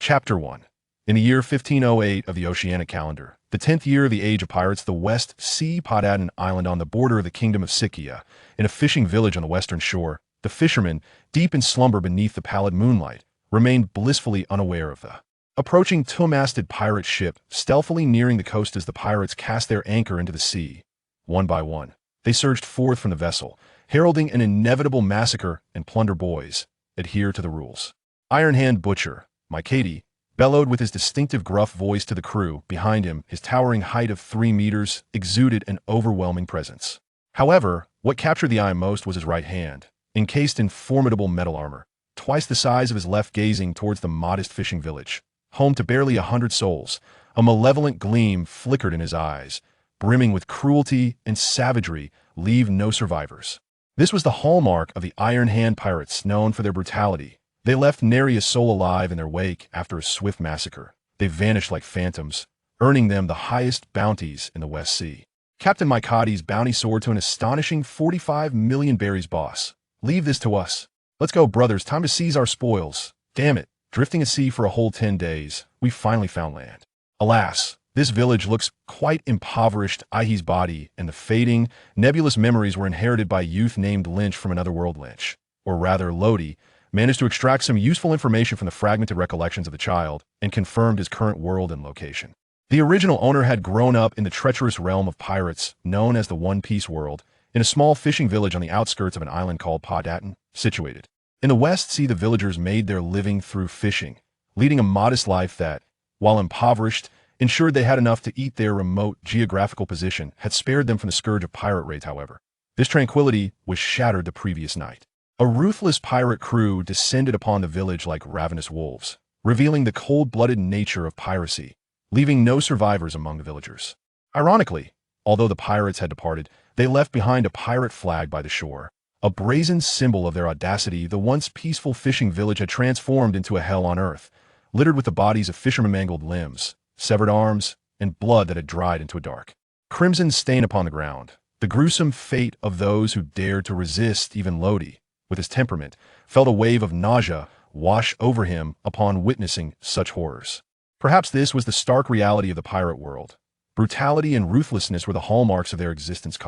Chapter 1. In the year 1508 of the Oceanic calendar, the 10th year of the Age of Pirates, the West Sea Potaten Island on the border of the Kingdom of Scythia, in a fishing village on the western shore, the fishermen, deep in slumber beneath the pallid moonlight, remained blissfully unaware of the approaching two-masted pirate ship, stealthily nearing the coast as the pirates cast their anchor into the sea. One by one, they surged forth from the vessel, heralding an inevitable massacre and plunder. Boys, adhere to the rules. Iron Hand Butcher, my Katie, bellowed with his distinctive gruff voice to the crew. Behind him, his towering height of 3 meters exuded an overwhelming presence. However, what captured the eye most was his right hand, encased in formidable metal armor, twice the size of his left, gazing towards the modest fishing village, home to barely 100 souls. A malevolent gleam flickered in his eyes, brimming with cruelty and savagery. Leave no survivors. This was the hallmark of the Iron Hand pirates, known for their brutality. They left nary a soul alive in their wake after a swift massacre. They vanished like phantoms, earning them the highest bounties in the West Sea. Captain Mikati's bounty soared to an astonishing 45 million berries. Boss, leave this to us. Let's go, brothers. Time to seize our spoils. Damn it. Drifting at sea for a whole 10 days, we finally found land. Alas, this village looks quite impoverished. Ihie's body and the fading, nebulous memories were inherited by a youth named Lynch from another world. Lynch, or rather Lodi, managed to extract some useful information from the fragmented recollections of the child and confirmed his current world and location. The original owner had grown up in the treacherous realm of pirates, known as the One Piece world, in a small fishing village on the outskirts of an island called Potaten, situated in the West Sea. The villagers made their living through fishing, leading a modest life that, while impoverished, ensured they had enough to eat. Their remote geographical position had spared them from the scourge of pirate raids. However, this tranquility was shattered the previous night. A ruthless pirate crew descended upon the village like ravenous wolves, revealing the cold-blooded nature of piracy, leaving no survivors among the villagers. Ironically, although the pirates had departed, they left behind a pirate flag by the shore, a brazen symbol of their audacity. The once peaceful fishing village had transformed into a hell on earth, littered with the bodies of fishermen, mangled limbs, severed arms, and blood that had dried into a dark crimson stain upon the ground. The gruesome fate of those who dared to resist. Even Lodi, with his temperament, felt a wave of nausea wash over him upon witnessing such horrors. Perhaps this was the stark reality of the pirate world. Brutality and ruthlessness were the hallmarks of their existence.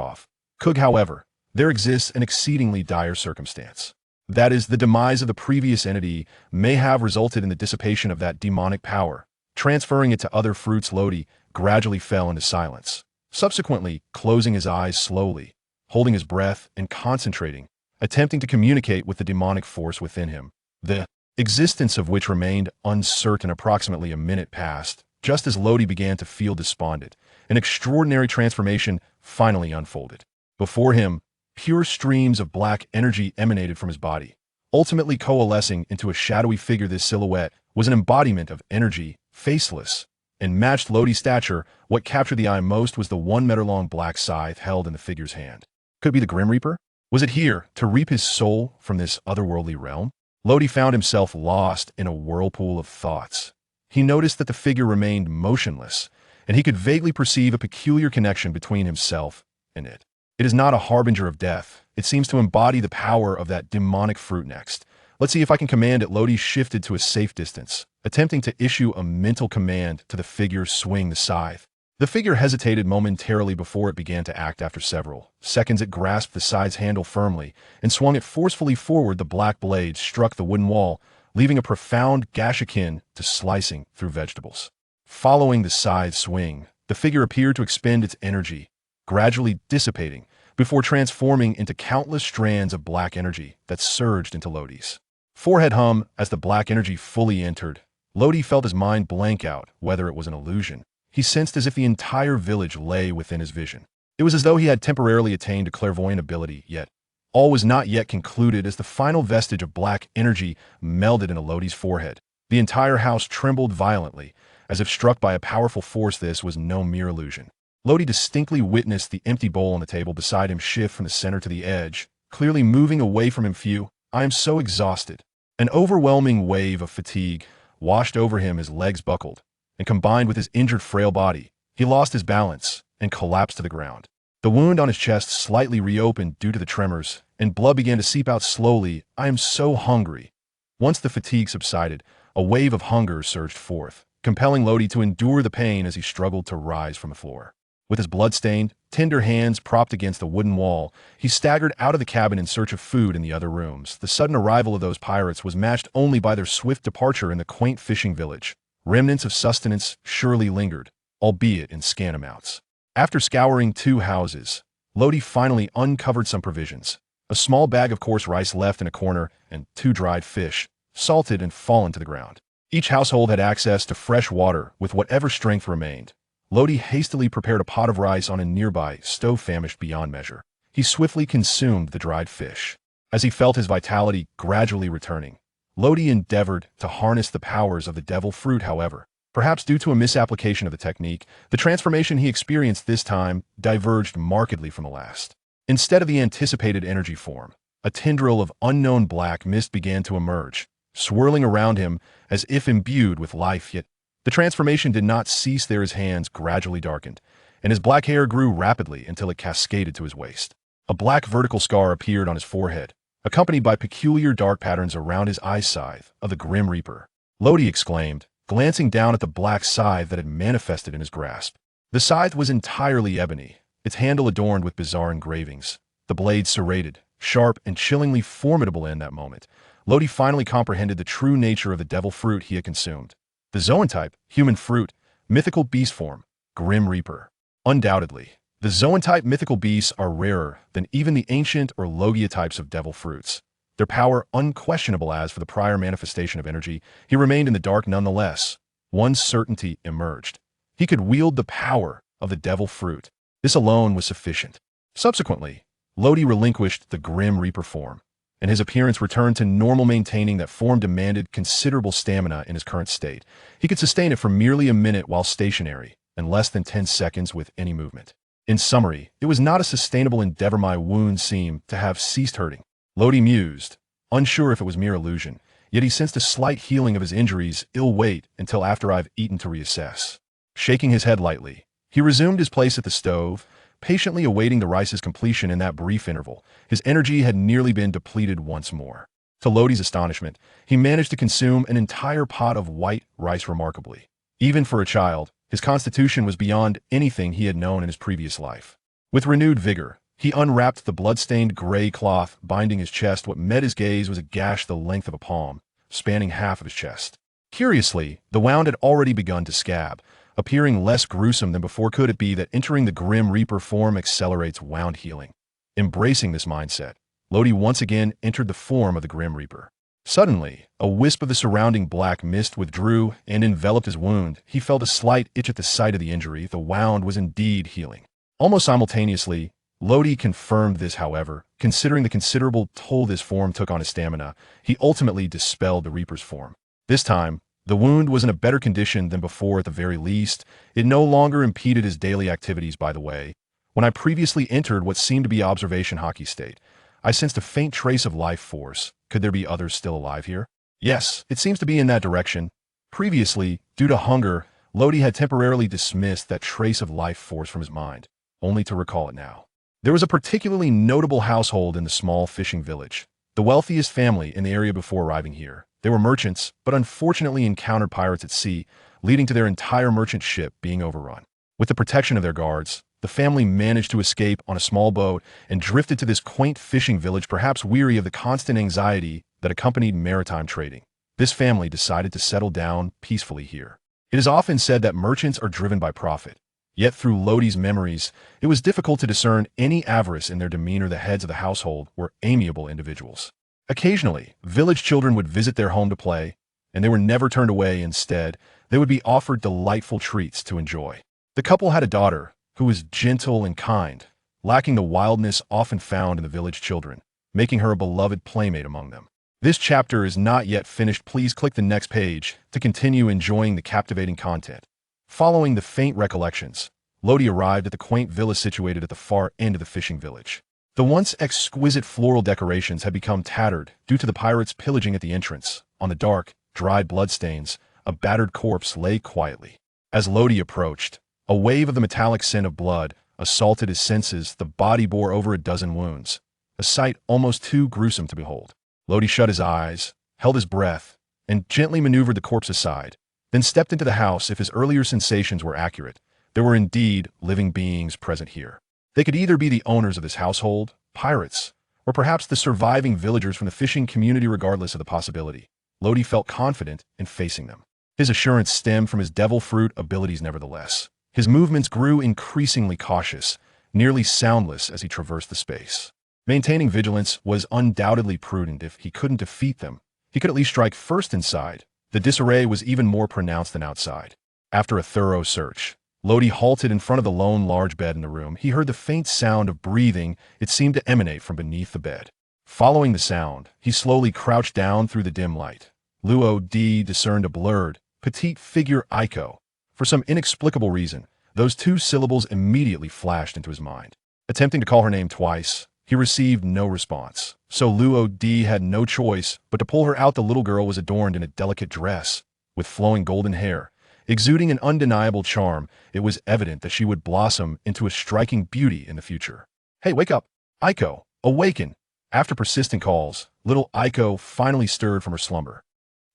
However, there exists an exceedingly dire circumstance. That is, the demise of the previous entity may have resulted in the dissipation of that demonic power, transferring it to other fruits. Lodi gradually fell into silence, subsequently closing his eyes slowly, holding his breath and concentrating, attempting to communicate with the demonic force within him, the existence of which remained uncertain. Approximately a minute passed, just as Lodi began to feel despondent. An extraordinary transformation finally unfolded. Before him, pure streams of black energy emanated from his body, ultimately coalescing into a shadowy figure. This silhouette was an embodiment of energy, faceless, and matched Lodi's stature. What captured the eye most was the 1-meter-long black scythe held in the figure's hand. Could it be the Grim Reaper? Was it here to reap his soul from this otherworldly realm? Lodi found himself lost in a whirlpool of thoughts. He noticed that the figure remained motionless, and he could vaguely perceive a peculiar connection between himself and it. It is not a harbinger of death. It seems to embody the power of that demonic fruit. Next, let's see if I can command it. Lodi shifted to a safe distance, attempting to issue a mental command to the figure. Swing the scythe. The figure hesitated momentarily before it began to act. After several seconds, it grasped the scythe's handle firmly and swung it forcefully forward. The black blade struck the wooden wall, leaving a profound gash akin to slicing through vegetables. Following the scythe's swing, the figure appeared to expend its energy, gradually dissipating before transforming into countless strands of black energy that surged into Lodi's forehead. As the black energy fully entered, Lodi felt his mind blank out. Whether it was an illusion, he sensed as if the entire village lay within his vision. It was as though he had temporarily attained a clairvoyant ability, yet all was not yet concluded. As the final vestige of black energy melded into Lodi's forehead, the entire house trembled violently, as if struck by a powerful force. This was no mere illusion. Lodi distinctly witnessed the empty bowl on the table beside him shift from the center to the edge, clearly moving away from him. I am so exhausted. An overwhelming wave of fatigue washed over him. His legs buckled, and combined with his injured, frail body, he lost his balance and collapsed to the ground. The wound on his chest slightly reopened due to the tremors, and blood began to seep out slowly. I am so hungry. Once the fatigue subsided, a wave of hunger surged forth, compelling Lodi to endure the pain as he struggled to rise from the floor. With his blood-stained, tender hands propped against the wooden wall, he staggered out of the cabin in search of food in the other rooms. The sudden arrival of those pirates was matched only by their swift departure in the quaint fishing village. Remnants of sustenance surely lingered, albeit in scant amounts. After scouring 2 houses, Lodi finally uncovered some provisions. A small bag of coarse rice left in a corner, and 2 dried fish, salted and fallen to the ground. Each household had access to fresh water with whatever strength remained. Lodi hastily prepared a pot of rice on a nearby stove, famished beyond measure. He swiftly consumed the dried fish. As he felt his vitality gradually returning, Lodi endeavored to harness the powers of the devil fruit. However, perhaps due to a misapplication of the technique, the transformation he experienced this time diverged markedly from the last. Instead of the anticipated energy form, a tendril of unknown black mist began to emerge, swirling around him as if imbued with life. Yet the transformation did not cease there. His hands gradually darkened, and his black hair grew rapidly until it cascaded to his waist. A black vertical scar appeared on his forehead, accompanied by peculiar dark patterns around his eye. Scythe of the Grim Reaper, Lodi exclaimed, glancing down at the black scythe that had manifested in his grasp. The scythe was entirely ebony, its handle adorned with bizarre engravings, the blade serrated, sharp, and chillingly formidable. In that moment, Lodi finally comprehended the true nature of the devil fruit he had consumed. The zoantype, human fruit, mythical beast form, Grim Reaper. Undoubtedly, the zoantype mythical beasts are rarer than even the ancient or logia types of devil fruits. Their power unquestionable. As for the prior manifestation of energy, he remained in the dark nonetheless. One certainty emerged. He could wield the power of the devil fruit. This alone was sufficient. Subsequently, Lodi relinquished the Grim Reaper form, and his appearance returned to normal. Maintaining that form demanded considerable stamina in his current state. He could sustain it for merely a minute while stationary, and less than 10 seconds with any movement. In summary, it was not a sustainable endeavor. My wounds seemed to have ceased hurting, Lodi mused, unsure if it was mere illusion, yet he sensed a slight healing of his injuries. Ill wait until after I've eaten to reassess. Shaking his head lightly, he resumed his place at the stove, patiently awaiting the rice's completion. In that brief interval, his energy had nearly been depleted once more. To Lodi's astonishment, he managed to consume an entire pot of white rice remarkably. Even for a child, his constitution was beyond anything he had known in his previous life. With renewed vigor, he unwrapped the blood-stained gray cloth binding his chest. What met his gaze was a gash the length of a palm, spanning half of his chest. Curiously, the wound had already begun to scab, appearing less gruesome than before. Could it be that entering the Grim Reaper form accelerates wound healing? Embracing this mindset, Lodi once again entered the form of the Grim Reaper. Suddenly, a wisp of the surrounding black mist withdrew and enveloped his wound. He felt a slight itch at the site of the injury. The wound was indeed healing. Almost simultaneously, Lodi confirmed this. However, considering the considerable toll this form took on his stamina, he ultimately dispelled the Reaper's form. This time, the wound was in a better condition than before. At the very least, it no longer impeded his daily activities. By the way, when I previously entered what seemed to be observation hockey state, I sensed a faint trace of life force. Could there be others still alive here? Yes, it seems to be in that direction. Previously, due to hunger, Lodi had temporarily dismissed that trace of life force from his mind, only to recall it now. There was a particularly notable household in the small fishing village, the wealthiest family in the area before arriving here. They were merchants, but unfortunately encountered pirates at sea, leading to their entire merchant ship being overrun. With the protection of their guards, the family managed to escape on a small boat and drifted to this quaint fishing village. Perhaps weary of the constant anxiety that accompanied maritime trading, this family decided to settle down peacefully here. It is often said that merchants are driven by profit. Yet through Lodi's memories, it was difficult to discern any avarice in their demeanor. The heads of the household were amiable individuals. Occasionally, village children would visit their home to play, and they were never turned away. Instead, they would be offered delightful treats to enjoy. The couple had a daughter who was gentle and kind, lacking the wildness often found in the village children, making her a beloved playmate among them. This chapter is not yet finished. Please click the next page to continue enjoying the captivating content. Following the faint recollections, Lodi arrived at the quaint villa situated at the far end of the fishing village. The once exquisite floral decorations had become tattered due to the pirates pillaging at the entrance. On the dark, dried bloodstains, a battered corpse lay quietly. As Lodi approached, a wave of the metallic scent of blood assaulted his senses. The body bore over a dozen wounds, a sight almost too gruesome to behold. Lodi shut his eyes, held his breath, and gently maneuvered the corpse aside, then stepped into the house. If his earlier sensations were accurate, there were indeed living beings present here. They could either be the owners of this household, pirates, or perhaps the surviving villagers from the fishing community. Regardless of the possibility, Lodi felt confident in facing them. His assurance stemmed from his devil fruit abilities nevertheless. His movements grew increasingly cautious, nearly soundless as he traversed the space. Maintaining vigilance was undoubtedly prudent. If he couldn't defeat them, he could at least strike first inside. The disarray was even more pronounced than outside. After a thorough search, Lodi halted in front of the lone large bed in the room. He heard the faint sound of breathing. It seemed to emanate from beneath the bed. Following the sound, he slowly crouched down through the dim light. Luo-D discerned a blurred, petite figure. Aiko. For some inexplicable reason, those two syllables immediately flashed into his mind. Attempting to call her name twice, he received no response. So Luo-D had no choice but to pull her out. The little girl was adorned in a delicate dress, with flowing golden hair, exuding an undeniable charm. It was evident that she would blossom into a striking beauty in the future. "Hey, wake up! Aiko, awaken!" After persistent calls, little Aiko finally stirred from her slumber.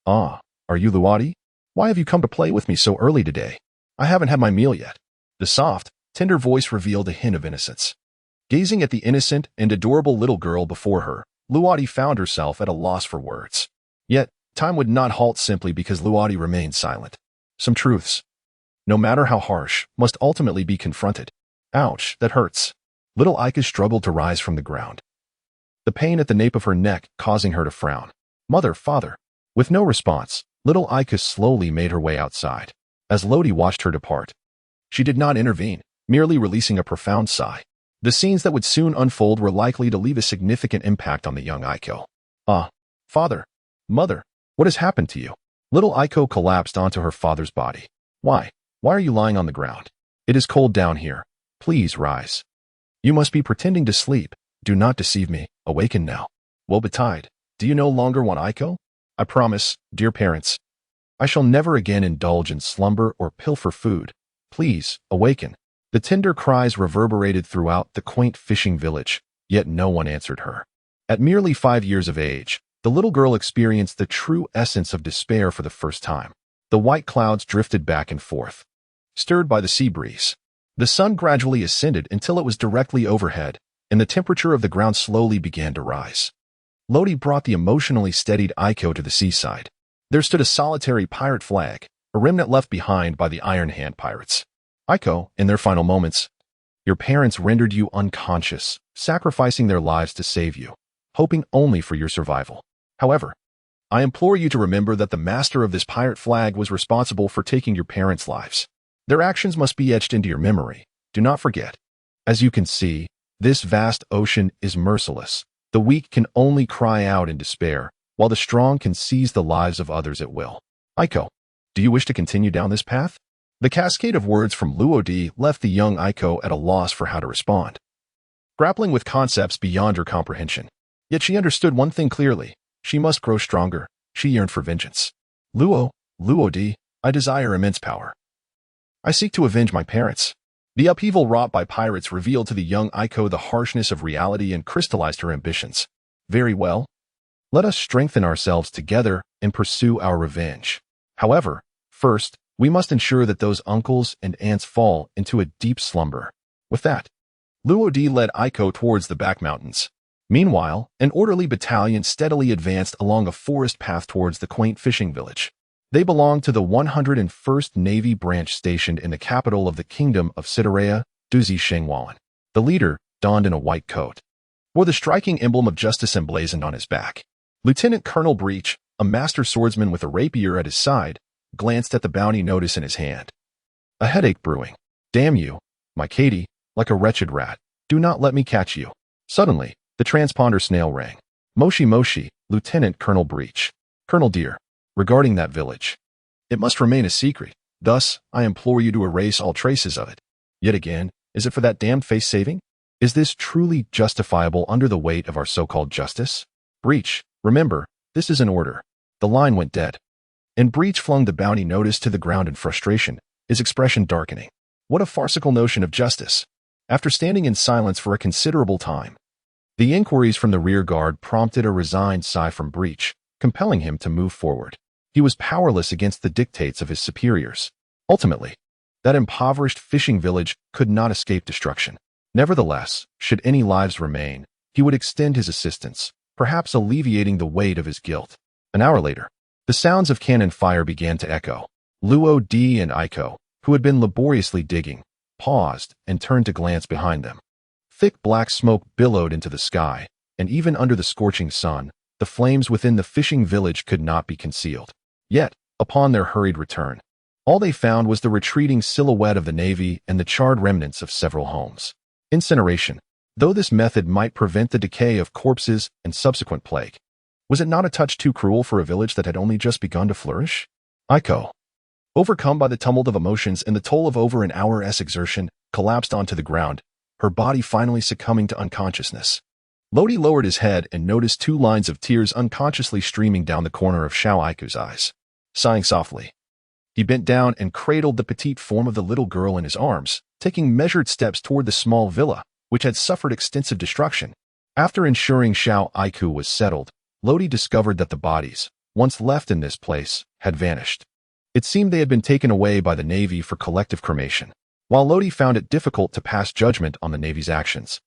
"Ah, are you Luo-D? Why have you come to play with me so early today? I haven't had my meal yet." The soft, tender voice revealed a hint of innocence. Gazing at the innocent and adorable little girl before her, Luo-D found herself at a loss for words. Yet, time would not halt simply because Luo-D remained silent. Some truths, no matter how harsh, must ultimately be confronted. Ouch, that hurts. Little Aiko struggled to rise from the ground, the pain at the nape of her neck causing her to frown. "Mother, father." With no response, little Aiko slowly made her way outside. As Lodi watched her depart, she did not intervene, merely releasing a profound sigh. The scenes that would soon unfold were likely to leave a significant impact on the young Aiko. "Ah, father, mother, what has happened to you?" Little Aiko collapsed onto her father's body. Why are you lying on the ground? "It is cold down here. Please rise." "You must be pretending to sleep. Do not deceive me. Awaken now." "Woe betide. Do you no longer want Aiko?" "I promise, dear parents, I shall never again indulge in slumber or pilfer food. Please, awaken." The tender cries reverberated throughout the quaint fishing village, yet no one answered her. At merely 5 years of age, the little girl experienced the true essence of despair for the first time. The white clouds drifted back and forth, stirred by the sea breeze. The sun gradually ascended until it was directly overhead, and the temperature of the ground slowly began to rise. Lodi brought the emotionally steadied Aiko to the seaside. There stood a solitary pirate flag, a remnant left behind by the Iron Hand pirates. "Aiko, in their final moments, your parents rendered you unconscious, sacrificing their lives to save you, hoping only for your survival. However, I implore you to remember that the master of this pirate flag was responsible for taking your parents' lives. Their actions must be etched into your memory. Do not forget. As you can see, this vast ocean is merciless. The weak can only cry out in despair, while the strong can seize the lives of others at will. Aiko, do you wish to continue down this path?" The cascade of words from Luo-D left the young Aiko at a loss for how to respond, grappling with concepts beyond her comprehension. Yet she understood one thing clearly. She must grow stronger. She yearned for vengeance. Luo-D, I desire immense power. I seek to avenge my parents." The upheaval wrought by pirates revealed to the young Aiko the harshness of reality and crystallized her ambitions. "Very well. Let us strengthen ourselves together and pursue our revenge. However, first, we must ensure that those uncles and aunts fall into a deep slumber." With that, Luo-D led Aiko towards the back mountains. Meanwhile, an orderly battalion steadily advanced along a forest path towards the quaint fishing village. They belonged to the 101st Navy branch stationed in the capital of the Kingdom of Sidarea, Duzi Shenghuan. The leader, donned in a white coat, wore the striking emblem of justice emblazoned on his back. Lieutenant Colonel Breach, a master swordsman with a rapier at his side, glanced at the bounty notice in his hand. "A headache brewing. Damn you, my Katie, like a wretched rat. Do not let me catch you." Suddenly, the transponder snail rang. Moshi, Lieutenant Colonel Breach. "Colonel dear, regarding that village. It must remain a secret. Thus, I implore you to erase all traces of it." Yet again, is it for that damned face saving? Is this truly justifiable under the weight of our so-called justice? "Breach, remember, this is an order." The line went dead, and Breach flung the bounty notice to the ground in frustration, his expression darkening. What a farcical notion of justice. After standing in silence for a considerable time, the inquiries from the rear guard prompted a resigned sigh from Breach, compelling him to move forward. He was powerless against the dictates of his superiors. Ultimately, that impoverished fishing village could not escape destruction. Nevertheless, should any lives remain, he would extend his assistance, perhaps alleviating the weight of his guilt. An hour later, the sounds of cannon fire began to echo. Luo-D and Iko, who had been laboriously digging, paused and turned to glance behind them. Thick black smoke billowed into the sky, and even under the scorching sun, the flames within the fishing village could not be concealed. Yet, upon their hurried return, all they found was the retreating silhouette of the Navy and the charred remnants of several homes. Incineration. Though this method might prevent the decay of corpses and subsequent plague, was it not a touch too cruel for a village that had only just begun to flourish? Iko, overcome by the tumult of emotions and the toll of over an hour's exertion, collapsed onto the ground, her body finally succumbing to unconsciousness. Lodi lowered his head and noticed 2 lines of tears unconsciously streaming down the corner of Xiao Iku's eyes. Sighing softly, he bent down and cradled the petite form of the little girl in his arms, taking measured steps toward the small villa, which had suffered extensive destruction. After ensuring Xiao Iku was settled, Lodi discovered that the bodies, once left in this place, had vanished. It seemed they had been taken away by the Navy for collective cremation. While Lodi found it difficult to pass judgment on the Navy's actions,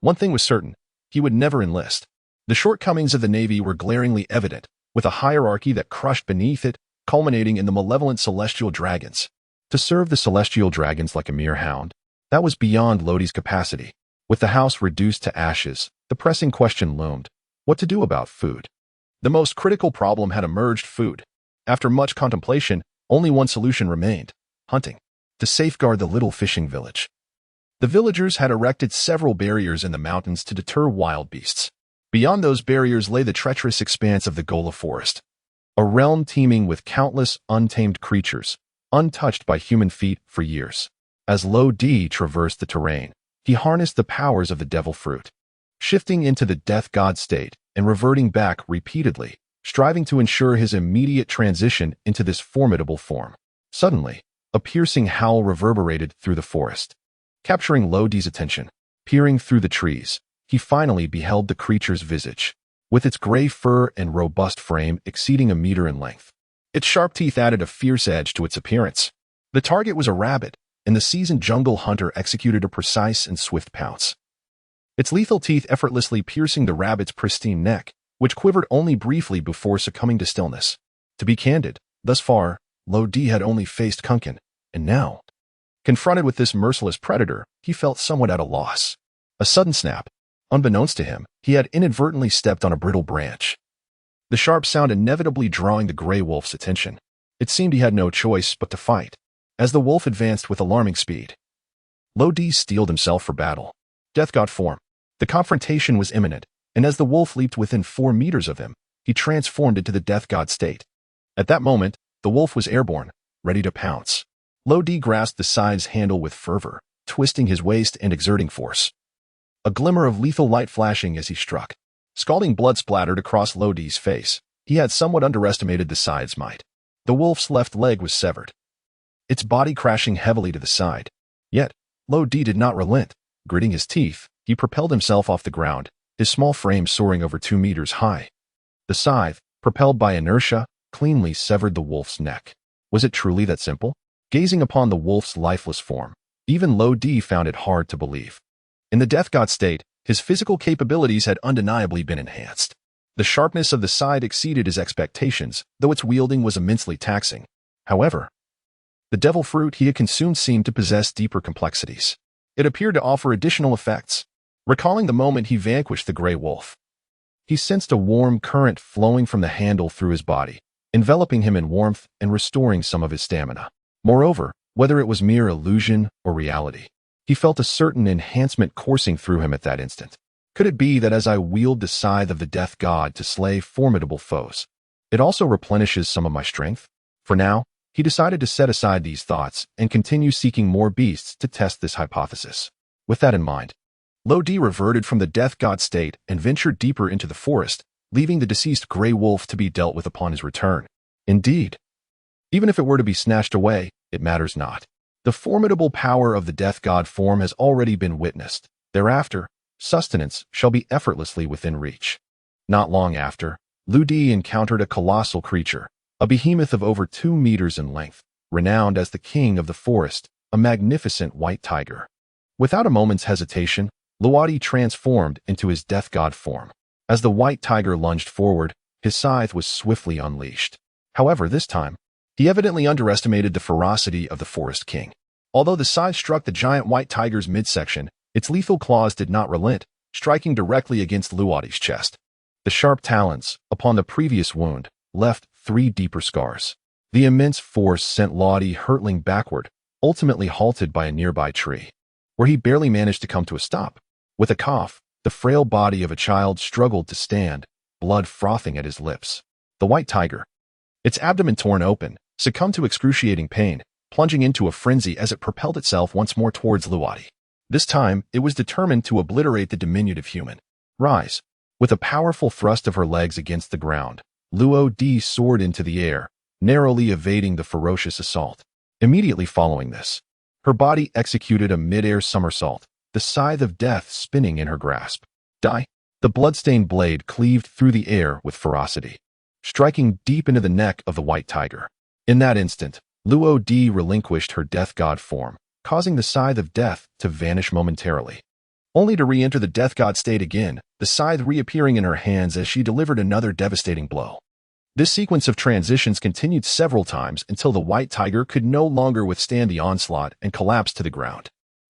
one thing was certain: he would never enlist. The shortcomings of the Navy were glaringly evident, with a hierarchy that crushed beneath it, culminating in the malevolent celestial dragons. To serve the celestial dragons like a mere hound, that was beyond Lodi's capacity. With the house reduced to ashes, the pressing question loomed: what to do about food? The most critical problem had emerged: food. After much contemplation, only one solution remained: hunting, to safeguard the little fishing village. The villagers had erected several barriers in the mountains to deter wild beasts. Beyond those barriers lay the treacherous expanse of the Gola Forest, a realm teeming with countless untamed creatures, untouched by human feet for years. As Lo-D traversed the terrain, he harnessed the powers of the devil fruit, shifting into the death god state and reverting back repeatedly, striving to ensure his immediate transition into this formidable form. Suddenly, a piercing howl reverberated through the forest, capturing Lo-D's attention. Peering through the trees, he finally beheld the creature's visage, with its gray fur and robust frame exceeding a meter in length. Its sharp teeth added a fierce edge to its appearance. The target was a rabbit, and the seasoned jungle hunter executed a precise and swift pounce, its lethal teeth effortlessly piercing the rabbit's pristine neck, which quivered only briefly before succumbing to stillness. To be candid, thus far, Lo-D had only faced Kunkin, and now, confronted with this merciless predator, he felt somewhat at a loss. A sudden snap. Unbeknownst to him, he had inadvertently stepped on a brittle branch, the sharp sound inevitably drawing the gray wolf's attention. It seemed he had no choice but to fight. As the wolf advanced with alarming speed, Lo-D steeled himself for battle. Death god form. The confrontation was imminent, and as the wolf leaped within 4 meters of him, he transformed into the death god state. At that moment, the wolf was airborne, ready to pounce. Lo-D grasped the scythe's handle with fervor, twisting his waist and exerting force. A glimmer of lethal light flashing as he struck. Scalding blood splattered across Lo-D's face. He had somewhat underestimated the scythe's might. The wolf's left leg was severed, its body crashing heavily to the side. Yet, Lo-D did not relent. Gritting his teeth, he propelled himself off the ground, his small frame soaring over 2 meters high. The scythe, propelled by inertia, cleanly severed the wolf's neck. Was it truly that simple? Gazing upon the wolf's lifeless form, even Lo-D found it hard to believe. In the death god state, his physical capabilities had undeniably been enhanced. The sharpness of the scythe exceeded his expectations, though its wielding was immensely taxing. However, the devil fruit he had consumed seemed to possess deeper complexities. It appeared to offer additional effects. Recalling the moment he vanquished the gray wolf, he sensed a warm current flowing from the handle through his body, enveloping him in warmth and restoring some of his stamina. Moreover, whether it was mere illusion or reality, he felt a certain enhancement coursing through him at that instant. Could it be that as I wield the scythe of the death god to slay formidable foes, it also replenishes some of my strength? For now, he decided to set aside these thoughts and continue seeking more beasts to test this hypothesis. With that in mind, Lo-D reverted from the death god state and ventured deeper into the forest, leaving the deceased gray wolf to be dealt with upon his return. Indeed, even if it were to be snatched away, it matters not. The formidable power of the death god form has already been witnessed. Thereafter, sustenance shall be effortlessly within reach. Not long after, Lo-D encountered a colossal creature, a behemoth of over 2 meters in length, renowned as the king of the forest, a magnificent white tiger. Without a moment's hesitation, Luwadi transformed into his death god form. As the white tiger lunged forward, his scythe was swiftly unleashed. However, this time, he evidently underestimated the ferocity of the forest king. Although the scythe struck the giant white tiger's midsection, its lethal claws did not relent, striking directly against Luwadi's chest. The sharp talons, upon the previous wound, left 3 deeper scars. The immense force sent Luwadi hurtling backward, ultimately halted by a nearby tree, where he barely managed to come to a stop. With a cough, the frail body of a child struggled to stand, blood frothing at his lips. The white tiger, its abdomen torn open, succumbed to excruciating pain, plunging into a frenzy as it propelled itself once more towards Luwadi. This time, it was determined to obliterate the diminutive human. Rise. With a powerful thrust of her legs against the ground, Luo-Di soared into the air, narrowly evading the ferocious assault. Immediately following this, her body executed a mid-air somersault, the scythe of death spinning in her grasp. Die! The blood-stained blade cleaved through the air with ferocity, striking deep into the neck of the white tiger. In that instant, Luo-Di relinquished her death god form, causing the scythe of death to vanish momentarily, only to re-enter the death god state again, the scythe reappearing in her hands as she delivered another devastating blow. This sequence of transitions continued several times until the white tiger could no longer withstand the onslaught and collapsed to the ground.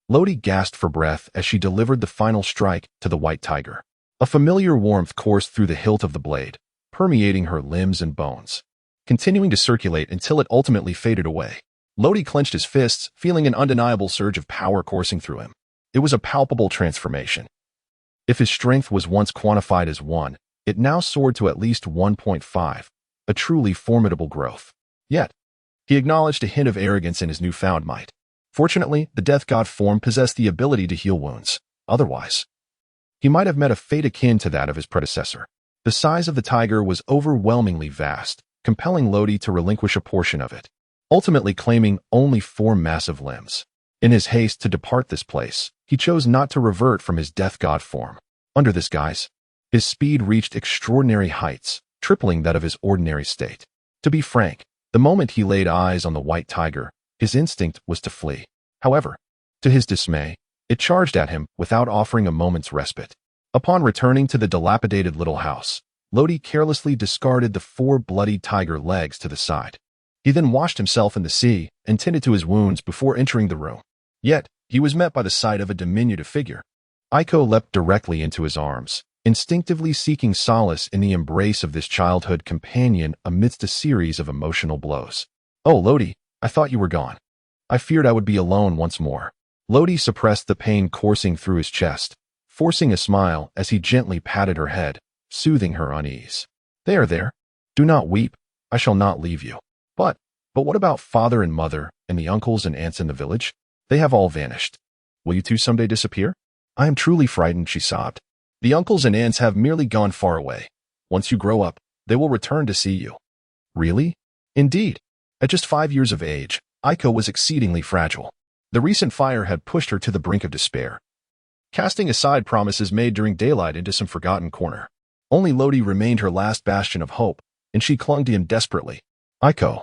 Lodi gasped for breath as she delivered the final strike to the white tiger. A familiar warmth coursed through the hilt of the blade, permeating her limbs and bones, continuing to circulate until it ultimately faded away. Lodi clenched his fists, feeling an undeniable surge of power coursing through him. It was a palpable transformation. If his strength was once quantified as 1, it now soared to at least 1.5, a truly formidable growth. Yet, he acknowledged a hint of arrogance in his newfound might. Fortunately, the death god form possessed the ability to heal wounds. Otherwise, he might have met a fate akin to that of his predecessor. The size of the tiger was overwhelmingly vast, compelling Lodi to relinquish a portion of it, ultimately claiming only 4 massive limbs. In his haste to depart this place, he chose not to revert from his death god form. Under this guise, his speed reached extraordinary heights, tripling that of his ordinary state. To be frank, the moment he laid eyes on the white tiger, his instinct was to flee. However, to his dismay, it charged at him without offering a moment's respite. Upon returning to the dilapidated little house, Lodi carelessly discarded the 4 bloody tiger legs to the side. He then washed himself in the sea and tended to his wounds before entering the room. Yet, he was met by the sight of a diminutive figure. Aiko leapt directly into his arms, instinctively seeking solace in the embrace of this childhood companion amidst a series of emotional blows. "Oh, Lodi, I thought you were gone. I feared I would be alone once more." Lodi suppressed the pain coursing through his chest, forcing a smile as he gently patted her head, soothing her unease. There. Do not weep. I shall not leave you." But what about father and mother and the uncles and aunts in the village? They have all vanished. Will you two someday disappear? I am truly frightened, she sobbed. The uncles and aunts have merely gone far away. Once you grow up, they will return to see you. Really? Indeed. At just 5 years of age, Aiko was exceedingly fragile. The recent fire had pushed her to the brink of despair, casting aside promises made during daylight into some forgotten corner. Only Lodi remained her last bastion of hope, and she clung to him desperately. Aiko,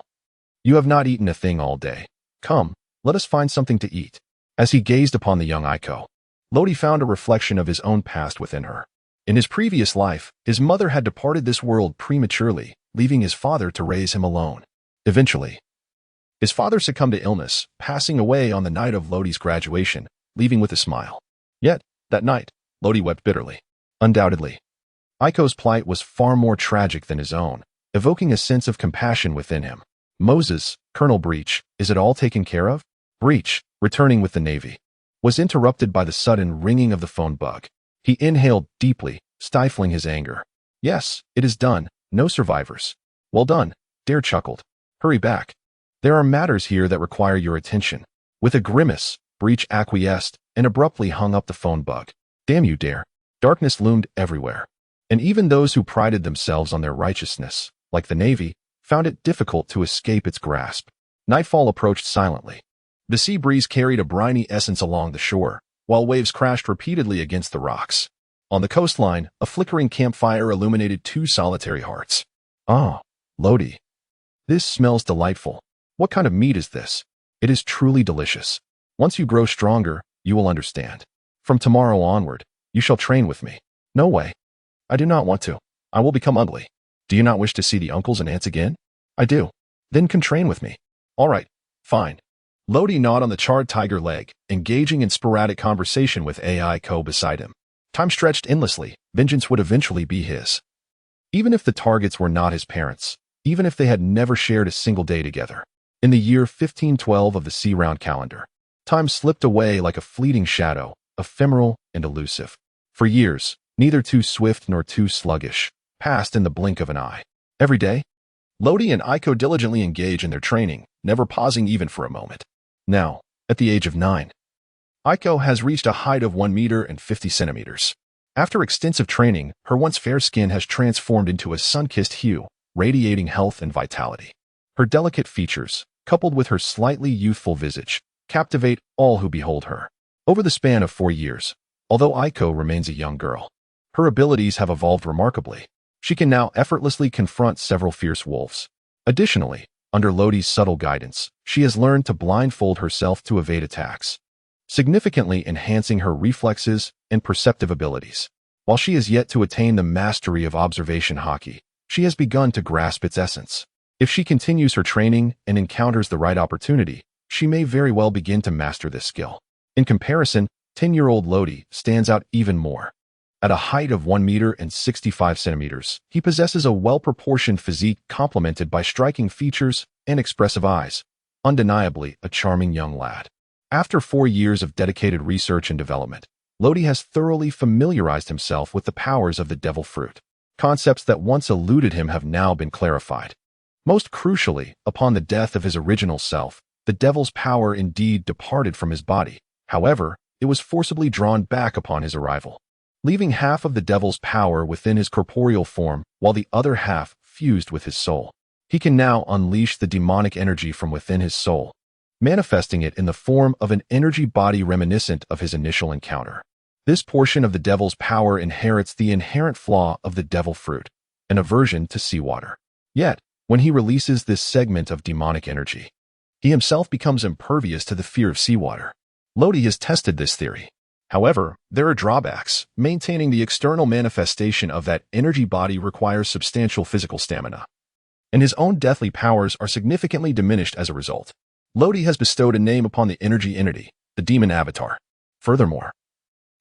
you have not eaten a thing all day. Come, let us find something to eat. As he gazed upon the young Aiko, Lodi found a reflection of his own past within her. In his previous life, his mother had departed this world prematurely, leaving his father to raise him alone. Eventually, his father succumbed to illness, passing away on the night of Lodi's graduation, leaving with a smile. Yet, that night, Lodi wept bitterly. Undoubtedly, Aiko's plight was far more tragic than his own, evoking a sense of compassion within him. Moses, Colonel Breach, is it all taken care of? Breach, returning with the Navy, was interrupted by the sudden ringing of the phone bug. He inhaled deeply, stifling his anger. Yes, it is done. No survivors. Well done, Dare chuckled. Hurry back. There are matters here that require your attention. With a grimace, Breach acquiesced and abruptly hung up the phone bug. Damn you, Dare. Darkness loomed everywhere, and even those who prided themselves on their righteousness, like the Navy, found it difficult to escape its grasp. Nightfall approached silently. The sea breeze carried a briny essence along the shore, while waves crashed repeatedly against the rocks. On the coastline, a flickering campfire illuminated 2 solitary hearts. Ah, Lodi. This smells delightful. What kind of meat is this? It is truly delicious. Once you grow stronger, you will understand. From tomorrow onward, you shall train with me. No way. I do not want to. I will become ugly. Do you not wish to see the uncles and aunts again? I do. Then come train with me. All right. Fine. Lodi gnawed on the charred tiger leg, engaging in sporadic conversation with Aiko beside him. Time stretched endlessly. Vengeance would eventually be his. Even if the targets were not his parents, even if they had never shared a single day together. In the year 1512 of the sea-round calendar, time slipped away like a fleeting shadow, ephemeral and elusive. For years, neither too swift nor too sluggish, passed in the blink of an eye. Every day, Lodi and Aiko diligently engage in their training, never pausing even for a moment. Now, at the age of 9, Aiko has reached a height of 1 meter and 50 centimeters. After extensive training, her once fair skin has transformed into a sun-kissed hue, radiating health and vitality. Her delicate features, coupled with her slightly youthful visage, captivate all who behold her. Over the span of 4 years, although Aiko remains a young girl, her abilities have evolved remarkably. She can now effortlessly confront several fierce wolves. Additionally, under Lodi's subtle guidance, she has learned to blindfold herself to evade attacks, significantly enhancing her reflexes and perceptive abilities. While she is yet to attain the mastery of observation hockey, she has begun to grasp its essence. If she continues her training and encounters the right opportunity, she may very well begin to master this skill. In comparison, 10-year-old Lodi stands out even more. At a height of 1 meter and 65 centimeters, he possesses a well-proportioned physique complemented by striking features and expressive eyes. Undeniably a charming young lad. After 4 years of dedicated research and development, Lodi has thoroughly familiarized himself with the powers of the devil fruit. Concepts that once eluded him have now been clarified. Most crucially, upon the death of his original self, the devil's power indeed departed from his body. However, it was forcibly drawn back upon his arrival, leaving half of the devil's power within his corporeal form, while the other half fused with his soul. He can now unleash the demonic energy from within his soul, manifesting it in the form of an energy body reminiscent of his initial encounter. This portion of the devil's power inherits the inherent flaw of the devil fruit, an aversion to seawater. Yet, when he releases this segment of demonic energy, he himself becomes impervious to the fear of seawater. Lodi has tested this theory. However, there are drawbacks. Maintaining the external manifestation of that energy body requires substantial physical stamina, and his own deathly powers are significantly diminished as a result. Lodi has bestowed a name upon the energy entity, the demon avatar. Furthermore,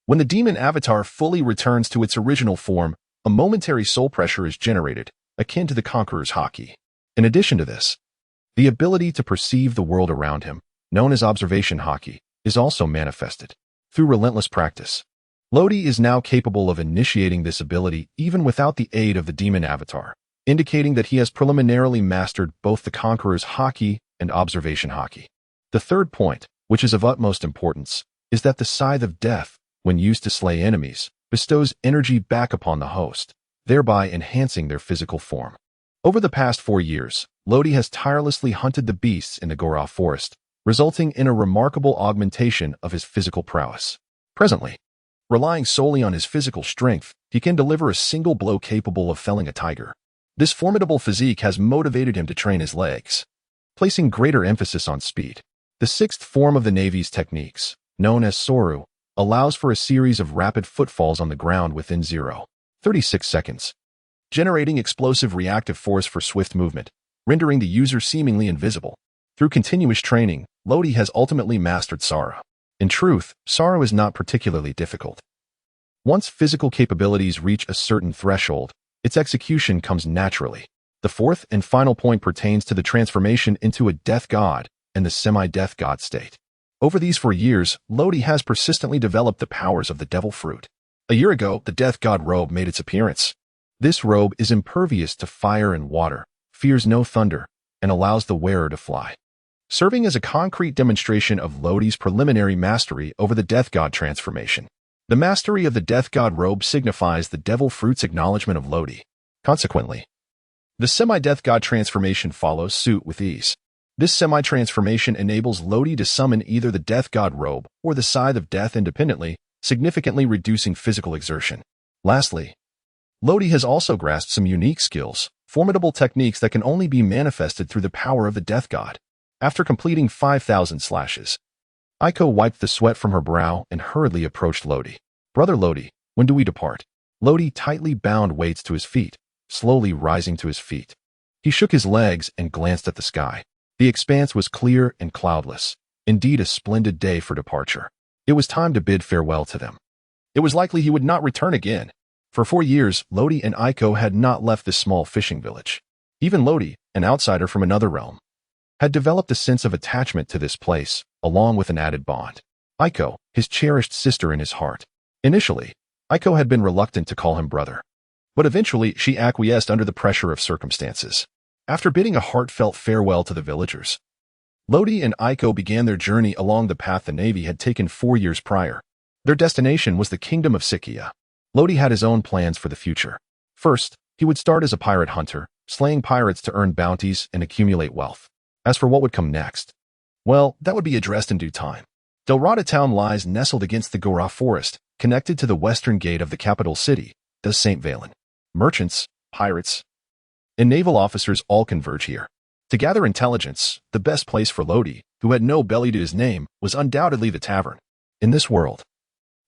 when the demon avatar fully returns to its original form, a momentary soul pressure is generated, akin to the conqueror's haki. In addition to this, the ability to perceive the world around him, known as observation haki, is also manifested. Through relentless practice, Lodi is now capable of initiating this ability even without the aid of the demon avatar, indicating that he has preliminarily mastered both the conqueror's haki and observation haki. The third point, which is of utmost importance, is that the scythe of death, when used to slay enemies, bestows energy back upon the host, thereby enhancing their physical form. Over the past 4 years, Lodi has tirelessly hunted the beasts in the Gora forest, resulting in a remarkable augmentation of his physical prowess. Presently, relying solely on his physical strength, he can deliver a single blow capable of felling a tiger. This formidable physique has motivated him to train his legs, placing greater emphasis on speed. The sixth form of the Navy's techniques, known as Soru, allows for a series of rapid footfalls on the ground within 0.36 seconds, generating explosive reactive force for swift movement, rendering the user seemingly invisible. Through continuous training, Lodi has ultimately mastered Sara. In truth, Sara is not particularly difficult. Once physical capabilities reach a certain threshold, its execution comes naturally. The fourth and final point pertains to the transformation into a death god and the semi-death god state. Over these 4 years, Lodi has persistently developed the powers of the devil fruit. A year ago, the death god robe made its appearance. This robe is impervious to fire and water, fears no thunder, and allows the wearer to fly, serving as a concrete demonstration of Lodi's preliminary mastery over the death god transformation. The mastery of the death god robe signifies the devil fruit's acknowledgement of Lodi. Consequently, the semi-death god transformation follows suit with ease. This semi-transformation enables Lodi to summon either the death god robe or the scythe of death independently, significantly reducing physical exertion. Lastly, Lodi has also grasped some unique skills. formidable techniques that can only be manifested through the power of the death god. After completing 5,000 slashes, Aiko wiped the sweat from her brow and hurriedly approached Lodi. "Brother Lodi, when do we depart?" Lodi tightly bound weights to his feet, slowly rising to his feet. He shook his legs and glanced at the sky. The expanse was clear and cloudless, indeed a splendid day for departure. It was time to bid farewell to them. It was likely he would not return again. For 4 years, Lodi and Aiko had not left this small fishing village. Even Lodi, an outsider from another realm, had developed a sense of attachment to this place, along with an added bond. Aiko, his cherished sister in his heart. Initially, Aiko had been reluctant to call him brother, but eventually she acquiesced under the pressure of circumstances. After bidding a heartfelt farewell to the villagers, Lodi and Aiko began their journey along the path the Navy had taken 4 years prior. Their destination was the kingdom of Sea-Prism. Lodi had his own plans for the future. First, he would start as a pirate hunter, slaying pirates to earn bounties and accumulate wealth. As for what would come next, well, that would be addressed in due time. Delrada town lies nestled against the Gora forest, connected to the western gate of the capital city, the St. Valen. Merchants, pirates, and naval officers all converge here. To gather intelligence, the best place for Lodi, who had no belly to his name, was undoubtedly the tavern. In this world,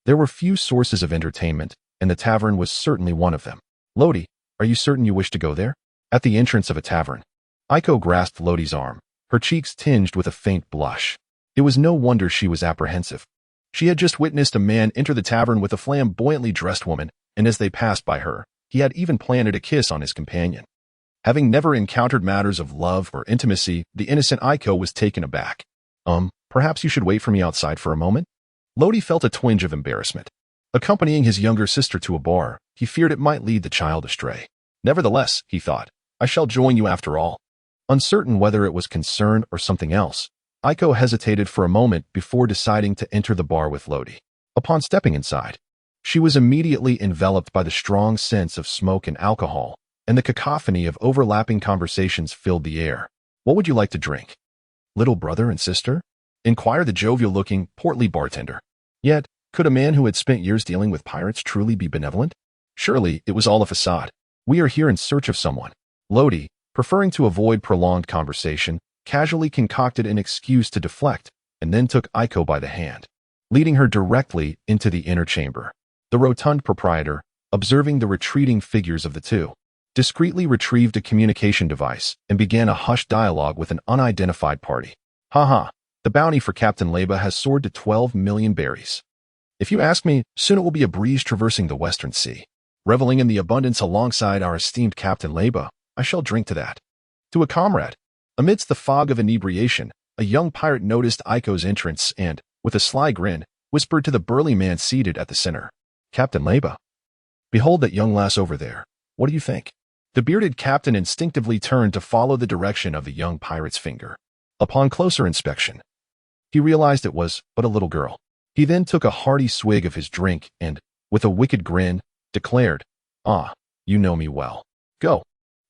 there were few sources of entertainment, and the tavern was certainly one of them. "Lodi, are you certain you wish to go there?" At the entrance of a tavern, Aiko grasped Lodi's arm, her cheeks tinged with a faint blush. It was no wonder she was apprehensive. She had just witnessed a man enter the tavern with a flamboyantly dressed woman, and as they passed by her, he had even planted a kiss on his companion. Having never encountered matters of love or intimacy, the innocent Aiko was taken aback. Perhaps you should wait for me outside for a moment?" Lodi felt a twinge of embarrassment. Accompanying his younger sister to a bar, he feared it might lead the child astray. Nevertheless, he thought, "I shall join you after all." Uncertain whether it was concern or something else, Aiko hesitated for a moment before deciding to enter the bar with Lodi. Upon stepping inside, she was immediately enveloped by the strong sense of smoke and alcohol, and the cacophony of overlapping conversations filled the air. "What would you like to drink, little brother and sister?" inquired the jovial-looking, portly bartender. Yet, could a man who had spent years dealing with pirates truly be benevolent? Surely, it was all a facade. "We are here in search of someone." Lodi, preferring to avoid prolonged conversation, casually concocted an excuse to deflect, and then took Aiko by the hand, leading her directly into the inner chamber. The rotund proprietor, observing the retreating figures of the two, discreetly retrieved a communication device and began a hushed dialogue with an unidentified party. "Ha, the bounty for Captain Leba has soared to 12 million berries. If you ask me, soon it will be a breeze traversing the western sea. Reveling in the abundance alongside our esteemed Captain Leba, I shall drink to that." To a comrade, amidst the fog of inebriation, a young pirate noticed Aiko's entrance and, with a sly grin, whispered to the burly man seated at the center, "Captain Leba, behold that young lass over there. What do you think?" The bearded captain instinctively turned to follow the direction of the young pirate's finger. Upon closer inspection, he realized it was but a little girl. He then took a hearty swig of his drink and, with a wicked grin, declared, "Ah, you know me well. Go,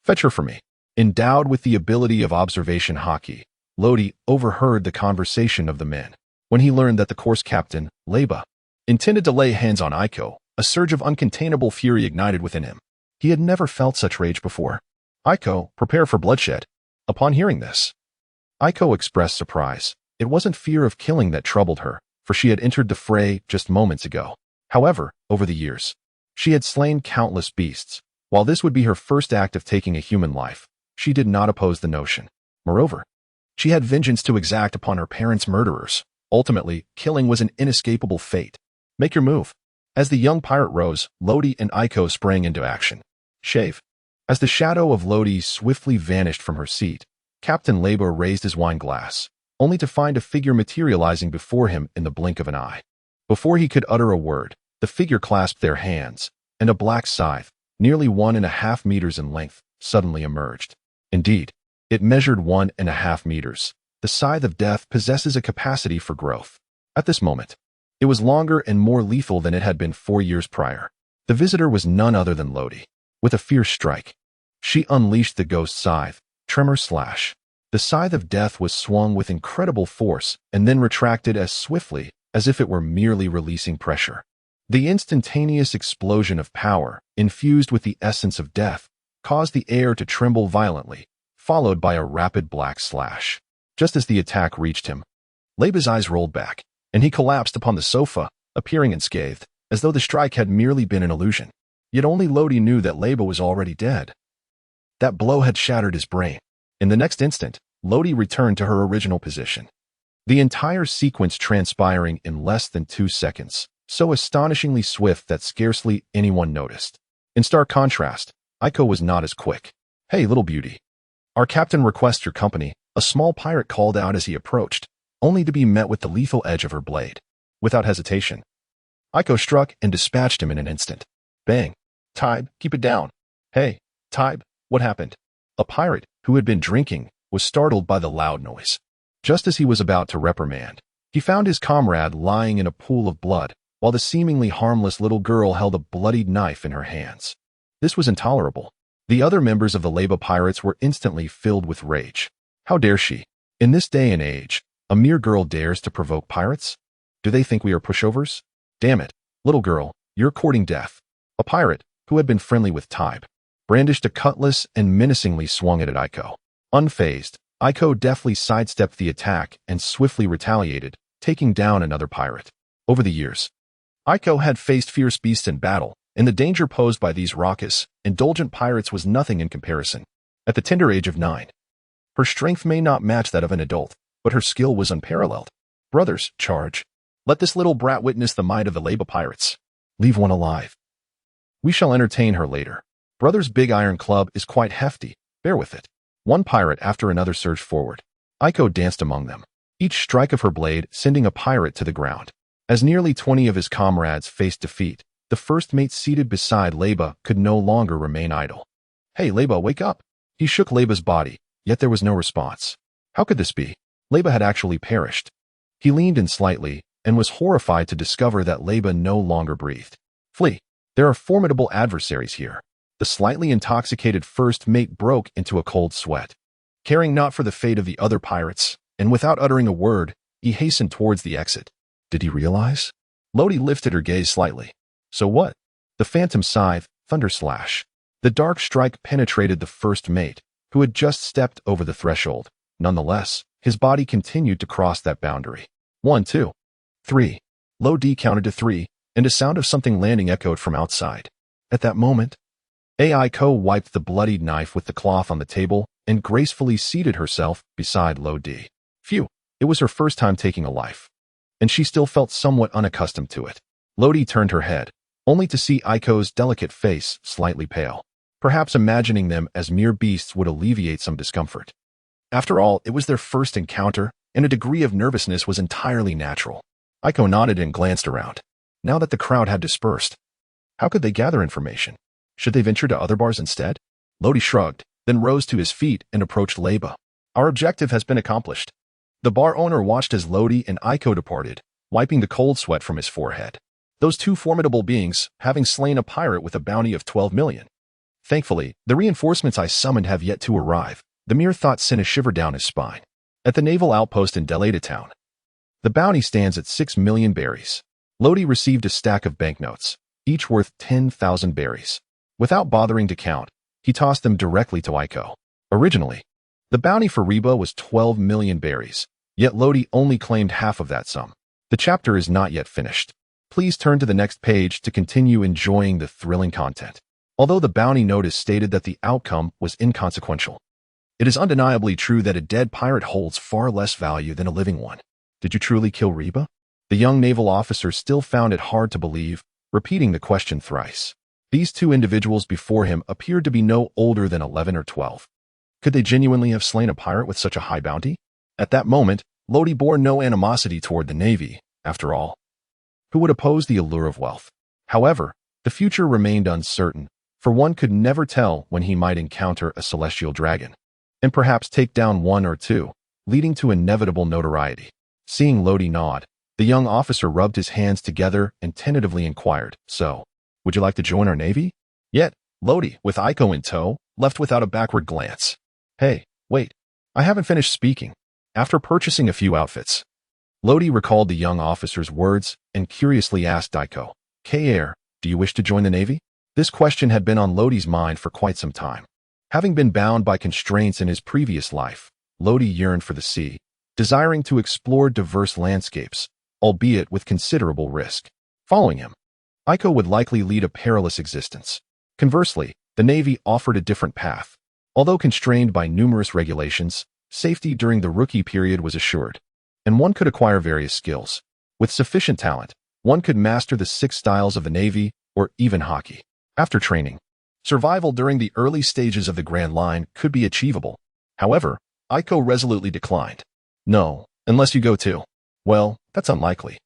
fetch her for me." Endowed with the ability of observation hockey, Lodi overheard the conversation of the men. When he learned that the course captain, Leba, intended to lay hands on Aiko, a surge of uncontainable fury ignited within him. He had never felt such rage before. "Aiko, prepare for bloodshed." Upon hearing this, Aiko expressed surprise. It wasn't fear of killing that troubled her, for she had entered the fray just moments ago. However, over the years, she had slain countless beasts. While this would be her first act of taking a human life, she did not oppose the notion. Moreover, she had vengeance to exact upon her parents' murderers. Ultimately, killing was an inescapable fate. "Make your move." As the young pirate rose, Lodi and Aiko sprang into action. "Shave." As the shadow of Lodi swiftly vanished from her seat, Captain Leba raised his wine glass, only to find a figure materializing before him in the blink of an eye. Before he could utter a word, the figure clasped their hands, and a black scythe, nearly 1.5 meters in length, suddenly emerged. Indeed, it measured 1.5 meters. The scythe of death possesses a capacity for growth. At this moment, it was longer and more lethal than it had been 4 years prior. The visitor was none other than Lodi. With a fierce strike, she unleashed the ghost scythe, tremor slash. The scythe of death was swung with incredible force and then retracted as swiftly as if it were merely releasing pressure. The instantaneous explosion of power, infused with the essence of death, caused the air to tremble violently, followed by a rapid black slash. Just as the attack reached him, Leba's eyes rolled back, and he collapsed upon the sofa, appearing unscathed, as though the strike had merely been an illusion. Yet only Lodi knew that Leba was already dead. That blow had shattered his brain. In the next instant, Lodi returned to her original position. The entire sequence transpiring in less than 2 seconds, so astonishingly swift that scarcely anyone noticed. In stark contrast, Aiko was not as quick. "Hey, little beauty. Our captain requests your company," a small pirate called out as he approached, only to be met with the lethal edge of her blade. Without hesitation, Aiko struck and dispatched him in an instant. Bang. "Tybe, keep it down." "Hey, Tybe, what happened?" A pirate, who had been drinking, was startled by the loud noise. Just as he was about to reprimand, he found his comrade lying in a pool of blood, while the seemingly harmless little girl held a bloodied knife in her hands. This was intolerable. The other members of the Leba pirates were instantly filled with rage. How dare she? In this day and age, a mere girl dares to provoke pirates? Do they think we are pushovers? Damn it, little girl, you're courting death. A pirate, who had been friendly with Tybe, brandished a cutlass and menacingly swung it at Aiko. Unfazed, Aiko deftly sidestepped the attack and swiftly retaliated, taking down another pirate. Over the years, Aiko had faced fierce beasts in battle, and the danger posed by these raucous, indulgent pirates was nothing in comparison. At the tender age of 9, her strength may not match that of an adult, but her skill was unparalleled. "Brothers, charge. Let this little brat witness the might of the Leba pirates. Leave one alive. We shall entertain her later. Brothers' big iron club is quite hefty, bear with it." One pirate after another surged forward. Aiko danced among them, each strike of her blade sending a pirate to the ground. As nearly 20 of his comrades faced defeat, the first mate seated beside Leba could no longer remain idle. "Hey, Leba, wake up." He shook Leba's body, yet there was no response. How could this be? Leba had actually perished. He leaned in slightly and was horrified to discover that Leba no longer breathed. "Flee. There are formidable adversaries here." The slightly intoxicated first mate broke into a cold sweat. Caring not for the fate of the other pirates, and without uttering a word, he hastened towards the exit. Did he realize? Lodi lifted her gaze slightly. So what? The phantom scythe, thunder slash. The dark strike penetrated the first mate, who had just stepped over the threshold. Nonetheless, his body continued to cross that boundary. 1, 2, 3. Lodi counted to 3, and a sound of something landing echoed from outside. At that moment, Aiko wiped the bloodied knife with the cloth on the table and gracefully seated herself beside Lodi. Phew, it was her first time taking a life, and she still felt somewhat unaccustomed to it. Lodi turned her head, only to see Aiko's delicate face slightly pale. Perhaps imagining them as mere beasts would alleviate some discomfort. After all, it was their first encounter, and a degree of nervousness was entirely natural. Aiko nodded and glanced around. Now that the crowd had dispersed, how could they gather information? Should they venture to other bars instead? Lodi shrugged, then rose to his feet and approached Leba. Our objective has been accomplished. The bar owner watched as Lodi and Aiko departed, wiping the cold sweat from his forehead. Those two formidable beings, having slain a pirate with a bounty of 12 million. Thankfully, the reinforcements I summoned have yet to arrive. The mere thought sent a shiver down his spine. At the naval outpost in Delata Town, the bounty stands at 6 million berries. Lodi received a stack of banknotes, each worth 10,000 berries. Without bothering to count, he tossed them directly to Aiko. Originally, the bounty for Reba was 12 million berries, yet Lodi only claimed half of that sum. The chapter is not yet finished. Please turn to the next page to continue enjoying the thrilling content. Although the bounty notice stated that the outcome was inconsequential, it is undeniably true that a dead pirate holds far less value than a living one. Did you truly kill Reba? The young naval officer still found it hard to believe, repeating the question thrice. These two individuals before him appeared to be no older than 11 or 12. Could they genuinely have slain a pirate with such a high bounty? At that moment, Lodi bore no animosity toward the Navy, after all. Who would oppose the allure of wealth? However, the future remained uncertain, for one could never tell when he might encounter a celestial dragon, and perhaps take down one or two, leading to inevitable notoriety. Seeing Lodi nod, the young officer rubbed his hands together and tentatively inquired, "So, would you like to join our Navy?" Yet, Lodi, with Aiko in tow, left without a backward glance. Hey, wait, I haven't finished speaking. After purchasing a few outfits, Lodi recalled the young officer's words and curiously asked Aiko, "K'er, do you wish to join the Navy?" This question had been on Lodi's mind for quite some time. Having been bound by constraints in his previous life, Lodi yearned for the sea, desiring to explore diverse landscapes, albeit with considerable risk. Following him, Aiko would likely lead a perilous existence. Conversely, the Navy offered a different path. Although constrained by numerous regulations, safety during the rookie period was assured, and one could acquire various skills. With sufficient talent, one could master the 6 styles of the Navy or even hockey. After training, survival during the early stages of the Grand Line could be achievable. However, Aiko resolutely declined. No, unless you go too. Well, that's unlikely.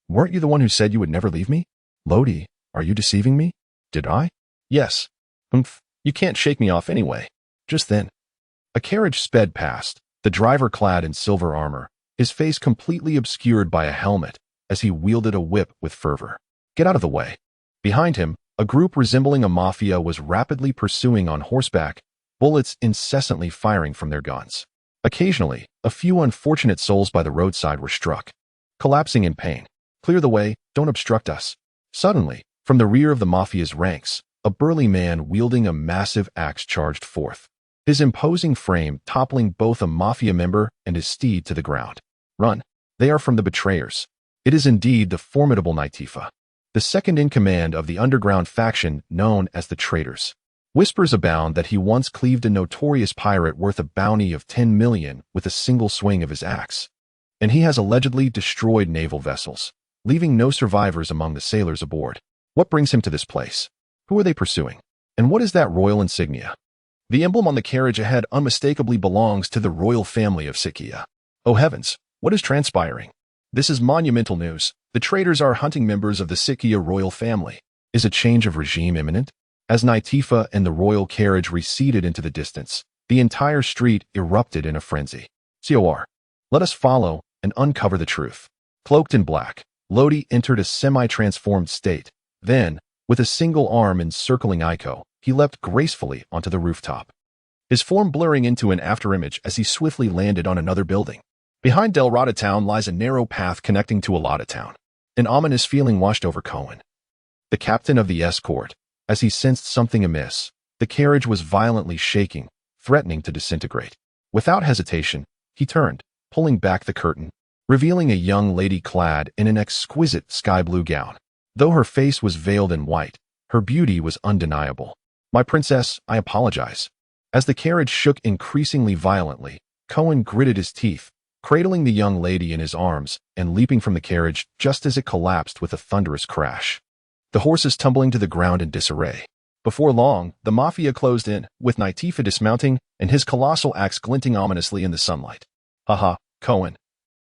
Weren't you the one who said you would never leave me? Lodi, are you deceiving me? Did I? Yes. You can't shake me off anyway. Just then, a carriage sped past, the driver clad in silver armor, his face completely obscured by a helmet as he wielded a whip with fervor. Get out of the way. Behind him, a group resembling a mafia was rapidly pursuing on horseback, bullets incessantly firing from their guns. Occasionally, a few unfortunate souls by the roadside were struck, collapsing in pain. Clear the way, don't obstruct us. Suddenly, from the rear of the mafia's ranks, a burly man wielding a massive axe charged forth, his imposing frame toppling both a mafia member and his steed to the ground. Run. They are from the betrayers. It is indeed the formidable Naitifa, the second in command of the underground faction known as the Traitors. Whispers abound that he once cleaved a notorious pirate worth a bounty of 10 million with a single swing of his axe, and he has allegedly destroyed naval vessels, leaving no survivors among the sailors aboard. What brings him to this place? Who are they pursuing? And what is that royal insignia? The emblem on the carriage ahead unmistakably belongs to the royal family of Sikkia. Oh heavens, what is transpiring? This is monumental news. The traitors are hunting members of the Sikkia royal family. Is a change of regime imminent? As Naitifa and the royal carriage receded into the distance, the entire street erupted in a frenzy. COR. Let us follow and uncover the truth. Cloaked in black, Lodi entered a semi-transformed state. Then, with a single arm encircling Aiko, he leapt gracefully onto the rooftop, his form blurring into an afterimage as he swiftly landed on another building. Behind Delrata Town lies a narrow path connecting to Alada Town. An ominous feeling washed over Cohen, the captain of the escort, as he sensed something amiss. The carriage was violently shaking, threatening to disintegrate. Without hesitation, he turned, pulling back the curtain, revealing a young lady clad in an exquisite sky-blue gown. Though her face was veiled in white, her beauty was undeniable. My princess, I apologize. As the carriage shook increasingly violently, Cohen gritted his teeth, cradling the young lady in his arms and leaping from the carriage just as it collapsed with a thunderous crash, the horses tumbling to the ground in disarray. Before long, the mafia closed in, with Naitifa dismounting and his colossal axe glinting ominously in the sunlight. Haha, Cohen.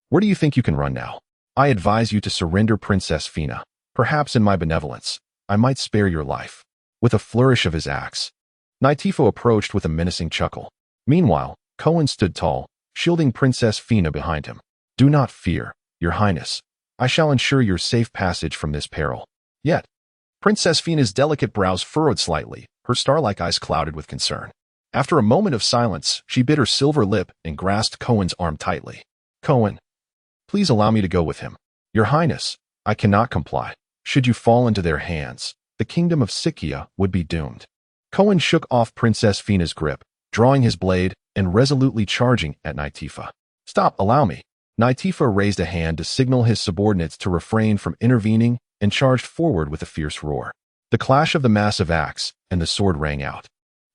Where do you think you can run now? I advise you to surrender Princess Fina. Perhaps in my benevolence, I might spare your life. With a flourish of his axe, Naitifa approached with a menacing chuckle. Meanwhile, Cohen stood tall, shielding Princess Fina behind him. Do not fear, Your Highness. I shall ensure your safe passage from this peril. Yet, Princess Fina's delicate brows furrowed slightly, her star-like eyes clouded with concern. After a moment of silence, she bit her silver lip and grasped Cohen's arm tightly. Cohen, please allow me to go with him. Your Highness, I cannot comply. Should you fall into their hands, the kingdom of Sikkia would be doomed. Cohen shook off Princess Fina's grip, drawing his blade and resolutely charging at Naitifa. Stop, allow me. Naitifa raised a hand to signal his subordinates to refrain from intervening and charged forward with a fierce roar. The clash of the massive axe and the sword rang out,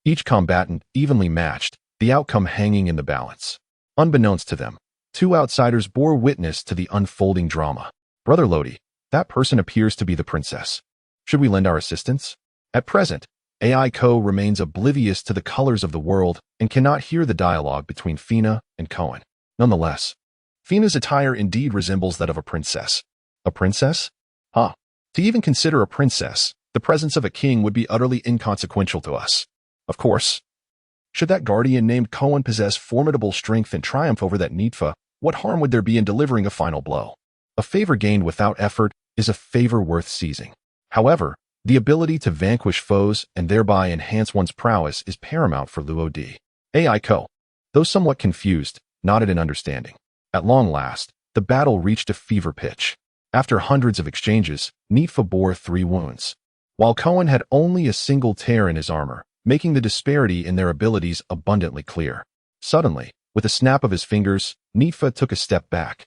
each combatant evenly matched, the outcome hanging in the balance. Unbeknownst to them, 2 outsiders bore witness to the unfolding drama. Brother Lodi, that person appears to be the princess. Should we lend our assistance? At present, Aiko remains oblivious to the colors of the world and cannot hear the dialogue between Fina and Cohen. Nonetheless, Fina's attire indeed resembles that of a princess. A princess? Huh. To even consider a princess, the presence of a king would be utterly inconsequential to us. Of course. Should that guardian named Cohen possess formidable strength and triumph over that Nitfa, what harm would there be in delivering a final blow? A favor gained without effort is a favor worth seizing. However, the ability to vanquish foes and thereby enhance one's prowess is paramount for Luo Di. Aiko, though somewhat confused, nodded in understanding. At long last, the battle reached a fever pitch. After hundreds of exchanges, Nitfa bore 3 wounds. While Cohen had only a single tear in his armor, making the disparity in their abilities abundantly clear. Suddenly, with a snap of his fingers, Nifa took a step back,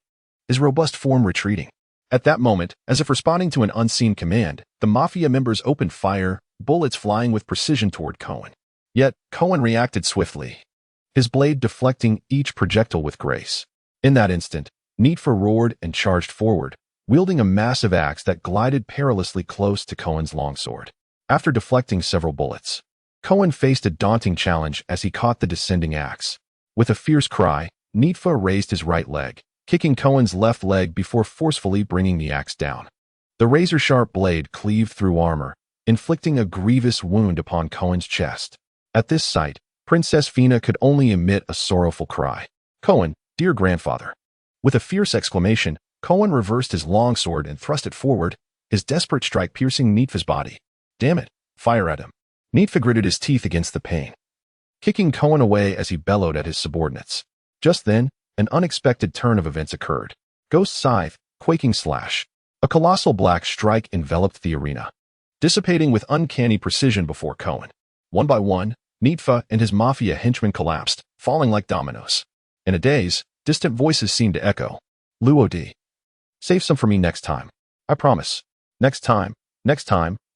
his robust form retreating. At that moment, as if responding to an unseen command, the Mafia members opened fire, bullets flying with precision toward Cohen. Yet, Cohen reacted swiftly, his blade deflecting each projectile with grace. In that instant, Nifa roared and charged forward, wielding a massive axe that glided perilously close to Cohen's longsword. After deflecting several bullets, Cohen faced a daunting challenge as he caught the descending axe. With a fierce cry, Nifa raised his right leg, kicking Cohen's left leg before forcefully bringing the axe down. The razor-sharp blade cleaved through armor, inflicting a grievous wound upon Cohen's chest. At this sight, Princess Fina could only emit a sorrowful cry. "Cohen, dear grandfather." With a fierce exclamation, Cohen reversed his longsword and thrust it forward, his desperate strike piercing Nifa's body. "Damn it, fire at him." Nifa gritted his teeth against the pain, kicking Cohen away as he bellowed at his subordinates. Just then, an unexpected turn of events occurred. Ghost Scythe, Quaking Slash. A colossal black strike enveloped the arena, dissipating with uncanny precision before Cohen. One by one, Nifa and his Mafia henchmen collapsed, falling like dominoes. In a daze, distant voices seemed to echo. "Luo-D. Save some for me next time. I promise. Next time,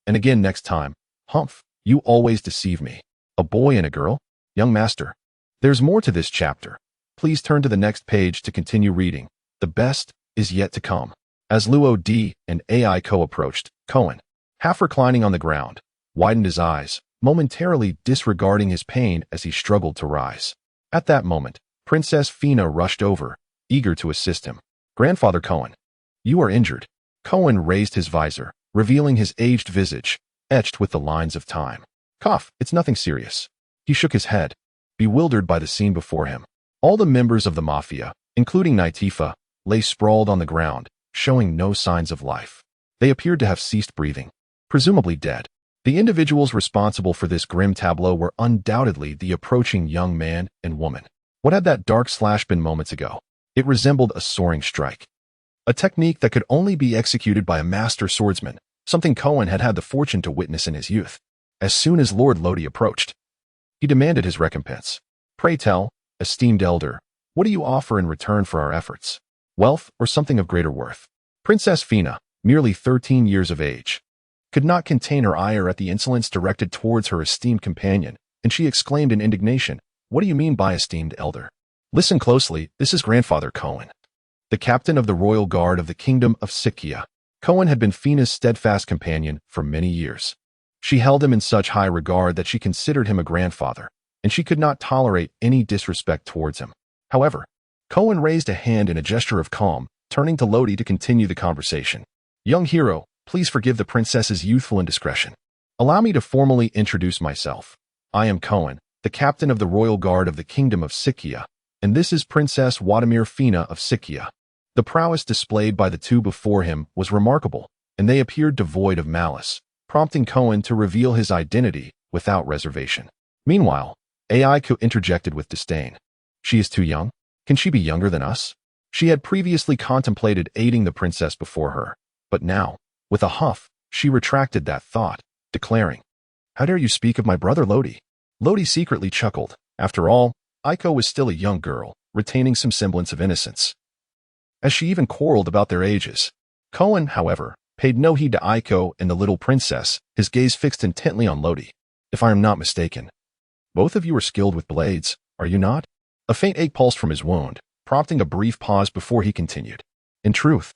and again next time. Humph, you always deceive me. A boy and a girl? Young master." There's more to this chapter. Please turn to the next page to continue reading. The best is yet to come. As Luo-D and Aiko approached, Cohen, half reclining on the ground, widened his eyes, momentarily disregarding his pain as he struggled to rise. At that moment, Princess Fina rushed over, eager to assist him. "Grandfather Cohen, you are injured." Cohen raised his visor, revealing his aged visage, etched with the lines of time. "Cough, it's nothing serious." He shook his head, bewildered by the scene before him. All the members of the Mafia, including Nifa, lay sprawled on the ground, showing no signs of life. They appeared to have ceased breathing, presumably dead. The individuals responsible for this grim tableau were undoubtedly the approaching young man and woman. What had that dark slash been moments ago? It resembled a soaring strike, a technique that could only be executed by a master swordsman, something Cohen had had the fortune to witness in his youth. As soon as Lord Lodi approached, he demanded his recompense. "Pray tell, esteemed elder, what do you offer in return for our efforts? Wealth or something of greater worth?" Princess Fina, merely 13 years of age, could not contain her ire at the insolence directed towards her esteemed companion, and she exclaimed in indignation, "What do you mean by esteemed elder? Listen closely, this is Grandfather Cohen, the captain of the royal guard of the kingdom of Sikya." Cohen had been Fina's steadfast companion for many years. She held him in such high regard that she considered him a grandfather, and she could not tolerate any disrespect towards him. However, Cohen raised a hand in a gesture of calm, turning to Lodi to continue the conversation. "Young hero, please forgive the princess's youthful indiscretion. Allow me to formally introduce myself. I am Cohen, the captain of the royal guard of the kingdom of Sikya, and this is Princess Vladimir Fina of Sikya." The prowess displayed by the two before him was remarkable, and they appeared devoid of malice, prompting Cohen to reveal his identity without reservation. Meanwhile, Aiko interjected with disdain. "She is too young? Can she be younger than us?" She had previously contemplated aiding the princess before her, but now, with a huff, she retracted that thought, declaring, "How dare you speak of my brother Lodi?" Lodi secretly chuckled. After all, Aiko was still a young girl, retaining some semblance of innocence, as she even quarreled about their ages. Cohen, however, paid no heed to Aiko and the little princess, his gaze fixed intently on Lodi. "If I am not mistaken, both of you are skilled with blades, are you not?" A faint ache pulsed from his wound, prompting a brief pause before he continued. "In truth,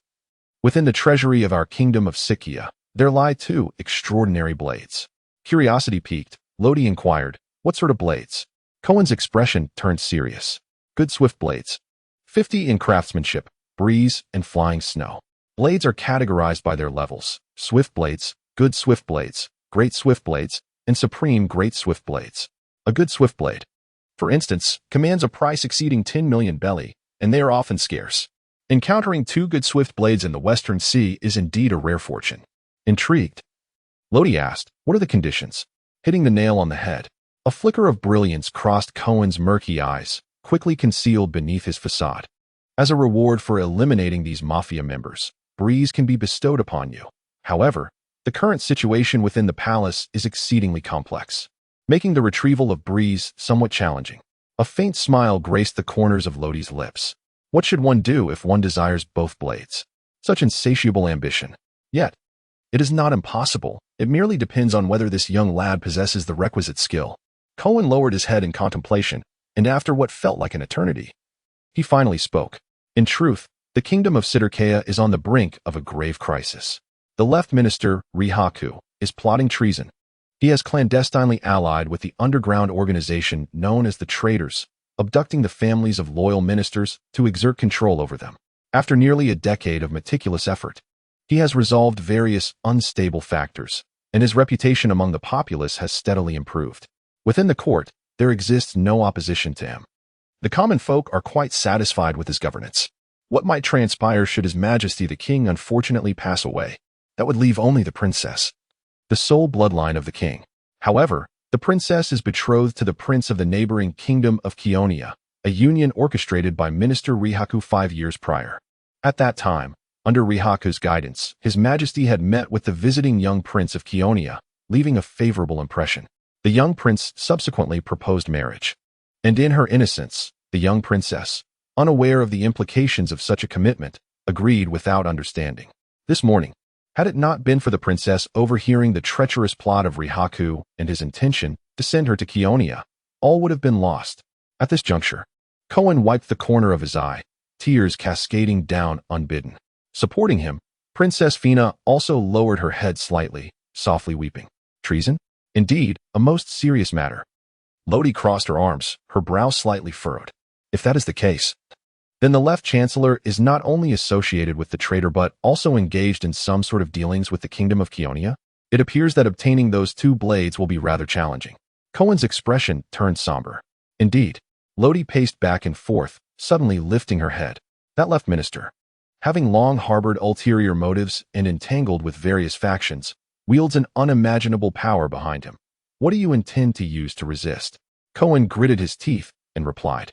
within the treasury of our kingdom of Sikya, there lie 2 extraordinary blades." Curiosity piqued, Lodi inquired, "What sort of blades?" Cohen's expression turned serious. "Good swift blades. 50 in craftsmanship, breeze, and flying snow. Blades are categorized by their levels: swift blades, good swift blades, great swift blades, and supreme great swift blades. A good swift blade, for instance, commands a price exceeding 10 million belly, and they are often scarce. Encountering 2 good swift blades in the Western Sea is indeed a rare fortune." Intrigued, Lodi asked, "What are the conditions?" Hitting the nail on the head, a flicker of brilliance crossed Cohen's murky eyes, quickly concealed beneath his facade. "As a reward for eliminating these mafia members, breeze can be bestowed upon you. However, the current situation within the palace is exceedingly complex. making the retrieval of breeze somewhat challenging. A faint smile graced the corners of Lodi's lips. What should one do if one desires both blades? Such insatiable ambition. Yet, it is not impossible. It merely depends on whether this young lad possesses the requisite skill. Cohen lowered his head in contemplation, and after what felt like an eternity, he finally spoke. In truth, the kingdom of Siddharkaya is on the brink of a grave crisis. The left minister, Rihaku, is plotting treason. He has clandestinely allied with the underground organization known as the Traitors, abducting the families of loyal ministers to exert control over them. After nearly a decade of meticulous effort, he has resolved various unstable factors, and his reputation among the populace has steadily improved. Within the court, there exists no opposition to him. The common folk are quite satisfied with his governance. What might transpire should His Majesty the King unfortunately pass away? That would leave only the princess, the sole bloodline of the king. However, the princess is betrothed to the prince of the neighboring kingdom of Keonia, a union orchestrated by Minister Rihaku 5 years prior. At that time, under Rihaku's guidance, His Majesty had met with the visiting young prince of Keonia, leaving a favorable impression. The young prince subsequently proposed marriage. And in her innocence, the young princess, unaware of the implications of such a commitment, agreed without understanding. This morning, had it not been for the princess overhearing the treacherous plot of Rihaku and his intention to send her to Keonia, all would have been lost. At this juncture, Cohen wiped the corner of his eye, tears cascading down unbidden. Supporting him, Princess Fina also lowered her head slightly, softly weeping. Treason? Indeed, a most serious matter. Lodi crossed her arms, her brow slightly furrowed. If that is the case, then the left chancellor is not only associated with the traitor but also engaged in some sort of dealings with the kingdom of Keonia. It appears that obtaining those 2 blades will be rather challenging. Cohen's expression turned somber. Indeed, Lodi paced back and forth, suddenly lifting her head. That left minister, having long harbored ulterior motives and entangled with various factions, wields an unimaginable power behind him. What do you intend to use to resist? Cohen gritted his teeth and replied,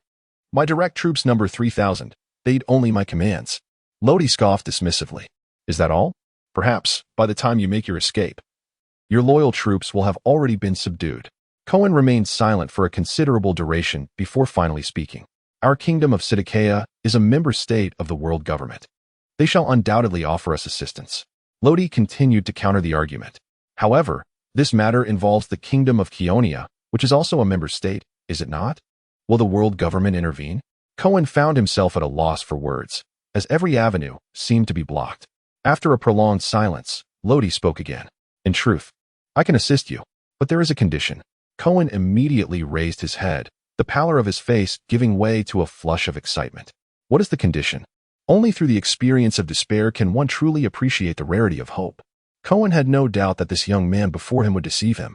My direct troops number 3,000. They'd only my commands. Lodi scoffed dismissively. Is that all? Perhaps, by the time you make your escape, your loyal troops will have already been subdued. Cohen remained silent for a considerable duration before finally speaking. Our kingdom of Siddharkaya is a member state of the world government. They shall undoubtedly offer us assistance. Lodi continued to counter the argument. However, this matter involves the kingdom of Keonia, which is also a member state, is it not? Will the world government intervene? Cohen found himself at a loss for words, as every avenue seemed to be blocked. After a prolonged silence, Lodi spoke again. In truth, I can assist you, but there is a condition. Cohen immediately raised his head, the pallor of his face giving way to a flush of excitement. What is the condition? Only through the experience of despair can one truly appreciate the rarity of hope. Cohen had no doubt that this young man before him would deceive him,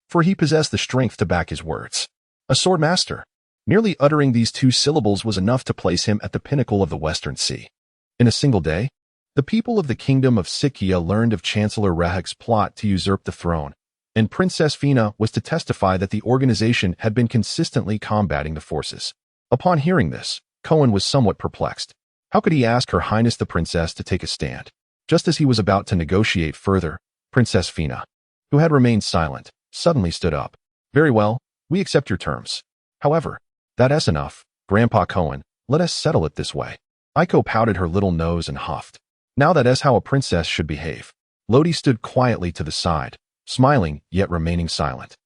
for he possessed the strength to back his words. A sword master. Merely uttering these 2 syllables was enough to place him at the pinnacle of the Western Sea. In a single day, the people of the kingdom of Sikia learned of Chancellor Rehek's plot to usurp the throne, and Princess Fina was to testify that the organization had been consistently combating the forces. Upon hearing this, Cohen was somewhat perplexed. How could he ask Her Highness the Princess to take a stand? Just as he was about to negotiate further, Princess Fina, who had remained silent, suddenly stood up. Very well, we accept your terms. However, that's enough, Grandpa Cohen, let us settle it this way. Aiko pouted her little nose and huffed. Now that is how a princess should behave. Lodi stood quietly to the side, smiling yet remaining silent.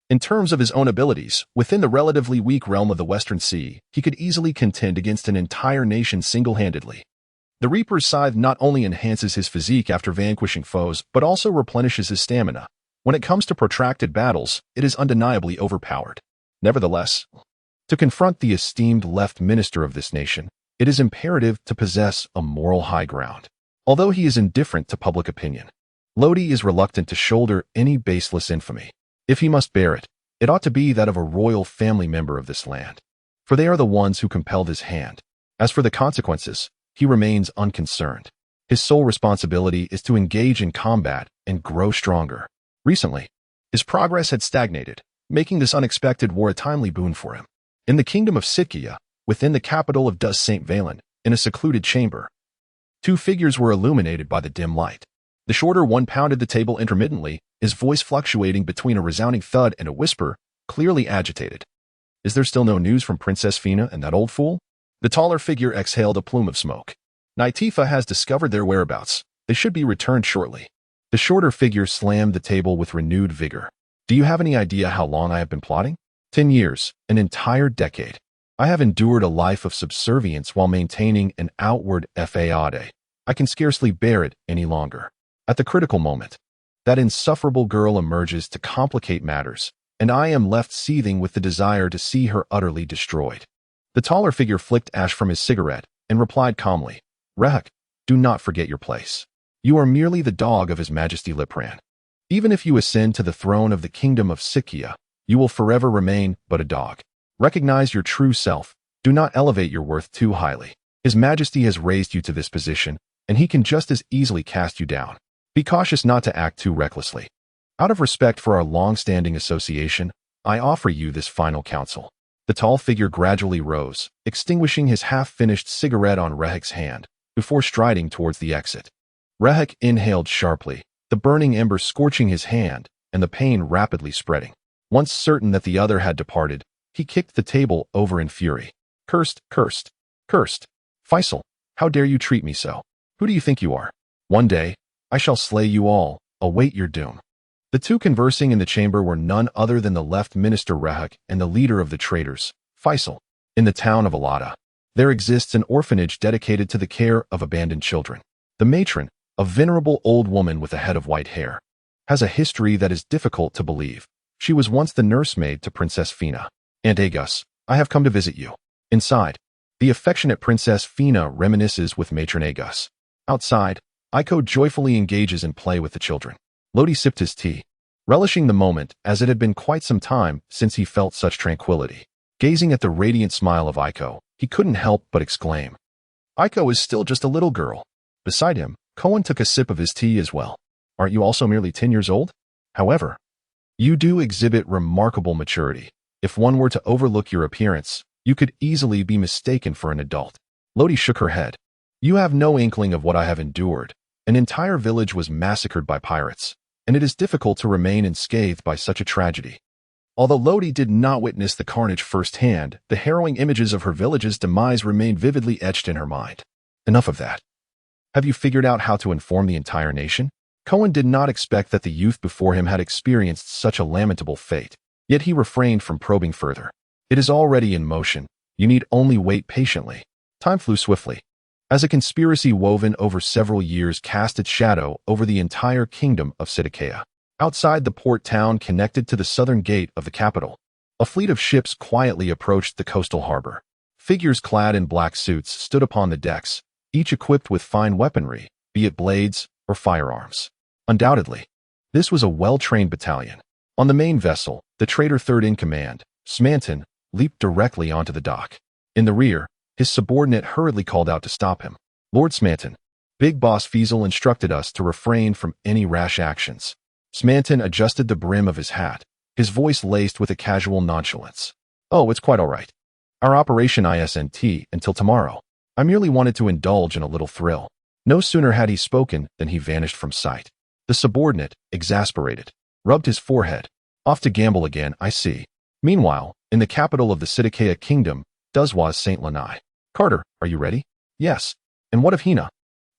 In terms of his own abilities, within the relatively weak realm of the Western Sea, he could easily contend against an entire nation single-handedly. The Reaper's scythe not only enhances his physique after vanquishing foes, but also replenishes his stamina. When it comes to protracted battles, it is undeniably overpowered. Nevertheless, to confront the esteemed left minister of this nation, it is imperative to possess a moral high ground. Although he is indifferent to public opinion, Lodi is reluctant to shoulder any baseless infamy. If he must bear it, it ought to be that of a royal family member of this land, for they are the ones who compelled his hand. As for the consequences, he remains unconcerned. His sole responsibility is to engage in combat and grow stronger. Recently, his progress had stagnated, making this unexpected war a timely boon for him. In the kingdom of Sikia, within the capital of Dus St. Valen, in a secluded chamber, 2 figures were illuminated by the dim light. The shorter one pounded the table intermittently, his voice fluctuating between a resounding thud and a whisper, clearly agitated. Is there still no news from Princess Fina and that old fool? The taller figure exhaled a plume of smoke. Naitifa has discovered their whereabouts. They should be returned shortly. The shorter figure slammed the table with renewed vigor. Do you have any idea how long I have been plotting? 10 years, an entire decade. I have endured a life of subservience while maintaining an outward facade. I can scarcely bear it any longer. At the critical moment, that insufferable girl emerges to complicate matters, and I am left seething with the desire to see her utterly destroyed. The taller figure flicked ash from his cigarette and replied calmly, Rehek, do not forget your place. You are merely the dog of His Majesty Lipran. Even if you ascend to the throne of the kingdom of Sikkia, you will forever remain but a dog. Recognize your true self. Do not elevate your worth too highly. His Majesty has raised you to this position, and he can just as easily cast you down. Be cautious not to act too recklessly. Out of respect for our long-standing association, I offer you this final counsel. The tall figure gradually rose, extinguishing his half-finished cigarette on Rehek's hand, before striding towards the exit. Rehek inhaled sharply, the burning ember scorching his hand, and the pain rapidly spreading. Once certain that the other had departed, he kicked the table over in fury. Cursed, cursed, cursed. Faisal, how dare you treat me so? Who do you think you are? One day, I shall slay you all. Await your doom. The two conversing in the chamber were none other than the left minister Rehek and the leader of the traitors, Faisal. In the town of Alada, there exists an orphanage dedicated to the care of abandoned children. The matron, a venerable old woman with a head of white hair, has a history that is difficult to believe. She was once the nursemaid to Princess Fina. Aunt Agus, I have come to visit you. Inside, the affectionate Princess Fina reminisces with Matron Agus. Outside, Iko joyfully engages in play with the children. Lodi sipped his tea, relishing the moment as it had been quite some time since he felt such tranquility. Gazing at the radiant smile of Iko, he couldn't help but exclaim, Iko is still just a little girl. Beside him, Cohen took a sip of his tea as well. Aren't you also merely 10 years old? However, you do exhibit remarkable maturity. If one were to overlook your appearance, you could easily be mistaken for an adult. Lodi shook her head. You have no inkling of what I have endured. An entire village was massacred by pirates, and it is difficult to remain unscathed by such a tragedy. Although Lodi did not witness the carnage firsthand, the harrowing images of her village's demise remained vividly etched in her mind. Enough of that. Have you figured out how to inform the entire nation? Cohen did not expect that the youth before him had experienced such a lamentable fate, yet he refrained from probing further. It is already in motion. You need only wait patiently. Time flew swiftly. As a conspiracy woven over several years cast its shadow over the entire kingdom of Sidikea. Outside the port town connected to the southern gate of the capital, a fleet of ships quietly approached the coastal harbor. Figures clad in black suits stood upon the decks, each equipped with fine weaponry, be it blades or firearms. Undoubtedly, this was a well-trained battalion. On the main vessel, the traitor third in command, Smanton, leaped directly onto the dock. In the rear, his subordinate hurriedly called out to stop him. Lord Smanton, Big Boss Faisal instructed us to refrain from any rash actions. Smanton adjusted the brim of his hat, his voice laced with a casual nonchalance. Oh, it's quite all right. Our operation isn't until tomorrow. I merely wanted to indulge in a little thrill. No sooner had he spoken than he vanished from sight. The subordinate, exasperated, rubbed his forehead. Off to gamble again, I see. Meanwhile, in the capital of the Sidikea kingdom, Duzwas St. Lanai. Carter, are you ready? Yes. And what of Hina?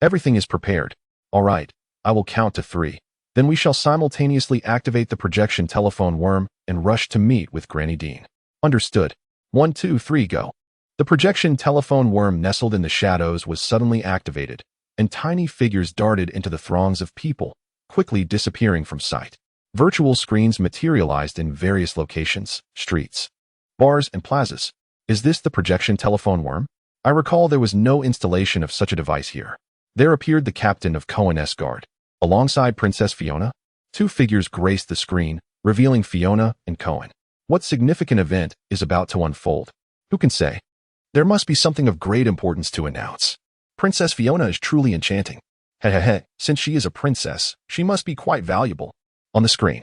Everything is prepared. All right, I will count to 3. Then we shall simultaneously activate the projection telephone worm and rush to meet with Granny Dean. Understood. 1, 2, 3, go. The projection telephone worm nestled in the shadows was suddenly activated, and tiny figures darted into the throngs of people, quickly disappearing from sight. Virtual screens materialized in various locations, streets, bars, and plazas. Is this the projection telephone worm? I recall there was no installation of such a device here. There appeared the captain of Cohen's guard. Alongside Princess Fiona, 2 figures graced the screen, revealing Fiona and Cohen. What significant event is about to unfold? Who can say? There must be something of great importance to announce. Princess Fiona is truly enchanting. Hehehe, since she is a princess, she must be quite valuable. On the screen,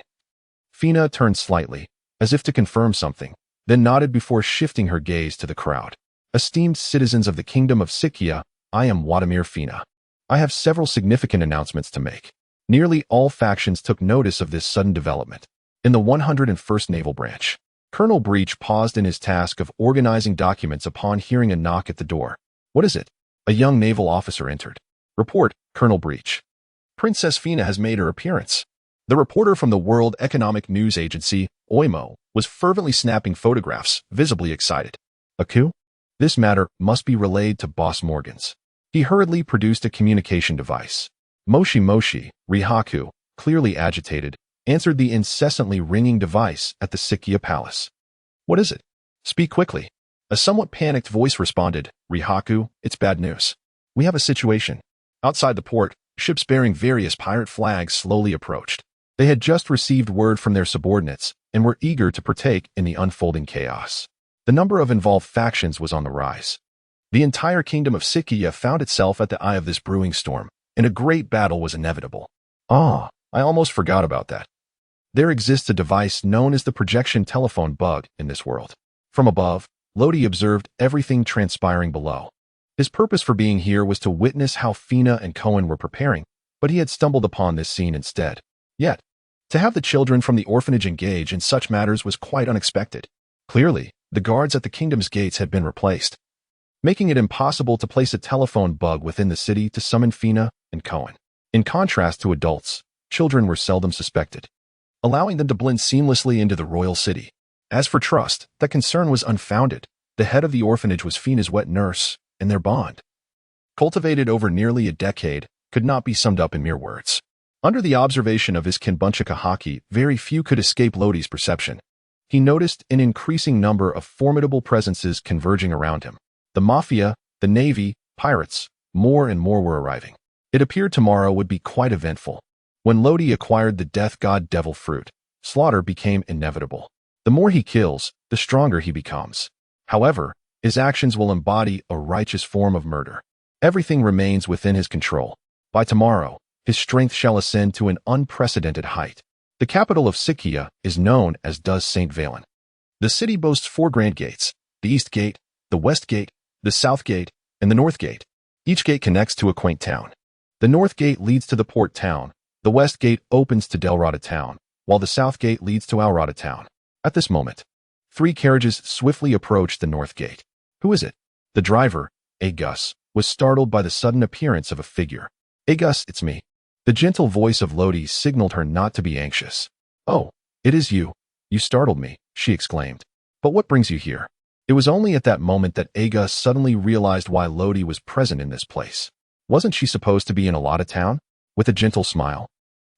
Fina turned slightly, as if to confirm something, then nodded before shifting her gaze to the crowd. Esteemed citizens of the kingdom of Sikkia, I am Wadamir Fina. I have several significant announcements to make. Nearly all factions took notice of this sudden development. In the 101st Naval Branch, Colonel Breach paused in his task of organizing documents upon hearing a knock at the door. "What is it?" A young naval officer entered. "Report, Colonel Breach. Princess Fina has made her appearance." The reporter from the World Economic News Agency, OIMO, was fervently snapping photographs, visibly excited. A coup? This matter must be relayed to Boss Morgans. He hurriedly produced a communication device. Moshi, Rihaku, clearly agitated, answered the incessantly ringing device at the Sikia Palace. "What is it? Speak quickly." A somewhat panicked voice responded. "Rihaku, it's bad news. We have a situation." Outside the port, ships bearing various pirate flags slowly approached. They had just received word from their subordinates and were eager to partake in the unfolding chaos. The number of involved factions was on the rise. The entire kingdom of Sikia found itself at the eye of this brewing storm, and a great battle was inevitable. I almost forgot about that. There exists a device known as the projection telephone bug in this world. From above, Lodi observed everything transpiring below. His purpose for being here was to witness how Fina and Cohen were preparing, but he had stumbled upon this scene instead. Yet, to have the children from the orphanage engage in such matters was quite unexpected. Clearly, the guards at the kingdom's gates had been replaced, making it impossible to place a telephone bug within the city to summon Fina and Cohen. In contrast to adults, children were seldom suspected, allowing them to blend seamlessly into the royal city. As for trust, that concern was unfounded. The head of the orphanage was Fina's wet nurse, and their bond, cultivated over nearly a decade, could not be summed up in mere words. Under the observation of his Kinbunchika Haki, very few could escape Lodi's perception. He noticed an increasing number of formidable presences converging around him. The mafia, the navy, pirates, more and more were arriving. It appeared tomorrow would be quite eventful. When Lodi acquired the death god devil fruit, slaughter became inevitable. The more he kills, the stronger he becomes. However, his actions will embody a righteous form of murder. Everything remains within his control. By tomorrow, his strength shall ascend to an unprecedented height. The capital of Sikia is known as does St. Valen. The city boasts 4 grand gates: the East Gate, the West Gate, the South Gate, and the North Gate. Each gate connects to a quaint town. The North Gate leads to the port town, the West Gate opens to Delrada town, while the South Gate leads to Alrada town. At this moment, 3 carriages swiftly approached the North Gate. "Who is it?" The driver, Agus, was startled by the sudden appearance of a figure. "Agus, it's me." The gentle voice of Lodi signaled her not to be anxious. "Oh, it is you. You startled me," she exclaimed. "But what brings you here?" It was only at that moment that Agus suddenly realized why Lodi was present in this place. Wasn't she supposed to be in Alada town? With a gentle smile,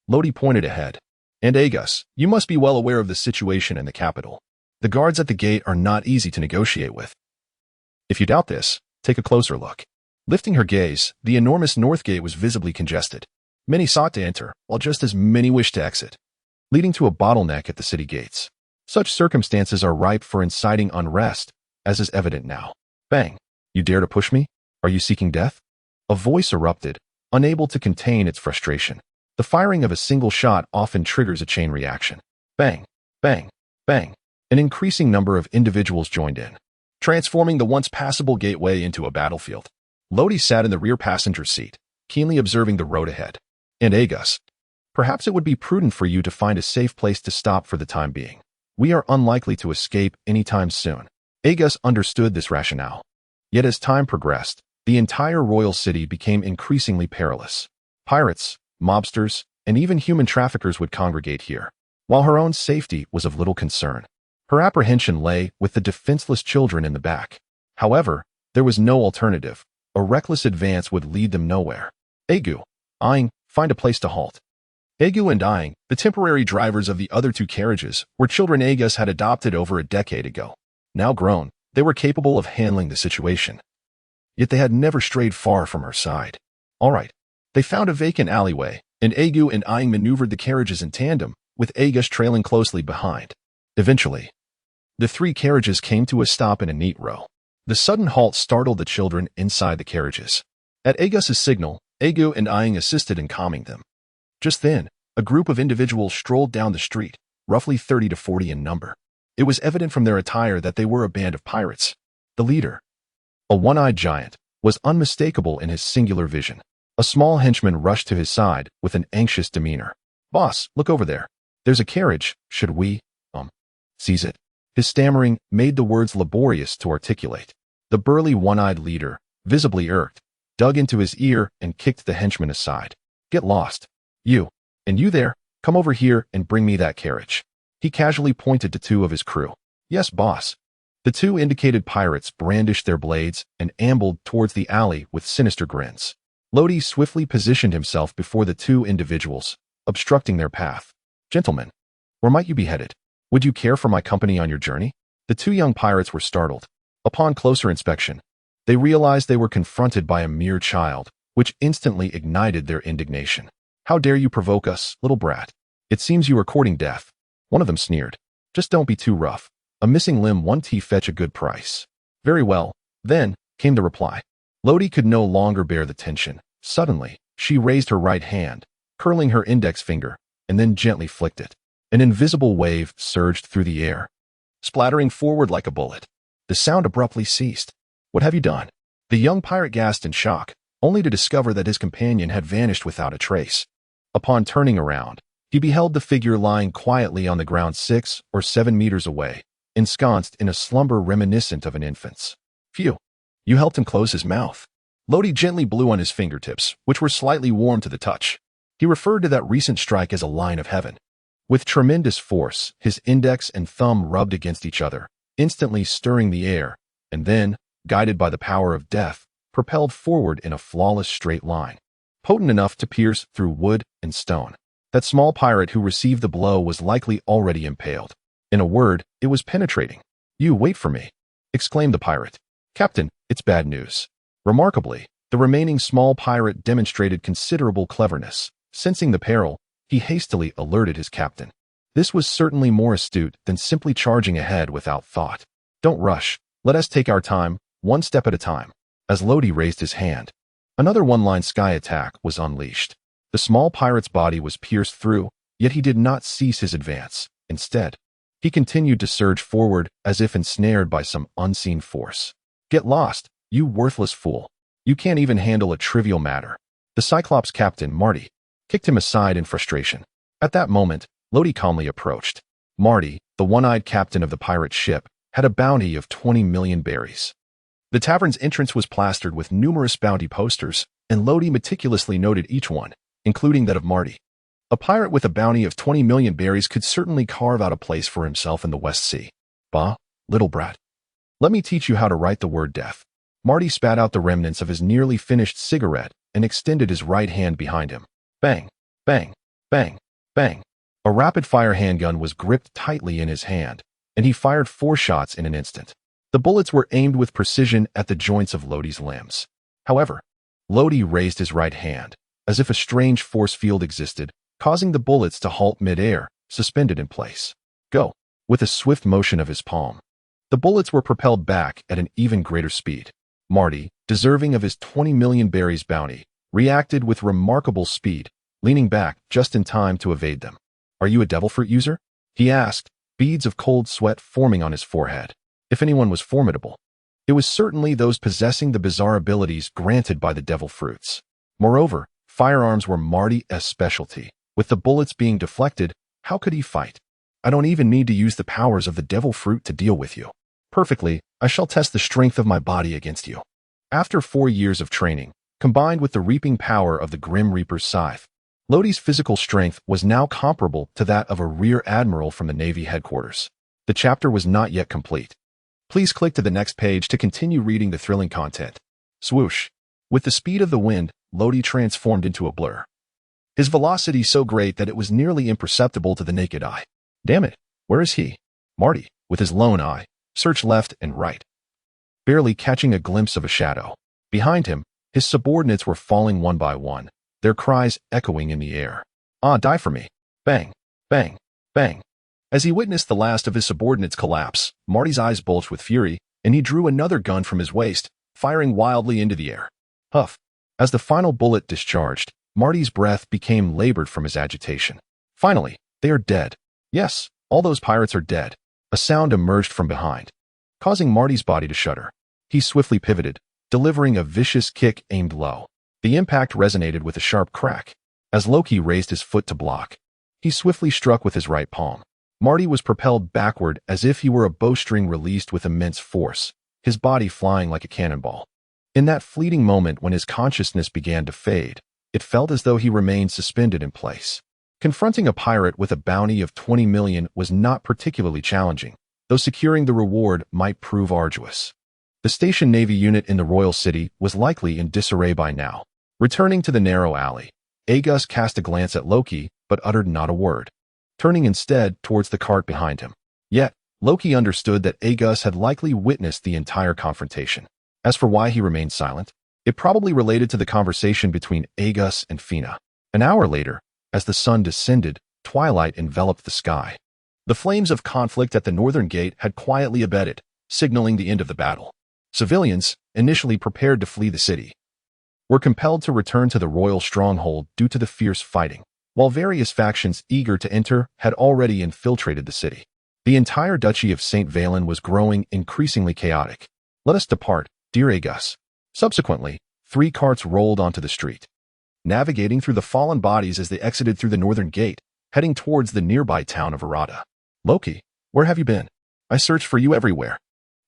Lodi pointed ahead. "And Agus, you must be well aware of the situation in the capital. The guards at the gate are not easy to negotiate with. If you doubt this, take a closer look." Lifting her gaze, the enormous North Gate was visibly congested. Many sought to enter, while just as many wished to exit, leading to a bottleneck at the city gates. Such circumstances are ripe for inciting unrest, as is evident now. "Bang! You dare to push me? Are you seeking death?" A voice erupted, unable to contain its frustration. The firing of a single shot often triggers a chain reaction. Bang! Bang! Bang! An increasing number of individuals joined in, transforming the once passable gateway into a battlefield. Lodi sat in the rear passenger seat, keenly observing the road ahead. "And Agus, perhaps it would be prudent for you to find a safe place to stop for the time being. We are unlikely to escape anytime soon." Agus understood this rationale. Yet as time progressed, the entire royal city became increasingly perilous. Pirates, mobsters, and even human traffickers would congregate here. While her own safety was of little concern, her apprehension lay with the defenseless children in the back. However, there was no alternative. A reckless advance would lead them nowhere. Agu, Aing, find a place to halt. Agu and Aing, the temporary drivers of the other 2 carriages, were children Agus had adopted over a decade ago. Now grown, they were capable of handling the situation. Yet they had never strayed far from her side. All right. They found a vacant alleyway, and Agu and Aing maneuvered the carriages in tandem, with Agus trailing closely behind. Eventually, the 3 carriages came to a stop in a neat row. The sudden halt startled the children inside the carriages. At Agus's signal, Agu and Aing assisted in calming them. Just then, a group of individuals strolled down the street, roughly 30 to 40 in number. It was evident from their attire that they were a band of pirates. The leader, a one-eyed giant, was unmistakable in his singular vision. A small henchman rushed to his side with an anxious demeanor. "Boss, look over there. There's a carriage. Should we, seize it?" His stammering made the words laborious to articulate. The burly one-eyed leader, visibly irked, dug into his ear and kicked the henchman aside. "Get lost. You. And you there, come over here and bring me that carriage." He casually pointed to two of his crew. "Yes, boss." The two indicated pirates brandished their blades and ambled towards the alley with sinister grins. Lodi swiftly positioned himself before the two individuals, obstructing their path. "Gentlemen, where might you be headed? Would you care for my company on your journey?" The two young pirates were startled. Upon closer inspection, they realized they were confronted by a mere child, which instantly ignited their indignation. "How dare you provoke us, little brat? It seems you are courting death." One of them sneered. "Just don't be too rough. A missing limb won't fetch a good price." "Very well, then," came the reply. Lodi could no longer bear the tension. Suddenly, she raised her right hand, curling her index finger, and then gently flicked it. An invisible wave surged through the air, splattering forward like a bullet. The sound abruptly ceased. "What have you done?" The young pirate gasped in shock, only to discover that his companion had vanished without a trace. Upon turning around, he beheld the figure lying quietly on the ground 6 or 7 meters away, ensconced in a slumber reminiscent of an infant's. "Phew, you helped him close his mouth." Lodi gently blew on his fingertips, which were slightly warm to the touch. He referred to that recent strike as a line of heaven. With tremendous force, his index and thumb rubbed against each other, instantly stirring the air, and then, guided by the power of death, propelled forward in a flawless straight line, potent enough to pierce through wood and stone. That small pirate who received the blow was likely already impaled. In a word, it was penetrating. "You wait for me," exclaimed the pirate. "Captain, it's bad news." Remarkably, the remaining small pirate demonstrated considerable cleverness. Sensing the peril, he hastily alerted his captain. This was certainly more astute than simply charging ahead without thought. "Don't rush. Let us take our time, one step at a time." As Lodi raised his hand, another one-line sky attack was unleashed. The small pirate's body was pierced through, yet he did not cease his advance. Instead, he continued to surge forward as if ensnared by some unseen force. "Get lost, you worthless fool. You can't even handle a trivial matter." The Cyclops captain, Marty, kicked him aside in frustration. At that moment, Lodi calmly approached. Marty, the one-eyed captain of the pirate ship, had a bounty of 20 million berries. The tavern's entrance was plastered with numerous bounty posters, and Lodi meticulously noted each one, including that of Marty. A pirate with a bounty of 20 million berries could certainly carve out a place for himself in the West Sea. "Bah, little brat. Let me teach you how to write the word death." Marty spat out the remnants of his nearly finished cigarette and extended his right hand behind him. Bang, bang, bang, bang. A rapid-fire handgun was gripped tightly in his hand, and he fired 4 shots in an instant. The bullets were aimed with precision at the joints of Lodi's limbs. However, Lodi raised his right hand, as if a strange force field existed, causing the bullets to halt mid-air, suspended in place. "Go." With a swift motion of his palm, the bullets were propelled back at an even greater speed. Marty, deserving of his 20 million berries bounty, reacted with remarkable speed, leaning back just in time to evade them. "Are you a devil fruit user?" he asked, beads of cold sweat forming on his forehead. If anyone was formidable, it was certainly those possessing the bizarre abilities granted by the devil fruits. Moreover, firearms were Marty's specialty. With the bullets being deflected, how could he fight? "I don't even need to use the powers of the devil fruit to deal with you. Perfectly, I shall test the strength of my body against you." After 4 years of training, combined with the reaping power of the Grim Reaper's scythe, Lodi's physical strength was now comparable to that of a rear admiral from the Navy headquarters. The chapter was not yet complete. Please click to the next page to continue reading the thrilling content. Swoosh. With the speed of the wind, Lodi transformed into a blur. His velocity so great that it was nearly imperceptible to the naked eye. Damn it, where is he? Marty, with his lone eye, searched left and right, barely catching a glimpse of a shadow. Behind him, his subordinates were falling one by one, their cries echoing in the air. "Ah, die for me." Bang, bang, bang. As he witnessed the last of his subordinates collapse, Marty's eyes bulged with fury, and he drew another gun from his waist, firing wildly into the air. Huff. As the final bullet discharged, Marty's breath became labored from his agitation. Finally, they are dead. Yes, all those pirates are dead. A sound emerged from behind, causing Marty's body to shudder. He swiftly pivoted, delivering a vicious kick aimed low. The impact resonated with a sharp crack. As Loki raised his foot to block, he swiftly struck with his right palm. Marty was propelled backward as if he were a bowstring released with immense force, his body flying like a cannonball. In that fleeting moment when his consciousness began to fade, it felt as though he remained suspended in place. Confronting a pirate with a bounty of 20 million was not particularly challenging, though securing the reward might prove arduous. The station Navy unit in the Royal City was likely in disarray by now. Returning to the narrow alley, Aegis cast a glance at Loki, but uttered not a word, turning instead towards the cart behind him. Yet, Loki understood that Aegis had likely witnessed the entire confrontation. As for why he remained silent, it probably related to the conversation between Aegis and Fina. An hour later, as the sun descended, twilight enveloped the sky. The flames of conflict at the northern gate had quietly abated, signaling the end of the battle. Civilians, initially prepared to flee the city, were compelled to return to the royal stronghold due to the fierce fighting, while various factions eager to enter had already infiltrated the city. The entire duchy of St. Valen was growing increasingly chaotic. "Let us depart, dear Aegis." Subsequently, 3 carts rolled onto the street, navigating through the fallen bodies as they exited through the northern gate, heading towards the nearby town of Arata. "Loki, where have you been? I searched for you everywhere."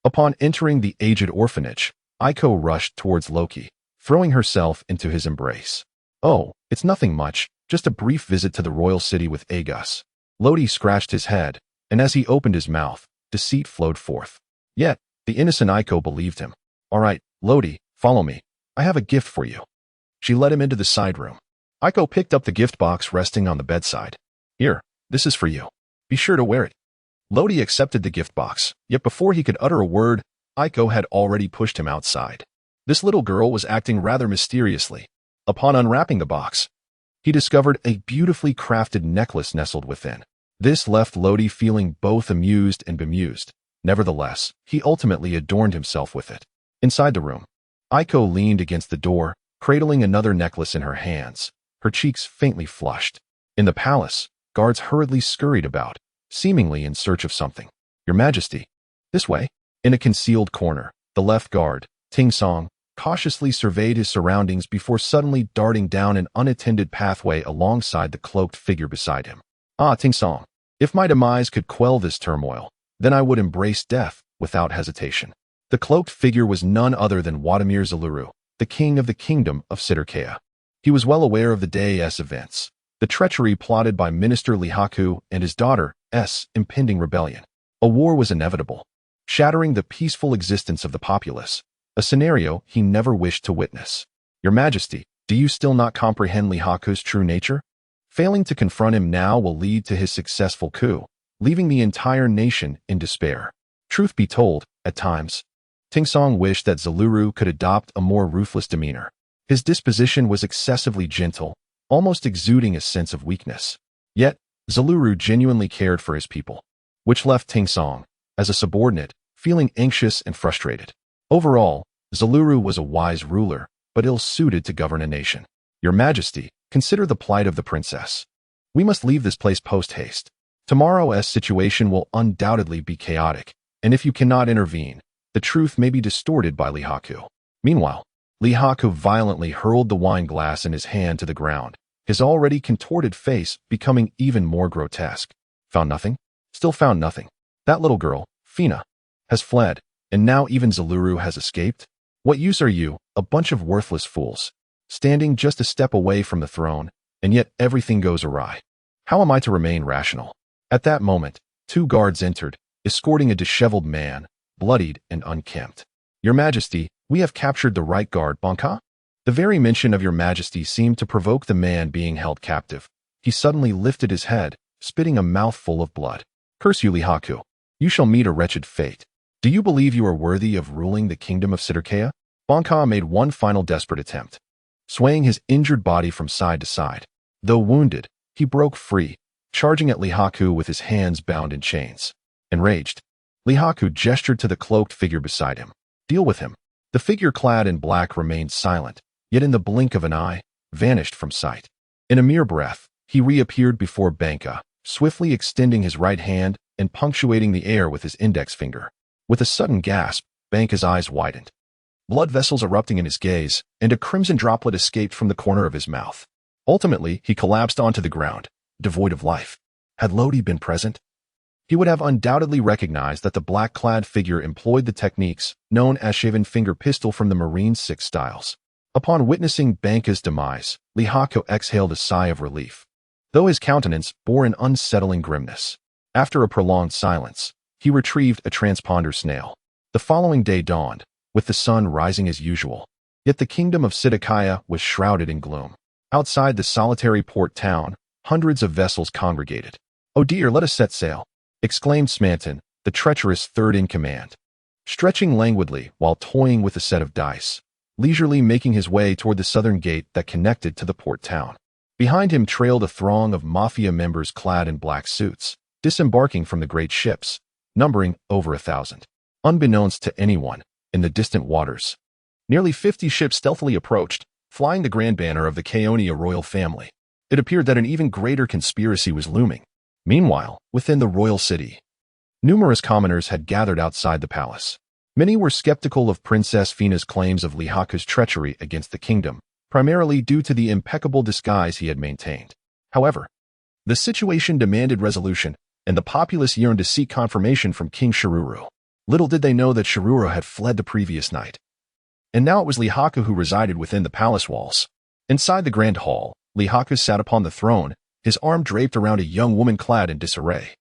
Upon entering the aged orphanage, Aiko rushed towards Loki, throwing herself into his embrace. "Oh, it's nothing much, just a brief visit to the royal city with Aegis." Lodi scratched his head, and as he opened his mouth, deceit flowed forth. Yet, the innocent Aiko believed him. "All right, Lodi, follow me. I have a gift for you." She led him into the side room. Aiko picked up the gift box resting on the bedside. "Here, this is for you. Be sure to wear it." Lodi accepted the gift box, yet before he could utter a word, Aiko had already pushed him outside. This little girl was acting rather mysteriously. Upon unwrapping the box, he discovered a beautifully crafted necklace nestled within. This left Lodi feeling both amused and bemused. Nevertheless, he ultimately adorned himself with it. Inside the room, Aiko leaned against the door, cradling another necklace in her hands, her cheeks faintly flushed. In the palace, guards hurriedly scurried about, seemingly in search of something. "Your Majesty, this way." In a concealed corner, the left guard, Ting Song, cautiously surveyed his surroundings before suddenly darting down an unattended pathway alongside the cloaked figure beside him. "Ah, Ting Song, if my demise could quell this turmoil, then I would embrace death without hesitation." The cloaked figure was none other than Wadimir Zaluru, the king of the kingdom of Siderkea. He was well aware of the day's events, the treachery plotted by Minister Lihaku and his daughter's impending rebellion. A war was inevitable, shattering the peaceful existence of the populace, a scenario he never wished to witness. "Your Majesty, do you still not comprehend Lihaku's true nature? Failing to confront him now will lead to his successful coup, leaving the entire nation in despair." Truth be told, at times, Ting Song wished that Zaluru could adopt a more ruthless demeanor. His disposition was excessively gentle, almost exuding a sense of weakness. Yet, Zaluru genuinely cared for his people, which left Ting Song, as a subordinate, feeling anxious and frustrated. Overall, Zaluru was a wise ruler, but ill-suited to govern a nation. "Your Majesty, consider the plight of the princess. We must leave this place post-haste. Tomorrow's situation will undoubtedly be chaotic, and if you cannot intervene, the truth may be distorted by Lihaku." Meanwhile, Lihaku violently hurled the wine glass in his hand to the ground, his already contorted face becoming even more grotesque. "Found nothing? Still found nothing. That little girl, Fina, has fled, and now even Zaluru has escaped? What use are you, a bunch of worthless fools, standing just a step away from the throne, and yet everything goes awry? How am I to remain rational?" At that moment, 2 guards entered, escorting a disheveled man, bloodied and unkempt. "Your Majesty, we have captured the right guard, Banka." The very mention of Your Majesty seemed to provoke the man being held captive. He suddenly lifted his head, spitting a mouthful of blood. "Curse you, Lihaku. You shall meet a wretched fate. Do you believe you are worthy of ruling the kingdom of Siderkea?" Banka made one final desperate attempt. Swaying his injured body from side to side, though wounded, he broke free, charging at Lihaku with his hands bound in chains. Enraged, Lihaku gestured to the cloaked figure beside him. "Deal with him." The figure clad in black remained silent, yet in the blink of an eye, vanished from sight. In a mere breath, he reappeared before Banka, swiftly extending his right hand and punctuating the air with his index finger. With a sudden gasp, Banka's eyes widened. blood vessels erupting in his gaze, and a crimson droplet escaped from the corner of his mouth. Ultimately, he collapsed onto the ground, devoid of life. Had Lodi been present, he would have undoubtedly recognized that the black-clad figure employed the techniques known as shaven finger pistol from the Marine Six styles. Upon witnessing Banka's demise, Lihako exhaled a sigh of relief, though his countenance bore an unsettling grimness. After a prolonged silence, he retrieved a transponder snail. The following day dawned, with the sun rising as usual. Yet the kingdom of Sidakaya was shrouded in gloom. Outside the solitary port town, hundreds of vessels congregated. "Oh dear, let us set sail," exclaimed Smanton, the treacherous third-in-command, stretching languidly while toying with a set of dice, leisurely making his way toward the southern gate that connected to the port town. Behind him trailed a throng of mafia members clad in black suits, disembarking from the great ships, numbering over 1,000. Unbeknownst to anyone, in the distant waters, nearly 50 ships stealthily approached, flying the grand banner of the Kaonia royal family. It appeared that an even greater conspiracy was looming. Meanwhile, within the royal city, numerous commoners had gathered outside the palace. Many were skeptical of Princess Fina's claims of Lihaku's treachery against the kingdom, primarily due to the impeccable disguise he had maintained. However, the situation demanded resolution, and the populace yearned to seek confirmation from King Shiruru. Little did they know that Shiruru had fled the previous night, and now it was Lihaku who resided within the palace walls. Inside the grand hall, Lihaku sat upon the throne, his arm draped around a young woman clad in disarray.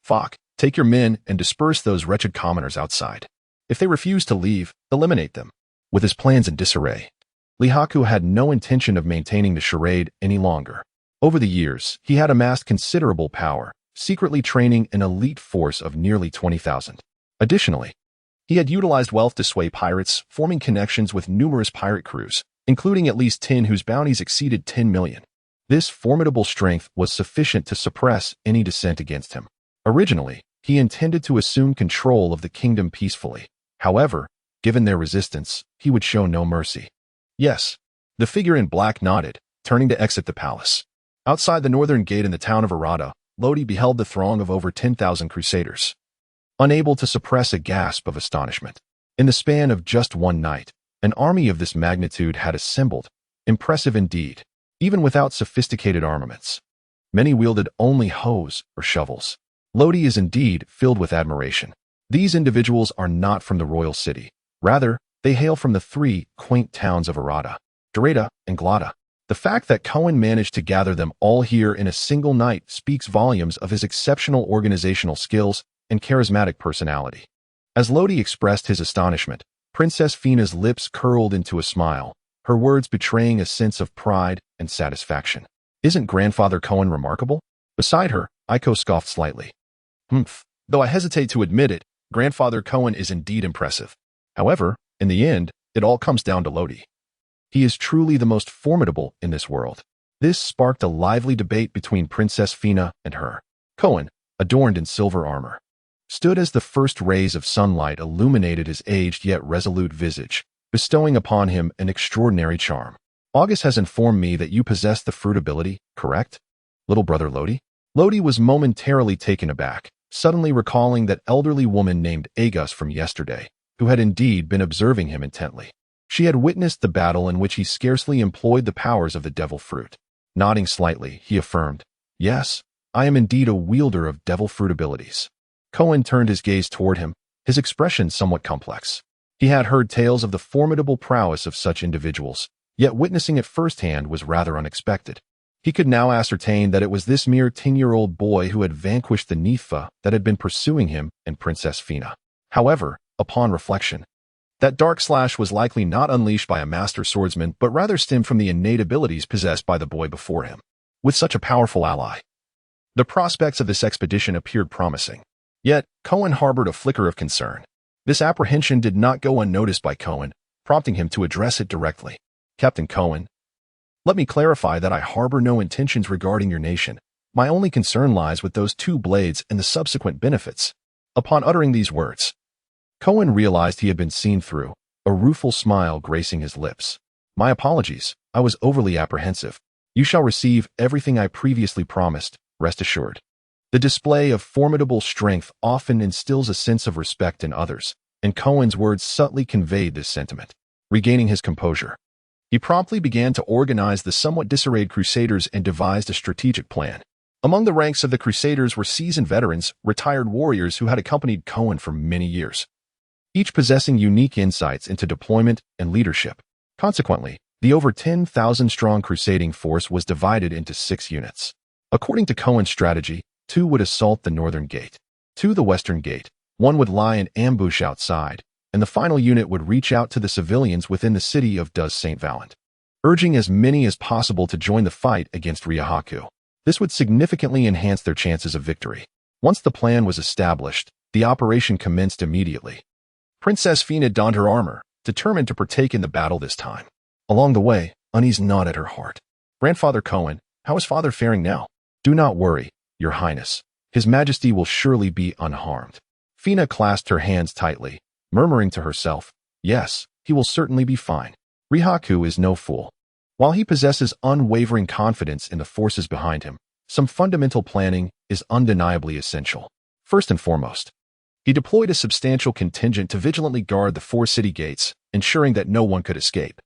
"Fok, take your men and disperse those wretched commoners outside. If they refuse to leave, eliminate them." With his plans in disarray, Lihaku had no intention of maintaining the charade any longer. Over the years, he had amassed considerable power, secretly training an elite force of nearly 20,000. Additionally, he had utilized wealth to sway pirates, forming connections with numerous pirate crews, including at least 10 whose bounties exceeded 10 million. This formidable strength was sufficient to suppress any dissent against him. Originally, he intended to assume control of the kingdom peacefully. However, given their resistance, he would show no mercy. "Yes." The figure in black nodded, turning to exit the palace. Outside the northern gate in the town of Arata, Lodi beheld the throng of over 10,000 crusaders, unable to suppress a gasp of astonishment. In the span of just one night, an army of this magnitude had assembled, impressive indeed, even without sophisticated armaments. Many wielded only hoes or shovels. Lodi is indeed filled with admiration. These individuals are not from the royal city. Rather, they hail from the three quaint towns of Arata, Dorada, and Glada. The fact that Cohen managed to gather them all here in a single night speaks volumes of his exceptional organizational skills and charismatic personality. As Lodi expressed his astonishment, Princess Fina's lips curled into a smile, her words betraying a sense of pride and satisfaction. "Isn't Grandfather Cohen remarkable?" Beside her, Aiko scoffed slightly. "Humph. Though I hesitate to admit it, Grandfather Cohen is indeed impressive. However, in the end, it all comes down to Lodi. He is truly the most formidable in this world." This sparked a lively debate between Princess Fina and her. Cohen, adorned in silver armor, stood as the first rays of sunlight illuminated his aged yet resolute visage, bestowing upon him an extraordinary charm. "August has informed me that you possess the fruit ability, correct, little brother Lodi?" Lodi was momentarily taken aback, suddenly recalling that elderly woman named Agus from yesterday, who had indeed been observing him intently. She had witnessed the battle in which he scarcely employed the powers of the devil fruit. Nodding slightly, he affirmed, "Yes, I am indeed a wielder of devil fruit abilities." Cohen turned his gaze toward him, his expression somewhat complex. He had heard tales of the formidable prowess of such individuals, yet witnessing it firsthand was rather unexpected. He could now ascertain that it was this mere 10-year-old boy who had vanquished the Nifa that had been pursuing him and Princess Fina. However, upon reflection, that dark slash was likely not unleashed by a master swordsman, but rather stemmed from the innate abilities possessed by the boy before him. With such a powerful ally, the prospects of this expedition appeared promising. Yet, Cohen harbored a flicker of concern. This apprehension did not go unnoticed by Cohen, prompting him to address it directly. "Captain Cohen, let me clarify that I harbor no intentions regarding your nation. My only concern lies with those two blades and the subsequent benefits." Upon uttering these words, Cohen realized he had been seen through, a rueful smile gracing his lips. "My apologies, I was overly apprehensive. You shall receive everything I previously promised, rest assured." The display of formidable strength often instills a sense of respect in others, and Cohen's words subtly conveyed this sentiment. regaining his composure. He promptly began to organize the somewhat disarrayed crusaders and devised a strategic plan. Among the ranks of the crusaders were seasoned veterans, retired warriors who had accompanied Cohen for many years, each possessing unique insights into deployment and leadership. Consequently, the over 10,000-strong crusading force was divided into 6 units. According to Cohen's strategy, 2 would assault the northern gate, 2 the western gate, 1 would lie in ambush outside, and the final unit would reach out to the civilians within the city of Does St. Valent, urging as many as possible to join the fight against Rihaku. This would significantly enhance their chances of victory. Once the plan was established, the operation commenced immediately. Princess Fina donned her armor, determined to partake in the battle this time. Along the way, unease gnawed at her heart. Grandfather Cohen, how is father faring now? Do not worry, your highness. His majesty will surely be unharmed. Fina clasped her hands tightly, murmuring to herself, yes, he will certainly be fine. Rihaku is no fool. While he possesses unwavering confidence in the forces behind him, some fundamental planning is undeniably essential. First and foremost, he deployed a substantial contingent to vigilantly guard the 4 city gates, ensuring that no one could escape.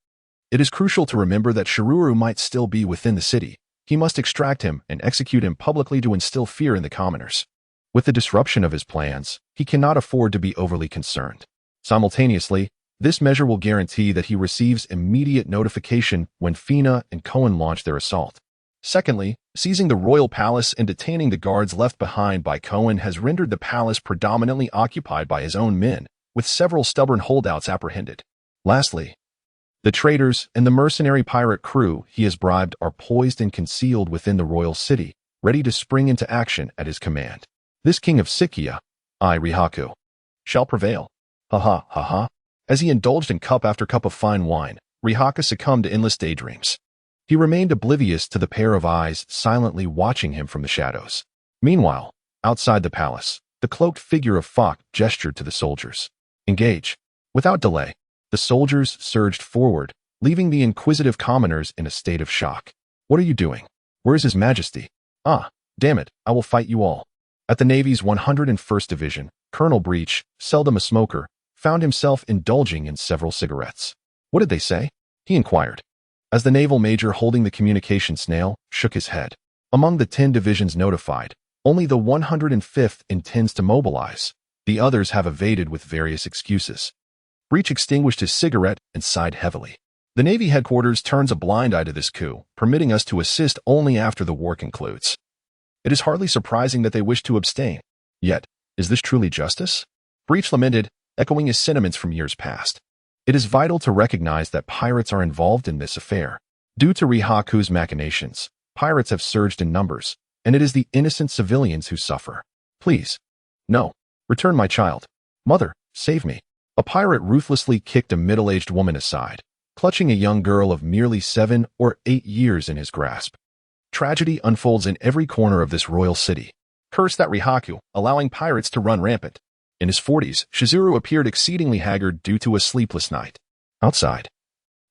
It is crucial to remember that Shiruru might still be within the city. He must extract him and execute him publicly to instill fear in the commoners. With the disruption of his plans, he cannot afford to be overly concerned. Simultaneously, this measure will guarantee that he receives immediate notification when Fina and Cohen launch their assault. Secondly, seizing the royal palace and detaining the guards left behind by Cohen has rendered the palace predominantly occupied by his own men, with several stubborn holdouts apprehended. Lastly, the traders and the mercenary pirate crew he has bribed are poised and concealed within the royal city, ready to spring into action at his command. This king of Sikya, Rihaku, shall prevail. Ha ha ha ha. As he indulged in cup after cup of fine wine, Rihaku succumbed to endless daydreams. He remained oblivious to the pair of eyes silently watching him from the shadows. Meanwhile, outside the palace, the cloaked figure of Fok gestured to the soldiers. Engage. Without delay, the soldiers surged forward, leaving the inquisitive commoners in a state of shock. What are you doing? Where is His Majesty? Ah, damn it, I will fight you all. At the Navy's 101st Division, Colonel Breach, seldom a smoker, found himself indulging in several cigarettes. What did they say? He inquired, as the naval major holding the communication snail shook his head. Among the 10 divisions notified, only the 105th intends to mobilize. The others have evaded with various excuses. Breach extinguished his cigarette and sighed heavily. The Navy headquarters turns a blind eye to this coup, permitting us to assist only after the war concludes. It is hardly surprising that they wish to abstain. Yet, is this truly justice? Breach lamented, echoing his sentiments from years past. It is vital to recognize that pirates are involved in this affair. Due to Rihaku's machinations, pirates have surged in numbers, and it is the innocent civilians who suffer. Please. No. Return my child. Mother, save me. A pirate ruthlessly kicked a middle-aged woman aside, clutching a young girl of merely 7 or 8 years in his grasp. Tragedy unfolds in every corner of this royal city. Curse that Rihaku, allowing pirates to run rampant. In his 40s, Shizuru appeared exceedingly haggard due to a sleepless night. Outside,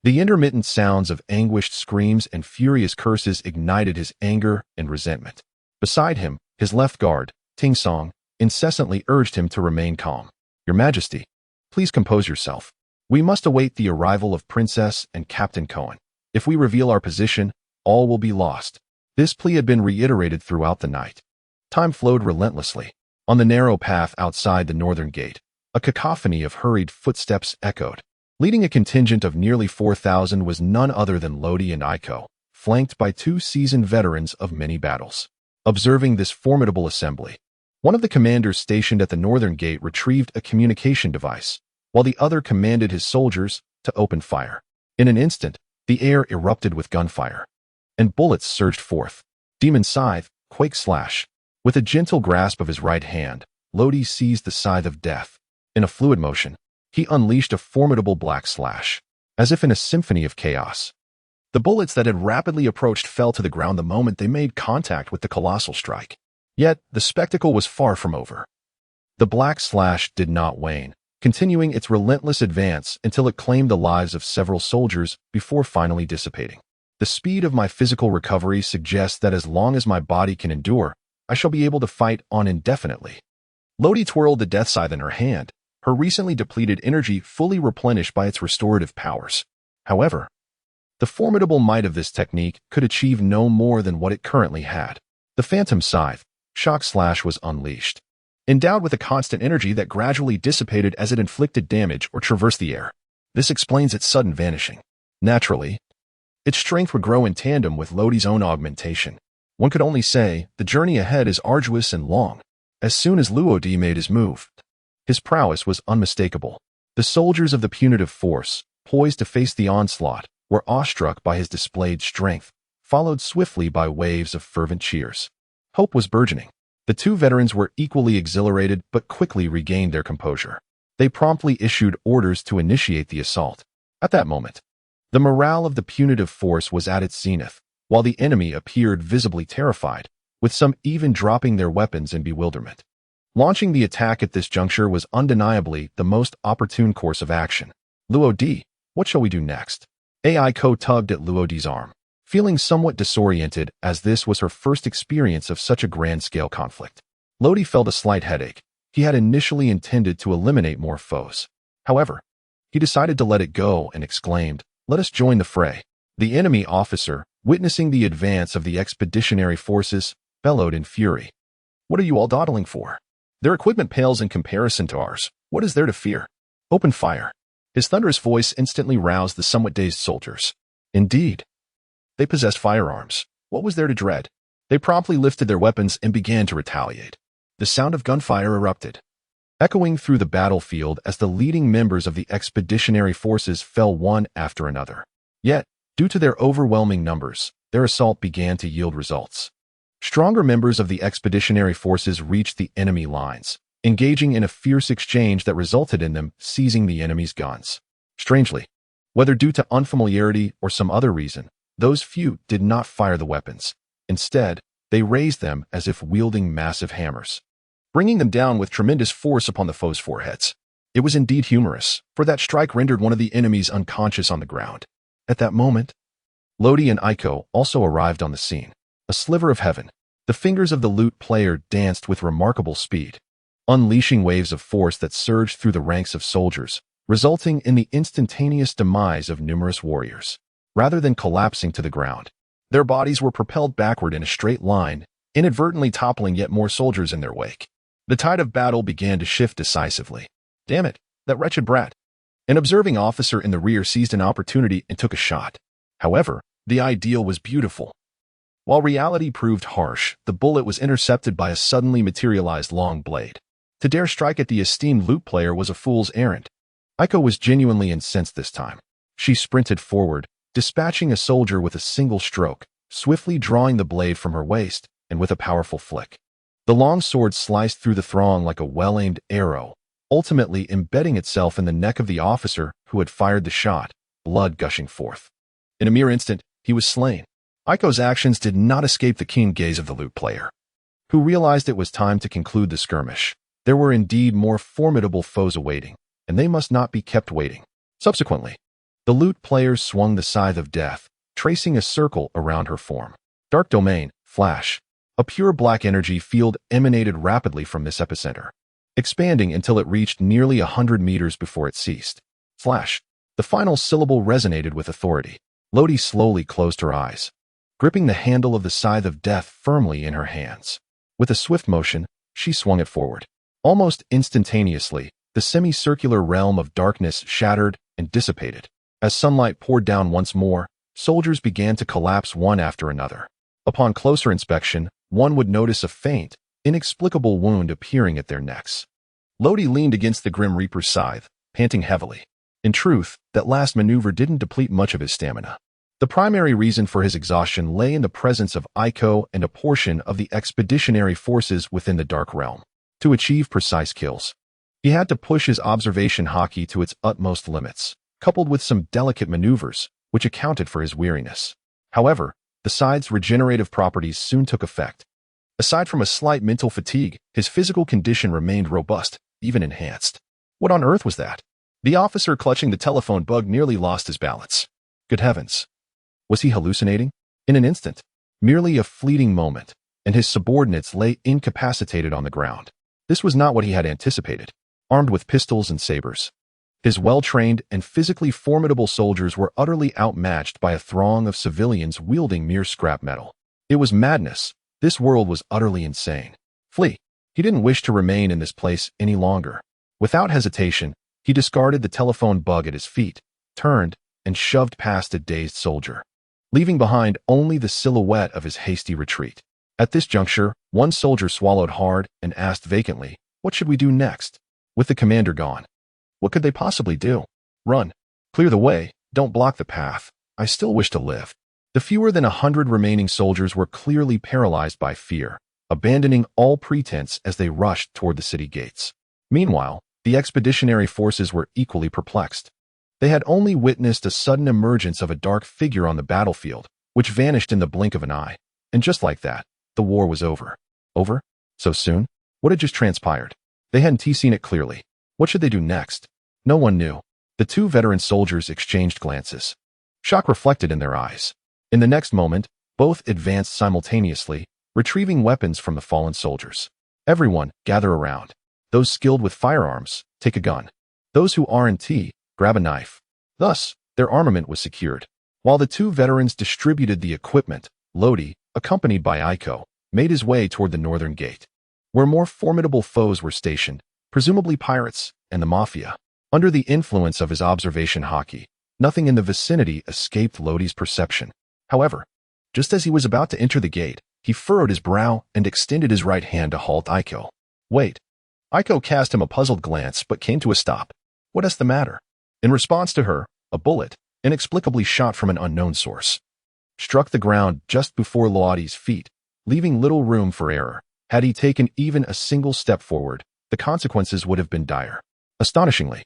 the intermittent sounds of anguished screams and furious curses ignited his anger and resentment. Beside him, his left guard, Ting Song, incessantly urged him to remain calm. Your Majesty, please compose yourself. We must await the arrival of Princess and Captain Cohen. If we reveal our position, all will be lost. This plea had been reiterated throughout the night. Time flowed relentlessly. On the narrow path outside the northern gate, a cacophony of hurried footsteps echoed. Leading a contingent of nearly 4,000 was none other than Lodi and Aiko, flanked by 2 seasoned veterans of many battles. Observing this formidable assembly, one of the commanders stationed at the northern gate retrieved a communication device, while the other commanded his soldiers to open fire. In an instant, the air erupted with gunfire, and bullets surged forth. Demon Scythe, Quake Slash. With a gentle grasp of his right hand, Lodi seized the scythe of death. In a fluid motion, he unleashed a formidable black slash, as if in a symphony of chaos. The bullets that had rapidly approached fell to the ground the moment they made contact with the colossal strike. Yet, the spectacle was far from over. The black slash did not wane, continuing its relentless advance until it claimed the lives of several soldiers before finally dissipating. The speed of my physical recovery suggests that as long as my body can endure, I shall be able to fight on indefinitely. Lodi twirled the death scythe in her hand, her recently depleted energy fully replenished by its restorative powers. However, the formidable might of this technique could achieve no more than what it currently had. The Phantom Scythe, Shock Slash, was unleashed. Endowed with a constant energy that gradually dissipated as it inflicted damage or traversed the air. This explains its sudden vanishing. Naturally, its strength would grow in tandem with Lodi's own augmentation. One could only say the journey ahead is arduous and long. As soon as Luo-Di made his move, his prowess was unmistakable. The soldiers of the punitive force, poised to face the onslaught, were awestruck by his displayed strength, followed swiftly by waves of fervent cheers. Hope was burgeoning. The two veterans were equally exhilarated but quickly regained their composure. They promptly issued orders to initiate the assault. At that moment, the morale of the punitive force was at its zenith, while the enemy appeared visibly terrified, with some even dropping their weapons in bewilderment. Launching the attack at this juncture was undeniably the most opportune course of action. Luo-Di, what shall we do next? Aiko tugged at Luo-Di's arm, feeling somewhat disoriented as this was her first experience of such a grand-scale conflict. Lodi felt a slight headache. He had initially intended to eliminate more foes. However, he decided to let it go and exclaimed, "Let us join the fray." The enemy officer, witnessing the advance of the expeditionary forces, bellowed in fury. "What are you all dawdling for? Their equipment pales in comparison to ours. What is there to fear? Open fire." His thunderous voice instantly roused the somewhat dazed soldiers. Indeed, they possessed firearms. What was there to dread? They promptly lifted their weapons and began to retaliate. The sound of gunfire erupted, echoing through the battlefield as the leading members of the expeditionary forces fell one after another. Yet, due to their overwhelming numbers, their assault began to yield results. Stronger members of the expeditionary forces reached the enemy lines, engaging in a fierce exchange that resulted in them seizing the enemy's guns. Strangely, whether due to unfamiliarity or some other reason, those few did not fire the weapons. Instead, they raised them as if wielding massive hammers, bringing them down with tremendous force upon the foes' foreheads. It was indeed humorous, for that strike rendered one of the enemies unconscious on the ground. At that moment, Lodi and Aiko also arrived on the scene. A sliver of heaven, the fingers of the lute player danced with remarkable speed, unleashing waves of force that surged through the ranks of soldiers, resulting in the instantaneous demise of numerous warriors. Rather than collapsing to the ground, their bodies were propelled backward in a straight line, inadvertently toppling yet more soldiers in their wake. The tide of battle began to shift decisively. "Damn it, that wretched brat." An observing officer in the rear seized an opportunity and took a shot. However, the ideal was beautiful. While reality proved harsh, the bullet was intercepted by a suddenly materialized long blade. To dare strike at the esteemed lute player was a fool's errand. Aiko was genuinely incensed this time. She sprinted forward, dispatching a soldier with a single stroke, swiftly drawing the blade from her waist, and with a powerful flick. The long sword sliced through the throng like a well-aimed arrow, ultimately embedding itself in the neck of the officer who had fired the shot, blood gushing forth. In a mere instant, he was slain. Aiko's actions did not escape the keen gaze of the lute player, who realized it was time to conclude the skirmish. There were indeed more formidable foes awaiting, and they must not be kept waiting. Subsequently, the lute player swung the scythe of death, tracing a circle around her form. Dark domain, flash. A pure black energy field emanated rapidly from this epicenter, expanding until it reached nearly 100 meters before it ceased. Flash. The final syllable resonated with authority. Lodi slowly closed her eyes, gripping the handle of the scythe of death firmly in her hands. With a swift motion, she swung it forward. Almost instantaneously, the semicircular realm of darkness shattered and dissipated. As sunlight poured down once more, soldiers began to collapse one after another. Upon closer inspection, one would notice a faint, inexplicable wound appearing at their necks. Lodi leaned against the Grim Reaper's scythe, panting heavily. In truth, that last maneuver didn't deplete much of his stamina. The primary reason for his exhaustion lay in the presence of Aiko and a portion of the expeditionary forces within the Dark Realm. To achieve precise kills, he had to push his observation hockey to its utmost limits, coupled with some delicate maneuvers, which accounted for his weariness. However, the scythe's regenerative properties soon took effect. Aside from a slight mental fatigue, his physical condition remained robust, even enhanced. What on earth was that? The officer clutching the telephone bug nearly lost his balance. Good heavens! Was he hallucinating? In an instant, merely a fleeting moment, and his subordinates lay incapacitated on the ground. This was not what he had anticipated. armed with pistols and sabers. His well-trained and physically formidable soldiers were utterly outmatched by a throng of civilians wielding mere scrap metal. It was madness. This world was utterly insane. Flee. He didn't wish to remain in this place any longer. Without hesitation, he discarded the telephone bug at his feet, turned, and shoved past a dazed soldier, leaving behind only the silhouette of his hasty retreat. At this juncture, one soldier swallowed hard and asked vacantly, "What should we do next?" With the commander gone, what could they possibly do? Run. Clear the way. Don't block the path. I still wish to live. The fewer than 100 remaining soldiers were clearly paralyzed by fear, abandoning all pretense as they rushed toward the city gates. Meanwhile, the expeditionary forces were equally perplexed. They had only witnessed a sudden emergence of a dark figure on the battlefield, which vanished in the blink of an eye. And just like that, the war was over. Over? So soon? What had just transpired? They hadn't seen it clearly. What should they do next? No one knew. The two veteran soldiers exchanged glances. Shock reflected in their eyes. In the next moment, both advanced simultaneously, retrieving weapons from the fallen soldiers. Everyone, gather around. Those skilled with firearms, take a gun. Those who aren't, grab a knife. Thus, their armament was secured. While the two veterans distributed the equipment, Lodi, accompanied by Aiko, made his way toward the northern gate, where more formidable foes were stationed, presumably pirates and the mafia. Under the influence of his observation hockey, nothing in the vicinity escaped Lodi's perception. However, just as he was about to enter the gate, he furrowed his brow and extended his right hand to halt Aiko. Wait. Aiko cast him a puzzled glance but came to a stop. What is the matter? In response to her, a bullet, inexplicably shot from an unknown source, struck the ground just before Lodi's feet, leaving little room for error. Had he taken even a single step forward, the consequences would have been dire. Astonishingly,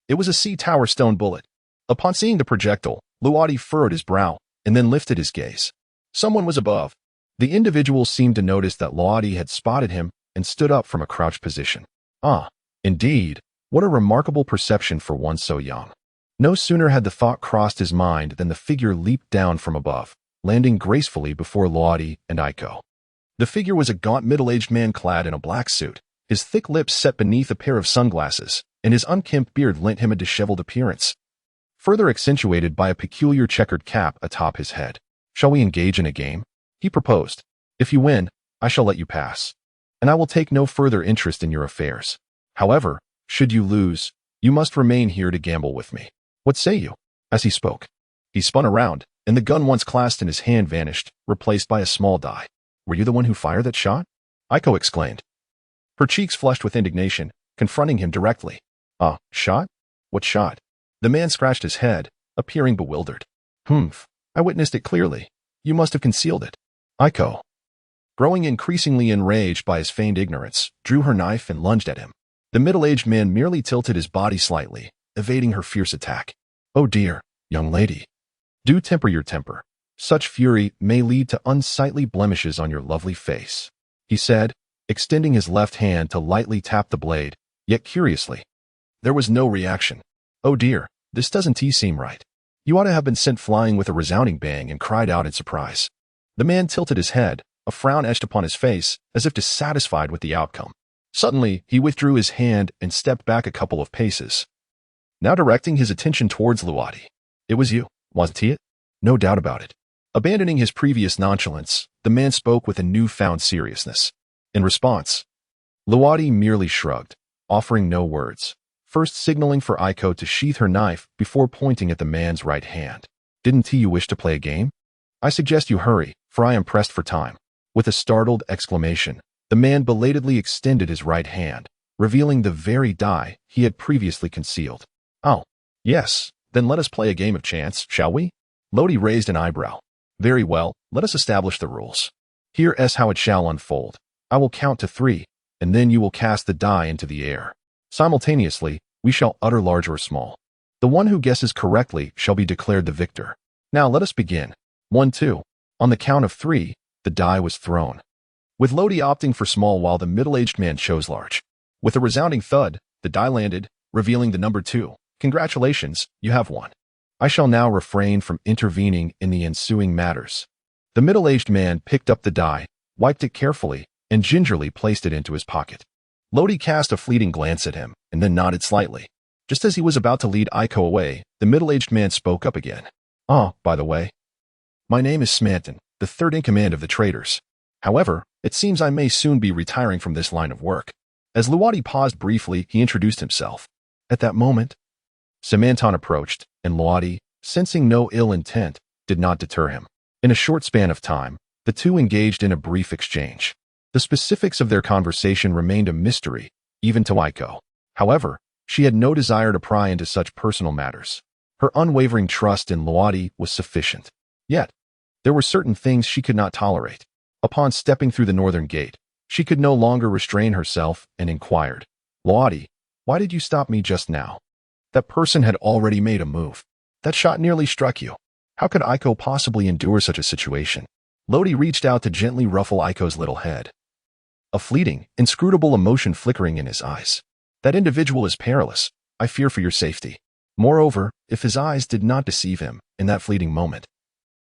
it was a sea tower stone bullet. Upon seeing the projectile, Lodi furrowed his brow and then lifted his gaze. Someone was above. The individual seemed to notice that Lodi had spotted him and stood up from a crouched position. Ah, indeed, what a remarkable perception for one so young. No sooner had the thought crossed his mind than the figure leaped down from above, landing gracefully before Lodi and Aiko. The figure was a gaunt middle-aged man clad in a black suit, his thick lips set beneath a pair of sunglasses, and his unkempt beard lent him a disheveled appearance, further accentuated by a peculiar checkered cap atop his head. "Shall we engage in a game?" he proposed. "If you win, I shall let you pass, and I will take no further interest in your affairs. However, should you lose, you must remain here to gamble with me. What say you?" As he spoke, he spun around, and the gun once clasped in his hand vanished, replaced by a small die. "Were you the one who fired that shot?" Aiko exclaimed, her cheeks flushed with indignation, confronting him directly. "Ah, shot? What shot?" The man scratched his head, appearing bewildered. "Humph, I witnessed it clearly. You must have concealed it." Aiko, growing increasingly enraged by his feigned ignorance, drew her knife and lunged at him. The middle-aged man merely tilted his body slightly, evading her fierce attack. "Oh dear, young lady. Do temper your temper. Such fury may lead to unsightly blemishes on your lovely face," he said, extending his left hand to lightly tap the blade, yet curiously. There was no reaction. "Oh dear, this doesn't seem right. You ought to have been sent flying with a resounding bang," and cried out in surprise. The man tilted his head, a frown etched upon his face, as if dissatisfied with the outcome. Suddenly, he withdrew his hand and stepped back a couple of paces, now directing his attention towards Lodi. "It was you, wasn't it?" "No doubt about it." Abandoning his previous nonchalance, the man spoke with a newfound seriousness. In response, Lodi merely shrugged, offering no words, first signaling for Aiko to sheath her knife before pointing at the man's right hand. "Didn't you wish to play a game? I suggest you hurry, for I am pressed for time." With a startled exclamation, the man belatedly extended his right hand, revealing the very die he had previously concealed. "Oh, yes, then let us play a game of chance, shall we?" Lodi raised an eyebrow. "Very well, let us establish the rules. Here's how it shall unfold. I will count to 3, and then you will cast the die into the air. Simultaneously, we shall utter large or small. The one who guesses correctly shall be declared the victor. Now let us begin. 1, 2. On the count of 3, the die was thrown, with Lodi opting for small while the middle-aged man chose large. With a resounding thud, the die landed, revealing the number 2. "Congratulations, you have won. I shall now refrain from intervening in the ensuing matters." The middle-aged man picked up the die, wiped it carefully, and gingerly placed it into his pocket. Lodi cast a fleeting glance at him and then nodded slightly. Just as he was about to lead Aiko away, the middle-aged man spoke up again. "Oh, by the way, my name is Smanton, the third in command of the traders. However, it seems I may soon be retiring from this line of work." As Luwadi paused briefly, he introduced himself. At that moment, Smanton approached, and Luwadi, sensing no ill intent, did not deter him. In a short span of time, the two engaged in a brief exchange. The specifics of their conversation remained a mystery, even to Aiko. However, she had no desire to pry into such personal matters. Her unwavering trust in Luwadi was sufficient. Yet, there were certain things she could not tolerate. Upon stepping through the northern gate, she could no longer restrain herself and inquired, "Luwadi, why did you stop me just now?" That person had already made a move. "That shot nearly struck you. How could Aiko possibly endure such a situation?" Lodi reached out to gently ruffle Aiko's little head. A fleeting, inscrutable emotion flickering in his eyes. "That individual is perilous. I fear for your safety." Moreover, if his eyes did not deceive him in that fleeting moment,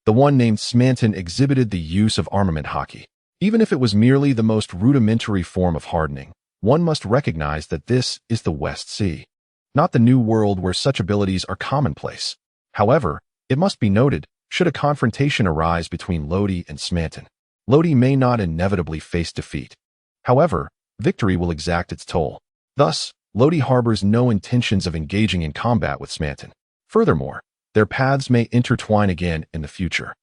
the one named Smanton exhibited the use of armament hockey. Even if it was merely the most rudimentary form of hardening, one must recognize that this is the West Sea, not the New World where such abilities are commonplace. However, it must be noted, should a confrontation arise between Lodi and Smanton, Lodi may not inevitably face defeat. However, victory will exact its toll. Thus, Lodi harbors no intentions of engaging in combat with Smanton. Furthermore, their paths may intertwine again in the future.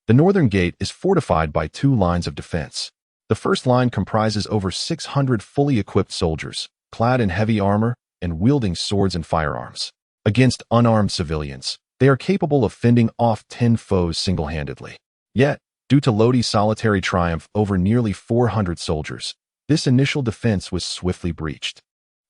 The northern gate is fortified by two lines of defense. The first line comprises over 600 fully equipped soldiers, clad in heavy armor and wielding swords and firearms. Against unarmed civilians, they are capable of fending off 10 foes single-handedly. Yet, due to Lodi's solitary triumph over nearly 400 soldiers, this initial defense was swiftly breached.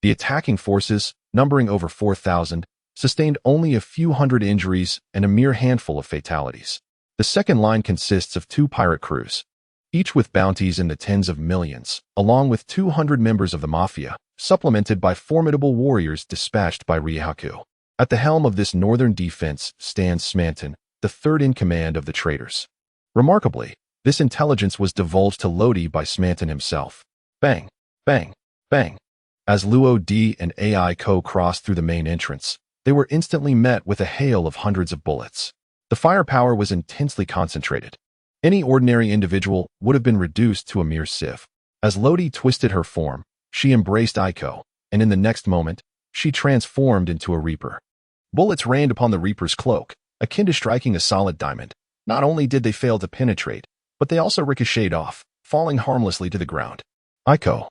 The attacking forces, numbering over 4,000, sustained only a few hundred injuries and a mere handful of fatalities. The second line consists of 2 pirate crews, each with bounties in the tens of millions, along with 200 members of the mafia, supplemented by formidable warriors dispatched by Ryaku. At the helm of this northern defense stands Smanton, the third in command of the traders. Remarkably, this intelligence was divulged to Lodi by Smanton himself. Bang, bang, bang. As Luo-D and Aiko crossed through the main entrance, they were instantly met with a hail of hundreds of bullets. The firepower was intensely concentrated. Any ordinary individual would have been reduced to a mere sieve. As Lodi twisted her form, she embraced Aiko, and in the next moment, she transformed into a reaper. Bullets rained upon the reaper's cloak, akin to striking a solid diamond. Not only did they fail to penetrate, but they also ricocheted off, falling harmlessly to the ground. "Aiko,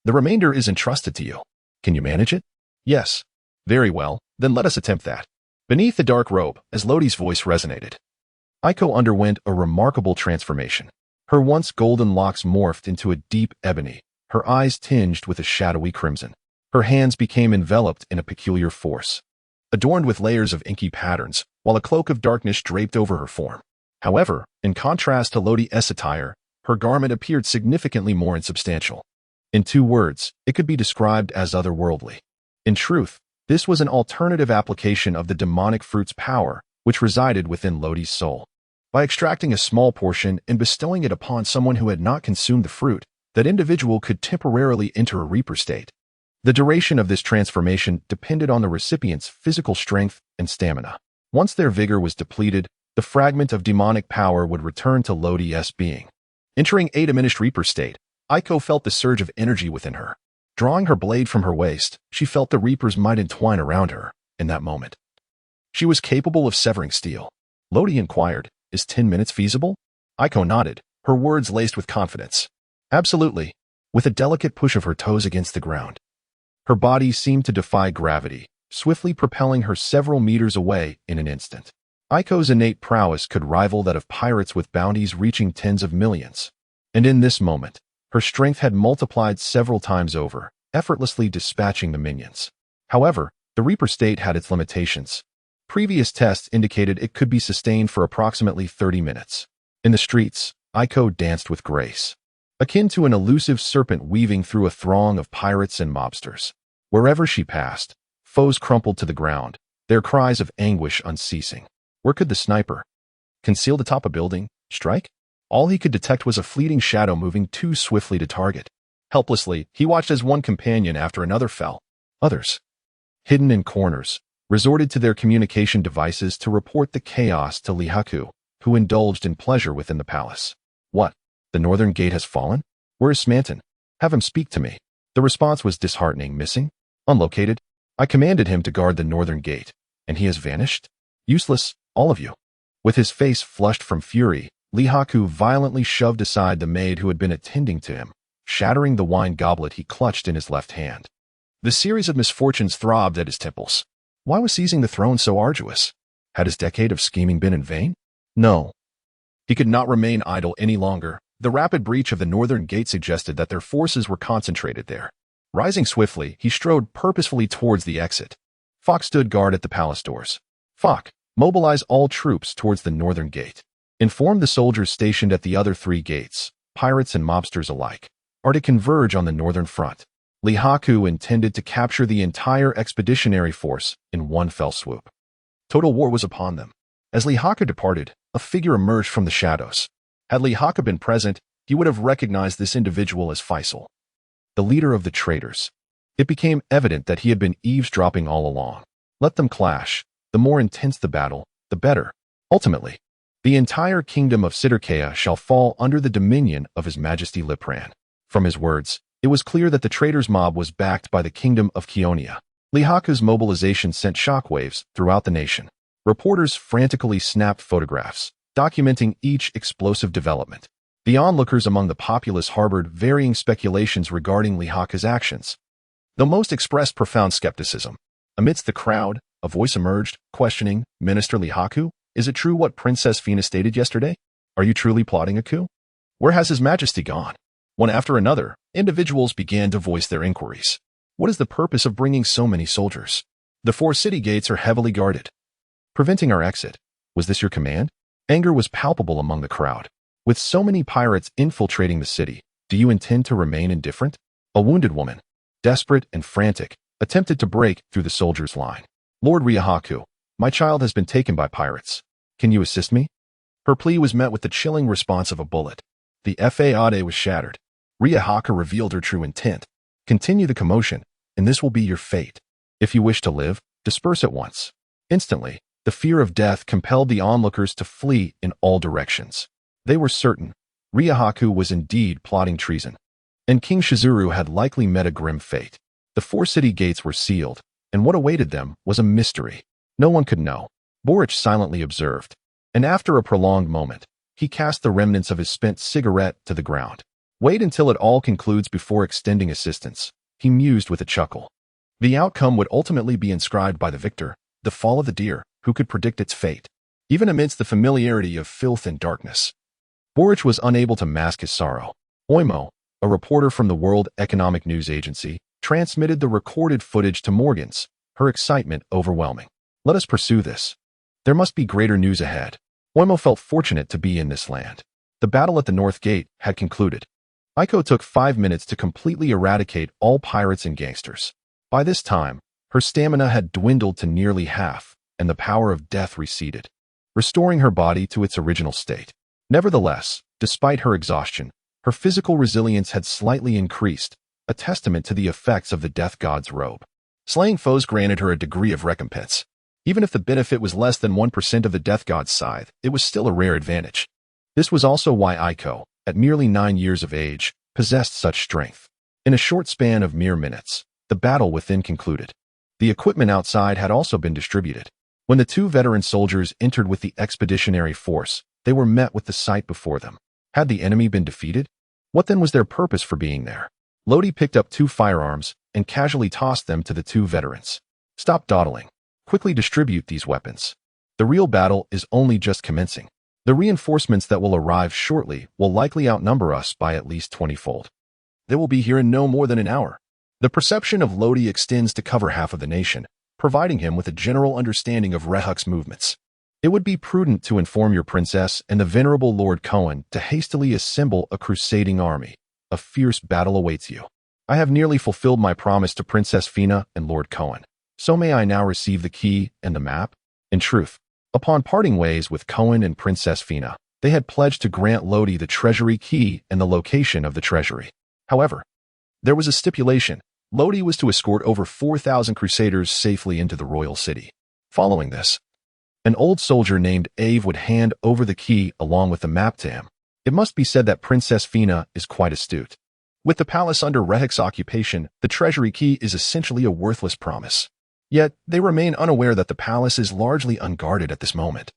the remainder is entrusted to you. Can you manage it?" "Yes." "Very well, then let us attempt that." Beneath the dark robe, as Lodi's voice resonated, Aiko underwent a remarkable transformation. Her once golden locks morphed into a deep ebony, her eyes tinged with a shadowy crimson. Her hands became enveloped in a peculiar force, adorned with layers of inky patterns, while a cloak of darkness draped over her form. However, in contrast to Lodi's attire, her garment appeared significantly more insubstantial. In 2 words, it could be described as otherworldly. In truth, this was an alternative application of the demonic fruit's power, which resided within Lodi's soul. By extracting a small portion and bestowing it upon someone who had not consumed the fruit, that individual could temporarily enter a reaper state. The duration of this transformation depended on the recipient's physical strength and stamina. Once their vigor was depleted, the fragment of demonic power would return to Lodi's being. Entering a diminished reaper state, Aiko felt the surge of energy within her. Drawing her blade from her waist, she felt the reapers might entwine around her in that moment. She was capable of severing steel. Lodi inquired, "Is 10 minutes feasible?" Aiko nodded, her words laced with confidence. "Absolutely." With a delicate push of her toes against the ground, her body seemed to defy gravity, swiftly propelling her several meters away in an instant. Aiko's innate prowess could rival that of pirates with bounties reaching tens of millions. And in this moment, her strength had multiplied several times over, effortlessly dispatching the minions. However, the Reaper state had its limitations. Previous tests indicated it could be sustained for approximately 30 minutes. In the streets, Aiko danced with grace, akin to an elusive serpent weaving through a throng of pirates and mobsters. Wherever she passed, foes crumpled to the ground, their cries of anguish unceasing. Where could the sniper, concealed atop a building, strike? All he could detect was a fleeting shadow moving too swiftly to target. Helplessly, he watched as one companion after another fell. Others, hidden in corners, resorted to their communication devices to report the chaos to Lihaku, who indulged in pleasure within the palace. What? The northern gate has fallen? Where is Smanton? Have him speak to me. The response was disheartening. Missing? Unlocated? I commanded him to guard the northern gate, and he has vanished? Useless, all of you. With his face flushed from fury, Lihaku violently shoved aside the maid who had been attending to him, shattering the wine goblet he clutched in his left hand. The series of misfortunes throbbed at his temples. Why was seizing the throne so arduous? Had his decade of scheming been in vain? No. He could not remain idle any longer. The rapid breach of the northern gate suggested that their forces were concentrated there. Rising swiftly, he strode purposefully towards the exit. Fox stood guard at the palace doors. Fox, mobilize all troops towards the northern gate. Inform the soldiers stationed at the other 3 gates, pirates and mobsters alike, are to converge on the northern front. Lihaku intended to capture the entire expeditionary force in one fell swoop. Total war was upon them. As Lihaku departed, a figure emerged from the shadows. Had Lihaku been present, he would have recognized this individual as Faisal, the leader of the traitors. It became evident that he had been eavesdropping all along. Let them clash. The more intense the battle, the better. Ultimately, the entire kingdom of Sitarkea shall fall under the dominion of His Majesty Lipran. From his words, it was clear that the traitors' mob was backed by the kingdom of Keonia. Lihaku's mobilization sent shockwaves throughout the nation. Reporters frantically snapped photographs, documenting each explosive development. The onlookers among the populace harbored varying speculations regarding Lihaku's actions, though most expressed profound skepticism. Amidst the crowd, a voice emerged, questioning, Minister Lihaku, is it true what Princess Fina stated yesterday? Are you truly plotting a coup? Where has His Majesty gone? One after another, individuals began to voice their inquiries. What is the purpose of bringing so many soldiers? The 4 city gates are heavily guarded, preventing our exit. Was this your command? Anger was palpable among the crowd. With so many pirates infiltrating the city, do you intend to remain indifferent? A wounded woman, desperate and frantic, attempted to break through the soldiers' line. Lord Lihaku, my child has been taken by pirates. Can you assist me? Her plea was met with the chilling response of a bullet. The faade was shattered. Lihaku revealed her true intent. Continue the commotion, and this will be your fate. If you wish to live, disperse at once. Instantly, the fear of death compelled the onlookers to flee in all directions. They were certain Lihaku was indeed plotting treason, and King Shizuru had likely met a grim fate. The 4 city gates were sealed, and what awaited them was a mystery. No one could know. Boric silently observed, and after a prolonged moment, he cast the remnants of his spent cigarette to the ground. Wait until it all concludes before extending assistance, he mused with a chuckle. The outcome would ultimately be inscribed by the victor, the fall of the deer, who could predict its fate. Even amidst the familiarity of filth and darkness, Boric was unable to mask his sorrow. Oimo, a reporter from the World Economic News Agency, transmitted the recorded footage to Morgans, her excitement overwhelming. Let us pursue this. There must be greater news ahead. Oimo felt fortunate to be in this land. The battle at the North Gate had concluded. Aiko took 5 minutes to completely eradicate all pirates and gangsters. By this time, her stamina had dwindled to nearly half, and the power of death receded, restoring her body to its original state. Nevertheless, despite her exhaustion, her physical resilience had slightly increased, a testament to the effects of the death god's robe. Slaying foes granted her a degree of recompense. Even if the benefit was less than 1% of the death god's scythe, it was still a rare advantage. This was also why Aiko, at merely 9 years of age, possessed such strength. In a short span of mere minutes, the battle within concluded. The equipment outside had also been distributed. When the 2 veteran soldiers entered with the expeditionary force, they were met with the sight before them. Had the enemy been defeated? What then was their purpose for being there? Lodi picked up 2 firearms and casually tossed them to the 2 veterans. Stop dawdling. Quickly distribute these weapons. The real battle is only just commencing. The reinforcements that will arrive shortly will likely outnumber us by at least 20-fold. They will be here in no more than an hour. The perception of Lodi extends to cover half of the nation, providing him with a general understanding of Rehuk's movements. It would be prudent to inform your princess and the venerable Lord Cohen to hastily assemble a crusading army. A fierce battle awaits you. I have nearly fulfilled my promise to Princess Fina and Lord Cohen. So may I now receive the key and the map? In truth, upon parting ways with Cohen and Princess Fina, they had pledged to grant Lodi the treasury key and the location of the treasury. However, There was a stipulation. Lodi was to escort over 4,000 crusaders safely into the royal city. Following this, an old soldier named Ave would hand over the key along with the map to him. It must be said that Princess Fina is quite astute. With the palace under Rehek's occupation, the treasury key is essentially a worthless promise. Yet, they remain unaware that the palace is largely unguarded at this moment,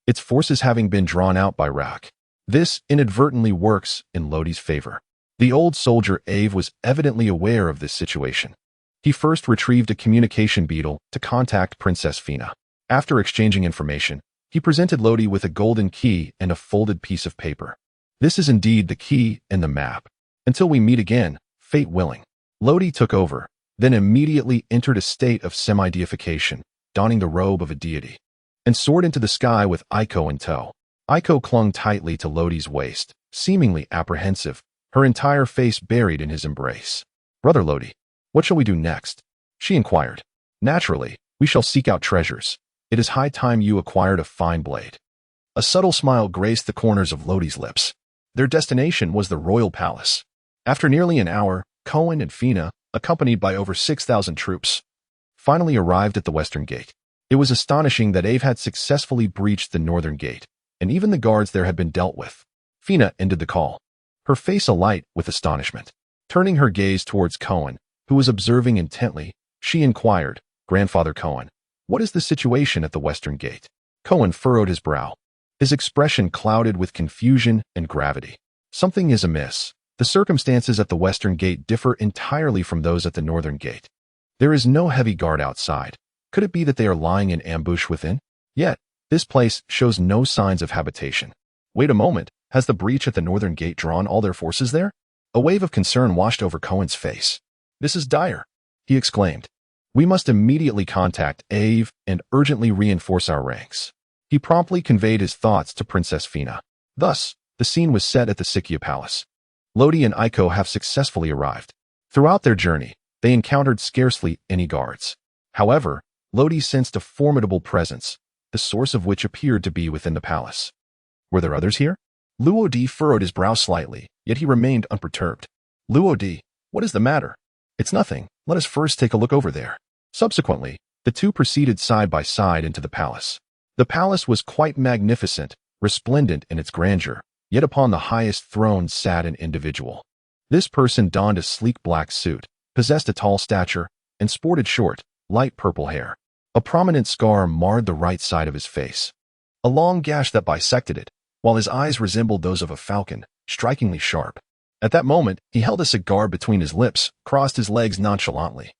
its forces having been drawn out by Rehek. This inadvertently works in Lodi's favor. The old soldier Ave was evidently aware of this situation. He first retrieved a communication beetle to contact Princess Fina. After exchanging information, he presented Lodi with a golden key and a folded piece of paper. This is indeed the key and the map. Until we meet again, fate willing. Lodi took over, then immediately entered a state of semi-deification, donning the robe of a deity, and soared into the sky with Aiko in tow. Aiko clung tightly to Lodi's waist, seemingly apprehensive, her entire face buried in his embrace. "Brother Lodi, what shall we do next?" she inquired. "Naturally, we shall seek out treasures. It is high time you acquired a fine blade." A subtle smile graced the corners of Lodi's lips. Their destination was the royal palace. After nearly an hour, Cohen and Fina, accompanied by over 6,000 troops, finally arrived at the western gate. It was astonishing that Ave had successfully breached the northern gate, and even the guards there had been dealt with. Fina ended the call, her face alight with astonishment. Turning her gaze towards Cohen, who was observing intently, she inquired, "Grandfather Cohen, what is the situation at the western gate?" Cohen furrowed his brow, his expression clouded with confusion and gravity. "Something is amiss. The circumstances at the western gate differ entirely from those at the northern gate. There is no heavy guard outside. Could it be that they are lying in ambush within? Yet, this place shows no signs of habitation. Wait a moment, has the breach at the northern gate drawn all their forces there?" A wave of concern washed over Cohen's face. "This is dire," he exclaimed. "We must immediately contact Ave and urgently reinforce our ranks." He promptly conveyed his thoughts to Princess Fina. Thus, the scene was set at the Sikia Palace. Lodi and Aiko have successfully arrived. Throughout their journey, they encountered scarcely any guards. However, Lodi sensed a formidable presence, the source of which appeared to be within the palace. Were there others here? Luo-Di furrowed his brow slightly, yet he remained unperturbed. "Luo-Di, what is the matter?" "It's nothing. Let us first take a look over there." Subsequently, the two proceeded side by side into the palace. The palace was quite magnificent, resplendent in its grandeur, yet upon the highest throne sat an individual. This person donned a sleek black suit, possessed a tall stature, and sported short, light purple hair. A prominent scar marred the right side of his face, a long gash that bisected it, while his eyes resembled those of a falcon, strikingly sharp. At that moment, he held a cigar between his lips, crossed his legs nonchalantly,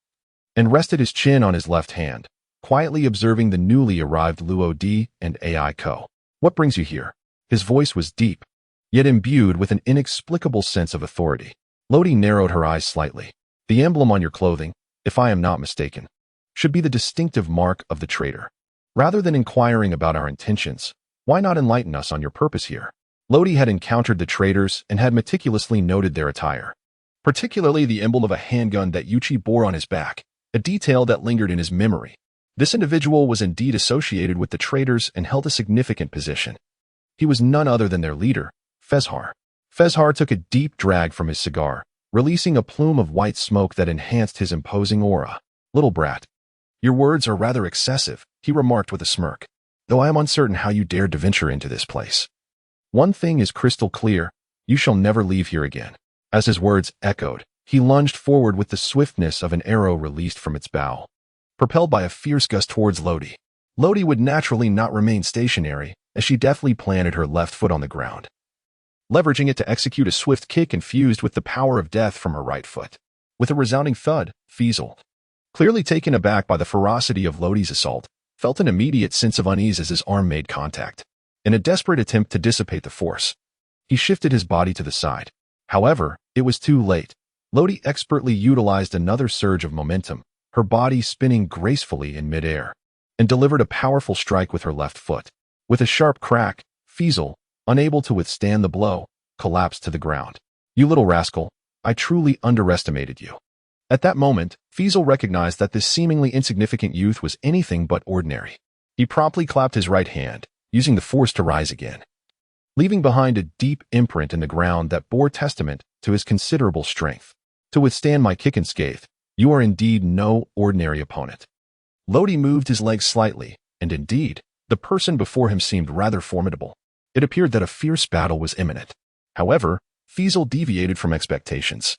and rested his chin on his left hand, quietly observing the newly arrived Luo-Di and Aiko. "What brings you here?" His voice was deep, yet imbued with an inexplicable sense of authority. Lodi narrowed her eyes slightly. "The emblem on your clothing, if I am not mistaken, should be the distinctive mark of the traitor. Rather than inquiring about our intentions, why not enlighten us on your purpose here?" Lodi had encountered the traitors and had meticulously noted their attire, particularly the emblem of a handgun that Yuchi bore on his back, a detail that lingered in his memory. This individual was indeed associated with the traitors and held a significant position. He was none other than their leader, Fezhar. Fezhar took a deep drag from his cigar, releasing a plume of white smoke that enhanced his imposing aura. "Little brat, your words are rather excessive," he remarked with a smirk, "though I am uncertain how you dared to venture into this place. One thing is crystal clear, you shall never leave here again." As his words echoed, he lunged forward with the swiftness of an arrow released from its bow, propelled by a fierce gust towards Lodi. Lodi would naturally not remain stationary, as she deftly planted her left foot on the ground, leveraging it to execute a swift kick infused with the power of death from her right foot. With a resounding thud, Feazal, clearly taken aback by the ferocity of Lodi's assault, felt an immediate sense of unease as his arm made contact. In a desperate attempt to dissipate the force, he shifted his body to the side. However, it was too late. Lodi expertly utilized another surge of momentum, her body spinning gracefully in midair, and delivered a powerful strike with her left foot. With a sharp crack, Feazal, unable to withstand the blow, collapsed to the ground. "You little rascal, I truly underestimated you." At that moment, Feazal recognized that this seemingly insignificant youth was anything but ordinary. He promptly clapped his right hand, using the force to rise again, leaving behind a deep imprint in the ground that bore testament to his considerable strength. To withstand my kick and scathe, you are indeed no ordinary opponent. Lodi moved his legs slightly, and indeed, the person before him seemed rather formidable. It appeared that a fierce battle was imminent. However, Fiesel deviated from expectations.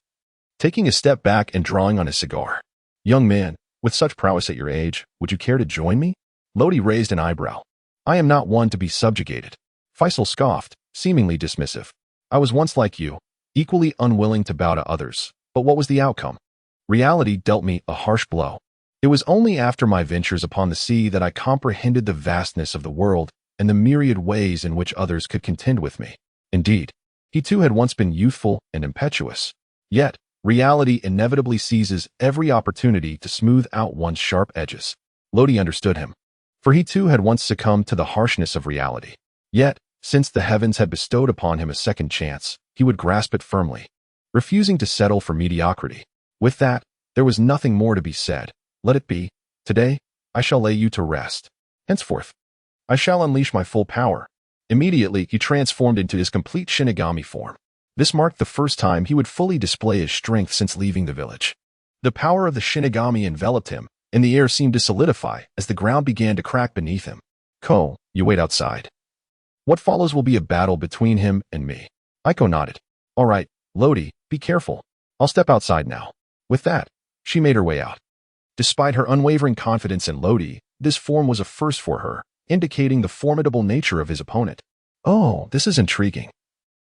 Taking a step back and drawing on his cigar. Young man, with such prowess at your age, would you care to join me? Lodi raised an eyebrow. I am not one to be subjugated. Faisal scoffed, seemingly dismissive. I was once like you, equally unwilling to bow to others. But what was the outcome? Reality dealt me a harsh blow. It was only after my ventures upon the sea that I comprehended the vastness of the world and the myriad ways in which others could contend with me. Indeed, he too had once been youthful and impetuous. Yet, reality inevitably seizes every opportunity to smooth out one's sharp edges. Lodi understood him, for he too had once succumbed to the harshness of reality. Yet, since the heavens had bestowed upon him a second chance, he would grasp it firmly, refusing to settle for mediocrity. With that, there was nothing more to be said. Let it be. Today, I shall lay you to rest. Henceforth, I shall unleash my full power. Immediately, he transformed into his complete Shinigami form. This marked the first time he would fully display his strength since leaving the village. The power of the Shinigami enveloped him, and the air seemed to solidify as the ground began to crack beneath him. Ko, you wait outside. What follows will be a battle between him and me. Aiko nodded. All right, Lodi, be careful. I'll step outside now. With that, she made her way out. Despite her unwavering confidence in Lodi, this form was a first for her, indicating the formidable nature of his opponent. Oh, this is intriguing.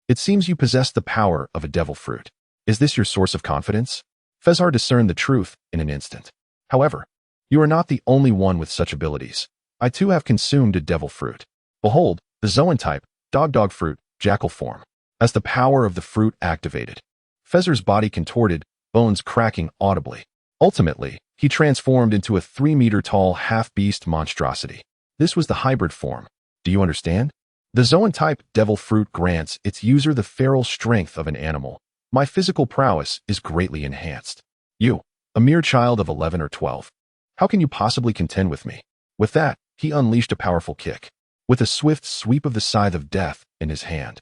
It seems you possess the power of a devil fruit. Is this your source of confidence? Fezar discerned the truth in an instant. However, you are not the only one with such abilities. I too have consumed a devil fruit. Behold, the Zoan type, dog fruit, jackal form. As the power of the fruit activated, Fezar's body contorted, bones cracking audibly. Ultimately, he transformed into a 3-meter-tall half-beast monstrosity. This was the hybrid form. Do you understand? The Zoan type devil fruit grants its user the feral strength of an animal. My physical prowess is greatly enhanced. You, a mere child of 11 or 12. How can you possibly contend with me? With that, he unleashed a powerful kick, with a swift sweep of the scythe of death in his hand.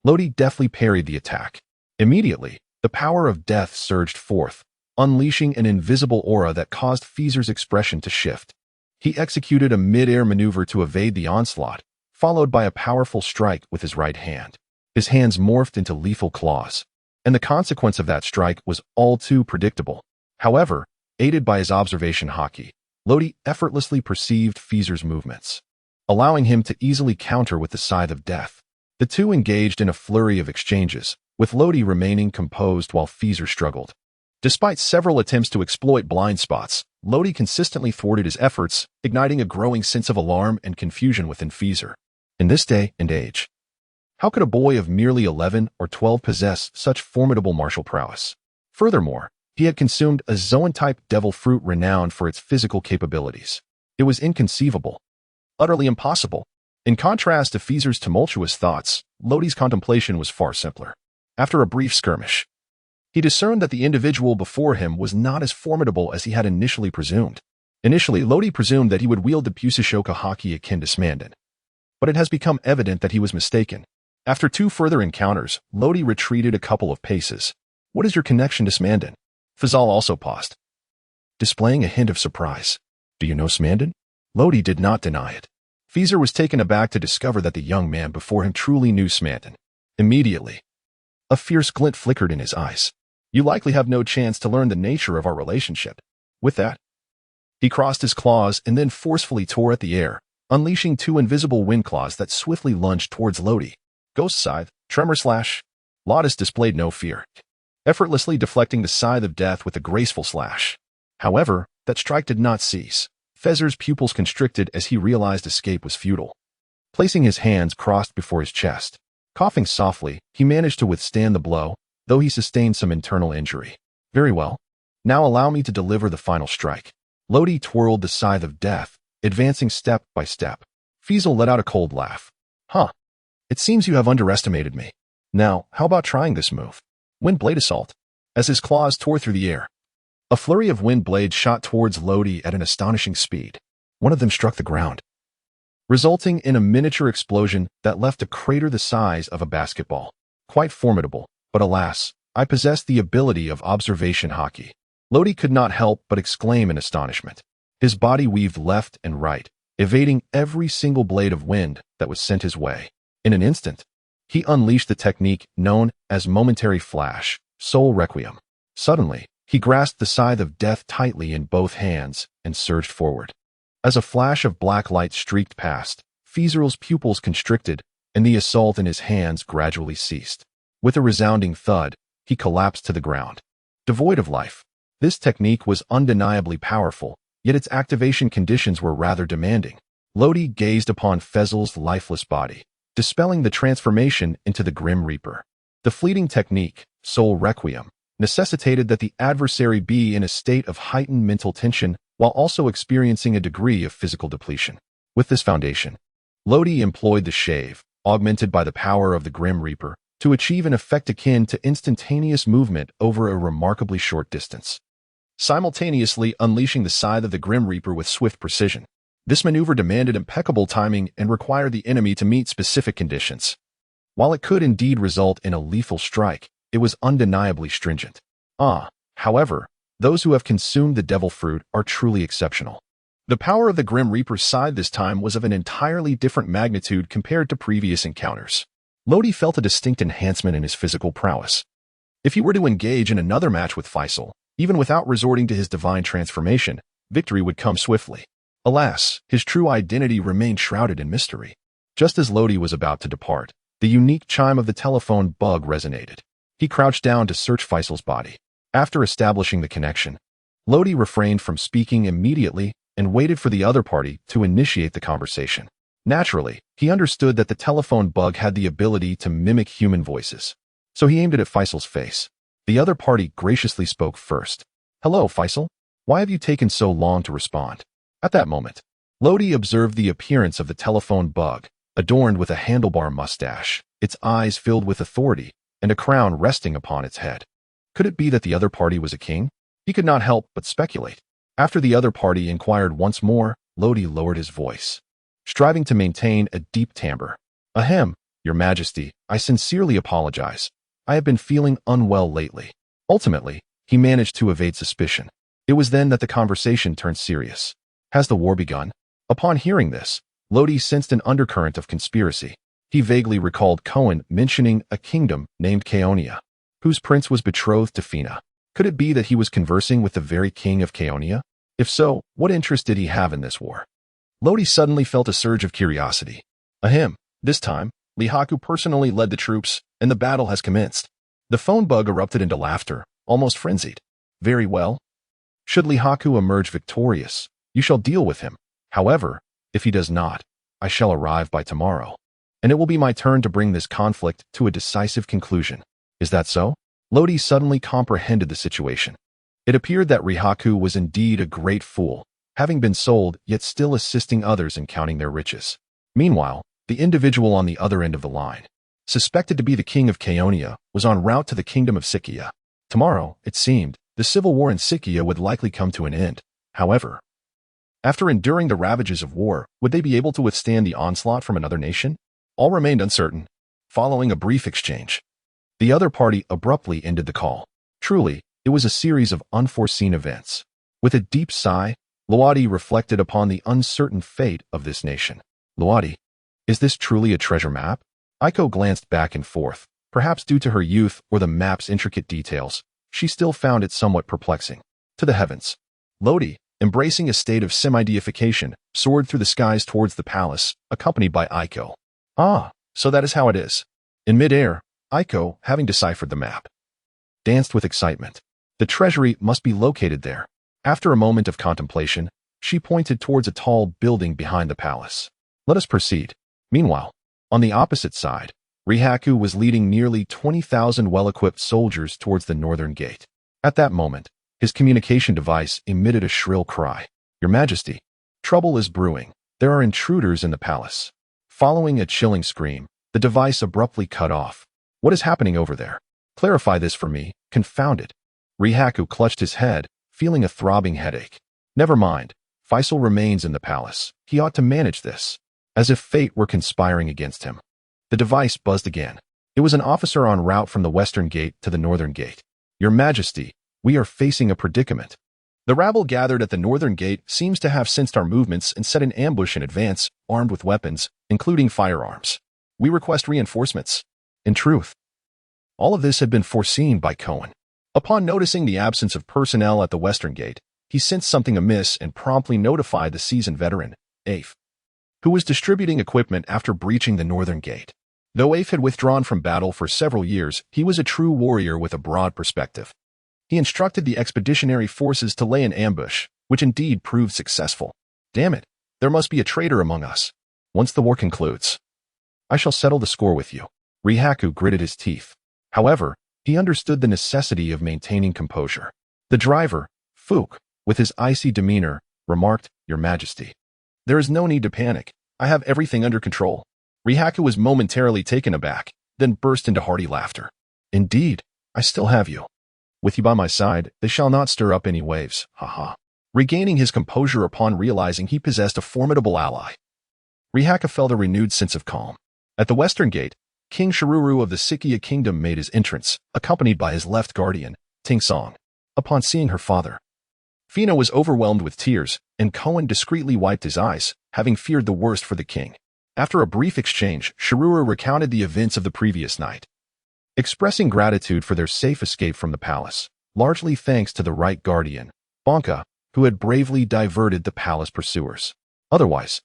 Lodi deftly parried the attack. Immediately, the power of death surged forth, unleashing an invisible aura that caused Fezar's expression to shift. He executed a mid-air maneuver to evade the onslaught, followed by a powerful strike with his right hand. His hands morphed into lethal claws, and the consequence of that strike was all too predictable. However, aided by his observation haki, Lodi effortlessly perceived Fezar's movements, allowing him to easily counter with the scythe of death. The two engaged in a flurry of exchanges, with Lodi remaining composed while Fezar struggled. Despite several attempts to exploit blind spots, Lodi consistently thwarted his efforts, igniting a growing sense of alarm and confusion within Fezar. In this day and age, how could a boy of merely 11 or 12 possess such formidable martial prowess? Furthermore, he had consumed a Zoan-type devil fruit renowned for its physical capabilities. It was inconceivable, utterly impossible. In contrast to Fezar's tumultuous thoughts, Lodi's contemplation was far simpler. After a brief skirmish, he discerned that the individual before him was not as formidable as he had initially presumed. Initially, Lodi presumed that he would wield the Pusashoka haki akin to Smandon, but it has become evident that he was mistaken. After two further encounters, Lodi retreated a couple of paces. What is your connection to Smandon? Fazal also paused, displaying a hint of surprise. Do you know Smandon? Lodi did not deny it. Fezar was taken aback to discover that the young man before him truly knew Smandon. Immediately, a fierce glint flickered in his eyes. You likely have no chance to learn the nature of our relationship. With that, he crossed his claws and then forcefully tore at the air, unleashing two invisible wind claws that swiftly lunged towards Lodi. Ghost Scythe, Tremor Slash. Lodis displayed no fear, effortlessly deflecting the scythe of death with a graceful slash. However, that strike did not cease. Fezar's pupils constricted as he realized escape was futile. Placing his hands crossed before his chest, coughing softly, he managed to withstand the blow, though he sustained some internal injury. Very well. Now allow me to deliver the final strike. Lodi twirled the scythe of death, advancing step by step. Fezal let out a cold laugh. Huh. It seems you have underestimated me. Now, how about trying this move? Wind Blade Assault. As his claws tore through the air, a flurry of wind blades shot towards Lodi at an astonishing speed. One of them struck the ground, resulting in a miniature explosion that left a crater the size of a basketball. Quite formidable, but alas, I possess the ability of observation hockey. Lodi could not help but exclaim in astonishment. His body weaved left and right, evading every single blade of wind that was sent his way. In an instant, he unleashed the technique known as momentary flash, soul requiem. Suddenly, he grasped the scythe of death tightly in both hands and surged forward. As a flash of black light streaked past, Feazeral's pupils constricted, and the assault in his hands gradually ceased. With a resounding thud, he collapsed to the ground. Devoid of life, this technique was undeniably powerful, yet its activation conditions were rather demanding. Lodi gazed upon Feazeral's lifeless body, dispelling the transformation into the Grim Reaper. The fleeting technique, soul requiem, necessitated that the adversary be in a state of heightened mental tension while also experiencing a degree of physical depletion. With this foundation, Lodi employed the shave, augmented by the power of the Grim Reaper, to achieve an effect akin to instantaneous movement over a remarkably short distance, simultaneously unleashing the scythe of the Grim Reaper with swift precision. This maneuver demanded impeccable timing and required the enemy to meet specific conditions. While it could indeed result in a lethal strike, it was undeniably stringent. However, those who have consumed the devil fruit are truly exceptional. The power of the Grim Reaper's scythe this time was of an entirely different magnitude compared to previous encounters. Lodi felt a distinct enhancement in his physical prowess. If he were to engage in another match with Faisal, even without resorting to his divine transformation, victory would come swiftly. Alas, his true identity remained shrouded in mystery. Just as Lodi was about to depart, the unique chime of the telephone bug resonated. He crouched down to search Faisal's body. After establishing the connection, Lodi refrained from speaking immediately and waited for the other party to initiate the conversation. Naturally, he understood that the telephone bug had the ability to mimic human voices, so he aimed it at Faisal's face. The other party graciously spoke first. "Hello, Faisal. Why have you taken so long to respond?" At that moment, Lodi observed the appearance of the telephone bug, adorned with a handlebar mustache, its eyes filled with authority, and a crown resting upon its head. Could it be that the other party was a king? He could not help but speculate. After the other party inquired once more, Lodi lowered his voice, striving to maintain a deep timbre. "Ahem, Your Majesty, I sincerely apologize. I have been feeling unwell lately." Ultimately, he managed to evade suspicion. It was then that the conversation turned serious. "Has the war begun?" Upon hearing this, Lodi sensed an undercurrent of conspiracy. He vaguely recalled Cohen mentioning a kingdom named Chaonia, whose prince was betrothed to Fina. Could it be that he was conversing with the very king of Chaonia? If so, what interest did he have in this war? Lodi suddenly felt a surge of curiosity. Ahem, this time, Lihaku personally led the troops, and the battle has commenced. The phone bug erupted into laughter, almost frenzied. "Very well. Should Lihaku emerge victorious, you shall deal with him. However, if he does not, I shall arrive by tomorrow, and it will be my turn to bring this conflict to a decisive conclusion." Is that so? Lodi suddenly comprehended the situation. It appeared that Rihaku was indeed a great fool, having been sold yet still assisting others in counting their riches. Meanwhile, the individual on the other end of the line, suspected to be the king of Chaonia, was en route to the kingdom of Scythia. Tomorrow, it seemed, the civil war in Scythia would likely come to an end. However, after enduring the ravages of war, would they be able to withstand the onslaught from another nation? All remained uncertain. Following a brief exchange, the other party abruptly ended the call. Truly, it was a series of unforeseen events. With a deep sigh, Luadi reflected upon the uncertain fate of this nation. Luadi, is this truly a treasure map? Aiko glanced back and forth. Perhaps due to her youth or the map's intricate details, she still found it somewhat perplexing. To the heavens. Lodi, embracing a state of semi-deification, soared through the skies towards the palace, accompanied by Aiko. Ah, so that is how it is. In mid-air, Aiko, having deciphered the map, danced with excitement. The treasury must be located there. After a moment of contemplation, she pointed towards a tall building behind the palace. Let us proceed. Meanwhile, on the opposite side, Rihaku was leading nearly 20,000 well-equipped soldiers towards the northern gate. At that moment, his communication device emitted a shrill cry. "Your Majesty, trouble is brewing. There are intruders in the palace." Following a chilling scream, the device abruptly cut off. "What is happening over there? Clarify this for me, confound it." Rihaku clutched his head, feeling a throbbing headache. Never mind. Faisal remains in the palace. He ought to manage this. As if fate were conspiring against him. The device buzzed again. It was an officer en route from the western gate to the northern gate. "Your Majesty, we are facing a predicament. The rabble gathered at the northern gate seems to have sensed our movements and set an ambush in advance, armed with weapons, including firearms. We request reinforcements." In truth, all of this had been foreseen by Cohen. Upon noticing the absence of personnel at the western gate, he sensed something amiss and promptly notified the seasoned veteran, Afe, who was distributing equipment after breaching the northern gate. Though Afe had withdrawn from battle for several years, he was a true warrior with a broad perspective. He instructed the expeditionary forces to lay an ambush, which indeed proved successful. "Damn it, there must be a traitor among us. Once the war concludes, I shall settle the score with you." Rihaku gritted his teeth. However, he understood the necessity of maintaining composure. The driver, Fook, with his icy demeanor, remarked, "Your Majesty, there is no need to panic. I have everything under control." Rihaku was momentarily taken aback, then burst into hearty laughter. "Indeed, I still have you. With you by my side, they shall not stir up any waves, ha." Regaining his composure upon realizing he possessed a formidable ally, Rihaku felt a renewed sense of calm. At the western gate, King Shiruru of the Sikya kingdom made his entrance, accompanied by his left guardian, Ting Song. Upon seeing her father, Fina was overwhelmed with tears, and Cohen discreetly wiped his eyes, having feared the worst for the king. After a brief exchange, Shiruru recounted the events of the previous night, expressing gratitude for their safe escape from the palace, largely thanks to the right guardian, Bonka, who had bravely diverted the palace pursuers. Otherwise,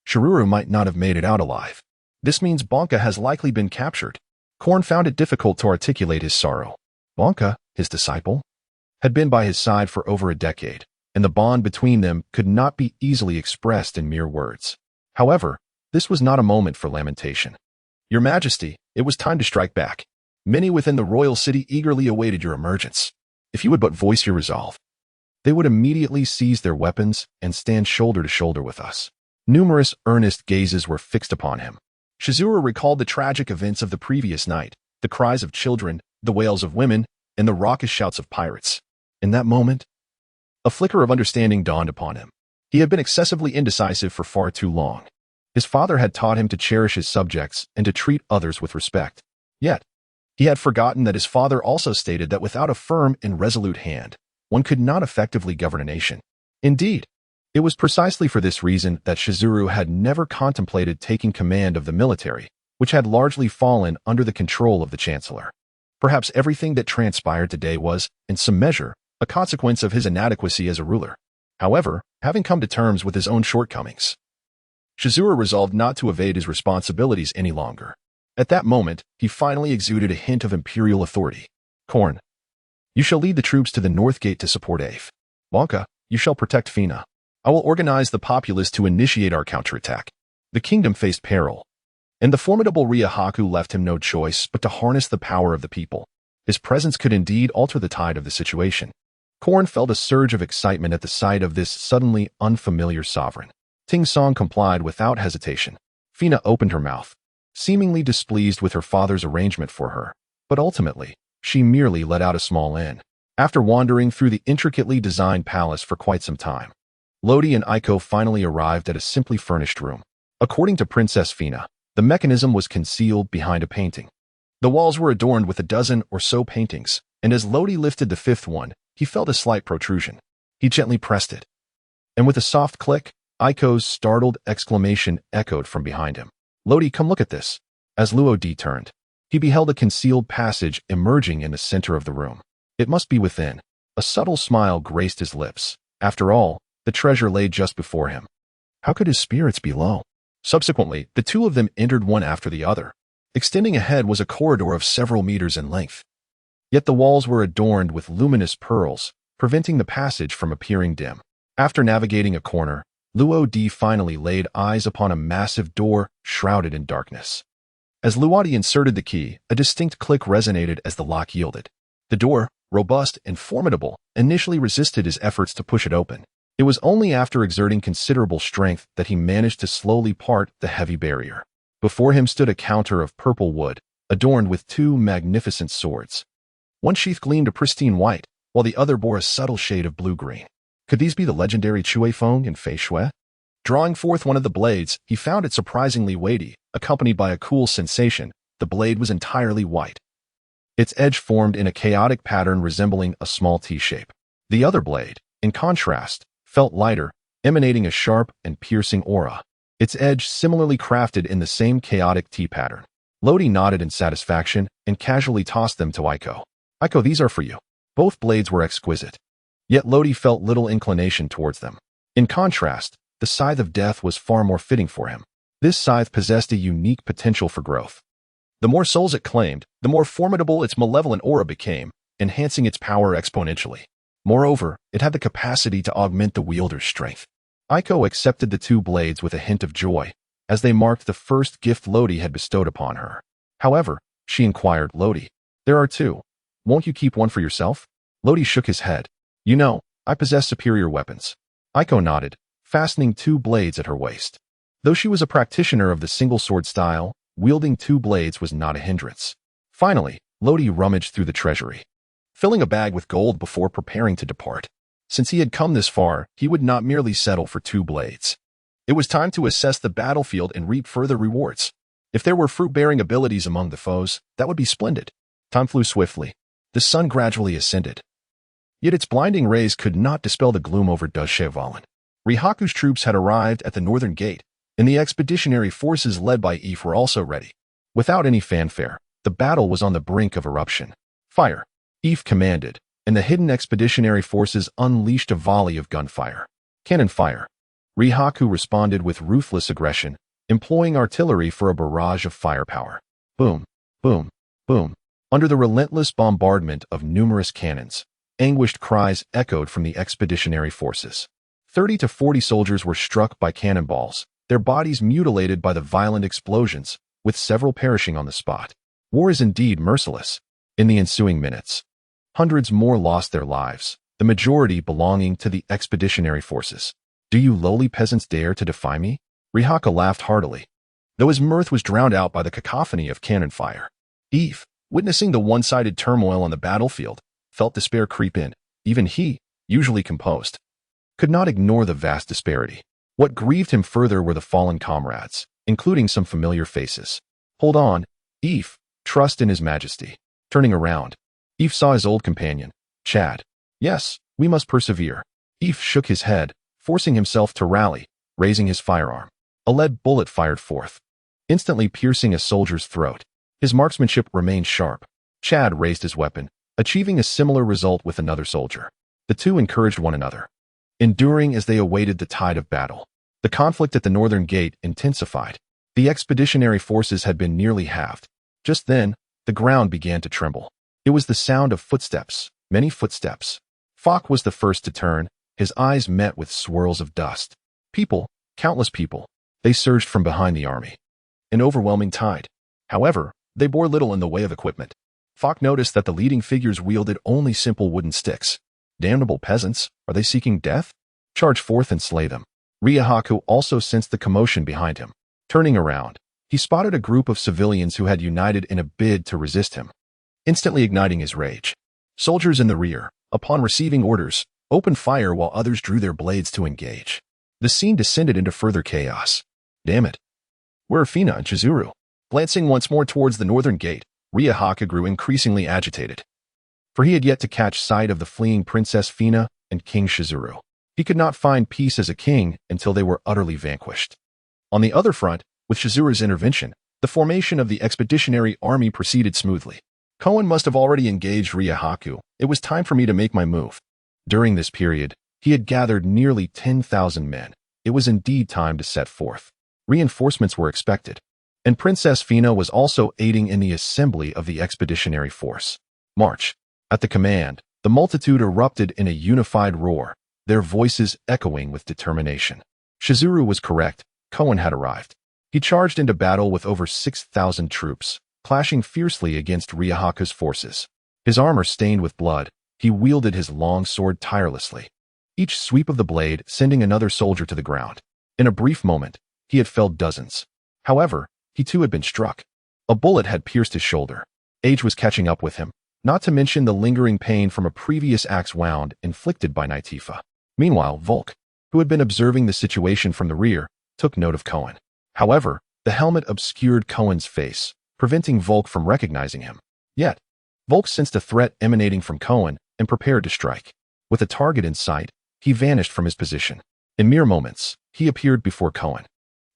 Shiruru might not have made it out alive. This means Bonka has likely been captured. Korn found it difficult to articulate his sorrow. Bonka, his disciple, had been by his side for over a decade, and the bond between them could not be easily expressed in mere words. However, this was not a moment for lamentation. "Your Majesty, it was time to strike back. Many within the royal city eagerly awaited your emergence. If you would but voice your resolve, they would immediately seize their weapons and stand shoulder to shoulder with us." Numerous earnest gazes were fixed upon him. Shizuru recalled the tragic events of the previous night, the cries of children, the wails of women, and the raucous shouts of pirates. In that moment, a flicker of understanding dawned upon him. He had been excessively indecisive for far too long. His father had taught him to cherish his subjects and to treat others with respect. Yet, he had forgotten that his father also stated that without a firm and resolute hand, one could not effectively govern a nation. Indeed, it was precisely for this reason that Shizuru had never contemplated taking command of the military, which had largely fallen under the control of the chancellor. Perhaps everything that transpired today was, in some measure, a consequence of his inadequacy as a ruler. However, having come to terms with his own shortcomings, Shizuru resolved not to evade his responsibilities any longer. At that moment, he finally exuded a hint of imperial authority. "Korn, you shall lead the troops to the north gate to support Afe. Bonka, you shall protect Fina. I will organize the populace to initiate our counterattack." The kingdom faced peril, and the formidable Rihaku left him no choice but to harness the power of the people. His presence could indeed alter the tide of the situation. Korn felt a surge of excitement at the sight of this suddenly unfamiliar sovereign. Ting Song complied without hesitation. Fina opened her mouth, seemingly displeased with her father's arrangement for her, but ultimately, she merely let out a small N. After wandering through the intricately designed palace for quite some time, Lodi and Aiko finally arrived at a simply furnished room. According to Princess Fina, the mechanism was concealed behind a painting. The walls were adorned with a dozen or so paintings, and as Lodi lifted the fifth one, he felt a slight protrusion. He gently pressed it, and with a soft click, Aiko's startled exclamation echoed from behind him. "Lodi, come look at this." As Luo-di turned, he beheld a concealed passage emerging in the center of the room. It must be within. A subtle smile graced his lips. After all, the treasure lay just before him. How could his spirits be low? Subsequently, the two of them entered one after the other. Extending ahead was a corridor of several meters in length. Yet the walls were adorned with luminous pearls, preventing the passage from appearing dim. After navigating a corner, Luo-di finally laid eyes upon a massive door shrouded in darkness. As Luo-di inserted the key, a distinct click resonated as the lock yielded. The door, robust and formidable, initially resisted his efforts to push it open. It was only after exerting considerable strength that he managed to slowly part the heavy barrier. Before him stood a counter of purple wood, adorned with two magnificent swords. One sheath gleamed a pristine white, while the other bore a subtle shade of blue-green. Could these be the legendary Chui Feng and Fei Shui? Drawing forth one of the blades, he found it surprisingly weighty, accompanied by a cool sensation, The blade was entirely white. Its edge formed in a chaotic pattern resembling a small T-shape. The other blade, in contrast, felt lighter, emanating a sharp and piercing aura. Its edge similarly crafted in the same chaotic T pattern. Lodi nodded in satisfaction and casually tossed them to Aiko. Aiko, these are for you. Both blades were exquisite. Yet Lodi felt little inclination towards them. In contrast, the scythe of death was far more fitting for him. This scythe possessed a unique potential for growth. The more souls it claimed, the more formidable its malevolent aura became, enhancing its power exponentially. Moreover, it had the capacity to augment the wielder's strength. Aiko accepted the two blades with a hint of joy, as they marked the first gift Lodi had bestowed upon her. However, she inquired, Lodi, there are two. Won't you keep one for yourself? Lodi shook his head. You know, I possess superior weapons. Aiko nodded, fastening two blades at her waist. Though she was a practitioner of the single sword style, wielding two blades was not a hindrance. Finally, Lodi rummaged through the treasury, filling a bag with gold before preparing to depart. Since he had come this far, he would not merely settle for two blades. It was time to assess the battlefield and reap further rewards. If there were fruit-bearing abilities among the foes, that would be splendid. Time flew swiftly. The sun gradually ascended. Yet its blinding rays could not dispel the gloom over Duzhevalen. Rihaku's troops had arrived at the northern gate, and the expeditionary forces led by Eve were also ready. Without any fanfare, the battle was on the brink of eruption. Fire! Eve commanded, and the hidden expeditionary forces unleashed a volley of gunfire. Cannon fire! Rihaku responded with ruthless aggression, employing artillery for a barrage of firepower. Boom! Boom! Boom! Under the relentless bombardment of numerous cannons, anguished cries echoed from the expeditionary forces. 30 to 40 soldiers were struck by cannonballs, their bodies mutilated by the violent explosions, with several perishing on the spot. War is indeed merciless. In the ensuing minutes, hundreds more lost their lives, the majority belonging to the expeditionary forces. Do you lowly peasants dare to defy me? Rihaku laughed heartily, though his mirth was drowned out by the cacophony of cannon fire. Eve, witnessing the one-sided turmoil on the battlefield, felt despair creep in. Even he, usually composed, could not ignore the vast disparity. What grieved him further were the fallen comrades, including some familiar faces. Hold on, Eve, trust in his majesty. Turning around, Eve saw his old companion, Chad. Yes, we must persevere. Eve shook his head, forcing himself to rally, raising his firearm. A lead bullet fired forth, instantly piercing a soldier's throat. His marksmanship remained sharp. Chad raised his weapon, achieving a similar result with another soldier. The two encouraged one another, enduring as they awaited the tide of battle. The conflict at the northern gate intensified. The expeditionary forces had been nearly halved. Just then, the ground began to tremble. It was the sound of footsteps, many footsteps. Falk was the first to turn, his eyes met with swirls of dust. People, countless people, they surged from behind the army. An overwhelming tide. However, they bore little in the way of equipment. Falk noticed that the leading figures wielded only simple wooden sticks. Damnable peasants, are they seeking death? Charge forth and slay them. Rihaku also sensed the commotion behind him. Turning around, he spotted a group of civilians who had united in a bid to resist him, instantly igniting his rage. Soldiers in the rear, upon receiving orders, opened fire while others drew their blades to engage. The scene descended into further chaos. Damn it. Where are Fina and Chizuru? Glancing once more towards the northern gate, Rihaku grew increasingly agitated, for he had yet to catch sight of the fleeing Princess Fina and King Chizuru. He could not find peace as a king until they were utterly vanquished. On the other front, with Chizuru's intervention, the formation of the expeditionary army proceeded smoothly. Kohen must have already engaged Rihaku. It was time for me to make my move. During this period, he had gathered nearly 10,000 men. It was indeed time to set forth. Reinforcements were expected, and Princess Fina was also aiding in the assembly of the expeditionary force. March. At the command, the multitude erupted in a unified roar, their voices echoing with determination. Chizuru was correct. Kohen had arrived. He charged into battle with over 6,000 troops, clashing fiercely against Rihaku's forces. His armor stained with blood, he wielded his long sword tirelessly, each sweep of the blade sending another soldier to the ground. In a brief moment, he had felled dozens. However, he too had been struck. A bullet had pierced his shoulder. Age was catching up with him, not to mention the lingering pain from a previous axe wound inflicted by Naitifa. Meanwhile, Volk, who had been observing the situation from the rear, took note of Kohen. However, the helmet obscured Cohen's face, preventing Volk from recognizing him. Yet, Volk sensed a threat emanating from Cohen and prepared to strike. With a target in sight, he vanished from his position. In mere moments, he appeared before Cohen,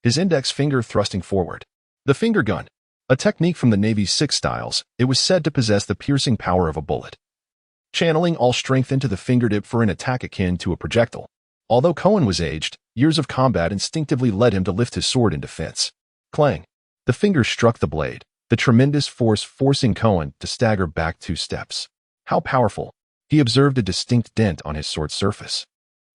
his index finger thrusting forward. The finger gun, a technique from the Navy's 6 styles, it was said to possess the piercing power of a bullet, channeling all strength into the fingertip for an attack akin to a projectile. Although Cohen was aged, years of combat instinctively led him to lift his sword in defense. Clang! The finger struck the blade, the tremendous force forcing Cohen to stagger back 2 steps. How powerful! He observed a distinct dent on his sword's surface,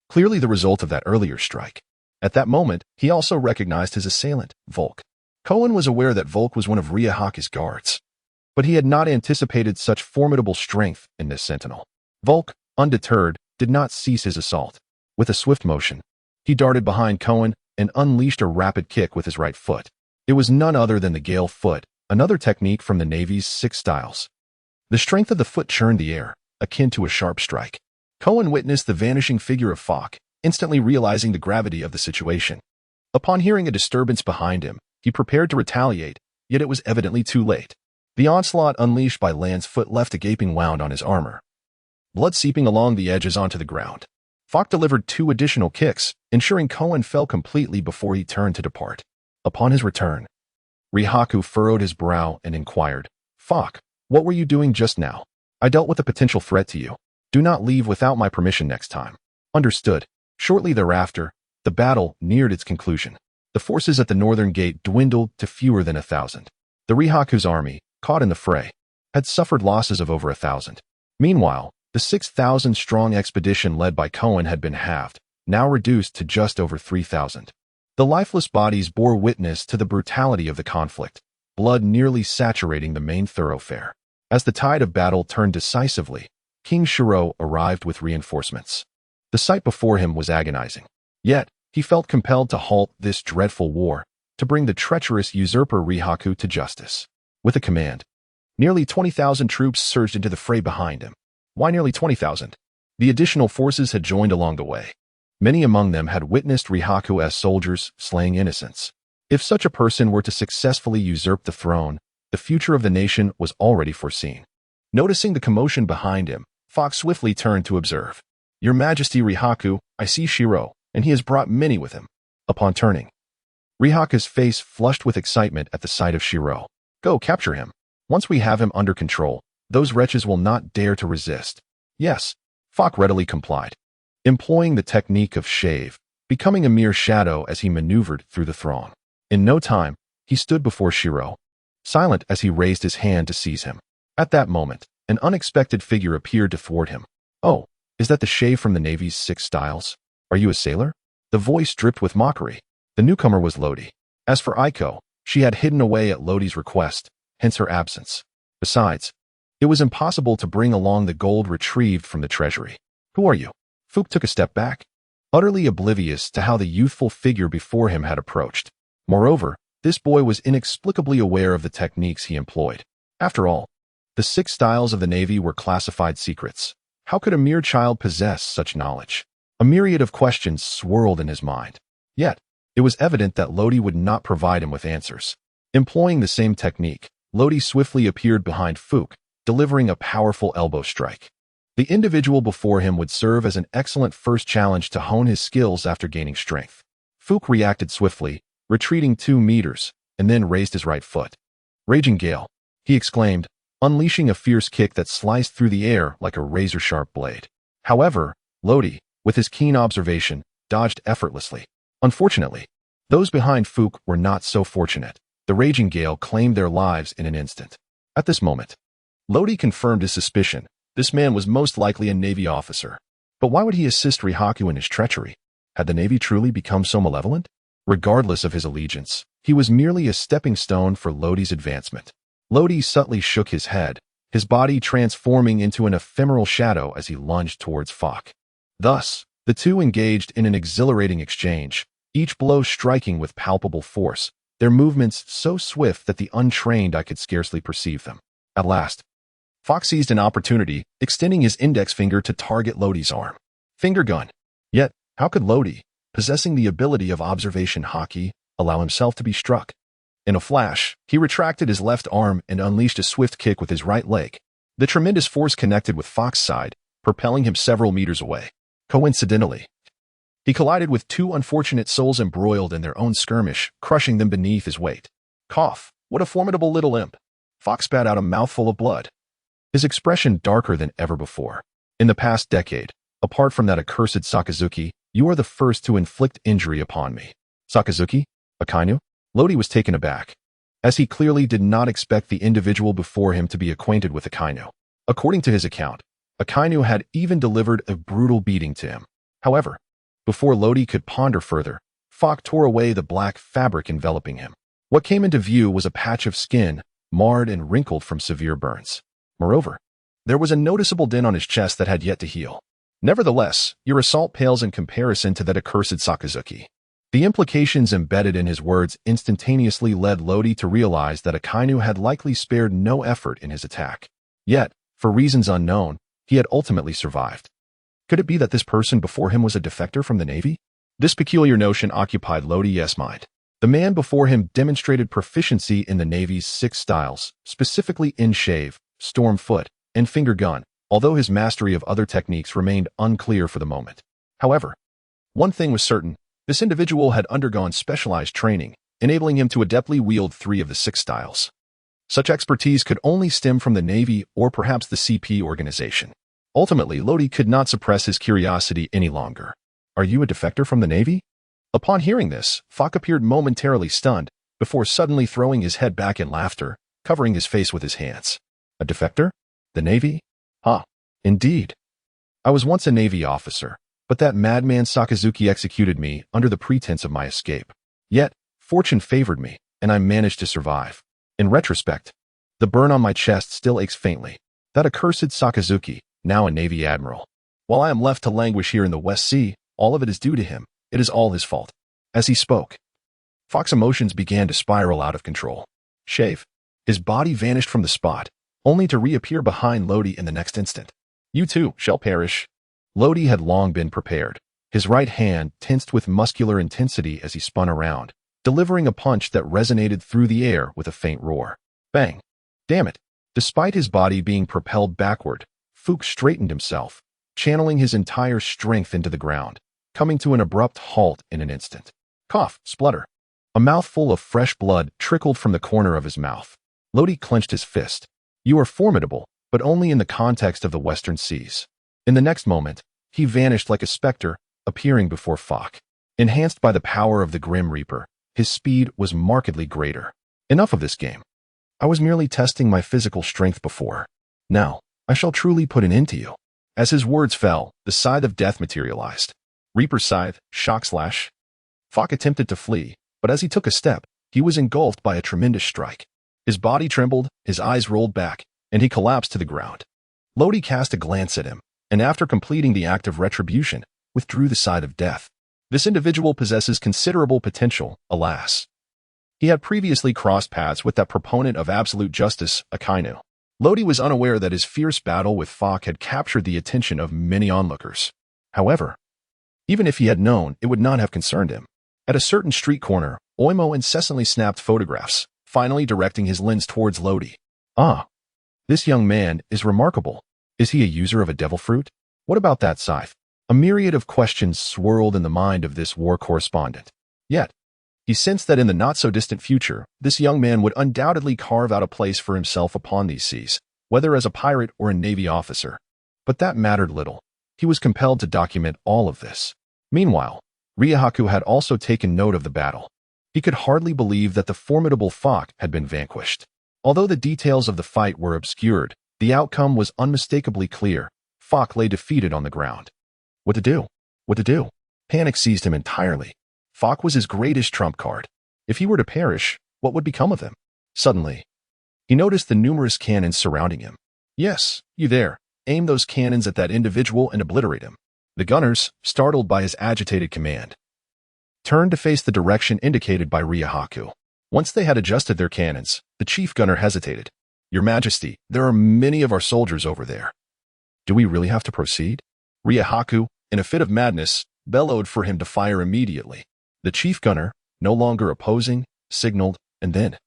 clearly the result of that earlier strike. At that moment, he also recognized his assailant, Volk. Cohen was aware that Volk was one of Riahaku's guards, but he had not anticipated such formidable strength in this sentinel. Volk, undeterred, did not cease his assault. With a swift motion, he darted behind Cohen and unleashed a rapid kick with his right foot. It was none other than the Gale foot, another technique from the Navy's 6 styles. The strength of the foot churned the air, akin to a sharp strike. Cohen witnessed the vanishing figure of Falk, instantly realizing the gravity of the situation. Upon hearing a disturbance behind him, he prepared to retaliate, yet it was evidently too late. The onslaught unleashed by Land's foot left a gaping wound on his armor, blood seeping along the edges onto the ground. Falk delivered 2 additional kicks, ensuring Cohen fell completely before he turned to depart. Upon his return, Rihaku furrowed his brow and inquired, "Falk, what were you doing just now? I dealt with a potential threat to you. Do not leave without my permission next time." Understood. Shortly thereafter, the battle neared its conclusion. The forces at the northern gate dwindled to fewer than 1,000. The Rihaku's army, caught in the fray, had suffered losses of over 1,000. Meanwhile, the 6,000-strong expedition led by Cohen had been halved, now reduced to just over 3,000. The lifeless bodies bore witness to the brutality of the conflict, blood nearly saturating the main thoroughfare. As the tide of battle turned decisively, King Shiro arrived with reinforcements. The sight before him was agonizing. Yet, he felt compelled to halt this dreadful war, to bring the treacherous usurper Rihaku to justice. With a command, nearly 20,000 troops surged into the fray behind him. Why nearly 20,000? The additional forces had joined along the way. Many among them had witnessed Rihaku as soldiers slaying innocents. If such a person were to successfully usurp the throne, the future of the nation was already foreseen. Noticing the commotion behind him, Fox swiftly turned to observe. "Your Majesty Rihaku, I see Shiro, and he has brought many with him." Upon turning, Rihaku's face flushed with excitement at the sight of Shiro. "Go capture him. Once we have him under control, those wretches will not dare to resist." "Yes," Falk readily complied, employing the technique of shave, becoming a mere shadow as he maneuvered through the throng. In no time, he stood before Shiro, silent as he raised his hand to seize him. At that moment, an unexpected figure appeared to thwart him. "Oh, is that the shave from the Navy's 6 styles? Are you a sailor?" The voice dripped with mockery. The newcomer was Lodi. As for Aiko, she had hidden away at Lodi's request, hence her absence. Besides, it was impossible to bring along the gold retrieved from the treasury. "Who are you?" Fook took a step back, utterly oblivious to how the youthful figure before him had approached. Moreover, this boy was inexplicably aware of the techniques he employed. After all, the 6 styles of the Navy were classified secrets. How could a mere child possess such knowledge? A myriad of questions swirled in his mind. Yet, it was evident that Lodi would not provide him with answers. Employing the same technique, Lodi swiftly appeared behind Fook, delivering a powerful elbow strike. The individual before him would serve as an excellent first challenge to hone his skills after gaining strength. Fook reacted swiftly, retreating 2 meters, and then raised his right foot. "Raging Gale," he exclaimed, unleashing a fierce kick that sliced through the air like a razor-sharp blade. However, Lodi, with his keen observation, dodged effortlessly. Unfortunately, those behind Fook were not so fortunate. The Raging Gale claimed their lives in an instant. At this moment, Lodi confirmed his suspicion. This man was most likely a Navy officer. But why would he assist Rihaku in his treachery? Had the Navy truly become so malevolent? Regardless of his allegiance, he was merely a stepping stone for Lodi's advancement. Lodi subtly shook his head, his body transforming into an ephemeral shadow as he lunged towards Falk. Thus, the two engaged in an exhilarating exchange, each blow striking with palpable force, their movements so swift that the untrained eye could scarcely perceive them. At last, Falk seized an opportunity, extending his index finger to target Lodi's arm. Finger gun. Yet, how could Lodi, possessing the ability of observation haki, allow himself to be struck? In a flash, he retracted his left arm and unleashed a swift kick with his right leg. The tremendous force connected with Fox's side, propelling him several meters away. Coincidentally, he collided with two unfortunate souls embroiled in their own skirmish, crushing them beneath his weight. Cough! What a formidable little imp! Fox spat out a mouthful of blood, his expression darker than ever before. In the past decade, apart from that accursed Sakazuki, you are the first to inflict injury upon me. Sakazuki? Akainu? Lodi was taken aback, as he clearly did not expect the individual before him to be acquainted with Akainu. According to his account, Akainu had even delivered a brutal beating to him. However, before Lodi could ponder further, Fox tore away the black fabric enveloping him. What came into view was a patch of skin, marred and wrinkled from severe burns. Moreover, there was a noticeable dent on his chest that had yet to heal. Nevertheless, your assault pales in comparison to that accursed Sakazuki. The implications embedded in his words instantaneously led Lodi to realize that Akainu had likely spared no effort in his attack. Yet, for reasons unknown, he had ultimately survived. Could it be that this person before him was a defector from the Navy? This peculiar notion occupied Lodi's mind. The man before him demonstrated proficiency in the Navy's 6 styles, specifically in shave, storm foot, and finger gun, although his mastery of other techniques remained unclear for the moment. However, one thing was certain: this individual had undergone specialized training, enabling him to adeptly wield 3 of the 6 styles. Such expertise could only stem from the Navy or perhaps the CP organization. Ultimately, Lodi could not suppress his curiosity any longer. Are you a defector from the Navy? Upon hearing this, Fox appeared momentarily stunned, before suddenly throwing his head back in laughter, covering his face with his hands. A defector? The Navy? Ah, indeed. I was once a Navy officer, but that madman Sakazuki executed me under the pretense of my escape. Yet, fortune favored me, and I managed to survive. In retrospect, the burn on my chest still aches faintly. That accursed Sakazuki, now a Navy admiral. While I am left to languish here in the West Sea, all of it is due to him. It is all his fault. As he spoke, Fox's emotions began to spiral out of control. Shave. His body vanished from the spot, only to reappear behind Lodi in the next instant. You too shall perish. Lodi had long been prepared. His right hand tensed with muscular intensity as he spun around, delivering a punch that resonated through the air with a faint roar. Bang! Damn it! Despite his body being propelled backward, Fuchs straightened himself, channeling his entire strength into the ground, coming to an abrupt halt in an instant. Cough, splutter. A mouthful of fresh blood trickled from the corner of his mouth. Lodi clenched his fist. You are formidable, but only in the context of the Western Seas. In the next moment, he vanished like a specter, appearing before Fox. Enhanced by the power of the Grim Reaper, his speed was markedly greater. Enough of this game. I was merely testing my physical strength before. Now, I shall truly put an end to you. As his words fell, the scythe of death materialized. Reaper's scythe, shock slash. Fox attempted to flee, but as he took a step, he was engulfed by a tremendous strike. His body trembled, his eyes rolled back, and he collapsed to the ground. Lodi cast a glance at him, and after completing the act of retribution, withdrew the scythe of death. This individual possesses considerable potential, alas. He had previously crossed paths with that proponent of absolute justice, Akainu. Lodi was unaware that his fierce battle with Fox had captured the attention of many onlookers. However, even if he had known, it would not have concerned him. At a certain street corner, Oimo incessantly snapped photographs, finally directing his lens towards Lodi. Ah, this young man is remarkable. Is he a user of a devil fruit? What about that scythe? A myriad of questions swirled in the mind of this war correspondent. Yet, he sensed that in the not-so-distant future, this young man would undoubtedly carve out a place for himself upon these seas, whether as a pirate or a Navy officer. But that mattered little. He was compelled to document all of this. Meanwhile, Ryahaku had also taken note of the battle. He could hardly believe that the formidable Fox had been vanquished. Although the details of the fight were obscured, the outcome was unmistakably clear. Fox lay defeated on the ground. What to do? What to do? Panic seized him entirely. Fox was his greatest trump card. If he were to perish, what would become of him? Suddenly, he noticed the numerous cannons surrounding him. Yes, you there. Aim those cannons at that individual and obliterate him. The gunners, startled by his agitated command, turned to face the direction indicated by Ryahaku. Once they had adjusted their cannons, the chief gunner hesitated. Your Majesty, there are many of our soldiers over there. Do we really have to proceed? Ryahaku, in a fit of madness, bellowed for him to fire immediately. The chief gunner, no longer opposing, signaled, and then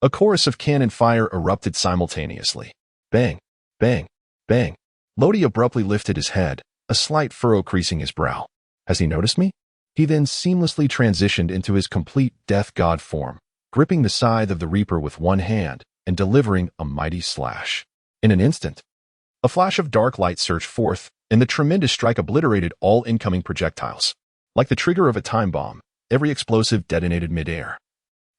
a chorus of cannon fire erupted simultaneously. Bang, bang, bang. Lodi abruptly lifted his head, a slight furrow creasing his brow. Has he noticed me? He then seamlessly transitioned into his complete death god form, gripping the scythe of the Reaper with one hand and delivering a mighty slash. In an instant, a flash of dark light surged forth, and the tremendous strike obliterated all incoming projectiles. Like the trigger of a time bomb, every explosive detonated midair,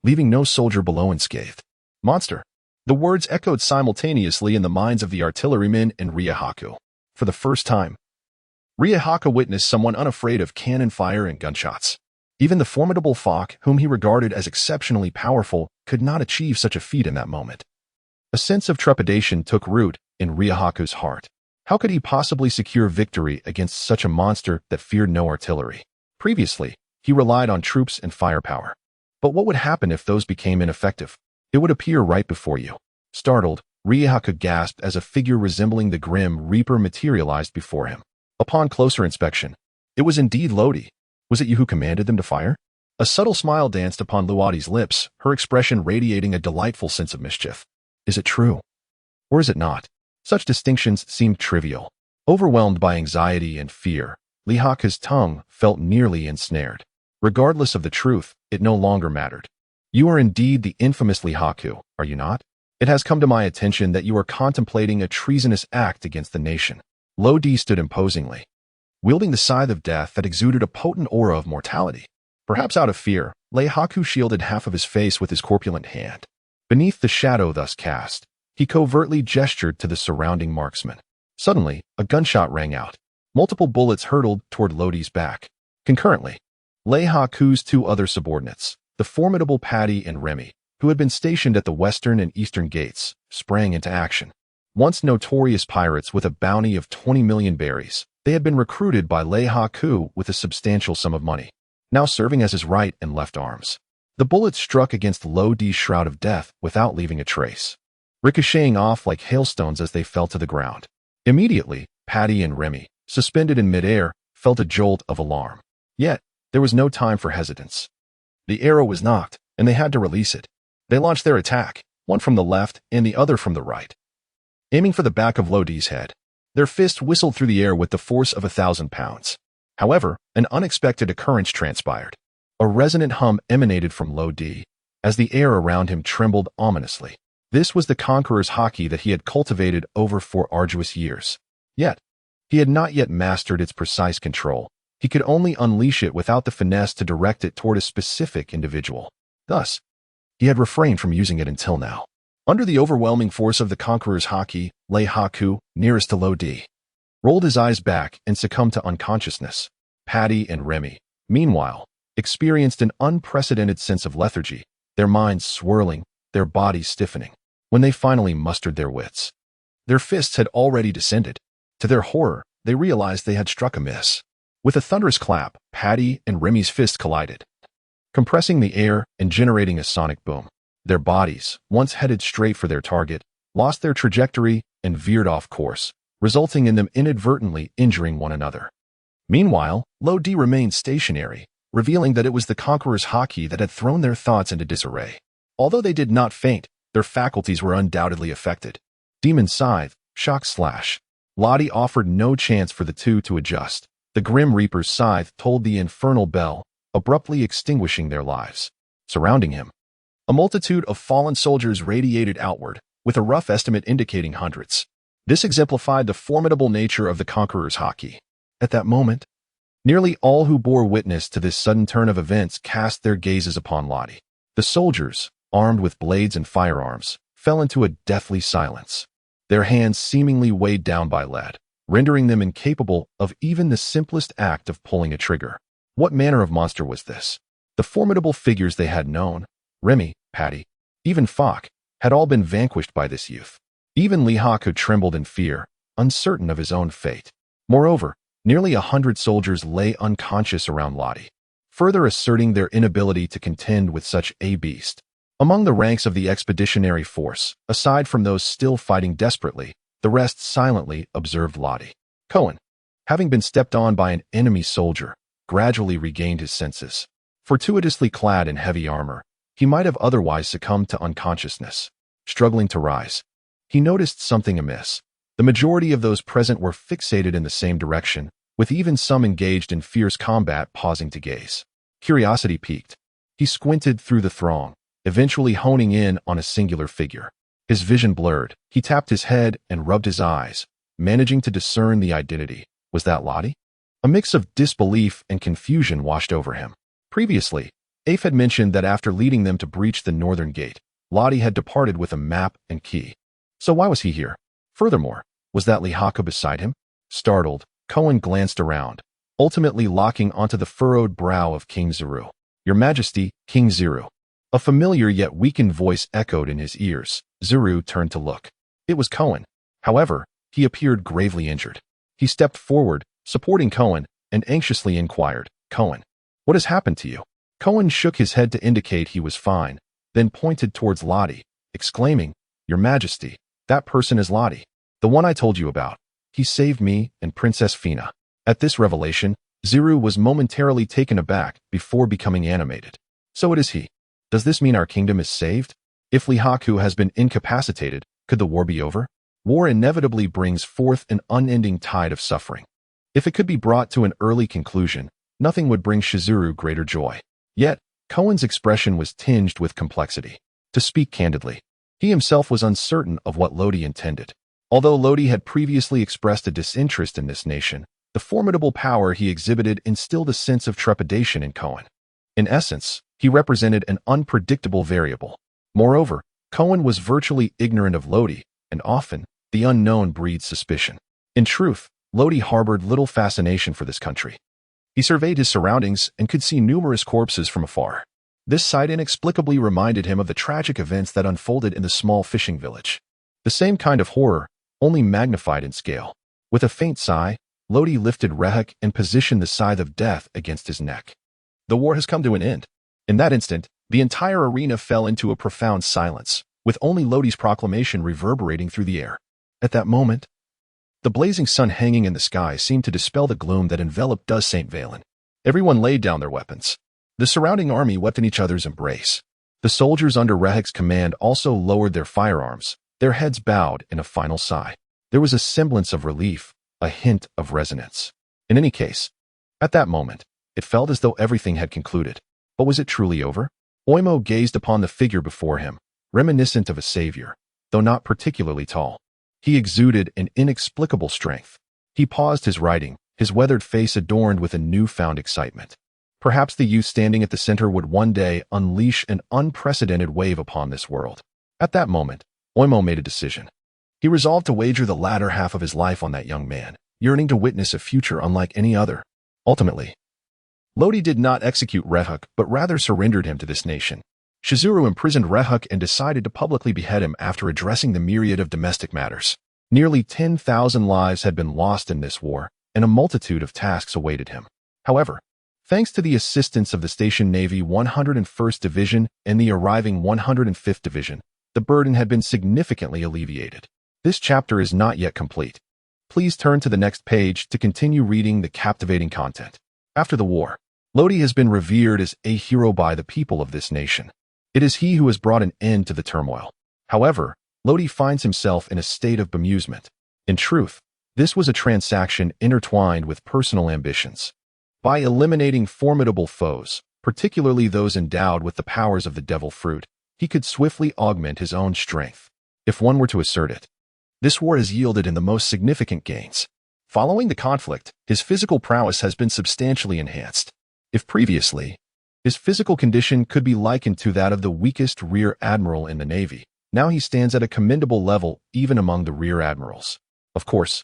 leaving no soldier below unscathed. Monster. The words echoed simultaneously in the minds of the artillerymen and Ryahaku. For the first time, Ryahaku witnessed someone unafraid of cannon fire and gunshots. Even the formidable Falk, whom he regarded as exceptionally powerful, could not achieve such a feat in that moment. A sense of trepidation took root in Ryahaku's heart. How could he possibly secure victory against such a monster that feared no artillery? Previously, he relied on troops and firepower. But what would happen if those became ineffective? It would appear right before you. Startled, Ryahaku gasped as a figure resembling the grim Reaper materialized before him. Upon closer inspection, it was indeed Lodi. Was it you who commanded them to fire? A subtle smile danced upon Luadi's lips, her expression radiating a delightful sense of mischief. Is it true? Or is it not? Such distinctions seemed trivial. Overwhelmed by anxiety and fear, Ryahaku's tongue felt nearly ensnared. Regardless of the truth, it no longer mattered. You are indeed the infamous Ryahaku, are you not? It has come to my attention that you are contemplating a treasonous act against the nation. Lodi stood imposingly, wielding the scythe of death that exuded a potent aura of mortality. Perhaps out of fear, Ryahaku shielded half of his face with his corpulent hand. Beneath the shadow thus cast, he covertly gestured to the surrounding marksmen. Suddenly, a gunshot rang out. Multiple bullets hurtled toward Lodi's back. Concurrently, Ryahaku's two other subordinates, the formidable Paddy and Remy, who had been stationed at the western and eastern gates, sprang into action. Once notorious pirates with a bounty of 20 million berries, they had been recruited by Ryahaku with a substantial sum of money, now serving as his right and left arms. The bullets struck against Lodi's shroud of death without leaving a trace, ricocheting off like hailstones as they fell to the ground. Immediately, Paddy and Remy, suspended in midair, felt a jolt of alarm. Yet, there was no time for hesitance. The arrow was knocked, and they had to release it. They launched their attack, one from the left and the other from the right, aiming for the back of Lodi's head. Their fist whistled through the air with the force of 1,000 pounds. However, an unexpected occurrence transpired. A resonant hum emanated from Lodi, as the air around him trembled ominously. This was the conqueror's haki that he had cultivated over 4 arduous years. Yet, he had not yet mastered its precise control. He could only unleash it without the finesse to direct it toward a specific individual. Thus, he had refrained from using it until now. Under the overwhelming force of the conqueror's haki, Ryahaku, nearest to Lodi, rolled his eyes back and succumbed to unconsciousness. Paddy and Remy, meanwhile, experienced an unprecedented sense of lethargy, their minds swirling, their bodies stiffening. When they finally mustered their wits, their fists had already descended. To their horror, they realized they had struck a miss. With a thunderous clap, Paddy and Remy's fists collided, compressing the air and generating a sonic boom. Their bodies, once headed straight for their target, lost their trajectory and veered off course, resulting in them inadvertently injuring one another. Meanwhile, Lodi remained stationary, revealing that it was the conqueror's haki that had thrown their thoughts into disarray. Although they did not faint, their faculties were undoubtedly affected. Demon Scythe, Shock Slash. Lodi offered no chance for the two to adjust. The Grim Reaper's scythe tolled the infernal bell, abruptly extinguishing their lives. Surrounding him, a multitude of fallen soldiers radiated outward, with a rough estimate indicating hundreds. This exemplified the formidable nature of the conqueror's haki. At that moment, nearly all who bore witness to this sudden turn of events cast their gazes upon Lodi. The soldiers, armed with blades and firearms, fell into a deathly silence, their hands seemingly weighed down by lead, rendering them incapable of even the simplest act of pulling a trigger. What manner of monster was this? The formidable figures they had known, Remy, Paddy, even Falk, had all been vanquished by this youth. Even Ryahaku trembled in fear, uncertain of his own fate. Moreover, nearly 100 soldiers lay unconscious around Lodi, further asserting their inability to contend with such a beast. Among the ranks of the expeditionary force, aside from those still fighting desperately, the rest silently observed Lodi. Cohen, having been stepped on by an enemy soldier, gradually regained his senses. Fortuitously clad in heavy armor, He might have otherwise succumbed to unconsciousness. Struggling to rise, he noticed something amiss. The majority of those present were fixated in the same direction, with even some engaged in fierce combat pausing to gaze. Curiosity piqued. He squinted through the throng, eventually honing in on a singular figure. His vision blurred. He tapped his head and rubbed his eyes, managing to discern the identity. Was that Lottie? A mix of disbelief and confusion washed over him. Previously, Afe had mentioned that after leading them to breach the northern gate, Lottie had departed with a map and key. So why was he here? Furthermore, was that Lihaka beside him? Startled, Cohen glanced around, ultimately locking onto the furrowed brow of King Zuru. Your Majesty, King Zuru. A familiar yet weakened voice echoed in his ears. Zuru turned to look. It was Cohen. However, he appeared gravely injured. He stepped forward, supporting Cohen, and anxiously inquired, Cohen, what has happened to you? Cohen shook his head to indicate he was fine, then pointed towards Lottie, exclaiming, Your Majesty, that person is Lottie, the one I told you about. He saved me and Princess Fina. At this revelation, Zuru was momentarily taken aback before becoming animated. So it is he. Does this mean our kingdom is saved? If Lihaku has been incapacitated, could the war be over? War inevitably brings forth an unending tide of suffering. If it could be brought to an early conclusion, nothing would bring Shizuru greater joy. Yet, Cohen's expression was tinged with complexity. To speak candidly, he himself was uncertain of what Lodi intended. Although Lodi had previously expressed a disinterest in this nation, the formidable power he exhibited instilled a sense of trepidation in Cohen. In essence, he represented an unpredictable variable. Moreover, Cohen was virtually ignorant of Lodi, and often, the unknown breeds suspicion. In truth, Lodi harbored little fascination for this country. He surveyed his surroundings and could see numerous corpses from afar. This sight inexplicably reminded him of the tragic events that unfolded in the small fishing village. The same kind of horror, only magnified in scale. With a faint sigh, Lodi lifted Rehek and positioned the scythe of death against his neck. The war has come to an end. In that instant, the entire arena fell into a profound silence, with only Lodi's proclamation reverberating through the air. At that moment, the blazing sun hanging in the sky seemed to dispel the gloom that enveloped St. Valen. Everyone laid down their weapons. The surrounding army wept in each other's embrace. The soldiers under Rehek's command also lowered their firearms, their heads bowed in a final sigh. There was a semblance of relief, a hint of resonance. In any case, at that moment, it felt as though everything had concluded. But was it truly over? Oimo gazed upon the figure before him, reminiscent of a savior, though not particularly tall. He exuded an inexplicable strength. He paused his writing, his weathered face adorned with a newfound excitement. Perhaps the youth standing at the center would one day unleash an unprecedented wave upon this world. At that moment, Oimo made a decision. He resolved to wager the latter half of his life on that young man, yearning to witness a future unlike any other. Ultimately, Lodi did not execute Rehek, but rather surrendered him to this nation. Shizuru imprisoned Rehek and decided to publicly behead him after addressing the myriad of domestic matters. Nearly 10,000 lives had been lost in this war, and a multitude of tasks awaited him. However, thanks to the assistance of the Station Navy 101st Division and the arriving 105th Division, the burden had been significantly alleviated. This chapter is not yet complete. Please turn to the next page to continue reading the captivating content. After the war, Lodi has been revered as a hero by the people of this nation. It is he who has brought an end to the turmoil. However, Lodi finds himself in a state of bemusement. In truth, this was a transaction intertwined with personal ambitions. By eliminating formidable foes, particularly those endowed with the powers of the devil fruit, he could swiftly augment his own strength. If one were to assert it, this war has yielded in the most significant gains. Following the conflict, his physical prowess has been substantially enhanced. If previously, his physical condition could be likened to that of the weakest rear admiral in the Navy, now he stands at a commendable level even among the rear admirals. Of course,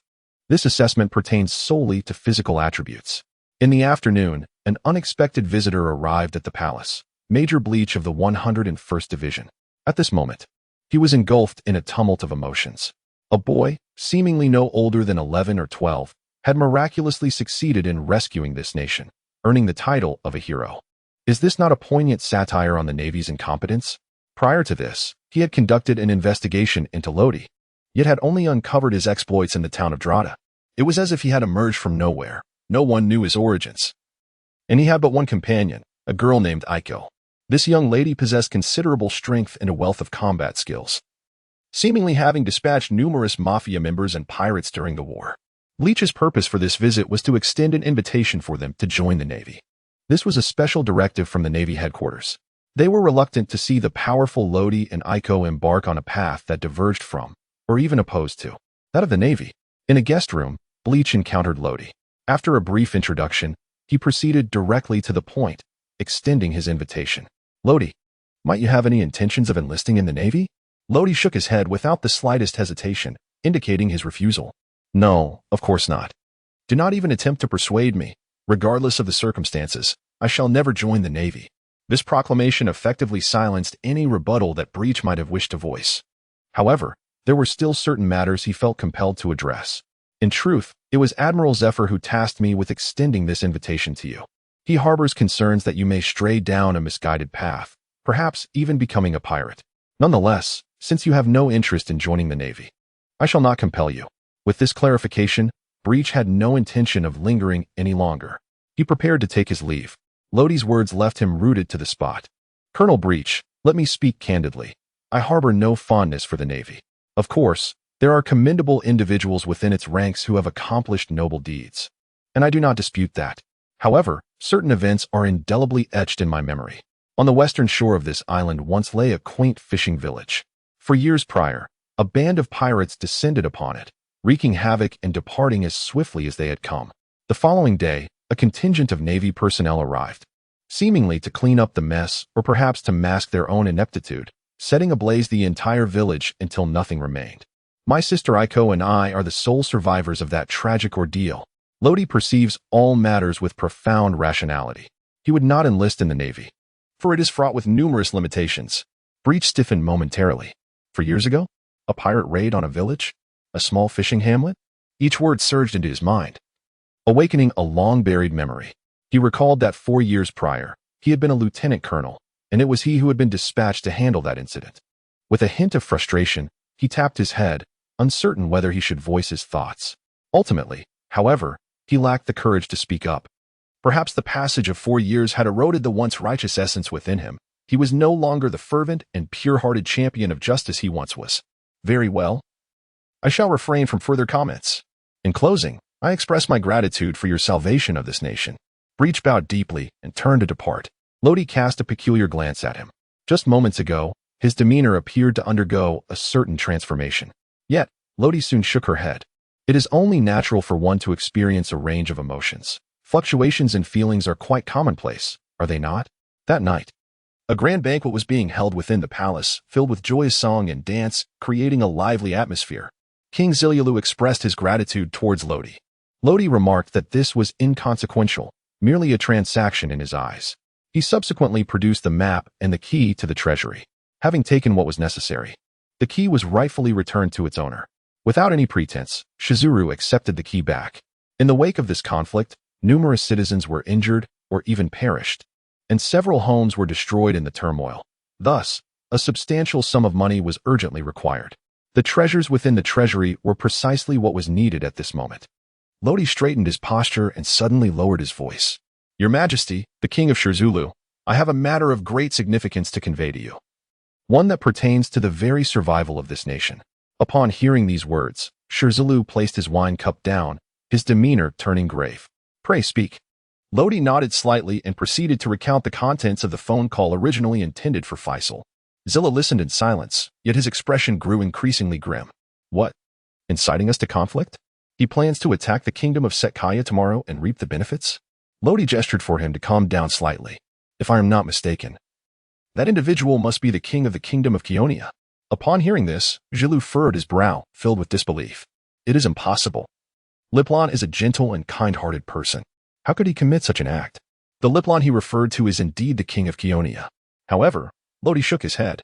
this assessment pertains solely to physical attributes. In the afternoon, an unexpected visitor arrived at the palace, Major Bleach of the 101st Division. At this moment, he was engulfed in a tumult of emotions. A boy, seemingly no older than 11 or 12, had miraculously succeeded in rescuing this nation, earning the title of a hero. Is this not a poignant satire on the Navy's incompetence? Prior to this, he had conducted an investigation into Lodi, yet had only uncovered his exploits in the town of Drada. It was as if he had emerged from nowhere. No one knew his origins. And he had but one companion, a girl named Aiko. This young lady possessed considerable strength and a wealth of combat skills, seemingly having dispatched numerous mafia members and pirates during the war. Bleach's purpose for this visit was to extend an invitation for them to join the Navy. This was a special directive from the Navy headquarters. They were reluctant to see the powerful Lodi and Aiko embark on a path that diverged from, or even opposed to, that of the Navy. In a guest room, Bleach encountered Lodi. After a brief introduction, he proceeded directly to the point, extending his invitation. Lodi, might you have any intentions of enlisting in the Navy? Lodi shook his head without the slightest hesitation, indicating his refusal. No, of course not. Do not even attempt to persuade me. Regardless of the circumstances, I shall never join the Navy. This proclamation effectively silenced any rebuttal that Bleach might have wished to voice. However, there were still certain matters he felt compelled to address. In truth, it was Admiral Zephyr who tasked me with extending this invitation to you. He harbors concerns that you may stray down a misguided path, perhaps even becoming a pirate. Nonetheless, since you have no interest in joining the Navy, I shall not compel you. With this clarification, Bleach had no intention of lingering any longer. He prepared to take his leave. Lodi's words left him rooted to the spot. Colonel Bleach, let me speak candidly. I harbor no fondness for the Navy. Of course, there are commendable individuals within its ranks who have accomplished noble deeds, and I do not dispute that. However, certain events are indelibly etched in my memory. On the western shore of this island once lay a quaint fishing village. For years prior, a band of pirates descended upon it, wreaking havoc and departing as swiftly as they had come. The following day, a contingent of Navy personnel arrived, seemingly to clean up the mess or perhaps to mask their own ineptitude, setting ablaze the entire village until nothing remained. My sister Aiko and I are the sole survivors of that tragic ordeal. Lodi perceives all matters with profound rationality. He would not enlist in the Navy, for it is fraught with numerous limitations. Bleach stiffened momentarily. For years ago? A pirate raid on a village? A small fishing hamlet? Each word surged into his mind, awakening a long-buried memory. He recalled that 4 years prior, he had been a lieutenant colonel, and it was he who had been dispatched to handle that incident. With a hint of frustration, he tapped his head, uncertain whether he should voice his thoughts. Ultimately, however, he lacked the courage to speak up. Perhaps the passage of 4 years had eroded the once righteous essence within him. He was no longer the fervent and pure-hearted champion of justice he once was. Very well. I shall refrain from further comments. In closing, I express my gratitude for your salvation of this nation. Bleach bowed deeply and turned to depart. Lodi cast a peculiar glance at him. Just moments ago, his demeanor appeared to undergo a certain transformation. Yet, Lodi soon shook her head. It is only natural for one to experience a range of emotions. Fluctuations in feelings are quite commonplace, are they not? That night, a grand banquet was being held within the palace, filled with joyous song and dance, creating a lively atmosphere. King Zilialu expressed his gratitude towards Lodi. Lodi remarked that this was inconsequential, merely a transaction in his eyes. He subsequently produced the map and the key to the treasury. Having taken what was necessary, the key was rightfully returned to its owner. Without any pretense, Shizuru accepted the key back. In the wake of this conflict, numerous citizens were injured or even perished, and several homes were destroyed in the turmoil. Thus, a substantial sum of money was urgently required. The treasures within the treasury were precisely what was needed at this moment. Lodi straightened his posture and suddenly lowered his voice. Your Majesty, the King of Shirzulu, I have a matter of great significance to convey to you. One that pertains to the very survival of this nation. Upon hearing these words, Shirzulu placed his wine cup down, his demeanor turning grave. Pray speak. Lodi nodded slightly and proceeded to recount the contents of the phone call originally intended for Faisal. Zilla listened in silence, yet his expression grew increasingly grim. What? Inciting us to conflict? He plans to attack the kingdom of Setkaya tomorrow and reap the benefits? Lodi gestured for him to calm down slightly. If I am not mistaken, that individual must be the king of the kingdom of Kionia. Upon hearing this, Zhilu furrowed his brow, filled with disbelief. It is impossible. Liplon is a gentle and kind-hearted person. How could he commit such an act? The Liplon he referred to is indeed the king of Kionia. However, Lodi shook his head.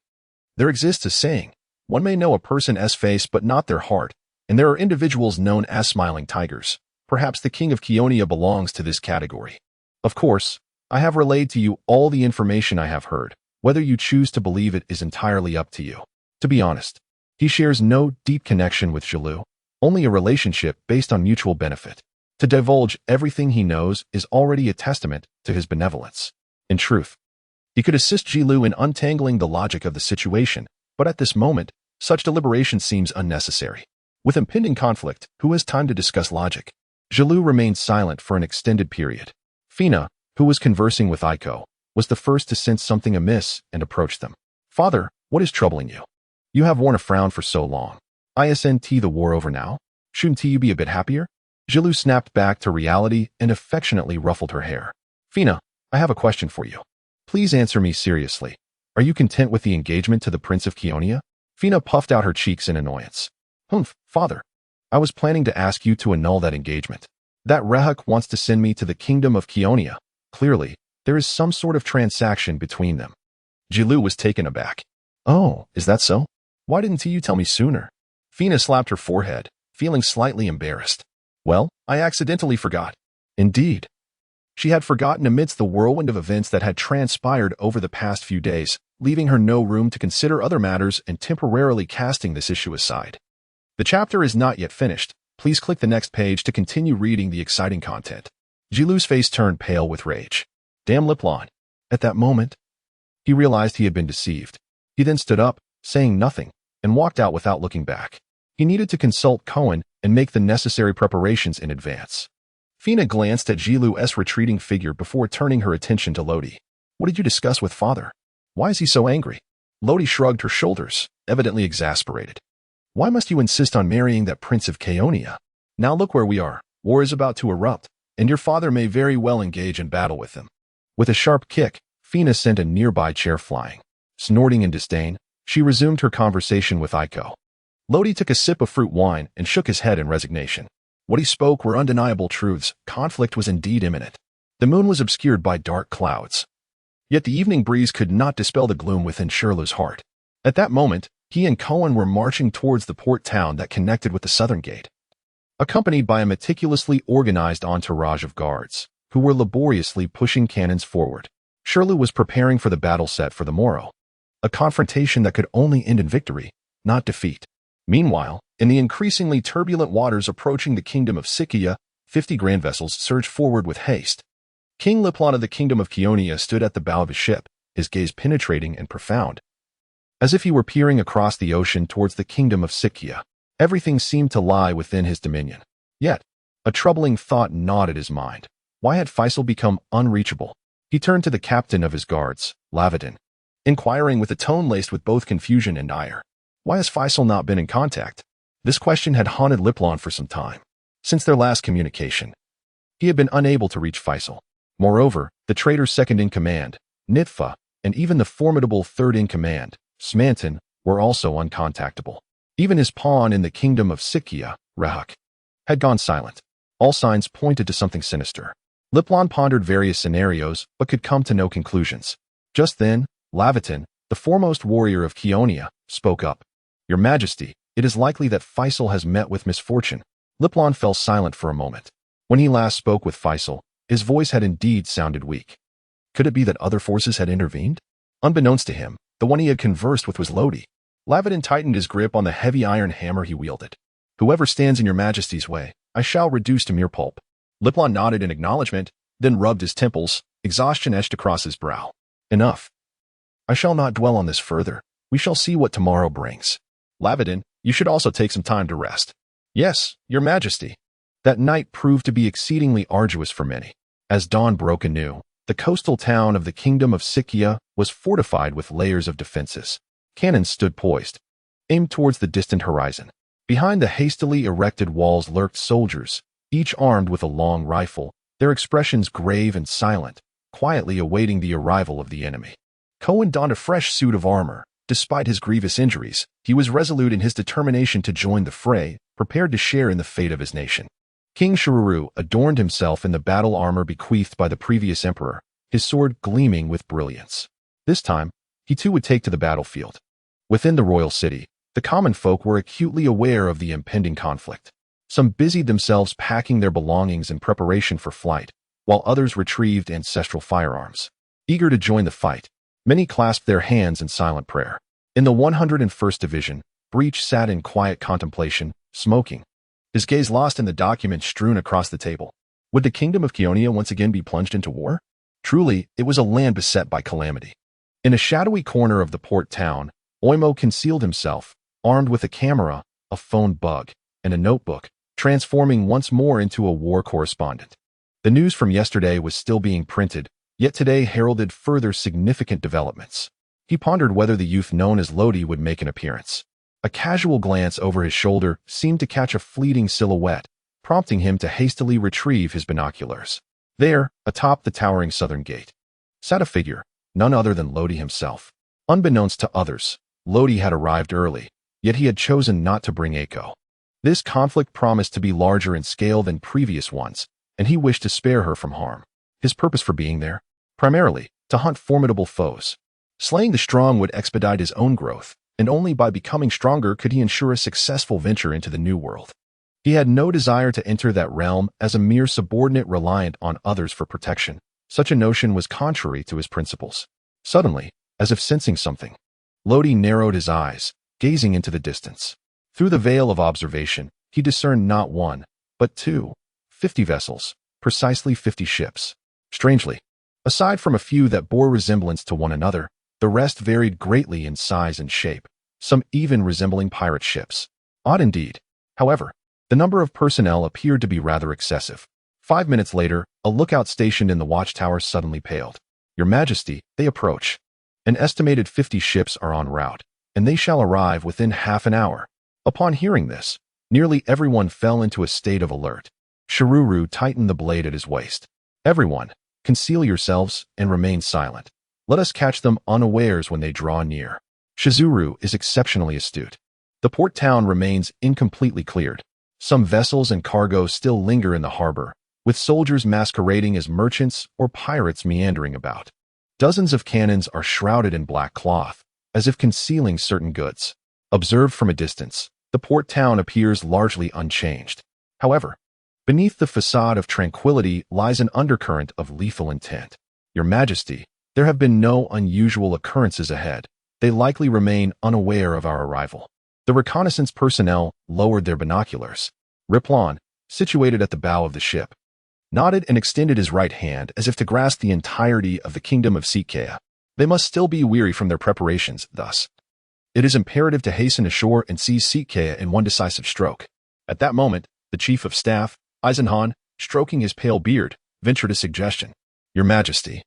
There exists a saying, one may know a person's face but not their heart, and there are individuals known as smiling tigers. Perhaps the king of Kionia belongs to this category. Of course, I have relayed to you all the information I have heard. Whether you choose to believe it is entirely up to you. To be honest, he shares no deep connection with Zhilu, only a relationship based on mutual benefit. To divulge everything he knows is already a testament to his benevolence. In truth, He could assist Jilu in untangling the logic of the situation, but at this moment, such deliberation seems unnecessary. With impending conflict, who has time to discuss logic? Jilu remained silent for an extended period. Fina, who was conversing with Aiko, was the first to sense something amiss and approached them. Father, what is troubling you? You have worn a frown for so long. Isn't the war over now? Shouldn't you be a bit happier? Jilu snapped back to reality and affectionately ruffled her hair. Fina, I have a question for you. Please answer me seriously. Are you content with the engagement to the Prince of Keonia? Fina puffed out her cheeks in annoyance. Humph, father. I was planning to ask you to annul that engagement. That Rehak wants to send me to the kingdom of Keonia. Clearly, there is some sort of transaction between them. Jilu was taken aback. Oh, is that so? Why didn't you tell me sooner? Fina slapped her forehead, feeling slightly embarrassed. Well, I accidentally forgot. Indeed. She had forgotten amidst the whirlwind of events that had transpired over the past few days, leaving her no room to consider other matters and temporarily casting this issue aside. The chapter is not yet finished. Please click the next page to continue reading the exciting content. Jilu's face turned pale with rage. Damn Liplon. At that moment, he realized he had been deceived. He then stood up, saying nothing, and walked out without looking back. He needed to consult Cohen and make the necessary preparations in advance. Fina glanced at Jilu's retreating figure before turning her attention to Lodi. What did you discuss with father? Why is he so angry? Lodi shrugged her shoulders, evidently exasperated. Why must you insist on marrying that Prince of Keonia? Now look where we are. War is about to erupt, and your father may very well engage in battle with him. With a sharp kick, Fina sent a nearby chair flying. Snorting in disdain, she resumed her conversation with Aiko. Lodi took a sip of fruit wine and shook his head in resignation. What he spoke were undeniable truths. Conflict was indeed imminent. The moon was obscured by dark clouds. Yet the evening breeze could not dispel the gloom within Shirley's heart. At that moment, he and Cohen were marching towards the port town that connected with the southern gate, accompanied by a meticulously organized entourage of guards, who were laboriously pushing cannons forward. Shirley was preparing for the battle set for the morrow, a confrontation that could only end in victory, not defeat. Meanwhile, in the increasingly turbulent waters approaching the kingdom of Sikkia, 50 grand vessels surged forward with haste. King Liplon of the kingdom of Keonia stood at the bow of his ship, his gaze penetrating and profound, as if he were peering across the ocean towards the kingdom of Sikkia. Everything seemed to lie within his dominion. Yet, a troubling thought gnawed at his mind. Why had Faisal become unreachable? He turned to the captain of his guards, Lavedin, inquiring with a tone laced with both confusion and ire. Why has Faisal not been in contact? This question had haunted Liplon for some time. Since their last communication, he had been unable to reach Faisal. Moreover, the traitor's second-in-command, Nitfa, and even the formidable third-in-command, Smanton, were also uncontactable. Even his pawn in the kingdom of Sikkia, Rehak, had gone silent. All signs pointed to something sinister. Liplon pondered various scenarios, but could come to no conclusions. Just then, Lavetin, the foremost warrior of Keonia, spoke up. Your Majesty, it is likely that Faisal has met with misfortune. Liplon fell silent for a moment. When he last spoke with Faisal, his voice had indeed sounded weak. Could it be that other forces had intervened? Unbeknownst to him, the one he had conversed with was Lodi. Lavedin tightened his grip on the heavy iron hammer he wielded. Whoever stands in your Majesty's way, I shall reduce to mere pulp. Liplon nodded in acknowledgement, then rubbed his temples, exhaustion etched across his brow. Enough. I shall not dwell on this further. We shall see what tomorrow brings. Lavedin, you should also take some time to rest. Yes, your Majesty. That night proved to be exceedingly arduous for many. As dawn broke anew, the coastal town of the kingdom of Sikkia was fortified with layers of defenses. Cannons stood poised, aimed towards the distant horizon. Behind the hastily erected walls lurked soldiers, each armed with a long rifle, their expressions grave and silent, quietly awaiting the arrival of the enemy. Cohen donned a fresh suit of armor. Despite his grievous injuries, he was resolute in his determination to join the fray, prepared to share in the fate of his nation. King Shiruru adorned himself in the battle armor bequeathed by the previous emperor, his sword gleaming with brilliance. This time, he too would take to the battlefield. Within the royal city, the common folk were acutely aware of the impending conflict. Some busied themselves packing their belongings in preparation for flight, while others retrieved ancestral firearms. Eager to join the fight, many clasped their hands in silent prayer. In the 101st Division, Breach sat in quiet contemplation, smoking, his gaze lost in the documents strewn across the table. Would the kingdom of Keonia once again be plunged into war? Truly, it was a land beset by calamity. In a shadowy corner of the port town, Oimo concealed himself, armed with a camera, a phone bug, and a notebook, transforming once more into a war correspondent. The news from yesterday was still being printed, yet today heralded further significant developments. He pondered whether the youth known as Lodi would make an appearance. A casual glance over his shoulder seemed to catch a fleeting silhouette, prompting him to hastily retrieve his binoculars. There, atop the towering southern gate, sat a figure, none other than Lodi himself. Unbeknownst to others, Lodi had arrived early, yet he had chosen not to bring Eiko. This conflict promised to be larger in scale than previous ones, and he wished to spare her from harm. His purpose for being there? Primarily, to hunt formidable foes. Slaying the strong would expedite his own growth, and only by becoming stronger could he ensure a successful venture into the New World. He had no desire to enter that realm as a mere subordinate reliant on others for protection. Such a notion was contrary to his principles. Suddenly, as if sensing something, Lodi narrowed his eyes, gazing into the distance. Through the veil of observation, he discerned not one, but 50 vessels, precisely 50 ships. Strangely, aside from a few that bore resemblance to one another, the rest varied greatly in size and shape, some even resembling pirate ships. Odd indeed. However, the number of personnel appeared to be rather excessive. 5 minutes later, a lookout stationed in the watchtower suddenly paled. "Your Majesty, they approach. An estimated 50 ships are en route, and they shall arrive within half an hour." Upon hearing this, nearly everyone fell into a state of alert. Shiruru tightened the blade at his waist. "Everyone, conceal yourselves and remain silent. Let us catch them unawares when they draw near." Shizuru is exceptionally astute. The port town remains incompletely cleared. Some vessels and cargo still linger in the harbor, with soldiers masquerading as merchants or pirates meandering about. Dozens of cannons are shrouded in black cloth, as if concealing certain goods. Observed from a distance, the port town appears largely unchanged. However, beneath the facade of tranquility lies an undercurrent of lethal intent. "Your Majesty, there have been no unusual occurrences ahead. They likely remain unaware of our arrival." The reconnaissance personnel lowered their binoculars. Riplon, situated at the bow of the ship, nodded and extended his right hand as if to grasp the entirety of the kingdom of Sikea. They must still be weary from their preparations, thus. It is imperative to hasten ashore and seize Sikea in one decisive stroke. At that moment, the chief of staff, Eisenhahn, stroking his pale beard, ventured a suggestion. "Your Majesty,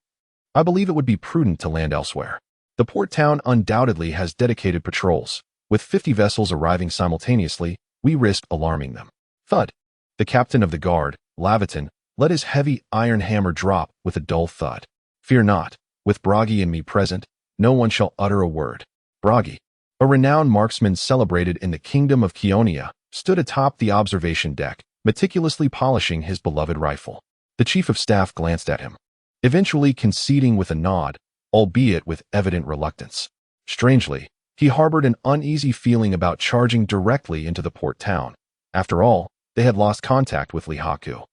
I believe it would be prudent to land elsewhere. The port town undoubtedly has dedicated patrols. With 50 vessels arriving simultaneously, we risk alarming them." Thud. The captain of the guard, Laviton, let his heavy iron hammer drop with a dull thud. "Fear not. With Bragi and me present, no one shall utter a word." Bragi, a renowned marksman celebrated in the kingdom of Keonia, stood atop the observation deck, meticulously polishing his beloved rifle. The chief of staff glanced at him, eventually conceding with a nod, albeit with evident reluctance. Strangely, he harbored an uneasy feeling about charging directly into the port town. After all, they had lost contact with Lihaku,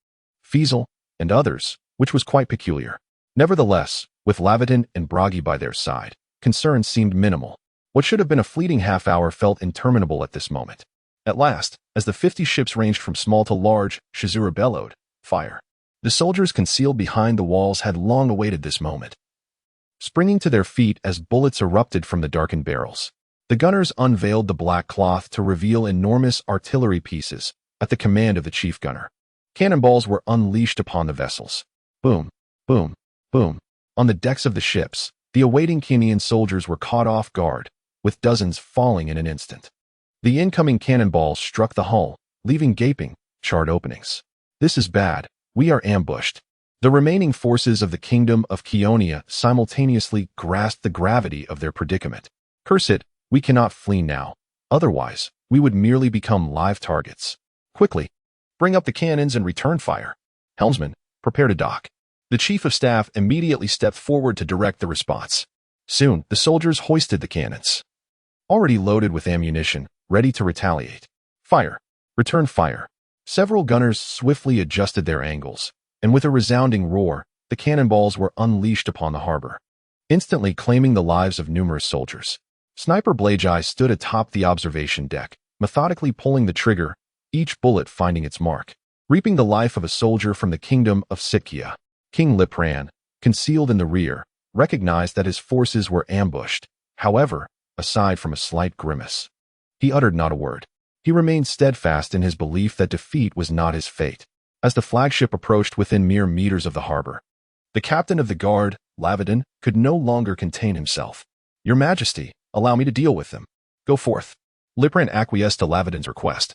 Fiesel, and others, which was quite peculiar. Nevertheless, with Laviton and Bragi by their side, concern seemed minimal. What should have been a fleeting half-hour felt interminable at this moment. At last, as the 50 ships ranged from small to large, Shizuru bellowed, "Fire." The soldiers concealed behind the walls had long awaited this moment, springing to their feet as bullets erupted from the darkened barrels. The gunners unveiled the black cloth to reveal enormous artillery pieces at the command of the chief gunner. Cannonballs were unleashed upon the vessels. Boom, boom, boom. On the decks of the ships, the awaiting Kenyan soldiers were caught off guard, with dozens falling in an instant. The incoming cannonballs struck the hull, leaving gaping, charred openings. "This is bad. We are ambushed." The remaining forces of the kingdom of Keonia simultaneously grasped the gravity of their predicament. "Curse it, we cannot flee now. Otherwise, we would merely become live targets. Quickly, bring up the cannons and return fire. Helmsman, prepare to dock." The chief of staff immediately stepped forward to direct the response. Soon, the soldiers hoisted the cannons, already loaded with ammunition, ready to retaliate. "Fire! Return fire!" Several gunners swiftly adjusted their angles, and with a resounding roar, the cannonballs were unleashed upon the harbor, instantly claiming the lives of numerous soldiers. Sniper Blajai stood atop the observation deck, methodically pulling the trigger, each bullet finding its mark, reaping the life of a soldier from the kingdom of Sikea. King Lipran, concealed in the rear, recognized that his forces were ambushed. However, aside from a slight grimace, he uttered not a word. He remained steadfast in his belief that defeat was not his fate. As the flagship approached within mere meters of the harbor, the captain of the guard, Lavedon, could no longer contain himself. "Your Majesty, allow me to deal with them. Go forth." Lipran acquiesced to Lavedon's request.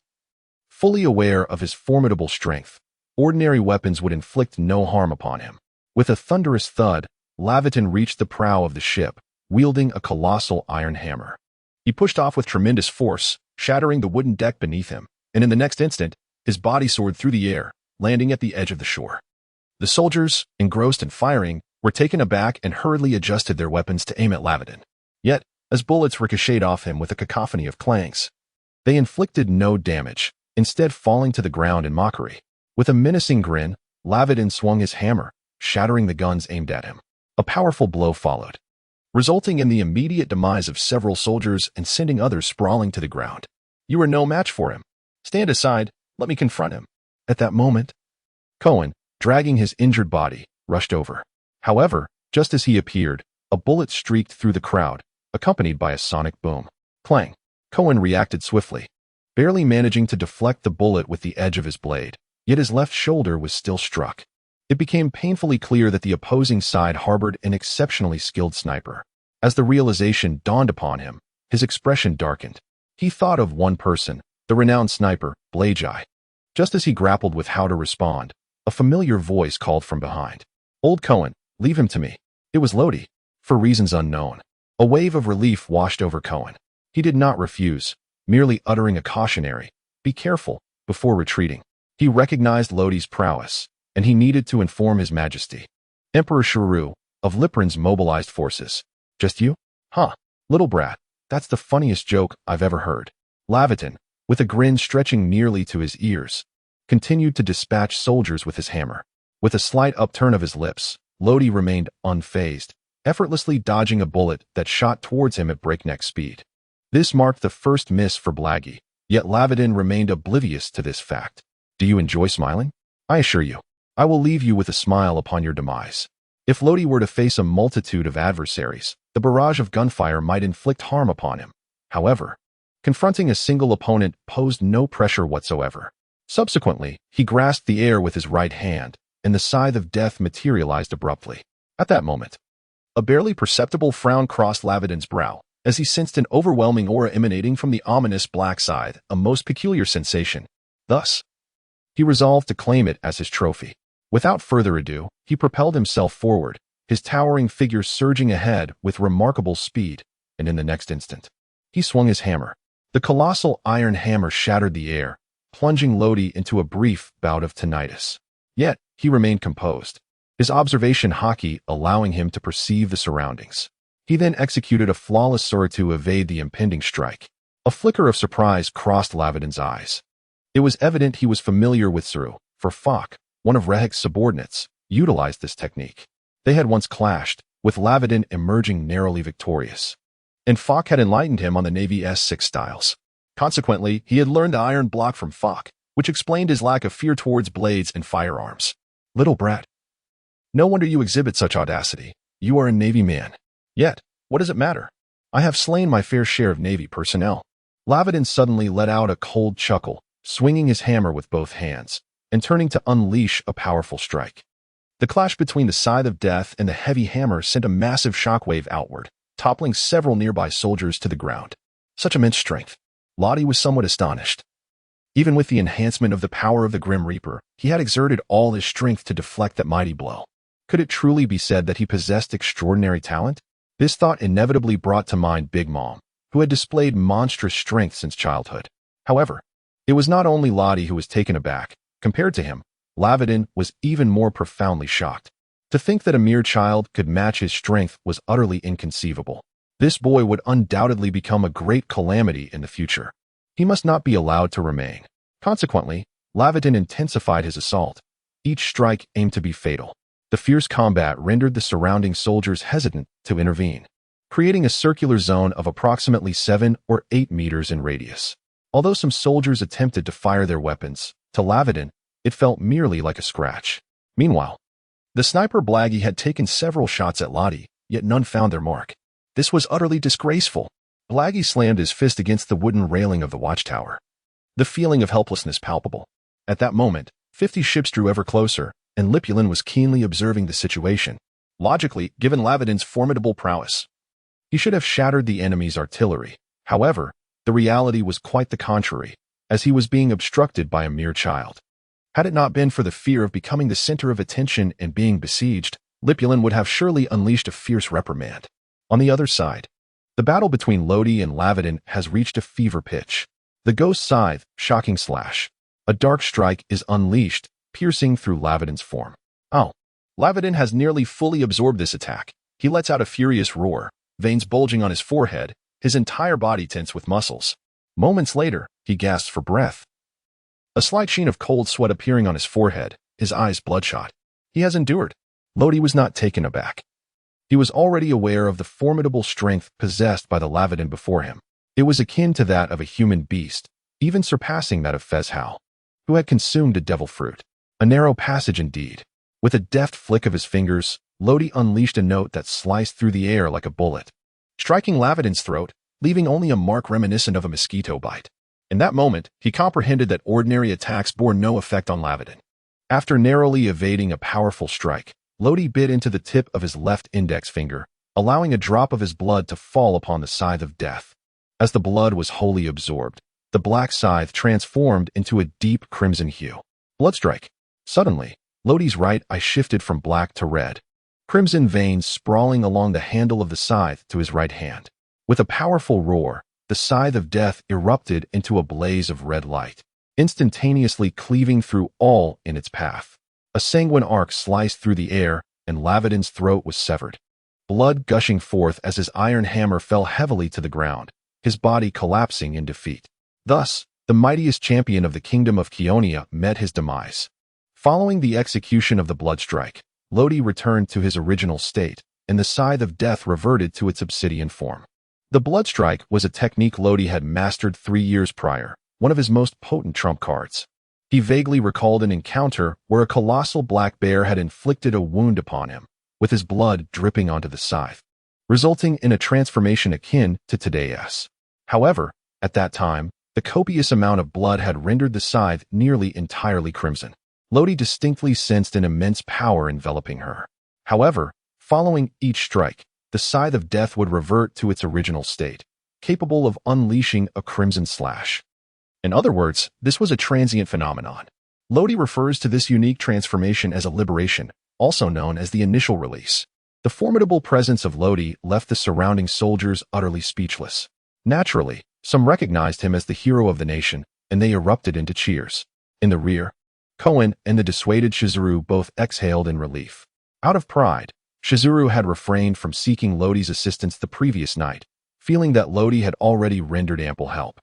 Fully aware of his formidable strength, ordinary weapons would inflict no harm upon him. With a thunderous thud, Lavedon reached the prow of the ship, wielding a colossal iron hammer. He pushed off with tremendous force, shattering the wooden deck beneath him, and in the next instant, his body soared through the air, landing at the edge of the shore. The soldiers, engrossed in firing, were taken aback and hurriedly adjusted their weapons to aim at Lavedon. Yet, as bullets ricocheted off him with a cacophony of clangs, they inflicted no damage, instead falling to the ground in mockery. With a menacing grin, Lavedon swung his hammer, shattering the guns aimed at him. A powerful blow followed, resulting in the immediate demise of several soldiers and sending others sprawling to the ground. "You are no match for him. Stand aside, let me confront him." At that moment, Cohen, dragging his injured body, rushed over. However, just as he appeared, a bullet streaked through the crowd, accompanied by a sonic boom. Clang! Cohen reacted swiftly, barely managing to deflect the bullet with the edge of his blade, yet his left shoulder was still struck. It became painfully clear that the opposing side harbored an exceptionally skilled sniper. As the realization dawned upon him, his expression darkened. He thought of one person, the renowned sniper, Blagei. Just as he grappled with how to respond, a familiar voice called from behind. "Old Cohen, leave him to me." It was Lodi, for reasons unknown. A wave of relief washed over Cohen. He did not refuse, merely uttering a cautionary, "Be careful," before retreating. He recognized Lodi's prowess, and he needed to inform His Majesty. "Emperor Shuru, of Lipran's mobilized forces." "Just you? Huh, little brat, that's the funniest joke I've ever heard." Lavedon, with a grin stretching nearly to his ears, continued to dispatch soldiers with his hammer. With a slight upturn of his lips, Lodi remained unfazed, effortlessly dodging a bullet that shot towards him at breakneck speed. This marked the first miss for Blagei, yet Lavedon remained oblivious to this fact. "Do you enjoy smiling? I assure you, I will leave you with a smile upon your demise." If Lodi were to face a multitude of adversaries, the barrage of gunfire might inflict harm upon him. However, confronting a single opponent posed no pressure whatsoever. Subsequently, he grasped the air with his right hand, and the scythe of death materialized abruptly. At that moment, a barely perceptible frown crossed Lavedon's brow, as he sensed an overwhelming aura emanating from the ominous black scythe, a most peculiar sensation. Thus, he resolved to claim it as his trophy. Without further ado, he propelled himself forward, his towering figure surging ahead with remarkable speed, and in the next instant, he swung his hammer. The colossal iron hammer shattered the air, plunging Lodi into a brief bout of tinnitus. Yet, he remained composed, his observation hockey allowing him to perceive the surroundings. He then executed a flawless sword to evade the impending strike. A flicker of surprise crossed Lavedon's eyes. It was evident he was familiar with Suru, for Fok, one of Rehek's subordinates, utilized this technique. They had once clashed, with Lavedon emerging narrowly victorious. And Fok had enlightened him on the Navy S6 styles. Consequently, he had learned the iron block from Fok, which explained his lack of fear towards blades and firearms. "Little brat, no wonder you exhibit such audacity. You are a Navy man. Yet, what does it matter? I have slain my fair share of Navy personnel." Lavedon suddenly let out a cold chuckle, swinging his hammer with both hands, and turning to unleash a powerful strike. The clash between the scythe of death and the heavy hammer sent a massive shockwave outward, toppling several nearby soldiers to the ground. Such immense strength. Lodi was somewhat astonished. Even with the enhancement of the power of the Grim Reaper, he had exerted all his strength to deflect that mighty blow. Could it truly be said that he possessed extraordinary talent? This thought inevitably brought to mind Big Mom, who had displayed monstrous strength since childhood. However, it was not only Lodi who was taken aback. Compared to him, Lavedon was even more profoundly shocked. To think that a mere child could match his strength was utterly inconceivable. This boy would undoubtedly become a great calamity in the future. He must not be allowed to remain. Consequently, Lavedon intensified his assault. Each strike aimed to be fatal. The fierce combat rendered the surrounding soldiers hesitant to intervene, creating a circular zone of approximately 7 or 8 meters in radius. Although some soldiers attempted to fire their weapons, to Lavedon, it felt merely like a scratch. Meanwhile, the sniper Blagei had taken several shots at Lodi, yet none found their mark. This was utterly disgraceful. Blaggy slammed his fist against the wooden railing of the watchtower. The feeling of helplessness palpable. At that moment, 50 ships drew ever closer, and Lipulin was keenly observing the situation. Logically, given Lavedon's formidable prowess, he should have shattered the enemy's artillery. However, the reality was quite the contrary, as he was being obstructed by a mere child. Had it not been for the fear of becoming the center of attention and being besieged, Lipulin would have surely unleashed a fierce reprimand. On the other side, the battle between Lodi and Lavedon has reached a fever pitch. The ghost scythe, shocking slash. A dark strike is unleashed, piercing through Lavedon's form. Oh, Lavedon has nearly fully absorbed this attack. He lets out a furious roar, veins bulging on his forehead, his entire body tense with muscles. Moments later, he gasps for breath. A slight sheen of cold sweat appearing on his forehead, his eyes bloodshot. He has endured. Lodi was not taken aback. He was already aware of the formidable strength possessed by the Lavedon before him. It was akin to that of a human beast, even surpassing that of Fezhao, who had consumed a devil fruit. A narrow passage indeed. With a deft flick of his fingers, Lodi unleashed a note that sliced through the air like a bullet, striking Lavedon's throat, leaving only a mark reminiscent of a mosquito bite. In that moment, he comprehended that ordinary attacks bore no effect on Lavedon. After narrowly evading a powerful strike, Lodi bit into the tip of his left index finger, allowing a drop of his blood to fall upon the scythe of death. As the blood was wholly absorbed, the black scythe transformed into a deep crimson hue. Bloodstrike. Suddenly, Lodi's right eye shifted from black to red, crimson veins sprawling along the handle of the scythe to his right hand. With a powerful roar, the scythe of death erupted into a blaze of red light, instantaneously cleaving through all in its path. A sanguine arc sliced through the air, and Lavedon's throat was severed, blood gushing forth as his iron hammer fell heavily to the ground, his body collapsing in defeat. Thus, the mightiest champion of the kingdom of Keonia met his demise. Following the execution of the bloodstrike, Lodi returned to his original state, and the scythe of death reverted to its obsidian form. The bloodstrike was a technique Lodi had mastered 3 years prior, one of his most potent trump cards. He vaguely recalled an encounter where a colossal black bear had inflicted a wound upon him, with his blood dripping onto the scythe, resulting in a transformation akin to today's. However, at that time, the copious amount of blood had rendered the scythe nearly entirely crimson. Lodi distinctly sensed an immense power enveloping her. However, following each strike, the scythe of death would revert to its original state, capable of unleashing a crimson slash. In other words, this was a transient phenomenon. Lodi refers to this unique transformation as a liberation, also known as the initial release. The formidable presence of Lodi left the surrounding soldiers utterly speechless. Naturally, some recognized him as the hero of the nation, and they erupted into cheers. In the rear, Kohen and the dissuaded Shizuru both exhaled in relief. Out of pride, Shizuru had refrained from seeking Lodi's assistance the previous night, feeling that Lodi had already rendered ample help.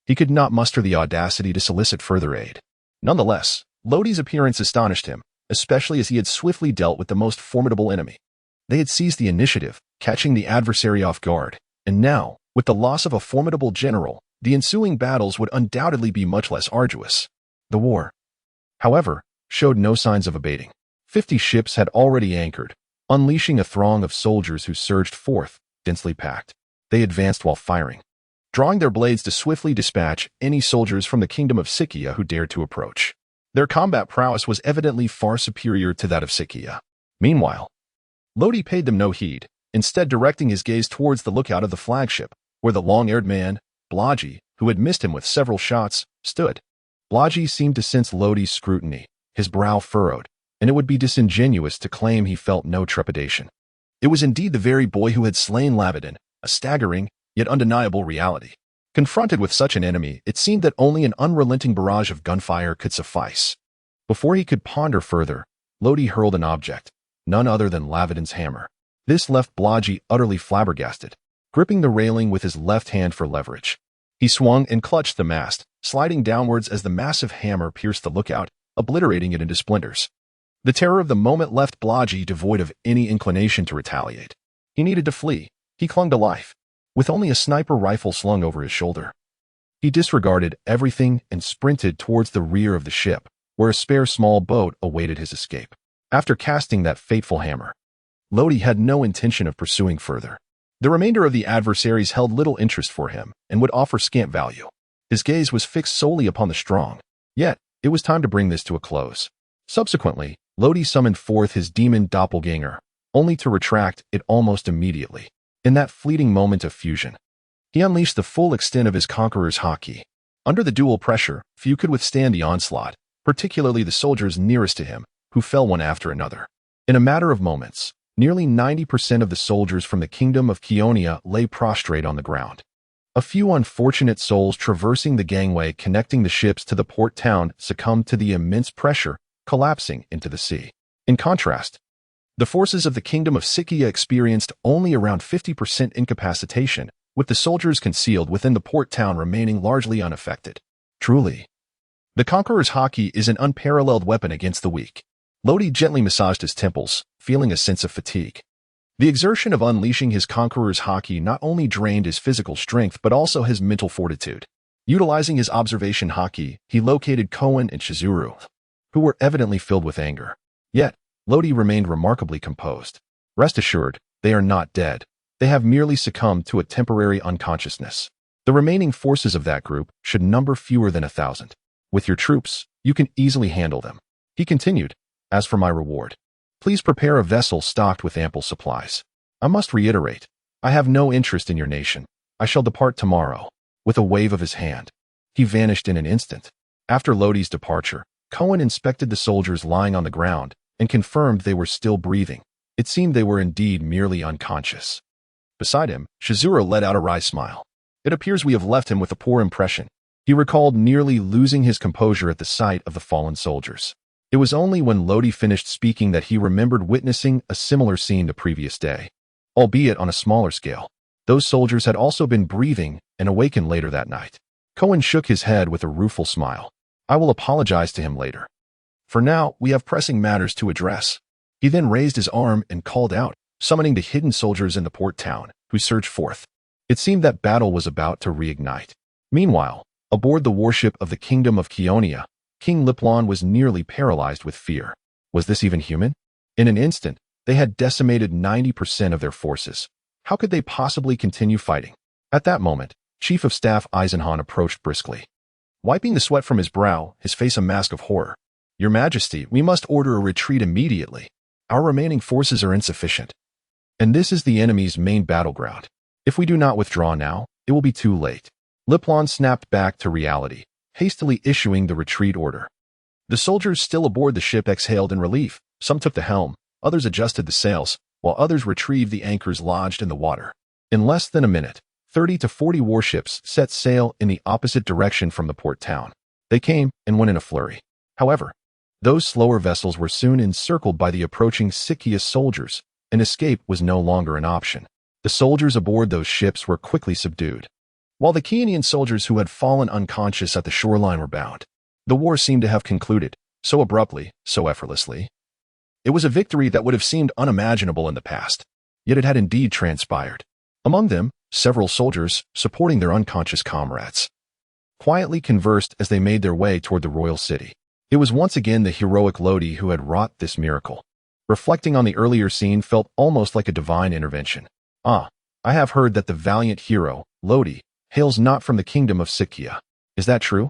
He could not muster the audacity to solicit further aid. Nonetheless, Lodi's appearance astonished him, especially as he had swiftly dealt with the most formidable enemy. They had seized the initiative, catching the adversary off guard, and now, with the loss of a formidable general, the ensuing battles would undoubtedly be much less arduous. The war, however, showed no signs of abating. 50 ships had already anchored, unleashing a throng of soldiers who surged forth, densely packed. They advanced while firing, drawing their blades to swiftly dispatch any soldiers from the kingdom of Sikkia who dared to approach. Their combat prowess was evidently far superior to that of Sikkia. Meanwhile, Lodi paid them no heed, instead directing his gaze towards the lookout of the flagship, where the long-haired man, Blagi, who had missed him with several shots, stood. Blagi seemed to sense Lodi's scrutiny, his brow furrowed, and it would be disingenuous to claim he felt no trepidation. It was indeed the very boy who had slain Lavedon, a staggering, yet undeniable reality. Confronted with such an enemy, it seemed that only an unrelenting barrage of gunfire could suffice. Before he could ponder further, Lodi hurled an object, none other than Lavedon's hammer. This left Blagi utterly flabbergasted, gripping the railing with his left hand for leverage. He swung and clutched the mast, sliding downwards as the massive hammer pierced the lookout, obliterating it into splinters. The terror of the moment left Blagi devoid of any inclination to retaliate. He needed to flee. He clung to life, with only a sniper rifle slung over his shoulder. He disregarded everything and sprinted towards the rear of the ship, where a spare small boat awaited his escape. After casting that fateful hammer, Lodi had no intention of pursuing further. The remainder of the adversaries held little interest for him and would offer scant value. His gaze was fixed solely upon the strong. Yet, it was time to bring this to a close. Subsequently, Lodi summoned forth his demon doppelganger, only to retract it almost immediately. In that fleeting moment of fusion, he unleashed the full extent of his conqueror's haki. Under the dual pressure, few could withstand the onslaught, particularly the soldiers nearest to him, who fell one after another. In a matter of moments, nearly 90% of the soldiers from the kingdom of Keonia lay prostrate on the ground. A few unfortunate souls traversing the gangway connecting the ships to the port town succumbed to the immense pressure, collapsing into the sea. In contrast, the forces of the kingdom of Scythia experienced only around 50% incapacitation, with the soldiers concealed within the port town remaining largely unaffected. Truly, the conqueror's haki is an unparalleled weapon against the weak. Lodi gently massaged his temples, feeling a sense of fatigue. The exertion of unleashing his conqueror's haki not only drained his physical strength but also his mental fortitude. Utilizing his observation haki, he located Kohen and Shizuru, who were evidently filled with anger. Yet, Lodi remained remarkably composed. Rest assured, they are not dead. They have merely succumbed to a temporary unconsciousness. The remaining forces of that group should number fewer than 1,000. With your troops, you can easily handle them. He continued, as for my reward, please prepare a vessel stocked with ample supplies. I must reiterate, I have no interest in your nation. I shall depart tomorrow. With a wave of his hand, he vanished in an instant. After Lodi's departure, Kohen inspected the soldiers lying on the ground and confirmed they were still breathing. It seemed they were indeed merely unconscious. Beside him, Shizuru let out a wry smile. It appears we have left him with a poor impression. He recalled nearly losing his composure at the sight of the fallen soldiers. It was only when Lodi finished speaking that he remembered witnessing a similar scene the previous day. Albeit on a smaller scale, those soldiers had also been breathing and awakened later that night. Kohen shook his head with a rueful smile. I will apologize to him later. For now, we have pressing matters to address. He then raised his arm and called out, summoning the hidden soldiers in the port town, who surged forth. It seemed that battle was about to reignite. Meanwhile, aboard the warship of the kingdom of Keonia, King Liplon was nearly paralyzed with fear. Was this even human? In an instant, they had decimated 90% of their forces. How could they possibly continue fighting? At that moment, Chief of Staff Eisenhahn approached briskly. Wiping the sweat from his brow, his face a mask of horror. Your Majesty, we must order a retreat immediately. Our remaining forces are insufficient. And this is the enemy's main battleground. If we do not withdraw now, it will be too late. Liplon snapped back to reality, hastily issuing the retreat order. The soldiers still aboard the ship exhaled in relief. Some took the helm, others adjusted the sails, while others retrieved the anchors lodged in the water. In less than a minute, 30 to 40 warships set sail in the opposite direction from the port town. They came and went in a flurry. However, those slower vessels were soon encircled by the approaching Scythia soldiers, and escape was no longer an option. The soldiers aboard those ships were quickly subdued. While the Keonian soldiers who had fallen unconscious at the shoreline were bound, the war seemed to have concluded, so abruptly, so effortlessly. It was a victory that would have seemed unimaginable in the past, yet it had indeed transpired. Among them, several soldiers, supporting their unconscious comrades, quietly conversed as they made their way toward the royal city. It was once again the heroic Lodi who had wrought this miracle. Reflecting on the earlier scene felt almost like a divine intervention. I have heard that the valiant hero, Lodi, hails not from the kingdom of Scythia. Is that true?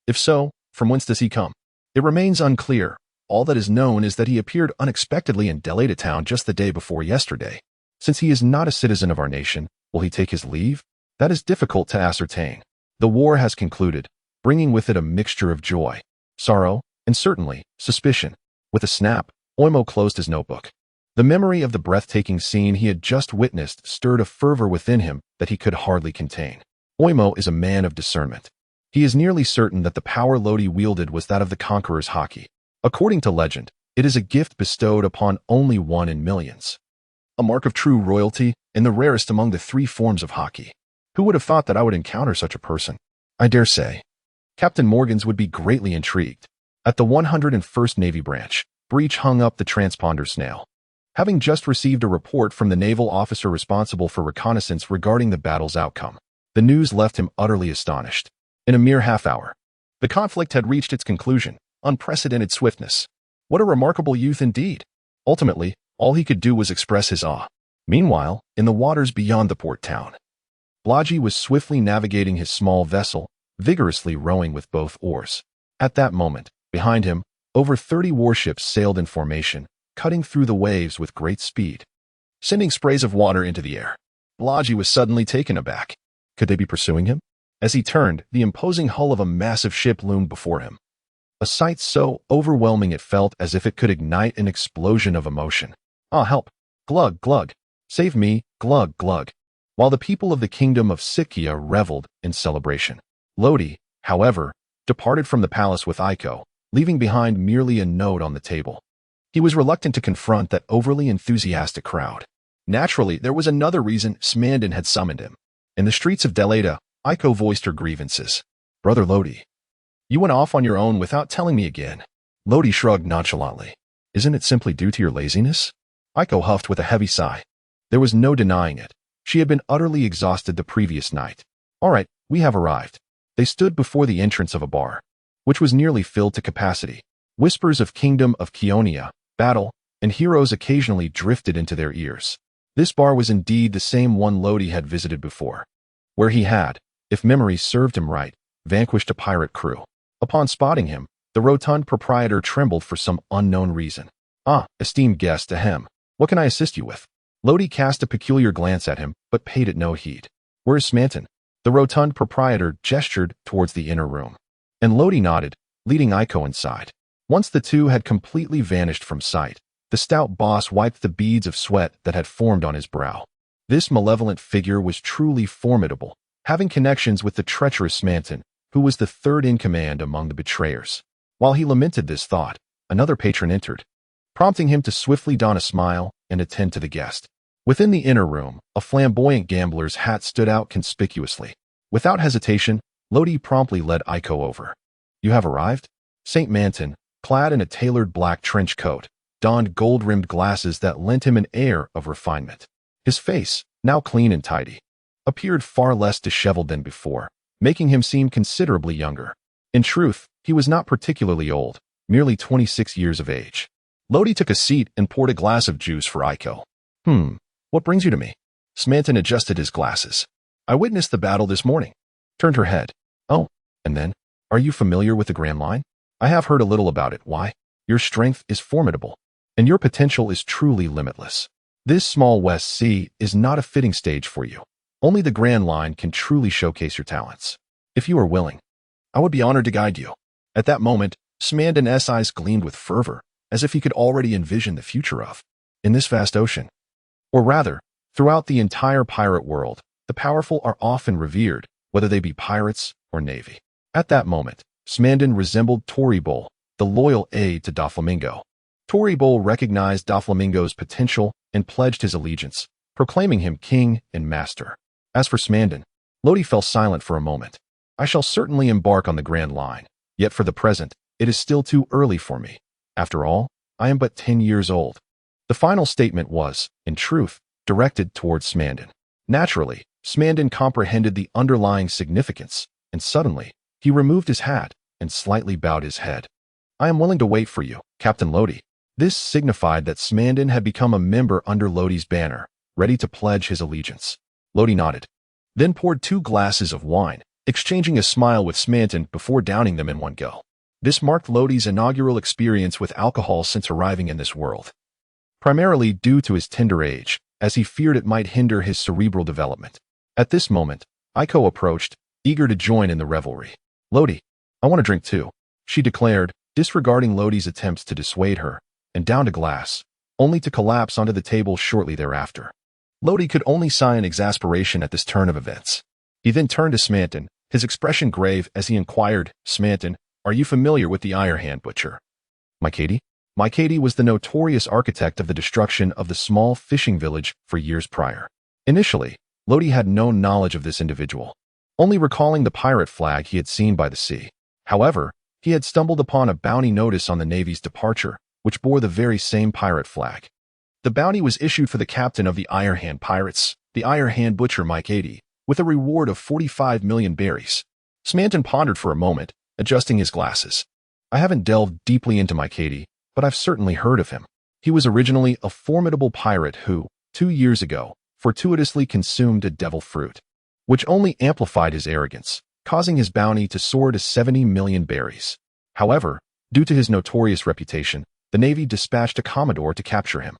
If so, from whence does he come? It remains unclear. All that is known is that he appeared unexpectedly in Delata town just the day before yesterday. Since he is not a citizen of our nation, will he take his leave? That is difficult to ascertain. The war has concluded, bringing with it a mixture of joy, sorrow, and certainly, suspicion. With a snap, Oimo closed his notebook. The memory of the breathtaking scene he had just witnessed stirred a fervor within him that he could hardly contain. Oimo is a man of discernment. He is nearly certain that the power Lodi wielded was that of the conqueror's haki. According to legend, it is a gift bestowed upon only one in millions. A mark of true royalty and the rarest among the three forms of haki. Who would have thought that I would encounter such a person? I dare say Captain Morgans would be greatly intrigued. At the 101st Navy Branch, Breach hung up the transponder snail. Having just received a report from the naval officer responsible for reconnaissance regarding the battle's outcome, the news left him utterly astonished. In a mere half hour, the conflict had reached its conclusion. Unprecedented swiftness. What a remarkable youth indeed. Ultimately, All he could do was express his awe. Meanwhile, in the waters beyond the port town, Blodgett was swiftly navigating his small vessel, vigorously rowing with both oars. At that moment, behind him, over 30 warships sailed in formation, cutting through the waves with great speed, sending sprays of water into the air. Blodgett was suddenly taken aback. Could they be pursuing him? As he turned, the imposing hull of a massive ship loomed before him. A sight so overwhelming it felt as if it could ignite an explosion of emotion. Ah, help! Glug, glug! Save me, glug, glug! While the people of the kingdom of Sikya reveled in celebration, Lodi, however, departed from the palace with Iko, leaving behind merely a note on the table. He was reluctant to confront that overly enthusiastic crowd. Naturally, there was another reason Smandon had summoned him. In the streets of Delata, Iko voiced her grievances. Brother Lodi, you went off on your own without telling me again. Lodi shrugged nonchalantly. Isn't it simply due to your laziness? Iko huffed with a heavy sigh. There was no denying it. She had been utterly exhausted the previous night. All right, we have arrived. They stood before the entrance of a bar, which was nearly filled to capacity. Whispers of Kingdom of Keonia, battle, and heroes occasionally drifted into their ears. This bar was indeed the same one Lodi had visited before, where he had, if memory served him right, vanquished a pirate crew. Upon spotting him, the rotund proprietor trembled for some unknown reason. Ah, esteemed guest, ahem. What can I assist you with? Lodi cast a peculiar glance at him, but paid it no heed. Where is Smanton? The rotund proprietor gestured towards the inner room, and Lodi nodded, leading Iko inside. Once the two had completely vanished from sight, the stout boss wiped the beads of sweat that had formed on his brow. This malevolent figure was truly formidable, having connections with the treacherous Smanton, who was the third in command among the betrayers. While he lamented this thought, another patron entered, prompting him to swiftly don a smile and attend to the guest. Within the inner room, a flamboyant gambler's hat stood out conspicuously. Without hesitation, Lodi promptly led Iko over. You have arrived? Saint Manton, clad in a tailored black trench coat, donned gold-rimmed glasses that lent him an air of refinement. His face, now clean and tidy, appeared far less disheveled than before, making him seem considerably younger. In truth, he was not particularly old, merely 26 years of age. Lodi took a seat and poured a glass of juice for Iko. What brings you to me? Smanton adjusted his glasses. I witnessed the battle this morning. Turned her head. Oh, and then? Are you familiar with the Grand Line? I have heard a little about it. Why? Your strength is formidable, and your potential is truly limitless. This small West Sea is not a fitting stage for you. Only the Grand Line can truly showcase your talents. If you are willing, I would be honored to guide you. At that moment, Smandon's eyes gleamed with fervor, as if he could already envision the future of. In this vast ocean, or rather, throughout the entire pirate world, the powerful are often revered, whether they be pirates or navy. At that moment, Smandon resembled Toribol, the loyal aide to Doflamingo. Toribol recognized Doflamingo's potential and pledged his allegiance, proclaiming him king and master. As for Smandon, Lodi fell silent for a moment. I shall certainly embark on the Grand Line, yet for the present, it is still too early for me. After all, I am but 10 years old. The final statement was, in truth, directed towards Smandon. Naturally, Smandon comprehended the underlying significance, and suddenly, he removed his hat and slightly bowed his head. I am willing to wait for you, Captain Lodi. This signified that Smandon had become a member under Lodi's banner, ready to pledge his allegiance. Lodi nodded, then poured 2 glasses of wine, exchanging a smile with Smandon before downing them in one go. This marked Lodi's inaugural experience with alcohol since arriving in this world, primarily due to his tender age, as he feared it might hinder his cerebral development. At this moment, Iko approached, eager to join in the revelry. Lodi, I want a drink too, she declared, disregarding Lodi's attempts to dissuade her, and downed a glass, only to collapse onto the table shortly thereafter. Lodi could only sigh in exasperation at this turn of events. He then turned to Smanton, his expression grave as he inquired, Smanton, are you familiar with the Iron Hand Butcher? Mikady? Mikady was the notorious architect of the destruction of the small fishing village for years prior. Initially, Lodi had no knowledge of this individual, only recalling the pirate flag he had seen by the sea. However, he had stumbled upon a bounty notice on the Navy's departure, which bore the very same pirate flag. The bounty was issued for the captain of the Iron Hand Pirates, the Iron Hand Butcher Mikady, with a reward of 45 million berries. Smanton pondered for a moment, adjusting his glasses. I haven't delved deeply into Mikady, but I've certainly heard of him. He was originally a formidable pirate who, 2 years ago, fortuitously consumed a devil fruit, which only amplified his arrogance, causing his bounty to soar to 70 million berries. However, due to his notorious reputation, the Navy dispatched a commodore to capture him.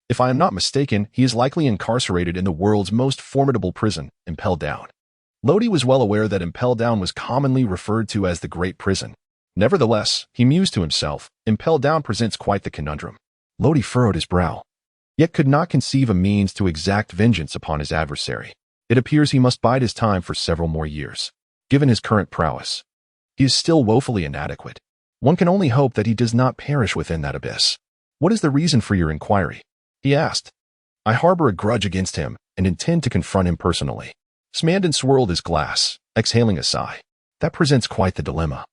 If I am not mistaken, he is likely incarcerated in the world's most formidable prison, Impel Down. Lodi was well aware that Impel Down was commonly referred to as the Great Prison. Nevertheless, he mused to himself, Impel Down presents quite the conundrum. Lodi furrowed his brow, yet could not conceive a means to exact vengeance upon his adversary. It appears he must bide his time for several more years. Given his current prowess, he is still woefully inadequate. One can only hope that he does not perish within that abyss. What is the reason for your inquiry? He asked. I harbor a grudge against him and intend to confront him personally. Smandan swirled his glass, exhaling a sigh. That presents quite the dilemma.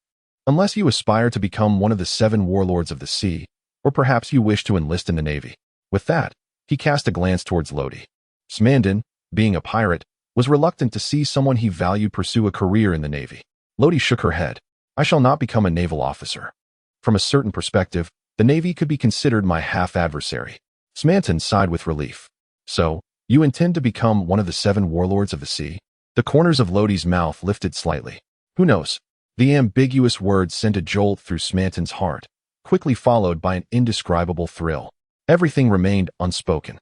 Unless you aspire to become one of the 7 warlords of the sea, or perhaps you wish to enlist in the Navy. With that, he cast a glance towards Lodi. Smandan, being a pirate, was reluctant to see someone he valued pursue a career in the Navy. Lodi shook her head. I shall not become a naval officer. From a certain perspective, the Navy could be considered my half-adversary. Smandan sighed with relief. So, you intend to become one of the 7 warlords of the sea? The corners of Lodi's mouth lifted slightly. Who knows? The ambiguous words sent a jolt through Smandan's heart, quickly followed by an indescribable thrill. Everything remained unspoken.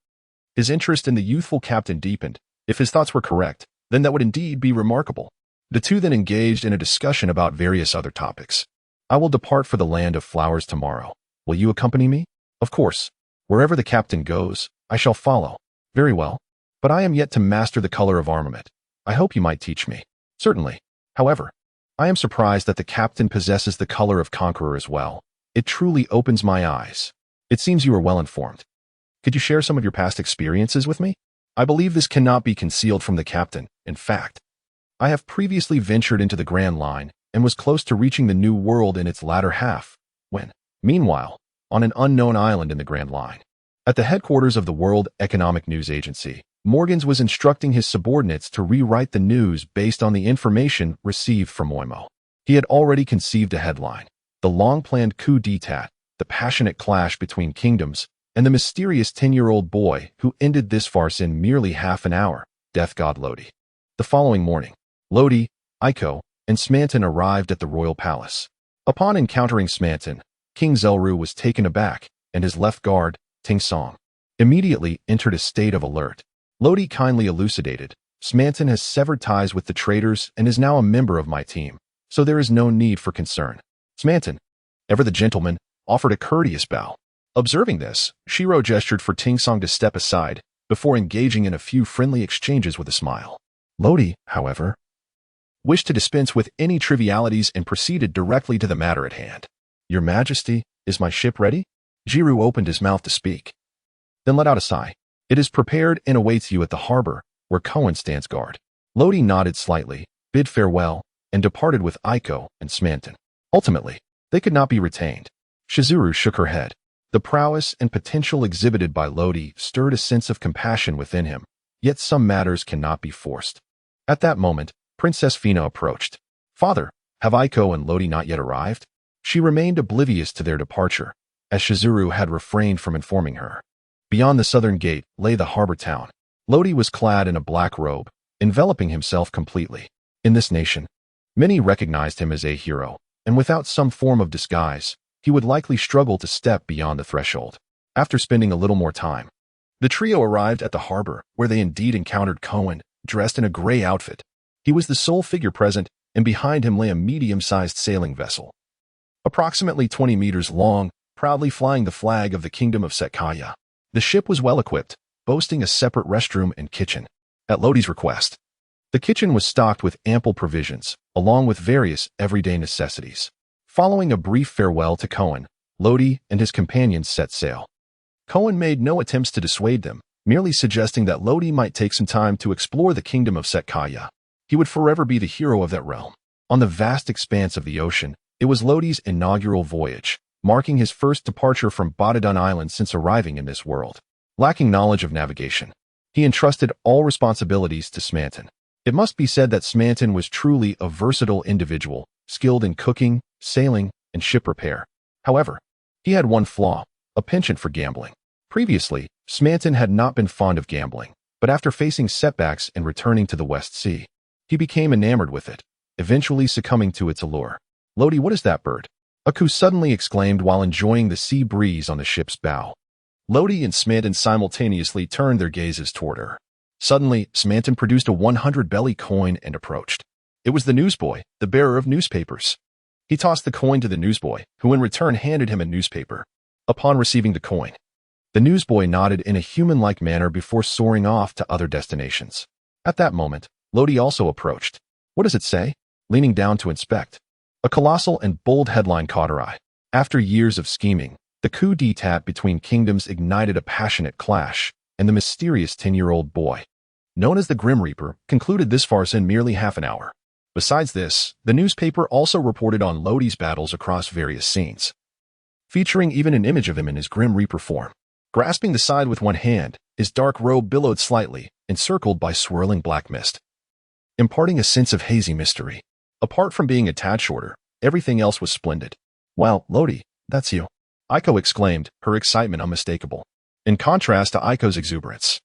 His interest in the youthful captain deepened. If his thoughts were correct, then that would indeed be remarkable. The two then engaged in a discussion about various other topics. I will depart for the land of flowers tomorrow. Will you accompany me? Of course. Wherever the captain goes, I shall follow. Very well. But I am yet to master the color of armament. I hope you might teach me. Certainly. However, I am surprised that the captain possesses the color of conqueror as well. It truly opens my eyes. It seems you are well informed. Could you share some of your past experiences with me? I believe this cannot be concealed from the captain. In fact, I have previously ventured into the Grand Line and was close to reaching the New World in its latter half, when, meanwhile, on an unknown island in the Grand Line, at the headquarters of the World Economic News Agency, Morgans was instructing his subordinates to rewrite the news based on the information received from Oimo. He had already conceived a headline: the long-planned coup d'etat, the passionate clash between kingdoms, and the mysterious 10-year-old boy who ended this farce in merely half an hour, Death God Lodi. The following morning, Lodi, Iko, and Smandan arrived at the royal palace. Upon encountering Smandan, King Zelru was taken aback, and his left guard, Ting Song, immediately entered a state of alert. Lodi kindly elucidated, Smandan has severed ties with the traitors and is now a member of my team, so there is no need for concern. Smandan, ever the gentleman, offered a courteous bow. Observing this, Shiro gestured for Ting Song to step aside, before engaging in a few friendly exchanges with a smile. Lodi, however, wished to dispense with any trivialities and proceeded directly to the matter at hand. Your Majesty, is my ship ready? Jiru opened his mouth to speak, then let out a sigh. It is prepared and awaits you at the harbor, where Cohen stands guard. Lodi nodded slightly, bid farewell, and departed with Iko and Smandan. Ultimately, they could not be retained. Shizuru shook her head. The prowess and potential exhibited by Lodi stirred a sense of compassion within him, yet some matters cannot be forced. At that moment, Princess Fina approached. Father, have Iko and Lodi not yet arrived? She remained oblivious to their departure, as Shizuru had refrained from informing her. Beyond the southern gate lay the harbor town. Lodi was clad in a black robe, enveloping himself completely. In this nation, many recognized him as a hero, and without some form of disguise, he would likely struggle to step beyond the threshold. After spending a little more time, the trio arrived at the harbor, where they indeed encountered Cohen, dressed in a gray outfit. He was the sole figure present, and behind him lay a medium-sized sailing vessel, approximately 20 meters long, proudly flying the flag of the Kingdom of Setkaya. The ship was well-equipped, boasting a separate restroom and kitchen. At Lodi's request, the kitchen was stocked with ample provisions, along with various everyday necessities. Following a brief farewell to Cohen, Lodi and his companions set sail. Cohen made no attempts to dissuade them, merely suggesting that Lodi might take some time to explore the Kingdom of Setkaya. He would forever be the hero of that realm. On the vast expanse of the ocean, it was Lodi's inaugural voyage, marking his first departure from Badadan Island since arriving in this world. Lacking knowledge of navigation, he entrusted all responsibilities to Smandan. It must be said that Smandan was truly a versatile individual, skilled in cooking, sailing, and ship repair. However, he had one flaw. a penchant for gambling. Previously, Smanton had not been fond of gambling, but after facing setbacks and returning to the West Sea, he became enamored with it, eventually succumbing to its allure. "Lodi, what is that bird?" Aku suddenly exclaimed while enjoying the sea breeze on the ship's bow. Lodi and Smanton simultaneously turned their gazes toward her. Suddenly, Smanton produced a 100 belly coin and approached. It was the newsboy, the bearer of newspapers. He tossed the coin to the newsboy, who in return handed him a newspaper. Upon receiving the coin, the newsboy nodded in a human-like manner before soaring off to other destinations. At that moment, Lodi also approached. "What does it say?" Leaning down to inspect. A colossal and bold headline caught her eye. After years of scheming, the coup d'etat between kingdoms ignited a passionate clash, and the mysterious 10-year-old boy, known as the Grim Reaper, concluded this farce in merely half an hour. Besides this, the newspaper also reported on Lodi's battles across various scenes, featuring even an image of him in his Grim Reaper form. Grasping the side with one hand, his dark robe billowed slightly, encircled by swirling black mist, imparting a sense of hazy mystery. Apart from being a tad shorter, everything else was splendid. "Wow, Lodi, that's you," Aiko exclaimed, her excitement unmistakable. In contrast to Aiko's exuberance,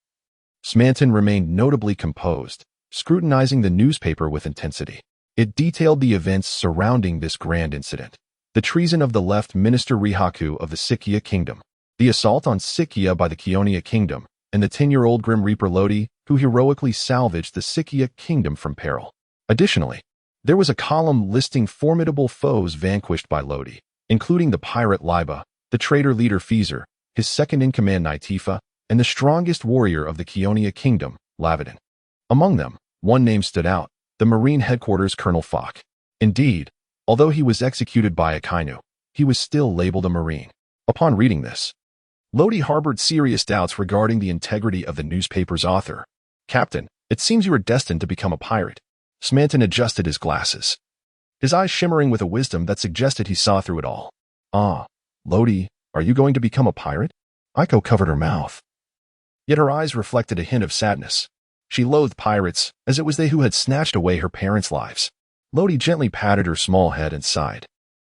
Smanton remained notably composed, scrutinizing the newspaper with intensity. It detailed the events surrounding this grand incident: the treason of the left minister Rihaku of the Sikya kingdom, the assault on Sikya by the Kionia kingdom, and the 10-year-old Grim Reaper Lodi, who heroically salvaged the Sikya kingdom from peril. Additionally, there was a column listing formidable foes vanquished by Lodi, including the pirate Liba, the traitor leader Feezer, his second-in-command Naitifa, and the strongest warrior of the Kionia kingdom, Lavadin. Among them, one name stood out: the Marine headquarters Colonel Falk. Indeed, although he was executed by a Kainu, he was still labeled a Marine. Upon reading this, Lodi harbored serious doubts regarding the integrity of the newspaper's author. "Captain, it seems you are destined to become a pirate." Smanton adjusted his glasses, his eyes shimmering with a wisdom that suggested he saw through it all. "Ah, Lodi, are you going to become a pirate?" Aiko covered her mouth, yet her eyes reflected a hint of sadness. She loathed pirates, as it was they who had snatched away her parents' lives. Lodi gently patted her small head and sighed.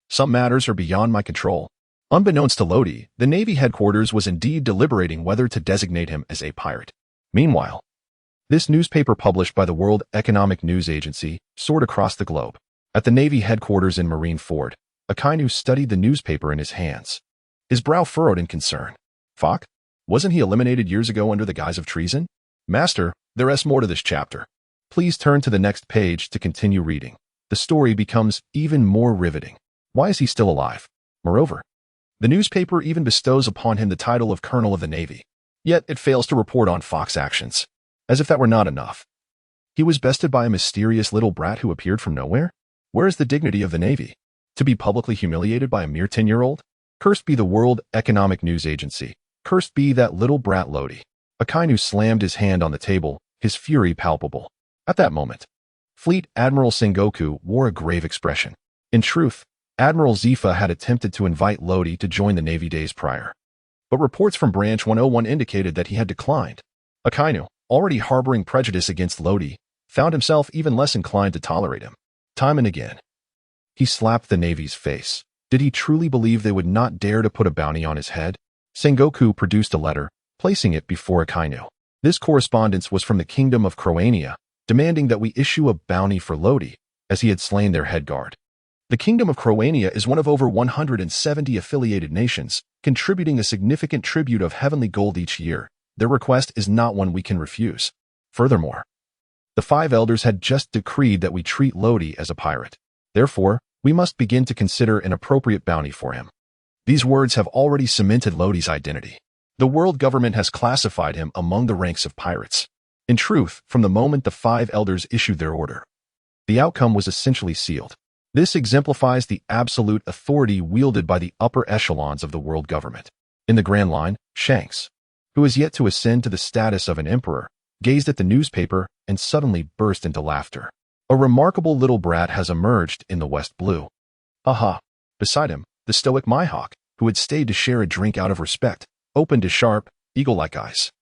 "Some matters are beyond my control." Unbeknownst to Lodi, the Navy headquarters was indeed deliberating whether to designate him as a pirate. Meanwhile, this newspaper published by the World Economic News Agency soared across the globe. At the Navy headquarters in Marine Ford, Akainu studied the newspaper in his hands, his brow furrowed in concern. "Falk? Wasn't he eliminated years ago under the guise of treason?" "Master, there is more to this chapter. Please turn to the next page to continue reading. The story becomes even more riveting. Why is he still alive?" Moreover, the newspaper even bestows upon him the title of Colonel of the Navy. Yet it fails to report on Falk's actions. As if that were not enough, he was bested by a mysterious little brat who appeared from nowhere? Where is the dignity of the Navy? To be publicly humiliated by a mere 10-year-old? Cursed be the World Economic News Agency. Cursed be that little brat Lodi. Akainu slammed his hand on the table, his fury palpable. At that moment, Fleet Admiral Sengoku wore a grave expression. In truth, Admiral Zifa had attempted to invite Lodi to join the Navy days prior, but reports from Branch 101 indicated that he had declined. Akainu, already harboring prejudice against Lodi, found himself even less inclined to tolerate him. Time and again, he slapped the Navy's face. Did he truly believe they would not dare to put a bounty on his head? Sengoku produced a letter, placing it before Akainu. This correspondence was from the Kingdom of Croania, demanding that we issue a bounty for Lodi, as he had slain their head guard. The Kingdom of Croania is one of over 170 affiliated nations, contributing a significant tribute of heavenly gold each year. Their request is not one we can refuse. Furthermore, the 5 elders had just decreed that we treat Lodi as a pirate. Therefore, we must begin to consider an appropriate bounty for him. These words have already cemented Lodi's identity. The world government has classified him among the ranks of pirates. In truth, from the moment the 5 elders issued their order, the outcome was essentially sealed. This exemplifies the absolute authority wielded by the upper echelons of the world government. In the Grand Line, Shanks, who is yet to ascend to the status of an emperor, gazed at the newspaper and suddenly burst into laughter. A remarkable little brat has emerged in the West Blue. Aha! Beside him, the stoic Mihawk, who had stayed to share a drink out of respect, opened his sharp, eagle-like eyes.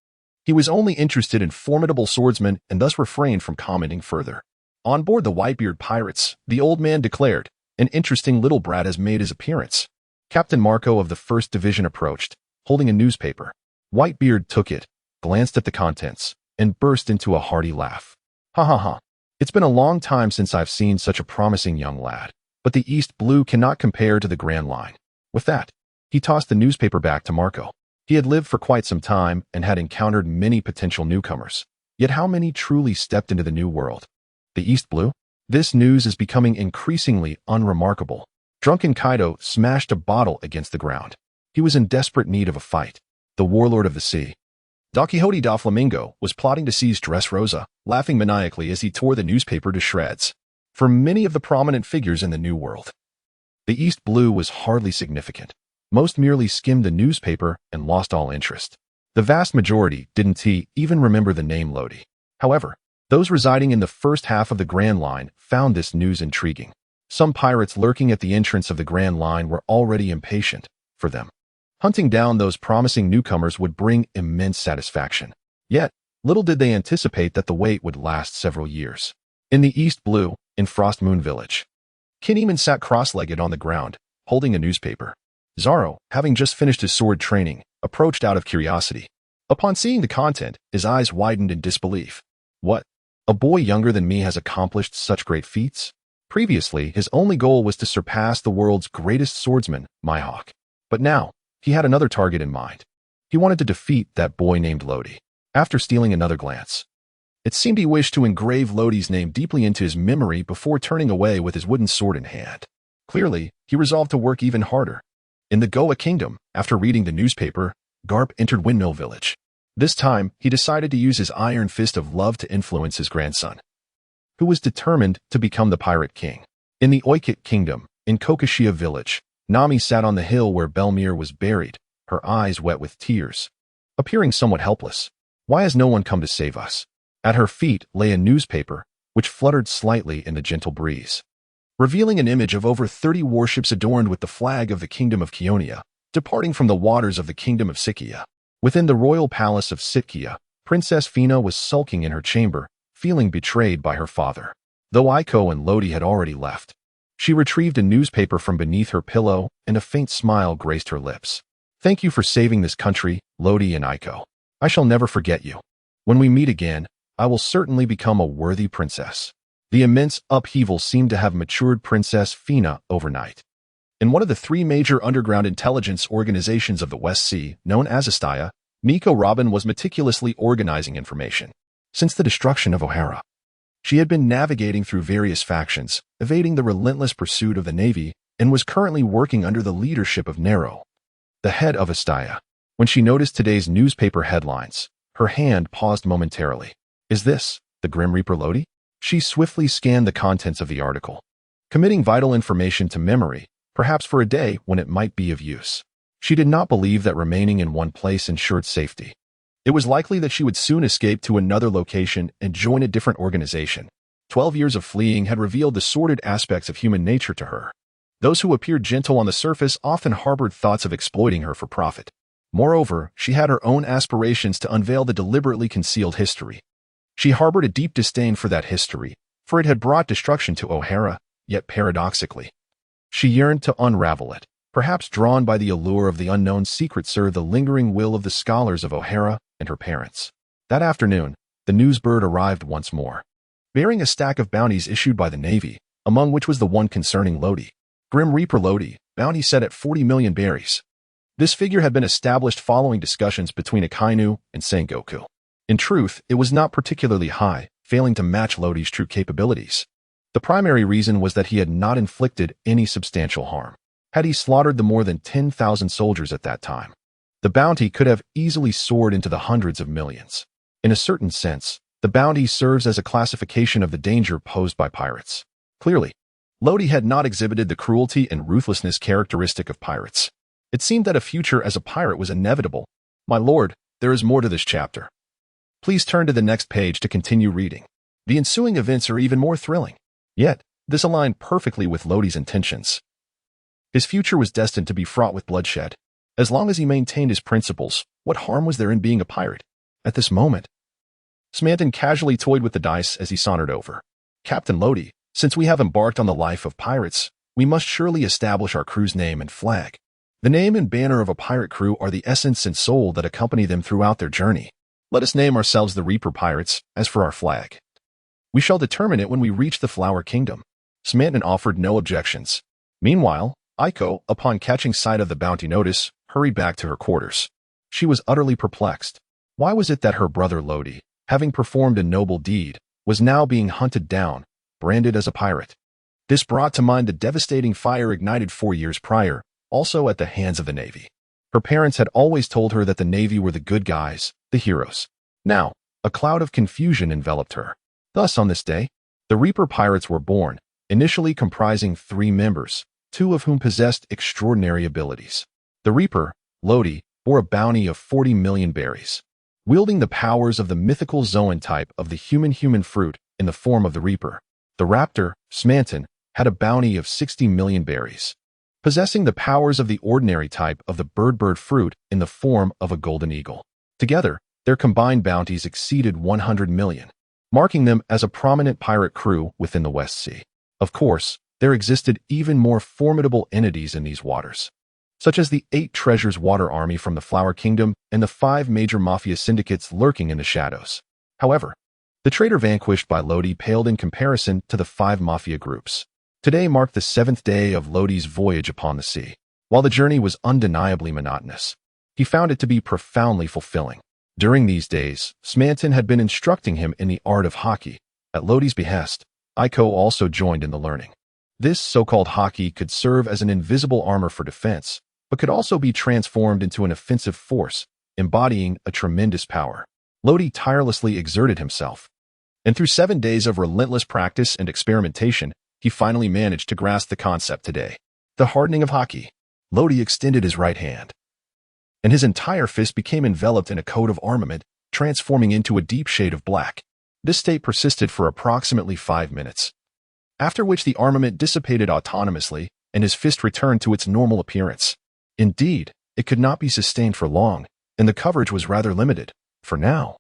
He was only interested in formidable swordsmen and thus refrained from commenting further. On board the Whitebeard pirates, the old man declared, an interesting little brat has made his appearance. Captain Marco of the 1st Division approached, holding a newspaper. Whitebeard took it, glanced at the contents, and burst into a hearty laugh. Ha ha ha. It's been a long time since I've seen such a promising young lad, but the East Blue cannot compare to the Grand Line. With that, he tossed the newspaper back to Marco. He had lived for quite some time and had encountered many potential newcomers. Yet how many truly stepped into the new world? The East Blue? This news is becoming increasingly unremarkable. Drunken Kaido smashed a bottle against the ground. He was in desperate need of a fight. The warlord of the sea. Don Quixote da Flamingo was plotting to seize Dressrosa, laughing maniacally as he tore the newspaper to shreds. For many of the prominent figures in the New World, the East Blue was hardly significant. Most merely skimmed the newspaper and lost all interest. The vast majority didn't even remember the name Lodi. However, those residing in the first half of the Grand Line found this news intriguing. Some pirates lurking at the entrance of the Grand Line were already impatient for them. Hunting down those promising newcomers would bring immense satisfaction. Yet, little did they anticipate that the wait would last several years. In the East Blue, in Frost Moon Village, Kinemon sat cross-legged on the ground, holding a newspaper. Zaro, having just finished his sword training, approached out of curiosity. Upon seeing the content, his eyes widened in disbelief. What? A boy younger than me has accomplished such great feats? Previously, his only goal was to surpass the world's greatest swordsman, Mihawk. But now, he had another target in mind. He wanted to defeat that boy named Lodi. After stealing another glance, it seemed he wished to engrave Lodi's name deeply into his memory before turning away with his wooden sword in hand. Clearly, he resolved to work even harder. In the Goa Kingdom, after reading the newspaper, Garp entered Windmill Village. This time, he decided to use his iron fist of love to influence his grandson, who was determined to become the Pirate King. In the Oikit Kingdom, in Kokoshia Village, Nami sat on the hill where Belmir was buried, her eyes wet with tears, appearing somewhat helpless. Why has no one come to save us? At her feet lay a newspaper, which fluttered slightly in the gentle breeze, revealing an image of over 30 warships adorned with the flag of the Kingdom of Kionia, departing from the waters of the Kingdom of Sitkia. Within the royal palace of Sitkia, Princess Fina was sulking in her chamber, feeling betrayed by her father. Though Aiko and Lodi had already left, she retrieved a newspaper from beneath her pillow, and a faint smile graced her lips. Thank you for saving this country, Lodi and Aiko. I shall never forget you. When we meet again, I will certainly become a worthy princess. The immense upheaval seemed to have matured Princess Fina overnight. In one of the three major underground intelligence organizations of the West Sea, known as Astaya, Nico Robin was meticulously organizing information. Since the destruction of O'Hara, she had been navigating through various factions, evading the relentless pursuit of the Navy, and was currently working under the leadership of Nero, the head of Astaya. When she noticed today's newspaper headlines, her hand paused momentarily. Is this the Grim Reaper Lodi? She swiftly scanned the contents of the article, committing vital information to memory, perhaps for a day when it might be of use. She did not believe that remaining in one place ensured safety. It was likely that she would soon escape to another location and join a different organization. 12 years of fleeing had revealed the sordid aspects of human nature to her. Those who appeared gentle on the surface often harbored thoughts of exploiting her for profit. Moreover, she had her own aspirations to unveil the deliberately concealed history. She harbored a deep disdain for that history, for it had brought destruction to O'Hara, yet paradoxically, she yearned to unravel it, perhaps drawn by the allure of the unknown secret served the lingering will of the scholars of O'Hara and her parents. That afternoon, the newsbird arrived once more, bearing a stack of bounties issued by the Navy, among which was the one concerning Lodi. Grim Reaper Lodi, bounty set at 40 million berries. This figure had been established following discussions between Akainu and Sengoku. In truth, it was not particularly high, failing to match Lodi's true capabilities. The primary reason was that he had not inflicted any substantial harm. Had he slaughtered the more than 10,000 soldiers at that time, the bounty could have easily soared into the hundreds of millions. In a certain sense, the bounty serves as a classification of the danger posed by pirates. Clearly, Lodi had not exhibited the cruelty and ruthlessness characteristic of pirates. It seemed that a future as a pirate was inevitable. My lord, there is more to this chapter. Please turn to the next page to continue reading. The ensuing events are even more thrilling. Yet, this aligned perfectly with Lodi's intentions. His future was destined to be fraught with bloodshed. As long as he maintained his principles, what harm was there in being a pirate? At this moment, Smanton casually toyed with the dice as he sauntered over. Captain Lodi, since we have embarked on the life of pirates, we must surely establish our crew's name and flag. The name and banner of a pirate crew are the essence and soul that accompany them throughout their journey. Let us name ourselves the Reaper Pirates, as for our flag. We shall determine it when we reach the Flower Kingdom. Smanton offered no objections. Meanwhile, Aiko, upon catching sight of the bounty notice, hurried back to her quarters. She was utterly perplexed. Why was it that her brother Lodi, having performed a noble deed, was now being hunted down, branded as a pirate? This brought to mind the devastating fire ignited 4 years prior, also at the hands of the Navy. Her parents had always told her that the Navy were the good guys, the heroes. Now, a cloud of confusion enveloped her. Thus, on this day, the Reaper Pirates were born, initially comprising 3 members, 2 of whom possessed extraordinary abilities. The Reaper, Lodi, bore a bounty of 40 million berries. Wielding the powers of the mythical Zoan type of the human fruit in the form of the Reaper, the Raptor, Smanton, had a bounty of 60 million berries. Possessing the powers of the ordinary type of the bird fruit in the form of a golden eagle. Together, their combined bounties exceeded 100 million, marking them as a prominent pirate crew within the West Sea. Of course, there existed even more formidable entities in these waters, such as the 8 Treasures Water Army from the Flower Kingdom and the 5 major mafia syndicates lurking in the shadows. However, the traitor vanquished by Lodi paled in comparison to the 5 mafia groups. Today marked the 7th day of Lodi's voyage upon the sea. While the journey was undeniably monotonous, he found it to be profoundly fulfilling. During these days, Smanton had been instructing him in the art of hockey. At Lodi's behest, Aiko also joined in the learning. This so-called hockey could serve as an invisible armor for defense, but could also be transformed into an offensive force, embodying a tremendous power. Lodi tirelessly exerted himself, and through 7 days of relentless practice and experimentation, he finally managed to grasp the concept today. The hardening of hockey. Lodi extended his right hand, and his entire fist became enveloped in a coat of armament, transforming into a deep shade of black. This state persisted for approximately 5 minutes, after which the armament dissipated autonomously and his fist returned to its normal appearance. Indeed, it could not be sustained for long, and the coverage was rather limited. For now,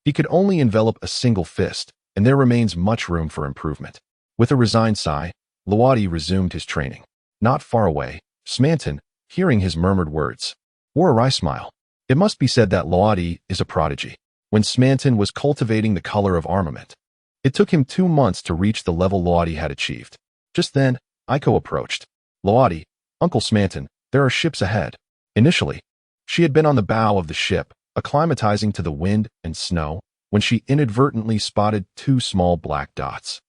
he could only envelop a single fist, and there remains much room for improvement. With a resigned sigh, Lodi resumed his training. Not far away, Smanton, hearing his murmured words, wore a wry smile. It must be said that Lodi is a prodigy. When Smanton was cultivating the color of armament, it took him 2 months to reach the level Lodi had achieved. Just then, Aiko approached. Lodi, Uncle Smanton, there are ships ahead. Initially, she had been on the bow of the ship, acclimatizing to the wind and snow, when she inadvertently spotted 2 small black dots.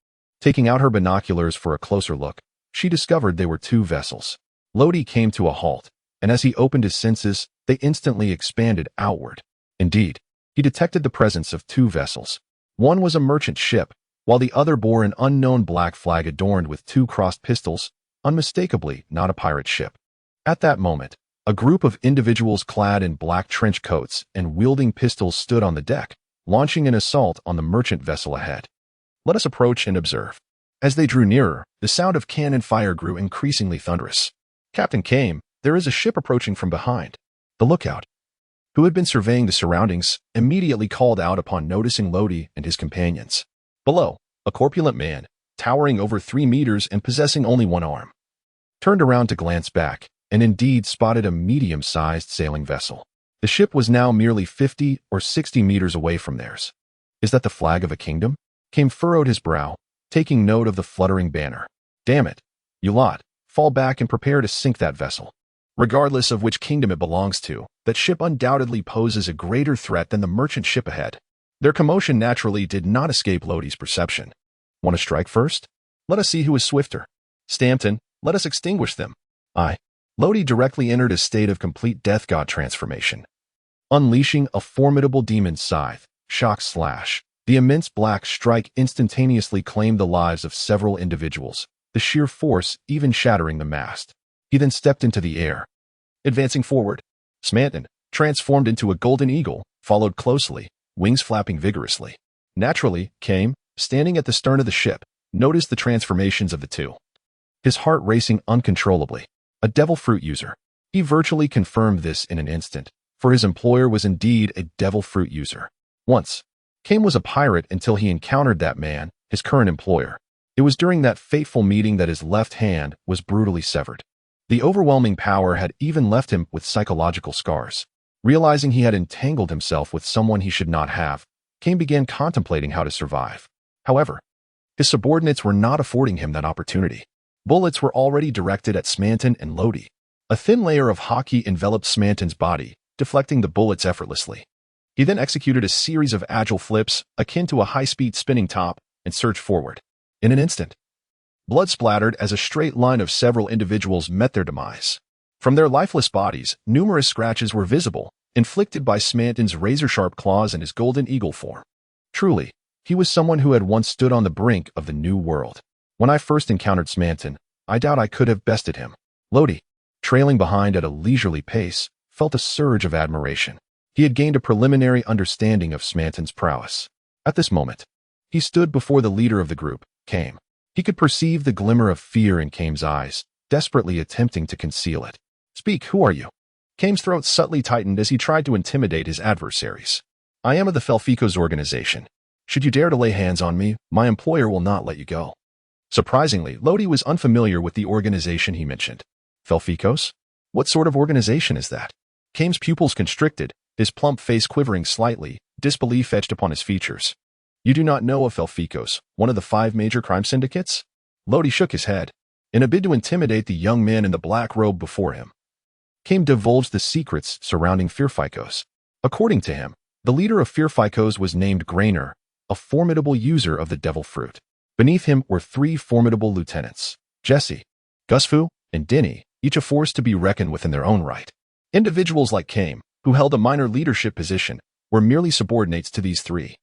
Taking out her binoculars for a closer look, she discovered they were 2 vessels. Lodi came to a halt, and as he opened his senses, they instantly expanded outward. Indeed, he detected the presence of 2 vessels. One was a merchant ship, while the other bore an unknown black flag adorned with 2 crossed pistols, unmistakably not a pirate ship. At that moment, a group of individuals clad in black trench coats and wielding pistols stood on the deck, launching an assault on the merchant vessel ahead. Let us approach and observe. As they drew nearer, the sound of cannon fire grew increasingly thunderous. Captain came, there is a ship approaching from behind. The lookout, who had been surveying the surroundings, immediately called out upon noticing Lodi and his companions. Below, a corpulent man, towering over 3 meters and possessing only 1 arm, turned around to glance back, and indeed spotted a medium-sized sailing vessel. The ship was now merely 50 or 60 meters away from theirs. Is that the flag of a kingdom? Came furrowed his brow, taking note of the fluttering banner. Damn it, you lot, fall back and prepare to sink that vessel. Regardless of which kingdom it belongs to, that ship undoubtedly poses a greater threat than the merchant ship ahead. Their commotion naturally did not escape Lodi's perception. Want to strike first? Let us see who is swifter. Stampton, let us extinguish them. Lodi directly entered a state of complete death god transformation. Unleashing a formidable demon scythe, shock slash, the immense black strike instantaneously claimed the lives of several individuals, the sheer force even shattering the mast. He then stepped into the air. Advancing forward, Smanton, transformed into a golden eagle, followed closely, wings flapping vigorously. Naturally, came, standing at the stern of the ship, noticed the transformations of the 2. His heart racing uncontrollably. A devil fruit user. He virtually confirmed this in an instant, for his employer was indeed a devil fruit user. Once, Kame was a pirate until he encountered that man, his current employer. It was during that fateful meeting that his left hand was brutally severed. The overwhelming power had even left him with psychological scars. Realizing he had entangled himself with someone he should not have, Kame began contemplating how to survive. However, his subordinates were not affording him that opportunity. Bullets were already directed at Smanton and Lodi. A thin layer of hockey enveloped Smanton's body, deflecting the bullets effortlessly. He then executed a series of agile flips, akin to a high-speed spinning top, and surged forward. In an instant, blood splattered as a straight line of several individuals met their demise. From their lifeless bodies, numerous scratches were visible, inflicted by Smanton's razor-sharp claws and his golden eagle form. Truly, he was someone who had once stood on the brink of the new world. When I first encountered Smanton, I doubt I could have bested him. Lodi, trailing behind at a leisurely pace, felt a surge of admiration. He had gained a preliminary understanding of Smanton's prowess. At this moment, he stood before the leader of the group, Kame. He could perceive the glimmer of fear in Kame's eyes, desperately attempting to conceal it. "Speak, who are you?" Kame's throat subtly tightened as he tried to intimidate his adversaries. "I am of the Felficos organization. Should you dare to lay hands on me, my employer will not let you go." Surprisingly, Lodi was unfamiliar with the organization he mentioned. Felficos? What sort of organization is that? Kame's pupils constricted, his plump face quivering slightly, disbelief etched upon his features. "You do not know of Felficos, one of the 5 major crime syndicates?" Lodi shook his head. In a bid to intimidate the young man in the black robe before him, Kame divulged the secrets surrounding Felficos. According to him, the leader of Felficos was named Grainer, a formidable user of the devil fruit. Beneath him were 3 formidable lieutenants, Jesse, Gusfu, and Denny, each a force to be reckoned with in their own right. Individuals like Kame, who held a minor leadership position, were merely subordinates to these 3,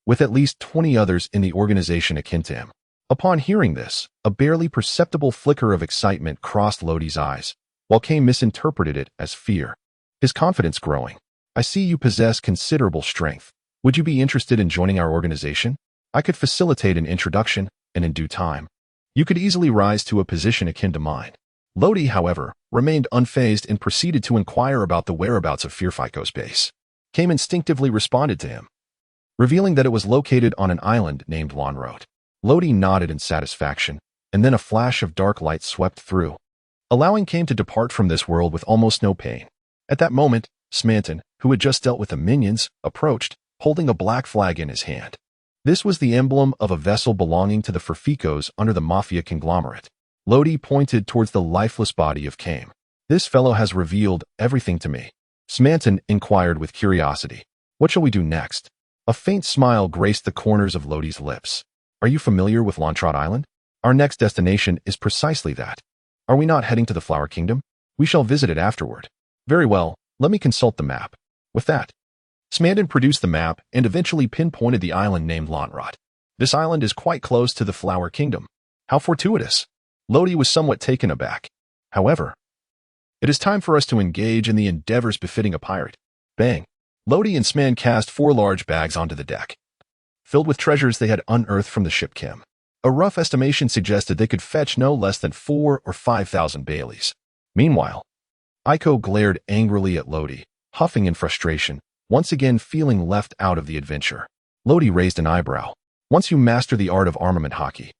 with at least 20 others in the organization akin to him. Upon hearing this, a barely perceptible flicker of excitement crossed Lodi's eyes, while Kame misinterpreted it as fear. His confidence growing. "I see you possess considerable strength. Would you be interested in joining our organization? I could facilitate an introduction, and in due time, you could easily rise to a position akin to mine." Lodi, however, remained unfazed and proceeded to inquire about the whereabouts of Felficos' base. Kame instinctively responded to him, revealing that it was located on an island named Lonroad. Lodi nodded in satisfaction, and then a flash of dark light swept through, allowing Kame to depart from this world with almost no pain. At that moment, Smanton, who had just dealt with the minions, approached, holding a black flag in his hand. This was the emblem of a vessel belonging to the Felficos under the Mafia conglomerate. Lodi pointed towards the lifeless body of Kame. "This fellow has revealed everything to me." Smanton inquired with curiosity, "What shall we do next?" A faint smile graced the corners of Lodi's lips. "Are you familiar with Lontrot Island? Our next destination is precisely that. Are we not heading to the Flower Kingdom? We shall visit it afterward." "Very well, let me consult the map." With that, Smanton produced the map and eventually pinpointed the island named Lontrot. "This island is quite close to the Flower Kingdom. How fortuitous." Lodi was somewhat taken aback. "However, it is time for us to engage in the endeavors befitting a pirate." Bang! Lodi and Sman cast 4 large bags onto the deck, filled with treasures they had unearthed from the ship Kim. A rough estimation suggested they could fetch no less than 4 or 5,000 Baileys. Meanwhile, Aiko glared angrily at Lodi, huffing in frustration, once again feeling left out of the adventure. Lodi raised an eyebrow. "Once you master the art of armament hockey,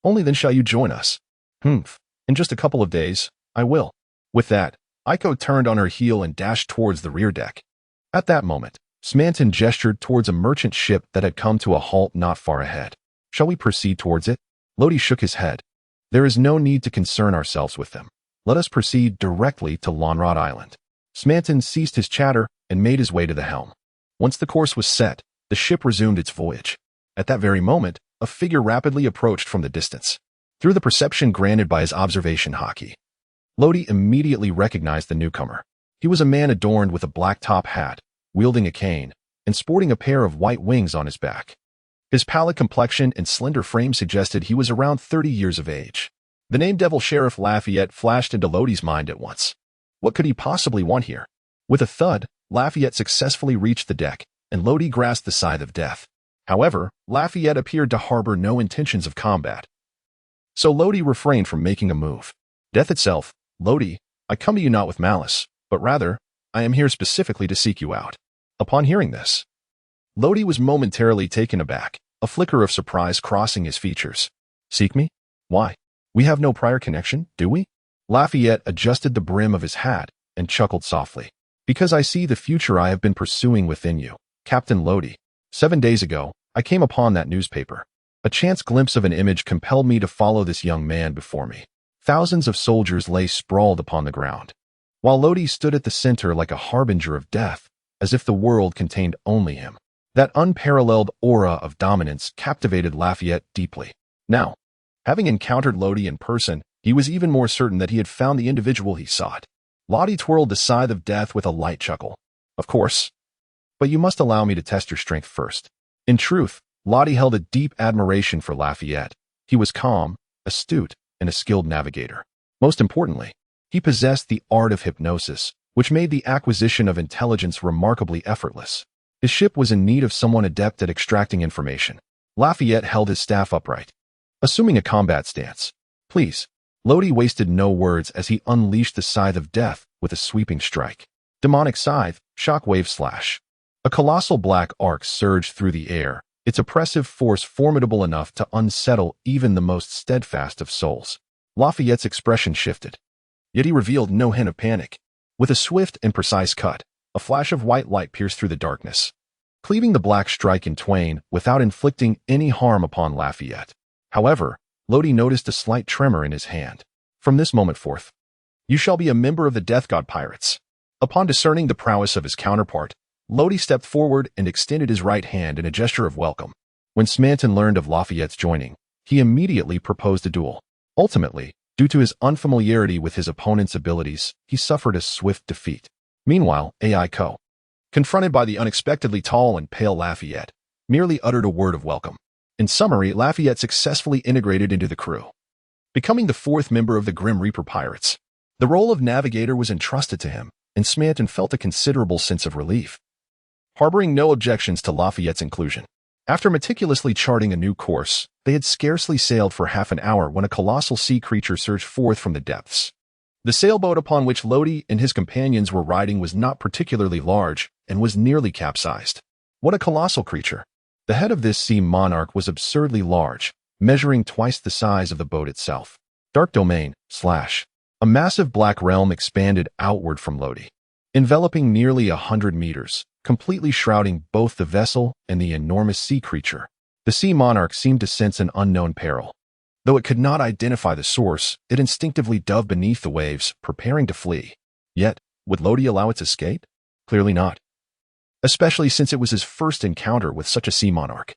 only then shall you join us." "Humph. In just a couple of days, I will." With that, Aiko turned on her heel and dashed towards the rear deck. At that moment, Smanton gestured towards a merchant ship that had come to a halt not far ahead. "Shall we proceed towards it?" Lodi shook his head. "There is no need to concern ourselves with them. Let us proceed directly to Lonrod Island." Smanton ceased his chatter and made his way to the helm. Once the course was set, the ship resumed its voyage. At that very moment, a figure rapidly approached from the distance. Through the perception granted by his observation hockey, Lodi immediately recognized the newcomer. He was a man adorned with a black top hat, wielding a cane, and sporting a pair of white wings on his back. His pallid complexion and slender frame suggested he was around 30 years of age. The name Devil Sheriff Lafayette flashed into Lodi's mind at once. What could he possibly want here? With a thud, Lafayette successfully reached the deck, and Lodi grasped the scythe of death. However, Lafayette appeared to harbor no intentions of combat, so Lodi refrained from making a move. "Death itself, Lodi, I come to you not with malice, but rather, I am here specifically to seek you out." Upon hearing this, Lodi was momentarily taken aback, a flicker of surprise crossing his features. "Seek me? Why? We have no prior connection, do we?" Lafayette adjusted the brim of his hat and chuckled softly. Because I see the future I have been pursuing within you, Captain Lodi. 7 days ago, I came upon that newspaper. A chance glimpse of an image compelled me to follow this young man before me. Thousands of soldiers lay sprawled upon the ground, while Lodi stood at the center like a harbinger of death, as if the world contained only him. That unparalleled aura of dominance captivated Lafayette deeply. Now, having encountered Lodi in person, he was even more certain that he had found the individual he sought. Lodi twirled the scythe of death with a light chuckle. Of course. But you must allow me to test your strength first. In truth, Lodi held a deep admiration for Lafayette. He was calm, astute, and a skilled navigator. Most importantly, he possessed the art of hypnosis, which made the acquisition of intelligence remarkably effortless. His ship was in need of someone adept at extracting information. Lafayette held his staff upright, assuming a combat stance. Please. Lodi wasted no words as he unleashed the scythe of death with a sweeping strike. Demonic scythe, shockwave slash. A colossal black arc surged through the air, its oppressive force formidable enough to unsettle even the most steadfast of souls. Lafayette's expression shifted, yet he revealed no hint of panic. With a swift and precise cut, a flash of white light pierced through the darkness, cleaving the black strike in twain without inflicting any harm upon Lafayette. However, Lodi noticed a slight tremor in his hand. From this moment forth, you shall be a member of the Death God Pirates. Upon discerning the prowess of his counterpart, Lodi stepped forward and extended his right hand in a gesture of welcome. When Smanton learned of Lafayette's joining, he immediately proposed a duel. Ultimately, due to his unfamiliarity with his opponent's abilities, he suffered a swift defeat. Meanwhile, A.I.Co., confronted by the unexpectedly tall and pale Lafayette, merely uttered a word of welcome. In summary, Lafayette successfully integrated into the crew, becoming the fourth member of the Grim Reaper Pirates. The role of navigator was entrusted to him, and Smanton felt a considerable sense of relief, harboring no objections to Lafayette's inclusion. After meticulously charting a new course, they had scarcely sailed for half an hour when a colossal sea creature surged forth from the depths. The sailboat upon which Lodi and his companions were riding was not particularly large and was nearly capsized. What a colossal creature! The head of this sea monarch was absurdly large, measuring twice the size of the boat itself. Dark Domain, slash. A massive black realm expanded outward from Lodi, enveloping nearly 100 meters, completely shrouding both the vessel and the enormous sea creature. The sea monarch seemed to sense an unknown peril. Though it could not identify the source, it instinctively dove beneath the waves, preparing to flee. Yet, would Lodi allow its escape? Clearly not. Especially since it was his first encounter with such a sea monarch.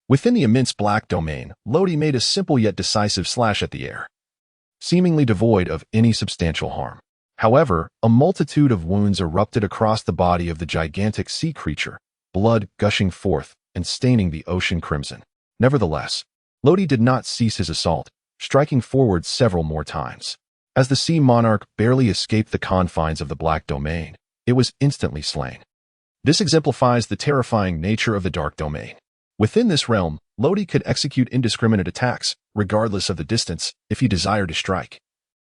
Within the immense black domain, Lodi made a simple yet decisive slash at the air, seemingly devoid of any substantial harm. However, a multitude of wounds erupted across the body of the gigantic sea creature, blood gushing forth and staining the ocean crimson. Nevertheless, Lodi did not cease his assault, striking forward several more times. As the sea monarch barely escaped the confines of the black domain, it was instantly slain. This exemplifies the terrifying nature of the dark domain. Within this realm, Lodi could execute indiscriminate attacks, regardless of the distance, if he desired to strike.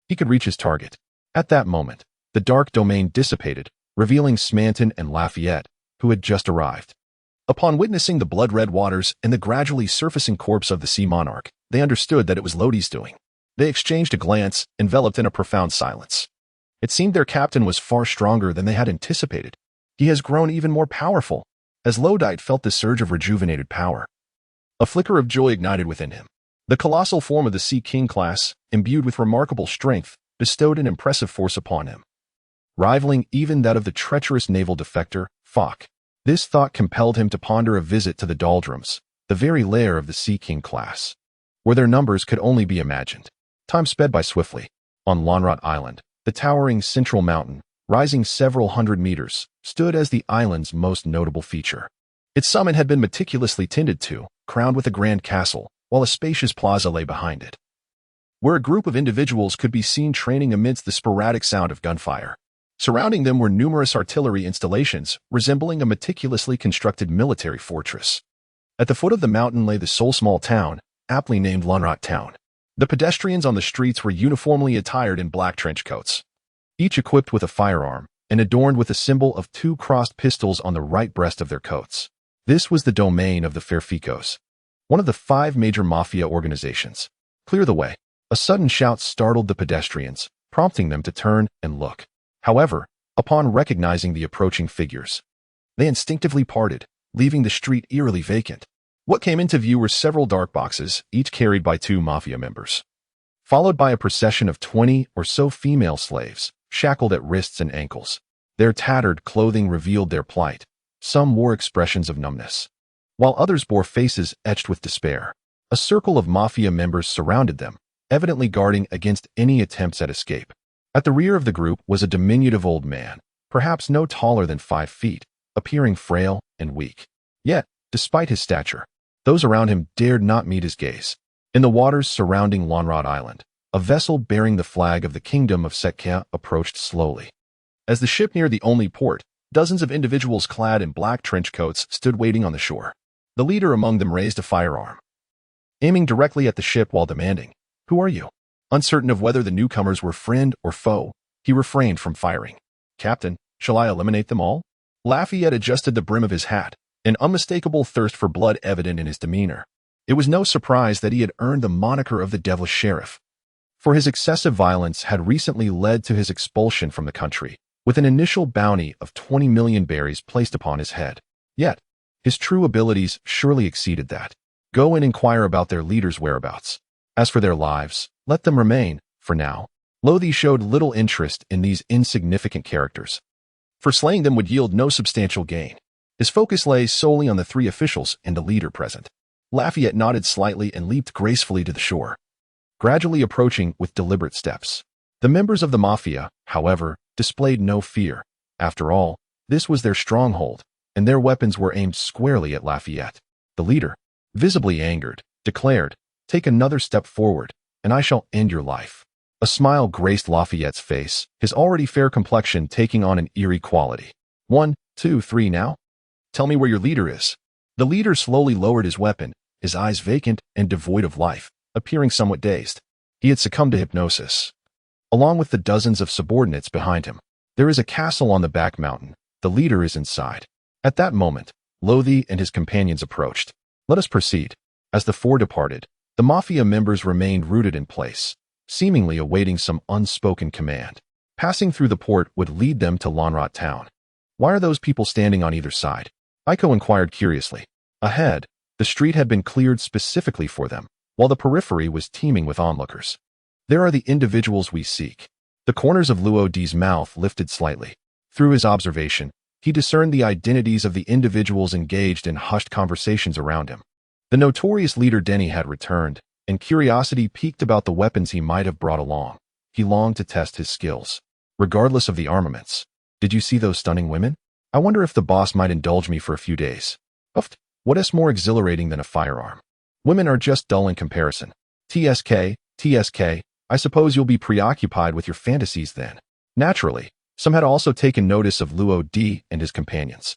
He could reach his target. At that moment, the dark domain dissipated, revealing Smanton and Lafayette, who had just arrived. Upon witnessing the blood-red waters and the gradually surfacing corpse of the sea monarch, they understood that it was Lodi's doing. They exchanged a glance, enveloped in a profound silence. It seemed their captain was far stronger than they had anticipated. He has grown even more powerful. As Lodi felt the surge of rejuvenated power, a flicker of joy ignited within him. The colossal form of the Sea King class, imbued with remarkable strength, bestowed an impressive force upon him, rivaling even that of the treacherous naval defector, Fok. This thought compelled him to ponder a visit to the doldrums, the very lair of the Sea King class, where their numbers could only be imagined. Time sped by swiftly. On Lonrot Island, the towering central mountain, rising several hundred meters, stood as the island's most notable feature. Its summit had been meticulously tended to, crowned with a grand castle, while a spacious plaza lay behind it, where a group of individuals could be seen training amidst the sporadic sound of gunfire. Surrounding them were numerous artillery installations, resembling a meticulously constructed military fortress. At the foot of the mountain lay the sole small town, aptly named Lonrot Town. The pedestrians on the streets were uniformly attired in black trench coats, each equipped with a firearm, and adorned with a symbol of 2 crossed pistols on the right breast of their coats. This was the domain of the Fairficos, one of the 5 major mafia organizations. Clear the way. A sudden shout startled the pedestrians, prompting them to turn and look. However, upon recognizing the approaching figures, they instinctively parted, leaving the street eerily vacant. What came into view were several dark boxes, each carried by 2 mafia members, followed by a procession of 20 or so female slaves, shackled at wrists and ankles. Their tattered clothing revealed their plight. Some wore expressions of numbness, while others bore faces etched with despair. A circle of mafia members surrounded them, evidently guarding against any attempts at escape. At the rear of the group was a diminutive old man, perhaps no taller than 5 feet, appearing frail and weak. Yet, despite his stature, those around him dared not meet his gaze. In the waters surrounding Lonrod Island, a vessel bearing the flag of the Kingdom of Sekya approached slowly. As the ship neared the only port, dozens of individuals clad in black trench coats stood waiting on the shore. The leader among them raised a firearm, aiming directly at the ship while demanding, "Who are you?" Uncertain of whether the newcomers were friend or foe, he refrained from firing. "Captain, shall I eliminate them all?" Lafayette adjusted the brim of his hat, an unmistakable thirst for blood evident in his demeanor. It was no surprise that he had earned the moniker of the Devilish Sheriff, for his excessive violence had recently led to his expulsion from the country, with an initial bounty of 20 million berries placed upon his head. Yet, his true abilities surely exceeded that. Go and inquire about their leaders' whereabouts. As for their lives, let them remain, for now. Lothy showed little interest in these insignificant characters, for slaying them would yield no substantial gain. His focus lay solely on the 3 officials and the leader present. Lafayette nodded slightly and leaped gracefully to the shore, gradually approaching with deliberate steps. The members of the mafia, however, displayed no fear. After all, this was their stronghold, and their weapons were aimed squarely at Lafayette. The leader, visibly angered, declared, "Take another step forward, and I shall end your life." A smile graced Lafayette's face, his already fair complexion taking on an eerie quality. "1, 2, 3 now? Tell me where your leader is." The leader slowly lowered his weapon, his eyes vacant and devoid of life, appearing somewhat dazed. He had succumbed to hypnosis, along with the dozens of subordinates behind him. There is a castle on the back mountain. The leader is inside. At that moment, Lothy and his companions approached. "Let us proceed." As the 4 departed, the mafia members remained rooted in place, seemingly awaiting some unspoken command. Passing through the port would lead them to Lonrot town. "Why are those people standing on either side?" Iko inquired curiously. Ahead, the street had been cleared specifically for them, while the periphery was teeming with onlookers. "There are the individuals we seek." The corners of Luo-D's mouth lifted slightly. Through his observation, he discerned the identities of the individuals engaged in hushed conversations around him. The notorious leader Denny had returned, and curiosity piqued about the weapons he might have brought along. He longed to test his skills, regardless of the armaments. "Did you see those stunning women? I wonder if the boss might indulge me for a few days." "Uff, what is more exhilarating than a firearm? Women are just dull in comparison." TSK, I suppose you'll be preoccupied with your fantasies then." Naturally, some had also taken notice of Luo-D and his companions.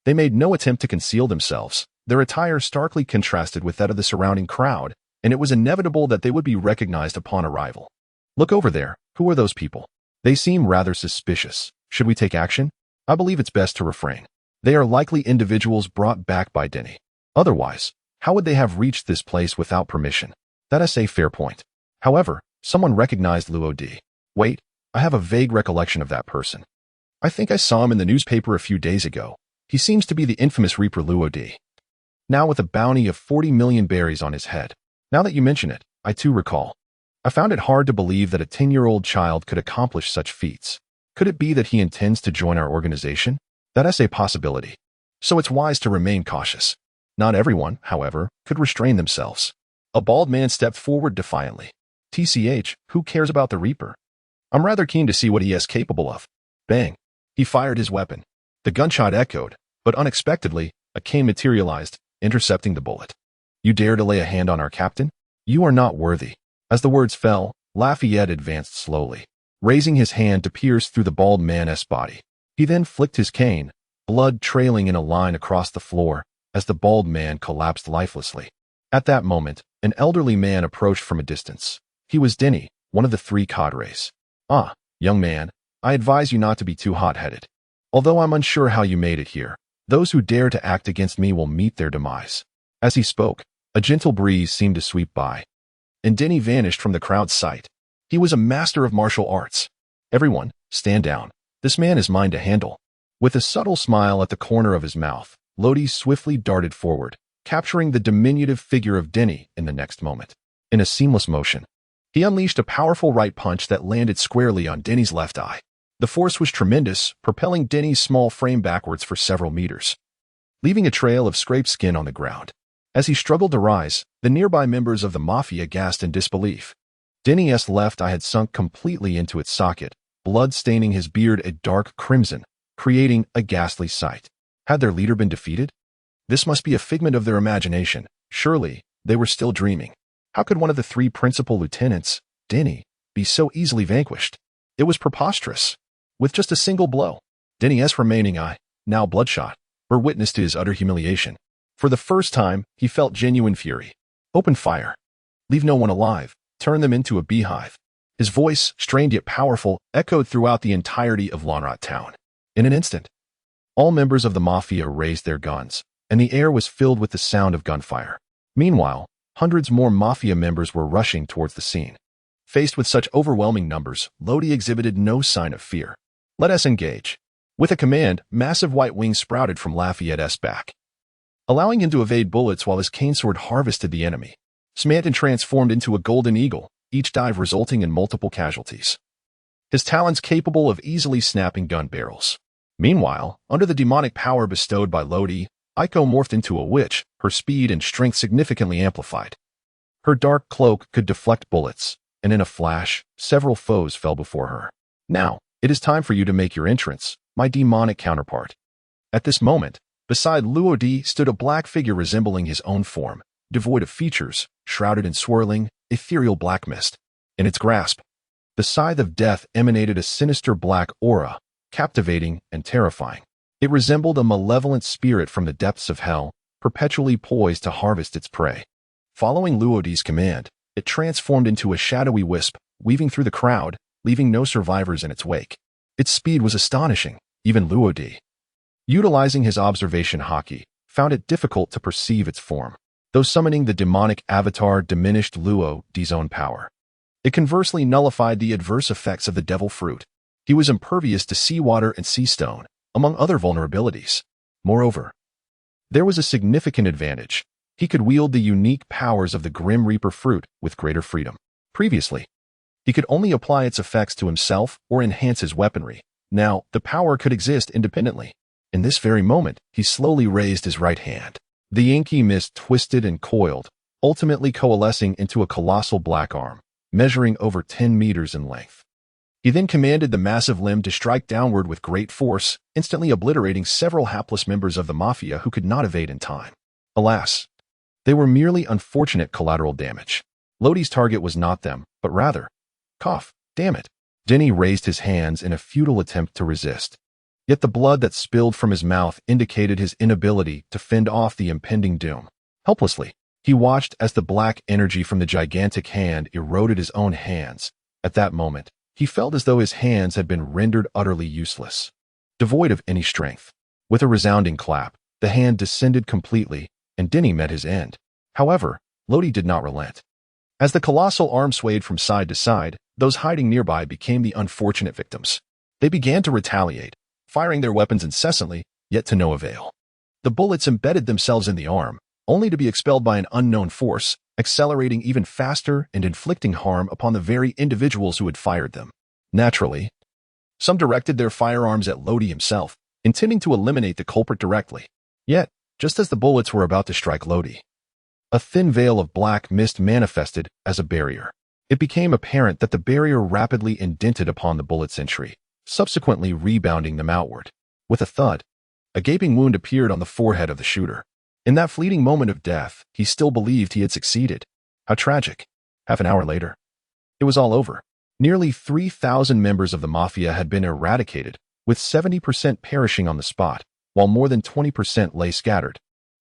They made no attempt to conceal themselves. Their attire starkly contrasted with that of the surrounding crowd, and it was inevitable that they would be recognized upon arrival. "Look over there. Who are those people? They seem rather suspicious. Should we take action?" "I believe it's best to refrain. They are likely individuals brought back by Denny. Otherwise, how would they have reached this place without permission?" "That is a fair point." However, someone recognized Luo-D. "Wait, I have a vague recollection of that person. I think I saw him in the newspaper a few days ago. He seems to be the infamous Reaper Luo-D, now with a bounty of 40 million berries on his head." "Now that you mention it, I too recall. I found it hard to believe that a 10-year-old child could accomplish such feats. Could it be that he intends to join our organization?" "That is a possibility. So it's wise to remain cautious." Not everyone, however, could restrain themselves. A bald man stepped forward defiantly. "TCH, who cares about the Reaper? I'm rather keen to see what he is capable of." Bang! He fired his weapon. The gunshot echoed, but unexpectedly, a cane materialized, intercepting the bullet. "You dare to lay a hand on our captain? You are not worthy." As the words fell, Lafayette advanced slowly, raising his hand to pierce through the bald man's body. He then flicked his cane, blood trailing in a line across the floor as the bald man collapsed lifelessly. At that moment, an elderly man approached from a distance. He was Denny, one of the 3 cadres. "Ah, young man, I advise you not to be too hot-headed. Although I'm unsure how you made it here, those who dare to act against me will meet their demise." As he spoke, a gentle breeze seemed to sweep by, and Denny vanished from the crowd's sight. He was a master of martial arts. "Everyone, stand down. This man is mine to handle." With a subtle smile at the corner of his mouth, Lodi swiftly darted forward, capturing the diminutive figure of Denny in the next moment. In a seamless motion, he unleashed a powerful right punch that landed squarely on Denny's left eye. The force was tremendous, propelling Denny's small frame backwards for several meters, leaving a trail of scraped skin on the ground. As he struggled to rise, the nearby members of the Mafia gasped in disbelief. Denny's left eye had sunk completely into its socket, blood staining his beard a dark crimson, creating a ghastly sight. Had their leader been defeated? This must be a figment of their imagination. Surely, they were still dreaming. How could one of the three principal lieutenants, Denny, be so easily vanquished? It was preposterous. With just a single blow, Denny's remaining eye, now bloodshot, bore witness to his utter humiliation. For the first time, he felt genuine fury. "Open fire. Leave no one alive. Turn them into a beehive." His voice, strained yet powerful, echoed throughout the entirety of Lonrot town. In an instant, all members of the Mafia raised their guns, and the air was filled with the sound of gunfire. Meanwhile, hundreds more Mafia members were rushing towards the scene. Faced with such overwhelming numbers, Lodi exhibited no sign of fear. "Let us engage." With a command, massive white wings sprouted from Lafayette's back, allowing him to evade bullets while his cane sword harvested the enemy. Smanton transformed into a golden eagle, each dive resulting in multiple casualties, his talons capable of easily snapping gun barrels. Meanwhile, under the demonic power bestowed by Lodi, Aiko morphed into a witch, her speed and strength significantly amplified. Her dark cloak could deflect bullets, and in a flash, several foes fell before her. "Now, it is time for you to make your entrance, my demonic counterpart." At this moment, beside Luodi stood a black figure resembling his own form, devoid of features, shrouded in swirling, ethereal black mist. In its grasp, the scythe of death emanated a sinister black aura, captivating and terrifying. It resembled a malevolent spirit from the depths of hell, perpetually poised to harvest its prey. Following Luodi's command, it transformed into a shadowy wisp, weaving through the crowd, leaving no survivors in its wake. Its speed was astonishing. Even Luodi, utilizing his observation haki, found it difficult to perceive its form. Though summoning the demonic avatar diminished Luodi's own power, it conversely nullified the adverse effects of the devil fruit. He was impervious to seawater and sea stone, among other vulnerabilities. Moreover, there was a significant advantage. He could wield the unique powers of the Grim Reaper fruit with greater freedom. Previously, he could only apply its effects to himself or enhance his weaponry. Now, the power could exist independently. In this very moment, he slowly raised his right hand. The inky mist twisted and coiled, ultimately coalescing into a colossal black arm, measuring over 10 meters in length. He then commanded the massive limb to strike downward with great force, instantly obliterating several hapless members of the Mafia who could not evade in time. Alas, they were merely unfortunate collateral damage. Lodi's target was not them, but rather, cough, damn it. Denny raised his hands in a futile attempt to resist. Yet the blood that spilled from his mouth indicated his inability to fend off the impending doom. Helplessly, he watched as the black energy from the gigantic hand eroded his own hands. At that moment, he felt as though his hands had been rendered utterly useless, devoid of any strength. With a resounding clap, the hand descended completely, and Denny met his end. However, Lodi did not relent. As the colossal arm swayed from side to side, those hiding nearby became the unfortunate victims. They began to retaliate, firing their weapons incessantly, yet to no avail. The bullets embedded themselves in the arm, only to be expelled by an unknown force, accelerating even faster and inflicting harm upon the very individuals who had fired them. Naturally, some directed their firearms at Lodi himself, intending to eliminate the culprit directly. Yet, just as the bullets were about to strike Lodi, a thin veil of black mist manifested as a barrier. It became apparent that the barrier rapidly indented upon the bullet's entry, subsequently rebounding them outward. With a thud, a gaping wound appeared on the forehead of the shooter. In that fleeting moment of death, he still believed he had succeeded. How tragic. Half an hour later, it was all over. Nearly 3,000 members of the Mafia had been eradicated, with 70% perishing on the spot, while more than 20% lay scattered,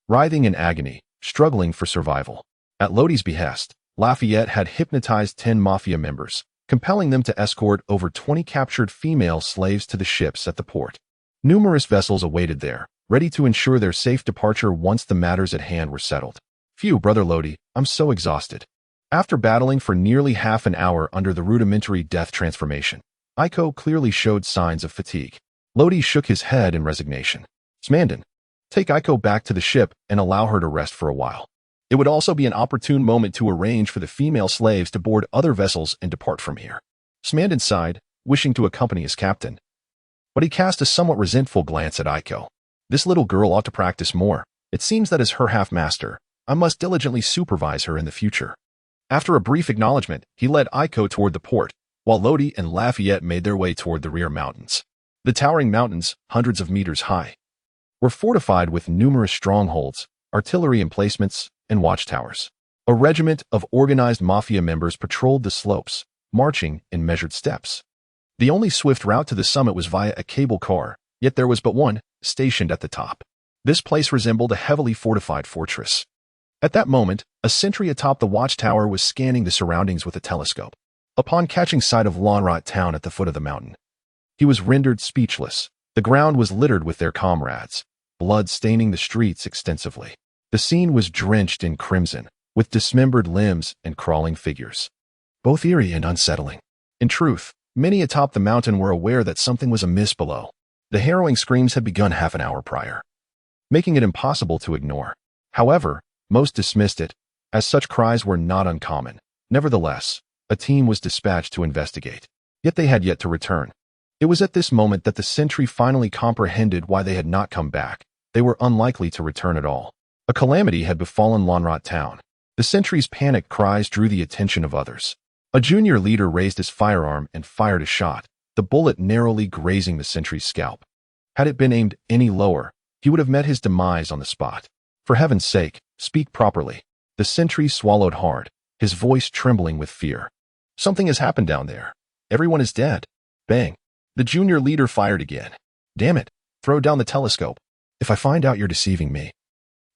writhing in agony, struggling for survival. At Lodi's behest, Lafayette had hypnotized 10 Mafia members, compelling them to escort over 20 captured female slaves to the ships at the port. Numerous vessels awaited there, ready to ensure their safe departure once the matters at hand were settled. Phew, Brother Lodi, I'm so exhausted. After battling for nearly half an hour under the rudimentary death transformation, Aiko clearly showed signs of fatigue. Lodi shook his head in resignation. Smandan, take Aiko back to the ship and allow her to rest for a while. It would also be an opportune moment to arrange for the female slaves to board other vessels and depart from here. Smandan sighed, wishing to accompany his captain. But he cast a somewhat resentful glance at Aiko. This little girl ought to practice more. It seems that as her half-master, I must diligently supervise her in the future. After a brief acknowledgement, he led Aiko toward the port, while Lodi and Lafayette made their way toward the rear mountains. The towering mountains, hundreds of meters high, were fortified with numerous strongholds, artillery emplacements, and watchtowers. A regiment of organized mafia members patrolled the slopes, marching in measured steps. The only swift route to the summit was via a cable car, yet there was but one, stationed at the top. This place resembled a heavily fortified fortress. At that moment, a sentry atop the watchtower was scanning the surroundings with a telescope. Upon catching sight of Lonrot town at the foot of the mountain, he was rendered speechless. The ground was littered with their comrades, blood staining the streets extensively. The scene was drenched in crimson, with dismembered limbs and crawling figures, both eerie and unsettling. In truth, many atop the mountain were aware that something was amiss below. The harrowing screams had begun half an hour prior, making it impossible to ignore. However, most dismissed it, as such cries were not uncommon. Nevertheless, a team was dispatched to investigate. Yet they had yet to return. It was at this moment that the sentry finally comprehended why they had not come back. They were unlikely to return at all. A calamity had befallen Lonrot town. The sentry's panicked cries drew the attention of others. A junior leader raised his firearm and fired a shot, the bullet narrowly grazing the sentry's scalp. Had it been aimed any lower, he would have met his demise on the spot. For heaven's sake, speak properly. The sentry swallowed hard, his voice trembling with fear. Something has happened down there. Everyone is dead. Bang. The junior leader fired again. Damn it. Throw down the telescope. If I find out you're deceiving me,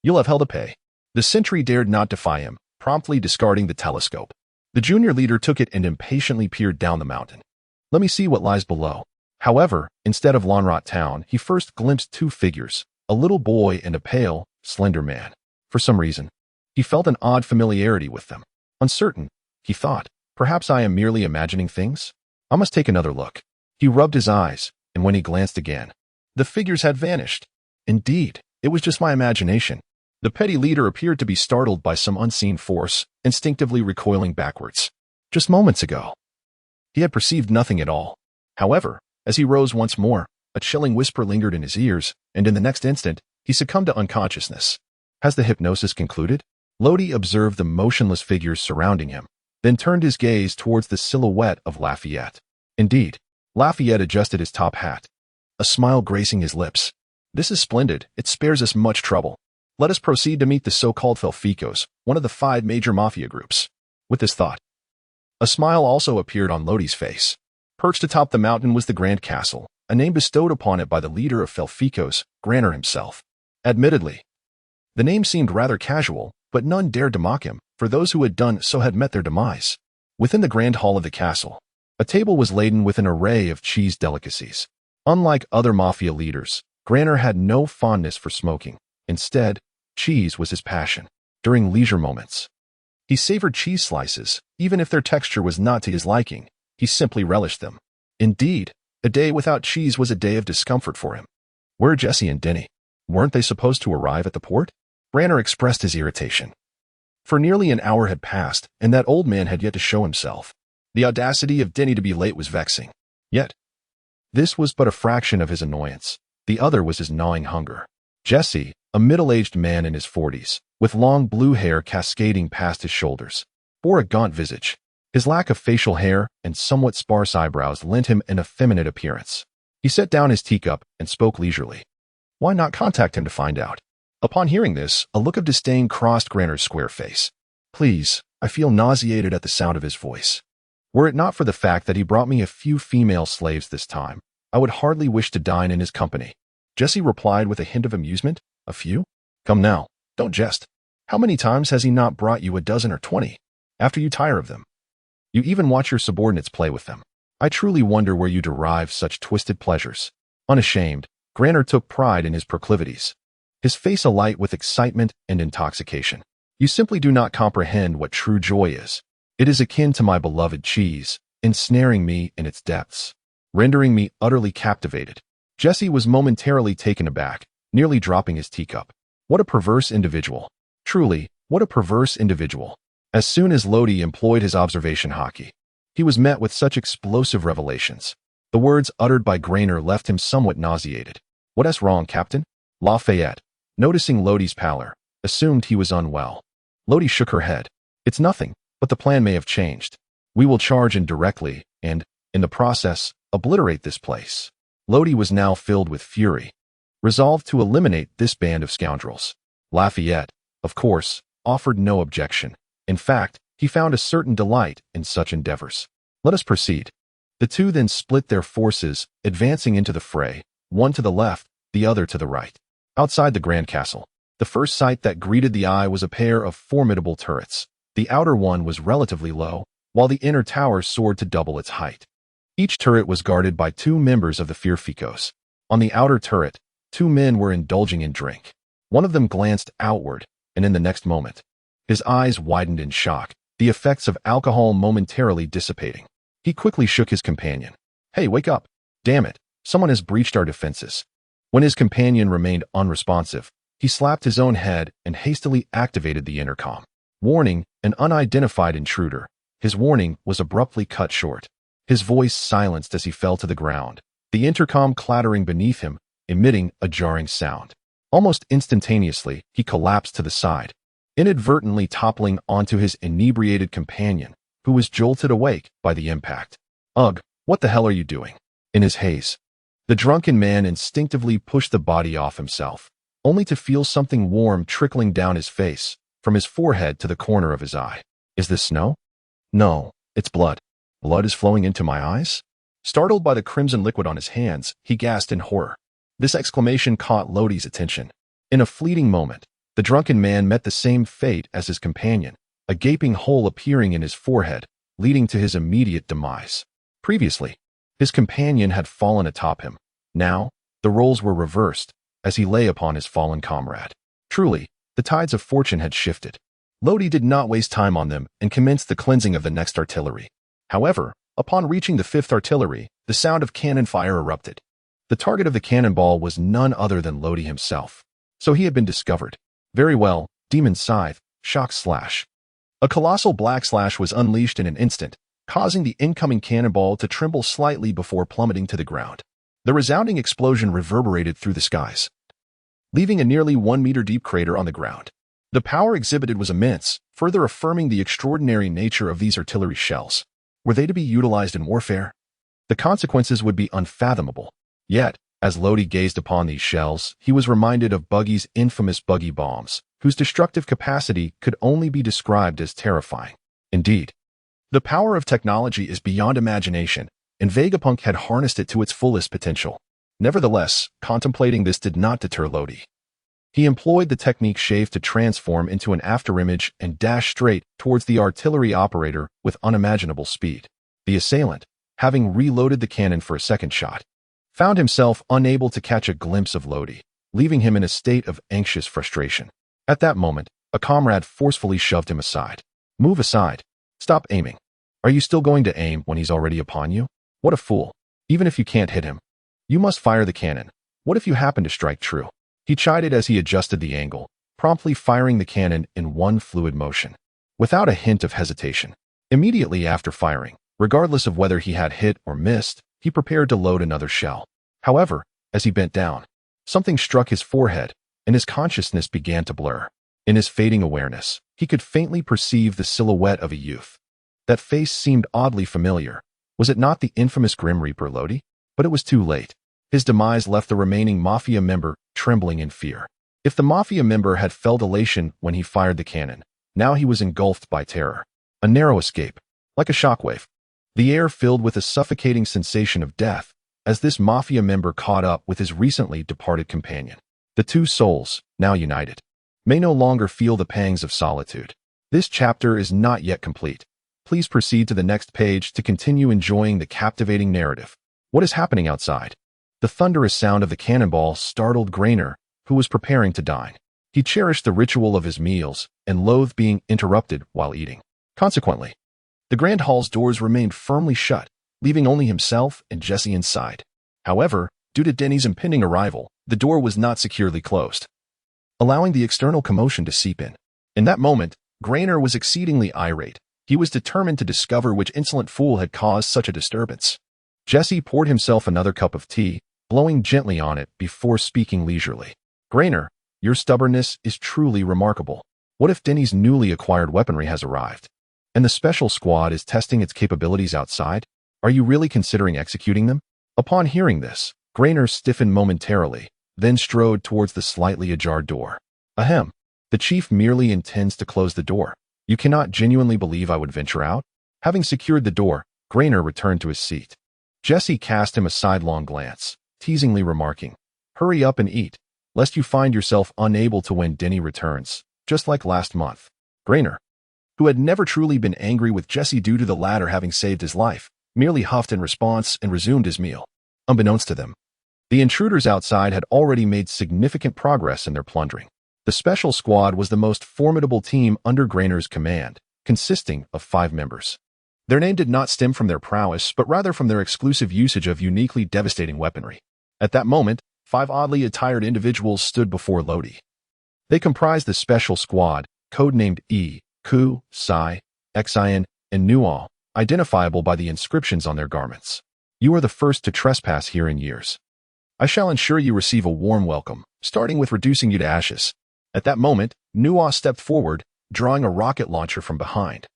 you'll have hell to pay. The sentry dared not defy him, promptly discarding the telescope. The junior leader took it and impatiently peered down the mountain. Let me see what lies below. However, instead of Lonrot town, he first glimpsed two figures, a little boy and a pale, slender man. For some reason, he felt an odd familiarity with them. Uncertain, he thought, perhaps I am merely imagining things? I must take another look. He rubbed his eyes, and when he glanced again, the figures had vanished. Indeed, it was just my imagination. The petty leader appeared to be startled by some unseen force, instinctively recoiling backwards. Just moments ago, he had perceived nothing at all. However, as he rose once more, a chilling whisper lingered in his ears, and in the next instant, he succumbed to unconsciousness. Has the hypnosis concluded? Lodi observed the motionless figures surrounding him, then turned his gaze towards the silhouette of Lafayette. Indeed, Lafayette adjusted his top hat, a smile gracing his lips. This is splendid. It spares us much trouble. Let us proceed to meet the so-called Felficos, one of the 5 major mafia groups. With this thought, a smile also appeared on Lodi's face. Perched atop the mountain was the Grand Castle, a name bestowed upon it by the leader of Felficos, Granner himself. Admittedly, the name seemed rather casual, but none dared to mock him, for those who had done so had met their demise. Within the grand hall of the castle, a table was laden with an array of cheese delicacies. Unlike other mafia leaders, Granner had no fondness for smoking. Instead, cheese was his passion. During leisure moments, he savored cheese slices, even if their texture was not to his liking. He simply relished them. Indeed, a day without cheese was a day of discomfort for him. Where are Jesse and Denny? Weren't they supposed to arrive at the port? Granner expressed his irritation. For nearly an hour had passed, and that old man had yet to show himself. The audacity of Denny to be late was vexing. Yet, this was but a fraction of his annoyance. The other was his gnawing hunger. Jesse, a middle-aged man in his 40s, with long blue hair cascading past his shoulders, bore a gaunt visage. His lack of facial hair and somewhat sparse eyebrows lent him an effeminate appearance. He set down his teacup and spoke leisurely. Why not contact him to find out? Upon hearing this, a look of disdain crossed Granner's square face. Please, I feel nauseated at the sound of his voice. Were it not for the fact that he brought me a few female slaves this time, I would hardly wish to dine in his company. Jesse replied with a hint of amusement. A few? Come now, don't jest. How many times has he not brought you a dozen or 20? After you tire of them, you even watch your subordinates play with them. I truly wonder where you derive such twisted pleasures. Unashamed, Granner took pride in his proclivities, his face alight with excitement and intoxication. You simply do not comprehend what true joy is. It is akin to my beloved cheese, ensnaring me in its depths, rendering me utterly captivated. Jesse was momentarily taken aback, nearly dropping his teacup. What a perverse individual. Truly, what a perverse individual. As soon as Lodi employed his observation hockey, he was met with such explosive revelations. The words uttered by Grainer left him somewhat nauseated. What's wrong, Captain? Lafayette, noticing Lodi's pallor, assumed he was unwell. Lodi shook her head. It's nothing, but the plan may have changed. We will charge in directly and, in the process, obliterate this place. Lodi was now filled with fury, resolved to eliminate this band of scoundrels. Lafayette, of course, offered no objection. In fact, he found a certain delight in such endeavors. Let us proceed. The two then split their forces, advancing into the fray, one to the left, the other to the right. Outside the Grand Castle, the first sight that greeted the eye was a pair of formidable turrets. The outer one was relatively low, while the inner tower soared to double its height. Each turret was guarded by two members of the Fearficos. On the outer turret, two men were indulging in drink. One of them glanced outward, and in the next moment, his eyes widened in shock, the effects of alcohol momentarily dissipating. He quickly shook his companion. Hey, wake up. Damn it, someone has breached our defenses. When his companion remained unresponsive, he slapped his own head and hastily activated the intercom. Warning, an unidentified intruder. His warning was abruptly cut short. His voice silenced as he fell to the ground, the intercom clattering beneath him, emitting a jarring sound. Almost instantaneously, he collapsed to the side, inadvertently toppling onto his inebriated companion, who was jolted awake by the impact. Ugh, what the hell are you doing? In his haze, the drunken man instinctively pushed the body off himself, only to feel something warm trickling down his face, from his forehead to the corner of his eye. Is this snow? No, it's blood. Blood is flowing into my eyes? Startled by the crimson liquid on his hands, he gasped in horror. This exclamation caught Lodi's attention. In a fleeting moment, the drunken man met the same fate as his companion, a gaping hole appearing in his forehead, leading to his immediate demise. Previously, his companion had fallen atop him. Now, the roles were reversed, as he lay upon his fallen comrade. Truly, the tides of fortune had shifted. Lodi did not waste time on them and commenced the cleansing of the next artillery. However, upon reaching the fifth artillery, the sound of cannon fire erupted. The target of the cannonball was none other than Lodi himself. So he had been discovered. Very well, Demon Scythe, Shock Slash. A colossal black slash was unleashed in an instant, causing the incoming cannonball to tremble slightly before plummeting to the ground. The resounding explosion reverberated through the skies, leaving a nearly 1-meter-deep crater on the ground. The power exhibited was immense, further affirming the extraordinary nature of these artillery shells. Were they to be utilized in warfare? The consequences would be unfathomable. Yet, as Lodi gazed upon these shells, he was reminded of Buggy's infamous buggy bombs, whose destructive capacity could only be described as terrifying. Indeed, the power of technology is beyond imagination, and Vegapunk had harnessed it to its fullest potential. Nevertheless, contemplating this did not deter Lodi. He employed the technique Shave to transform into an afterimage and dash straight towards the artillery operator with unimaginable speed. The assailant, having reloaded the cannon for a second shot, found himself unable to catch a glimpse of Lodi, leaving him in a state of anxious frustration. At that moment, a comrade forcefully shoved him aside. Move aside. Stop aiming. Are you still going to aim when he's already upon you? What a fool. Even if you can't hit him, you must fire the cannon. What if you happen to strike true? He chided as he adjusted the angle, promptly firing the cannon in one fluid motion, without a hint of hesitation. Immediately after firing, regardless of whether he had hit or missed, he prepared to load another shell. However, as he bent down, something struck his forehead, and his consciousness began to blur. In his fading awareness, he could faintly perceive the silhouette of a youth. That face seemed oddly familiar. Was it not the infamous Grim Reaper Lodi? But it was too late. His demise left the remaining Mafia member trembling in fear. If the Mafia member had felt elation when he fired the cannon, now he was engulfed by terror. A narrow escape, like a shockwave. The air filled with a suffocating sensation of death as this Mafia member caught up with his recently departed companion. The two souls, now united, may no longer feel the pangs of solitude. This chapter is not yet complete. Please proceed to the next page to continue enjoying the captivating narrative. What is happening outside? The thunderous sound of the cannonball startled Grainer, who was preparing to dine. He cherished the ritual of his meals and loathed being interrupted while eating. Consequently, The Grand Hall's doors remained firmly shut, leaving only himself and Jesse inside. However, due to Denny's impending arrival, the door was not securely closed, allowing the external commotion to seep in. In that moment, Grainer was exceedingly irate. He was determined to discover which insolent fool had caused such a disturbance. Jesse poured himself another cup of tea, blowing gently on it before speaking leisurely. Grainer, your stubbornness is truly remarkable. What if Denny's newly acquired weaponry has arrived, and the special squad is testing its capabilities outside? Are you really considering executing them? Upon hearing this, Grainer stiffened momentarily, then strode towards the slightly ajar door. Ahem. The chief merely intends to close the door. You cannot genuinely believe I would venture out? Having secured the door, Grainer returned to his seat. Jesse cast him a sidelong glance, teasingly remarking, "Hurry up and eat, lest you find yourself unable to when Denny returns, just like last month." Grainer, who had never truly been angry with Jesse due to the latter having saved his life, merely huffed in response and resumed his meal. Unbeknownst to them, the intruders outside had already made significant progress in their plundering. The special squad was the most formidable team under Grainer's command, consisting of 5 members. Their name did not stem from their prowess, but rather from their exclusive usage of uniquely devastating weaponry. At that moment, 5 oddly attired individuals stood before Lodi. They comprised the special squad, codenamed E, Ku, Sai, Xin, and Nual, identifiable by the inscriptions on their garments. You are the first to trespass here in years. I shall ensure you receive a warm welcome, starting with reducing you to ashes. At that moment, Nual stepped forward, drawing a rocket launcher from behind,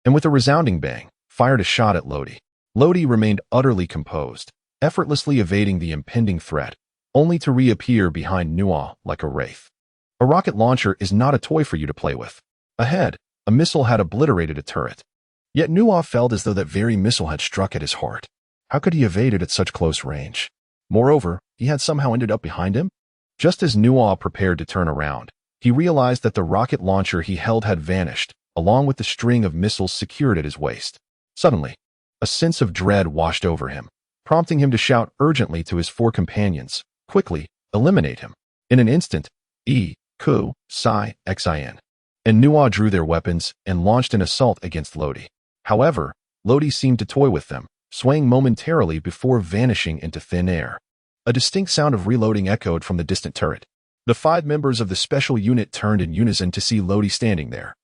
and with a resounding bang, fired a shot at Lodi. Lodi remained utterly composed, effortlessly evading the impending threat, only to reappear behind Nual like a wraith. A rocket launcher is not a toy for you to play with. Ahead, a missile had obliterated a turret. Yet Nual felt as though that very missile had struck at his heart. How could he evade it at such close range? Moreover, he had somehow ended up behind him. Just as Nual prepared to turn around, he realized that the rocket launcher he held had vanished, along with the string of missiles secured at his waist. Suddenly, a sense of dread washed over him, prompting him to shout urgently to his 4 companions, "Quickly, eliminate him." In an instant, E, Ku, Sai, Xin, and Nual drew their weapons and launched an assault against Lodi. However, Lodi seemed to toy with them, swaying momentarily before vanishing into thin air. A distinct sound of reloading echoed from the distant turret. The 5 members of the special unit turned in unison to see Lodi standing there,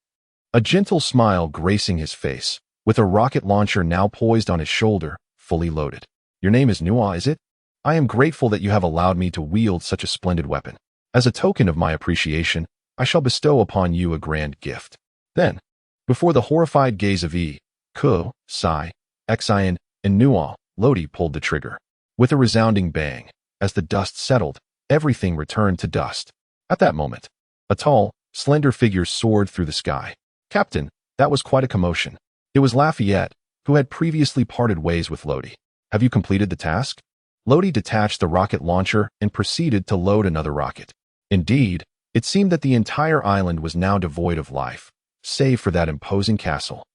a gentle smile gracing his face, with a rocket launcher now poised on his shoulder, fully loaded. "Your name is Nual, is it? I am grateful that you have allowed me to wield such a splendid weapon. As a token of my appreciation, I shall bestow upon you a grand gift." Then, before the horrified gaze of E, Ku, Sai, Xin, and Nual, Lodi pulled the trigger. With a resounding bang, as the dust settled, everything returned to dust. At that moment, a tall, slender figure soared through the sky. "Captain, that was quite a commotion." It was Lafayette, who had previously parted ways with Lodi. "Have you completed the task?" Lodi detached the rocket launcher and proceeded to load another rocket. Indeed, it seemed that the entire island was now devoid of life, save for that imposing castle.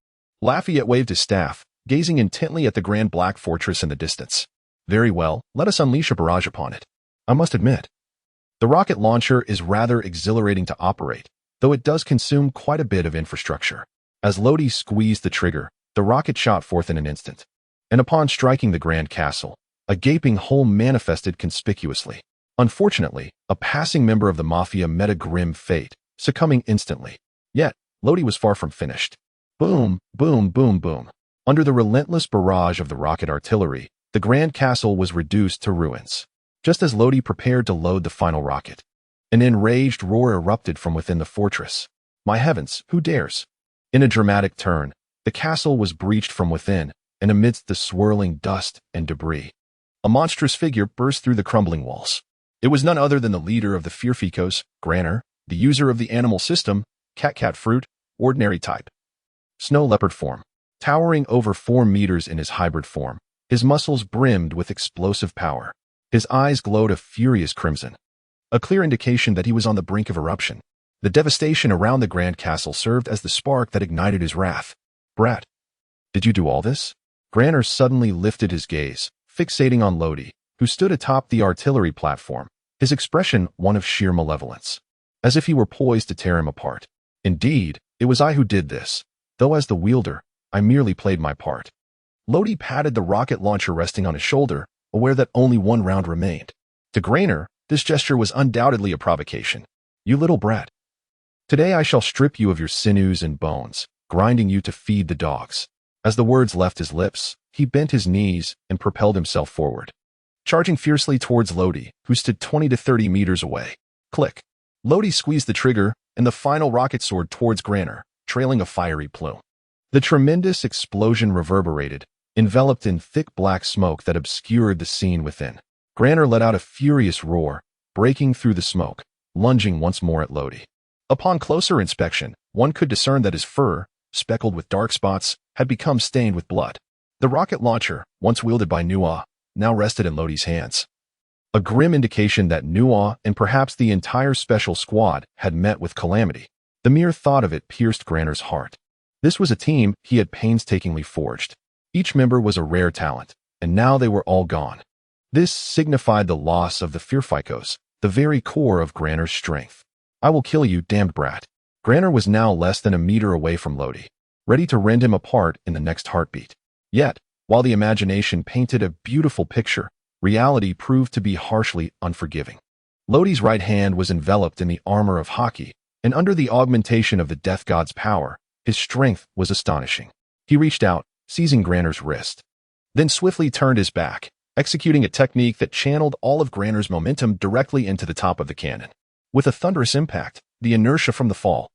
Lafayette waved his staff, gazing intently at the grand black fortress in the distance. "Very well, let us unleash a barrage upon it. I must admit, the rocket launcher is rather exhilarating to operate, though it does consume quite a bit of infrastructure." As Lodi squeezed the trigger, the rocket shot forth in an instant, and upon striking the grand castle, a gaping hole manifested conspicuously. Unfortunately, a passing member of the mafia met a grim fate, succumbing instantly. Yet, Lodi was far from finished. Boom, boom, boom, boom. Under the relentless barrage of the rocket artillery, the grand castle was reduced to ruins. Just as Lodi prepared to load the final rocket, an enraged roar erupted from within the fortress. My heavens, who dares? In a dramatic turn, the castle was breached from within, and amidst the swirling dust and debris, a monstrous figure burst through the crumbling walls. It was none other than the leader of the Fearficos, Grainer, the user of the animal system, cat fruit, ordinary type, snow leopard form. Towering over 4 meters in his hybrid form, his muscles brimmed with explosive power. His eyes glowed a furious crimson, a clear indication that he was on the brink of eruption. The devastation around the grand castle served as the spark that ignited his wrath. "Brat, did you do all this?" Grainer suddenly lifted his gaze, fixating on Lodi, who stood atop the artillery platform, his expression one of sheer malevolence, as if he were poised to tear him apart. "Indeed, it was I who did this, though as the wielder, I merely played my part. Lodi patted the rocket launcher resting on his shoulder, aware that only one round remained. To Grainer, this gesture was undoubtedly a provocation. You little brat. Today I shall strip you of your sinews and bones, grinding you to feed the dogs. As the words left his lips, he bent his knees and propelled himself forward, charging fiercely towards Lodi, who stood 20 to 30 meters away. Click. Lodi squeezed the trigger, and the final rocket soared towards Grainer, trailing a fiery plume. The tremendous explosion reverberated, enveloped in thick black smoke that obscured the scene within. Grainer let out a furious roar, breaking through the smoke, lunging once more at Lodi. Upon closer inspection, one could discern that his fur, speckled with dark spots, had become stained with blood. The rocket launcher, once wielded by Nuwa, now rested in Lodi's hands. A grim indication that Nuwa and perhaps the entire special squad had met with calamity. The mere thought of it pierced Grainer's heart. This was a team he had painstakingly forged. Each member was a rare talent, and now they were all gone. This signified the loss of the Fearfikos, the very core of Grainer's strength. I will kill you, damned brat. Grainer was now less than a meter away from Lodi, ready to rend him apart in the next heartbeat. Yet, while the imagination painted a beautiful picture, reality proved to be harshly unforgiving. Lodi's right hand was enveloped in the armor of Haki, and under the augmentation of the death god's power, his strength was astonishing. He reached out, seizing Grainer's wrist, then swiftly turned his back, executing a technique that channeled all of Grainer's momentum directly into the top of the cannon. With a thunderous impact, the inertia from the fall,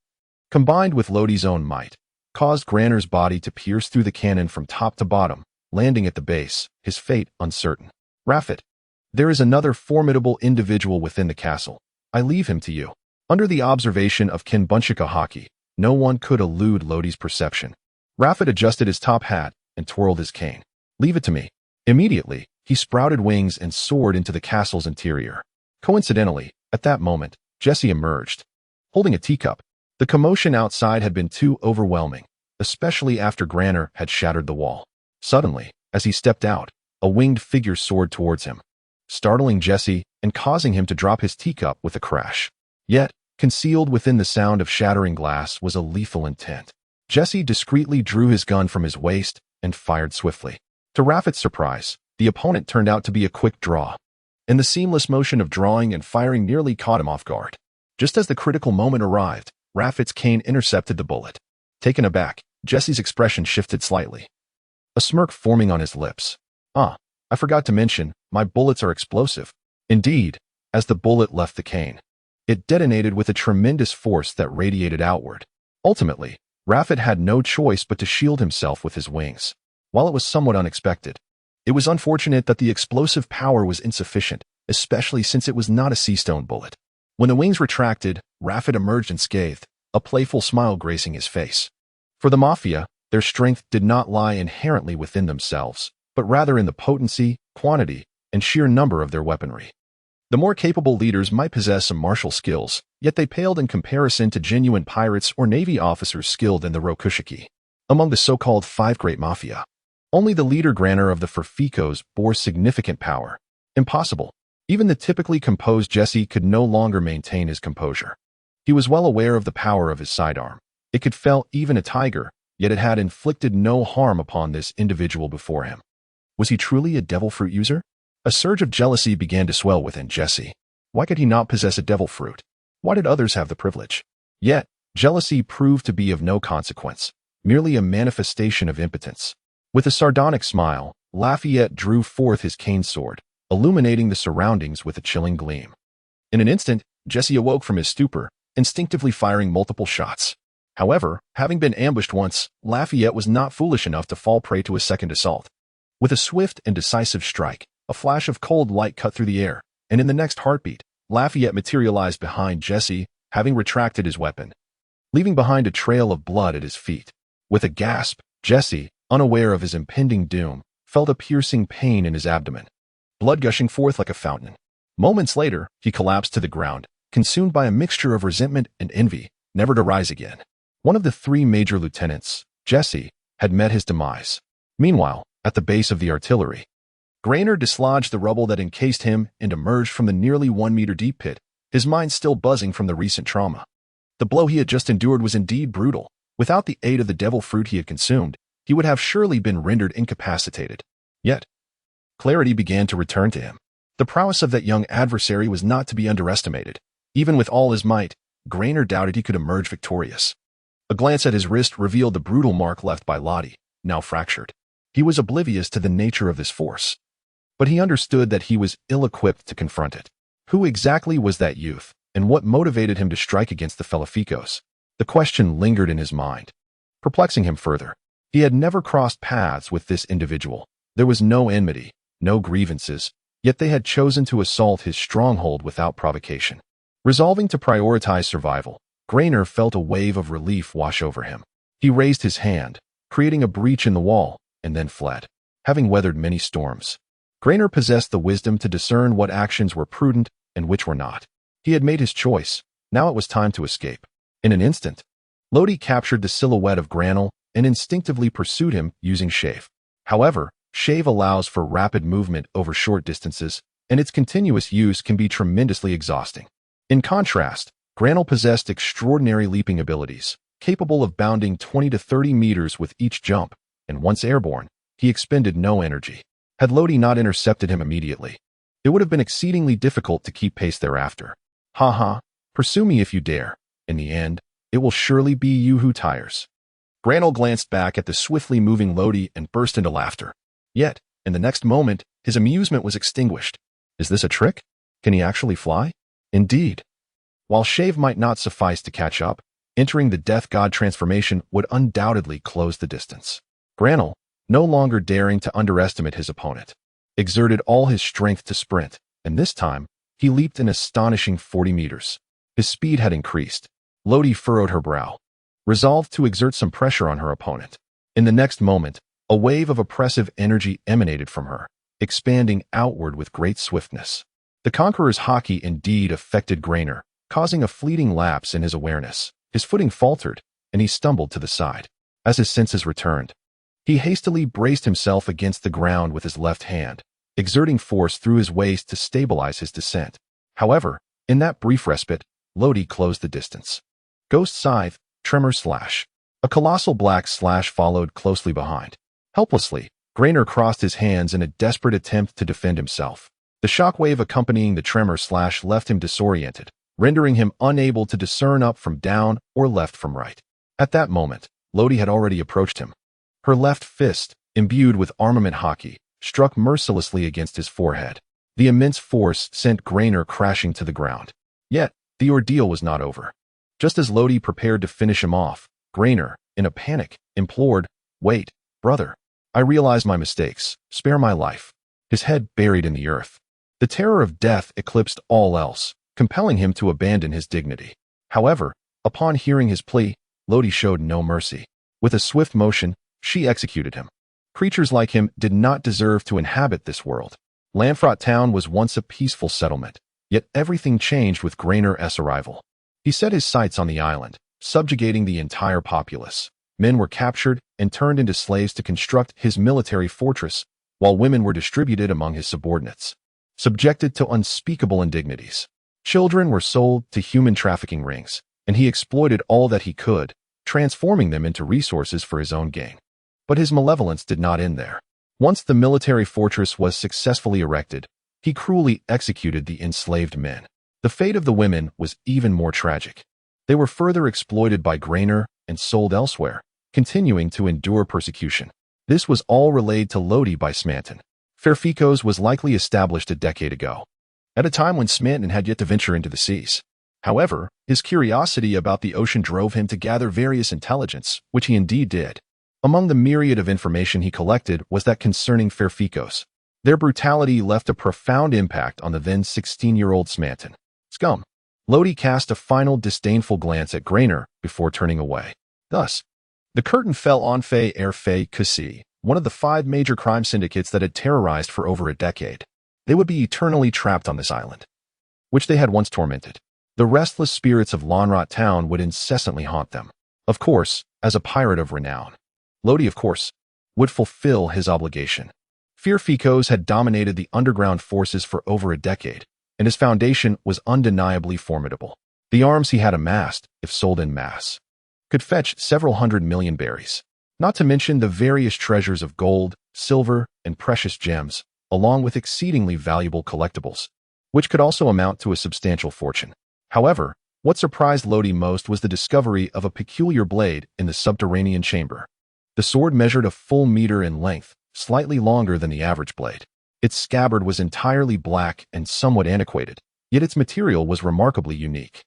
combined with Lodi's own might, caused Grainer's body to pierce through the cannon from top to bottom, landing at the base, his fate uncertain. Rafet, there is another formidable individual within the castle. I leave him to you. Under the observation of Kinbunchika Haki, no one could elude Lodi's perception. Rafet adjusted his top hat and twirled his cane. Leave it to me. Immediately, he sprouted wings and soared into the castle's interior. Coincidentally, at that moment, Jesse emerged, holding a teacup. The commotion outside had been too overwhelming, especially after Grainer had shattered the wall. Suddenly, as he stepped out, a winged figure soared towards him, startling Jesse and causing him to drop his teacup with a crash. Yet, concealed within the sound of shattering glass was a lethal intent. Jesse discreetly drew his gun from his waist and fired swiftly. To Rafet's surprise, the opponent turned out to be a quick draw, and the seamless motion of drawing and firing nearly caught him off guard. Just as the critical moment arrived, Rafet's cane intercepted the bullet. Taken aback, Jesse's expression shifted slightly, a smirk forming on his lips. I forgot to mention, my bullets are explosive. Indeed, as the bullet left the cane, it detonated with a tremendous force that radiated outward. Ultimately, Rafet had no choice but to shield himself with his wings. While it was somewhat unexpected, it was unfortunate that the explosive power was insufficient, especially since it was not a sea stone bullet. When the wings retracted, Rafet emerged unscathed, a playful smile gracing his face. For the Mafia, their strength did not lie inherently within themselves, but rather in the potency, quantity, and sheer number of their weaponry. The more capable leaders might possess some martial skills, yet they paled in comparison to genuine pirates or navy officers skilled in the Rokushiki. Among the so-called five great Mafia, only the leader Grainer of the Furfikos bore significant power. Impossible. Even the typically composed Jesse could no longer maintain his composure. He was well aware of the power of his sidearm. It could fell even a tiger, yet it had inflicted no harm upon this individual before him. Was he truly a devil fruit user? A surge of jealousy began to swell within Jesse. Why could he not possess a devil fruit? Why did others have the privilege? Yet, jealousy proved to be of no consequence, merely a manifestation of impotence. With a sardonic smile, Lafayette drew forth his cane sword, illuminating the surroundings with a chilling gleam. In an instant, Jesse awoke from his stupor, instinctively firing multiple shots. However, having been ambushed once, Lafayette was not foolish enough to fall prey to a second assault. With a swift and decisive strike, a flash of cold light cut through the air, and in the next heartbeat, Lafayette materialized behind Jesse, having retracted his weapon, leaving behind a trail of blood at his feet. With a gasp, Jesse, unaware of his impending doom, felt a piercing pain in his abdomen, blood gushing forth like a fountain. Moments later, he collapsed to the ground, consumed by a mixture of resentment and envy, never to rise again. One of the three major lieutenants, Jesse, had met his demise. Meanwhile, at the base of the artillery, Grainer dislodged the rubble that encased him and emerged from the nearly 1-meter deep pit, his mind still buzzing from the recent trauma. The blow he had just endured was indeed brutal. Without the aid of the devil fruit he had consumed, he would have surely been rendered incapacitated. Yet, clarity began to return to him. The prowess of that young adversary was not to be underestimated. Even with all his might, Grainer doubted he could emerge victorious. A glance at his wrist revealed the brutal mark left by Lottie, now fractured. He was oblivious to the nature of this force, but he understood that he was ill-equipped to confront it. Who exactly was that youth, and what motivated him to strike against the Felificos? The question lingered in his mind, perplexing him further. He had never crossed paths with this individual. There was no enmity, no grievances, yet they had chosen to assault his stronghold without provocation. Resolving to prioritize survival, Grainer felt a wave of relief wash over him. He raised his hand, creating a breach in the wall, and then fled. Having weathered many storms, Grainer possessed the wisdom to discern what actions were prudent and which were not. He had made his choice. Now it was time to escape. In an instant, Lodi captured the silhouette of Granel and instinctively pursued him using Shave. However, Shave allows for rapid movement over short distances, and its continuous use can be tremendously exhausting. In contrast, Granel possessed extraordinary leaping abilities, capable of bounding 20 to 30 meters with each jump, and once airborne, he expended no energy. Had Lodi not intercepted him immediately, it would have been exceedingly difficult to keep pace thereafter. Ha ha, pursue me if you dare. In the end, it will surely be you who tires. Granel glanced back at the swiftly moving Lodi and burst into laughter. Yet, in the next moment, his amusement was extinguished. Is this a trick? Can he actually fly? Indeed. While Shave might not suffice to catch up, entering the Death God transformation would undoubtedly close the distance. Granel, no longer daring to underestimate his opponent, exerted all his strength to sprint, and this time, he leaped an astonishing 40 meters. His speed had increased. Lodi furrowed her brow, resolved to exert some pressure on her opponent. In the next moment, a wave of oppressive energy emanated from her, expanding outward with great swiftness. The Conqueror's hockey indeed affected Grainer, causing a fleeting lapse in his awareness. His footing faltered, and he stumbled to the side. As his senses returned, he hastily braced himself against the ground with his left hand, exerting force through his waist to stabilize his descent. However, in that brief respite, Lodi closed the distance. Ghost Scythe, Tremor Slash. A colossal black slash followed closely behind. Helplessly, Grainer crossed his hands in a desperate attempt to defend himself. The shockwave accompanying the Tremor Slash left him disoriented, rendering him unable to discern up from down or left from right. At that moment, Lodi had already approached him. Her left fist, imbued with armament hockey, struck mercilessly against his forehead. The immense force sent Grainer crashing to the ground. Yet, the ordeal was not over. Just as Lodi prepared to finish him off, Grainer, in a panic, implored, "Wait, brother. I realize my mistakes. Spare my life." His head buried in the earth. The terror of death eclipsed all else, compelling him to abandon his dignity. However, upon hearing his plea, Lodi showed no mercy. With a swift motion, she executed him. Creatures like him did not deserve to inhabit this world. Lanfrot Town was once a peaceful settlement, yet everything changed with Grainer's arrival. He set his sights on the island, subjugating the entire populace. Men were captured and turned into slaves to construct his military fortress, while women were distributed among his subordinates, subjected to unspeakable indignities. Children were sold to human trafficking rings, and he exploited all that he could, transforming them into resources for his own gain. But his malevolence did not end there. Once the military fortress was successfully erected, he cruelly executed the enslaved men. The fate of the women was even more tragic. They were further exploited by Grainer and sold elsewhere, continuing to endure persecution. This was all relayed to Lodi by Smanton. Fairficos was likely established a decade ago, at a time when Smanton had yet to venture into the seas. However, his curiosity about the ocean drove him to gather various intelligence, which he indeed did. Among the myriad of information he collected was that concerning Fairficos. Their brutality left a profound impact on the then 16-year-old Smanton. Scum. Lodi cast a final disdainful glance at Grainer before turning away. Thus, the curtain fell on Fairficos, one of the 5 major crime syndicates that had terrorized for over a decade. They would be eternally trapped on this island, which they had once tormented. The restless spirits of Lanfrot Town would incessantly haunt them. Of course, as a pirate of renown, Lodi, of course, would fulfill his obligation. Fairficos had dominated the underground forces for over a decade, and his foundation was undeniably formidable. The arms he had amassed, if sold en masse, could fetch several hundred million berries. not to mention the various treasures of gold, silver, and precious gems, along with exceedingly valuable collectibles, which could also amount to a substantial fortune. However, what surprised Lodi most was the discovery of a peculiar blade in the subterranean chamber. The sword measured a full meter in length, slightly longer than the average blade. Its scabbard was entirely black and somewhat antiquated, yet its material was remarkably unique.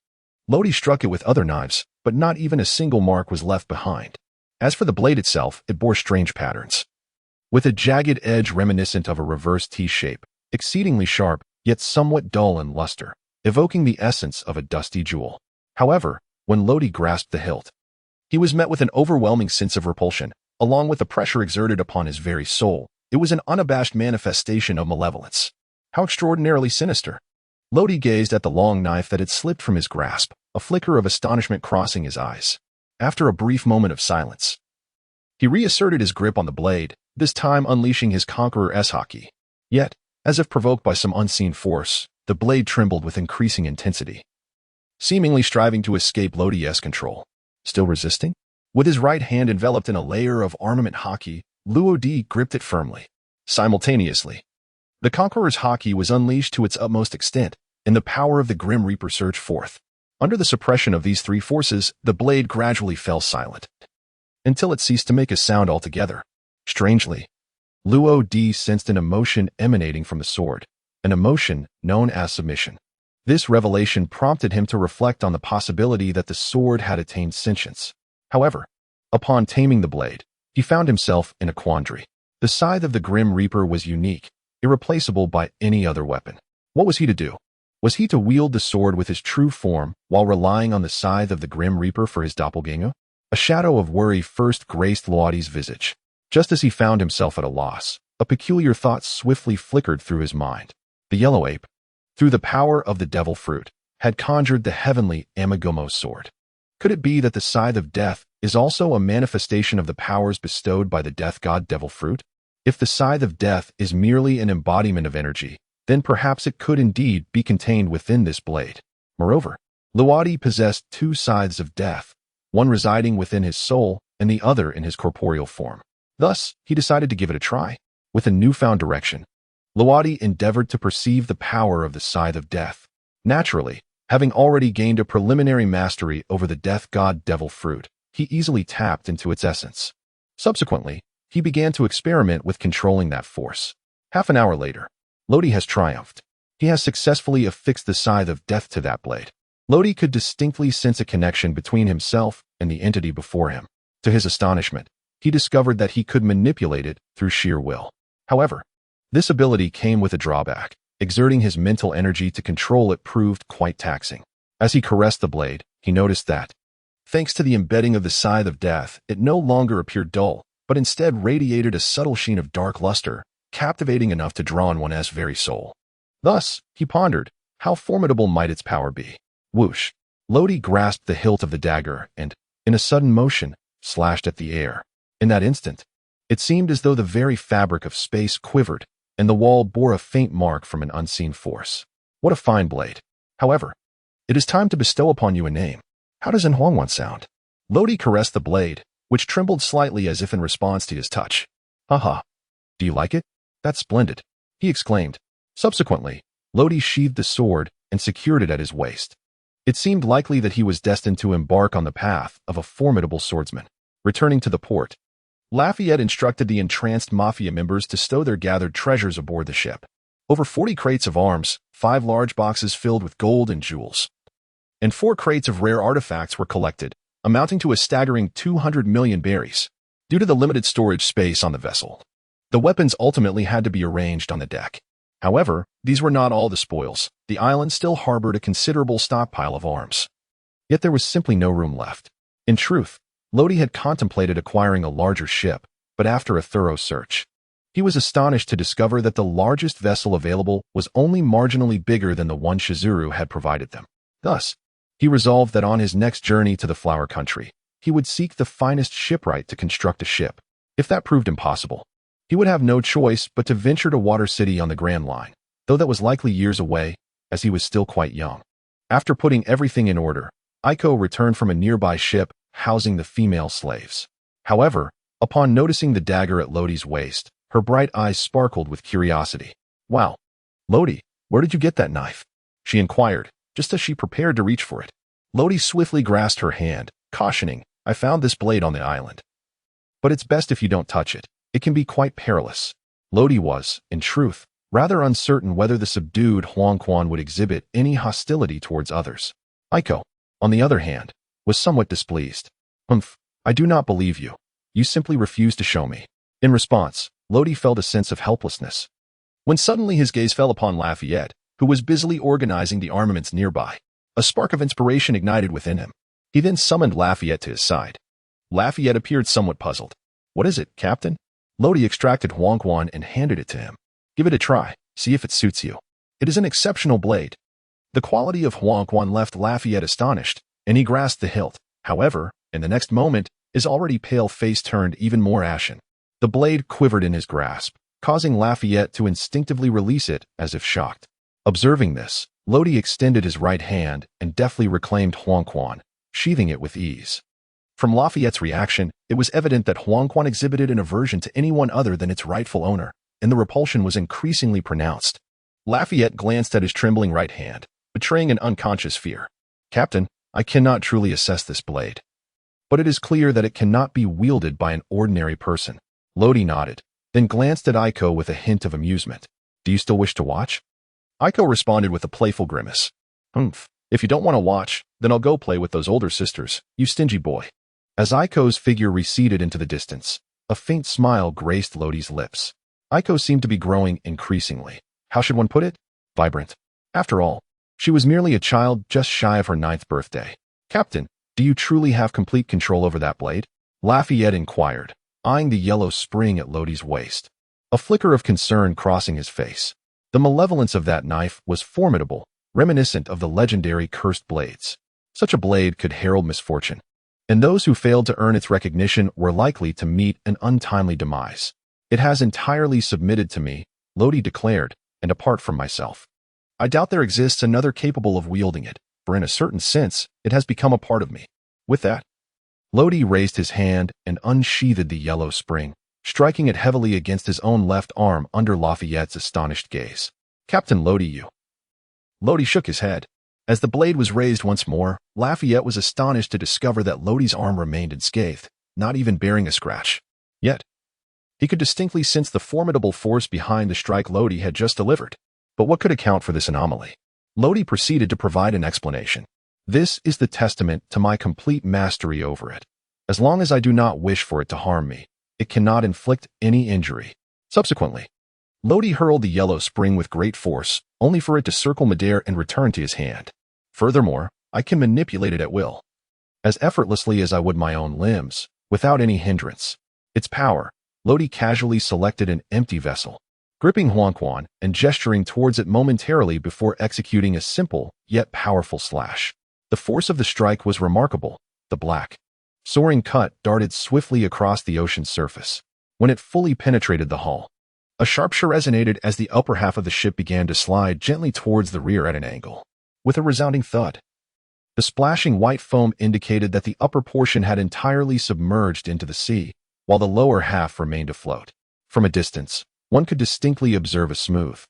Lodi struck it with other knives, but not even a single mark was left behind. As for the blade itself, it bore strange patterns, with a jagged edge reminiscent of a reverse T shape, exceedingly sharp, yet somewhat dull in luster, evoking the essence of a dusty jewel. However, when Lodi grasped the hilt, he was met with an overwhelming sense of repulsion, along with the pressure exerted upon his very soul. It was an unabashed manifestation of malevolence. How extraordinarily sinister! Lodi gazed at the long knife that had slipped from his grasp, a flicker of astonishment crossing his eyes. After a brief moment of silence, he reasserted his grip on the blade, this time unleashing his conqueror's haki. Yet, as if provoked by some unseen force, the blade trembled with increasing intensity, seemingly striving to escape Lodi's control. Still resisting? With his right hand enveloped in a layer of armament haki, Luo-Di gripped it firmly. Simultaneously, the conqueror's haki was unleashed to its utmost extent, and the power of the Grim Reaper surged forth. Under the suppression of these three forces, the blade gradually fell silent, until it ceased to make a sound altogether. Strangely, Luo-Di sensed an emotion emanating from the sword, an emotion known as submission. This revelation prompted him to reflect on the possibility that the sword had attained sentience. However, upon taming the blade, he found himself in a quandary. The scythe of the Grim Reaper was unique, irreplaceable by any other weapon. What was he to do? Was he to wield the sword with his true form while relying on the scythe of the Grim Reaper for his doppelganger? A shadow of worry first graced Luo-Di's visage. Just as he found himself at a loss, a peculiar thought swiftly flickered through his mind. The yellow ape, through the power of the devil fruit, had conjured the heavenly Amigumo sword. Could it be that the scythe of death is also a manifestation of the powers bestowed by the death god devil fruit? If the scythe of death is merely an embodiment of energy, then perhaps it could indeed be contained within this blade. Moreover, Luo-Di possessed two scythes of death, one residing within his soul and the other in his corporeal form. Thus, he decided to give it a try. With a newfound direction, Luo-Di endeavored to perceive the power of the scythe of death. Naturally, having already gained a preliminary mastery over the death god devil fruit, he easily tapped into its essence. Subsequently, he began to experiment with controlling that force. Half an hour later, Lodi has triumphed. He has successfully affixed the scythe of death to that blade. Lodi could distinctly sense a connection between himself and the entity before him. To his astonishment, he discovered that he could manipulate it through sheer will. However, this ability came with a drawback. Exerting his mental energy to control it proved quite taxing. As he caressed the blade, he noticed that, thanks to the embedding of the scythe of death, it no longer appeared dull, but instead radiated a subtle sheen of dark luster, captivating enough to draw on one's very soul. Thus, he pondered, how formidable might its power be? Whoosh! Lodi grasped the hilt of the dagger and, in a sudden motion, slashed at the air. In that instant, it seemed as though the very fabric of space quivered, and the wall bore a faint mark from an unseen force. What a fine blade! However, it is time to bestow upon you a name. How does Huangwan sound? Lodi caressed the blade, which trembled slightly as if in response to his touch. Haha. Do you like it? That's splendid, he exclaimed. Subsequently, Lodi sheathed the sword and secured it at his waist. It seemed likely that he was destined to embark on the path of a formidable swordsman. Returning to the port, Lafayette instructed the entranced mafia members to stow their gathered treasures aboard the ship. Over 40 crates of arms, 5 large boxes filled with gold and jewels, and 4 crates of rare artifacts were collected, amounting to a staggering 200 million berries. Due to the limited storage space on the vessel, the weapons ultimately had to be arranged on the deck. However, these were not all the spoils. The island still harbored a considerable stockpile of arms. Yet there was simply no room left. In truth, Lodi had contemplated acquiring a larger ship, but after a thorough search, he was astonished to discover that the largest vessel available was only marginally bigger than the one Shizuru had provided them. Thus, he resolved that on his next journey to the Flower Country, he would seek the finest shipwright to construct a ship. If that proved impossible, he would have no choice but to venture to Water City on the Grand Line, though that was likely years away, as he was still quite young. After putting everything in order, Aiko returned from a nearby ship housing the female slaves. However, Upon noticing the dagger at Lodi's waist, her bright eyes sparkled with curiosity. "Wow, Lodi, where did you get that knife?" she inquired, just as she prepared to reach for it. Lodi swiftly grasped her hand, cautioning, "I found this blade on the island. But it's best if you don't touch it. It can be quite perilous." Lodi was, in truth, rather uncertain whether the subdued Huangquan would exhibit any hostility towards others. Aiko, on the other hand, was somewhat displeased. I do not believe you. You simply refuse to show me." In response, Lodi felt a sense of helplessness. When suddenly his gaze fell upon Lafayette, who was busily organizing the armaments nearby. A spark of inspiration ignited within him. He then summoned Lafayette to his side. Lafayette appeared somewhat puzzled. "What is it, Captain?" Lodi extracted Huangquan and handed it to him. "Give it a try. See if it suits you. It is an exceptional blade." The quality of Huangquan left Lafayette astonished, and he grasped the hilt. However, in the next moment, his already pale face turned even more ashen. The blade quivered in his grasp, causing Lafayette to instinctively release it as if shocked. Observing this, Lodi extended his right hand and deftly reclaimed Huangquan, sheathing it with ease. From Lafayette's reaction, it was evident that Huangquan exhibited an aversion to anyone other than its rightful owner, and the repulsion was increasingly pronounced. Lafayette glanced at his trembling right hand, betraying an unconscious fear. "Captain, I cannot truly assess this blade. But it is clear that it cannot be wielded by an ordinary person." Lodi nodded, then glanced at Aiko with a hint of amusement. "Do you still wish to watch?" Aiko responded with a playful grimace. If you don't want to watch, then I'll go play with those older sisters, you stingy boy." As Aiko's figure receded into the distance, a faint smile graced Lodi's lips. Aiko seemed to be growing increasingly, how should one put it? Vibrant. After all, she was merely a child just shy of her 9th birthday. "Captain, do you truly have complete control over that blade?" Lafayette inquired, eyeing the yellow spring at Lodi's waist, a flicker of concern crossing his face. The malevolence of that knife was formidable, reminiscent of the legendary cursed blades. Such a blade could herald misfortune, and those who failed to earn its recognition were likely to meet an untimely demise. "It has entirely submitted to me," Lodi declared, "and apart from myself, I doubt there exists another capable of wielding it, for in a certain sense, it has become a part of me." With that, Lodi raised his hand and unsheathed the yellow spring, striking it heavily against his own left arm under Lafayette's astonished gaze. "Captain Lodi, you." Lodi shook his head. As the blade was raised once more, Lafayette was astonished to discover that Lodi's arm remained unscathed, not even bearing a scratch. Yet, he could distinctly sense the formidable force behind the strike Lodi had just delivered. But what could account for this anomaly? Lodi proceeded to provide an explanation. "This is the testament to my complete mastery over it. As long as I do not wish for it to harm me, it cannot inflict any injury." Subsequently, Lodi hurled the yellow spring with great force, only for it to circle midair and return to his hand. "Furthermore, I can manipulate it at will, as effortlessly as I would my own limbs, without any hindrance." Its power, Lodi casually selected an empty vessel, gripping Huangquan and gesturing towards it momentarily before executing a simple yet powerful slash. The force of the strike was remarkable. The black, soaring cut darted swiftly across the ocean's surface. When it fully penetrated the hull, a sharp shriek resonated as the upper half of the ship began to slide gently towards the rear at an angle. With a resounding thud, the splashing white foam indicated that the upper portion had entirely submerged into the sea, while the lower half remained afloat. From a distance, one could distinctly observe a smooth,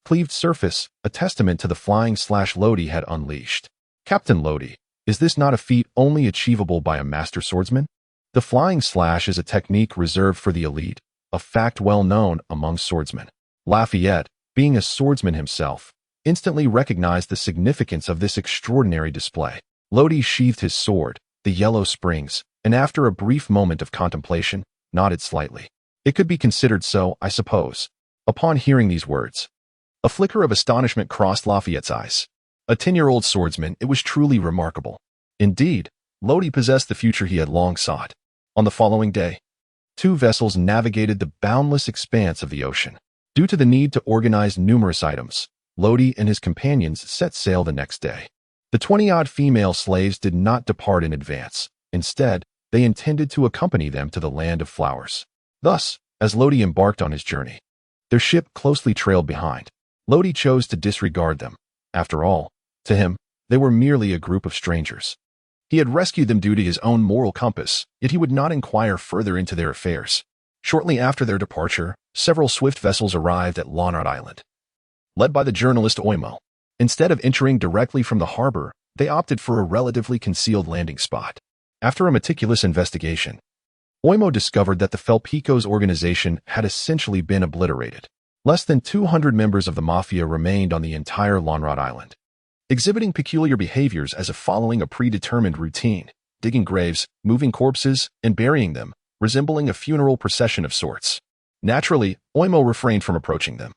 cleaved surface, a testament to the flying slash Lodi had unleashed. "Captain Lodi, is this not a feat only achievable by a master swordsman?" The flying slash is a technique reserved for the elite, a fact well known among swordsmen. Lafayette, being a swordsman himself, instantly recognized the significance of this extraordinary display. Lodi sheathed his sword, the yellow springs, and after a brief moment of contemplation, nodded slightly. "It could be considered so, I suppose." Upon hearing these words, a flicker of astonishment crossed Lafayette's eyes. A 10-year-old swordsman, it was truly remarkable. Indeed, Lodi possessed the future he had long sought. On the following day, 2 vessels navigated the boundless expanse of the ocean. Due to the need to organize numerous items, Lodi and his companions set sail the next day. The 20-odd female slaves did not depart in advance. Instead, they intended to accompany them to the land of flowers. Thus, as Lodi embarked on his journey, their ship closely trailed behind. Lodi chose to disregard them. After all, to him, they were merely a group of strangers. He had rescued them due to his own moral compass, yet he would not inquire further into their affairs. Shortly after their departure, several swift vessels arrived at Lonrod Island. Led by the journalist Oimo, instead of entering directly from the harbor, they opted for a relatively concealed landing spot. After a meticulous investigation, Oimo discovered that the Felpico's organization had essentially been obliterated. Less than 200 members of the mafia remained on the entire Lonrod Island, exhibiting peculiar behaviors as if following a predetermined routine, digging graves, moving corpses, and burying them, resembling a funeral procession of sorts. Naturally, Oimo refrained from approaching them.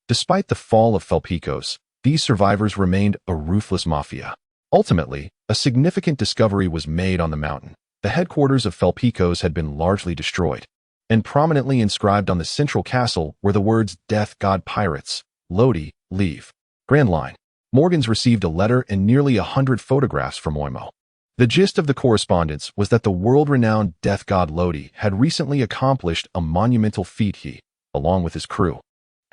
Despite the fall of Felpicos, these survivors remained a ruthless mafia. Ultimately, a significant discovery was made on the mountain. The headquarters of Felpicos had been largely destroyed, and prominently inscribed on the central castle were the words "Death God Pirates, Lodi, Leave." Grand Line. Morgans received a letter and nearly 100 photographs from Oimo. The gist of the correspondence was that the world-renowned death god Lodi had recently accomplished a monumental feat. He, along with his crew,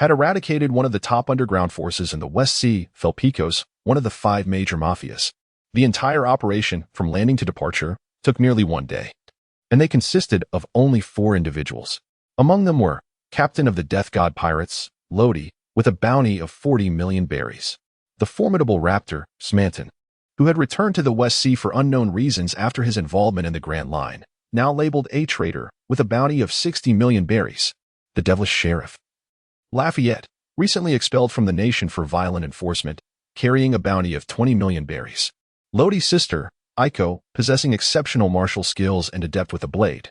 had eradicated one of the top underground forces in the West Sea, Felpicos, one of the 5 major mafias. The entire operation, from landing to departure, took nearly 1 day, and they consisted of only 4 individuals. Among them were captain of the death god pirates, Lodi, with a bounty of 40 million berries; the formidable raptor, Smanton, who had returned to the West Sea for unknown reasons after his involvement in the Grand Line, now labeled a traitor, with a bounty of 60 million berries; the devilish sheriff, Lafayette, recently expelled from the nation for violent enforcement, carrying a bounty of 20 million berries; Lodi's sister, Aiko, possessing exceptional martial skills and adept with a blade,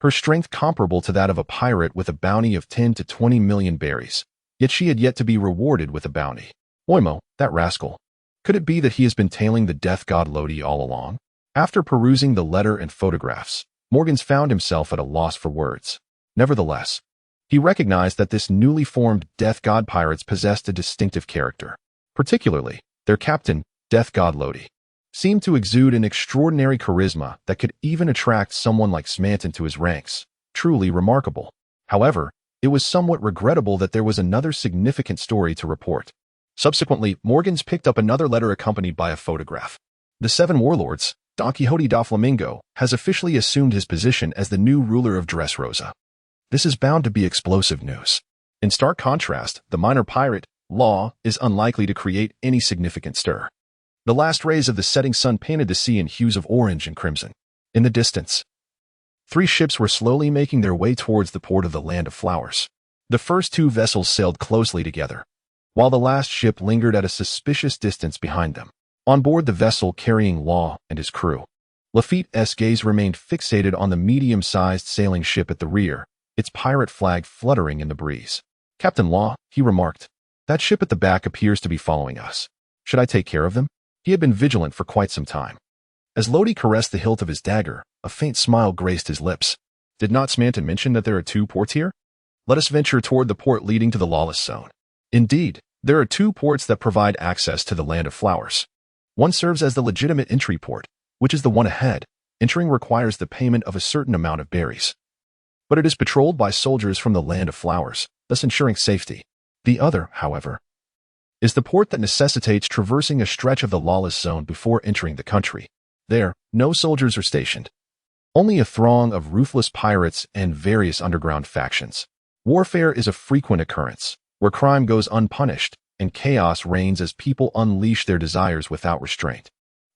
her strength comparable to that of a pirate with a bounty of 10 to 20 million berries, yet she had yet to be rewarded with a bounty. Oimo, that rascal. Could it be that he has been tailing the death god Lodi all along? After perusing the letter and photographs, Morgans found himself at a loss for words. Nevertheless, he recognized that this newly formed death god pirates possessed a distinctive character. Particularly, their captain, death god Lodi, seemed to exude an extraordinary charisma that could even attract someone like Smanton to his ranks. Truly remarkable. However, it was somewhat regrettable that there was another significant story to report. Subsequently, Morgans picked up another letter accompanied by a photograph. The 7 warlords, Don Quixote da Flamingo, has officially assumed his position as the new ruler of Dressrosa. This is bound to be explosive news. In stark contrast, the minor pirate, Law, is unlikely to create any significant stir. The last rays of the setting sun painted the sea in hues of orange and crimson. In the distance, 3 ships were slowly making their way towards the port of the Land of Flowers. The first 2 vessels sailed closely together, while the last ship lingered at a suspicious distance behind them. On board the vessel carrying Law and his crew, Lafitte's gaze remained fixated on the medium-sized sailing ship at the rear, its pirate flag fluttering in the breeze. "Captain Law," he remarked, "that ship at the back appears to be following us. Should I take care of them?" He had been vigilant for quite some time. As Lodi caressed the hilt of his dagger, a faint smile graced his lips. "Did not Smanton mention that there are 2 ports here? Let us venture toward the port leading to the lawless zone." Indeed, there are 2 ports that provide access to the Land of Flowers. One serves as the legitimate entry port, which is the one ahead. Entering requires the payment of a certain amount of berries, but it is patrolled by soldiers from the Land of Flowers, thus ensuring safety. The other, however, is the port that necessitates traversing a stretch of the lawless zone before entering the country. There, no soldiers are stationed, only a throng of ruthless pirates and various underground factions. Warfare is a frequent occurrence, where crime goes unpunished and chaos reigns as people unleash their desires without restraint.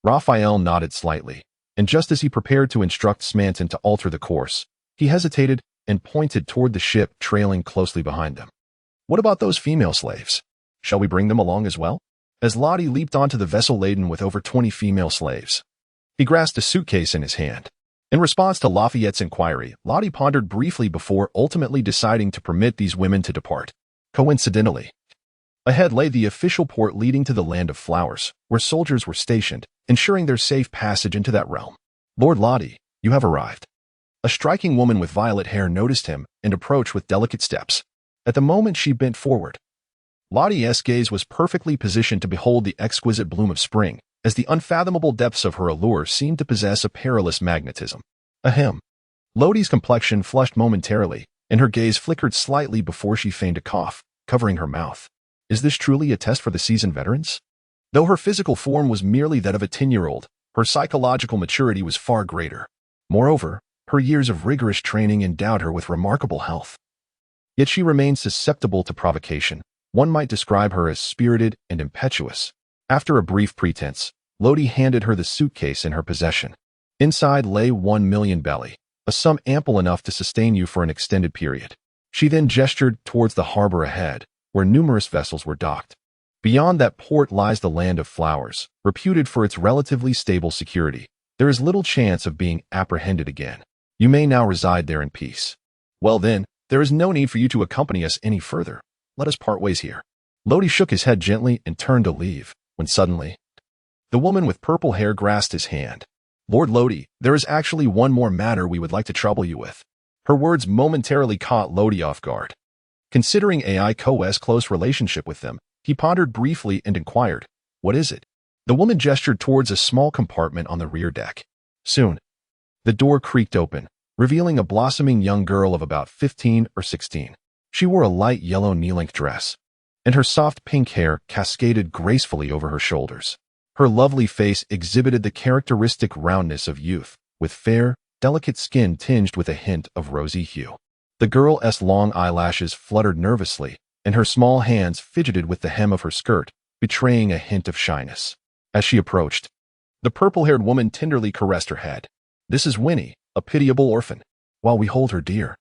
Raphael nodded slightly, and just as he prepared to instruct Smanton to alter the course, he hesitated and pointed toward the ship trailing closely behind them. "What about those female slaves? Shall we bring them along as well?" As Lodi leaped onto the vessel laden with over 20 female slaves, he grasped a suitcase in his hand. In response to Lafayette's inquiry, Lodi pondered briefly before ultimately deciding to permit these women to depart. Coincidentally, ahead lay the official port leading to the Land of Flowers, where soldiers were stationed, ensuring their safe passage into that realm. "Lord Lodi, you have arrived." A striking woman with violet hair noticed him and approached with delicate steps. At the moment she bent forward, Lotti's gaze was perfectly positioned to behold the exquisite bloom of spring, as the unfathomable depths of her allure seemed to possess a perilous magnetism. Ahem. Lodi's complexion flushed momentarily, and her gaze flickered slightly before she feigned a cough, covering her mouth. Is this truly a test for the seasoned veterans? Though her physical form was merely that of a 10-year-old, Her psychological maturity was far greater. Moreover, her years of rigorous training endowed her with remarkable health. Yet she remained susceptible to provocation. One might describe her as spirited and impetuous. After a brief pretense, Lodi handed her the suitcase in her possession. Inside lay 1 million belly, a sum ample enough to sustain you for an extended period. She then gestured towards the harbor ahead, where numerous vessels were docked. Beyond that port lies the land of flowers, reputed for its relatively stable security. There is little chance of being apprehended again. You may now reside there in peace. Well then, there is no need for you to accompany us any further. Let us part ways here. Lodi shook his head gently and turned to leave, when suddenly, the woman with purple hair grasped his hand. Lord Lodi, there is actually one more matter we would like to trouble you with. Her words momentarily caught Lodi off guard. Considering Aiko's close relationship with them, he pondered briefly and inquired, "What is it?" The woman gestured towards a small compartment on the rear deck. Soon, the door creaked open, revealing a blossoming young girl of about 15 or 16. She wore a light yellow knee-length dress, and her soft pink hair cascaded gracefully over her shoulders. Her lovely face exhibited the characteristic roundness of youth, with fair, delicate skin tinged with a hint of rosy hue. The girl's long eyelashes fluttered nervously, and her small hands fidgeted with the hem of her skirt, betraying a hint of shyness. As she approached, the purple-haired woman tenderly caressed her head. "This is Winnie, a pitiable orphan. While we hold her dear,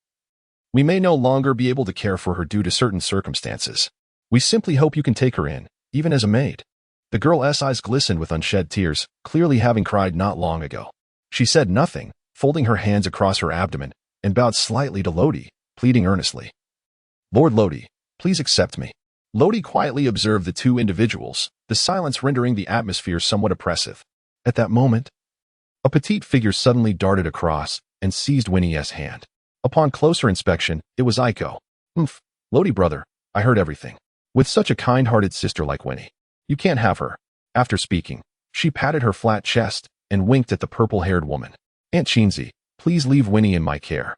we may no longer be able to care for her due to certain circumstances. We simply hope you can take her in, even as a maid." The girl's eyes glistened with unshed tears, clearly having cried not long ago. She said nothing, folding her hands across her abdomen, and bowed slightly to Lodi, pleading earnestly. "Lord Lodi, please accept me." Lodi quietly observed the two individuals, the silence rendering the atmosphere somewhat oppressive. At that moment, a petite figure suddenly darted across and seized Winnie's hand. Upon closer inspection, it was Aiko. Lodi brother, I heard everything. With such a kind-hearted sister like Winnie, you can't have her." After speaking, she patted her flat chest and winked at the purple-haired woman. "Aunt Chinzi, please leave Winnie in my care."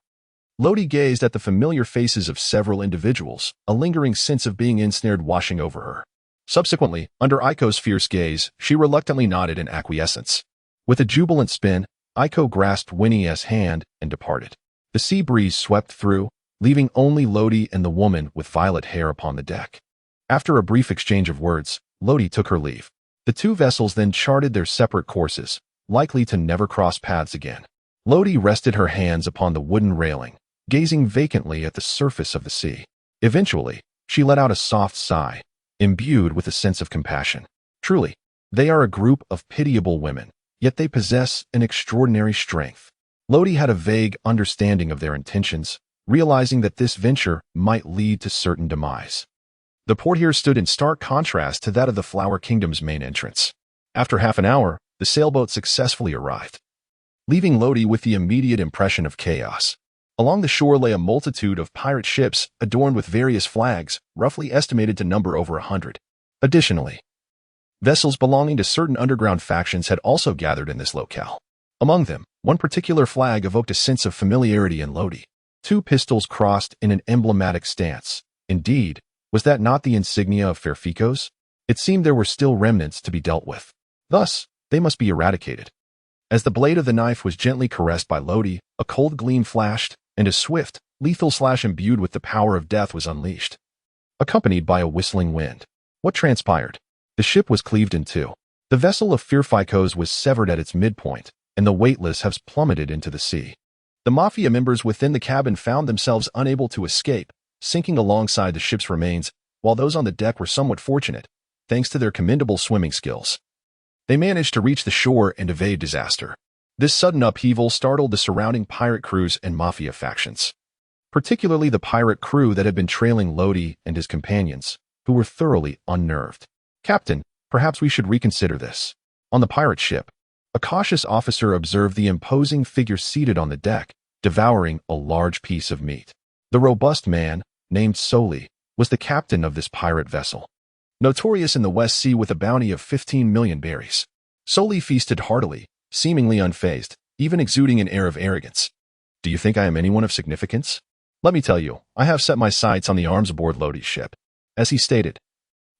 Lodi gazed at the familiar faces of several individuals, a lingering sense of being ensnared washing over her. Subsequently, under Aiko's fierce gaze, she reluctantly nodded in acquiescence. With a jubilant spin, Aiko grasped Winnie's hand and departed. The sea breeze swept through, leaving only Lodi and the woman with violet hair upon the deck. After a brief exchange of words, Lodi took her leave. The two vessels then charted their separate courses, likely to never cross paths again. Lodi rested her hands upon the wooden railing, gazing vacantly at the surface of the sea. Eventually, she let out a soft sigh, imbued with a sense of compassion. Truly, they are a group of pitiable women, yet they possess an extraordinary strength. Lodi had a vague understanding of their intentions, realizing that this venture might lead to certain demise. The port here stood in stark contrast to that of the Flower Kingdom's main entrance. After half an hour, the sailboat successfully arrived, leaving Lodi with the immediate impression of chaos. Along the shore lay a multitude of pirate ships adorned with various flags, roughly estimated to number over 100. Additionally, vessels belonging to certain underground factions had also gathered in this locale. Among them, one particular flag evoked a sense of familiarity in Lodi. Two pistols crossed in an emblematic stance. Indeed, was that not the insignia of Fairficos? It seemed there were still remnants to be dealt with. Thus, they must be eradicated. As the blade of the knife was gently caressed by Lodi, a cold gleam flashed, and a swift, lethal slash imbued with the power of death was unleashed, accompanied by a whistling wind. What transpired? The ship was cleaved in two. The vessel of Fairficos was severed at its midpoint, and the weightless halves plummeted into the sea. The mafia members within the cabin found themselves unable to escape, sinking alongside the ship's remains, while those on the deck were somewhat fortunate, thanks to their commendable swimming skills. They managed to reach the shore and evade disaster. This sudden upheaval startled the surrounding pirate crews and mafia factions, particularly the pirate crew that had been trailing Lodi and his companions, who were thoroughly unnerved. "Captain, perhaps we should reconsider this." On the pirate ship, a cautious officer observed the imposing figure seated on the deck, devouring a large piece of meat. The robust man, named Soli, was the captain of this pirate vessel, notorious in the West Sea with a bounty of 15 million berries. Soli feasted heartily, seemingly unfazed, even exuding an air of arrogance. "Do you think I am anyone of significance? Let me tell you, I have set my sights on the arms aboard Lodi's ship." As he stated,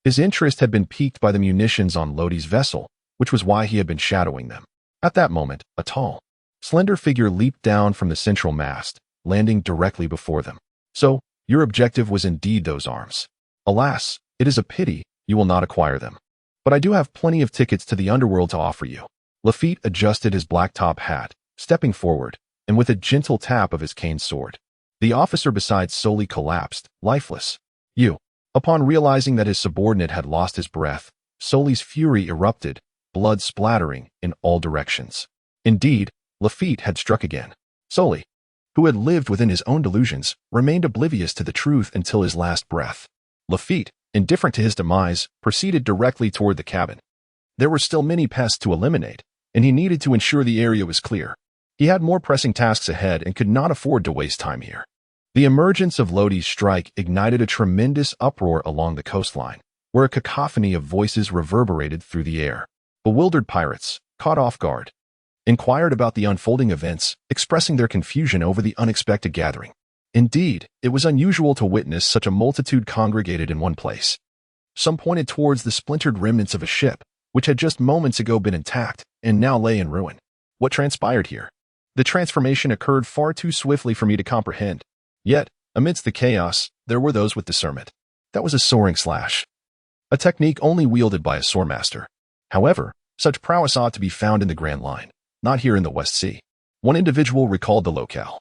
his interest had been piqued by the munitions on Lodi's vessel, which was why he had been shadowing them. At that moment, a tall, slender figure leaped down from the central mast, landing directly before them. So, your objective was indeed those arms. Alas, it is a pity you will not acquire them. But I do have plenty of tickets to the underworld to offer you. Lafitte adjusted his black top hat, stepping forward, and with a gentle tap of his cane sword. The officer beside Sully collapsed, lifeless. Upon realizing that his subordinate had lost his breath, Sully's fury erupted, blood splattering in all directions. Indeed, Lafitte had struck again. Sully, who had lived within his own delusions, remained oblivious to the truth until his last breath. Lafitte, indifferent to his demise, proceeded directly toward the cabin. There were still many pests to eliminate, and he needed to ensure the area was clear. He had more pressing tasks ahead and could not afford to waste time here. The emergence of Lodi's strike ignited a tremendous uproar along the coastline, where a cacophony of voices reverberated through the air. Bewildered pirates, caught off guard, inquired about the unfolding events, expressing their confusion over the unexpected gathering. Indeed, it was unusual to witness such a multitude congregated in one place. Some pointed towards the splintered remnants of a ship, which had just moments ago been intact and now lay in ruin. What transpired here? The transformation occurred far too swiftly for me to comprehend. Yet, amidst the chaos, there were those with discernment. That was a soaring slash, a technique only wielded by a swordmaster. However, such prowess ought to be found in the Grand Line, not here in the West Sea. One individual recalled the locale.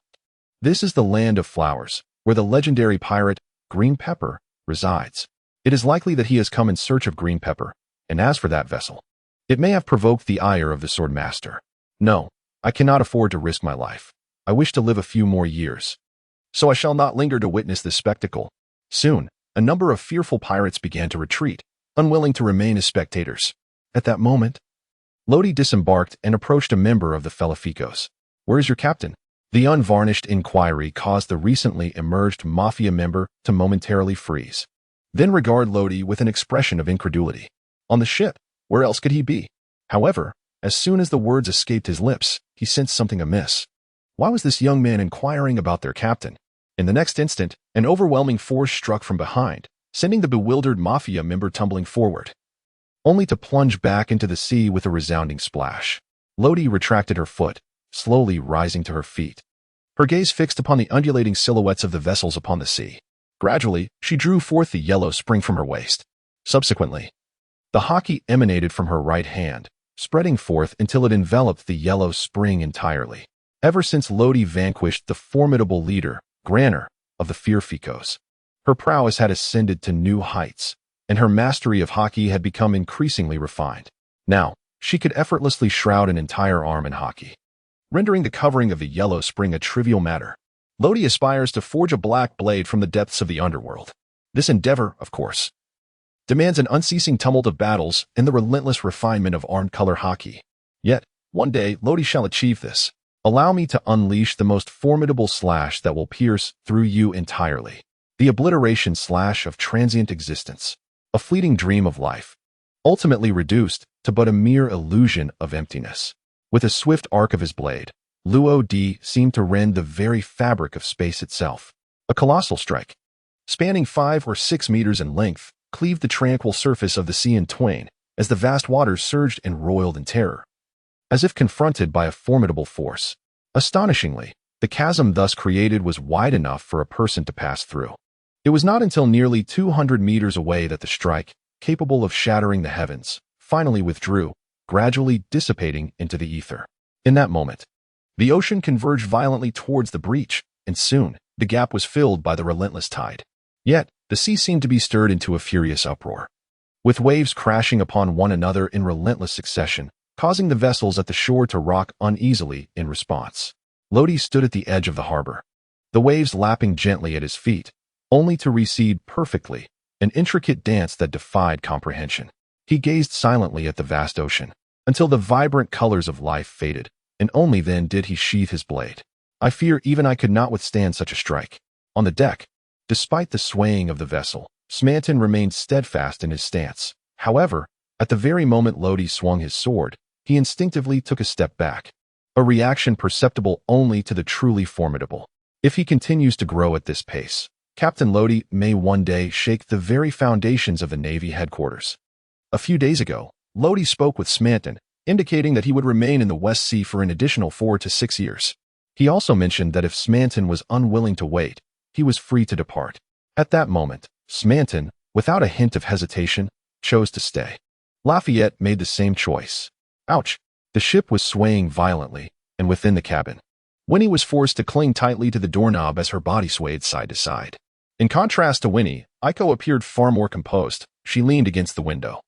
This is the land of flowers, where the legendary pirate, Green Pepper, resides. It is likely that he has come in search of Green Pepper, and as for that vessel, it may have provoked the ire of the swordmaster. No, I cannot afford to risk my life. I wish to live a few more years. So I shall not linger to witness this spectacle. Soon, a number of fearful pirates began to retreat, unwilling to remain as spectators. At that moment, Lodi disembarked and approached a member of the fellow Ficos. "Where is your captain?" The unvarnished inquiry caused the recently emerged mafia member to momentarily freeze, then regard Lodi with an expression of incredulity. On the ship, where else could he be? However, as soon as the words escaped his lips, he sensed something amiss. Why was this young man inquiring about their captain? In the next instant, an overwhelming force struck from behind, sending the bewildered mafia member tumbling forward, only to plunge back into the sea with a resounding splash. Lodi retracted her foot, slowly rising to her feet, her gaze fixed upon the undulating silhouettes of the vessels upon the sea. Gradually, she drew forth the yellow spring from her waist. Subsequently, the hockey emanated from her right hand, spreading forth until it enveloped the yellow spring entirely. Ever since Lodi vanquished the formidable leader, Granner, of the Ficos, her prowess had ascended to new heights, and her mastery of hockey had become increasingly refined. Now, she could effortlessly shroud an entire arm in hockey, rendering the covering of the yellow spring a trivial matter. Lodi aspires to forge a black blade from the depths of the underworld. This endeavor, of course, demands an unceasing tumult of battles and the relentless refinement of armed color hockey. Yet, one day, Lodi shall achieve this. Allow me to unleash the most formidable slash that will pierce through you entirely. The obliteration slash of transient existence, a fleeting dream of life, ultimately reduced to but a mere illusion of emptiness. With a swift arc of his blade, Luo-D seemed to rend the very fabric of space itself. A colossal strike, spanning 5 or 6 meters in length, cleaved the tranquil surface of the sea in twain as the vast waters surged and roiled in terror, as if confronted by a formidable force. Astonishingly, the chasm thus created was wide enough for a person to pass through. It was not until nearly 200 meters away that the strike, capable of shattering the heavens, finally withdrew, gradually dissipating into the ether. In that moment, the ocean converged violently towards the breach, and soon, the gap was filled by the relentless tide. Yet, the sea seemed to be stirred into a furious uproar, with waves crashing upon one another in relentless succession, causing the vessels at the shore to rock uneasily in response. Lodi stood at the edge of the harbor, the waves lapping gently at his feet, only to recede perfectly, an intricate dance that defied comprehension. He gazed silently at the vast ocean, until the vibrant colors of life faded, and only then did he sheath his blade. I fear even I could not withstand such a strike. On the deck, despite the swaying of the vessel, Smanton remained steadfast in his stance. However, at the very moment Lodi swung his sword, he instinctively took a step back, a reaction perceptible only to the truly formidable. If he continues to grow at this pace, Captain Lodi may one day shake the very foundations of the Navy headquarters. A few days ago, Lodi spoke with Smanton, indicating that he would remain in the West Sea for an additional 4 to 6 years. He also mentioned that if Smanton was unwilling to wait, he was free to depart. At that moment, Smanton, without a hint of hesitation, chose to stay. Lafayette made the same choice. Ouch! The ship was swaying violently, and within the cabin, Winnie was forced to cling tightly to the doorknob as her body swayed side to side. In contrast to Winnie, Aiko appeared far more composed. She leaned against the window,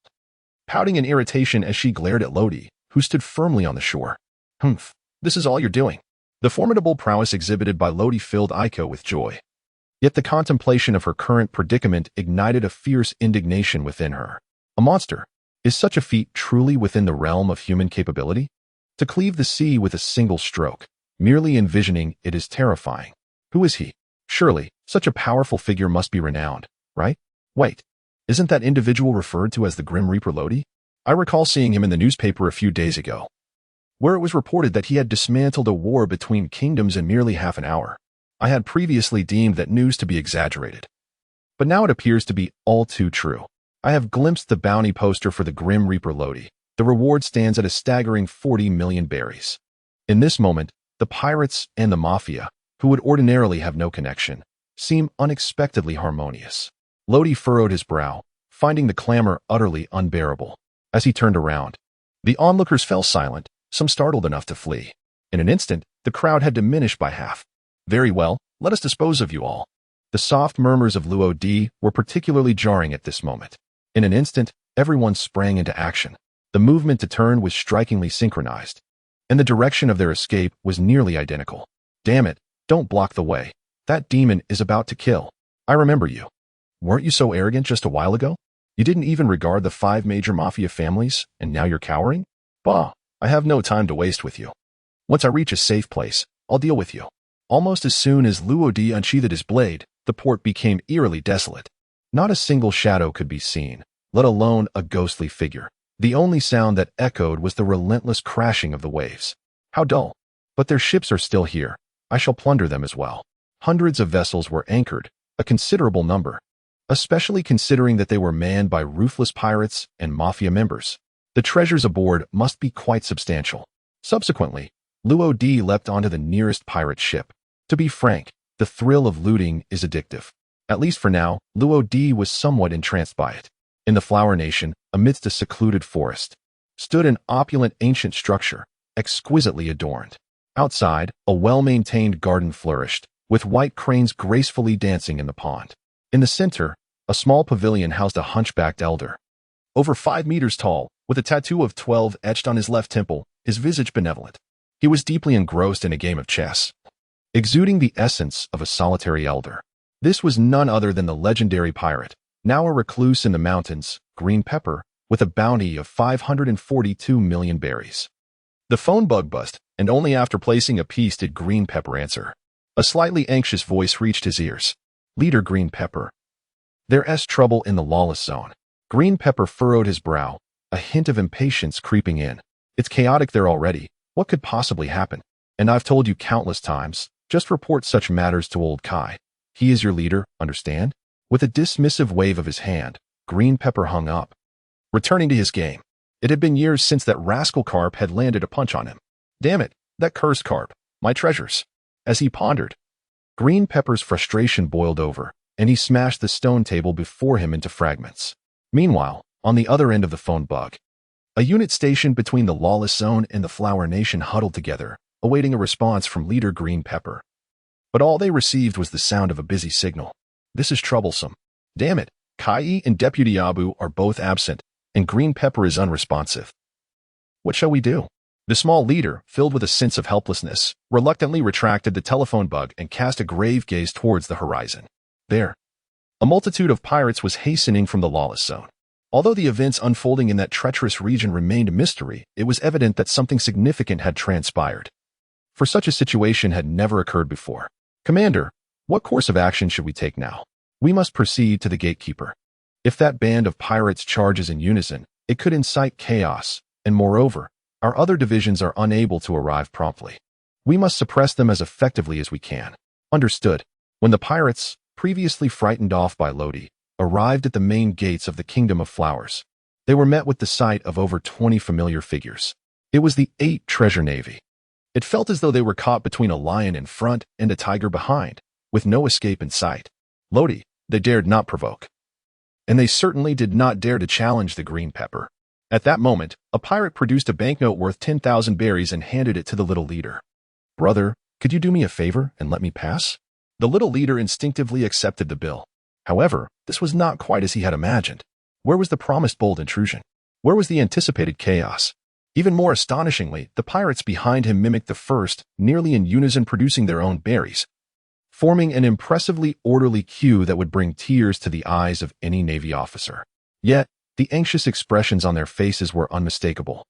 pouting in irritation as she glared at Lodi, who stood firmly on the shore. Humph, this is all you're doing. The formidable prowess exhibited by Lodi filled Aiko with joy. Yet the contemplation of her current predicament ignited a fierce indignation within her. A monster. Is such a feat truly within the realm of human capability? To cleave the sea with a single stroke, merely envisioning it is terrifying. Who is he? Surely, such a powerful figure must be renowned, right? Wait, isn't that individual referred to as the Grim Reaper Lodi? I recall seeing him in the newspaper a few days ago, where it was reported that he had dismantled a war between kingdoms in merely half an hour. I had previously deemed that news to be exaggerated, but now it appears to be all too true. I have glimpsed the bounty poster for the Grim Reaper Lodi. The reward stands at a staggering 40 million berries. In this moment, the pirates and the mafia, who would ordinarily have no connection, seem unexpectedly harmonious. Lodi furrowed his brow, finding the clamor utterly unbearable. As he turned around, the onlookers fell silent, some startled enough to flee. In an instant, the crowd had diminished by half. Very well, let us dispose of you all. The soft murmurs of Luo-D were particularly jarring at this moment. In an instant, everyone sprang into action. The movement to turn was strikingly synchronized, and the direction of their escape was nearly identical. Damn it, don't block the way. That demon is about to kill. I remember you. Weren't you so arrogant just a while ago? You didn't even regard the 5 major mafia families, and now you're cowering? Bah, I have no time to waste with you. Once I reach a safe place, I'll deal with you. Almost as soon as Luo-D unsheathed his blade, the port became eerily desolate. Not a single shadow could be seen, let alone a ghostly figure. The only sound that echoed was the relentless crashing of the waves. How dull. But their ships are still here. I shall plunder them as well. Hundreds of vessels were anchored, a considerable number, especially considering that they were manned by ruthless pirates and mafia members. The treasures aboard must be quite substantial. Subsequently, Luo-D leapt onto the nearest pirate ship. To be frank, the thrill of looting is addictive. At least for now, Luo-D was somewhat entranced by it. In the Flower Nation, amidst a secluded forest, stood an opulent ancient structure, exquisitely adorned. Outside, a well-maintained garden flourished, with white cranes gracefully dancing in the pond. In the center, a small pavilion housed a hunchbacked elder, over 5 meters tall, with a tattoo of 12 etched on his left temple, his visage benevolent. He was deeply engrossed in a game of chess, exuding the essence of a solitary elder. This was none other than the legendary pirate, now a recluse in the mountains, Green Pepper, with a bounty of 542 million berries. The phone bug buzzed, and only after placing a piece did Green Pepper answer. A slightly anxious voice reached his ears. Leader Green Pepper. There's trouble in the lawless zone. Green Pepper furrowed his brow, a hint of impatience creeping in. It's chaotic there already. What could possibly happen? And I've told you countless times, just report such matters to old Kai. He is your leader, understand? With a dismissive wave of his hand, Green Pepper hung up, returning to his game. It had been years since that rascal carp had landed a punch on him. Damn it, that cursed carp, my treasures. As he pondered, Green Pepper's frustration boiled over, and he smashed the stone table before him into fragments. Meanwhile, on the other end of the phone bug, a unit stationed between the lawless zone and the Flower Nation huddled together, awaiting a response from Leader Green Pepper. But all they received was the sound of a busy signal. This is troublesome. Damn it, Kai and Deputy Abu are both absent, and Green Pepper is unresponsive. What shall we do? The small leader, filled with a sense of helplessness, reluctantly retracted the telephone bug and cast a grave gaze towards the horizon. There, a multitude of pirates was hastening from the lawless zone. Although the events unfolding in that treacherous region remained a mystery, it was evident that something significant had transpired. For such a situation had never occurred before. Commander, what course of action should we take now? We must proceed to the gatekeeper. If that band of pirates charges in unison, it could incite chaos, and moreover, our other divisions are unable to arrive promptly. We must suppress them as effectively as we can. Understood. When the pirates, previously frightened off by Lodi, arrived at the main gates of the Kingdom of Flowers, they were met with the sight of over 20 familiar figures. It was the 8 Treasure Navy. It felt as though they were caught between a lion in front and a tiger behind, with no escape in sight. Lodi, they dared not provoke. And they certainly did not dare to challenge the green pepper. At that moment, a pirate produced a banknote worth 10,000 berries and handed it to the little leader. "Brother, could you do me a favor and let me pass?" The little leader instinctively accepted the bill. However, this was not quite as he had imagined. Where was the promised bold intrusion? Where was the anticipated chaos? Even more astonishingly, the pirates behind him mimicked the first, nearly in unison producing their own berries, forming an impressively orderly queue that would bring tears to the eyes of any Navy officer. Yet, the anxious expressions on their faces were unmistakable.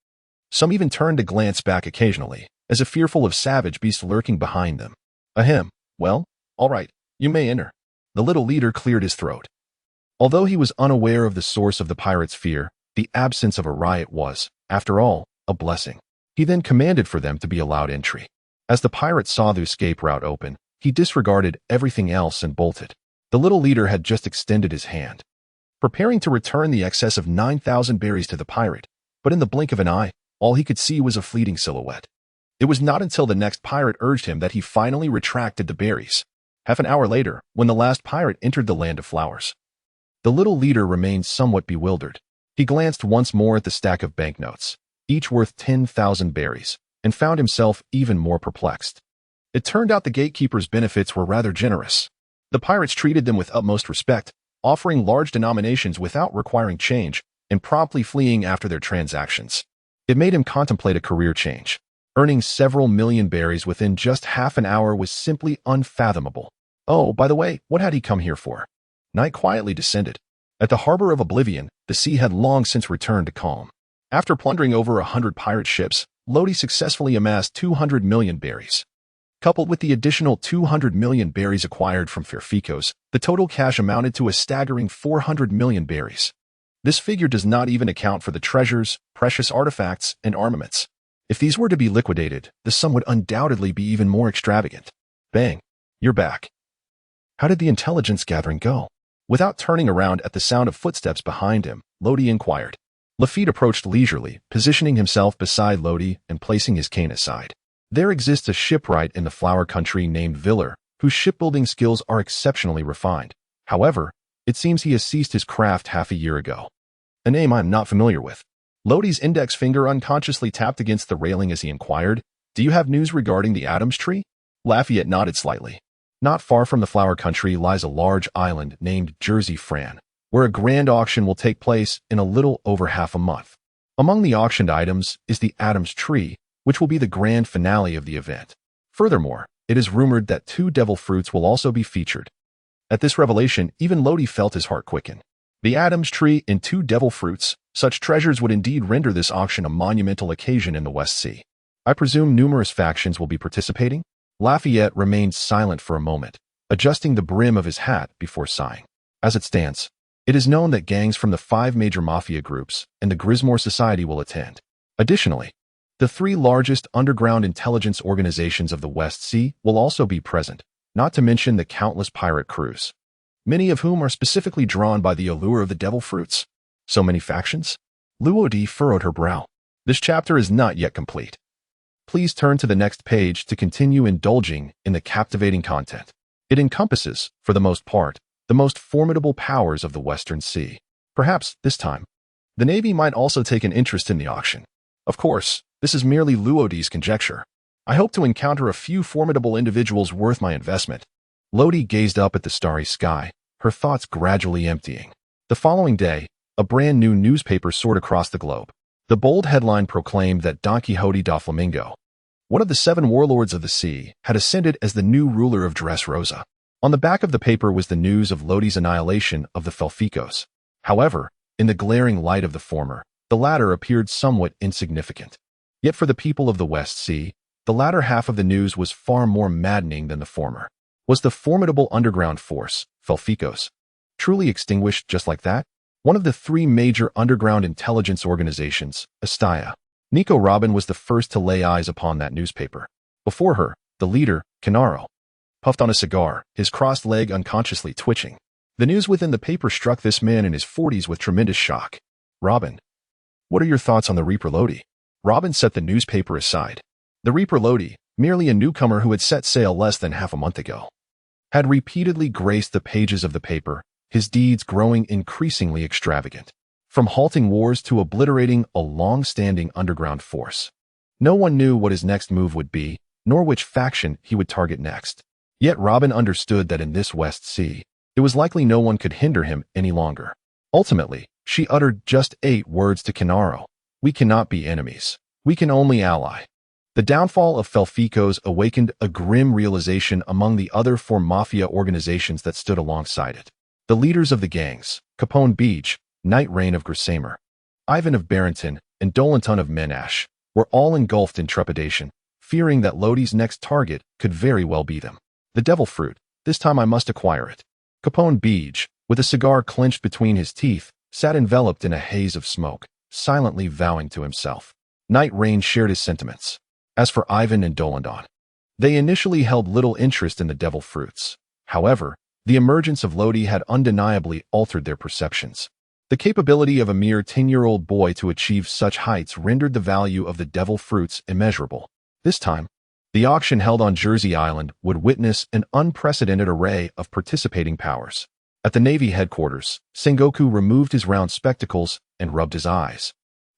Some even turned to glance back occasionally, as if fearful of savage beasts lurking behind them. Ahem. Well, all right, you may enter. The little leader cleared his throat. Although he was unaware of the source of the pirates' fear, the absence of a riot was, after all, a blessing. He then commanded for them to be allowed entry. As the pirates saw the escape route open, he disregarded everything else and bolted. The little leader had just extended his hand, preparing to return the excess of 9,000 berries to the pirate, but in the blink of an eye, all he could see was a fleeting silhouette. It was not until the next pirate urged him that he finally retracted the berries. Half an hour later, when the last pirate entered the land of flowers, the little leader remained somewhat bewildered. He glanced once more at the stack of banknotes, each worth 10,000 berries, and found himself even more perplexed. It turned out the gatekeeper's benefits were rather generous. The pirates treated them with utmost respect, offering large denominations without requiring change, and promptly fleeing after their transactions. It made him contemplate a career change. Earning several million berries within just half an hour was simply unfathomable. Oh, by the way, what had he come here for? Night quietly descended. At the harbor of Oblivion, the sea had long since returned to calm. After plundering over 100 pirate ships, Lodi successfully amassed 200 million berries. Coupled with the additional 200 million berries acquired from Fairficos, the total cash amounted to a staggering 400 million berries. This figure does not even account for the treasures, precious artifacts, and armaments. If these were to be liquidated, the sum would undoubtedly be even more extravagant. Bang! You're back. How did the intelligence gathering go? Without turning around at the sound of footsteps behind him, Lodi inquired. Lafitte approached leisurely, positioning himself beside Lodi and placing his cane aside. There exists a shipwright in the flower country named Viller, whose shipbuilding skills are exceptionally refined. However, it seems he has ceased his craft half a year ago. A name I am not familiar with. Lodi's index finger unconsciously tapped against the railing as he inquired, "Do you have news regarding the Adams tree?" Lafayette nodded slightly. Not far from the flower country lies a large island named Jersey Fran, where a grand auction will take place in a little over half a month. Among the auctioned items is the Adams tree, which will be the grand finale of the event. Furthermore, it is rumored that 2 devil fruits will also be featured. At this revelation, even Lodi felt his heart quicken. The Adams tree and 2 devil fruits, such treasures would indeed render this auction a monumental occasion in the West Sea. I presume numerous factions will be participating? Lafayette remained silent for a moment, adjusting the brim of his hat before sighing. As it stands, it is known that gangs from the 5 major mafia groups and the Grismore Society will attend. Additionally, the 3 largest underground intelligence organizations of the West Sea will also be present, not to mention the countless pirate crews, many of whom are specifically drawn by the allure of the devil fruits. So many factions? Luodi furrowed her brow. This chapter is not yet complete. Please turn to the next page to continue indulging in the captivating content. It encompasses, for the most part, the most formidable powers of the Western Sea. Perhaps, this time, the Navy might also take an interest in the auction. Of course, this is merely Luodi's conjecture. I hope to encounter a few formidable individuals worth my investment. Lodi gazed up at the starry sky, her thoughts gradually emptying. The following day, a brand new newspaper soared across the globe. The bold headline proclaimed that Don Quixote da Flamingo, one of the 7 warlords of the sea, had ascended as the new ruler of Dressrosa. On the back of the paper was the news of Lodi's annihilation of the Felficos. However, in the glaring light of the former, the latter appeared somewhat insignificant. Yet for the people of the West Sea, the latter half of the news was far more maddening than the former. Was the formidable underground force, Felficos, truly extinguished just like that? One of the 3 major underground intelligence organizations, Astaya. Nico Robin was the first to lay eyes upon that newspaper. Before her, the leader, Canaro, puffed on a cigar, his crossed leg unconsciously twitching. The news within the paper struck this man in his 40s with tremendous shock. "Robin, what are your thoughts on the Reaper Lodi?" Robin set the newspaper aside. The Reaper Lodi, merely a newcomer who had set sail less than half a month ago, had repeatedly graced the pages of the paper, his deeds growing increasingly extravagant. From halting wars to obliterating a long-standing underground force. No one knew what his next move would be, nor which faction he would target next. Yet Robin understood that in this West Sea, it was likely no one could hinder him any longer. Ultimately, she uttered just 8 words to Kenaro. We cannot be enemies. We can only ally. The downfall of Felficos awakened a grim realization among the other 4 mafia organizations that stood alongside it. The leaders of the gangs, Capone Beach, Knight Rain of Grissamer, Ivan of Barrington, and Dolanton of Menash, were all engulfed in trepidation, fearing that Lodi's next target could very well be them. The devil fruit, this time I must acquire it. Capone Beach, with a cigar clenched between his teeth, sat enveloped in a haze of smoke, silently vowing to himself. Knight Rain shared his sentiments. As for Ivan and Dolanton, they initially held little interest in the devil fruits. However, the emergence of Lodi had undeniably altered their perceptions. The capability of a mere 10-year-old boy to achieve such heights rendered the value of the devil fruits immeasurable. This time, the auction held on Jersey Island would witness an unprecedented array of participating powers. At the Navy headquarters, Sengoku removed his round spectacles and rubbed his eyes.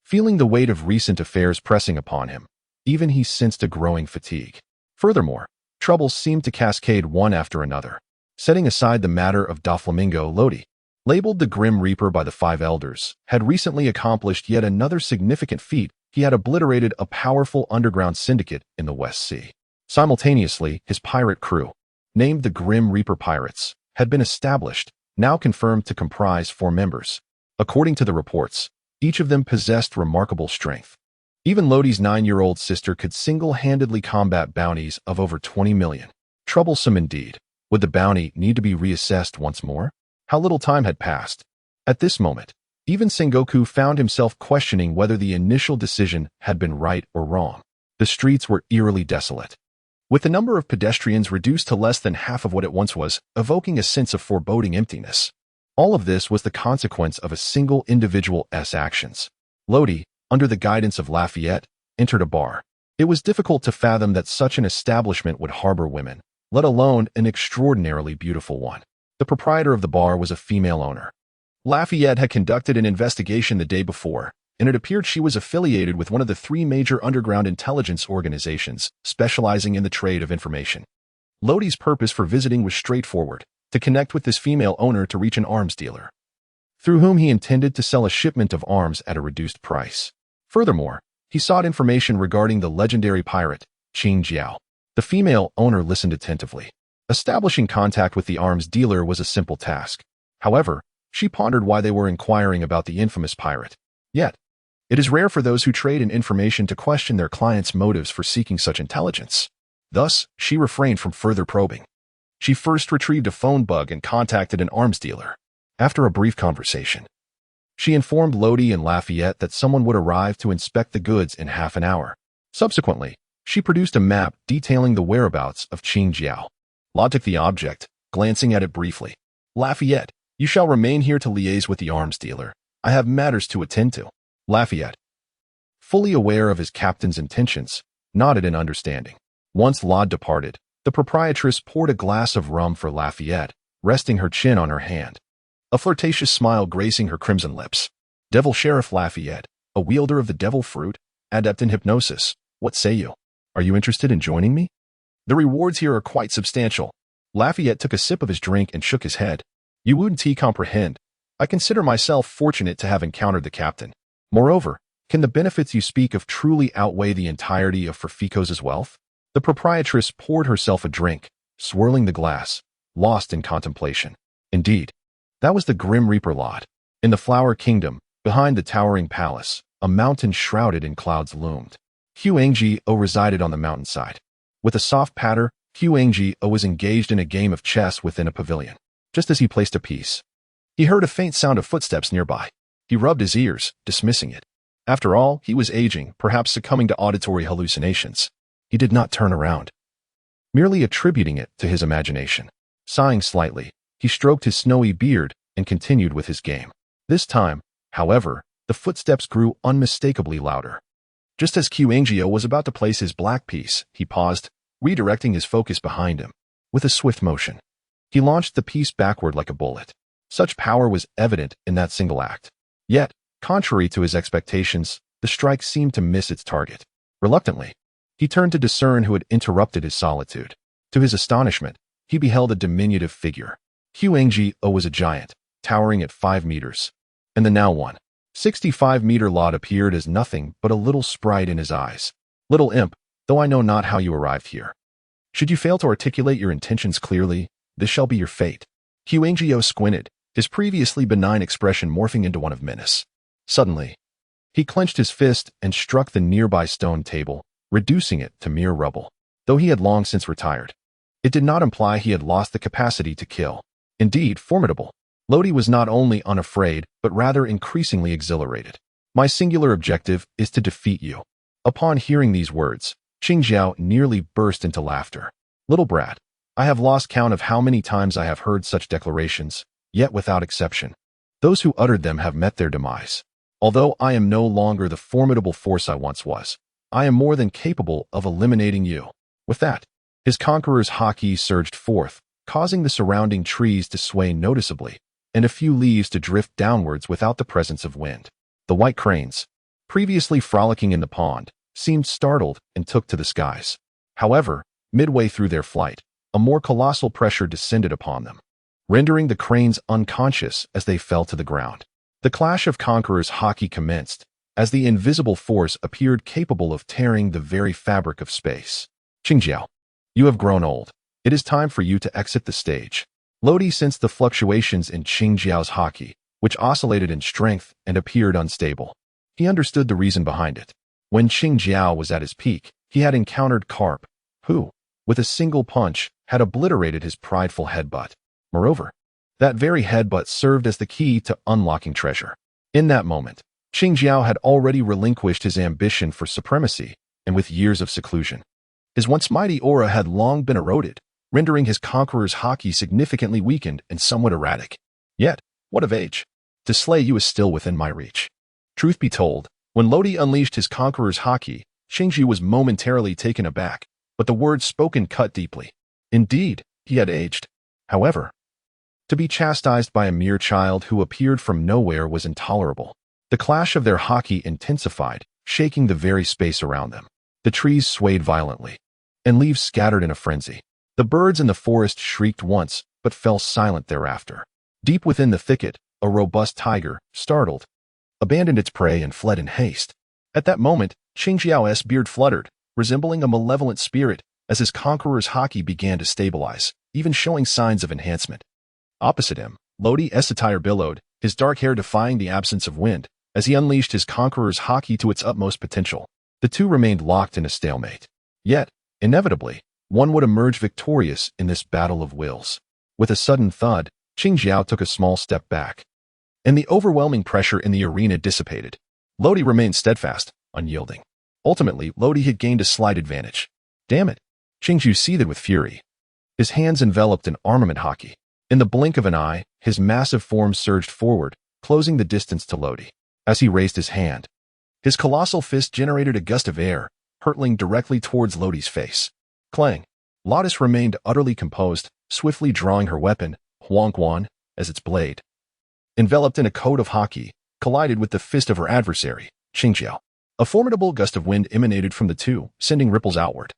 Feeling the weight of recent affairs pressing upon him, even he sensed a growing fatigue. Furthermore, troubles seemed to cascade one after another. Setting aside the matter of Doflamingo, Lodi, labeled the Grim Reaper by the 5 elders, had recently accomplished yet another significant feat. He had obliterated a powerful underground syndicate in the West Sea. Simultaneously, his pirate crew, named the Grim Reaper Pirates, had been established, now confirmed to comprise 4 members. According to the reports, each of them possessed remarkable strength. Even Lodi's 9-year-old sister could single-handedly combat bounties of over 20 million. Troublesome indeed. Would the bounty need to be reassessed once more? How little time had passed. At this moment, even Sengoku found himself questioning whether the initial decision had been right or wrong. The streets were eerily desolate, with the number of pedestrians reduced to less than half of what it once was, evoking a sense of foreboding emptiness. All of this was the consequence of a single individual's actions. Lodi, under the guidance of Lafayette, entered a bar. It was difficult to fathom that such an establishment would harbor women, let alone an extraordinarily beautiful one. The proprietor of the bar was a female owner. Lafayette had conducted an investigation the day before, and it appeared she was affiliated with one of the 3 major underground intelligence organizations specializing in the trade of information. Lodi's purpose for visiting was straightforward: to connect with this female owner to reach an arms dealer, through whom he intended to sell a shipment of arms at a reduced price. Furthermore, he sought information regarding the legendary pirate, Qing Jiao. The female owner listened attentively. Establishing contact with the arms dealer was a simple task. However, she pondered why they were inquiring about the infamous pirate. Yet, it is rare for those who trade in information to question their clients' motives for seeking such intelligence. Thus, she refrained from further probing. She first retrieved a phone bug and contacted an arms dealer. After a brief conversation, she informed Lodi and Lafayette that someone would arrive to inspect the goods in half an hour. Subsequently, she produced a map detailing the whereabouts of Qing Jiao. Law took the object, glancing at it briefly. Lafayette, you shall remain here to liaise with the arms dealer. I have matters to attend to. Lafayette, fully aware of his captain's intentions, nodded in understanding. Once Laud departed, the proprietress poured a glass of rum for Lafayette, resting her chin on her hand, a flirtatious smile gracing her crimson lips. Devil Sheriff Lafayette, a wielder of the devil fruit, adept in hypnosis, what say you? Are you interested in joining me? The rewards here are quite substantial. Lafayette took a sip of his drink and shook his head. You wouldn't comprehend. I consider myself fortunate to have encountered the captain. Moreover, can the benefits you speak of truly outweigh the entirety of Ferficos' wealth? The proprietress poured herself a drink, swirling the glass, lost in contemplation. Indeed, that was the Grim Reaper lot. In the Flower Kingdom, behind the towering palace, a mountain shrouded in clouds loomed. Huangji-O resided on the mountainside. With a soft patter, Huangji-O was engaged in a game of chess within a pavilion. Just as he placed a piece, he heard a faint sound of footsteps nearby. He rubbed his ears, dismissing it. After all, he was aging, perhaps succumbing to auditory hallucinations. He did not turn around, merely attributing it to his imagination. Sighing slightly, he stroked his snowy beard and continued with his game. This time, however, the footsteps grew unmistakably louder. Just as Qingjiao was about to place his black piece, he paused, redirecting his focus behind him. With a swift motion, he launched the piece backward like a bullet. Such power was evident in that single act. Yet, contrary to his expectations, the strike seemed to miss its target. Reluctantly, he turned to discern who had interrupted his solitude. To his astonishment, he beheld a diminutive figure. Qingjiao was a giant, towering at 5 meters. And the now 165-meter lot appeared as nothing but a little sprite in his eyes. Little imp, though I know not how you arrived here. Should you fail to articulate your intentions clearly, this shall be your fate. Qingjiao squinted, his previously benign expression morphing into one of menace. Suddenly, he clenched his fist and struck the nearby stone table, reducing it to mere rubble. Though he had long since retired, it did not imply he had lost the capacity to kill. Indeed, formidable. Lodi was not only unafraid, but rather increasingly exhilarated. My singular objective is to defeat you. Upon hearing these words, Qingjiao nearly burst into laughter. Little brat, I have lost count of how many times I have heard such declarations, yet without exception, those who uttered them have met their demise. Although I am no longer the formidable force I once was, I am more than capable of eliminating you. With that, his conqueror's haki surged forth, causing the surrounding trees to sway noticeably, and a few leaves to drift downwards without the presence of wind. The white cranes, previously frolicking in the pond, seemed startled and took to the skies. However, midway through their flight, a more colossal pressure descended upon them, rendering the cranes unconscious as they fell to the ground. The clash of conquerors' haki commenced, as the invisible force appeared capable of tearing the very fabric of space. Qingjiao, you have grown old. It is time for you to exit the stage. Lodi sensed the fluctuations in Qingjiao's haki, which oscillated in strength and appeared unstable. He understood the reason behind it. When Qingjiao was at his peak, he had encountered Carp, who, with a single punch, had obliterated his prideful headbutt. Moreover, that very headbutt served as the key to unlocking treasure. In that moment, Qingjiao had already relinquished his ambition for supremacy, and with years of seclusion, his once mighty aura had long been eroded, rendering his conqueror's haki significantly weakened and somewhat erratic. Yet, what of age? To slay you is still within my reach. Truth be told, when Lodi unleashed his conqueror's haki, Qingjiao was momentarily taken aback, but the words spoken cut deeply. Indeed, he had aged. However, to be chastised by a mere child who appeared from nowhere was intolerable. The clash of their haki intensified, shaking the very space around them. The trees swayed violently, and leaves scattered in a frenzy. The birds in the forest shrieked once, but fell silent thereafter. Deep within the thicket, a robust tiger, startled, abandoned its prey and fled in haste. At that moment, Qingjiao's beard fluttered, resembling a malevolent spirit, as his conqueror's haki began to stabilize, even showing signs of enhancement. Opposite him, Lodi's attire billowed, his dark hair defying the absence of wind, as he unleashed his conqueror's haki to its utmost potential. The two remained locked in a stalemate. Yet, inevitably, one would emerge victorious in this battle of wills. With a sudden thud, Qingjiao took a small step back, and the overwhelming pressure in the arena dissipated. Lodi remained steadfast, unyielding. Ultimately, Lodi had gained a slight advantage. Damn it! Qingjiao seethed with fury. His hands enveloped an armament haki. In the blink of an eye, his massive form surged forward, closing the distance to Lodi. As he raised his hand, his colossal fist generated a gust of air, hurtling directly towards Lodi's face. Clang! Lotus remained utterly composed, swiftly drawing her weapon, Huangquan, as its blade, enveloped in a coat of haki, collided with the fist of her adversary, Qingjiao. A formidable gust of wind emanated from the two, sending ripples outward,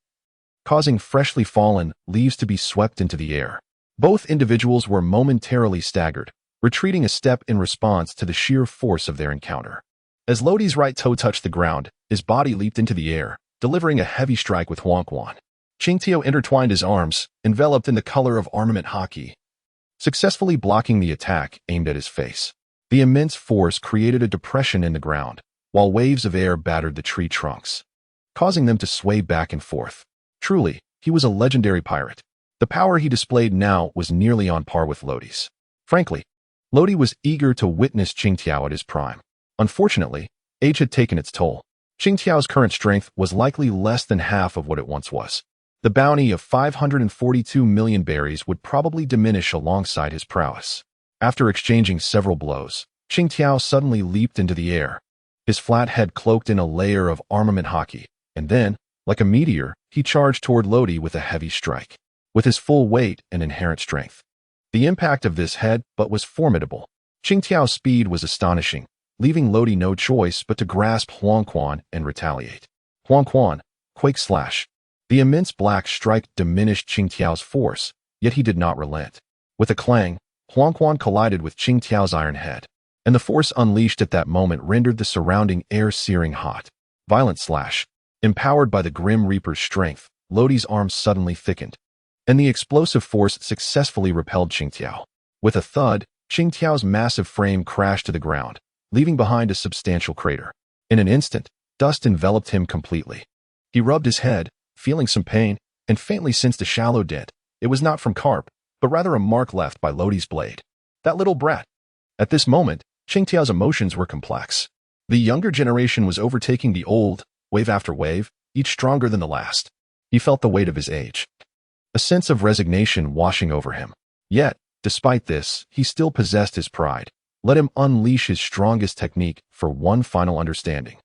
causing freshly fallen leaves to be swept into the air. Both individuals were momentarily staggered, retreating a step in response to the sheer force of their encounter. As Lodi's right toe touched the ground, his body leaped into the air, delivering a heavy strike with Huangquan. Qingjiao intertwined his arms, enveloped in the color of armament haki, successfully blocking the attack aimed at his face. The immense force created a depression in the ground, while waves of air battered the tree trunks, causing them to sway back and forth. Truly, he was a legendary pirate. The power he displayed now was nearly on par with Lodi's. Frankly, Lodi was eager to witness Qingjiao at his prime. Unfortunately, age had taken its toll. Qingjiao's current strength was likely less than half of what it once was. The bounty of 542 million berries would probably diminish alongside his prowess. After exchanging several blows, Qingjiao suddenly leaped into the air. his flat head cloaked in a layer of armament hockey, and then, like a meteor, he charged toward Lodi with a heavy strike. With his full weight and inherent strength, the impact of this head-butt was formidable. Qingtiao's speed was astonishing, leaving Lodi no choice but to grasp Huangquan and retaliate. Huangquan, quake slash. The immense black strike diminished Qingtiao's force, yet he did not relent. With a clang, Huangquan collided with Qingtiao's iron head, and the force unleashed at that moment rendered the surrounding air searing hot. Violent slash. Empowered by the Grim Reaper's strength, Lodi's arms suddenly thickened, and the explosive force successfully repelled Qingtiao. With a thud, Qingtiao's massive frame crashed to the ground, leaving behind a substantial crater. In an instant, dust enveloped him completely. He rubbed his head, feeling some pain, and faintly sensed a shallow dent. It was not from carp, but rather a mark left by Lodi's blade. That little brat. At this moment, Qingtiao's emotions were complex. The younger generation was overtaking the old, wave after wave, each stronger than the last. He felt the weight of his age, a sense of resignation washing over him. Yet, despite this, he still possessed his pride. Let him unleash his strongest technique for one final understanding.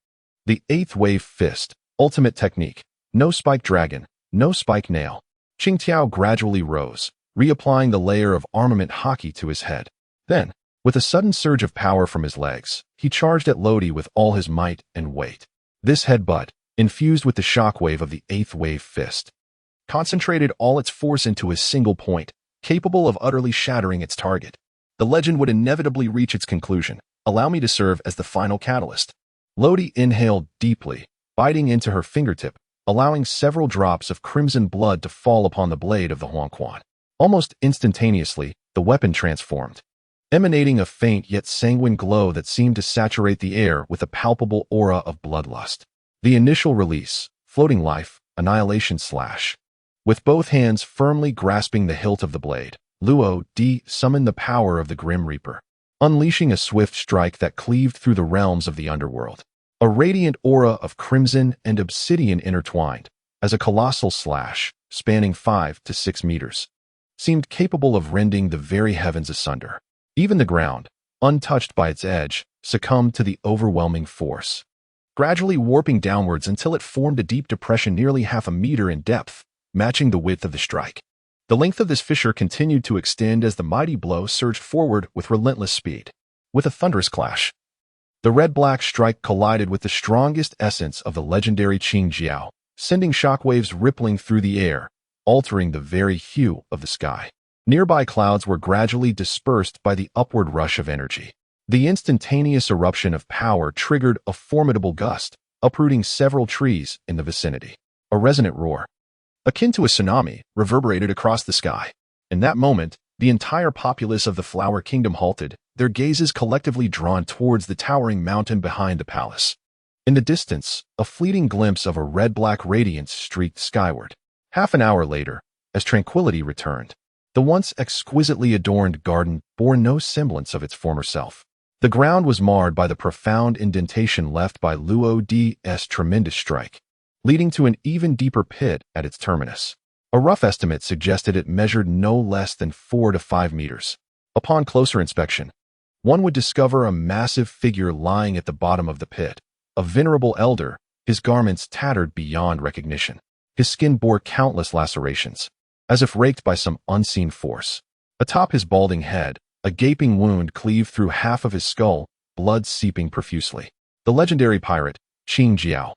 The 8th wave fist, ultimate technique. No spike dragon, no spike nail. Qingtiao gradually rose, reapplying the layer of armament hockey to his head. Then, with a sudden surge of power from his legs, he charged at Lodi with all his might and weight. This headbutt, infused with the shockwave of the 8th wave fist, concentrated all its force into a single point, capable of utterly shattering its target. The legend would inevitably reach its conclusion. Allow me to serve as the final catalyst. Lodi inhaled deeply, biting into her fingertip, allowing several drops of crimson blood to fall upon the blade of the Huangquan. Almost instantaneously, the weapon transformed, emanating a faint yet sanguine glow that seemed to saturate the air with a palpable aura of bloodlust. The initial release, floating life, annihilation slash. With both hands firmly grasping the hilt of the blade, Luo-Di summoned the power of the Grim Reaper, unleashing a swift strike that cleaved through the realms of the underworld. A radiant aura of crimson and obsidian intertwined, as a colossal slash, spanning 5 to 6 meters, seemed capable of rending the very heavens asunder. Even the ground, untouched by its edge, succumbed to the overwhelming force, gradually warping downwards until it formed a deep depression nearly half a meter in depth, matching the width of the strike. The length of this fissure continued to extend as the mighty blow surged forward with relentless speed. With a thunderous clash, the red-black strike collided with the strongest essence of the legendary Qing Jiao, sending shockwaves rippling through the air, altering the very hue of the sky. Nearby clouds were gradually dispersed by the upward rush of energy. The instantaneous eruption of power triggered a formidable gust, uprooting several trees in the vicinity. A resonant roar, akin to a tsunami, reverberated across the sky. In that moment, the entire populace of the Flower Kingdom halted, their gazes collectively drawn towards the towering mountain behind the palace. In the distance, a fleeting glimpse of a red-black radiance streaked skyward. Half an hour later, as tranquility returned, the once exquisitely adorned garden bore no semblance of its former self. The ground was marred by the profound indentation left by Luo-Di's tremendous strike, leading to an even deeper pit at its terminus. A rough estimate suggested it measured no less than 4 to 5 meters. Upon closer inspection, one would discover a massive figure lying at the bottom of the pit, a venerable elder, his garments tattered beyond recognition. His skin bore countless lacerations, as if raked by some unseen force. Atop his balding head, a gaping wound cleaved through half of his skull, blood seeping profusely. The legendary pirate, Qing Jiao,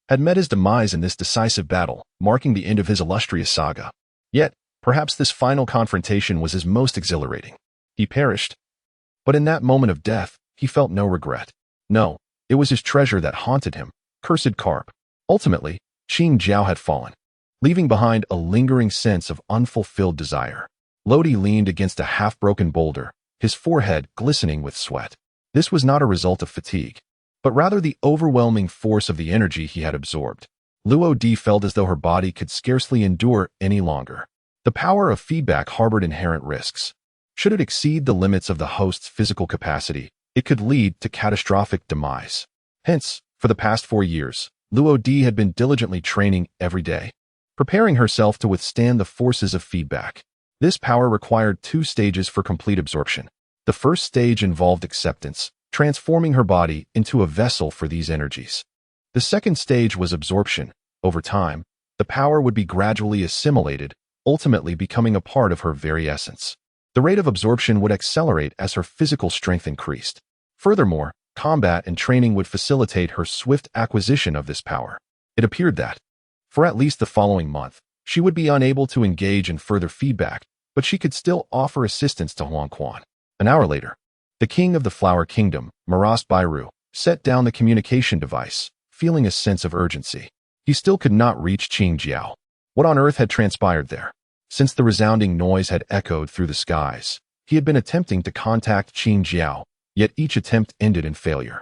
had met his demise in this decisive battle, marking the end of his illustrious saga. Yet, perhaps this final confrontation was his most exhilarating. He perished, but in that moment of death, he felt no regret. No, it was his treasure that haunted him, cursed carp. Ultimately, Qing Jiao had fallen, leaving behind a lingering sense of unfulfilled desire. Lodi leaned against a half-broken boulder, his forehead glistening with sweat. This was not a result of fatigue, but rather the overwhelming force of the energy he had absorbed. Luo-Di felt as though her body could scarcely endure any longer. The power of feedback harbored inherent risks. Should it exceed the limits of the host's physical capacity, it could lead to catastrophic demise. Hence, for the past 4 years, Luo-Di had been diligently training every day, preparing herself to withstand the forces of feedback. This power required 2 stages for complete absorption. The first stage involved acceptance, transforming her body into a vessel for these energies. The second stage was absorption. Over time, the power would be gradually assimilated, ultimately becoming a part of her very essence. The rate of absorption would accelerate as her physical strength increased. Furthermore, combat and training would facilitate her swift acquisition of this power. It appeared that, for at least the following month, she would be unable to engage in further feedback, but she could still offer assistance to Huang Quan. An hour later, the king of the Flower Kingdom, Marast Bairu, set down the communication device, feeling a sense of urgency. He still could not reach Qing Jiao. What on earth had transpired there? Since the resounding noise had echoed through the skies, he had been attempting to contact Qing Jiao, yet each attempt ended in failure.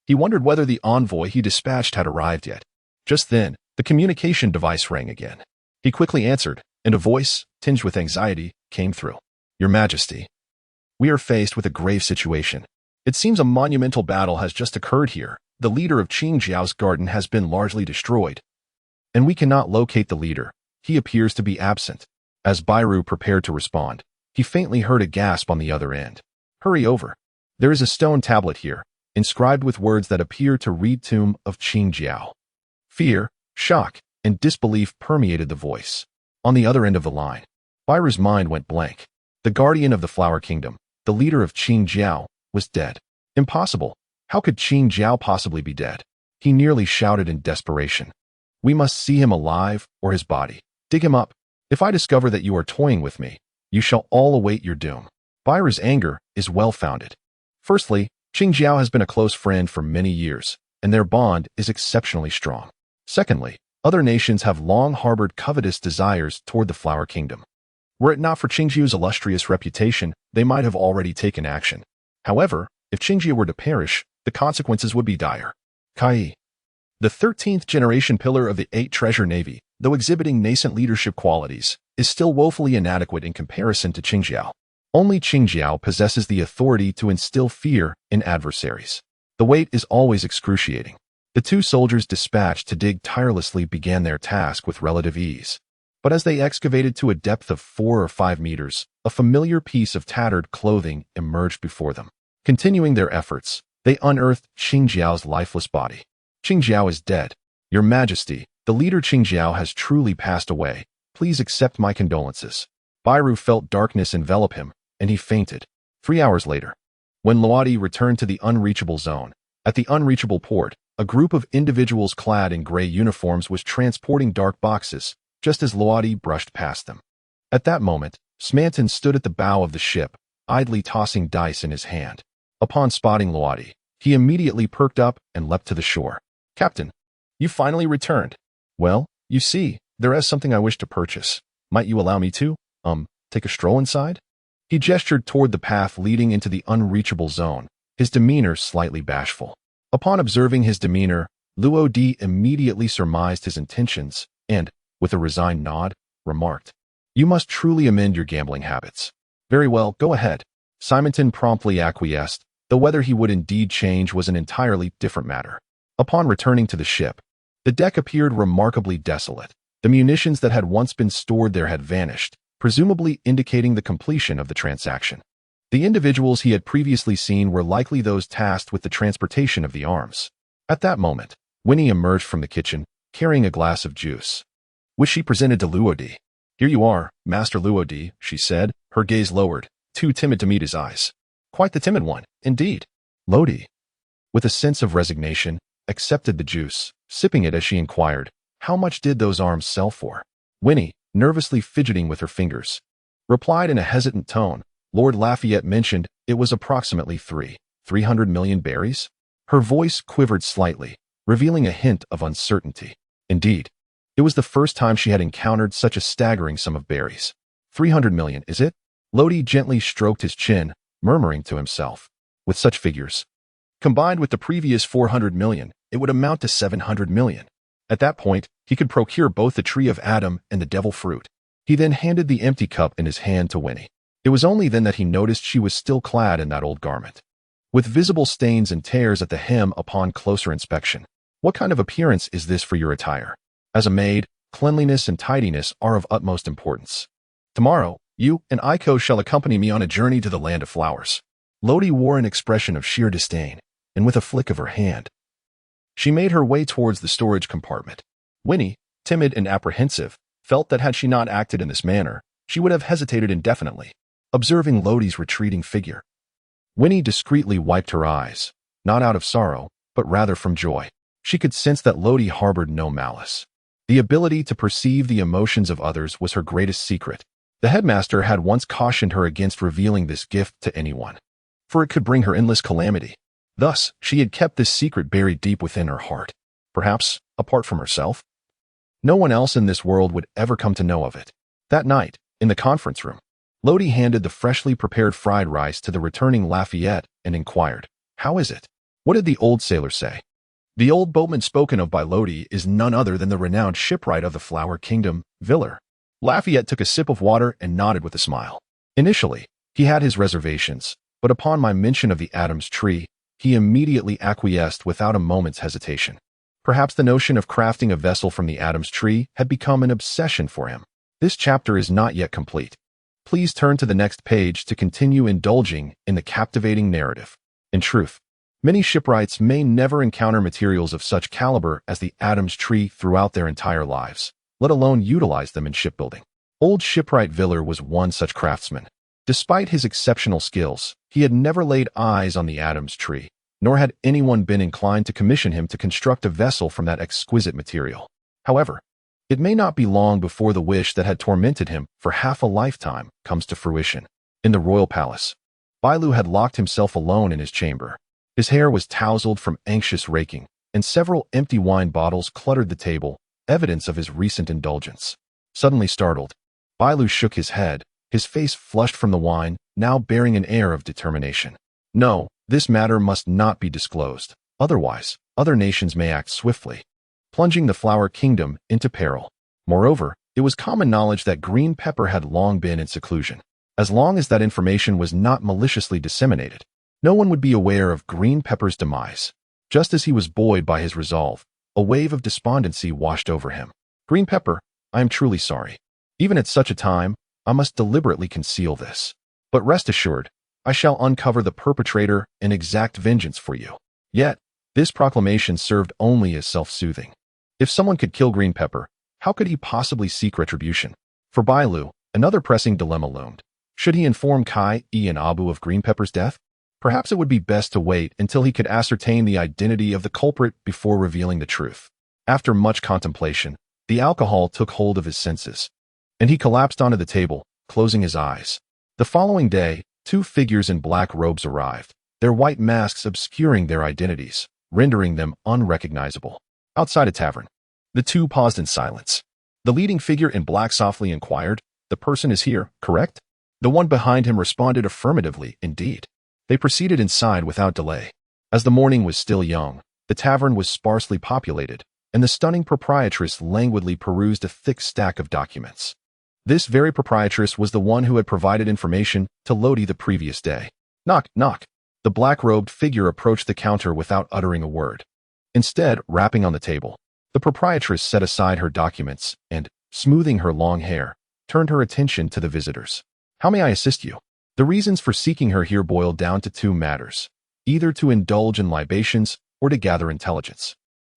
He wondered whether the envoy he dispatched had arrived yet. Just then, the communication device rang again. He quickly answered, and a voice, tinged with anxiety, came through. Your Majesty, we are faced with a grave situation. It seems a monumental battle has just occurred here. The leader of Qing Jiao's garden has been largely destroyed, and we cannot locate the leader. He appears to be absent. As Bairu prepared to respond, he faintly heard a gasp on the other end. Hurry over. There is a stone tablet here, inscribed with words that appear to read Tomb of Qing Jiao. Fear, shock, and disbelief permeated the voice. On the other end of the line, Bairu's mind went blank. The guardian of the Flower Kingdom, the leader of Qing Jiao, was dead. Impossible. How could Qing Jiao possibly be dead? He nearly shouted in desperation. We must see him alive or his body. Dig him up. If I discover that you are toying with me, you shall all await your doom. Bairu's anger is well-founded. Firstly, Qing Jiao has been a close friend for many years, and their bond is exceptionally strong. Secondly, other nations have long harbored covetous desires toward the Flower Kingdom. Were it not for Qingjia's illustrious reputation, they might have already taken action. However, if Qingjia were to perish, the consequences would be dire. Kai, the 13th generation pillar of the 8 Treasure Navy, though exhibiting nascent leadership qualities, is still woefully inadequate in comparison to Qingjiao. Only Qingjiao possesses the authority to instill fear in adversaries. The weight is always excruciating. The 2 soldiers dispatched to dig tirelessly began their task with relative ease. But as they excavated to a depth of 4 or 5 meters, a familiar piece of tattered clothing emerged before them. Continuing their efforts, they unearthed Qingjiao's lifeless body. Qingjiao is dead. Your Majesty, the leader Qingjiao has truly passed away. Please accept my condolences. Bairu felt darkness envelop him, and he fainted. 3 hours later, when Luodi returned to the unreachable zone, at the unreachable port, a group of individuals clad in gray uniforms was transporting dark boxes, just as Luodi brushed past them. At that moment, Smanton stood at the bow of the ship, idly tossing dice in his hand. Upon spotting Luodi, he immediately perked up and leapt to the shore. Captain, you finally returned. Well, you see, there is something I wish to purchase. Might you allow me to, take a stroll inside? He gestured toward the path leading into the unreachable zone, his demeanor slightly bashful. Upon observing his demeanor, Luodi immediately surmised his intentions and, with a resigned nod, remarked, You must truly amend your gambling habits. Very well, go ahead. Simonton promptly acquiesced, though whether he would indeed change was an entirely different matter. Upon returning to the ship, the deck appeared remarkably desolate. The munitions that had once been stored there had vanished, presumably indicating the completion of the transaction. The individuals he had previously seen were likely those tasked with the transportation of the arms. At that moment, Winnie emerged from the kitchen, carrying a glass of juice, which she presented to Luodi. Here you are, Master Luodi, she said, her gaze lowered, too timid to meet his eyes. Quite the timid one, indeed. Lodi, with a sense of resignation, accepted the juice, sipping it as she inquired, How much did those arms sell for? Winnie, nervously fidgeting with her fingers, replied in a hesitant tone, Lord Lafayette mentioned it was approximately 300 million berries. Her voice quivered slightly, revealing a hint of uncertainty. Indeed, it was the first time she had encountered such a staggering sum of berries. 300 million, is it? Lodi gently stroked his chin, murmuring to himself, with such figures, combined with the previous 400 million, it would amount to 700 million. At that point, he could procure both the tree of Adam and the devil fruit. He then handed the empty cup in his hand to Winnie. It was only then that he noticed she was still clad in that old garment, with visible stains and tears at the hem upon closer inspection. What kind of appearance is this for your attire? As a maid, cleanliness and tidiness are of utmost importance. Tomorrow, you and Iko shall accompany me on a journey to the land of flowers. Lodi wore an expression of sheer disdain, and with a flick of her hand, she made her way towards the storage compartment. Winnie, timid and apprehensive, felt that had she not acted in this manner, she would have hesitated indefinitely, observing Lodi's retreating figure. Winnie discreetly wiped her eyes, not out of sorrow, but rather from joy. She could sense that Lodi harbored no malice. The ability to perceive the emotions of others was her greatest secret. The headmaster had once cautioned her against revealing this gift to anyone, for it could bring her endless calamity. Thus, she had kept this secret buried deep within her heart. Perhaps, apart from herself, no one else in this world would ever come to know of it. That night, in the conference room, Lodi handed the freshly prepared fried rice to the returning Lafayette and inquired, "How is it?" "What did the old sailor say?" The old boatman spoken of by Lodi is none other than the renowned shipwright of the Flower Kingdom, Viller. Lafayette took a sip of water and nodded with a smile. Initially, he had his reservations, but upon my mention of the Adam's tree, he immediately acquiesced without a moment's hesitation. Perhaps the notion of crafting a vessel from the Adam's tree had become an obsession for him. This chapter is not yet complete. Please turn to the next page to continue indulging in the captivating narrative. In truth, many shipwrights may never encounter materials of such caliber as the Adam's tree throughout their entire lives, let alone utilize them in shipbuilding. Old shipwright Viller was one such craftsman. Despite his exceptional skills, he had never laid eyes on the Adam's tree, nor had anyone been inclined to commission him to construct a vessel from that exquisite material. However, it may not be long before the wish that had tormented him for half a lifetime comes to fruition. In the royal palace, Bailu had locked himself alone in his chamber. His hair was tousled from anxious raking, and several empty wine bottles cluttered the table, evidence of his recent indulgence. Suddenly startled, Bailu shook his head, his face flushed from the wine, now bearing an air of determination. "No, this matter must not be disclosed. Otherwise, other nations may act swiftly, plunging the Flower Kingdom into peril." Moreover, it was common knowledge that green pepper had long been in seclusion. As long as that information was not maliciously disseminated, no one would be aware of green pepper's demise. Just as he was buoyed by his resolve, a wave of despondency washed over him. "Green pepper, I am truly sorry. Even at such a time, I must deliberately conceal this. But rest assured, I shall uncover the perpetrator and exact vengeance for you." Yet, this proclamation served only as self-soothing. If someone could kill green pepper, how could he possibly seek retribution? For Bailu, another pressing dilemma loomed. Should he inform Kai, and Abu of green pepper's death? Perhaps it would be best to wait until he could ascertain the identity of the culprit before revealing the truth. After much contemplation, the alcohol took hold of his senses, and he collapsed onto the table, closing his eyes. The following day, two figures in black robes arrived, their white masks obscuring their identities, rendering them unrecognizable. Outside a tavern, the two paused in silence. The leading figure in black softly inquired, "The person is here, correct?" The one behind him responded affirmatively, "Indeed." They proceeded inside without delay. As the morning was still young, the tavern was sparsely populated, and the stunning proprietress languidly perused a thick stack of documents. This very proprietress was the one who had provided information to Lodi the previous day. "Knock, knock." The black-robed figure approached the counter without uttering a word. Instead, rapping on the table, the proprietress set aside her documents and, smoothing her long hair, turned her attention to the visitors. "How may I assist you?" The reasons for seeking her here boiled down to two matters, either to indulge in libations or to gather intelligence.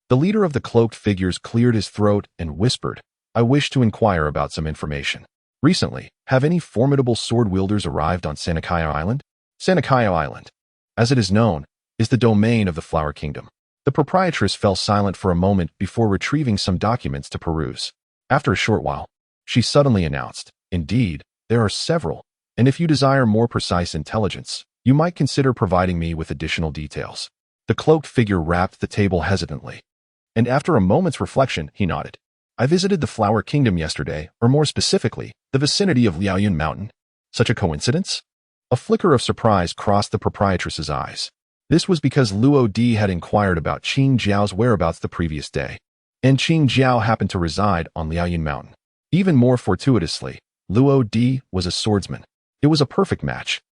The leader of the cloaked figures cleared his throat and whispered, "I wish to inquire about some information. Recently, have any formidable sword-wielders arrived on Sanakayo Island?" Sanakayo Island, as it is known, is the domain of the Flower Kingdom. The proprietress fell silent for a moment before retrieving some documents to peruse. After a short while, she suddenly announced, "Indeed, there are several, and if you desire more precise intelligence, you might consider providing me with additional details." The cloaked figure rapped the table hesitantly, and after a moment's reflection, he nodded. "I visited the Flower Kingdom yesterday, or more specifically, the vicinity of Liaoyun Mountain." Such a coincidence? A flicker of surprise crossed the proprietress's eyes. This was because Luo Di had inquired about Qing Jiao's whereabouts the previous day, and Qing Jiao happened to reside on Liaoyun Mountain. Even more fortuitously, Luo Di was a swordsman. It was a perfect match.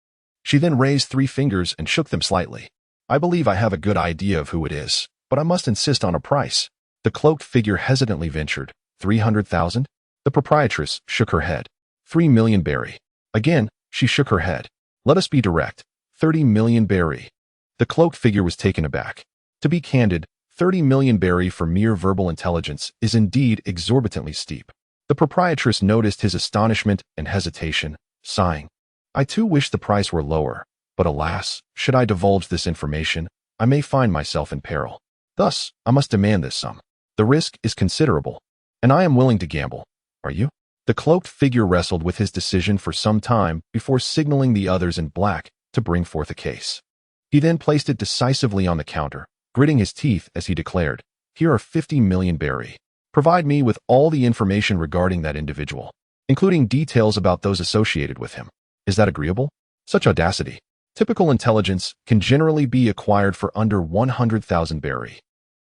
She then raised 3 fingers and shook them slightly. "I believe I have a good idea of who it is, but I must insist on a price." The cloaked figure hesitantly ventured, 300,000? The proprietress shook her head. 3 million berry. Again, she shook her head. "Let us be direct. 30 million berry. The cloaked figure was taken aback. To be candid, 30 million berry for mere verbal intelligence is indeed exorbitantly steep. The proprietress noticed his astonishment and hesitation, sighing. I too wish the price were lower, but alas, should I divulge this information, I may find myself in peril. Thus, I must demand this sum. The risk is considerable, and I am willing to gamble. Are you? The cloaked figure wrestled with his decision for some time before signaling the others in black to bring forth a case. He then placed it decisively on the counter, gritting his teeth as he declared, Here are 50 million berry. Provide me with all the information regarding that individual, including details about those associated with him. Is that agreeable? Such audacity. Typical intelligence can generally be acquired for under 100,000 berry.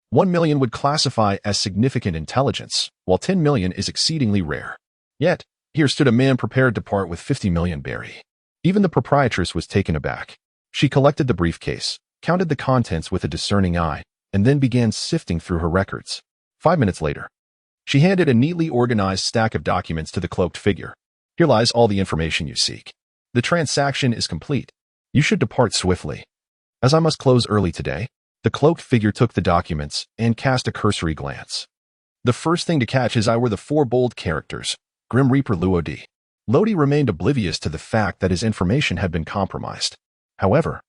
1 million would classify as significant intelligence, while 10 million is exceedingly rare. Yet, here stood a man prepared to part with 50 million berry. Even the proprietress was taken aback. She collected the briefcase, counted the contents with a discerning eye, and then began sifting through her records. 5 minutes later, she handed a neatly organized stack of documents to the cloaked figure. Here lies all the information you seek. The transaction is complete. You should depart swiftly. As I must close early today, the cloaked figure took the documents and cast a cursory glance. The first thing to catch his eye were the 4 bold characters, Grim Reaper Luo-D. Lodi remained oblivious to the fact that his information had been compromised. However,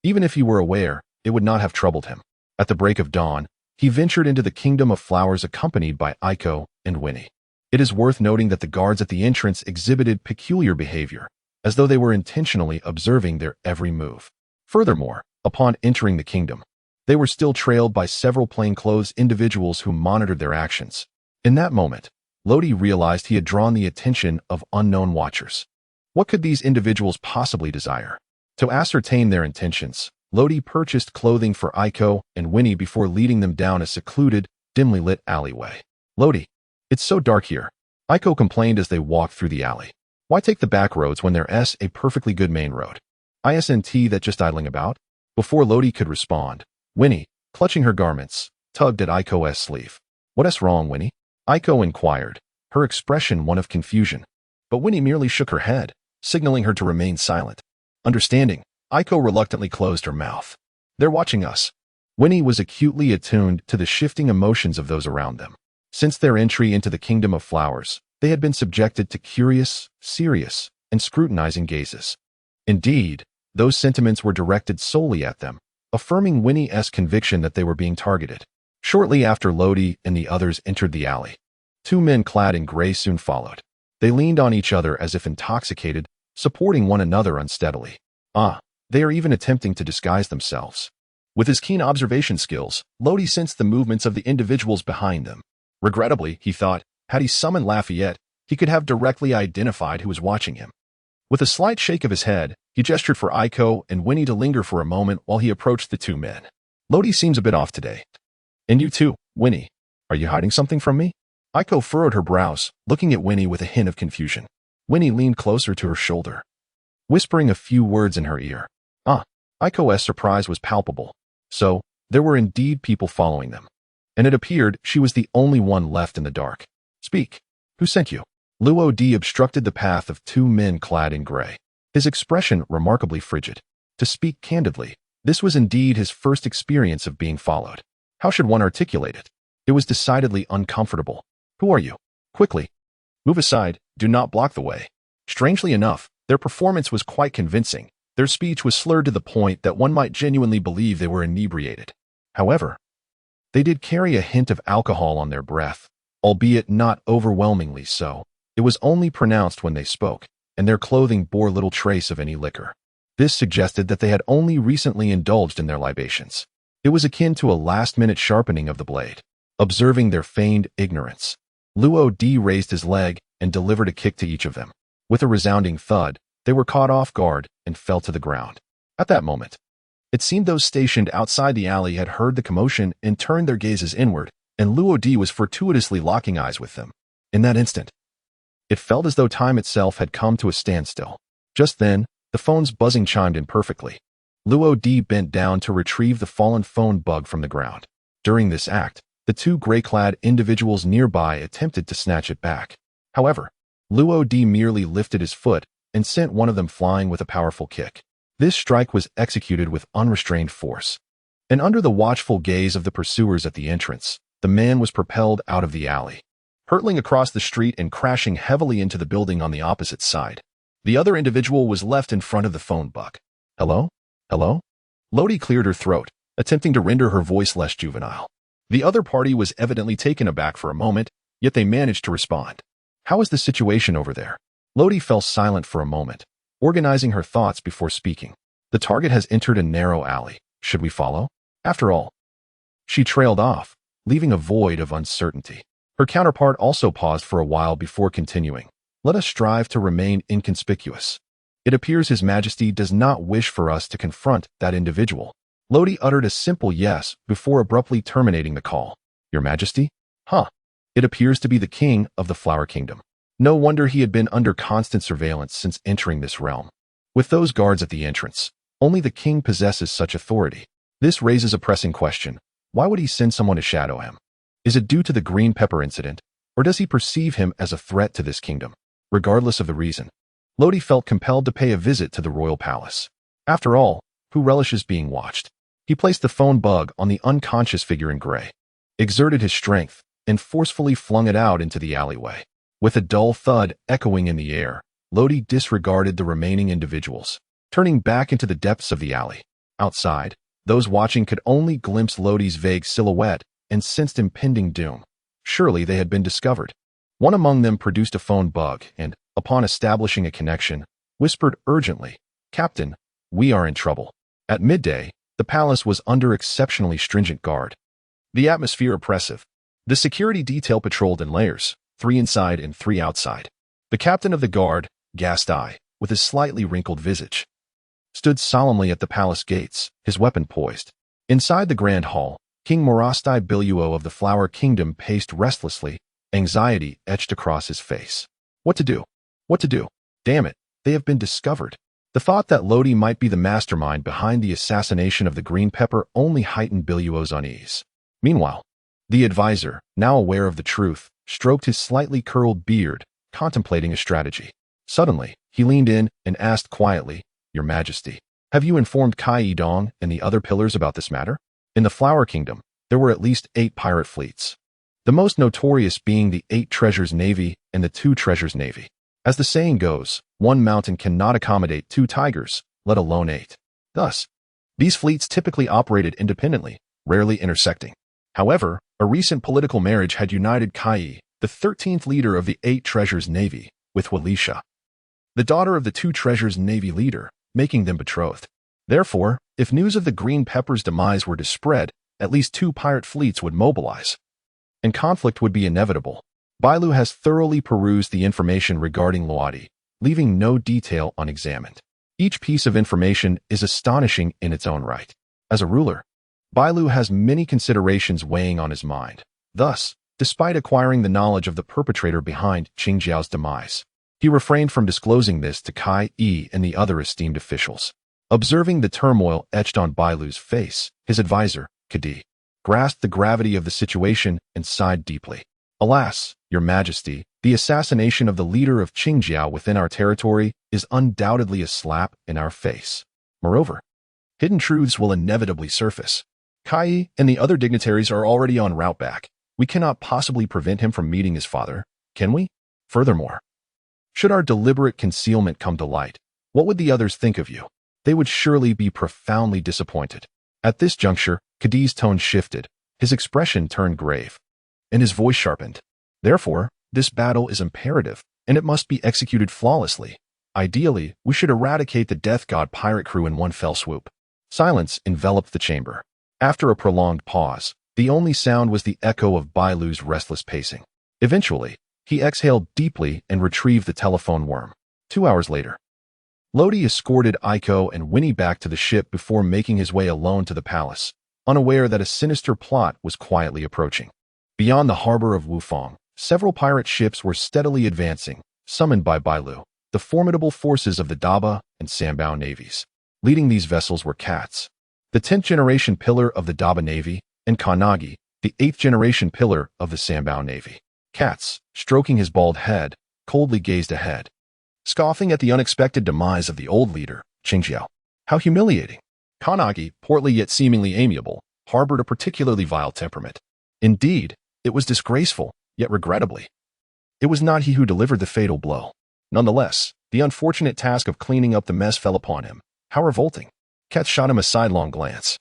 even if he were aware, it would not have troubled him. At the break of dawn, he ventured into the Kingdom of Flowers accompanied by Aiko and Winnie. It is worth noting that the guards at the entrance exhibited peculiar behavior, as though they were intentionally observing their every move. Furthermore, upon entering the kingdom, they were still trailed by several plainclothes individuals who monitored their actions. In that moment, Lodi realized he had drawn the attention of unknown watchers. What could these individuals possibly desire? To ascertain their intentions, Lodi purchased clothing for Aiko and Winnie before leading them down a secluded, dimly lit alleyway. Lodi, it's so dark here, Aiko complained as they walked through the alley. Why take the back roads when there's a perfectly good main road? Isn't that just idling about? Before Lodi could respond, Winnie, clutching her garments, tugged at Aiko's sleeve. What's wrong, Winnie? Aiko inquired, her expression one of confusion. But Winnie merely shook her head, signaling her to remain silent. Understanding, Aiko reluctantly closed her mouth. They're watching us. Winnie was acutely attuned to the shifting emotions of those around them. Since their entry into the Kingdom of Flowers, they had been subjected to curious, serious, and scrutinizing gazes. Indeed, those sentiments were directed solely at them, affirming Winnie's conviction that they were being targeted. Shortly after Lodi and the others entered the alley, 2 men clad in gray soon followed. They leaned on each other as if intoxicated, supporting one another unsteadily. They are even attempting to disguise themselves. With his keen observation skills, Lodi sensed the movements of the individuals behind them. Regrettably, he thought, had he summoned Lafayette, he could have directly identified who was watching him. With a slight shake of his head, he gestured for Aiko and Winnie to linger for a moment while he approached the 2 men. Lodi seems a bit off today. And you too, Winnie. Are you hiding something from me? Aiko furrowed her brows, looking at Winnie with a hint of confusion. Winnie leaned closer to her shoulder, whispering a few words in her ear. Aiko's surprise was palpable. So, there were indeed people following them. And it appeared she was the only one left in the dark. Speak. Who sent you? Luo-D obstructed the path of 2 men clad in gray, his expression remarkably frigid. To speak candidly, this was indeed his first experience of being followed. How should one articulate it? It was decidedly uncomfortable. Who are you? Quickly. Move aside, do not block the way. Strangely enough, their performance was quite convincing. Their speech was slurred to the point that one might genuinely believe they were inebriated. However, they did carry a hint of alcohol on their breath, albeit not overwhelmingly so. It was only pronounced when they spoke, and their clothing bore little trace of any liquor. This suggested that they had only recently indulged in their libations. It was akin to a last-minute sharpening of the blade. Observing their feigned ignorance, Luo-D raised his leg and delivered a kick to each of them. With a resounding thud, they were caught off guard and fell to the ground. At that moment, it seemed those stationed outside the alley had heard the commotion and turned their gazes inward, and Luo-D was fortuitously locking eyes with them. In that instant, it felt as though time itself had come to a standstill. Just then, the phone's buzzing chimed in perfectly. Luo-D bent down to retrieve the fallen phone bug from the ground. During this act, the 2 gray-clad individuals nearby attempted to snatch it back. However, Luo-D merely lifted his foot and sent one of them flying with a powerful kick. This strike was executed with unrestrained force. And under the watchful gaze of the pursuers at the entrance, the man was propelled out of the alley, hurtling across the street and crashing heavily into the building on the opposite side. The other individual was left in front of the phone book. Hello? Hello? Lodi cleared her throat, attempting to render her voice less juvenile. The other party was evidently taken aback for a moment, yet they managed to respond. How is the situation over there? Lodi fell silent for a moment, organizing her thoughts before speaking. The target has entered a narrow alley. Should we follow? After all, she trailed off, leaving a void of uncertainty. Her counterpart also paused for a while before continuing. Let us strive to remain inconspicuous. It appears His Majesty does not wish for us to confront that individual. Lodi uttered a simple yes before abruptly terminating the call. Your Majesty? Huh. It appears to be the king of the Flower Kingdom. No wonder he had been under constant surveillance since entering this realm. With those guards at the entrance, only the king possesses such authority. This raises a pressing question. Why would he send someone to shadow him? Is it due to the green pepper incident, or does he perceive him as a threat to this kingdom? Regardless of the reason, Lodi felt compelled to pay a visit to the royal palace. After all, who relishes being watched? He placed the phone bug on the unconscious figure in gray, exerted his strength, and forcefully flung it out into the alleyway. With a dull thud echoing in the air, Lodi disregarded the remaining individuals, turning back into the depths of the alley. Outside, those watching could only glimpse Lodi's vague silhouette and sensed impending doom. Surely they had been discovered. One among them produced a phone bug and, upon establishing a connection, whispered urgently, Captain, we are in trouble. At midday, the palace was under exceptionally stringent guard. The atmosphere oppressive. The security detail patrolled in layers, 3 inside and 3 outside. The captain of the guard, Gastai, with his slightly wrinkled visage, stood solemnly at the palace gates, his weapon poised. Inside the grand hall, King Morastai Biluo of the Flower Kingdom paced restlessly, anxiety etched across his face. What to do? What to do? Damn it, they have been discovered. The thought that Lodi might be the mastermind behind the assassination of the green pepper only heightened Biluo's unease. Meanwhile, the advisor, now aware of the truth, stroked his slightly curled beard, contemplating a strategy. Suddenly, he leaned in and asked quietly, Your Majesty, have you informed Kai Dong and the other pillars about this matter? In the Flower Kingdom, there were at least 8 pirate fleets, the most notorious being the 8 Treasures Navy and the 2 Treasures Navy. As the saying goes, one mountain cannot accommodate 2 tigers, let alone 8. Thus, these fleets typically operated independently, rarely intersecting. However, a recent political marriage had united Kai, the 13th leader of the 8 Treasures Navy, with Walisha, the daughter of the 2 Treasures Navy leader, making them betrothed. Therefore, if news of the green pepper's demise were to spread, at least 2 pirate fleets would mobilize, and conflict would be inevitable. Bailu has thoroughly perused the information regarding Luadi, leaving no detail unexamined. Each piece of information is astonishing in its own right. As a ruler, Bailu has many considerations weighing on his mind. Thus, despite acquiring the knowledge of the perpetrator behind Qingjiao's demise, he refrained from disclosing this to Kai Yi and the other esteemed officials. Observing the turmoil etched on Bailu's face, his advisor, Kadi, grasped the gravity of the situation and sighed deeply. Alas, Your Majesty, the assassination of the leader of Qingjiao within our territory is undoubtedly a slap in our face. Moreover, hidden truths will inevitably surface. Kai and the other dignitaries are already en route back. We cannot possibly prevent him from meeting his father, can we? Furthermore, should our deliberate concealment come to light, what would the others think of you? They would surely be profoundly disappointed. At this juncture, Kadi's tone shifted, his expression turned grave, and his voice sharpened. Therefore, this battle is imperative, and it must be executed flawlessly. Ideally, we should eradicate the Death God pirate crew in one fell swoop. Silence enveloped the chamber. After a prolonged pause, the only sound was the echo of Bailu's restless pacing. Eventually, he exhaled deeply and retrieved the telephone worm. 2 hours later, Lodi escorted Aiko and Winnie back to the ship before making his way alone to the palace, unaware that a sinister plot was quietly approaching. Beyond the harbor of Wufang, several pirate ships were steadily advancing, summoned by Bailu, the formidable forces of the Daba and Sambao navies. Leading these vessels were Cats, the 10th-generation pillar of the Daba Navy, and Kanagi, the 8th-generation pillar of the Sambao Navy. Cats, stroking his bald head, coldly gazed ahead, scoffing at the unexpected demise of the old leader, Qingjiao. How humiliating. Kanagi, portly yet seemingly amiable, harbored a particularly vile temperament. Indeed, it was disgraceful, yet regrettably. It was not he who delivered the fatal blow. Nonetheless, the unfortunate task of cleaning up the mess fell upon him. How revolting. Kat shot him a sidelong glance,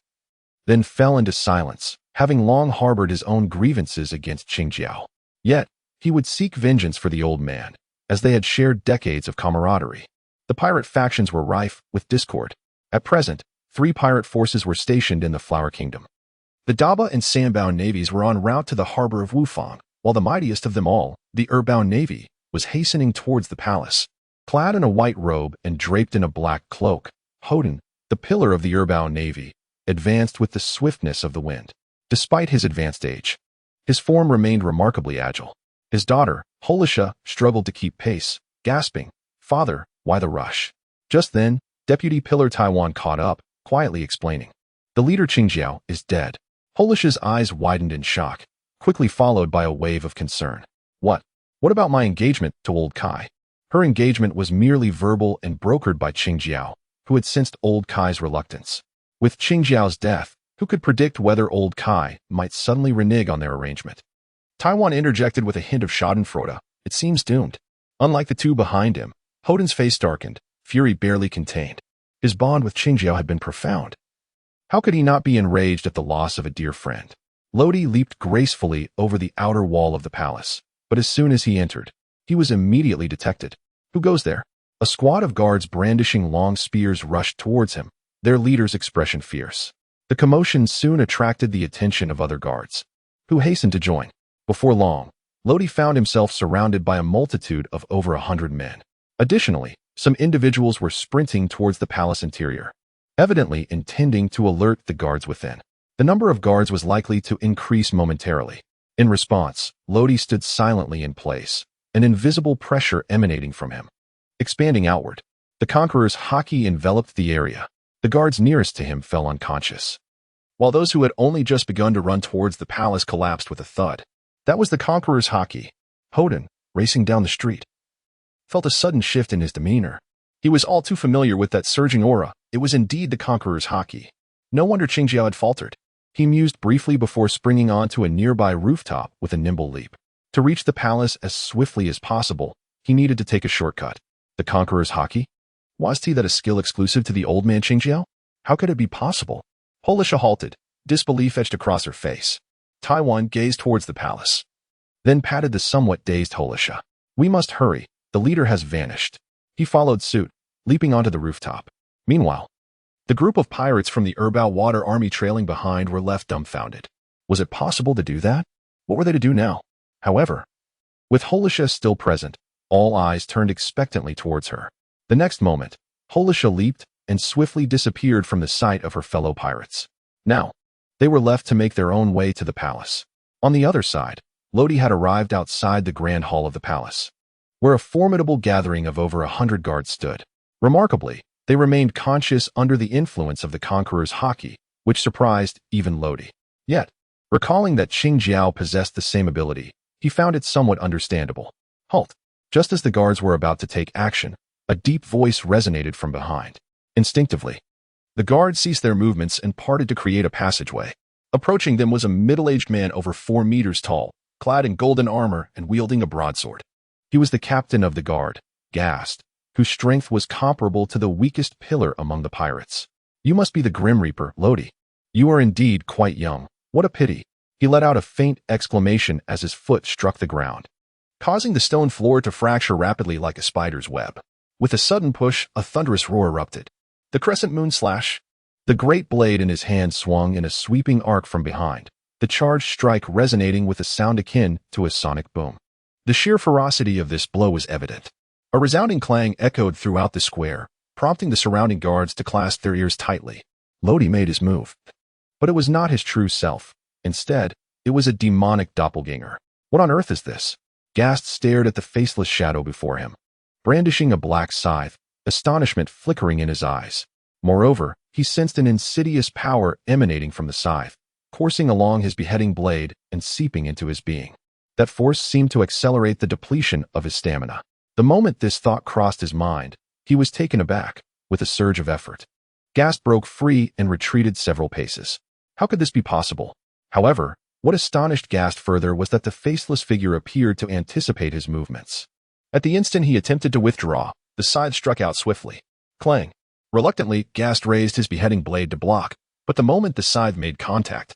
then fell into silence, having long harbored his own grievances against Qingjiao. Yet, he would seek vengeance for the old man, as they had shared decades of camaraderie. The pirate factions were rife with discord. At present, 3 pirate forces were stationed in the Flower Kingdom. The Daba and Sanbound navies were en route to the harbor of Wufang, while the mightiest of them all, the Erbound navy, was hastening towards the palace. Clad in a white robe and draped in a black cloak, Hoden, the pillar of the Erbound navy, advanced with the swiftness of the wind. Despite his advanced age, his form remained remarkably agile. His daughter, Holisha, struggled to keep pace, gasping, "Father, why the rush?" Just then, Deputy Pillar Taiwan caught up, quietly explaining, "The leader Qingjiao is dead." Holisha's eyes widened in shock, quickly followed by a wave of concern. What? What about my engagement to old Kai? Her engagement was merely verbal and brokered by Qingjiao, who had sensed old Kai's reluctance. With Qingjiao's death, who could predict whether old Kai might suddenly renege on their arrangement? Taiwan interjected with a hint of schadenfreude. It seems doomed. Unlike the two behind him, Hoden's face darkened, fury barely contained. His bond with Qingjiao had been profound. How could he not be enraged at the loss of a dear friend? Lodi leaped gracefully over the outer wall of the palace, but as soon as he entered, he was immediately detected. Who goes there? A squad of guards brandishing long spears rushed towards him, their leader's expression fierce. The commotion soon attracted the attention of other guards, who hastened to join. Before long, Lodi found himself surrounded by a multitude of over 100 men. Additionally, some individuals were sprinting towards the palace interior, evidently intending to alert the guards within. The number of guards was likely to increase momentarily. In response, Lodi stood silently in place, an invisible pressure emanating from him. Expanding outward, the conqueror's haki enveloped the area. The guards nearest to him fell unconscious, while those who had only just begun to run towards the palace collapsed with a thud. That was the conqueror's haki. Hoden, racing down the street, felt a sudden shift in his demeanor. He was all too familiar with that surging aura. It was indeed the conqueror's haki. No wonder Qingjiao had faltered. He mused briefly before springing onto a nearby rooftop with a nimble leap. To reach the palace as swiftly as possible, he needed to take a shortcut. The conqueror's haki? Was he that a skill exclusive to the old man Qingjiao? How could it be possible? Holisha halted, disbelief etched across her face. Taiwan gazed towards the palace, then patted the somewhat dazed Holisha. "We must hurry. The leader has vanished." He followed suit, leaping onto the rooftop. Meanwhile, the group of pirates from the Erbao water army trailing behind were left dumbfounded. Was it possible to do that? What were they to do now? However, with Holisha still present, all eyes turned expectantly towards her. The next moment, Holisha leaped and swiftly disappeared from the sight of her fellow pirates. Now, they were left to make their own way to the palace. On the other side, Lodi had arrived outside the grand hall of the palace, where a formidable gathering of over 100 guards stood. Remarkably, they remained conscious under the influence of the conqueror's haki, which surprised even Lodi. Yet, recalling that Qingjiao possessed the same ability, he found it somewhat understandable. Halt! Just as the guards were about to take action, a deep voice resonated from behind. Instinctively, the guards ceased their movements and parted to create a passageway. Approaching them was a middle-aged man over 4 meters tall, clad in golden armor and wielding a broadsword. He was the captain of the guard, Gast, whose strength was comparable to the weakest pillar among the pirates. "You must be the Grim Reaper, Lodi. You are indeed quite young. What a pity." He let out a faint exclamation as his foot struck the ground, causing the stone floor to fracture rapidly like a spider's web. With a sudden push, a thunderous roar erupted. The crescent moon slash. The great blade in his hand swung in a sweeping arc from behind, the charged strike resonating with a sound akin to a sonic boom. The sheer ferocity of this blow was evident. A resounding clang echoed throughout the square, prompting the surrounding guards to clasp their ears tightly. Lodi made his move, but it was not his true self. Instead, it was a demonic doppelganger. What on earth is this? Gast stared at the faceless shadow before him, brandishing a black scythe, astonishment flickering in his eyes. Moreover, he sensed an insidious power emanating from the scythe, coursing along his beheading blade and seeping into his being. That force seemed to accelerate the depletion of his stamina. The moment this thought crossed his mind, he was taken aback, with a surge of effort. Gast broke free and retreated several paces. How could this be possible? However, what astonished Gast further was that the faceless figure appeared to anticipate his movements. At the instant he attempted to withdraw, the scythe struck out swiftly. Clang! Reluctantly, Gast raised his beheading blade to block, but the moment the scythe made contact,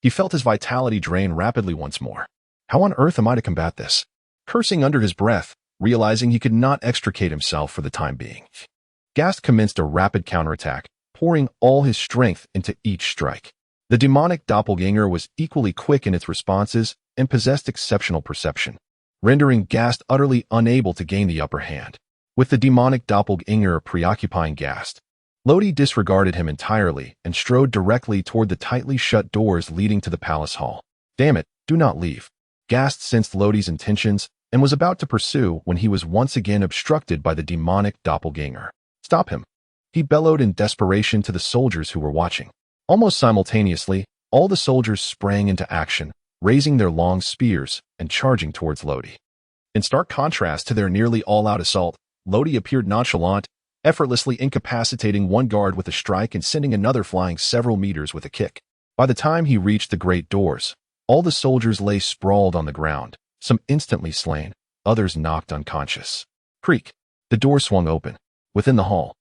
he felt his vitality drain rapidly once more. How on earth am I to combat this? Cursing under his breath, realizing he could not extricate himself for the time being, Gast commenced a rapid counterattack, pouring all his strength into each strike. The demonic doppelganger was equally quick in its responses and possessed exceptional perception, rendering Gast utterly unable to gain the upper hand. With the demonic doppelganger preoccupying Gast, Lodi disregarded him entirely and strode directly toward the tightly shut doors leading to the palace hall. Damn it, do not leave. Gast sensed Lodi's intentions and was about to pursue when he was once again obstructed by the demonic doppelganger. Stop him! He bellowed in desperation to the soldiers who were watching. Almost simultaneously, all the soldiers sprang into action, raising their long spears and charging towards Lodi. In stark contrast to their nearly all-out assault, Lodi appeared nonchalant, effortlessly incapacitating one guard with a strike and sending another flying several meters with a kick. By the time he reached the great doors, all the soldiers lay sprawled on the ground, some instantly slain, others knocked unconscious. Creak! The door swung open. Within the hall,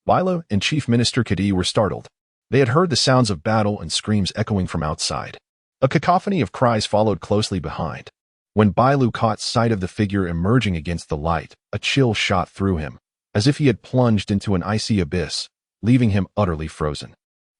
Bilo and Chief Minister Kadi were startled. They had heard the sounds of battle and screams echoing from outside. A cacophony of cries followed closely behind. When Bilo caught sight of the figure emerging against the light, a chill shot through him, as if he had plunged into an icy abyss, leaving him utterly frozen.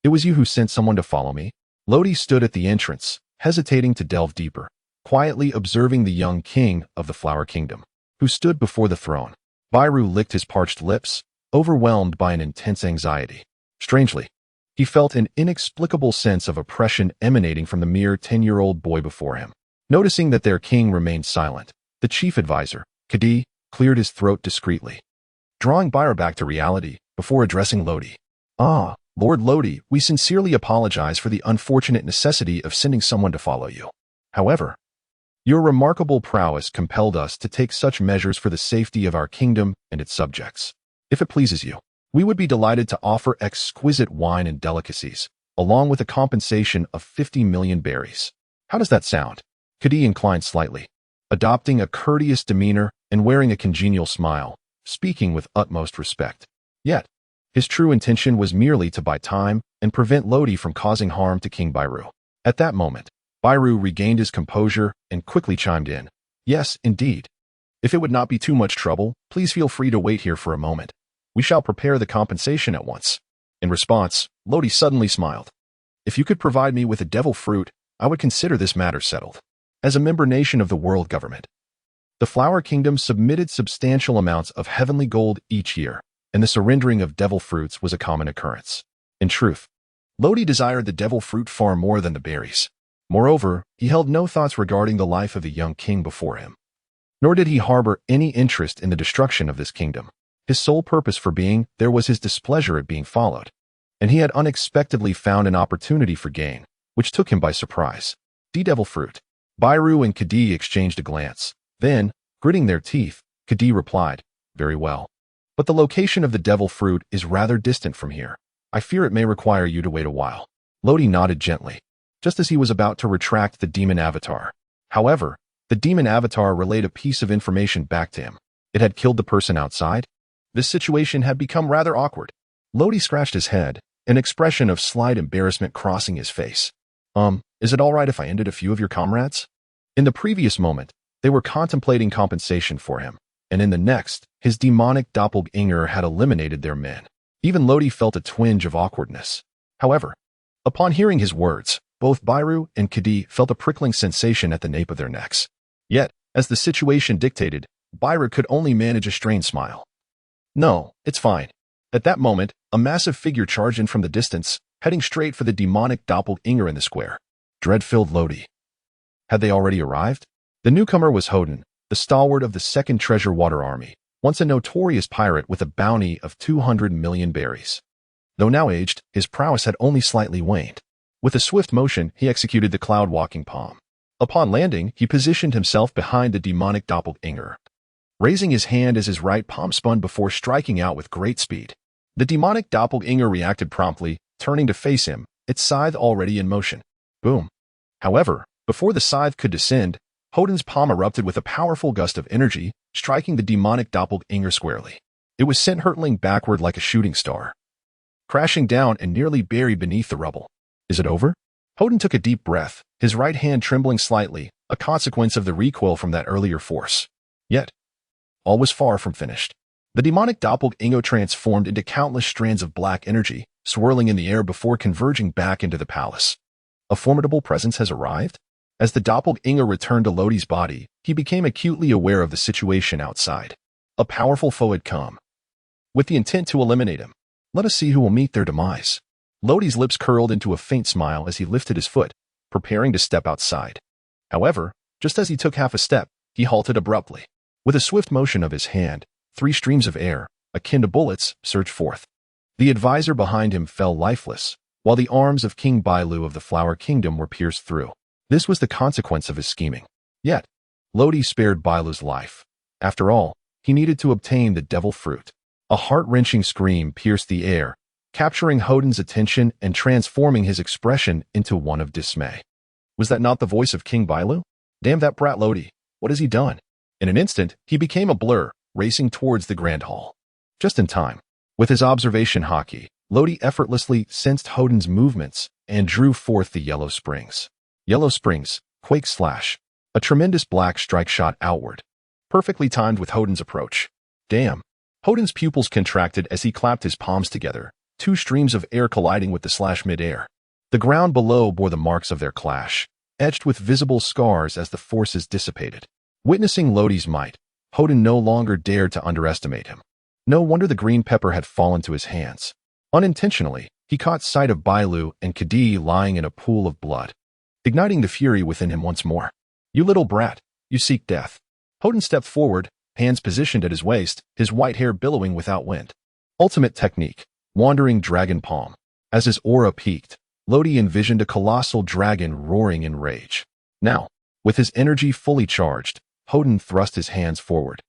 It was you who sent someone to follow me? Lodi stood at the entrance, hesitating to delve deeper, quietly observing the young king of the Flower Kingdom, who stood before the throne. Byru licked his parched lips, overwhelmed by an intense anxiety. Strangely, he felt an inexplicable sense of oppression emanating from the mere 10-year-old boy before him. Noticing that their king remained silent, the chief advisor, Kadi, cleared his throat discreetly, drawing Byru back to reality before addressing Lodi. Ah, Lord Lodi, we sincerely apologize for the unfortunate necessity of sending someone to follow you. However, your remarkable prowess compelled us to take such measures for the safety of our kingdom and its subjects. If it pleases you, we would be delighted to offer exquisite wine and delicacies, along with a compensation of 50 million berries. How does that sound? Kadi inclined slightly, adopting a courteous demeanor and wearing a congenial smile, speaking with utmost respect. Yet, his true intention was merely to buy time and prevent Lodi from causing harm to King Byru. At that moment, Byru regained his composure and quickly chimed in. Yes, indeed. If it would not be too much trouble, please feel free to wait here for a moment. We shall prepare the compensation at once. In response, Lodi suddenly smiled. If you could provide me with a devil fruit, I would consider this matter settled. As a member nation of the world government, the Flower Kingdom submitted substantial amounts of heavenly gold each year, and the surrendering of devil fruits was a common occurrence. In truth, Lodi desired the devil fruit far more than the berries. Moreover, he held no thoughts regarding the life of the young king before him. Nor did he harbor any interest in the destruction of this kingdom. His sole purpose for being there was his displeasure at being followed, and he had unexpectedly found an opportunity for gain, which took him by surprise. Devil fruit. Byru and Kadi exchanged a glance. Then, gritting their teeth, Kadi replied, Very well. But the location of the devil fruit is rather distant from here. I fear it may require you to wait a while. Lodi nodded gently, just as he was about to retract the demon avatar. However, the demon avatar relayed a piece of information back to him. It had killed the person outside. This situation had become rather awkward. Lodi scratched his head, an expression of slight embarrassment crossing his face. Is it all right if I ended a few of your comrades? In the previous moment, they were contemplating compensation for him, and in the next, his demonic doppelganger had eliminated their men. Even Lodi felt a twinge of awkwardness. However, upon hearing his words, both Byru and Kadi felt a prickling sensation at the nape of their necks. Yet, as the situation dictated, Byru could only manage a strained smile. No, it's fine. At that moment, a massive figure charged in from the distance, heading straight for the demonic doppelganger in the square. Dread-filled Lodi. Had they already arrived? The newcomer was Hoden, the stalwart of the 2nd Treasure Water Army, once a notorious pirate with a bounty of 200 million berries. Though now aged, his prowess had only slightly waned. With a swift motion, he executed the cloud-walking palm. Upon landing, he positioned himself behind the demonic doppelganger, raising his hand as his right palm spun before striking out with great speed. The demonic doppelganger reacted promptly, turning to face him, its scythe already in motion. Boom. However, before the scythe could descend, Hodin's palm erupted with a powerful gust of energy, striking the demonic doppelganger squarely. It was sent hurtling backward like a shooting star, crashing down and nearly buried beneath the rubble. Is it over? Hodin took a deep breath, his right hand trembling slightly, a consequence of the recoil from that earlier force. Yet, all was far from finished. The demonic doppelganger transformed into countless strands of black energy, swirling in the air before converging back into the palace. A formidable presence has arrived? As the doppelganger returned to Lodi's body, he became acutely aware of the situation outside. A powerful foe had come, with the intent to eliminate him. Let us see who will meet their demise. Lodi's lips curled into a faint smile as he lifted his foot, preparing to step outside. However, just as he took half a step, he halted abruptly. With a swift motion of his hand, 3 streams of air, akin to bullets, surged forth. The advisor behind him fell lifeless, while the arms of King Bailu of the Flower Kingdom were pierced through. This was the consequence of his scheming. Yet, Lodi spared Bailu's life. After all, he needed to obtain the devil fruit. A heart-wrenching scream pierced the air, capturing Hodin's attention and transforming his expression into one of dismay. Was that not the voice of King Bailu? Damn that brat Lodi, what has he done? In an instant, he became a blur, racing towards the Grand Hall. Just in time. With his observation hockey, Lodi effortlessly sensed Hodin's movements and drew forth the Yellow Springs. Yellow Springs, quake slash. A tremendous black strike shot outward, perfectly timed with Hodin's approach. Damn. Hodin's pupils contracted as he clapped his palms together, 2 streams of air colliding with the slash mid-air. The ground below bore the marks of their clash, etched with visible scars as the forces dissipated. Witnessing Lodi's might, Hodin no longer dared to underestimate him. No wonder the green pepper had fallen to his hands. Unintentionally, he caught sight of Bailu and Kadi lying in a pool of blood, igniting the fury within him once more. You little brat, you seek death. Hodin stepped forward, hands positioned at his waist, his white hair billowing without wind. Ultimate technique, wandering dragon palm. As his aura peaked, Lodi envisioned a colossal dragon roaring in rage. Now, with his energy fully charged, Hodin thrust his hands forward,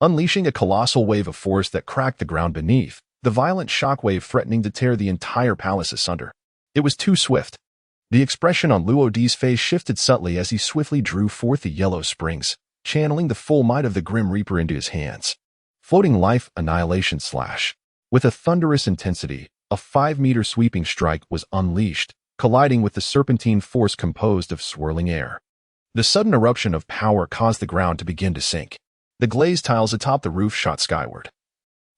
unleashing a colossal wave of force that cracked the ground beneath, the violent shockwave threatening to tear the entire palace asunder. It was too swift. The expression on Luodi's face shifted subtly as he swiftly drew forth the Yellow Springs, channeling the full might of the Grim Reaper into his hands. Floating life annihilation slash. With a thunderous intensity, a 5-meter sweeping strike was unleashed, colliding with the serpentine force composed of swirling air. The sudden eruption of power caused the ground to begin to sink. The glazed tiles atop the roof shot skyward,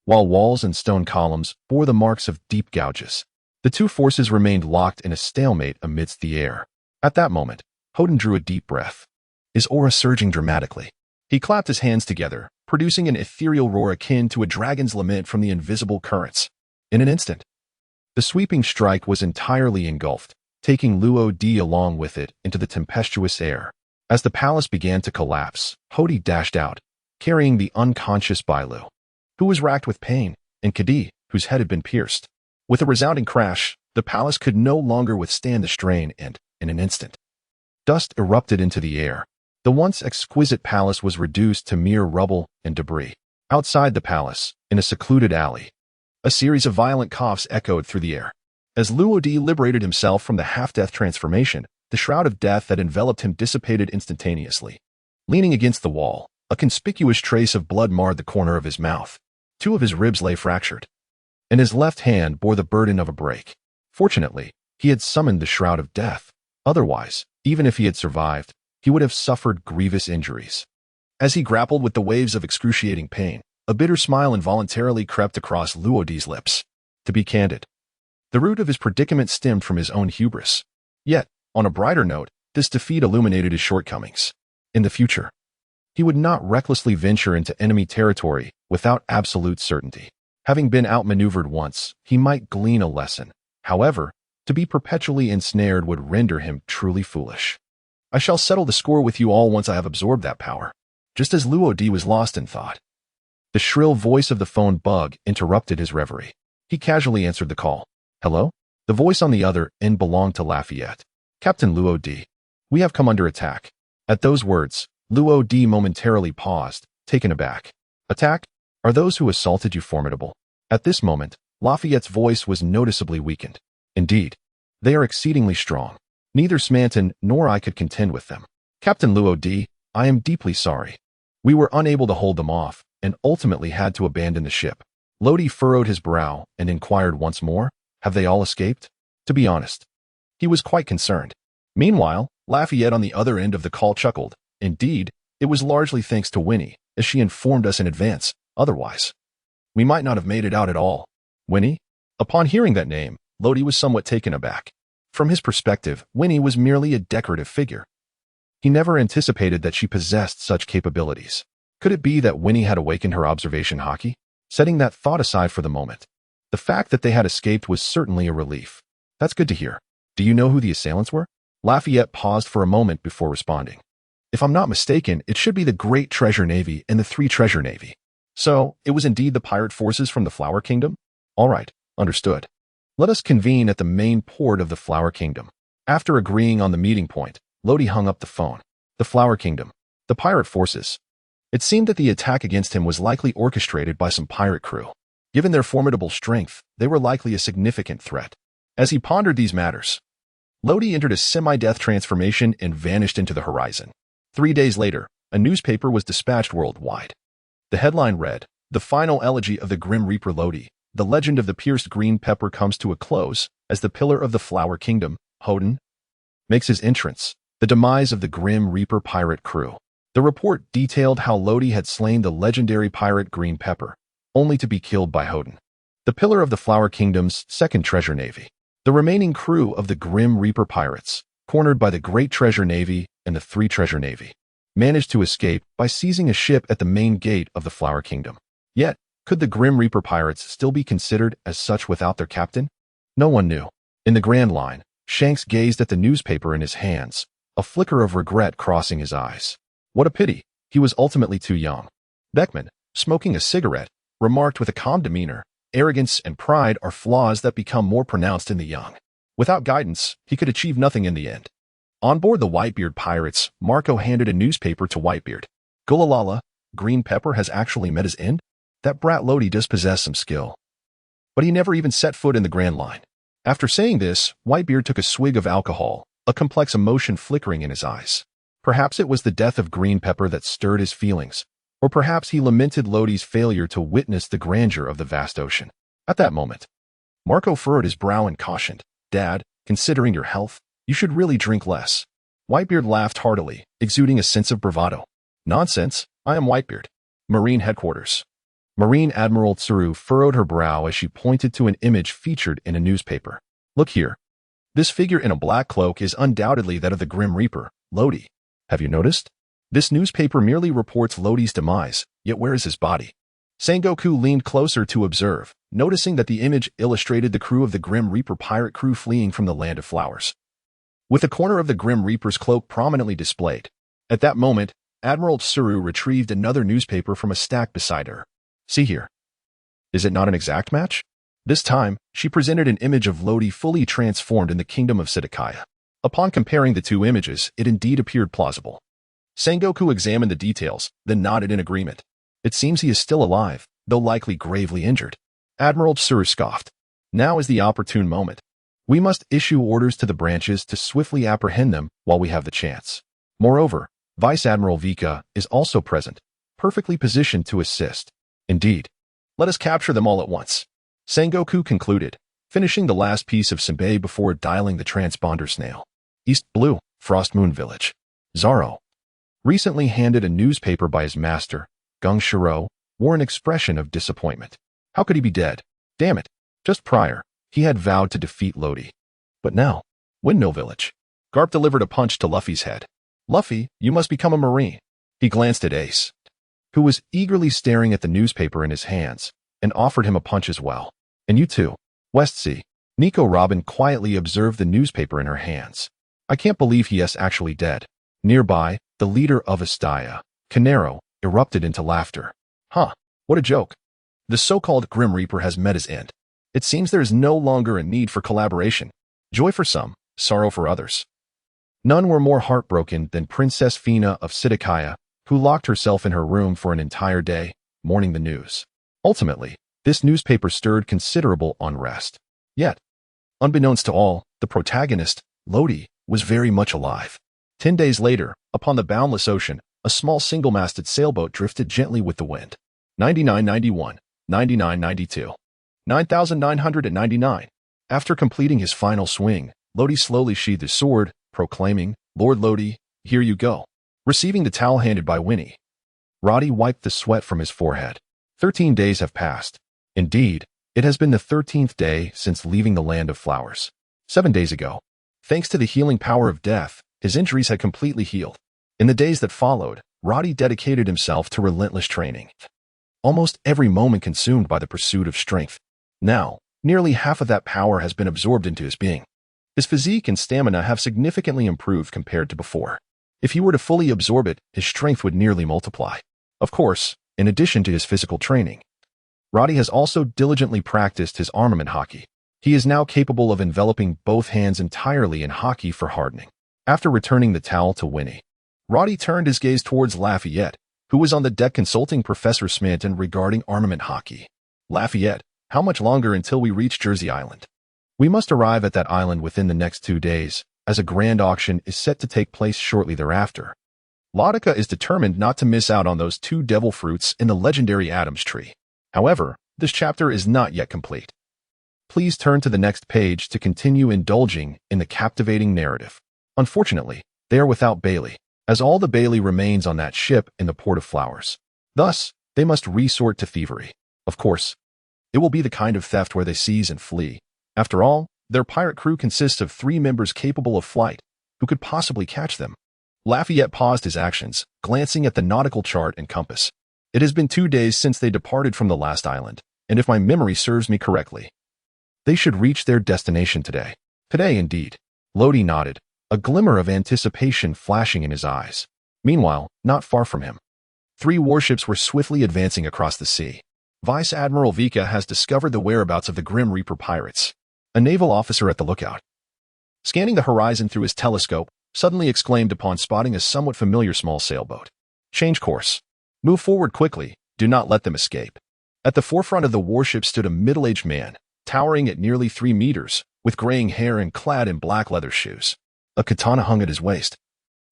while walls and stone columns bore the marks of deep gouges. The 2 forces remained locked in a stalemate amidst the air. At that moment, Hodin drew a deep breath, his aura surging dramatically. He clapped his hands together, producing an ethereal roar akin to a dragon's lament from the invisible currents. In an instant, the sweeping strike was entirely engulfed, taking Luodi along with it into the tempestuous air. As the palace began to collapse, Hodin dashed out, carrying the unconscious Bailu, who was racked with pain, and Kadi, whose head had been pierced. With a resounding crash, the palace could no longer withstand the strain and, in an instant, dust erupted into the air. The once exquisite palace was reduced to mere rubble and debris. Outside the palace, in a secluded alley, a series of violent coughs echoed through the air. As Luodi liberated himself from the half-death transformation, the shroud of death that enveloped him dissipated instantaneously. Leaning against the wall, a conspicuous trace of blood marred the corner of his mouth. 2 of his ribs lay fractured, and his left hand bore the burden of a break. Fortunately, he had summoned the shroud of death. Otherwise, even if he had survived, he would have suffered grievous injuries. As he grappled with the waves of excruciating pain, a bitter smile involuntarily crept across Luodi's lips. To be candid, the root of his predicament stemmed from his own hubris. Yet, on a brighter note, this defeat illuminated his shortcomings. In the future, he would not recklessly venture into enemy territory without absolute certainty. Having been outmaneuvered once, he might glean a lesson. However, to be perpetually ensnared would render him truly foolish. I shall settle the score with you all once I have absorbed that power. Just as Luodi was lost in thought, the shrill voice of the phone bug interrupted his reverie. He casually answered the call. Hello? The voice on the other end belonged to Lafayette. Captain Luodi, we have come under attack. At those words, Luodi momentarily paused, taken aback. Attack? Are those who assaulted you formidable? At this moment, Lafayette's voice was noticeably weakened. Indeed, they are exceedingly strong. Neither Smanton nor I could contend with them. Captain Luo, I am deeply sorry. We were unable to hold them off, and ultimately had to abandon the ship. Lodi furrowed his brow and inquired once more, have they all escaped? To be honest, he was quite concerned. Meanwhile, Lafayette on the other end of the call chuckled. Indeed, it was largely thanks to Winnie, as she informed us in advance. Otherwise, we might not have made it out at all. Winnie? Upon hearing that name, Lodi was somewhat taken aback. From his perspective, Winnie was merely a decorative figure. He never anticipated that she possessed such capabilities. Could it be that Winnie had awakened her observation hockey? Setting that thought aside for the moment, the fact that they had escaped was certainly a relief. That's good to hear. Do you know who the assailants were? Lafayette paused for a moment before responding. If I'm not mistaken, it should be the Great Treasure Navy and the Three Treasure Navy. So, it was indeed the pirate forces from the Flower Kingdom? All right, understood. Let us convene at the main port of the Flower Kingdom. After agreeing on the meeting point, Lodi hung up the phone. The Flower Kingdom. The pirate forces. It seemed that the attack against him was likely orchestrated by some pirate crew. Given their formidable strength, they were likely a significant threat. As he pondered these matters, Lodi entered a semi-death transformation and vanished into the horizon. 3 days later, a newspaper was dispatched worldwide. The headline read, "The final elegy of the Grim Reaper Lodi. The legend of the pierced green pepper comes to a close as the pillar of the Flower Kingdom, Hoden, makes his entrance. The demise of the Grim Reaper pirate crew." The report detailed how Lodi had slain the legendary pirate Green Pepper, only to be killed by Hoden, the pillar of the Flower Kingdom's second treasure navy. The remaining crew of the Grim Reaper pirates, cornered by the Great Treasure Navy and the Three Treasure Navy, managed to escape by seizing a ship at the main gate of the Flower Kingdom. Yet, could the Grim Reaper pirates still be considered as such without their captain? No one knew. In the Grand Line, Shanks gazed at the newspaper in his hands, a flicker of regret crossing his eyes. What a pity, he was ultimately too young. Beckman, smoking a cigarette, remarked with a calm demeanor, arrogance and pride are flaws that become more pronounced in the young. Without guidance, he could achieve nothing in the end. On board the Whitebeard pirates, Marco handed a newspaper to Whitebeard. Gulalala, Green Pepper has actually met his end? That brat Lodi does possess some skill. But he never even set foot in the Grand Line. After saying this, Whitebeard took a swig of alcohol, a complex emotion flickering in his eyes. Perhaps it was the death of Green Pepper that stirred his feelings, or perhaps he lamented Lodi's failure to witness the grandeur of the vast ocean. At that moment, Marco furrowed his brow and cautioned, "Dad, considering your health, you should really drink less." Whitebeard laughed heartily, exuding a sense of bravado. "Nonsense, I am Whitebeard. Marine Headquarters." Marine Admiral Tsuru furrowed her brow as she pointed to an image featured in a newspaper. "Look here. This figure in a black cloak is undoubtedly that of the Grim Reaper, Lodi. Have you noticed? This newspaper merely reports Lodi's demise, yet where is his body?" Sengoku leaned closer to observe, noticing that the image illustrated the crew of the Grim Reaper pirate crew fleeing from the Land of Flowers, with a corner of the Grim Reaper's cloak prominently displayed. At that moment, Admiral Tsuru retrieved another newspaper from a stack beside her. "See here. Is it not an exact match?" This time, she presented an image of Lodi fully transformed in the kingdom of Sidakaya. Upon comparing the two images, it indeed appeared plausible. Sengoku examined the details, then nodded in agreement. "It seems he is still alive, though likely gravely injured." Admiral Tsuru scoffed. "Now is the opportune moment. We must issue orders to the branches to swiftly apprehend them while we have the chance." Moreover, Vice Admiral Vika is also present, perfectly positioned to assist. "Indeed. Let us capture them all at once," Sengoku concluded, finishing the last piece of senbei before dialing the transponder snail. East Blue, Frost Moon Village. Zaro, recently handed a newspaper by his master, Gung Shiro, wore an expression of disappointment. How could he be dead? Damn it. Just prior, he had vowed to defeat Lodi. But now, Windmill Village. Garp delivered a punch to Luffy's head. "Luffy, you must become a Marine." He glanced at Ace, who was eagerly staring at the newspaper in his hands, and offered him a punch as well. "And you too, West Sea." Nico Robin quietly observed the newspaper in her hands. "I can't believe he is actually dead." Nearby, the leader of Astaya, Canero, erupted into laughter. "Huh, what a joke. The so-called Grim Reaper has met his end. It seems there is no longer a need for collaboration. Joy for some, sorrow for others." None were more heartbroken than Princess Fina of Sidakaya, who locked herself in her room for an entire day, mourning the news. Ultimately, This newspaper stirred considerable unrest. Yet, unbeknownst to all, the protagonist, Lodi, was very much alive. 10 days later, upon the boundless ocean, a small single-masted sailboat drifted gently with the wind. 9991, 9992, 9999. After completing his final swing, Lodi slowly sheathed his sword, proclaiming, "Lord Lodi, here you go." Receiving the towel handed by Winnie, Roddy wiped the sweat from his forehead. 13 days have passed. Indeed, it has been the 13th day since leaving the land of flowers. 7 days ago, thanks to the healing power of death, his injuries had completely healed. In the days that followed, Roddy dedicated himself to relentless training. Almost every moment consumed by the pursuit of strength. Now, nearly half of that power has been absorbed into his being. His physique and stamina have significantly improved compared to before. If he were to fully absorb it, his strength would nearly multiply. Of course, in addition to his physical training, Roddy has also diligently practiced his armament hockey. He is now capable of enveloping both hands entirely in hockey for hardening. After returning the towel to Winnie, Roddy turned his gaze towards Lafayette, who was on the deck consulting Professor Smanton regarding armament hockey. "Lafayette, how much longer until we reach Jersey Island?" "We must arrive at that island within the next 2 days, as a grand auction is set to take place shortly thereafter. Laudica is determined not to miss out on those 2 devil fruits in the legendary Adam's tree. However, this chapter is not yet complete. Please turn to the next page to continue indulging in the captivating narrative." Unfortunately, they are without Bailey, as all the Bailey remains on that ship in the Port of Flowers. Thus, they must resort to thievery. Of course, it will be the kind of theft where they seize and flee. After all, their pirate crew consists of 3 members capable of flight. Who could possibly catch them? Lafayette paused his actions, glancing at the nautical chart and compass. It has been 2 days since they departed from the last island, and if my memory serves me correctly, they should reach their destination today. Today, indeed. Lodi nodded, a glimmer of anticipation flashing in his eyes. Meanwhile, not far from him, 3 warships were swiftly advancing across the sea. Vice Admiral Vika has discovered the whereabouts of the Grim Reaper pirates. A naval officer at the lookout, scanning the horizon through his telescope, suddenly exclaimed upon spotting a somewhat familiar small sailboat. "Change course. Move forward quickly. Do not let them escape." At the forefront of the warship stood a middle-aged man, towering at nearly 3 meters, with graying hair and clad in black leather shoes. A katana hung at his waist,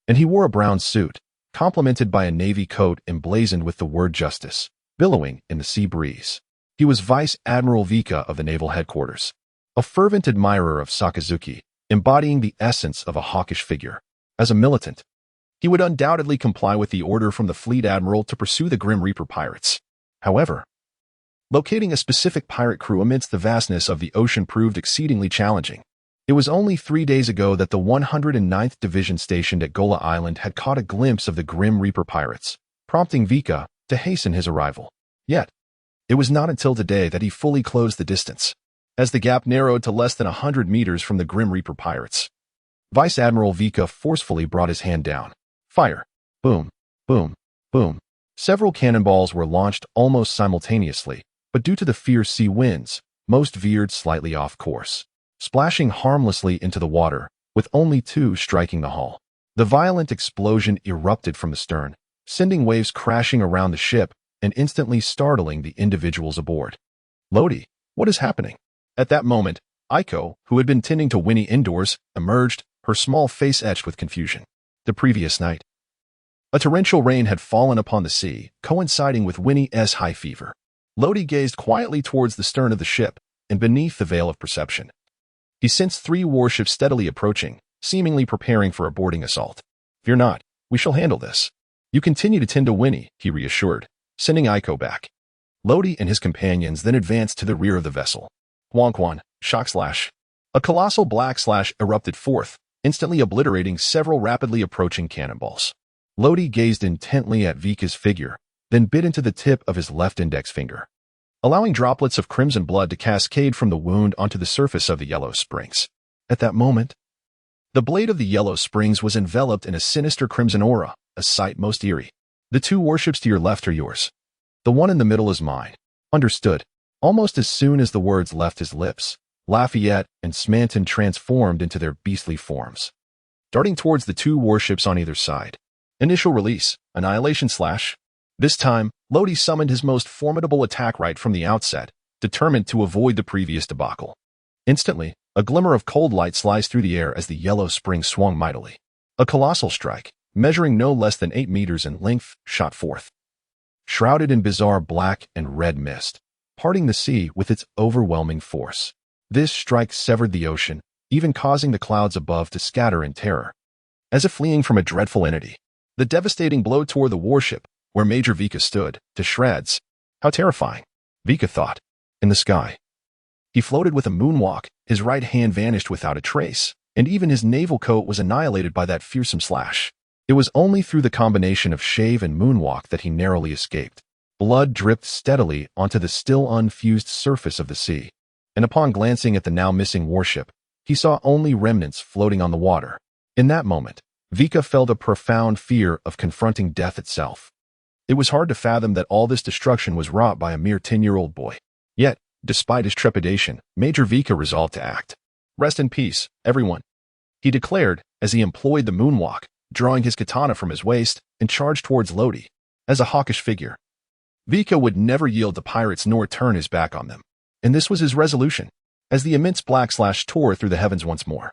and he wore a brown suit, complemented by a navy coat emblazoned with the word justice, billowing in the sea breeze. He was Vice Admiral Vika of the Naval Headquarters, a fervent admirer of Sakazuki, embodying the essence of a hawkish figure. As a militant, he would undoubtedly comply with the order from the fleet admiral to pursue the Grim Reaper pirates. However, locating a specific pirate crew amidst the vastness of the ocean proved exceedingly challenging. It was only 3 days ago that the 109th Division stationed at Gola Island had caught a glimpse of the Grim Reaper pirates, prompting Vika to hasten his arrival. Yet, it was not until today that he fully closed the distance. As the gap narrowed to less than 100 meters from the Grim Reaper pirates, Vice Admiral Vika forcefully brought his hand down. Fire! Boom! Boom! Boom! Several cannonballs were launched almost simultaneously, but due to the fierce sea winds, most veered slightly off course, splashing harmlessly into the water, with only 2 striking the hull. The violent explosion erupted from the stern, sending waves crashing around the ship and instantly startling the individuals aboard. "Lodi, what is happening?" At that moment, Aiko, who had been tending to Winnie indoors, emerged, her small face etched with confusion. The previous night, a torrential rain had fallen upon the sea, coinciding with Winnie's high fever. Lodi gazed quietly towards the stern of the ship, and beneath the veil of perception, he sensed 3 warships steadily approaching, seemingly preparing for a boarding assault. "Fear not, we shall handle this. You continue to tend to Winnie," he reassured, sending Aiko back. Lodi and his companions then advanced to the rear of the vessel. Wonk-won, shock slash. A colossal black slash erupted forth, instantly obliterating several rapidly approaching cannonballs. Lodi gazed intently at Vika's figure, then bit into the tip of his left index finger, allowing droplets of crimson blood to cascade from the wound onto the surface of the yellow springs. At that moment, the blade of the yellow springs was enveloped in a sinister crimson aura, a sight most eerie. "The 2 warships to your left are yours. The one in the middle is mine." Understood. Almost as soon as the words left his lips, Lafayette and Smanton transformed into their beastly forms, darting towards the 2 warships on either side. Initial release, annihilation slash. This time, Lodi summoned his most formidable attack right from the outset, determined to avoid the previous debacle. Instantly, a glimmer of cold light sliced through the air as the yellow spring swung mightily. A colossal strike, measuring no less than 8 meters in length, shot forth. Shrouded in bizarre black and red mist, parting the sea with its overwhelming force. This strike severed the ocean, even causing the clouds above to scatter in terror. As if fleeing from a dreadful entity, the devastating blow tore the warship, where Major Vika stood, to shreds. How terrifying, Vika thought. In the sky, he floated with a moonwalk, his right hand vanished without a trace, and even his naval coat was annihilated by that fearsome slash. It was only through the combination of shave and moonwalk that he narrowly escaped. Blood dripped steadily onto the still unfused surface of the sea, and upon glancing at the now missing warship, he saw only remnants floating on the water. In that moment, Vika felt a profound fear of confronting death itself. It was hard to fathom that all this destruction was wrought by a mere 10-year-old boy. Yet, despite his trepidation, Major Vika resolved to act. "Rest in peace, everyone," he declared as he employed the moonwalk, drawing his katana from his waist and charged towards Lodi. As a hawkish figure, Vika would never yield to pirates nor turn his back on them. And this was his resolution, as the immense black slash tore through the heavens once more.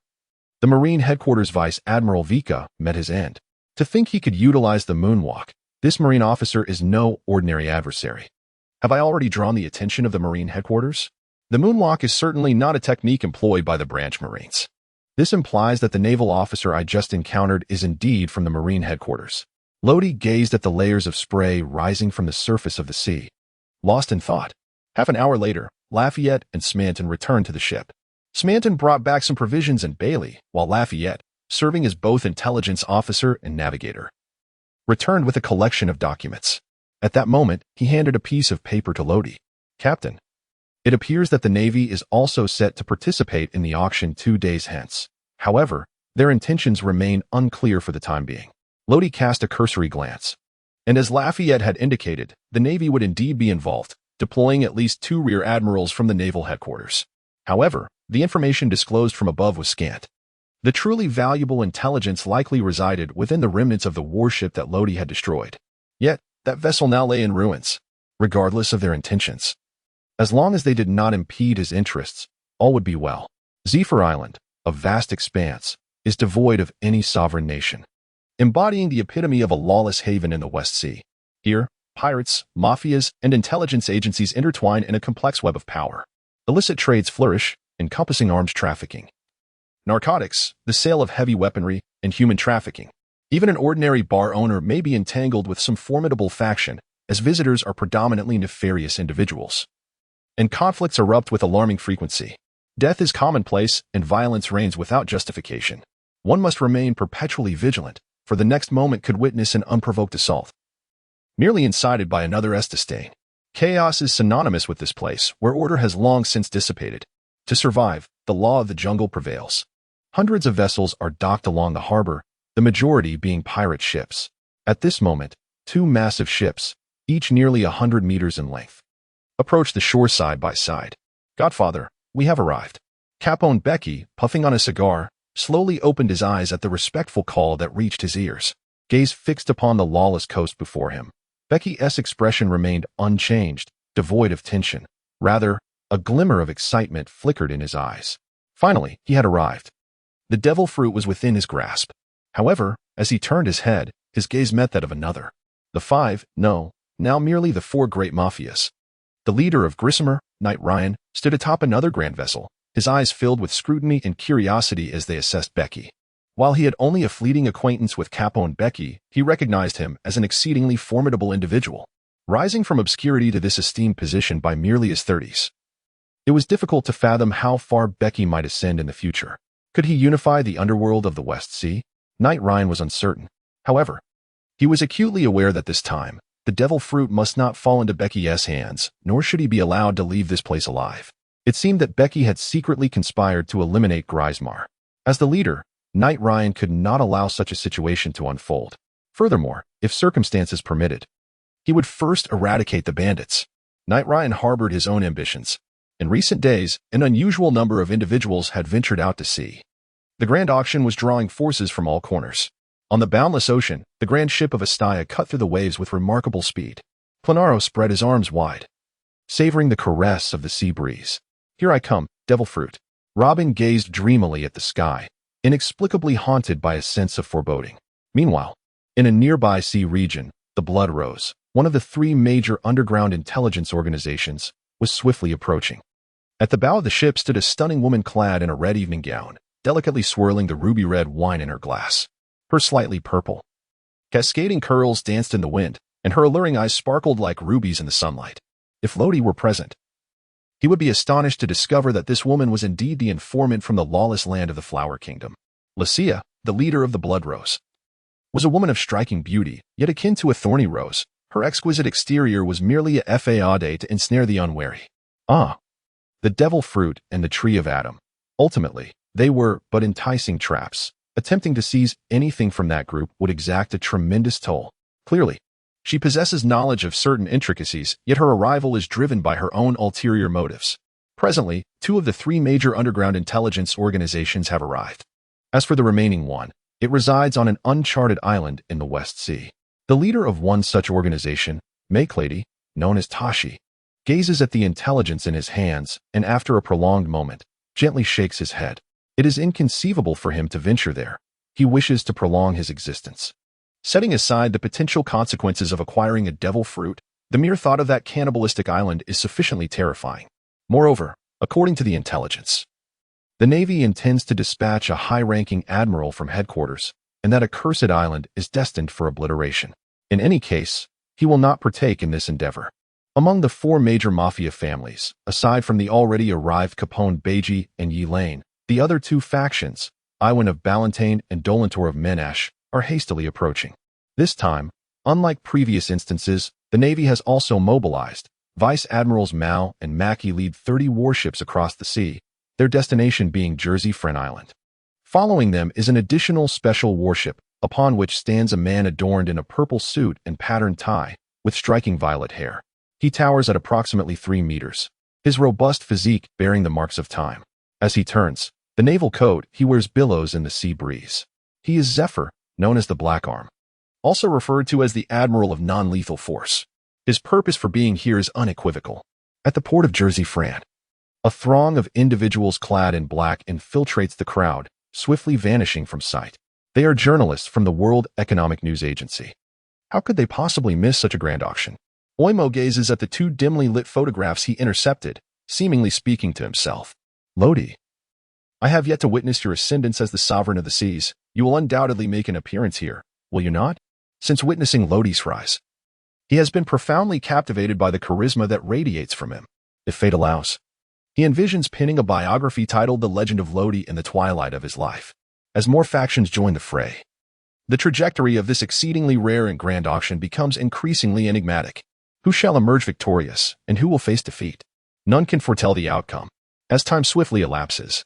The Marine Headquarters Vice Admiral Vika met his end. To think he could utilize the moonwalk, this Marine officer is no ordinary adversary. Have I already drawn the attention of the Marine Headquarters? The moonwalk is certainly not a technique employed by the branch Marines. This implies that the naval officer I just encountered is indeed from the Marine Headquarters. Lodi gazed at the layers of spray rising from the surface of the sea, lost in thought. Half an hour later, Lafayette and Smanton returned to the ship. Smanton brought back some provisions and Bailey, while Lafayette, serving as both intelligence officer and navigator, returned with a collection of documents. At that moment, he handed a piece of paper to Lodi. "Captain, it appears that the Navy is also set to participate in the auction 2 days hence. However, their intentions remain unclear for the time being." Lodi cast a cursory glance. And as Lafayette had indicated, the Navy would indeed be involved, deploying at least 2 rear admirals from the naval headquarters. However, the information disclosed from above was scant. The truly valuable intelligence likely resided within the remnants of the warship that Lodi had destroyed. Yet, that vessel now lay in ruins, regardless of their intentions. As long as they did not impede his interests, all would be well. Zephyr Island, a vast expanse, is devoid of any sovereign nation, embodying the epitome of a lawless haven in the West Sea. Here, pirates, mafias, and intelligence agencies intertwine in a complex web of power. Illicit trades flourish, encompassing arms trafficking, narcotics, the sale of heavy weaponry, and human trafficking. Even an ordinary bar owner may be entangled with some formidable faction, as visitors are predominantly nefarious individuals. And conflicts erupt with alarming frequency. Death is commonplace, and violence reigns without justification. One must remain perpetually vigilant, for the next moment could witness an unprovoked assault, merely incited by another's disdain. Chaos is synonymous with this place, where order has long since dissipated. To survive, the law of the jungle prevails. Hundreds of vessels are docked along the harbor, the majority being pirate ships. At this moment, 2 massive ships, each nearly 100 meters in length, approach the shore side by side. "Godfather, we have arrived." Capone Becky, puffing on a cigar, slowly opened his eyes at the respectful call that reached his ears. Gaze fixed upon the lawless coast before him, Becky's expression remained unchanged, devoid of tension. Rather, a glimmer of excitement flickered in his eyes. Finally, he had arrived. The devil fruit was within his grasp. However, as he turned his head, his gaze met that of another. The 5, no, now merely the 4 great mafias. The leader of Grissomer, Knight Ryan, stood atop another grand vessel, his eyes filled with scrutiny and curiosity as they assessed Becky. While he had only a fleeting acquaintance with Capone Becky, he recognized him as an exceedingly formidable individual, rising from obscurity to this esteemed position by merely his 30s. It was difficult to fathom how far Becky might ascend in the future. Could he unify the underworld of the West Sea? Knight Ryan was uncertain. However, he was acutely aware that this time, the devil fruit must not fall into Becky's hands, nor should he be allowed to leave this place alive. It seemed that Becky had secretly conspired to eliminate Grismar. As the leader, Knight Ryan could not allow such a situation to unfold. Furthermore, if circumstances permitted, he would first eradicate the bandits. Knight Ryan harbored his own ambitions. In recent days, an unusual number of individuals had ventured out to sea. The grand auction was drawing forces from all corners. On the boundless ocean, the grand ship of Astaya cut through the waves with remarkable speed. Planaro spread his arms wide, savoring the caress of the sea breeze. "Here I come, devil fruit." Robin gazed dreamily at the sky, inexplicably haunted by a sense of foreboding. Meanwhile, in a nearby sea region, the Blood Rose, one of the three major underground intelligence organizations, was swiftly approaching. At the bow of the ship stood a stunning woman clad in a red evening gown, delicately swirling the ruby-red wine in her glass. Her slightly purple, cascading curls danced in the wind, and her alluring eyes sparkled like rubies in the sunlight. If Lodi were present, he would be astonished to discover that this woman was indeed the informant from the lawless land of the Flower Kingdom. Lucia, the leader of the Blood Rose, was a woman of striking beauty, yet akin to a thorny rose. Her exquisite exterior was merely a fade to ensnare the unwary. The devil fruit and the tree of Adam. Ultimately, they were but enticing traps. Attempting to seize anything from that group would exact a tremendous toll. Clearly, she possesses knowledge of certain intricacies, yet her arrival is driven by her own ulterior motives. Presently, 2 of the 3 major underground intelligence organizations have arrived. As for the remaining one, it resides on an uncharted island in the West Sea. The leader of one such organization, Makelady, known as Tashi, gazes at the intelligence in his hands and after a prolonged moment, gently shakes his head. It is inconceivable for him to venture there. He wishes to prolong his existence. Setting aside the potential consequences of acquiring a devil fruit, the mere thought of that cannibalistic island is sufficiently terrifying. Moreover, according to the intelligence, the Navy intends to dispatch a high-ranking admiral from headquarters, and that accursed island is destined for obliteration. In any case, he will not partake in this endeavor. Among the 4 major mafia families, aside from the already arrived Capone Beji and Yi Lane, the other 2 factions, Iwan of Ballantyne and Dolantor of Menash, are hastily approaching. This time, unlike previous instances, the Navy has also mobilized. Vice Admirals Mao and Mackey lead 30 warships across the sea, their destination being Jersey Friend Island. Following them is an additional special warship, upon which stands a man adorned in a purple suit and patterned tie, with striking violet hair. He towers at approximately 3 meters, his robust physique bearing the marks of time. As he turns, the naval coat he wears billows in the sea breeze. He is Zephyr, known as the Black Arm, also referred to as the Admiral of Non-Lethal Force. His purpose for being here is unequivocal. At the port of Jersey Friend, a throng of individuals clad in black infiltrates the crowd, swiftly vanishing from sight. They are journalists from the World Economic News Agency. How could they possibly miss such a grand auction? Oimo gazes at the 2 dimly lit photographs he intercepted, seemingly speaking to himself. Lodi, I have yet to witness your ascendance as the sovereign of the seas. You will undoubtedly make an appearance here, will you not? Since witnessing Lodi's rise, he has been profoundly captivated by the charisma that radiates from him. If fate allows, he envisions penning a biography titled The Legend of Lodi in the twilight of his life. As more factions join the fray, the trajectory of this exceedingly rare and grand auction becomes increasingly enigmatic. Who shall emerge victorious, and who will face defeat? None can foretell the outcome. As time swiftly elapses,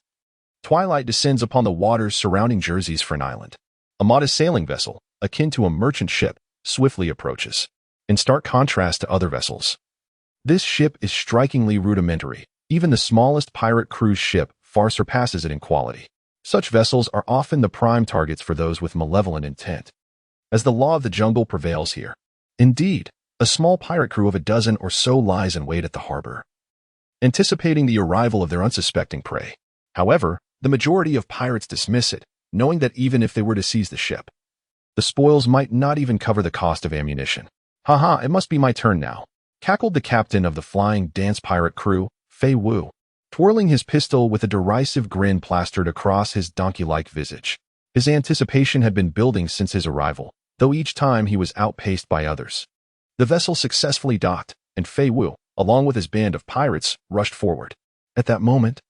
twilight descends upon the waters surrounding Jersey's Friend Island. A modest sailing vessel, akin to a merchant ship, swiftly approaches. In stark contrast to other vessels, this ship is strikingly rudimentary. Even the smallest pirate cruise ship far surpasses it in quality. Such vessels are often the prime targets for those with malevolent intent, as the law of the jungle prevails here. Indeed, a small pirate crew of a dozen or so lies in wait at the harbor, anticipating the arrival of their unsuspecting prey. However, the majority of pirates dismiss it, knowing that even if they were to seize the ship, the spoils might not even cover the cost of ammunition. "Haha, it must be my turn now," cackled the captain of the flying dance pirate crew, Fei Wu, twirling his pistol with a derisive grin plastered across his donkey-like visage. His anticipation had been building since his arrival, though each time he was outpaced by others. The vessel successfully docked, and Fei Wu, along with his band of pirates, rushed forward. At that moment,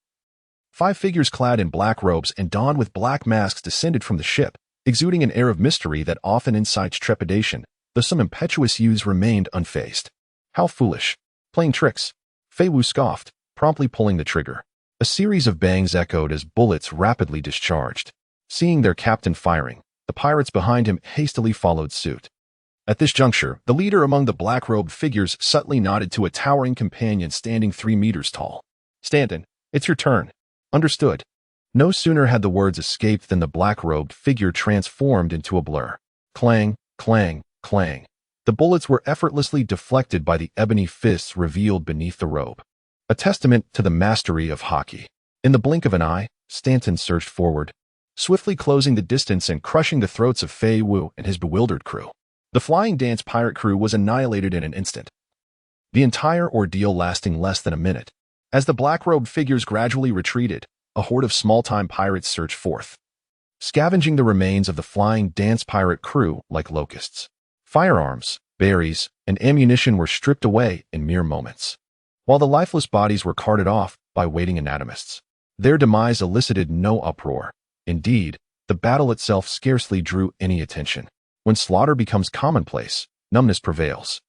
5 figures clad in black robes and donned with black masks descended from the ship, exuding an air of mystery that often incites trepidation, though some impetuous youths remained unfazed. "How foolish. Playing tricks," Fei Wu scoffed, promptly pulling the trigger. A series of bangs echoed as bullets rapidly discharged. Seeing their captain firing, the pirates behind him hastily followed suit. At this juncture, the leader among the black-robed figures subtly nodded to a towering companion standing 3 meters tall. "Stanton, it's your turn." "Understood." No sooner had the words escaped than the black-robed figure transformed into a blur. Clang, clang, clang. The bullets were effortlessly deflected by the ebony fists revealed beneath the robe, a testament to the mastery of hockey. In the blink of an eye, Stanton surged forward, swiftly closing the distance and crushing the throats of Fei Wu and his bewildered crew. The flying dance pirate crew was annihilated in an instant, the entire ordeal lasting less than a minute. As the black-robed figures gradually retreated, a horde of small-time pirates surged forth, scavenging the remains of the flying dance pirate crew like locusts. Firearms, berries, and ammunition were stripped away in mere moments, while the lifeless bodies were carted off by waiting anatomists. Their demise elicited no uproar. Indeed, the battle itself scarcely drew any attention. When slaughter becomes commonplace, numbness prevails.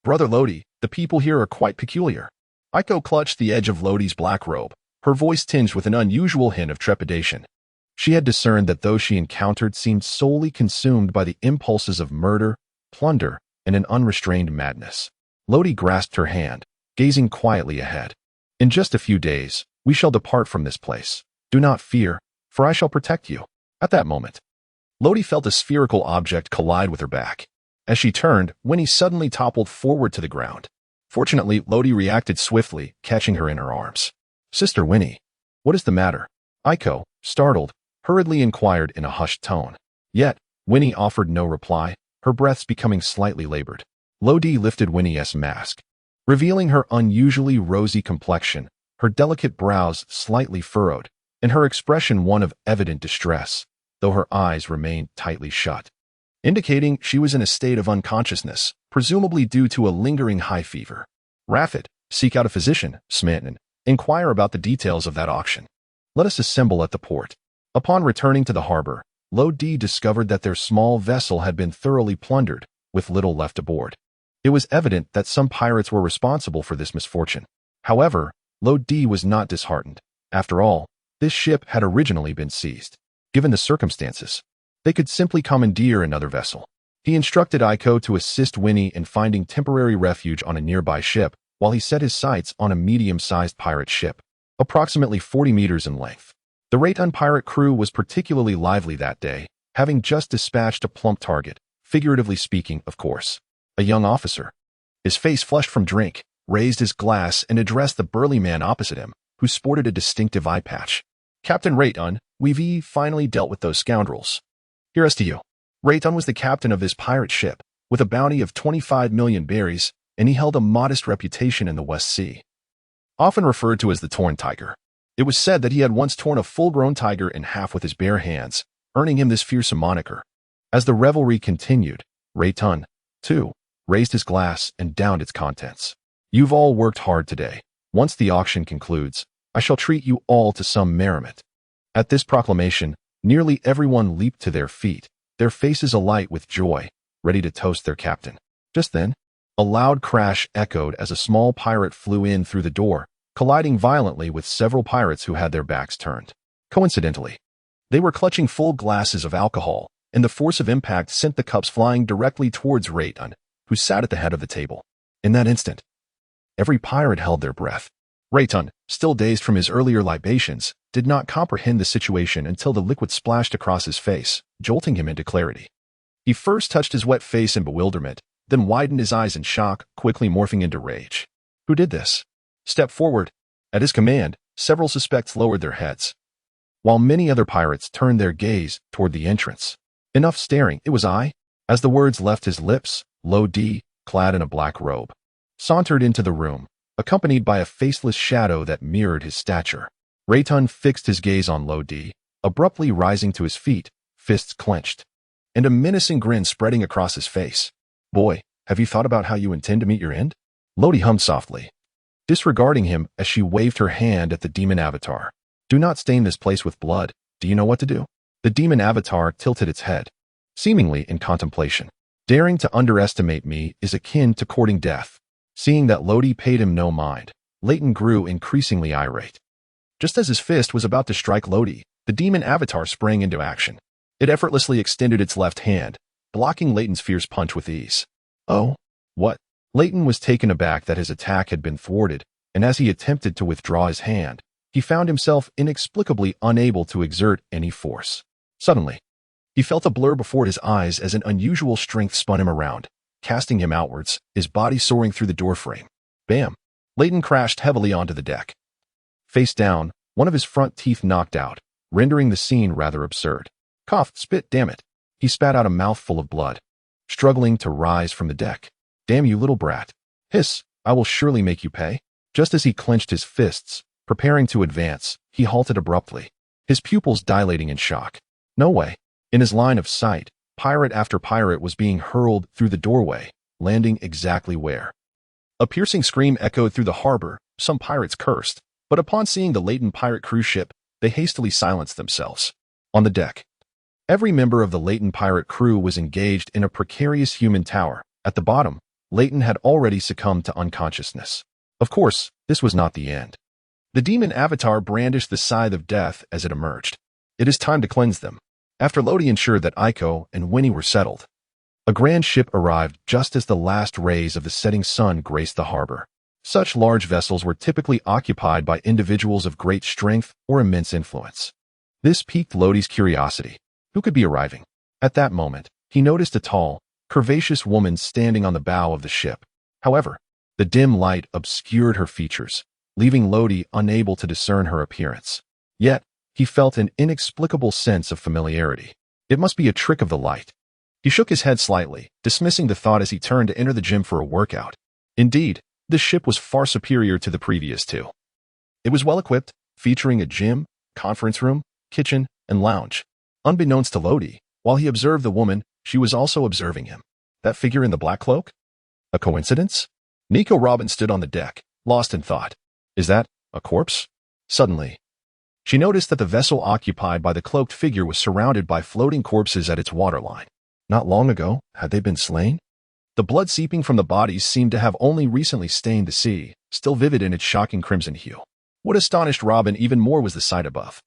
Brother Lodi, the people here are quite peculiar. Aiko clutched the edge of Lodi's black robe, her voice tinged with an unusual hint of trepidation. She had discerned that those she encountered seemed solely consumed by the impulses of murder, plunder, and an unrestrained madness. Lodi grasped her hand, gazing quietly ahead. In just a few days, we shall depart from this place. Do not fear, for I shall protect you. At that moment, Lodi felt a spherical object collide with her back. As she turned, Winnie suddenly toppled forward to the ground. Fortunately, Lodi reacted swiftly, catching her in her arms. Sister Winnie, what is the matter? Aiko, startled, hurriedly inquired in a hushed tone. Yet, Winnie offered no reply, her breaths becoming slightly labored. Lodi lifted Winnie's mask, revealing her unusually rosy complexion, her delicate brows slightly furrowed, and her expression one of evident distress, though her eyes remained tightly shut, indicating she was in a state of unconsciousness, presumably due to a lingering high fever. Raffet, seek out a physician, Smanton. Inquire about the details of that auction. Let us assemble at the port. Upon returning to the harbor, Lodi discovered that their small vessel had been thoroughly plundered, with little left aboard. It was evident that some pirates were responsible for this misfortune. However, Lodi was not disheartened. After all, this ship had originally been seized. Given the circumstances, they could simply commandeer another vessel. He instructed Aiko to assist Winnie in finding temporary refuge on a nearby ship, while he set his sights on a medium-sized pirate ship, approximately 40 meters in length. The Rayton pirate crew was particularly lively that day, having just dispatched a plump target, figuratively speaking, of course. A young officer, his face flushed from drink, raised his glass and addressed the burly man opposite him, who sported a distinctive eye patch. Captain Rayton, we've finally dealt with those scoundrels. Here's to you. Rayton was the captain of this pirate ship, with a bounty of 25 million berries, and he held a modest reputation in the West Sea. Often referred to as the Torn Tiger. It was said that he had once torn a full-grown tiger in half with his bare hands, earning him this fearsome moniker. As the revelry continued, Rayton, too, raised his glass and downed its contents. You've all worked hard today. Once the auction concludes, I shall treat you all to some merriment. At this proclamation, nearly everyone leaped to their feet, their faces alight with joy, ready to toast their captain. Just then, a loud crash echoed as a small pirate flew in through the door, colliding violently with several pirates who had their backs turned. Coincidentally, they were clutching full glasses of alcohol, and the force of impact sent the cups flying directly towards Rayton, who sat at the head of the table. In that instant, every pirate held their breath. Rayton, still dazed from his earlier libations, did not comprehend the situation until the liquid splashed across his face, jolting him into clarity. He first touched his wet face in bewilderment, then widened his eyes in shock, quickly morphing into rage. Who did this? Step forward. At his command, several suspects lowered their heads, while many other pirates turned their gaze toward the entrance. Enough staring, it was I. As the words left his lips, Lodi, clad in a black robe, sauntered into the room, accompanied by a faceless shadow that mirrored his stature. Rayton fixed his gaze on Lodi, abruptly rising to his feet, fists clenched, and a menacing grin spreading across his face. Boy, have you thought about how you intend to meet your end? Lodi hummed softly, disregarding him as she waved her hand at the demon avatar. Do not stain this place with blood. Do you know what to do? The demon avatar tilted its head, seemingly in contemplation. Daring to underestimate me is akin to courting death. Seeing that Lodi paid him no mind, Leighton grew increasingly irate. Just as his fist was about to strike Lodi, the demon avatar sprang into action. It effortlessly extended its left hand, blocking Leighton's fierce punch with ease. Oh, what? Leighton was taken aback that his attack had been thwarted, and as he attempted to withdraw his hand, he found himself inexplicably unable to exert any force. Suddenly, he felt a blur before his eyes as an unusual strength spun him around, casting him outwards, his body soaring through the doorframe. Bam! Leighton crashed heavily onto the deck. Face down, one of his front teeth knocked out, rendering the scene rather absurd. Cough, spit, damn it. He spat out a mouthful of blood, struggling to rise from the deck. Damn you, little brat. Hiss, I will surely make you pay. Just as he clenched his fists, preparing to advance, he halted abruptly, his pupils dilating in shock. No way. In his line of sight, pirate after pirate was being hurled through the doorway, landing exactly where. A piercing scream echoed through the harbor. Some pirates cursed, but upon seeing the Leighton pirate cruise ship, they hastily silenced themselves. On the deck, every member of the Leighton pirate crew was engaged in a precarious human tower. At the bottom, Leighton had already succumbed to unconsciousness. Of course, this was not the end. The demon avatar brandished the scythe of death as it emerged. It is time to cleanse them. After Lodi ensured that Aiko and Winnie were settled, a grand ship arrived just as the last rays of the setting sun graced the harbor. Such large vessels were typically occupied by individuals of great strength or immense influence. This piqued Lodi's curiosity. Who could be arriving? At that moment, he noticed a tall, curvaceous woman standing on the bow of the ship. However, the dim light obscured her features, leaving Lodi unable to discern her appearance. Yet, he felt an inexplicable sense of familiarity. It must be a trick of the light. He shook his head slightly, dismissing the thought as he turned to enter the gym for a workout. Indeed, this ship was far superior to the previous two. It was well-equipped, featuring a gym, conference room, kitchen, and lounge. Unbeknownst to Lodi, while he observed the woman, she was also observing him. That figure in the black cloak? A coincidence? Nico Robin stood on the deck, lost in thought. Is that a corpse? Suddenly, she noticed that the vessel occupied by the cloaked figure was surrounded by floating corpses at its waterline. Not long ago, had they been slain? The blood seeping from the bodies seemed to have only recently stained the sea, still vivid in its shocking crimson hue. What astonished Robin even more was the sight above.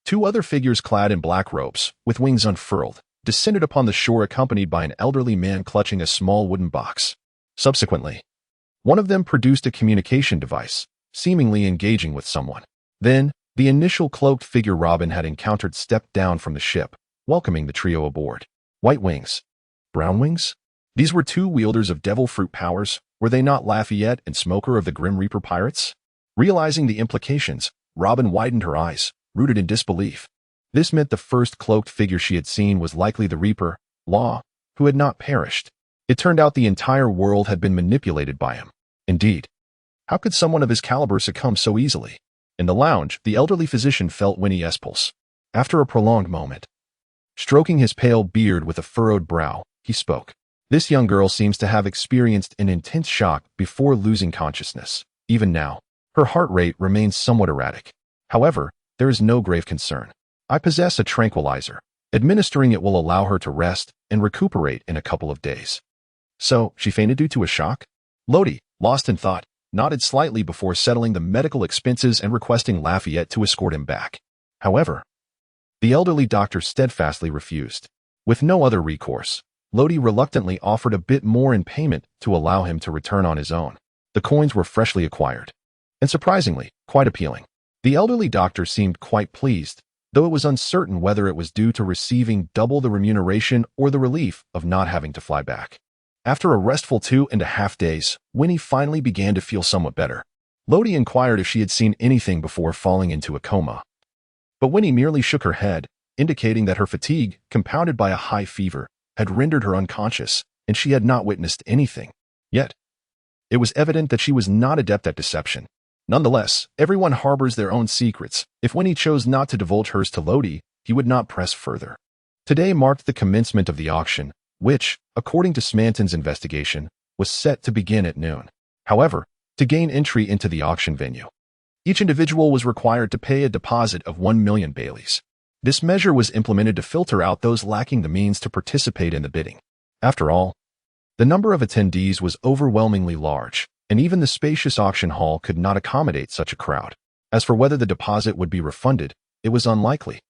Two other figures clad in black robes, with wings unfurled, descended upon the shore accompanied by an elderly man clutching a small wooden box. Subsequently, one of them produced a communication device, seemingly engaging with someone. Then, the initial cloaked figure Robin had encountered stepped down from the ship, welcoming the trio aboard. White wings. Brown wings? These were two wielders of devil fruit powers. Were they not Lafayette and Smoker of the Grim Reaper pirates? Realizing the implications, Robin widened her eyes, rooted in disbelief. This meant the first cloaked figure she had seen was likely the Reaper, Law, who had not perished. It turned out the entire world had been manipulated by him. Indeed. How could someone of his caliber succumb so easily? In the lounge, the elderly physician felt Winnie's pulse. After a prolonged moment, stroking his pale beard with a furrowed brow, he spoke. This young girl seems to have experienced an intense shock before losing consciousness. Even now, her heart rate remains somewhat erratic. However, there is no grave concern. I possess a tranquilizer. Administering it will allow her to rest and recuperate in a couple of days. So, she fainted due to a shock? Lodi, lost in thought, nodded slightly before settling the medical expenses and requesting Lafayette to escort him back. However, the elderly doctor steadfastly refused. With no other recourse, Lodi reluctantly offered a bit more in payment to allow him to return on his own. The coins were freshly acquired, and surprisingly, quite appealing. The elderly doctor seemed quite pleased, though it was uncertain whether it was due to receiving double the remuneration or the relief of not having to fly back. After a restful 2.5 days, Winnie finally began to feel somewhat better. Lodi inquired if she had seen anything before falling into a coma. But Winnie merely shook her head, indicating that her fatigue, compounded by a high fever, had rendered her unconscious, and she had not witnessed anything. Yet, it was evident that she was not adept at deception. Nonetheless, everyone harbors their own secrets. If Winnie chose not to divulge hers to Lodi, he would not press further. Today marked the commencement of the auction, which, according to Smanton's investigation, was set to begin at noon. However, to gain entry into the auction venue, each individual was required to pay a deposit of 1 million Baileys. This measure was implemented to filter out those lacking the means to participate in the bidding. After all, the number of attendees was overwhelmingly large, and even the spacious auction hall could not accommodate such a crowd. As for whether the deposit would be refunded, it was unlikely.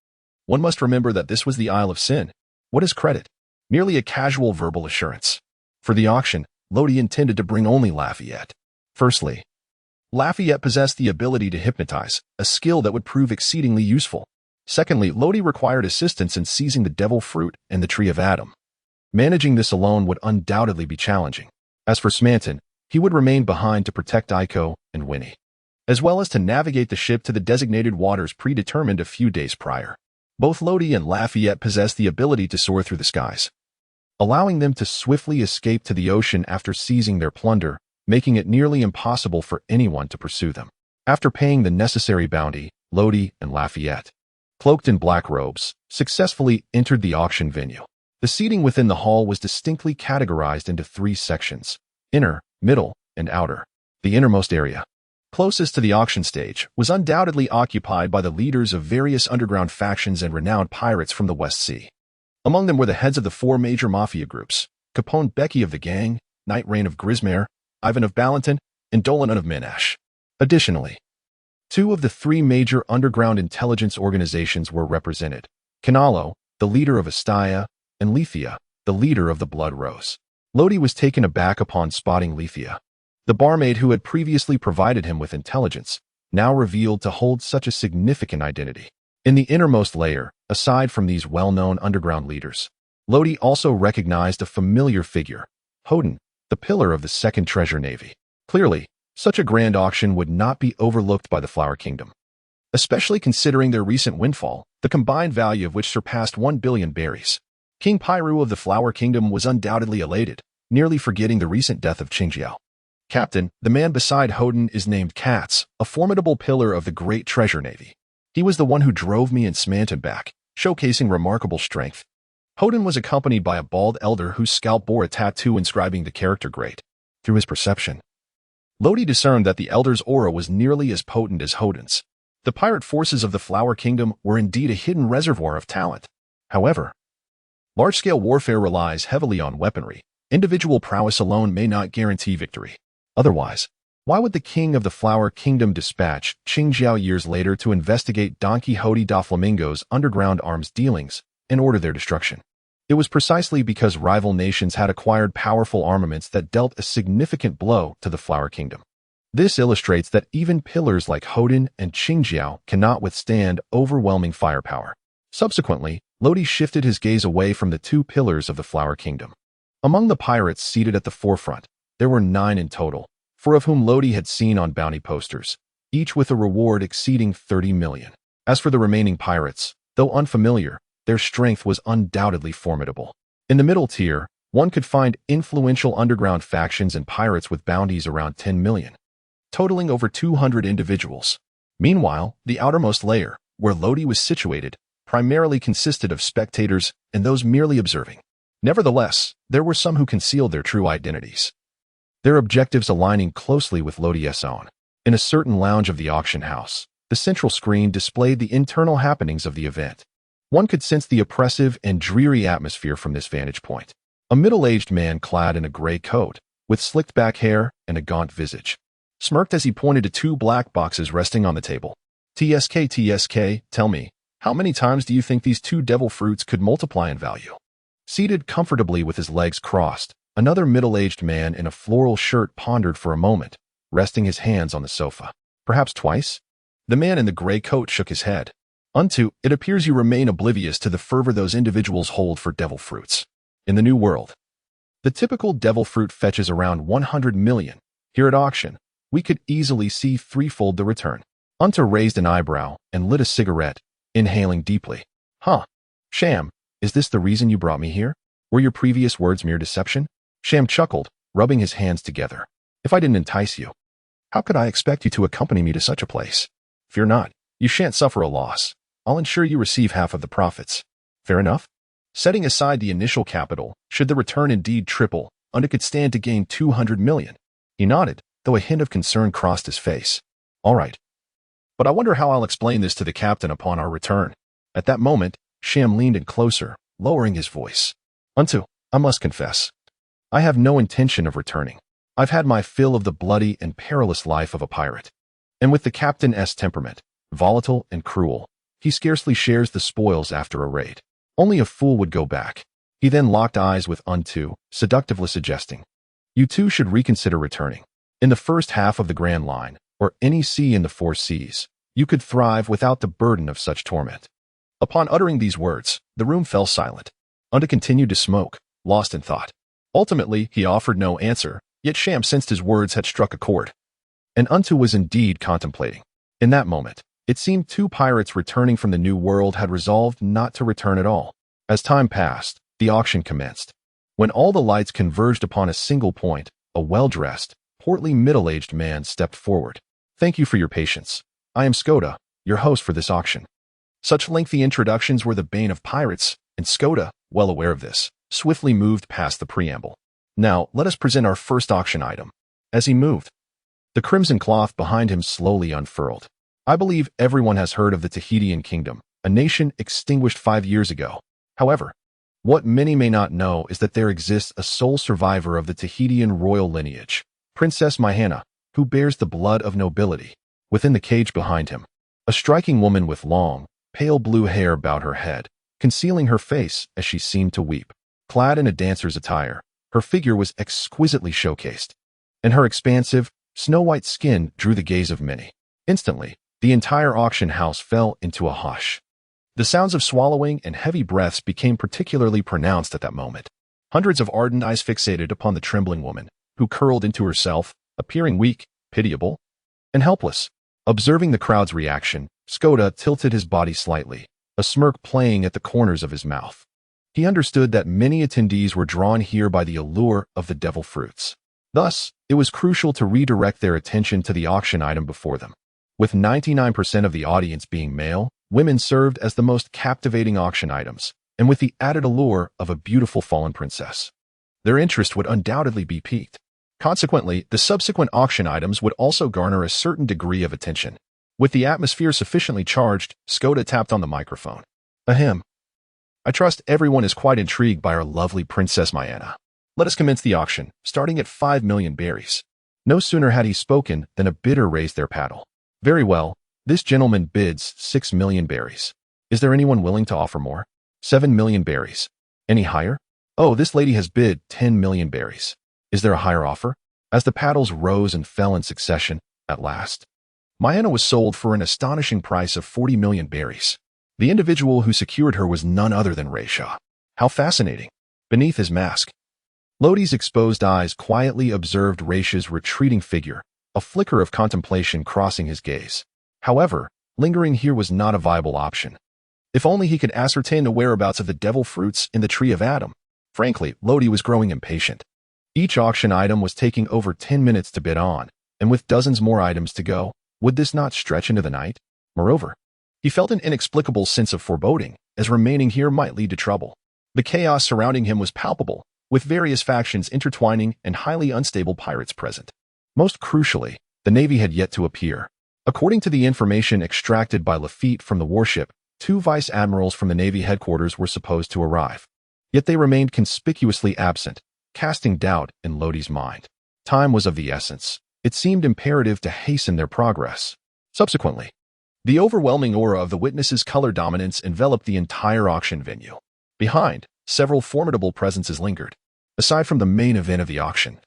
One must remember that this was the Isle of Sin. What is credit? Merely a casual verbal assurance. For the auction, Lodi intended to bring only Lafayette. Firstly, Lafayette possessed the ability to hypnotize, a skill that would prove exceedingly useful. Secondly, Lodi required assistance in seizing the devil fruit and the tree of Adam. Managing this alone would undoubtedly be challenging. As for Smanton, he would remain behind to protect Iko and Winnie, as well as to navigate the ship to the designated waters predetermined a few days prior. Both Lodi and Lafayette possessed the ability to soar through the skies, allowing them to swiftly escape to the ocean after seizing their plunder, making it nearly impossible for anyone to pursue them. After paying the necessary bounty, Lodi and Lafayette, cloaked in black robes, successfully entered the auction venue. The seating within the hall was distinctly categorized into 3 sections: inner, middle, and outer. The innermost area, closest to the auction stage, was undoubtedly occupied by the leaders of various underground factions and renowned pirates from the West Sea. Among them were the heads of the 4 major mafia groups: Capone Becky of the Gang, Knight Rain of Grismere, Ivan of Ballanton, and Dolan of Minash. Additionally, 2 of the 3 major underground intelligence organizations were represented: Canalo, the leader of Astaya, and Lethia, the leader of the Blood Rose. Lodi was taken aback upon spotting Lethia, the barmaid who had previously provided him with intelligence, now revealed to hold such a significant identity. In the innermost layer, aside from these well-known underground leaders, Lodi also recognized a familiar figure: Hoden, the pillar of the Second Treasure Navy. Clearly, such a grand auction would not be overlooked by the Flower Kingdom, especially considering their recent windfall, the combined value of which surpassed 1 billion berries. King Pyru of the Flower Kingdom was undoubtedly elated, nearly forgetting the recent death of Qingjiao. Captain, the man beside Hoden, is named Katz, a formidable pillar of the Great Treasure Navy. He was the one who drove me and Smanton back, showcasing remarkable strength. Hoden was accompanied by a bald elder whose scalp bore a tattoo inscribing the character Great. Through his perception, Lodi discerned that the elder's aura was nearly as potent as Hoden's. The pirate forces of the Flower Kingdom were indeed a hidden reservoir of talent. However, large-scale warfare relies heavily on weaponry. Individual prowess alone may not guarantee victory. Otherwise, why would the king of the Flower Kingdom dispatch Qingjiao years later to investigate Don Quixote da Flamingo's underground arms dealings and order their destruction? It was precisely because rival nations had acquired powerful armaments that dealt a significant blow to the Flower Kingdom. This illustrates that even pillars like Hoden and Qingjiao cannot withstand overwhelming firepower. Subsequently, Lodi shifted his gaze away from the 2 pillars of the Flower Kingdom. Among the pirates seated at the forefront, there were 9 in total, 4 of whom Lodi had seen on bounty posters, each with a reward exceeding 30 million. As for the remaining pirates, though unfamiliar, their strength was undoubtedly formidable. In the middle tier, one could find influential underground factions and pirates with bounties around 10 million, totaling over 200 individuals. Meanwhile, the outermost layer, where Lodi was situated, primarily consisted of spectators and those merely observing. Nevertheless, there were some who concealed their true identities, their objectives aligning closely with Lodi's own. In a certain lounge of the auction house, the central screen displayed the internal happenings of the event. One could sense the oppressive and dreary atmosphere from this vantage point. A middle-aged man clad in a gray coat, with slicked-back hair and a gaunt visage, smirked as he pointed to 2 black boxes resting on the table. TSK, tell me, how many times do you think these 2 devil fruits could multiply in value? Seated comfortably with his legs crossed, another middle-aged man in a floral shirt pondered for a moment, resting his hands on the sofa. Perhaps twice? The man in the gray coat shook his head. Unto, it appears you remain oblivious to the fervor those individuals hold for devil fruits. In the New World, the typical devil fruit fetches around 100 million. Here at auction, we could easily see threefold the return. Unto raised an eyebrow and lit a cigarette, inhaling deeply. Huh. Sham, is this the reason you brought me here? Were your previous words mere deception? Sham chuckled, rubbing his hands together. If I didn't entice you, how could I expect you to accompany me to such a place? Fear not, you shan't suffer a loss. I'll ensure you receive half of the profits. Fair enough? Setting aside the initial capital, should the return indeed triple, Unto could stand to gain 200 million. He nodded, though a hint of concern crossed his face. All right. But I wonder how I'll explain this to the captain upon our return. At that moment, Sham leaned in closer, lowering his voice. Unto, I must confess, I have no intention of returning. I've had my fill of the bloody and perilous life of a pirate. And with the captain's temperament, volatile and cruel, he scarcely shares the spoils after a raid. Only a fool would go back. He then locked eyes with Unto, seductively suggesting, you two should reconsider returning. In the first half of the Grand Line, or any sea in the 4 seas, you could thrive without the burden of such torment. Upon uttering these words, the room fell silent. Unto continued to smoke, lost in thought. Ultimately, he offered no answer, yet Sham sensed his words had struck a chord. And Unto was indeed contemplating. In that moment, it seemed two pirates returning from the New World had resolved not to return at all. As time passed, the auction commenced. When all the lights converged upon a single point, a well-dressed, portly middle-aged man stepped forward. "Thank you for your patience. I am Skoda, your host for this auction." Such lengthy introductions were the bane of pirates, and Skoda, well aware of this, swiftly moved past the preamble. "Now, let us present our first auction item." As he moved, the crimson cloth behind him slowly unfurled. I believe everyone has heard of the Tahitian kingdom, a nation extinguished 5 years ago. However, what many may not know is that there exists a sole survivor of the Tahitian royal lineage, Princess Mahana, who bears the blood of nobility. Within the cage behind him, a striking woman with long, pale blue hair bowed her head, concealing her face as she seemed to weep. Clad in a dancer's attire, her figure was exquisitely showcased, and her expansive, snow-white skin drew the gaze of many. Instantly, the entire auction house fell into a hush. The sounds of swallowing and heavy breaths became particularly pronounced at that moment. Hundreds of ardent eyes fixated upon the trembling woman, who curled into herself, appearing weak, pitiable, and helpless. Observing the crowd's reaction, Skoda tilted his body slightly, a smirk playing at the corners of his mouth. He understood that many attendees were drawn here by the allure of the devil fruits. Thus, it was crucial to redirect their attention to the auction item before them. With 99% of the audience being male, women served as the most captivating auction items, and with the added allure of a beautiful fallen princess, their interest would undoubtedly be piqued. Consequently, the subsequent auction items would also garner a certain degree of attention. With the atmosphere sufficiently charged, Skoda tapped on the microphone. "Ahem. I trust everyone is quite intrigued by our lovely Princess Mahana. Let us commence the auction, starting at 5 million berries." No sooner had he spoken than a bidder raised their paddle. "Very well, this gentleman bids 6 million berries. Is there anyone willing to offer more?" 7 million berries. Any higher? "Oh, this lady has bid 10 million berries. Is there a higher offer?" As the paddles rose and fell in succession, at last, Mahana was sold for an astonishing price of 40 million berries. The individual who secured her was none other than Raisha. How fascinating! Beneath his mask, Lodi's exposed eyes quietly observed Raisha's retreating figure, a flicker of contemplation crossing his gaze. However, lingering here was not a viable option. If only he could ascertain the whereabouts of the devil fruits in the tree of Adam. Frankly, Lodi was growing impatient. Each auction item was taking over 10 minutes to bid on, and with dozens more items to go, would this not stretch into the night? Moreover, he felt an inexplicable sense of foreboding, as remaining here might lead to trouble. The chaos surrounding him was palpable, with various factions intertwining and highly unstable pirates present. Most crucially, the Navy had yet to appear. According to the information extracted by Lafitte from the warship, 2 vice admirals from the Navy headquarters were supposed to arrive. Yet they remained conspicuously absent, casting doubt in Lodi's mind. Time was of the essence. It seemed imperative to hasten their progress. Subsequently, the overwhelming aura of the witnesses' color dominance enveloped the entire auction venue. Behind, several formidable presences lingered. Aside from the main event of the auction,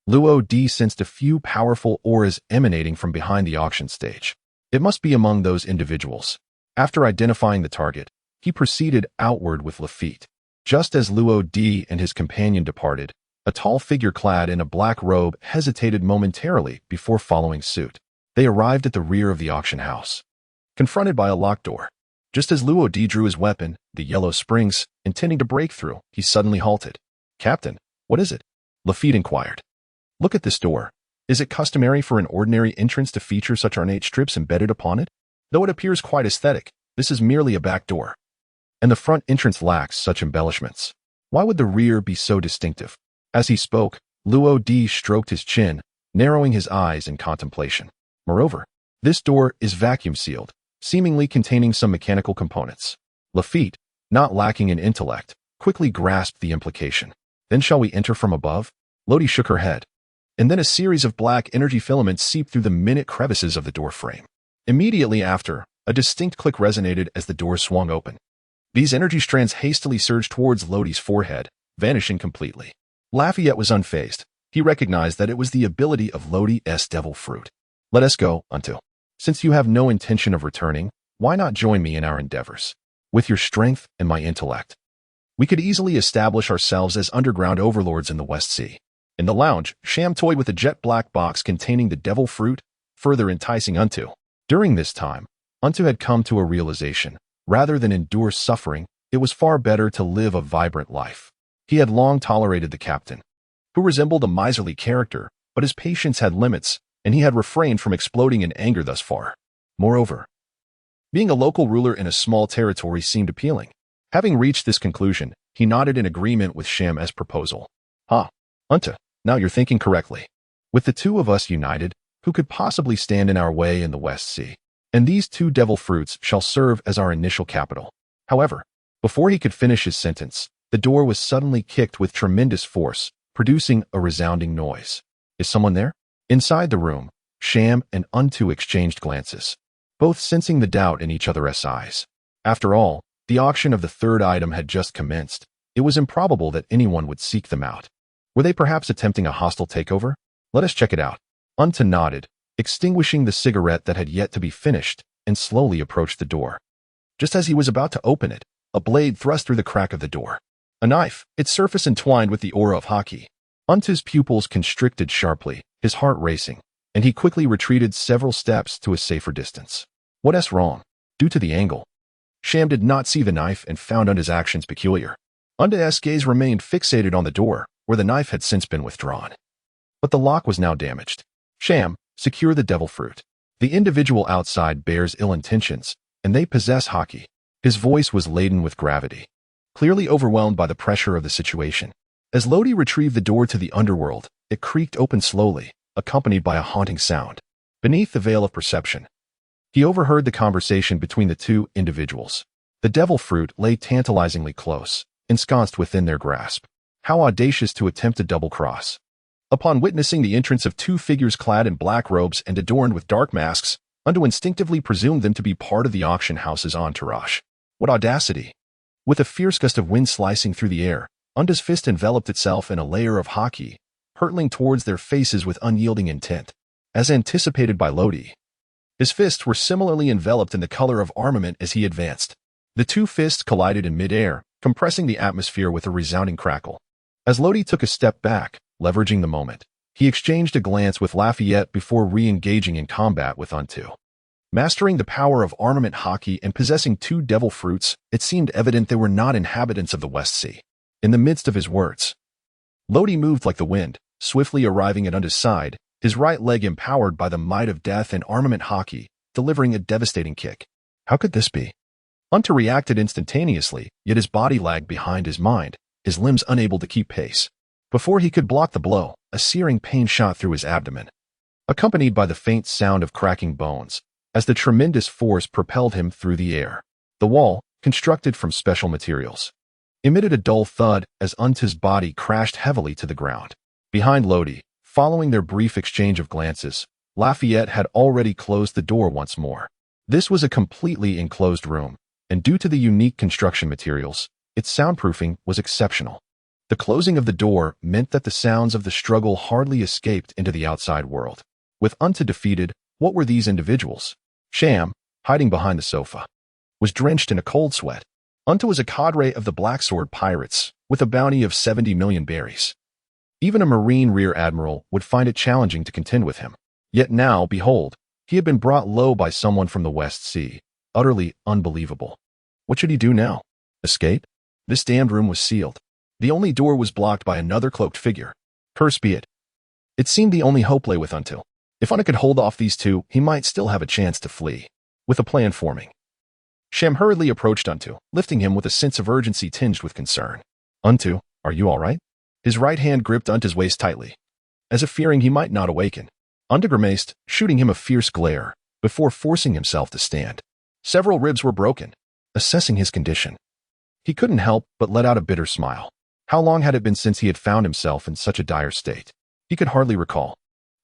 Luo-D sensed a few powerful auras emanating from behind the auction stage. It must be among those individuals. After identifying the target, he proceeded outward with Lafitte. Just as Luo-D and his companion departed, a tall figure clad in a black robe hesitated momentarily before following suit. They arrived at the rear of the auction house, confronted by a locked door. Just as Luo-D drew his weapon, the yellow springs, intending to break through, he suddenly halted. "Captain, what is it?" Lafitte inquired. "Look at this door. Is it customary for an ordinary entrance to feature such ornate strips embedded upon it? Though it appears quite aesthetic, this is merely a back door, and the front entrance lacks such embellishments. Why would the rear be so distinctive?" As he spoke, Luo-D stroked his chin, narrowing his eyes in contemplation. "Moreover, this door is vacuum-sealed, seemingly containing some mechanical components." Lafitte, not lacking in intellect, quickly grasped the implication. "Then shall we enter from above?" Lodi shook her head, and then a series of black energy filaments seeped through the minute crevices of the door frame. Immediately after, a distinct click resonated as the door swung open. These energy strands hastily surged towards Lodi's forehead, vanishing completely. Lafayette was unfazed. He recognized that it was the ability of Lodi's devil fruit. "Let us go, Unto. Since you have no intention of returning, why not join me in our endeavors? With your strength and my intellect, We could easily establish ourselves as underground overlords in the West Sea. In the lounge, Sham toyed with a jet-black box containing the devil fruit, further enticing Unto. During this time, Unto had come to a realization. Rather than endure suffering, it was far better to live a vibrant life. He had long tolerated the captain, who resembled a miserly character, but his patience had limits, and he had refrained from exploding in anger thus far. Moreover, being a local ruler in a small territory seemed appealing. Having reached this conclusion, he nodded in agreement with Sham's proposal. Unta, now you're thinking correctly. With the two of us united, who could possibly stand in our way in the West Sea? And these 2 devil fruits shall serve as our initial capital. However, before he could finish his sentence, the door was suddenly kicked with tremendous force, producing a resounding noise. Is someone there? Inside the room, Sham and Unto exchanged glances, both sensing the doubt in each other's eyes. After all, the auction of the 3rd item had just commenced. It was improbable that anyone would seek them out. Were they perhaps attempting a hostile takeover? Let us check it out. Unto nodded, extinguishing the cigarette that had yet to be finished, and slowly approached the door. Just as he was about to open it, a blade thrust through the crack of the door. A knife, its surface entwined with the aura of hockey. Unto's pupils constricted sharply, his heart racing, and he quickly retreated several steps to a safer distance. What's wrong? Due to the angle, Sham did not see the knife and found Unto's actions peculiar. Unto's gaze remained fixated on the door, where the knife had since been withdrawn. But the lock was now damaged. Sham, secure the devil fruit. The individual outside bears ill intentions, and they possess hockey. His voice was laden with gravity, clearly overwhelmed by the pressure of the situation. As Lodi retrieved the door to the underworld, it creaked open slowly, accompanied by a haunting sound. Beneath the veil of perception, he overheard the conversation between the 2 individuals. The devil fruit lay tantalizingly close, ensconced within their grasp. How audacious to attempt a double cross. Upon witnessing the entrance of 2 figures clad in black robes and adorned with dark masks, Unto instinctively presumed them to be part of the auction house's entourage. What audacity! With a fierce gust of wind slicing through the air, Unto's fist enveloped itself in a layer of hockey, hurtling towards their faces with unyielding intent. As anticipated by Lodi, his fists were similarly enveloped in the color of armament as he advanced. The 2 fists collided in mid-air, compressing the atmosphere with a resounding crackle. As Lodi took a step back, leveraging the moment, he exchanged a glance with Lafayette before re-engaging in combat with Unto. Mastering the power of armament hockey and possessing 2 devil fruits, it seemed evident they were not inhabitants of the West Sea. In the midst of his words, Lodi moved like the wind, swiftly arriving at Unto's side, his right leg empowered by the might of death and armament hockey, delivering a devastating kick. How could this be? Unto reacted instantaneously, yet his body lagged behind his mind, his limbs unable to keep pace. Before he could block the blow, a searing pain shot through his abdomen, accompanied by the faint sound of cracking bones, as the tremendous force propelled him through the air. The wall, constructed from special materials, emitted a dull thud as Unto's body crashed heavily to the ground. Behind Lodi, following their brief exchange of glances, Lafayette had already closed the door once more. This was a completely enclosed room, and due to the unique construction materials, its soundproofing was exceptional. The closing of the door meant that the sounds of the struggle hardly escaped into the outside world. With Unto defeated, what were these individuals? Sham, hiding behind the sofa, was drenched in a cold sweat. Unto was a cadre of the Black Sword pirates, with a bounty of 70 million berries. Even a Marine Rear Admiral would find it challenging to contend with him. Yet now, behold, he had been brought low by someone from the West Sea. Utterly unbelievable. What should he do now? Escape? This damned room was sealed. The only door was blocked by another cloaked figure. Curse be it. It seemed the only hope lay with Unto. If Unto could hold off these 2, he might still have a chance to flee. With a plan forming, Sham hurriedly approached Unto, lifting him with a sense of urgency tinged with concern. Unto, are you all right? His right hand gripped Unto's waist tightly, as if fearing he might not awaken. Unto grimaced, shooting him a fierce glare, before forcing himself to stand. Several ribs were broken. Assessing his condition, he couldn't help but let out a bitter smile. How long had it been since he had found himself in such a dire state? He could hardly recall.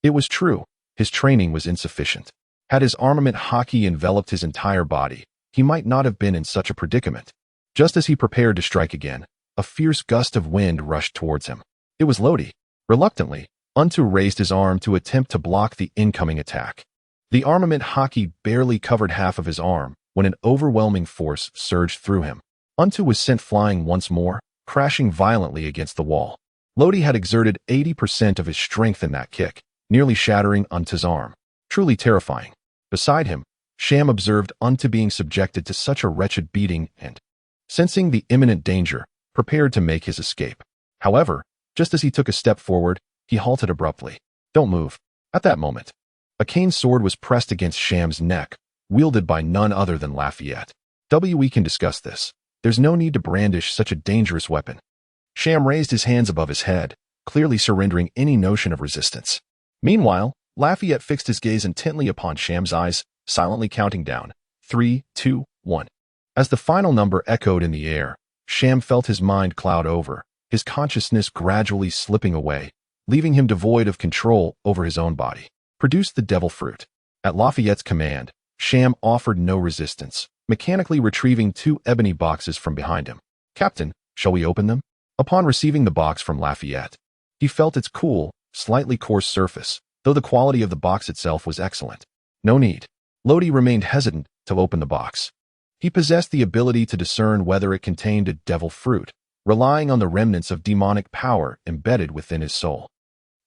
It was true, his training was insufficient. Had his armament hockey enveloped his entire body, he might not have been in such a predicament. Just as he prepared to strike again, a fierce gust of wind rushed towards him. It was Lodi. Reluctantly, Unto raised his arm to attempt to block the incoming attack. The armament hockey barely covered half of his arm when an overwhelming force surged through him. Unto was sent flying once more, crashing violently against the wall. Lodi had exerted 80% of his strength in that kick, nearly shattering Unto's arm. Truly terrifying. Beside him, Sham observed Unto being subjected to such a wretched beating and, sensing the imminent danger, prepared to make his escape. However, just as he took a step forward, he halted abruptly. Don't move. At that moment, a cane sword was pressed against Sham's neck, wielded by none other than Lafayette. We can discuss this. There's no need to brandish such a dangerous weapon. Sham raised his hands above his head, clearly surrendering any notion of resistance. Meanwhile, Lafayette fixed his gaze intently upon Sham's eyes, silently counting down. 3, 2, 1. As the final number echoed in the air, Sham felt his mind cloud over, his consciousness gradually slipping away, leaving him devoid of control over his own body. Produce the devil fruit. At Lafayette's command, Sham offered no resistance, mechanically retrieving 2 ebony boxes from behind him. Captain, shall we open them? Upon receiving the box from Lafayette, he felt its cool, slightly coarse surface, though the quality of the box itself was excellent. No need. Lodi remained hesitant to open the box. He possessed the ability to discern whether it contained a devil fruit, relying on the remnants of demonic power embedded within his soul.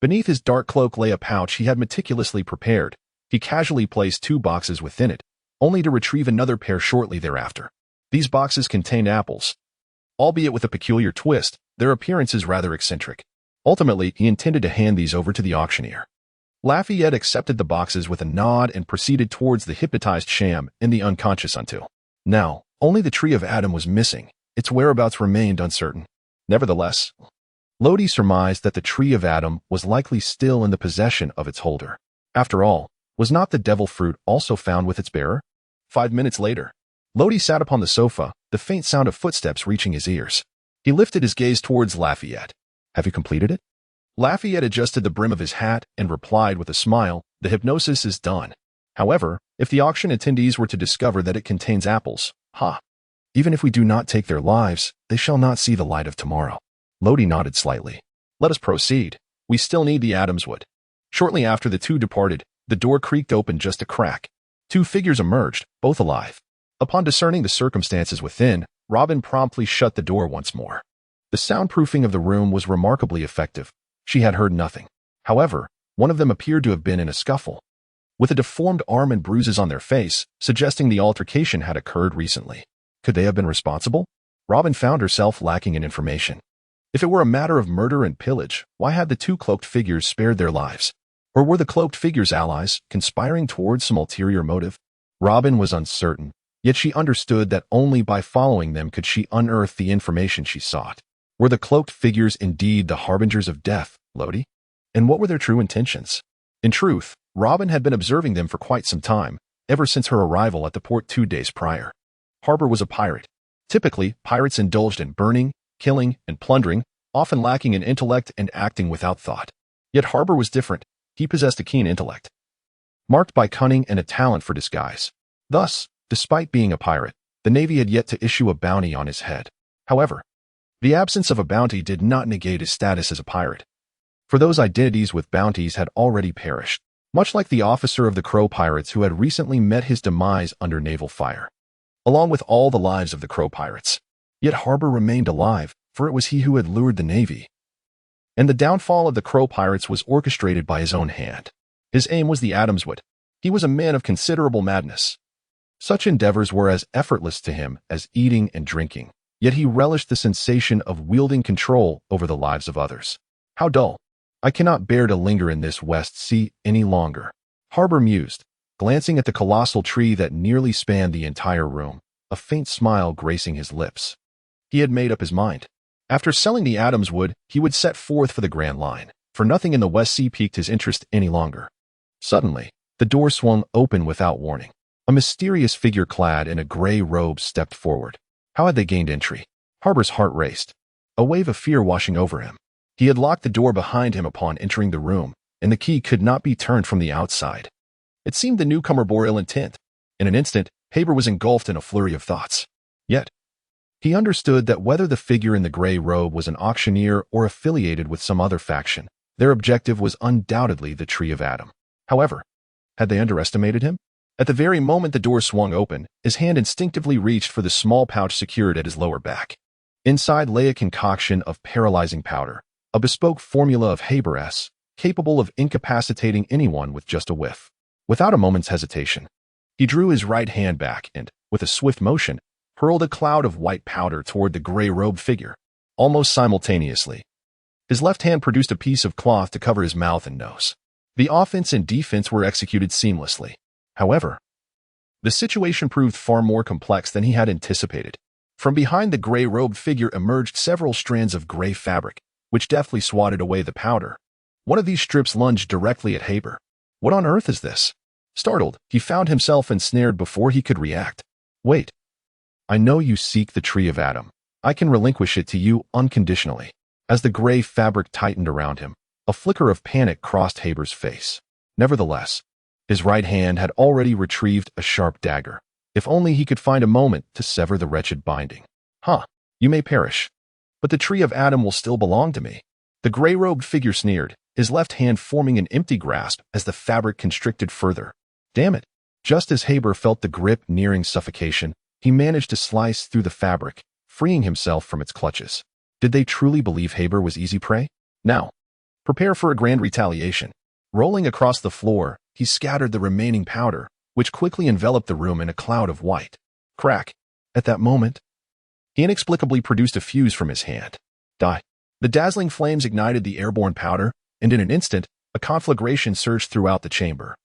Beneath his dark cloak lay a pouch he had meticulously prepared. He casually placed 2 boxes within it, only to retrieve another pair shortly thereafter. These boxes contained apples. Albeit with a peculiar twist, their appearance is rather eccentric. Ultimately, he intended to hand these over to the auctioneer. Lafayette accepted the boxes with a nod and proceeded towards the hypnotized Sham and the unconscious Unto. Now, only the Tree of Adam was missing. Its whereabouts remained uncertain. Nevertheless, Lodi surmised that the Tree of Adam was likely still in the possession of its holder. After all, was not the devil fruit also found with its bearer? 5 minutes later, Lodi sat upon the sofa, the faint sound of footsteps reaching his ears. He lifted his gaze towards Lafayette. Have you completed it? Lafayette adjusted the brim of his hat and replied with a smile, the hypnosis is done. However, if the auction attendees were to discover that it contains apples, even if we do not take their lives, they shall not see the light of tomorrow. Lodi nodded slightly. Let us proceed. We still need the Adam's wood. Shortly after the 2 departed, the door creaked open just a crack. 2 figures emerged, both alive. Upon discerning the circumstances within, Robin promptly shut the door once more. The soundproofing of the room was remarkably effective. She had heard nothing. However, one of them appeared to have been in a scuffle, with a deformed arm and bruises on their face, suggesting the altercation had occurred recently. Could they have been responsible? Robin found herself lacking in information. If it were a matter of murder and pillage, why had the 2 cloaked figures spared their lives? Or were the cloaked figures allies, conspiring towards some ulterior motive? Robin was uncertain, yet she understood that only by following them could she unearth the information she sought. Were the cloaked figures indeed the harbingers of death, Lodi? And what were their true intentions? In truth, Robin had been observing them for quite some time, ever since her arrival at the port 2 days prior. Harbor was a pirate. Typically, pirates indulged in burning, killing, and plundering, often lacking in intellect and acting without thought. Yet Harbor was different. He possessed a keen intellect, marked by cunning and a talent for disguise. Thus, despite being a pirate, the Navy had yet to issue a bounty on his head. However, the absence of a bounty did not negate his status as a pirate, for those identities with bounties had already perished, much like the officer of the Crow Pirates who had recently met his demise under naval fire, along with all the lives of the Crow Pirates. Yet Harbor remained alive, for it was he who had lured the Navy, and the downfall of the Crow Pirates was orchestrated by his own hand. His aim was the Adam's wood. He was a man of considerable madness. Such endeavors were as effortless to him as eating and drinking, yet he relished the sensation of wielding control over the lives of others. How dull. I cannot bear to linger in this West Sea any longer, Harbor mused, glancing at the colossal tree that nearly spanned the entire room, a faint smile gracing his lips. He had made up his mind. After selling the Adam's wood, he would set forth for the Grand Line, for nothing in the West Sea piqued his interest any longer. Suddenly, the door swung open without warning. A mysterious figure clad in a gray robe stepped forward. How had they gained entry? Harbor's heart raced, a wave of fear washing over him. He had locked the door behind him upon entering the room, and the key could not be turned from the outside. It seemed the newcomer bore ill intent. In an instant, Haber was engulfed in a flurry of thoughts. Yet, he understood that whether the figure in the gray robe was an auctioneer or affiliated with some other faction, their objective was undoubtedly the Tree of Adam. However, had they underestimated him? At the very moment the door swung open, his hand instinctively reached for the small pouch secured at his lower back. Inside lay a concoction of paralyzing powder, a bespoke formula of Haber's, capable of incapacitating anyone with just a whiff. Without a moment's hesitation, he drew his right hand back and, with a swift motion, hurled a cloud of white powder toward the gray-robed figure. Almost simultaneously, his left hand produced a piece of cloth to cover his mouth and nose. The offense and defense were executed seamlessly. However, the situation proved far more complex than he had anticipated. From behind the gray-robed figure emerged several strands of gray fabric, which deftly swatted away the powder. One of these strips lunged directly at Haber. What on earth is this? Startled, he found himself ensnared before he could react. Wait. I know you seek the tree of Adam. I can relinquish it to you unconditionally. As the gray fabric tightened around him, a flicker of panic crossed Haber's face. Nevertheless, his right hand had already retrieved a sharp dagger. If only he could find a moment to sever the wretched binding. You may perish, but the tree of Adam will still belong to me. The gray-robed figure sneered, his left hand forming an empty grasp as the fabric constricted further. Damn it! Just as Haber felt the grip nearing suffocation, he managed to slice through the fabric, freeing himself from its clutches. Did they truly believe Haber was easy prey? Now, prepare for a grand retaliation. Rolling across the floor, he scattered the remaining powder, which quickly enveloped the room in a cloud of white. Crack! At that moment, he inexplicably produced a fuse from his hand. Die! The dazzling flames ignited the airborne powder, and in an instant, a conflagration surged throughout the chamber,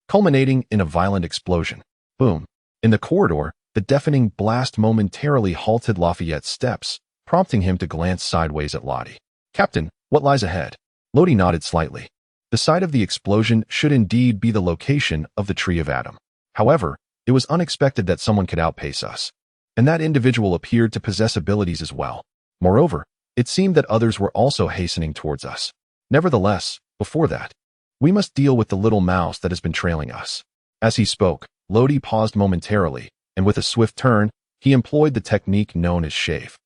culminating in a violent explosion. Boom! In the corridor, the deafening blast momentarily halted Lafayette's steps, prompting him to glance sideways at Lottie. Captain, what lies ahead? Lottie nodded slightly. The site of the explosion should indeed be the location of the Tree of Adam. However, it was unexpected that someone could outpace us, and that individual appeared to possess abilities as well. Moreover, it seemed that others were also hastening towards us. Nevertheless, before that, we must deal with the little mouse that has been trailing us. As he spoke, Lottie paused momentarily, and with a swift turn, he employed the technique known as shave.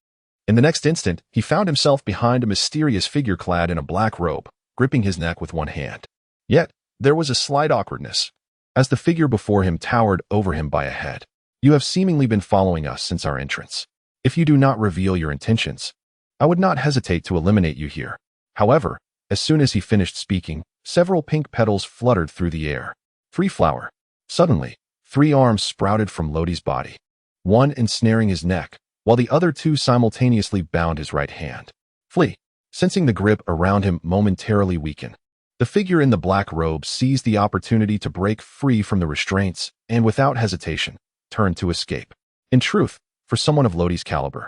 In the next instant, he found himself behind a mysterious figure clad in a black robe, gripping his neck with one hand. Yet, there was a slight awkwardness, as the figure before him towered over him by a head. You have seemingly been following us since our entrance. If you do not reveal your intentions, I would not hesitate to eliminate you here. However, as soon as he finished speaking, several pink petals fluttered through the air. Free flower. Suddenly, 3 arms sprouted from Lottie's body, one ensnaring his neck, while the other 2 simultaneously bound his right hand. Flee. Sensing the grip around him momentarily weaken, the figure in the black robe seized the opportunity to break free from the restraints and, without hesitation, turned to escape. In truth, for someone of Lottie's caliber,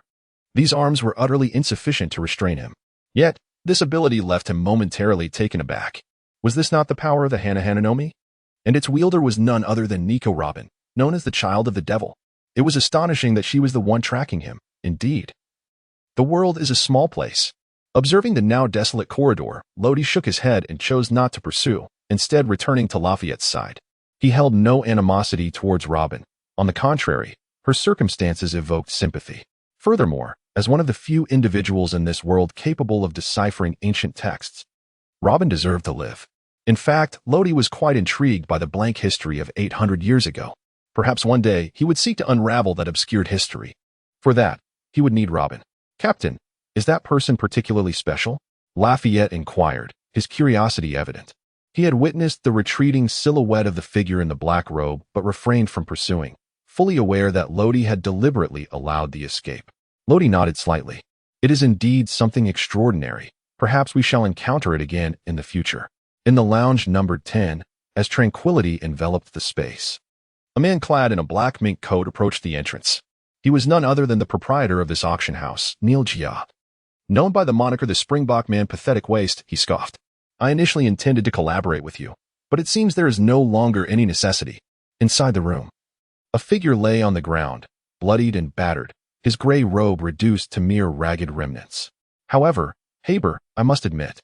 these arms were utterly insufficient to restrain him. Yet, this ability left him momentarily taken aback. Was this not the power of the Hanahananomi? And its wielder was none other than Nico Robin, known as the Child of the Devil. It was astonishing that she was the one tracking him. Indeed, the world is a small place. Observing the now desolate corridor, Lottie shook his head and chose not to pursue, instead returning to Lafayette's side. He held no animosity towards Robin. On the contrary, her circumstances evoked sympathy. Furthermore, as one of the few individuals in this world capable of deciphering ancient texts, Robin deserved to live. In fact, Lottie was quite intrigued by the blank history of 800 years ago. Perhaps one day he would seek to unravel that obscured history. For that, he would need Robin. Captain, is that person particularly special? Lafayette inquired, his curiosity evident. He had witnessed the retreating silhouette of the figure in the black robe but refrained from pursuing, fully aware that Lottie had deliberately allowed the escape. Lottie nodded slightly. It is indeed something extraordinary. Perhaps we shall encounter it again in the future. In the lounge numbered 10, as tranquility enveloped the space, a man clad in a black mink coat approached the entrance. He was none other than the proprietor of this auction house, Neil Jia. Known by the moniker the Springbok Man Pathetic Waste, he scoffed. I initially intended to collaborate with you, but it seems there is no longer any necessity. Inside the room, a figure lay on the ground, bloodied and battered, his gray robe reduced to mere ragged remnants. However, Haber, I must admit,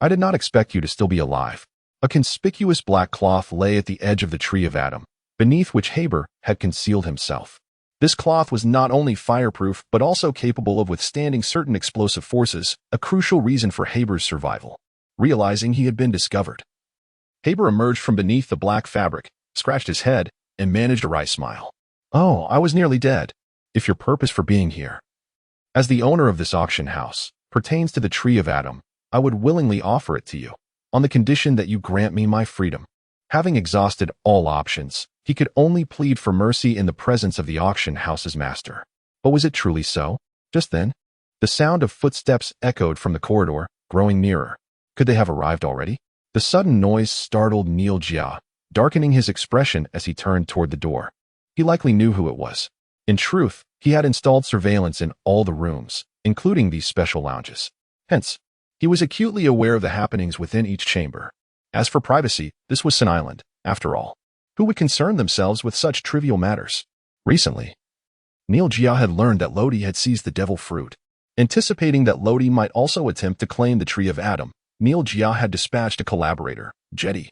I did not expect you to still be alive. A conspicuous black cloth lay at the edge of the Tree of Adam, beneath which Haber had concealed himself. This cloth was not only fireproof but also capable of withstanding certain explosive forces, a crucial reason for Haber's survival. Realizing he had been discovered, Haber emerged from beneath the black fabric, scratched his head, and managed a wry smile. Oh, I was nearly dead. If your purpose for being here, as the owner of this auction house, pertains to the tree of Adam, I would willingly offer it to you, on the condition that you grant me my freedom. Having exhausted all options, he could only plead for mercy in the presence of the auction house's master. But was it truly so? Just then, the sound of footsteps echoed from the corridor, growing nearer. Could they have arrived already? The sudden noise startled Neil Jia, darkening his expression as he turned toward the door. He likely knew who it was. In truth, he had installed surveillance in all the rooms, including these special lounges. Hence, he was acutely aware of the happenings within each chamber. As for privacy, this was Sun Island, after all. Who would concern themselves with such trivial matters? Recently, Neil Jia had learned that Lodi had seized the devil fruit. Anticipating that Lodi might also attempt to claim the tree of Adam, Neil Jia had dispatched a collaborator, Jetty,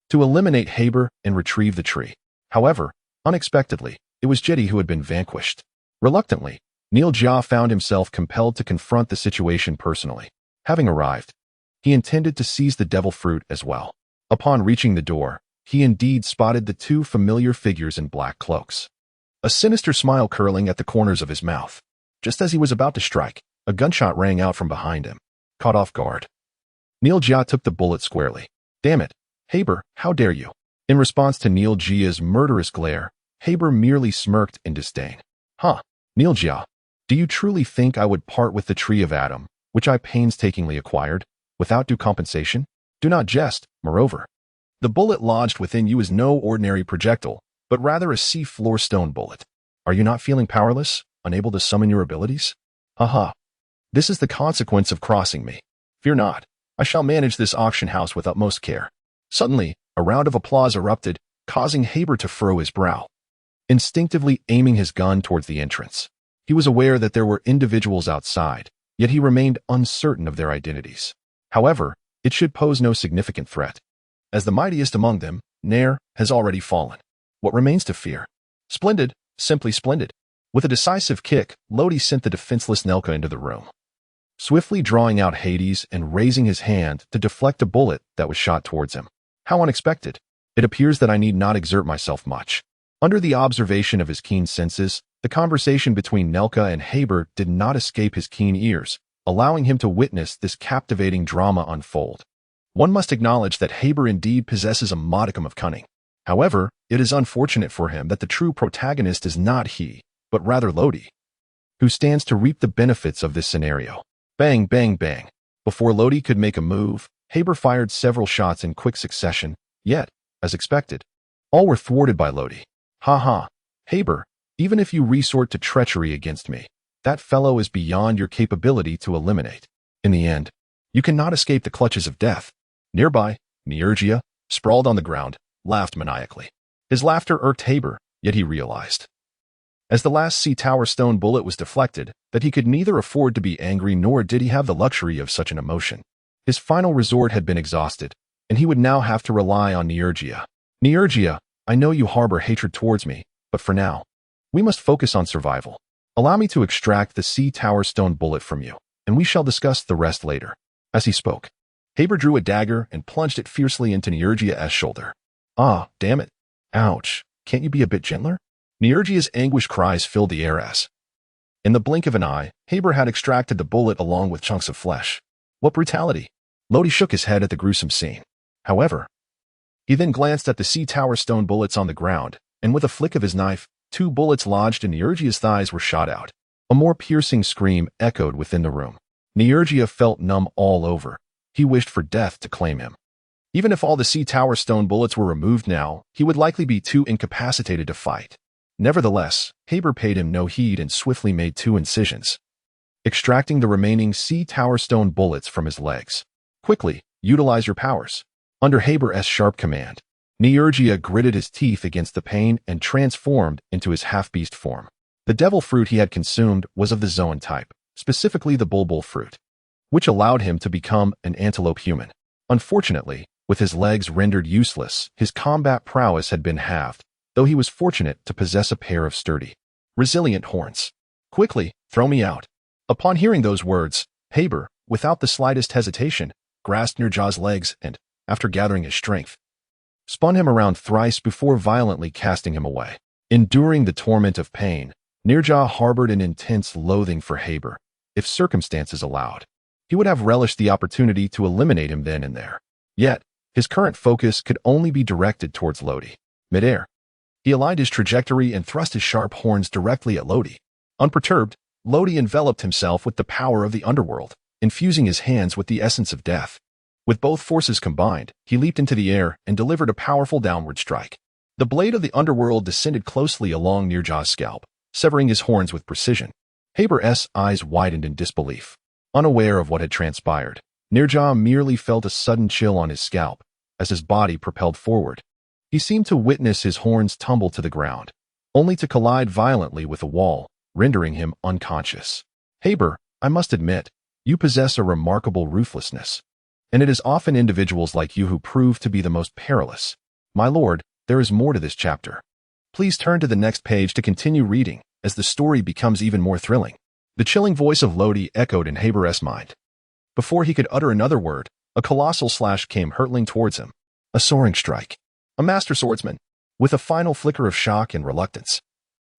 to eliminate Haber and retrieve the tree. However, unexpectedly, it was Jetty who had been vanquished. Reluctantly, Neil Jia found himself compelled to confront the situation personally. Having arrived, he intended to seize the devil fruit as well. Upon reaching the door, he indeed spotted the two familiar figures in black cloaks, a sinister smile curling at the corners of his mouth. Just as he was about to strike, a gunshot rang out from behind him. Caught off guard, Neil Jia took the bullet squarely. Damn it, Haber, how dare you? In response to Neil Jia's murderous glare, Haber merely smirked in disdain. Huh, Neil Jia, do you truly think I would part with the tree of Adam, which I painstakingly acquired, without due compensation? Do not jest, moreover. The bullet lodged within you is no ordinary projectile, but rather a sea-floor stone bullet. Are you not feeling powerless, unable to summon your abilities? Haha. This is the consequence of crossing me. Fear not, I shall manage this auction house with utmost care. Suddenly, a round of applause erupted, causing Haber to furrow his brow, instinctively aiming his gun towards the entrance. He was aware that there were individuals outside, yet he remained uncertain of their identities. However, it should pose no significant threat, as the mightiest among them, Nair, has already fallen. What remains to fear? Splendid, simply splendid. With a decisive kick, Lodi sent the defenseless Nelka into the room, swiftly drawing out Hades and raising his hand to deflect a bullet that was shot towards him. How unexpected. It appears that I need not exert myself much. Under the observation of his keen senses, the conversation between Nelka and Haber did not escape his keen ears, allowing him to witness this captivating drama unfold. One must acknowledge that Haber indeed possesses a modicum of cunning. However, it is unfortunate for him that the true protagonist is not he, but rather Lodi, who stands to reap the benefits of this scenario. Bang, bang, bang. Before Lodi could make a move, Haber fired several shots in quick succession, yet, as expected, all were thwarted by Lodi. Ha ha. Haber, even if you resort to treachery against me, that fellow is beyond your capability to eliminate. In the end, you cannot escape the clutches of death. Nearby, Neurgia, sprawled on the ground, laughed maniacally. His laughter irked Haber, yet he realized, as the last sea tower stone bullet was deflected, that he could neither afford to be angry nor did he have the luxury of such an emotion. His final resort had been exhausted, and he would now have to rely on Neurgia. Neurgia, I know you harbor hatred towards me, but for now, we must focus on survival. Allow me to extract the sea tower stone bullet from you, and we shall discuss the rest later. As he spoke, Haber drew a dagger and plunged it fiercely into Neurgia's shoulder. Ah, damn it. Ouch. Can't you be a bit gentler? Neurgia's anguished cries filled the air as, in the blink of an eye, Haber had extracted the bullet along with chunks of flesh. What brutality! Lodi shook his head at the gruesome scene. However, he then glanced at the sea tower stone bullets on the ground, and with a flick of his knife, 2 bullets lodged in Neurgia's thighs were shot out. A more piercing scream echoed within the room. Neurgia felt numb all over. He wished for death to claim him. Even if all the sea tower stone bullets were removed now, he would likely be too incapacitated to fight. Nevertheless, Haber paid him no heed and swiftly made 2 incisions, extracting the remaining sea tower stone bullets from his legs. Quickly, utilize your powers. Under Haber's sharp command, Neurgia gritted his teeth against the pain and transformed into his half-beast form. The devil fruit he had consumed was of the zoan type, specifically the bulbul fruit, which allowed him to become an antelope human. Unfortunately, with his legs rendered useless, his combat prowess had been halved, though he was fortunate to possess a pair of sturdy, resilient horns. Quickly, throw me out. Upon hearing those words, Haber, without the slightest hesitation, grasped Neurgia's legs and, after gathering his strength, spun him around thrice before violently casting him away. Enduring the torment of pain, Nirja harbored an intense loathing for Haber. If circumstances allowed, he would have relished the opportunity to eliminate him then and there. Yet, his current focus could only be directed towards Lodi. Midair, he aligned his trajectory and thrust his sharp horns directly at Lodi. Unperturbed, Lodi enveloped himself with the power of the underworld, infusing his hands with the essence of death. With both forces combined, he leaped into the air and delivered a powerful downward strike. The blade of the underworld descended closely along Nirja's scalp, severing his horns with precision. Haber's eyes widened in disbelief. Unaware of what had transpired, Nirja merely felt a sudden chill on his scalp as his body propelled forward. He seemed to witness his horns tumble to the ground, only to collide violently with a wall, rendering him unconscious. Haber, I must admit, you possess a remarkable ruthlessness, and it is often individuals like you who prove to be the most perilous. My lord, there is more to this chapter. Please turn to the next page to continue reading, as the story becomes even more thrilling. The chilling voice of Lodi echoed in Haber's mind. Before he could utter another word, a colossal slash came hurtling towards him. A soaring strike. A master swordsman. With a final flicker of shock and reluctance,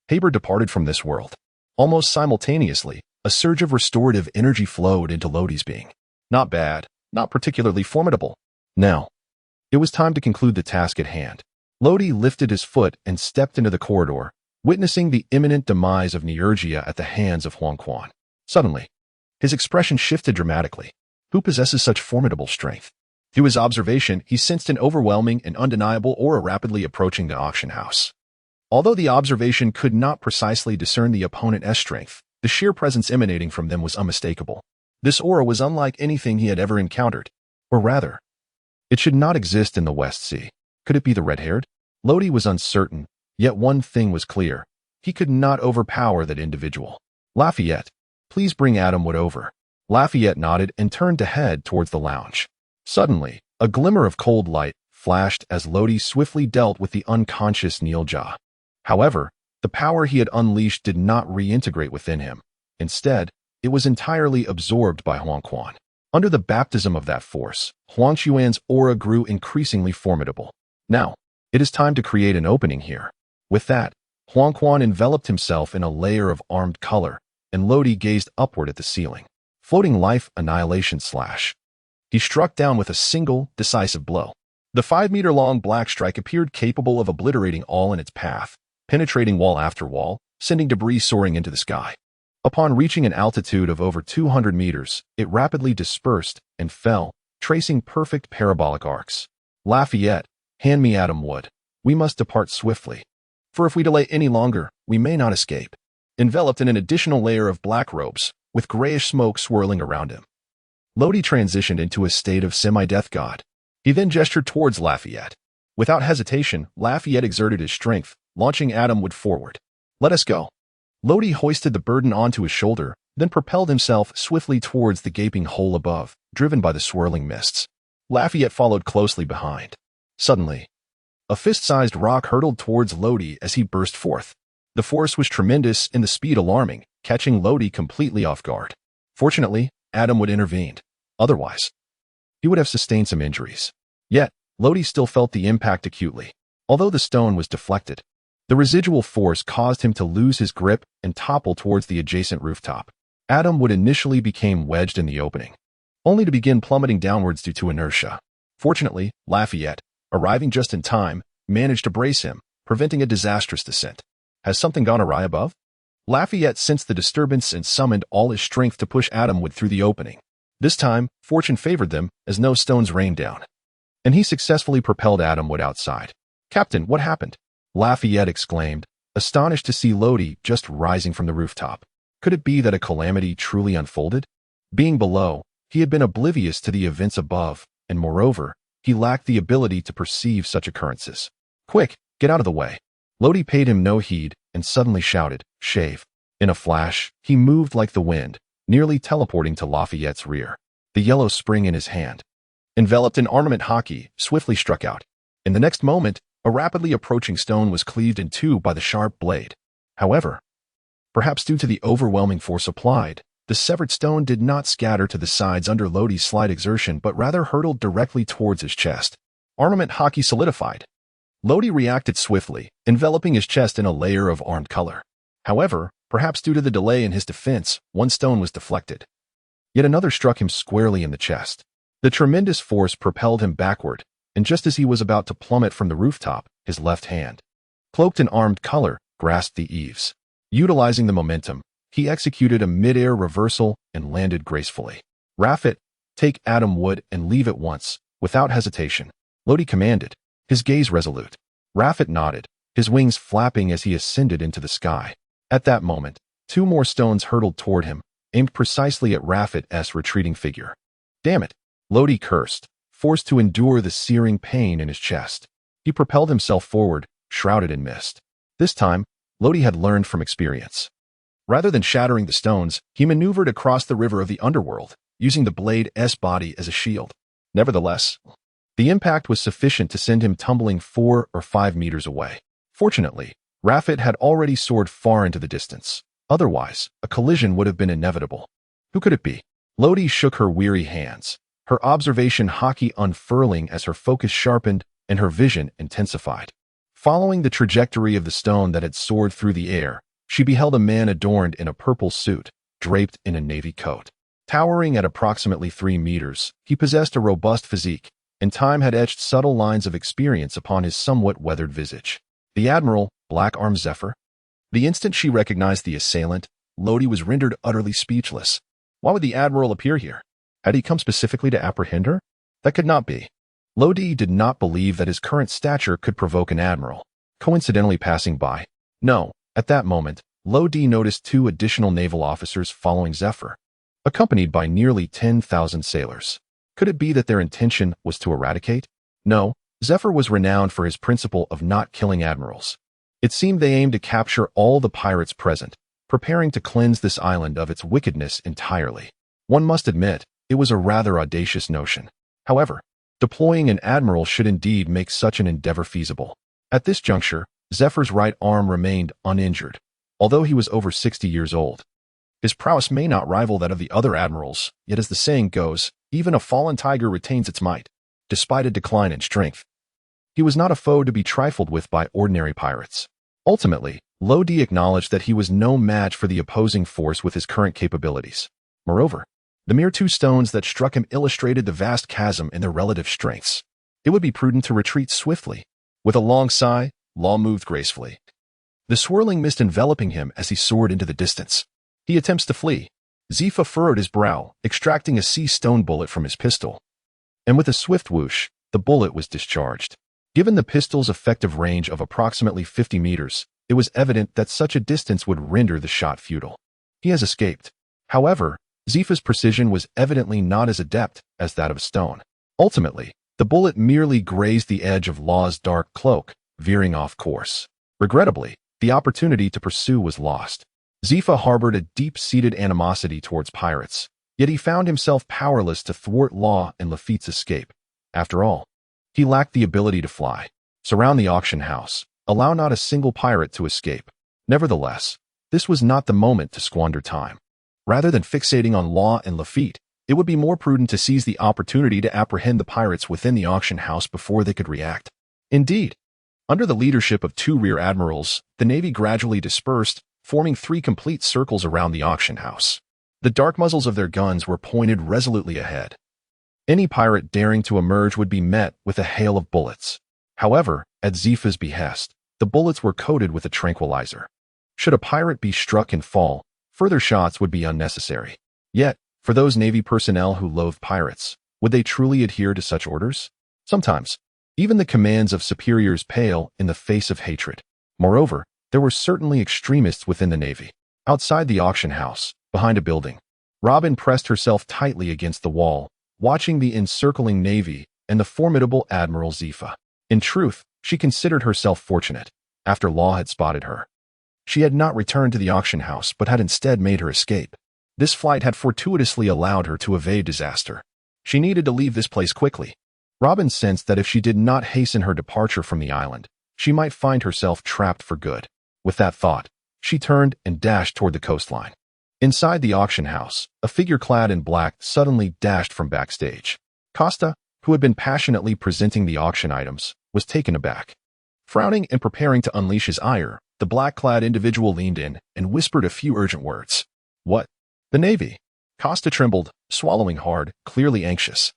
Haber departed from this world. Almost simultaneously, a surge of restorative energy flowed into Lodi's being. Not bad, not particularly formidable. Now, it was time to conclude the task at hand. Lodi lifted his foot and stepped into the corridor, witnessing the imminent demise of Nirja at the hands of Huang Quan. Suddenly, his expression shifted dramatically. Who possesses such formidable strength? Through his observation, he sensed an overwhelming and undeniable aura rapidly approaching the auction house. Although the observation could not precisely discern the opponent's strength, the sheer presence emanating from them was unmistakable. This aura was unlike anything he had ever encountered. Or rather, it should not exist in the West Sea. Could it be the red-haired? Lodi was uncertain, yet one thing was clear. He could not overpower that individual. Lafayette, please bring Adam Wood over. Lafayette nodded and turned to head towards the lounge. Suddenly, a glimmer of cold light flashed as Lodi swiftly dealt with the unconscious Nirja. However, the power he had unleashed did not reintegrate within him. Instead, it was entirely absorbed by Huang Quan. Under the baptism of that force, Huang Xuan's aura grew increasingly formidable. Now, it is time to create an opening here. With that, Huang Quan enveloped himself in a layer of armed color, and Lodi gazed upward at the ceiling. Floating life annihilation slash. He struck down with a single, decisive blow. The 5-meter-long black strike appeared capable of obliterating all in its path, penetrating wall after wall, sending debris soaring into the sky. Upon reaching an altitude of over 200 meters, it rapidly dispersed and fell, tracing perfect parabolic arcs. Lafayette, hand me Adam Wood. We must depart swiftly. For if we delay any longer, we may not escape. Enveloped in an additional layer of black robes, with grayish smoke swirling around him, Lodi transitioned into a state of semi-death god. He then gestured towards Lafayette. Without hesitation, Lafayette exerted his strength, launching Adam Wood forward. Let us go. Lodi hoisted the burden onto his shoulder, then propelled himself swiftly towards the gaping hole above, driven by the swirling mists. Lafayette followed closely behind. Suddenly, a fist-sized rock hurtled towards Lodi as he burst forth. The force was tremendous and the speed alarming, catching Lodi completely off guard. Fortunately, Adam Wood intervened. Otherwise, he would have sustained some injuries. Yet, Lodi still felt the impact acutely. Although the stone was deflected, the residual force caused him to lose his grip and topple towards the adjacent rooftop. Adam Wood initially became wedged in the opening, only to begin plummeting downwards due to inertia. Fortunately, Lafayette, arriving just in time, managed to brace him, preventing a disastrous descent. Has something gone awry above? Lafayette sensed the disturbance and summoned all his strength to push Adam Wood through the opening. This time, fortune favored them as no stones rained down, and he successfully propelled Adam Wood outside. Captain, what happened? Lafayette exclaimed, astonished to see Lodi just rising from the rooftop. Could it be that a calamity truly unfolded? Being below, he had been oblivious to the events above, and moreover, he lacked the ability to perceive such occurrences. Quick, get out of the way. Lodi paid him no heed and suddenly shouted, shave. In a flash, he moved like the wind, nearly teleporting to Lafayette's rear. The yellow spring in his hand, enveloped in armament hockey, swiftly struck out. In the next moment, a rapidly approaching stone was cleaved in two by the sharp blade. However, perhaps due to the overwhelming force applied, the severed stone did not scatter to the sides under Lodi's slight exertion but rather hurtled directly towards his chest. Armament hockey solidified. Lodi reacted swiftly, enveloping his chest in a layer of armed color. However, perhaps due to the delay in his defense, one stone was deflected. Yet another struck him squarely in the chest. The tremendous force propelled him backward, and just as he was about to plummet from the rooftop, his left hand, cloaked in armed color, grasped the eaves. Utilizing the momentum, he executed a mid-air reversal and landed gracefully. Rafit, take Adam Wood and leave at once, without hesitation. Lodi commanded, his gaze resolute. Rafit nodded, his wings flapping as he ascended into the sky. At that moment, two more stones hurtled toward him, aimed precisely at Rafit's retreating figure. Damn it! Lodi cursed, forced to endure the searing pain in his chest. He propelled himself forward, shrouded in mist. This time, Lodi had learned from experience. Rather than shattering the stones, he maneuvered across the river of the underworld, using the blade's body as a shield. Nevertheless, the impact was sufficient to send him tumbling 4 or 5 meters away. Fortunately, Rafit had already soared far into the distance. Otherwise, a collision would have been inevitable. Who could it be? Lodi shook her weary hands, her observation hockey unfurling as her focus sharpened and her vision intensified. Following the trajectory of the stone that had soared through the air, she beheld a man adorned in a purple suit, draped in a navy coat. Towering at approximately 3 meters, he possessed a robust physique, and time had etched subtle lines of experience upon his somewhat weathered visage. The Admiral, Black-Armed Zephyr? The instant she recognized the assailant, Lodi was rendered utterly speechless. Why would the Admiral appear here? Had he come specifically to apprehend her? That could not be. Lodi did not believe that his current stature could provoke an admiral, coincidentally passing by. No, at that moment, Lodi noticed 2 additional naval officers following Zephyr, accompanied by nearly 10,000 sailors. Could it be that their intention was to eradicate? No, Zephyr was renowned for his principle of not killing admirals. It seemed they aimed to capture all the pirates present, preparing to cleanse this island of its wickedness entirely. One must admit, it was a rather audacious notion. However, deploying an admiral should indeed make such an endeavor feasible. At this juncture, Zephyr's right arm remained uninjured, although he was over 60 years old. His prowess may not rival that of the other admirals, yet as the saying goes, even a fallen tiger retains its might, despite a decline in strength. He was not a foe to be trifled with by ordinary pirates. Ultimately, Lodi acknowledged that he was no match for the opposing force with his current capabilities. Moreover, the mere 2 stones that struck him illustrated the vast chasm in their relative strengths. It would be prudent to retreat swiftly. With a long sigh, Law moved gracefully, the swirling mist enveloping him as he soared into the distance. He attempts to flee. Zephyr furrowed his brow, extracting a sea stone bullet from his pistol. And with a swift whoosh, the bullet was discharged. Given the pistol's effective range of approximately 50 meters, it was evident that such a distance would render the shot futile. He has escaped. However, Zephyr's precision was evidently not as adept as that of a stone. Ultimately, the bullet merely grazed the edge of Law's dark cloak, veering off course. Regrettably, the opportunity to pursue was lost. Zephyr harbored a deep-seated animosity towards pirates, yet he found himself powerless to thwart Law and Lafitte's escape. After all, he lacked the ability to fly. Surround the auction house. Allow not a single pirate to escape. Nevertheless, this was not the moment to squander time. Rather than fixating on Law and Lafitte, it would be more prudent to seize the opportunity to apprehend the pirates within the auction house before they could react. Indeed, under the leadership of 2 rear admirals, the Navy gradually dispersed, forming 3 complete circles around the auction house. The dark muzzles of their guns were pointed resolutely ahead. Any pirate daring to emerge would be met with a hail of bullets. However, at Zephyr's behest, the bullets were coated with a tranquilizer. Should a pirate be struck and fall, further shots would be unnecessary. Yet, for those Navy personnel who loathed pirates, would they truly adhere to such orders? Sometimes, even the commands of superiors pale in the face of hatred. Moreover, there were certainly extremists within the Navy. Outside the auction house, behind a building, Robin pressed herself tightly against the wall, watching the encircling Navy and the formidable Admiral Zephyr. In truth, she considered herself fortunate, after Law had spotted her. She had not returned to the auction house but had instead made her escape. This flight had fortuitously allowed her to evade disaster. She needed to leave this place quickly. Robin sensed that if she did not hasten her departure from the island, she might find herself trapped for good. With that thought, she turned and dashed toward the coastline. Inside the auction house, a figure clad in black suddenly dashed from backstage. Costa, who had been passionately presenting the auction items, was taken aback. Frowning and preparing to unleash his ire, the black-clad individual leaned in and whispered a few urgent words. "What? The Navy?" Costa trembled, swallowing hard, clearly anxious.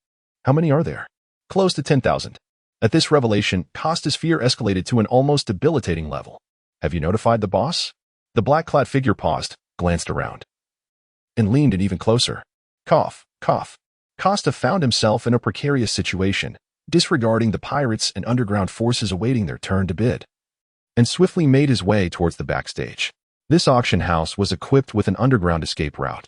"How many are there?" "Close to 10,000. At this revelation, Costa's fear escalated to an almost debilitating level. "Have you notified the boss?" The black-clad figure paused, glanced around, and leaned in even closer. Cough, cough. Costa found himself in a precarious situation, disregarding the pirates and underground forces awaiting their turn to bid, and swiftly made his way towards the backstage. This auction house was equipped with an underground escape route,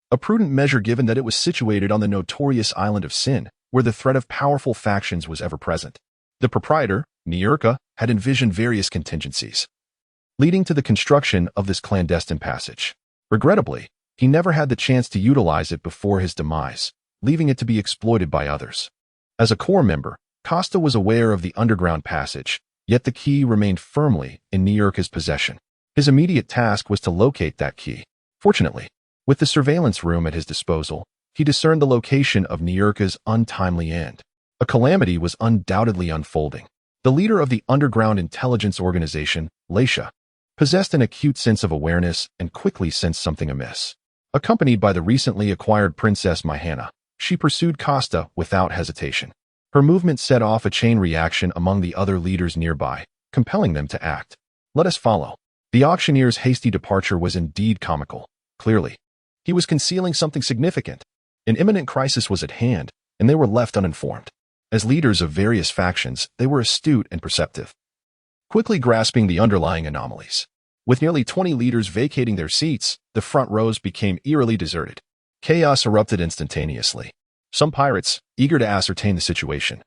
a prudent measure given that it was situated on the notorious island of Sin, where the threat of powerful factions was ever present. The proprietor, Niurka, had envisioned various contingencies, leading to the construction of this clandestine passage. Regrettably, he never had the chance to utilize it before his demise, leaving it to be exploited by others. As a core member, Costa was aware of the underground passage, yet the key remained firmly in Niurka's possession. His immediate task was to locate that key. Fortunately, with the surveillance room at his disposal, he discerned the location of Niurka's untimely end. A calamity was undoubtedly unfolding. The leader of the underground intelligence organization, Laisha, possessed an acute sense of awareness and quickly sensed something amiss. Accompanied by the recently acquired Princess Mahana, she pursued Costa without hesitation. Her movement set off a chain reaction among the other leaders nearby, compelling them to act. "Let us follow." The auctioneer's hasty departure was indeed comical. Clearly, he was concealing something significant. An imminent crisis was at hand, and they were left uninformed. As leaders of various factions, they were astute and perceptive, quickly grasping the underlying anomalies. With nearly 20 leaders vacating their seats, the front rows became eerily deserted. Chaos erupted instantaneously. Some pirates, eager to ascertain the situation,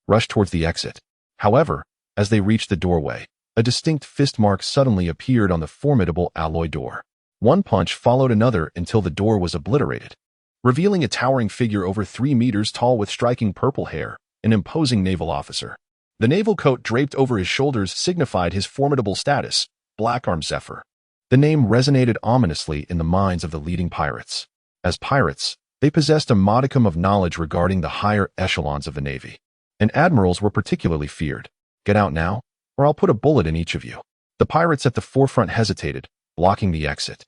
rushed towards the exit. However, as they reached the doorway, a distinct fist mark suddenly appeared on the formidable alloy door. One punch followed another until the door was obliterated, revealing a towering figure over 3 meters tall with striking purple hair, an imposing naval officer. The naval coat draped over his shoulders signified his formidable status, Black-Armed Zephyr. The name resonated ominously in the minds of the leading pirates. As pirates, they possessed a modicum of knowledge regarding the higher echelons of the Navy, and admirals were particularly feared. "Get out now, or I'll put a bullet in each of you." The pirates at the forefront hesitated, blocking the exit,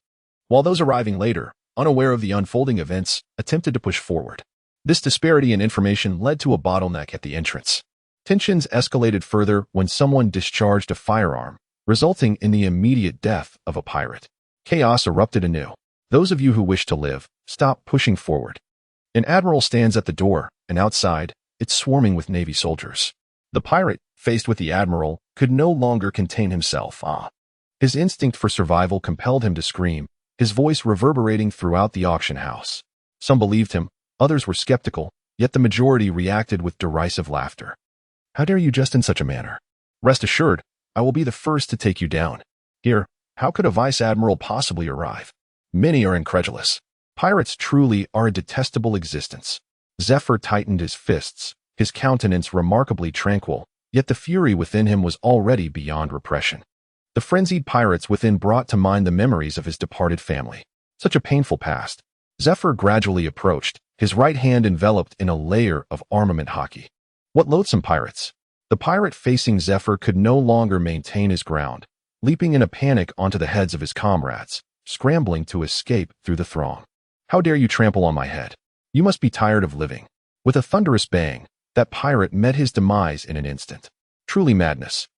while those arriving later, unaware of the unfolding events, attempted to push forward. This disparity in information led to a bottleneck at the entrance. Tensions escalated further when someone discharged a firearm, resulting in the immediate death of a pirate. Chaos erupted anew. Those of you who wish to live, stop pushing forward. An admiral stands at the door, and outside, it's swarming with Navy soldiers. The pirate, faced with the admiral, could no longer contain himself. His instinct for survival compelled him to scream, his voice reverberating throughout the auction house. Some believed him, others were skeptical, yet the majority reacted with derisive laughter. "How dare you jest in such a manner? Rest assured, I will be the first to take you down. Here, how could a vice admiral possibly arrive?" Many are incredulous. Pirates truly are a detestable existence. Zephyr tightened his fists, his countenance remarkably tranquil, yet the fury within him was already beyond repression. The frenzied pirates within brought to mind the memories of his departed family. Such a painful past. Zephyr gradually approached, his right hand enveloped in a layer of armament hockey. What loathsome pirates! The pirate facing Zephyr could no longer maintain his ground, leaping in a panic onto the heads of his comrades, scrambling to escape through the throng. "How dare you trample on my head? You must be tired of living." With a thunderous bang, that pirate met his demise in an instant. Truly madness.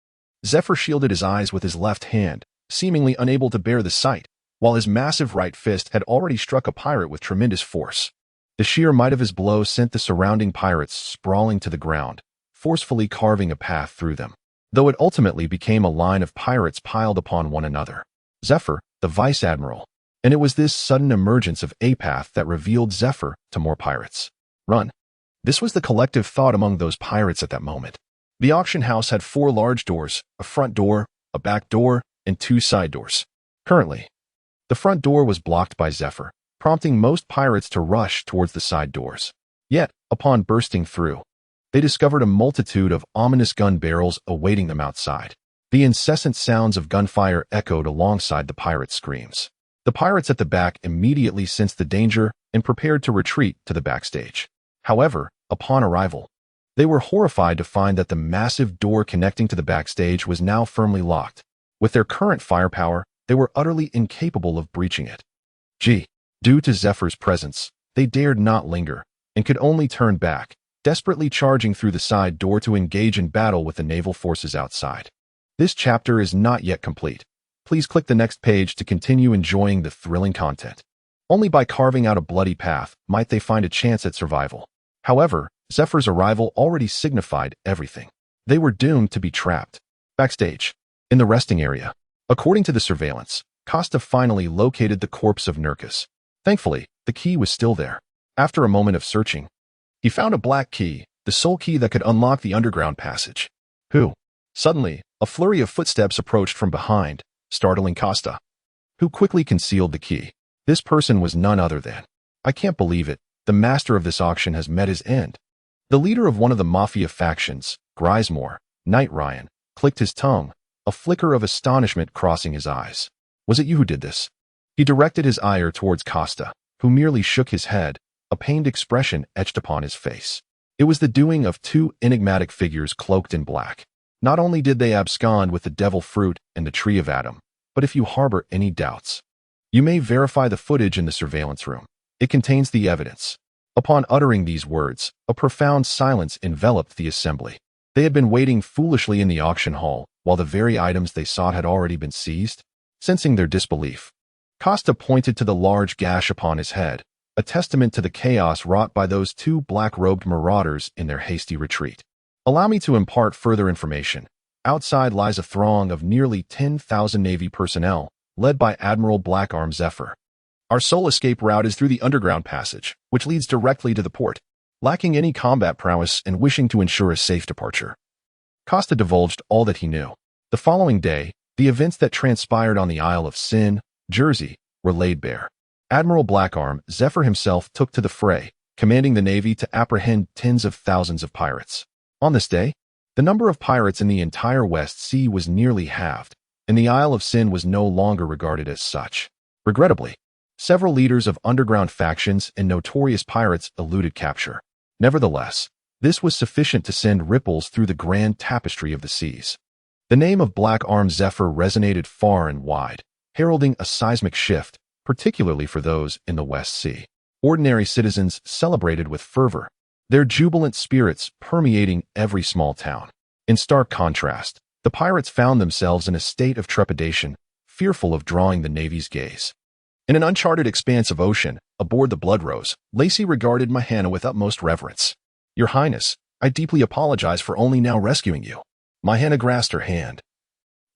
Zephyr shielded his eyes with his left hand, seemingly unable to bear the sight, while his massive right fist had already struck a pirate with tremendous force. The sheer might of his blow sent the surrounding pirates sprawling to the ground, forcefully carving a path through them, though it ultimately became a line of pirates piled upon one another. Zephyr, the vice admiral, and it was this sudden emergence of Apath that revealed Zephyr to more pirates. Run. This was the collective thought among those pirates at that moment. The auction house had 4 large doors, a front door, a back door, and 2 side doors. Currently, the front door was blocked by Zephyr, prompting most pirates to rush towards the side doors. Yet, upon bursting through, they discovered a multitude of ominous gun barrels awaiting them outside. The incessant sounds of gunfire echoed alongside the pirates' screams. The pirates at the back immediately sensed the danger and prepared to retreat to the backstage. However, upon arrival, They were horrified to find that the massive door connecting to the backstage was now firmly locked. With their current firepower, they were utterly incapable of breaching it. Due to Zephyr's presence, they dared not linger and could only turn back, desperately charging through the side door to engage in battle with the naval forces outside. This chapter is not yet complete. Please click the next page to continue enjoying the thrilling content. Only by carving out a bloody path might they find a chance at survival. However, Zephyr's arrival already signified everything. They were doomed to be trapped. Backstage, in the resting area, according to the surveillance, Costa finally located the corpse of Nurkis. Thankfully, the key was still there. After a moment of searching, he found a black key, the sole key that could unlock the underground passage. Suddenly, a flurry of footsteps approached from behind, startling Costa, who quickly concealed the key. This person was none other than, I can't believe it, the master of this auction has met his end. The leader of one of the mafia factions, Grismore, Knight Ryan, clicked his tongue, a flicker of astonishment crossing his eyes. Was it you who did this? He directed his ire towards Costa, who merely shook his head, a pained expression etched upon his face. It was the doing of two enigmatic figures cloaked in black. Not only did they abscond with the devil fruit and the tree of Adam, but if you harbor any doubts, you may verify the footage in the surveillance room. It contains the evidence. Upon uttering these words, a profound silence enveloped the assembly. They had been waiting foolishly in the auction hall, while the very items they sought had already been seized. Sensing their disbelief, Costa pointed to the large gash upon his head, a testament to the chaos wrought by those two black-robed marauders in their hasty retreat. Allow me to impart further information. Outside lies a throng of nearly 10,000 Navy personnel, led by Admiral Blackarm Zephyr. Our sole escape route is through the underground passage, which leads directly to the port. Lacking any combat prowess and wishing to ensure a safe departure, Costa divulged all that he knew. The following day, the events that transpired on the Isle of Sin, Jersey, were laid bare. Admiral Blackarm Zephyr himself took to the fray, commanding the Navy to apprehend tens of thousands of pirates. On this day, the number of pirates in the entire West Sea was nearly halved, and the Isle of Sin was no longer regarded as such. Regrettably, several leaders of underground factions and notorious pirates eluded capture. Nevertheless, this was sufficient to send ripples through the grand tapestry of the seas. The name of Blackarm Zephyr resonated far and wide, heralding a seismic shift, particularly for those in the West Sea. Ordinary citizens celebrated with fervor, their jubilant spirits permeating every small town. In stark contrast, the pirates found themselves in a state of trepidation, fearful of drawing the Navy's gaze. In an uncharted expanse of ocean, aboard the Blood Rose, Lacey regarded Mahana with utmost reverence. Your Highness, I deeply apologize for only now rescuing you. Mahana grasped her hand,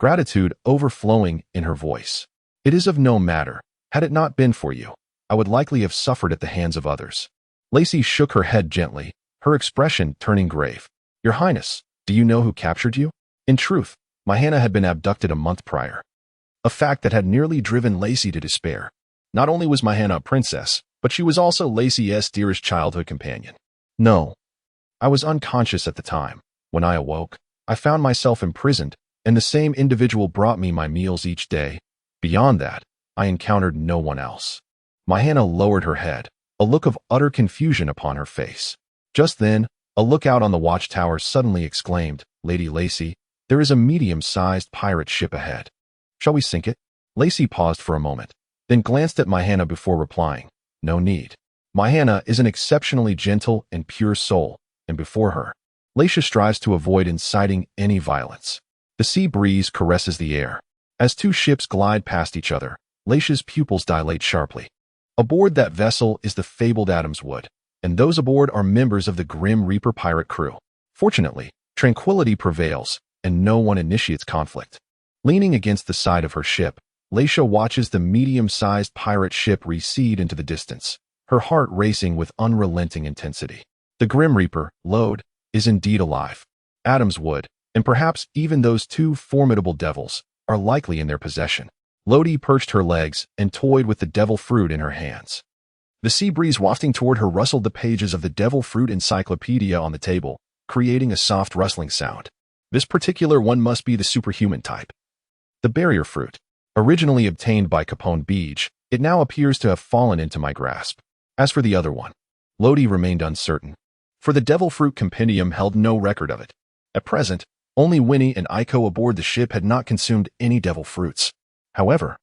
gratitude overflowing in her voice. It is of no matter. Had it not been for you, I would likely have suffered at the hands of others. Lacey shook her head gently, her expression turning grave. Your Highness, do you know who captured you? In truth, Mahana had been abducted a month prior. A fact that had nearly driven Lacey to despair. Not only was Mahana a princess, but she was also Lacey's dearest childhood companion. No. I was unconscious at the time. When I awoke, I found myself imprisoned, and the same individual brought me my meals each day. Beyond that, I encountered no one else. Mahana lowered her head, a look of utter confusion upon her face. Just then, a lookout on the watchtower suddenly exclaimed, Lady Lacey, there is a medium-sized pirate ship ahead. Shall we sink it? Lacey paused for a moment, then glanced at Mahana before replying, No need. Mahana is an exceptionally gentle and pure soul, and before her, Lacey strives to avoid inciting any violence. The sea breeze caresses the air. As two ships glide past each other, Lacey's pupils dilate sharply. Aboard that vessel is the fabled Adam's Wood, and those aboard are members of the Grim Reaper pirate crew. Fortunately, tranquility prevails, and no one initiates conflict. Leaning against the side of her ship, Lacey watches the medium-sized pirate ship recede into the distance, her heart racing with unrelenting intensity. The Grim Reaper, Lode, is indeed alive. Adam's Wood, and perhaps even those two formidable devils, are likely in their possession. Lodi perched her legs and toyed with the devil fruit in her hands. The sea breeze wafting toward her rustled the pages of the devil fruit encyclopedia on the table, creating a soft rustling sound. This particular one must be the superhuman type. The barrier fruit. Originally obtained by Capone Beach, it now appears to have fallen into my grasp. As for the other one, Lodi remained uncertain. for the Devil Fruit Compendium held no record of it. At present, only Winnie and Aiko aboard the ship had not consumed any devil fruits. However,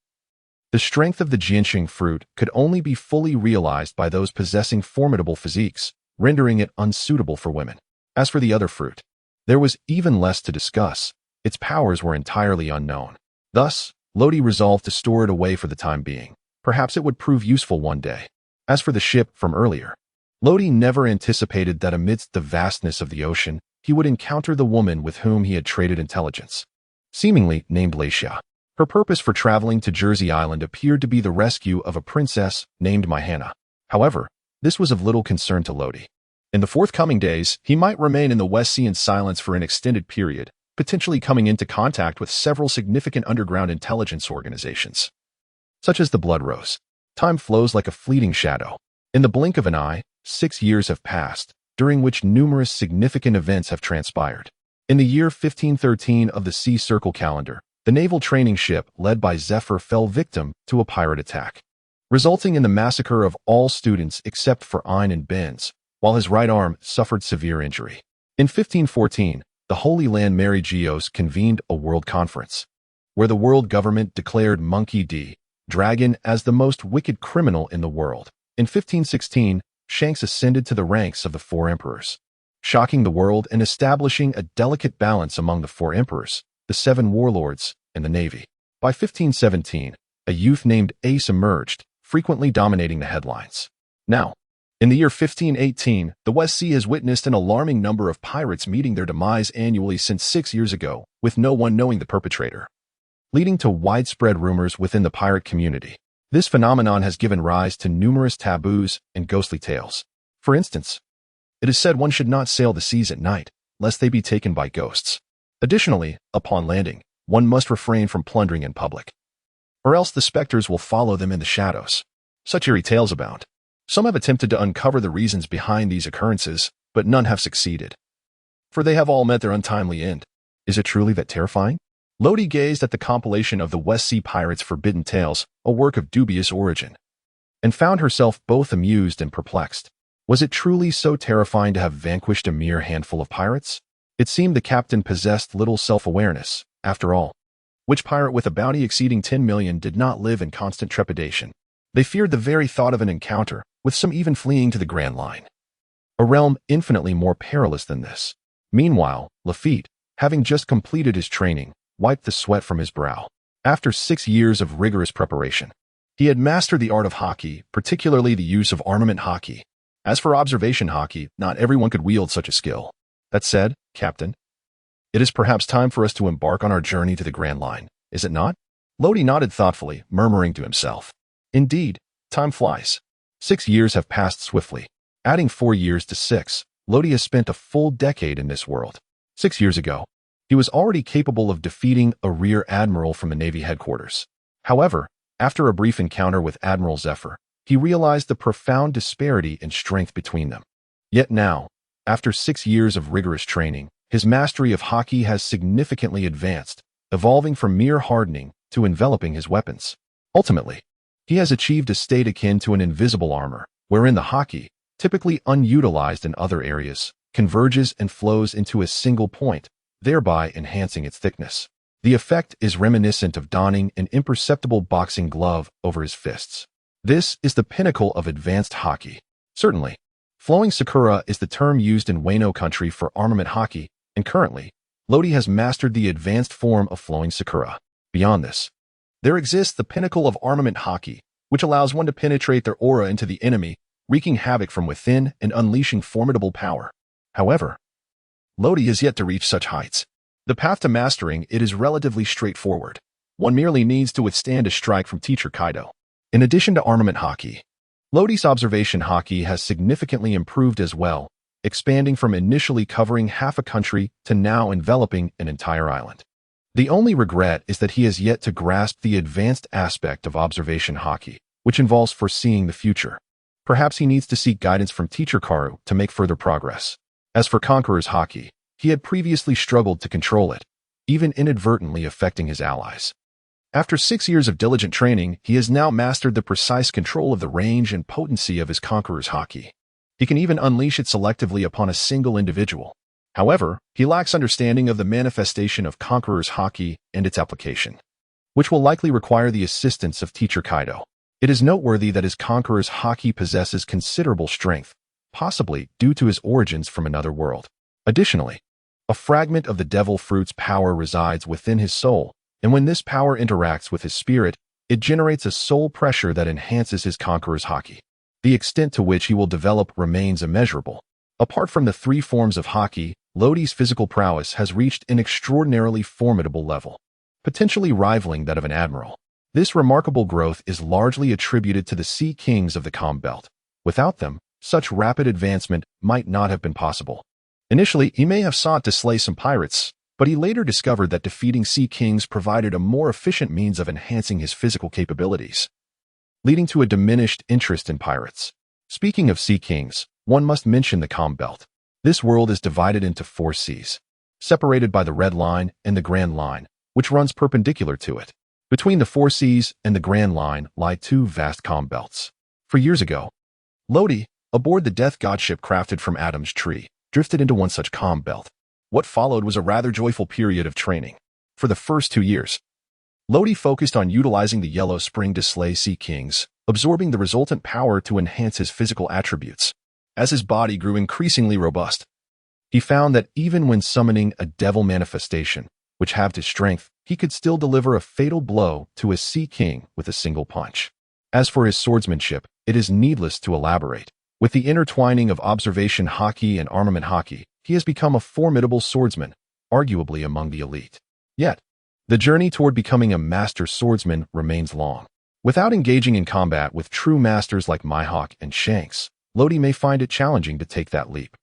the strength of the Jianxing fruit could only be fully realized by those possessing formidable physiques, rendering it unsuitable for women. As for the other fruit, there was even less to discuss. Its powers were entirely unknown. Thus, Lodi resolved to store it away for the time being. Perhaps it would prove useful one day. As for the ship from earlier, Lodi never anticipated that amidst the vastness of the ocean, he would encounter the woman with whom he had traded intelligence, seemingly named Laisha. Her purpose for traveling to Jersey Island appeared to be the rescue of a princess named Mahana. However, this was of little concern to Lodi. In the forthcoming days, he might remain in the West Sea in silence for an extended period, potentially coming into contact with several significant underground intelligence organizations, such as the Blood Rose. Time flows like a fleeting shadow. In the blink of an eye, 6 years have passed, during which numerous significant events have transpired. In the year 1513 of the Sea Circle calendar, the naval training ship led by Zephyr fell victim to a pirate attack, resulting in the massacre of all students except for Ein and Benz, while his right arm suffered severe injury. In 1514, the Holy Land Mary Geos convened a world conference, where the world government declared Monkey D. Dragon as the most wicked criminal in the world. In 1516, Shanks ascended to the ranks of the 4 emperors, shocking the world and establishing a delicate balance among the 4 emperors, the 7 warlords, and the navy. By 1517, a youth named Ace emerged, frequently dominating the headlines. Now, in the year 1518, the West Sea has witnessed an alarming number of pirates meeting their demise annually since 6 years ago, with no one knowing the perpetrator, leading to widespread rumors within the pirate community. This phenomenon has given rise to numerous taboos and ghostly tales. For instance, it is said one should not sail the seas at night, lest they be taken by ghosts. Additionally, upon landing, one must refrain from plundering in public, or else the specters will follow them in the shadows. Such eerie tales abound. Some have attempted to uncover the reasons behind these occurrences, but none have succeeded, for they have all met their untimely end. Is it truly that terrifying? Lodi gazed at the compilation of the West Sea Pirates' Forbidden Tales, a work of dubious origin, and found herself both amused and perplexed. Was it truly so terrifying to have vanquished a mere handful of pirates? It seemed the captain possessed little self-awareness. After all, which pirate with a bounty exceeding 10 million did not live in constant trepidation? They feared the very thought of an encounter, with some even fleeing to the Grand Line, a realm infinitely more perilous than this. Meanwhile, Lafitte, having just completed his training, wiped the sweat from his brow. After 6 years of rigorous preparation, he had mastered the art of hockey, particularly the use of armament hockey. As for observation hockey, not everyone could wield such a skill. That said, Captain, it is perhaps time for us to embark on our journey to the Grand Line, is it not? Lodi nodded thoughtfully, murmuring to himself. Indeed, time flies. 6 years have passed swiftly. Adding 4 years to 6, Lodi has spent a full decade in this world. 6 years ago, he was already capable of defeating a rear admiral from the Navy headquarters. However, after a brief encounter with Admiral Zephyr, he realized the profound disparity in strength between them. Yet now, after 6 years of rigorous training, his mastery of hockey has significantly advanced, evolving from mere hardening to enveloping his weapons. Ultimately, he has achieved a state akin to an invisible armor, wherein the hockey, typically unutilized in other areas, converges and flows into a single point, thereby enhancing its thickness. The effect is reminiscent of donning an imperceptible boxing glove over his fists. This is the pinnacle of advanced hockey. Certainly, flowing sakura is the term used in Wano country for armament hockey, and currently, Lodi has mastered the advanced form of flowing sakura. Beyond this, there exists the pinnacle of armament hockey, which allows one to penetrate their aura into the enemy, wreaking havoc from within and unleashing formidable power. However, Lodi has yet to reach such heights. The path to mastering it is relatively straightforward. One merely needs to withstand a strike from Teacher Kaido. In addition to armament hockey, Lodi's observation hockey has significantly improved as well, expanding from initially covering half a country to now enveloping an entire island. The only regret is that he has yet to grasp the advanced aspect of observation hockey, which involves foreseeing the future. Perhaps he needs to seek guidance from Teacher Karu to make further progress. As for Conqueror's hockey, he had previously struggled to control it, even inadvertently affecting his allies. After 6 years of diligent training, he has now mastered the precise control of the range and potency of his Conqueror's hockey. He can even unleash it selectively upon a single individual. However, he lacks understanding of the manifestation of Conqueror's Haki and its application, which will likely require the assistance of Teacher Kaido. It is noteworthy that his Conqueror's Haki possesses considerable strength, possibly due to his origins from another world. Additionally, a fragment of the devil fruit's power resides within his soul, and when this power interacts with his spirit, it generates a soul pressure that enhances his Conqueror's Haki. The extent to which he will develop remains immeasurable. Apart from the three forms of Haki, Lodi's physical prowess has reached an extraordinarily formidable level, potentially rivaling that of an admiral. This remarkable growth is largely attributed to the Sea Kings of the Calm Belt. Without them, such rapid advancement might not have been possible. Initially, he may have sought to slay some pirates, but he later discovered that defeating Sea Kings provided a more efficient means of enhancing his physical capabilities, leading to a diminished interest in pirates. Speaking of Sea Kings, one must mention the Calm Belt. This world is divided into 4 seas, separated by the Red Line and the Grand Line, which runs perpendicular to it. Between the 4 seas and the Grand Line lie 2 vast calm belts. For years ago, Lodi, aboard the Death God ship crafted from Adam's tree, drifted into one such calm belt. What followed was a rather joyful period of training. For the first 2 years, Lodi focused on utilizing the Yellow Spring to slay Sea Kings, absorbing the resultant power to enhance his physical attributes. As his body grew increasingly robust, he found that even when summoning a devil manifestation, which halved his strength, he could still deliver a fatal blow to a Sea King with a single punch. As for his swordsmanship, it is needless to elaborate. With the intertwining of observation Haki and armament Haki, he has become a formidable swordsman, arguably among the elite. Yet, the journey toward becoming a master swordsman remains long. Without engaging in combat with true masters like Mihawk and Shanks, Lodi may find it challenging to take that leap.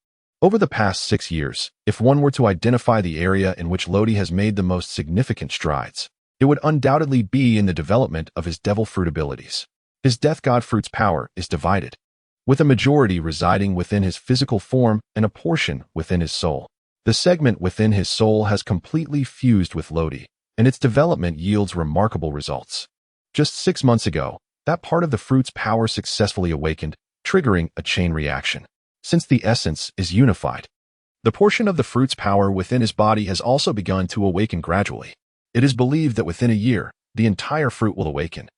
Over the past 6 years, if one were to identify the area in which Lodi has made the most significant strides, it would undoubtedly be in the development of his devil fruit abilities. His Death God fruit's power is divided, with a majority residing within his physical form and a portion within his soul. The segment within his soul has completely fused with Lodi, and its development yields remarkable results. Just 6 months ago, that part of the fruit's power successfully awakened, triggering a chain reaction. Since the essence is unified, the portion of the fruit's power within his body has also begun to awaken gradually. It is believed that within a year, the entire fruit will awaken,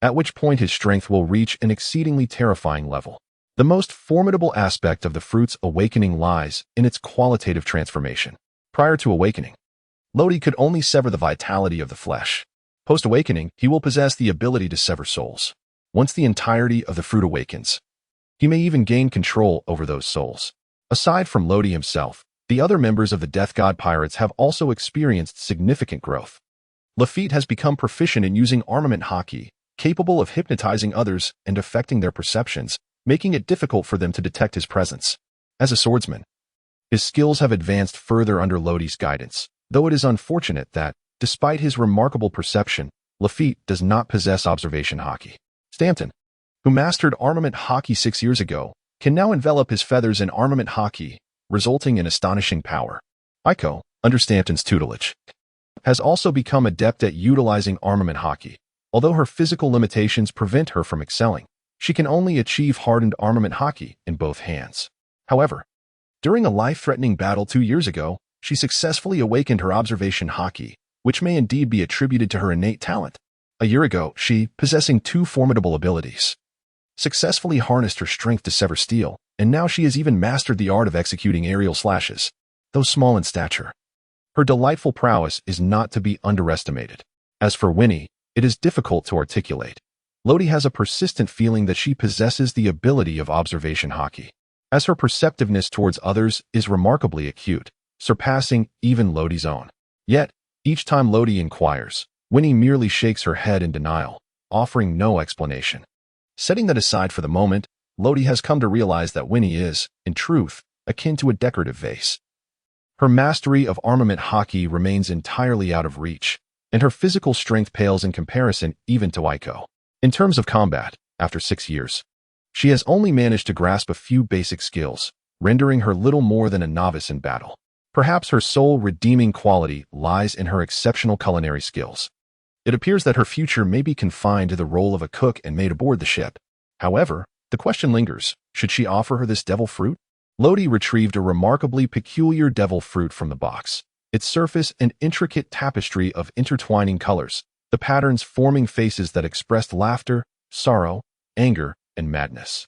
at which point his strength will reach an exceedingly terrifying level. The most formidable aspect of the fruit's awakening lies in its qualitative transformation. Prior to awakening, Lodi could only sever the vitality of the flesh. Post-awakening, he will possess the ability to sever souls. Once the entirety of the fruit awakens, he may even gain control over those souls. Aside from Lodi himself, the other members of the Death God Pirates have also experienced significant growth. Lafitte has become proficient in using armament Haki, capable of hypnotizing others and affecting their perceptions, making it difficult for them to detect his presence. As a swordsman, his skills have advanced further under Lodi's guidance, though it is unfortunate that, despite his remarkable perception, Lafitte does not possess observation Haki. Stanton, who mastered armament Haki 6 years ago, can now envelop his feathers in armament Haki, resulting in astonishing power. Aiko, under Stanton's tutelage, has also become adept at utilizing armament Haki. Although her physical limitations prevent her from excelling, she can only achieve hardened armament Haki in both hands. However, during a life-threatening battle 2 years ago, she successfully awakened her observation Haki, which may indeed be attributed to her innate talent. A year ago, she, possessing 2 formidable abilities, successfully harnessed her strength to sever steel, and now she has even mastered the art of executing aerial slashes. Though small in stature, her delightful prowess is not to be underestimated. As for Winnie, it is difficult to articulate. Lodi has a persistent feeling that she possesses the ability of observation Haki, as her perceptiveness towards others is remarkably acute, surpassing even Lodi's own. Yet, each time Lodi inquires, Winnie merely shakes her head in denial, offering no explanation. Setting that aside for the moment, Lodi has come to realize that Winnie is, in truth, akin to a decorative vase. Her mastery of armament Haki remains entirely out of reach, and her physical strength pales in comparison even to Aiko. In terms of combat, after 6 years, she has only managed to grasp a few basic skills, rendering her little more than a novice in battle. Perhaps her sole redeeming quality lies in her exceptional culinary skills. It appears that her future may be confined to the role of a cook and maid aboard the ship. However, the question lingers, Should she offer her this devil fruit? Lodi retrieved a remarkably peculiar devil fruit from the box. Its surface an intricate tapestry of intertwining colors, the patterns forming faces that expressed laughter, sorrow, anger, and madness.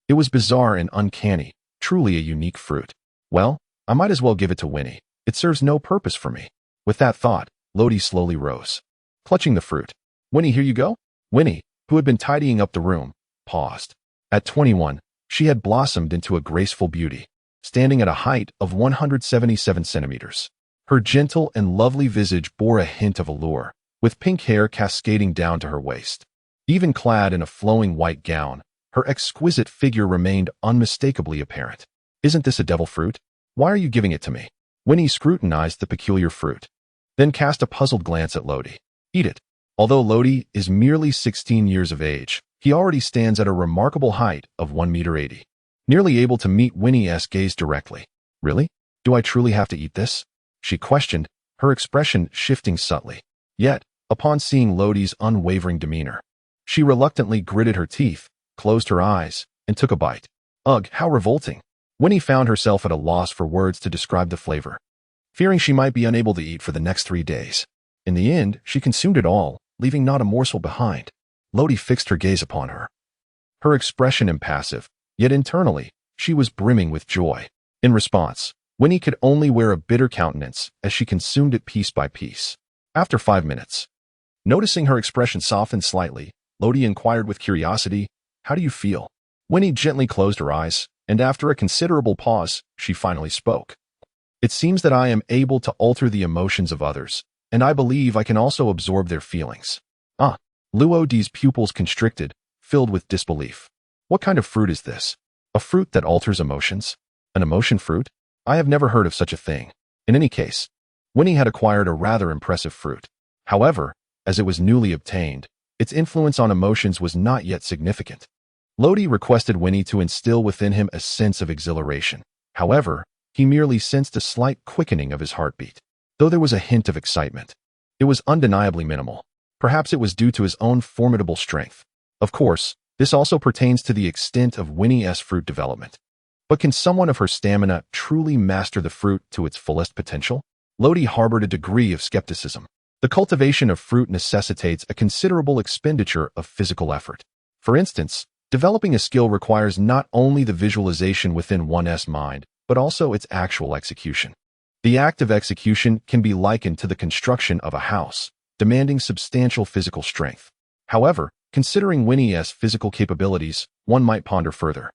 It was bizarre and uncanny, truly a unique fruit. Well, I might as well give it to Winnie. It serves no purpose for me. With that thought, Lodi slowly rose, clutching the fruit. Winnie, here you go? Winnie, who had been tidying up the room, paused. At 21, she had blossomed into a graceful beauty, standing at a height of 177 centimeters. Her gentle and lovely visage bore a hint of allure, with pink hair cascading down to her waist. Even clad in a flowing white gown, her exquisite figure remained unmistakably apparent. Isn't this a devil fruit? Why are you giving it to me? Winnie scrutinized the peculiar fruit, then cast a puzzled glance at Lodi. Eat it. Although Lodi is merely 16 years of age, he already stands at a remarkable height of 1.80 meters, nearly able to meet Winnie's gaze directly. Really? Do I truly have to eat this? She questioned, her expression shifting subtly. Yet, upon seeing Lodi's unwavering demeanor, she reluctantly gritted her teeth, closed her eyes, and took a bite. Ugh, how revolting. Winnie found herself at a loss for words to describe the flavor, fearing she might be unable to eat for the next 3 days. In the end, she consumed it all, leaving not a morsel behind. Lodi fixed her gaze upon her, her expression impassive, yet internally, she was brimming with joy. In response, Winnie could only wear a bitter countenance as she consumed it piece by piece. After 5 minutes, noticing her expression soften slightly, Lodi inquired with curiosity, "How do you feel?" Winnie gently closed her eyes, and after a considerable pause, she finally spoke. "It seems that I am able to alter the emotions of others, and I believe I can also absorb their feelings." Luodi's pupils constricted, filled with disbelief. What kind of fruit is this? A fruit that alters emotions? An emotion fruit? I have never heard of such a thing. In any case, Winnie had acquired a rather impressive fruit. However, as it was newly obtained, its influence on emotions was not yet significant. Lodi requested Winnie to instill within him a sense of exhilaration. However, he merely sensed a slight quickening of his heartbeat. Though there was a hint of excitement, it was undeniably minimal. Perhaps it was due to his own formidable strength. Of course, this also pertains to the extent of Winnie's fruit development. But can someone of her stamina truly master the fruit to its fullest potential? Lodi harbored a degree of skepticism. The cultivation of fruit necessitates a considerable expenditure of physical effort. For instance, developing a skill requires not only the visualization within one's mind, but also its actual execution. The act of execution can be likened to the construction of a house, demanding substantial physical strength. However, considering Winnie's physical capabilities, one might ponder further.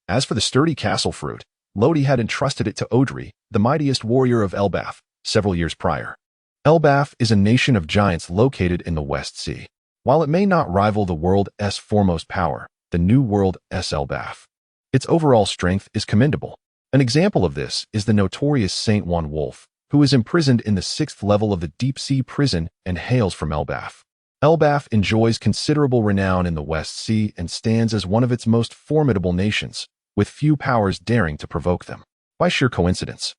As for the sturdy castle fruit, Lodi had entrusted it to Odri, the mightiest warrior of Elbaf, several years prior. Elbaf is a nation of giants located in the West Sea. While it may not rival the world's foremost power, the New World's Elbaf, its overall strength is commendable. An example of this is the notorious Saint Juan Wolf, who is imprisoned in the 6th level of the deep-sea prison and hails from Elbaf. Elbaf enjoys considerable renown in the West Sea and stands as one of its most formidable nations, with few powers daring to provoke them. By sheer coincidence.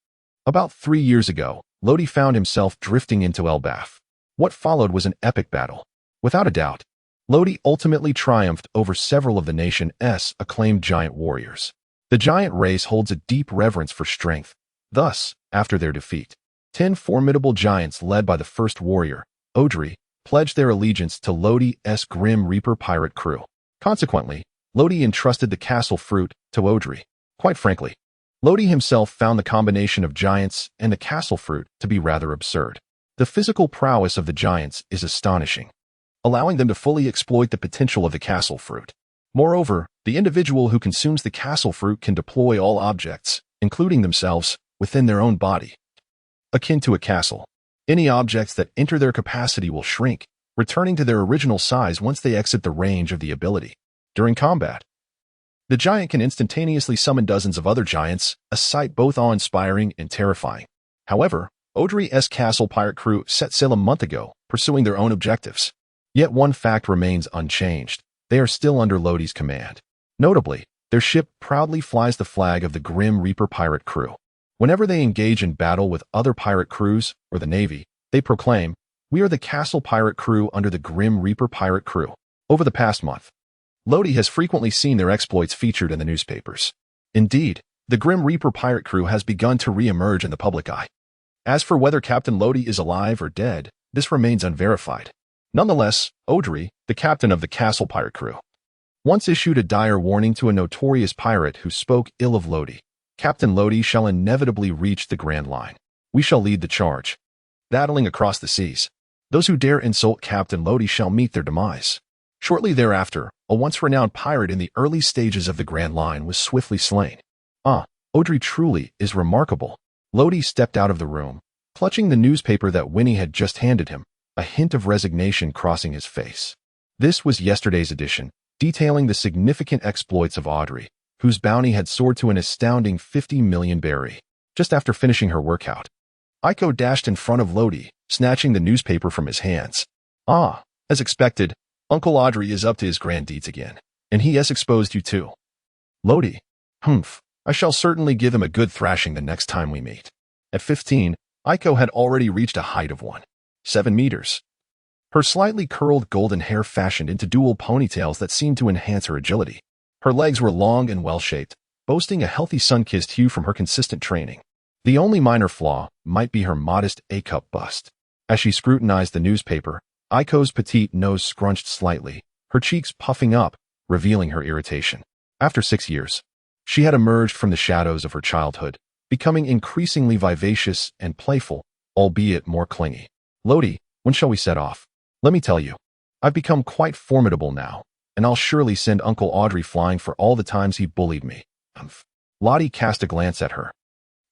About 3 years ago, Lodi found himself drifting into Elbaf. What followed was an epic battle. Without a doubt, Lodi ultimately triumphed over several of the nation's acclaimed giant warriors. The giant race holds a deep reverence for strength. Thus, after their defeat, 10 formidable giants led by the first warrior, Odri, pledged their allegiance to Lodi's Grim Reaper pirate crew. Consequently, Lodi entrusted the castle fruit to Odri. Quite frankly, Lodi himself found the combination of giants and the castle fruit to be rather absurd. The physical prowess of the giants is astonishing, allowing them to fully exploit the potential of the castle fruit. Moreover, the individual who consumes the castle fruit can deploy all objects, including themselves, within their own body. Akin to a castle, any objects that enter their capacity will shrink, returning to their original size once they exit the range of the ability. During combat, the giant can instantaneously summon dozens of other giants, a sight both awe-inspiring and terrifying. However, Odri's castle pirate crew set sail a month ago, pursuing their own objectives. Yet one fact remains unchanged. They are still under Lodi's command. Notably, their ship proudly flies the flag of the Grim Reaper pirate crew. Whenever they engage in battle with other pirate crews or the Navy, they proclaim, "We are the castle pirate crew under the Grim Reaper pirate crew." Over the past month, Lodi has frequently seen their exploits featured in the newspapers. Indeed, the Grim Reaper pirate crew has begun to re-emerge in the public eye. As for whether Captain Lodi is alive or dead, this remains unverified. Nonetheless, Audrey, the captain of the Castle pirate crew, once issued a dire warning to a notorious pirate who spoke ill of Lodi. Captain Lodi shall inevitably reach the Grand Line. We shall lead the charge. Battling across the seas, those who dare insult Captain Lodi shall meet their demise. Shortly thereafter, a once-renowned pirate in the early stages of the Grand Line was swiftly slain. Audrey truly is remarkable. Lodi stepped out of the room, clutching the newspaper that Winnie had just handed him, a hint of resignation crossing his face. This was yesterday's edition, detailing the significant exploits of Audrey, whose bounty had soared to an astounding 50 million berry. Just after finishing her workout, Aiko dashed in front of Lodi, snatching the newspaper from his hands. As expected, Uncle Audrey is up to his grand deeds again, and he has exposed you too. Lodi, I shall certainly give him a good thrashing the next time we meet. At 15, Aiko had already reached a height of 1.7 meters. Her slightly curled golden hair fashioned into dual ponytails that seemed to enhance her agility. Her legs were long and well-shaped, boasting a healthy sun-kissed hue from her consistent training. The only minor flaw might be her modest A-cup bust. As she scrutinized the newspaper, Aiko's petite nose scrunched slightly, her cheeks puffing up, revealing her irritation. After 6 years, she had emerged from the shadows of her childhood, becoming increasingly vivacious and playful, albeit more clingy. Lodi, when shall we set off? Let me tell you, I've become quite formidable now, and I'll surely send Uncle Audrey flying for all the times he bullied me. Lodi cast a glance at her.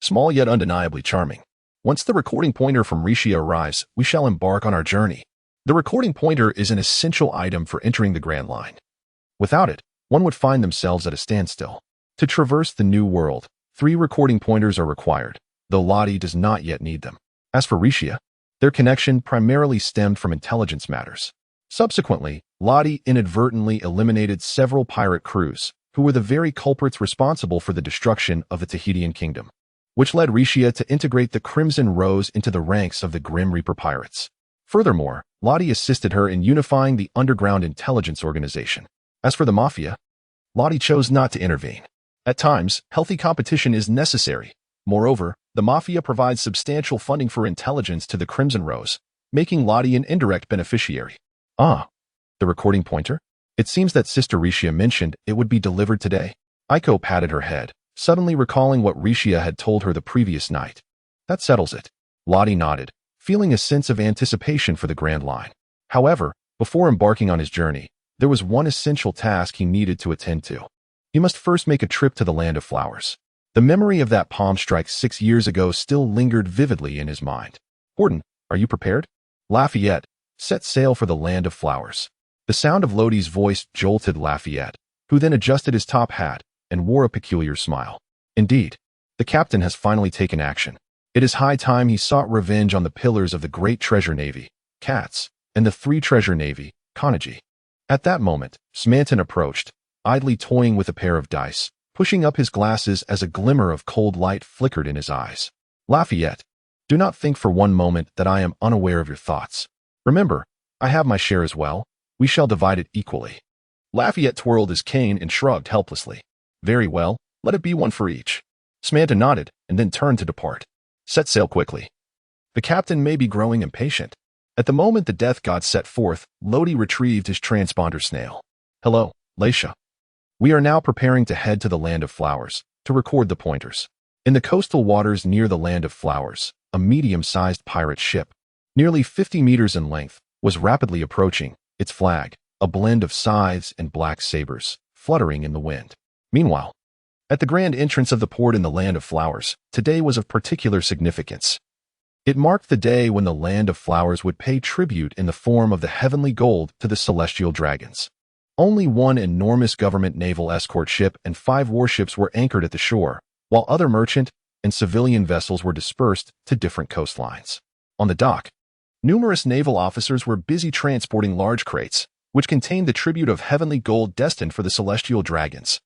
Small yet undeniably charming. Once the recording pointer from Risha arrives, we shall embark on our journey. The recording pointer is an essential item for entering the Grand Line. Without it, one would find themselves at a standstill. To traverse the new world, 3 recording pointers are required, though Lodi does not yet need them. As for Risha, their connection primarily stemmed from intelligence matters. Subsequently, Lodi inadvertently eliminated several pirate crews, who were the very culprits responsible for the destruction of the Tahitian kingdom, which led Risha to integrate the Crimson Rose into the ranks of the Grim Reaper pirates. Furthermore, Lodi assisted her in unifying the underground intelligence organization. As for the Mafia, Lodi chose not to intervene. At times, healthy competition is necessary. Moreover, the Mafia provides substantial funding for intelligence to the Crimson Rose, making Lodi an indirect beneficiary. The recording pointer? It seems that Sister Risha mentioned it would be delivered today. Aiko patted her head, suddenly recalling what Risha had told her the previous night. That settles it. Lodi nodded, feeling a sense of anticipation for the Grand Line. However, before embarking on his journey, there was one essential task he needed to attend to. He must first make a trip to the Land of Flowers. The memory of that palm strike 6 years ago still lingered vividly in his mind. Gordon, are you prepared? Lafayette, set sail for the Land of Flowers. The sound of Lodi's voice jolted Lafayette, who then adjusted his top hat and wore a peculiar smile. Indeed, the captain has finally taken action. It is high time he sought revenge on the pillars of the Great Treasure Navy, Cats, and the 3 Treasure Navy, Conagy. At that moment, Smanton approached, idly toying with a pair of dice, pushing up his glasses as a glimmer of cold light flickered in his eyes. Lafayette, do not think for one moment that I am unaware of your thoughts. Remember, I have my share as well. We shall divide it equally. Lafayette twirled his cane and shrugged helplessly. Very well, let it be one for each. Smanton nodded and then turned to depart. Set sail quickly. The captain may be growing impatient. At the moment the death god set forth, Lodi retrieved his transponder snail. Hello, Laisha. We are now preparing to head to the Land of Flowers, to record the pointers. In the coastal waters near the Land of Flowers, a medium-sized pirate ship, nearly 50 meters in length, was rapidly approaching, its flag, a blend of scythes and black sabers, fluttering in the wind. Meanwhile, at the grand entrance of the port in the Land of Flowers, today was of particular significance. It marked the day when the Land of Flowers would pay tribute in the form of the heavenly gold to the celestial dragons. Only one enormous government naval escort ship and 5 warships were anchored at the shore, while other merchant and civilian vessels were dispersed to different coastlines. On the dock, numerous naval officers were busy transporting large crates, which contained the tribute of heavenly gold destined for the celestial dragons.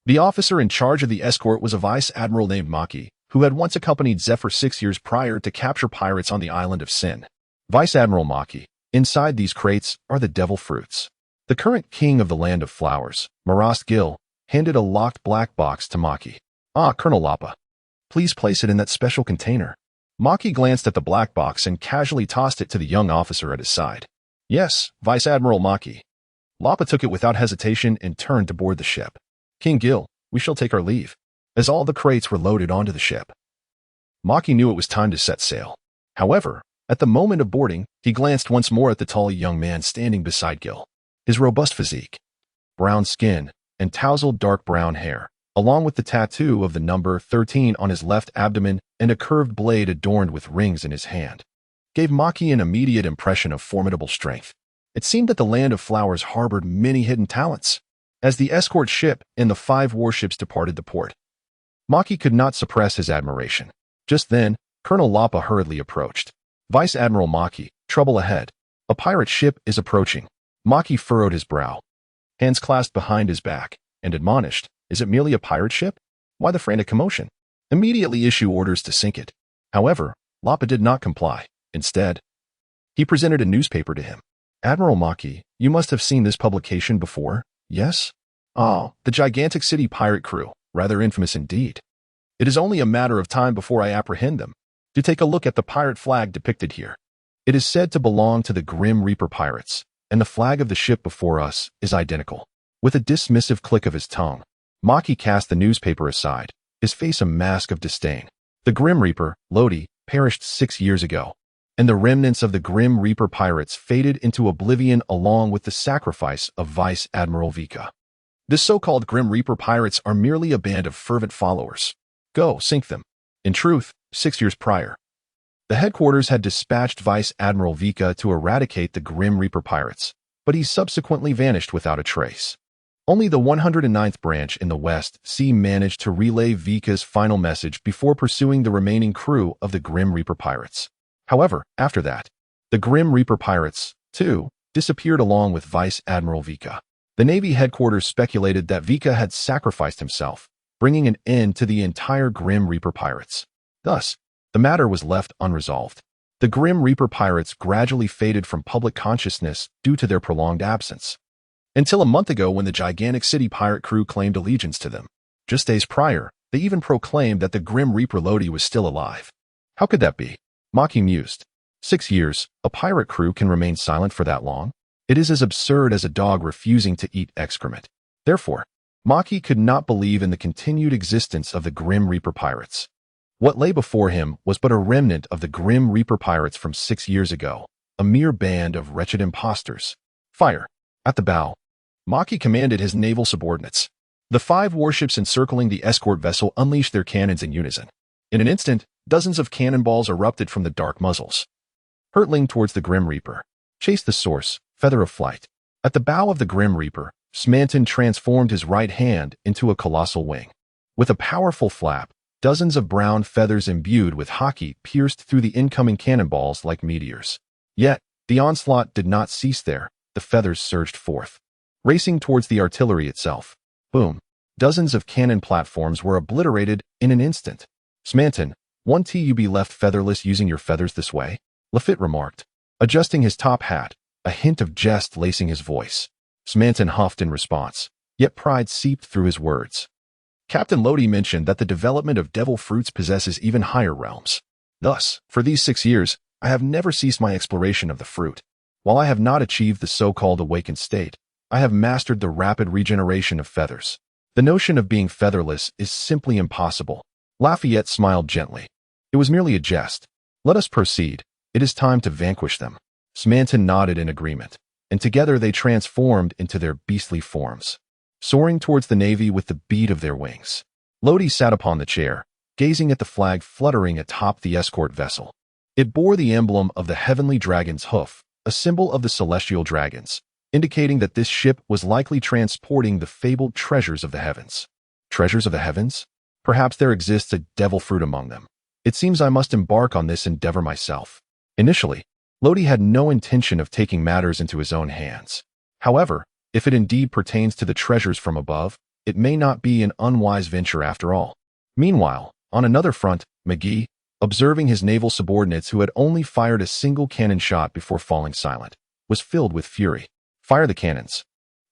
The officer in charge of the escort was a vice admiral named Maki, who had once accompanied Zephyr 6 years prior to capture pirates on the island of Sin. Vice Admiral Maki, inside these crates are the devil fruits. The current king of the Land of Flowers, Marast Gil, handed a locked black box to Maki. "Ah, Colonel Lapa. Please place it in that special container." Maki glanced at the black box and casually tossed it to the young officer at his side. "Yes, Vice Admiral Maki." Lapa took it without hesitation and turned to board the ship. "King Gil, we shall take our leave," as all the crates were loaded onto the ship. Maki knew it was time to set sail. However, at the moment of boarding, he glanced once more at the tall young man standing beside Gil. His robust physique, brown skin, and tousled dark brown hair, along with the tattoo of the number 13 on his left abdomen and a curved blade adorned with rings in his hand, gave Maki an immediate impression of formidable strength. It seemed that the Land of Flowers harbored many hidden talents. As the escort ship and the 5 warships departed the port, Maki could not suppress his admiration. Just then, Colonel Lapa hurriedly approached. "Vice Admiral Maki, trouble ahead. A pirate ship is approaching." Maki furrowed his brow, hands clasped behind his back, and admonished, "Is it merely a pirate ship? Why the frantic commotion? Immediately issue orders to sink it." However, Lapa did not comply. Instead, he presented a newspaper to him. "Admiral Maki, you must have seen this publication before, yes?" "Oh, the gigantic city pirate crew, rather infamous indeed. It is only a matter of time before I apprehend them. Do take a look at the pirate flag depicted here. It is said to belong to the Grim Reaper pirates, and the flag of the ship before us is identical." With a dismissive click of his tongue, Maki cast the newspaper aside, his face a mask of disdain. The Grim Reaper, Lodi, perished 6 years ago, and the remnants of the Grim Reaper pirates faded into oblivion along with the sacrifice of Vice Admiral Vika. The so-called Grim Reaper pirates are merely a band of fervent followers. Go, sink them. In truth, 6 years prior, the headquarters had dispatched Vice Admiral Vika to eradicate the Grim Reaper pirates, but he subsequently vanished without a trace. Only the 109th branch in the West Sea managed to relay Vika's final message before pursuing the remaining crew of the Grim Reaper pirates. However, after that, the Grim Reaper pirates, too, disappeared along with Vice Admiral Vika. The Navy headquarters speculated that Vika had sacrificed himself, bringing an end to the entire Grim Reaper pirates. Thus, the matter was left unresolved. The Grim Reaper pirates gradually faded from public consciousness due to their prolonged absence. Until a month ago when the gigantic city pirate crew claimed allegiance to them. Just days prior, they even proclaimed that the Grim Reaper Lodi was still alive. How could that be? Maki mused. 6 years, a pirate crew can remain silent for that long? It is as absurd as a dog refusing to eat excrement. Therefore, Maki could not believe in the continued existence of the Grim Reaper pirates. What lay before him was but a remnant of the Grim Reaper pirates from 6 years ago, a mere band of wretched impostors. Fire. At the bow, Maki commanded his naval subordinates. The 5 warships encircling the escort vessel unleashed their cannons in unison. In an instant, dozens of cannonballs erupted from the dark muzzles, hurtling towards the Grim Reaper. Chase the source, feather of flight. At the bow of the Grim Reaper, Smanton transformed his right hand into a colossal wing. With a powerful flap, dozens of brown feathers imbued with hockey pierced through the incoming cannonballs like meteors. Yet, the onslaught did not cease there. The feathers surged forth, racing towards the artillery itself. Boom. Dozens of cannon platforms were obliterated in an instant. "Smanton, won't you be left featherless using your feathers this way?" Lafitte remarked, adjusting his top hat, a hint of jest lacing his voice. Smanton huffed in response, yet pride seeped through his words. Captain Lodi mentioned that the development of devil fruits possesses even higher realms. Thus, for these 6 years, I have never ceased my exploration of the fruit. While I have not achieved the so-called awakened state, I have mastered the rapid regeneration of feathers. The notion of being featherless is simply impossible. Lafayette smiled gently. It was merely a jest. Let us proceed. It is time to vanquish them. Smanton nodded in agreement, and together they transformed into their beastly forms, soaring towards the Navy with the beat of their wings. Lodi sat upon the chair, gazing at the flag fluttering atop the escort vessel. It bore the emblem of the heavenly dragon's hoof, a symbol of the celestial dragons, indicating that this ship was likely transporting the fabled treasures of the heavens. Treasures of the heavens? Perhaps there exists a devil fruit among them. It seems I must embark on this endeavor myself. Initially, Lodi had no intention of taking matters into his own hands. However, if it indeed pertains to the treasures from above, it may not be an unwise venture after all. Meanwhile, on another front, McGee, observing his naval subordinates who had only fired a single cannon shot before falling silent, was filled with fury. "Fire the cannons."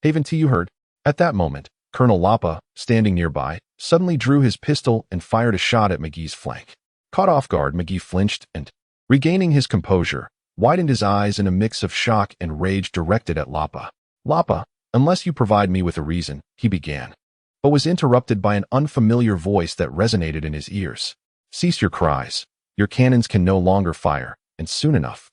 Haven't you heard? At that moment, Colonel Lapa, standing nearby, suddenly drew his pistol and fired a shot at McGee's flank. Caught off guard, McGee flinched and, regaining his composure, widened his eyes in a mix of shock and rage directed at Lapa. Lapa, unless you provide me with a reason, he began, but was interrupted by an unfamiliar voice that resonated in his ears. Cease your cries. Your cannons can no longer fire, and soon enough,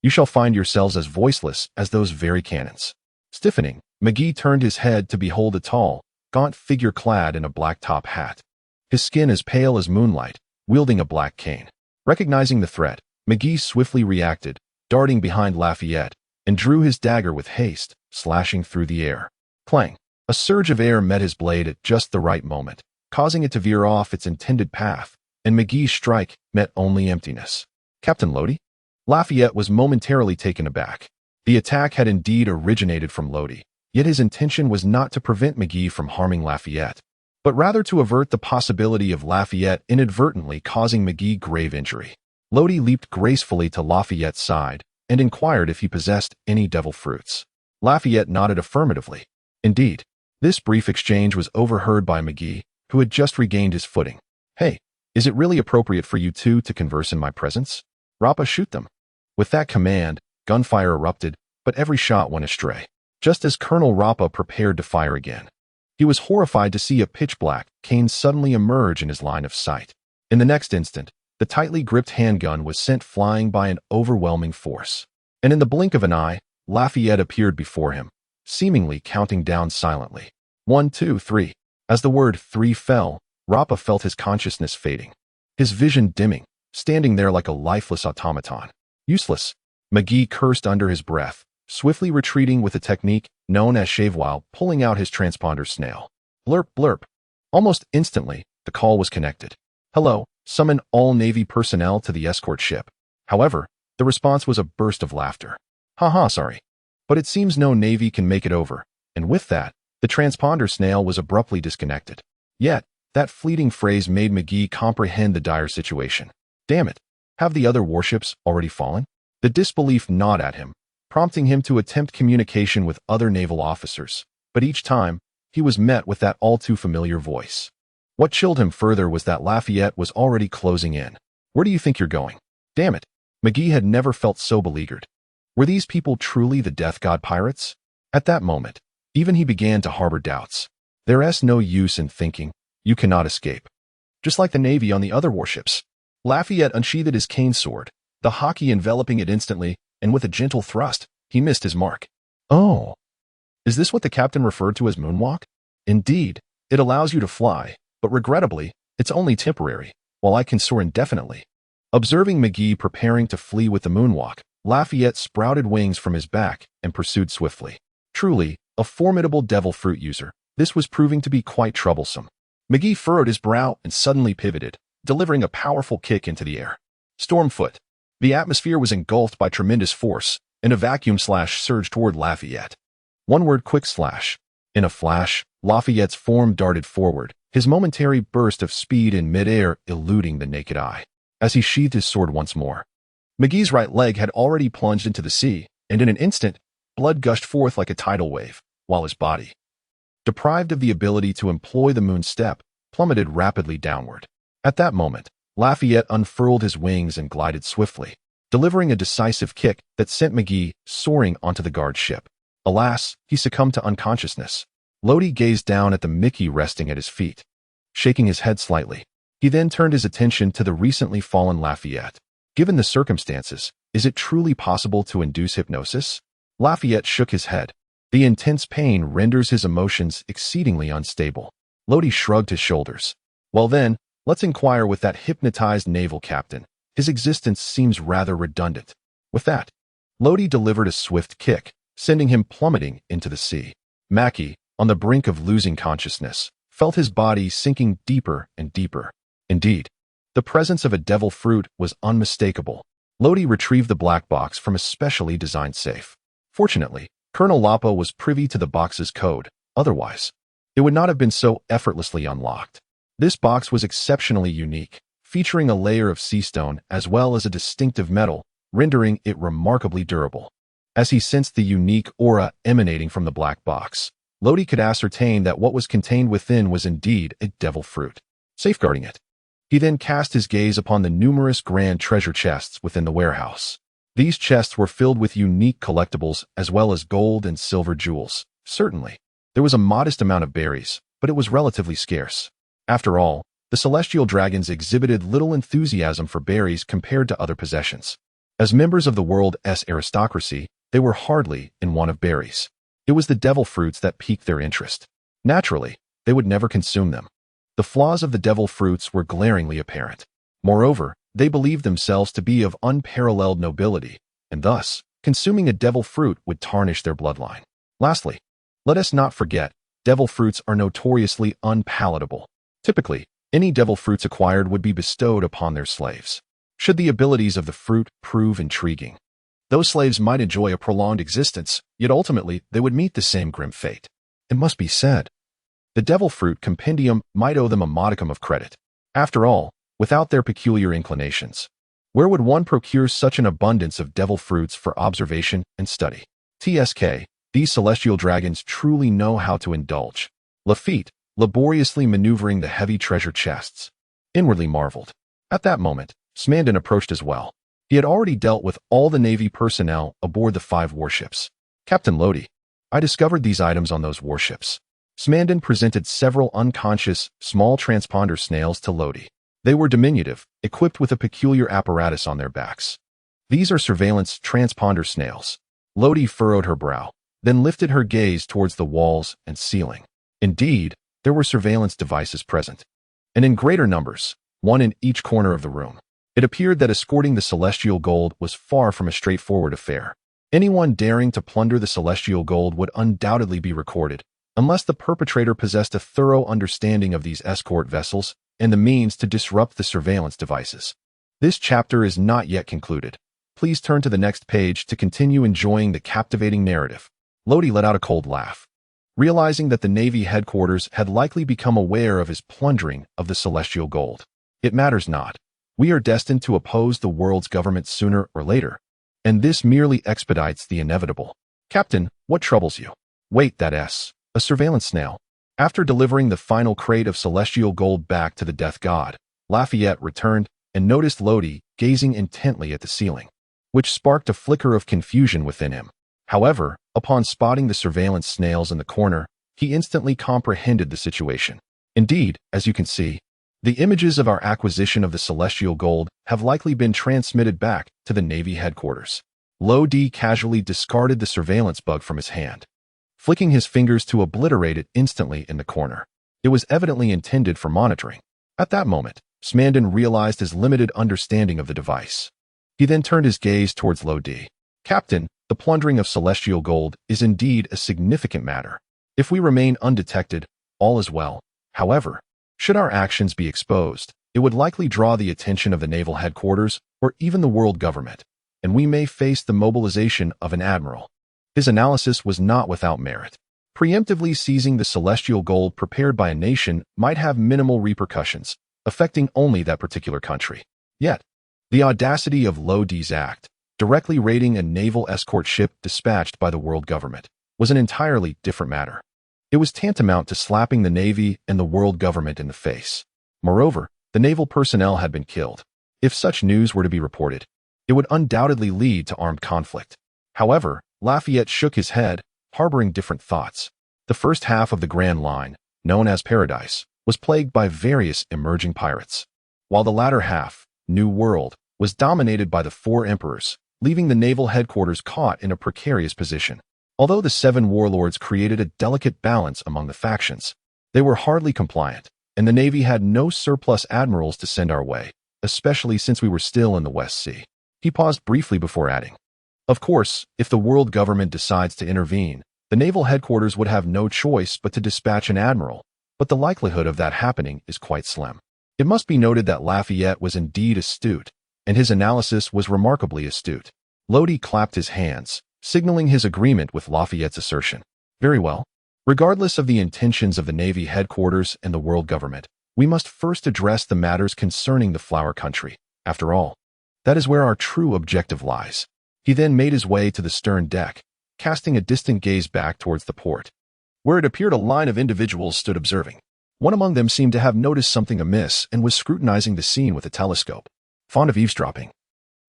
you shall find yourselves as voiceless as those very cannons. Stiffening, McGee turned his head to behold a tall, gaunt figure clad in a black top hat. His skin as pale as moonlight, wielding a black cane. Recognizing the threat, McGee swiftly reacted, darting behind Lafayette, and drew his dagger with haste, slashing through the air. Clang! A surge of air met his blade at just the right moment, causing it to veer off its intended path, and McGee's strike met only emptiness. Captain Lodi? Lafayette was momentarily taken aback. The attack had indeed originated from Lodi, yet his intention was not to prevent McGee from harming Lafayette, but rather to avert the possibility of Lafayette inadvertently causing McGee grave injury. Lodi leaped gracefully to Lafayette's side and inquired if he possessed any devil fruits. Lafayette nodded affirmatively. Indeed, this brief exchange was overheard by McGee, who had just regained his footing. Hey, is it really appropriate for you two to converse in my presence? Rapa, shoot them. With that command, gunfire erupted, but every shot went astray. Just as Colonel Rapa prepared to fire again, he was horrified to see a pitch-black cane suddenly emerge in his line of sight. In the next instant, the tightly gripped handgun was sent flying by an overwhelming force. And in the blink of an eye, Lafayette appeared before him, seemingly counting down silently. 1, 2, 3. As the word 3 fell, Rapa felt his consciousness fading, his vision dimming, standing there like a lifeless automaton. Useless, McGee cursed under his breath, swiftly retreating with a technique known as shave while pulling out his transponder snail. Blurp, blurp. Almost instantly, the call was connected. Hello, summon all Navy personnel to the escort ship. However, the response was a burst of laughter. Haha, sorry. But it seems no Navy can make it over, and with that, the transponder snail was abruptly disconnected. Yet, that fleeting phrase made McGee comprehend the dire situation. Damn it, have the other warships already fallen? The disbelief gnawed at him, prompting him to attempt communication with other naval officers, but each time, he was met with that all-too-familiar voice. What chilled him further was that Lafayette was already closing in. Where do you think you're going? Damn it, McGee had never felt so beleaguered. Were these people truly the Death God pirates? At that moment, even he began to harbor doubts. There's no use in thinking. You cannot escape. Just like the Navy on the other warships. Lafayette unsheathed his cane sword, the hockey enveloping it instantly, and with a gentle thrust, he missed his mark. Oh. Is this what the captain referred to as moonwalk? Indeed, it allows you to fly, but regrettably, it's only temporary, while I can soar indefinitely. Observing McGee preparing to flee with the moonwalk, Lafayette sprouted wings from his back and pursued swiftly. Truly, a formidable devil fruit user, this was proving to be quite troublesome. McGee furrowed his brow and suddenly pivoted, delivering a powerful kick into the air. Stormfoot. The atmosphere was engulfed by tremendous force, and a vacuum slash surged toward Lafayette. One word: quick slash. In a flash, Lafayette's form darted forward, his momentary burst of speed in midair eluding the naked eye. As he sheathed his sword once more, McGee's right leg had already plunged into the sea, and in an instant, blood gushed forth like a tidal wave, while his body, deprived of the ability to employ the moon step, plummeted rapidly downward. At that moment, Lafayette unfurled his wings and glided swiftly, delivering a decisive kick that sent McGee soaring onto the guard ship. Alas, he succumbed to unconsciousness. Lodi gazed down at the Mickey resting at his feet, shaking his head slightly. He then turned his attention to the recently fallen Lafayette. Given the circumstances, is it truly possible to induce hypnosis? Lafayette shook his head. The intense pain renders his emotions exceedingly unstable. Lodi shrugged his shoulders. Well then, let's inquire with that hypnotized naval captain. His existence seems rather redundant. With that, Lodi delivered a swift kick, sending him plummeting into the sea. Mackie, on the brink of losing consciousness, felt his body sinking deeper and deeper. Indeed, the presence of a devil fruit was unmistakable. Lodi retrieved the black box from a specially designed safe. Fortunately, Colonel Lapa was privy to the box's code, otherwise, it would not have been so effortlessly unlocked. This box was exceptionally unique, featuring a layer of sea stone as well as a distinctive metal, rendering it remarkably durable. As he sensed the unique aura emanating from the black box, Lodi could ascertain that what was contained within was indeed a devil fruit, safeguarding it. He then cast his gaze upon the numerous grand treasure chests within the warehouse. These chests were filled with unique collectibles as well as gold and silver jewels. Certainly, there was a modest amount of berries, but it was relatively scarce. After all, the celestial dragons exhibited little enthusiasm for berries compared to other possessions. As members of the world's aristocracy, they were hardly in want of berries. It was the devil fruits that piqued their interest. Naturally, they would never consume them. The flaws of the devil fruits were glaringly apparent. Moreover, they believed themselves to be of unparalleled nobility, and thus, consuming a devil fruit would tarnish their bloodline. Lastly, let us not forget, devil fruits are notoriously unpalatable. Typically, any devil fruits acquired would be bestowed upon their slaves. Should the abilities of the fruit prove intriguing, those slaves might enjoy a prolonged existence, yet ultimately they would meet the same grim fate. It must be said, the devil fruit compendium might owe them a modicum of credit. After all, without their peculiar inclinations, where would one procure such an abundance of devil fruits for observation and study? TSK, these celestial dragons truly know how to indulge. Lafitte, laboriously maneuvering the heavy treasure chests, inwardly marveled. At that moment, Smandon approached as well. He had already dealt with all the Navy personnel aboard the 5 warships. Captain Lodi, I discovered these items on those warships. Smandon presented several unconscious, small transponder snails to Lodi. They were diminutive, equipped with a peculiar apparatus on their backs. These are surveillance transponder snails. Lodi furrowed her brow, then lifted her gaze towards the walls and ceiling. Indeed, there were surveillance devices present, and in greater numbers, one in each corner of the room. It appeared that escorting the celestial gold was far from a straightforward affair. Anyone daring to plunder the celestial gold would undoubtedly be recorded, unless the perpetrator possessed a thorough understanding of these escort vessels and the means to disrupt the surveillance devices. This chapter is not yet concluded. Please turn to the next page to continue enjoying the captivating narrative. Lodi let out a cold laugh, realizing that the Navy headquarters had likely become aware of his plundering of the celestial gold. It matters not. We are destined to oppose the world's government sooner or later, and this merely expedites the inevitable. Captain, what troubles you? Wait, that's a surveillance snail. After delivering the final crate of celestial gold back to the death god, Lafayette returned and noticed Lodi gazing intently at the ceiling, which sparked a flicker of confusion within him. However, upon spotting the surveillance snails in the corner, he instantly comprehended the situation. Indeed, as you can see, the images of our acquisition of the celestial gold have likely been transmitted back to the Navy headquarters. Lodi casually discarded the surveillance bug from his hand, flicking his fingers to obliterate it instantly in the corner. It was evidently intended for monitoring. At that moment, Smandon realized his limited understanding of the device. He then turned his gaze towards Lodi. Captain, the plundering of celestial gold is indeed a significant matter. If we remain undetected, all is well. However, should our actions be exposed, it would likely draw the attention of the naval headquarters or even the world government, and we may face the mobilization of an admiral. His analysis was not without merit. Preemptively seizing the celestial gold prepared by a nation might have minimal repercussions, affecting only that particular country. Yet, the audacity of Lodi's act, directly raiding a naval escort ship dispatched by the world government, was an entirely different matter. It was tantamount to slapping the Navy and the world government in the face. Moreover, the naval personnel had been killed. If such news were to be reported, it would undoubtedly lead to armed conflict. However, Lafayette shook his head, harboring different thoughts. The first half of the Grand Line, known as Paradise, was plagued by various emerging pirates, while the latter half, New World, was dominated by the 4 emperors, leaving the naval headquarters caught in a precarious position. Although the 7 warlords created a delicate balance among the factions, they were hardly compliant, and the Navy had no surplus admirals to send our way, especially since we were still in the West Sea. He paused briefly before adding, of course, if the world government decides to intervene, the naval headquarters would have no choice but to dispatch an admiral, but the likelihood of that happening is quite slim. It must be noted that Lafayette was indeed astute, and his analysis was remarkably astute. Lodi clapped his hands, signaling his agreement with Lafayette's assertion. Very well. Regardless of the intentions of the Navy headquarters and the world government, we must first address the matters concerning the flower country. After all, that is where our true objective lies. He then made his way to the stern deck, casting a distant gaze back towards the port, where it appeared a line of individuals stood observing. One among them seemed to have noticed something amiss and was scrutinizing the scene with a telescope. Fond of eavesdropping.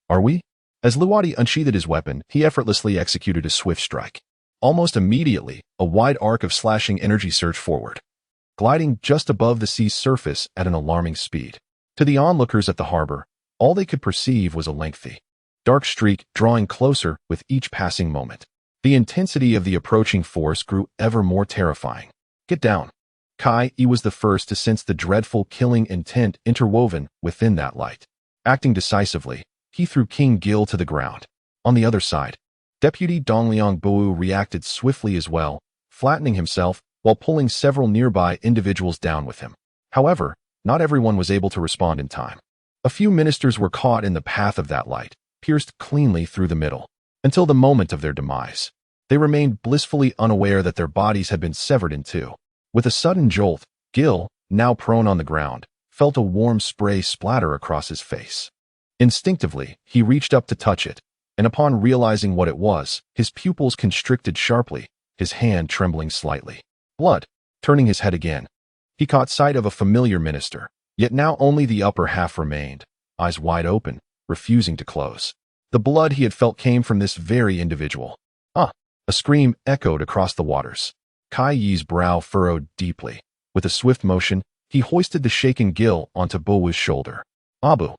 Are we? As Luwadi unsheathed his weapon, he effortlessly executed a swift strike. Almost immediately, a wide arc of slashing energy surged forward, gliding just above the sea's surface at an alarming speed. To the onlookers at the harbor, all they could perceive was a lengthy, dark streak drawing closer with each passing moment. The intensity of the approaching force grew ever more terrifying. Get down. Kai-E was the first to sense the dreadful killing intent interwoven within that light. Acting decisively, he threw King Gil to the ground. On the other side, Deputy Dongliang Bou reacted swiftly as well, flattening himself while pulling several nearby individuals down with him. However, not everyone was able to respond in time. A few ministers were caught in the path of that light, pierced cleanly through the middle. Until the moment of their demise, they remained blissfully unaware that their bodies had been severed in two. With a sudden jolt, Gil, now prone on the ground, felt a warm spray splatter across his face. Instinctively, he reached up to touch it, and upon realizing what it was, his pupils constricted sharply, his hand trembling slightly. Blood. Turning his head again, he caught sight of a familiar minister, yet now only the upper half remained, eyes wide open, refusing to close. The blood he had felt came from this very individual. Ah! A scream echoed across the waters. Kai-Yi's brow furrowed deeply. With a swift motion, he hoisted the shaken Gil onto Bou's shoulder. Abu,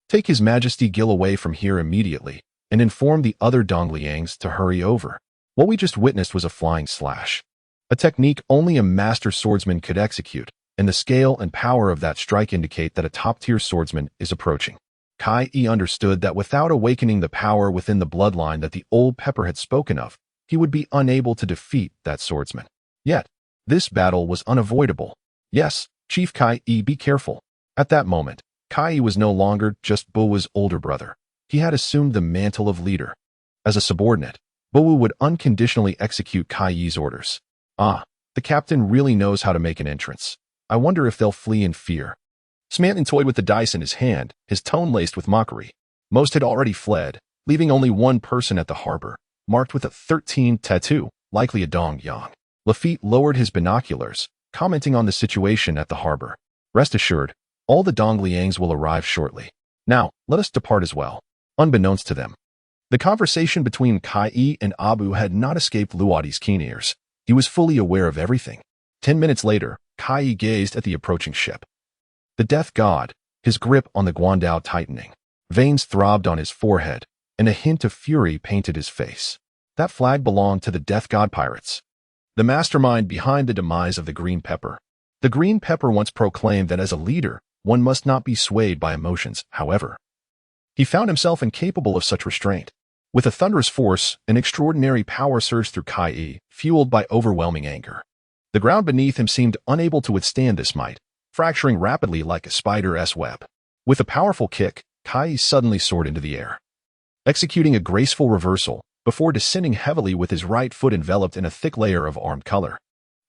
take His Majesty Gil away from here immediately, and inform the other Dongliangs to hurry over. What we just witnessed was a flying slash. A technique only a master swordsman could execute, and the scale and power of that strike indicate that a top-tier swordsman is approaching. Kai-E understood that without awakening the power within the bloodline that the old Pepper had spoken of, he would be unable to defeat that swordsman. Yet, this battle was unavoidable. Yes, Chief Kai-E, be careful. At that moment, Kai-E was no longer just Bou's older brother. He had assumed the mantle of leader. As a subordinate, Bou would unconditionally execute Kai-Yi's orders. Ah, the captain really knows how to make an entrance. I wonder if they'll flee in fear. Smanton toyed with the dice in his hand, his tone laced with mockery. Most had already fled, leaving only one person at the harbor, marked with a 13 tattoo, likely a Dongliang. Lafitte lowered his binoculars, commenting on the situation at the harbor. Rest assured, all the Dongliangs will arrive shortly. Now, let us depart as well. Unbeknownst to them, the conversation between Kai-E and Abu had not escaped Luwadi's keen ears. He was fully aware of everything. 10 minutes later, Kai-E gazed at the approaching ship. The death god, his grip on the Guandao tightening. Veins throbbed on his forehead, and a hint of fury painted his face. That flag belonged to the death god pirates, the mastermind behind the demise of the Green Pepper. The Green Pepper once proclaimed that as a leader, one must not be swayed by emotions. However, he found himself incapable of such restraint. With a thunderous force, an extraordinary power surged through Kai-E, fueled by overwhelming anger. The ground beneath him seemed unable to withstand this might, fracturing rapidly like a spider's web. With a powerful kick, Kai-E suddenly soared into the air, executing a graceful reversal before descending heavily with his right foot enveloped in a thick layer of armed color.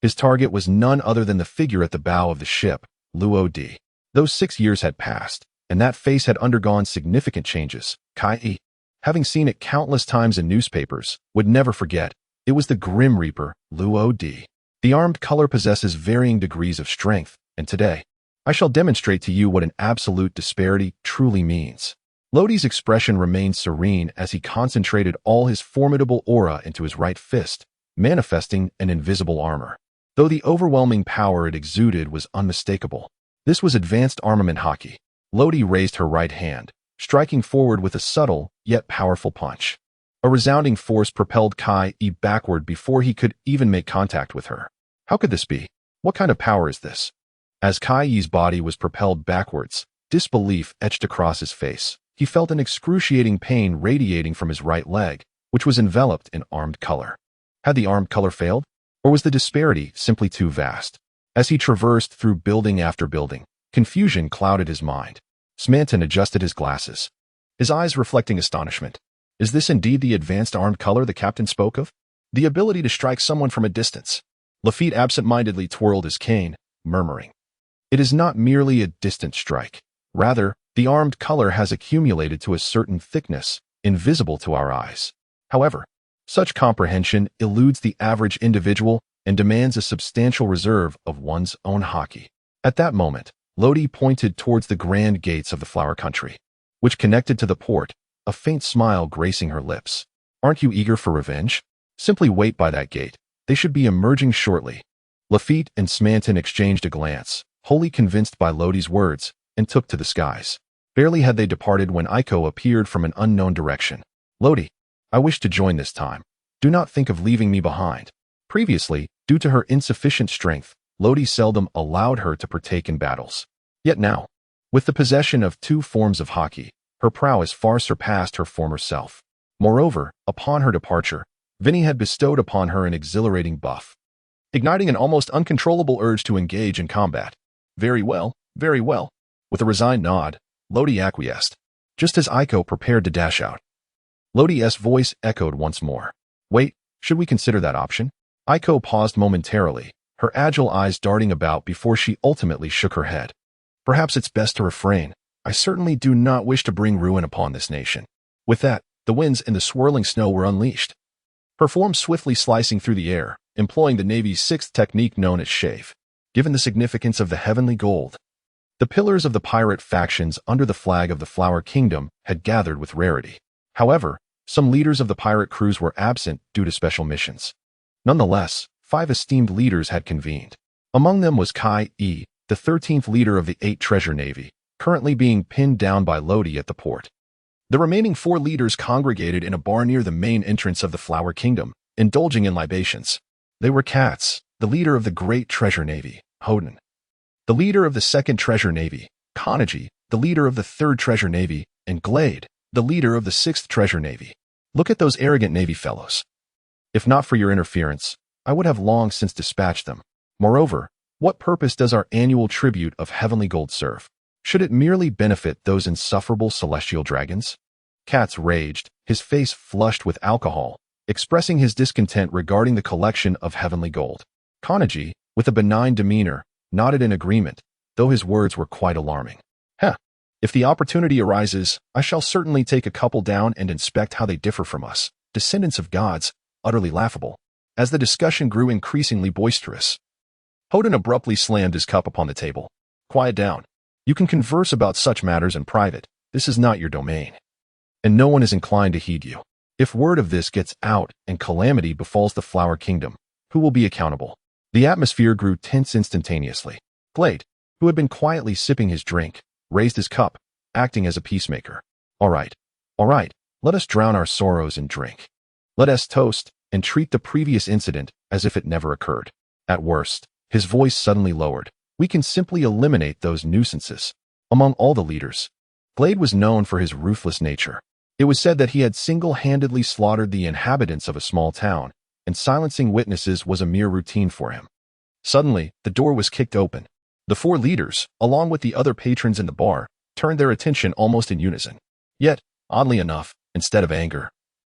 His target was none other than the figure at the bow of the ship, Luo-D. Those 6 years had passed, and that face had undergone significant changes. Kai-E, having seen it countless times in newspapers, would never forget. It was the Grim Reaper, Luo-D. The armed color possesses varying degrees of strength, and today, I shall demonstrate to you what an absolute disparity truly means. Lodi's expression remained serene as he concentrated all his formidable aura into his right fist, manifesting an invisible armor. Though the overwhelming power it exuded was unmistakable, this was advanced armament hockey. Lodi raised her right hand, striking forward with a subtle yet powerful punch. A resounding force propelled Kai-E backward before he could even make contact with her. How could this be? What kind of power is this? As Kai-Yi's body was propelled backwards, disbelief etched across his face. He felt an excruciating pain radiating from his right leg, which was enveloped in armed color. Had the armed color failed? Or was the disparity simply too vast? As he traversed through building after building, confusion clouded his mind. Smanton adjusted his glasses, his eyes reflecting astonishment. Is this indeed the advanced armed color the captain spoke of? The ability to strike someone from a distance? Lafitte absent-mindedly twirled his cane, murmuring, "It is not merely a distant strike. Rather, the armed color has accumulated to a certain thickness, invisible to our eyes. However, such comprehension eludes the average individual and demands a substantial reserve of one's own haki. At that moment, Lodi pointed towards the grand gates of the flower country, which connected to the port, a faint smile gracing her lips. Aren't you eager for revenge? Simply wait by that gate. They should be emerging shortly. Lafitte and Smanton exchanged a glance, wholly convinced by Lodi's words, and took to the skies. Barely had they departed when Aiko appeared from an unknown direction. Lodi, I wish to join this time. Do not think of leaving me behind. Previously, due to her insufficient strength, Lodi seldom allowed her to partake in battles. Yet now, with the possession of 2 forms of haki, her prowess far surpassed her former self. Moreover, upon her departure, Vinny had bestowed upon her an exhilarating buff, igniting an almost uncontrollable urge to engage in combat. Very well, very well. With a resigned nod, Lodi acquiesced, just as Aiko prepared to dash out. Lodi's voice echoed once more. Wait, should we consider that option? Aiko paused momentarily, her agile eyes darting about before she ultimately shook her head. Perhaps it's best to refrain. I certainly do not wish to bring ruin upon this nation. With that, the winds and the swirling snow were unleashed, her form swiftly slicing through the air, employing the Navy's 6th technique known as shave. Given the significance of the heavenly gold, the pillars of the pirate factions under the flag of the Flower Kingdom had gathered with rarity. However, some leaders of the pirate crews were absent due to special missions. Nonetheless, 5 esteemed leaders had convened. Among them was Kai E, the 13th leader of the 8 Treasure Navy, currently being pinned down by Lodi at the port. The remaining 4 leaders congregated in a bar near the main entrance of the Flower Kingdom, indulging in libations. They were Katz, the leader of the Great Treasure Navy, Hoden, the leader of the 2nd Treasure Navy, Kaniji, the leader of the 3rd Treasure Navy, and Glade, the leader of the 6th Treasure Navy. Look at those arrogant Navy fellows. If not for your interference, I would have long since dispatched them. Moreover, what purpose does our annual tribute of heavenly gold serve? Should it merely benefit those insufferable celestial dragons? Katz raged, his face flushed with alcohol, expressing his discontent regarding the collection of heavenly gold. Kaniji, with a benign demeanor, nodded in agreement, though his words were quite alarming. If the opportunity arises, I shall certainly take a couple down and inspect how they differ from us, descendants of gods, utterly laughable. As the discussion grew increasingly boisterous, Hoden abruptly slammed his cup upon the table. Quiet down. You can converse about such matters in private. This is not your domain. And no one is inclined to heed you. If word of this gets out and calamity befalls the Flower Kingdom, who will be accountable? The atmosphere grew tense instantaneously. Glade, who had been quietly sipping his drink, raised his cup, acting as a peacemaker. All right, let us drown our sorrows in drink. Let us toast and treat the previous incident as if it never occurred. At worst, his voice suddenly lowered. We can simply eliminate those nuisances. Among all the leaders, Glade was known for his ruthless nature. It was said that he had single-handedly slaughtered the inhabitants of a small town, and silencing witnesses was a mere routine for him. Suddenly, the door was kicked open. The 4 leaders, along with the other patrons in the bar, turned their attention almost in unison. Yet, oddly enough, instead of anger,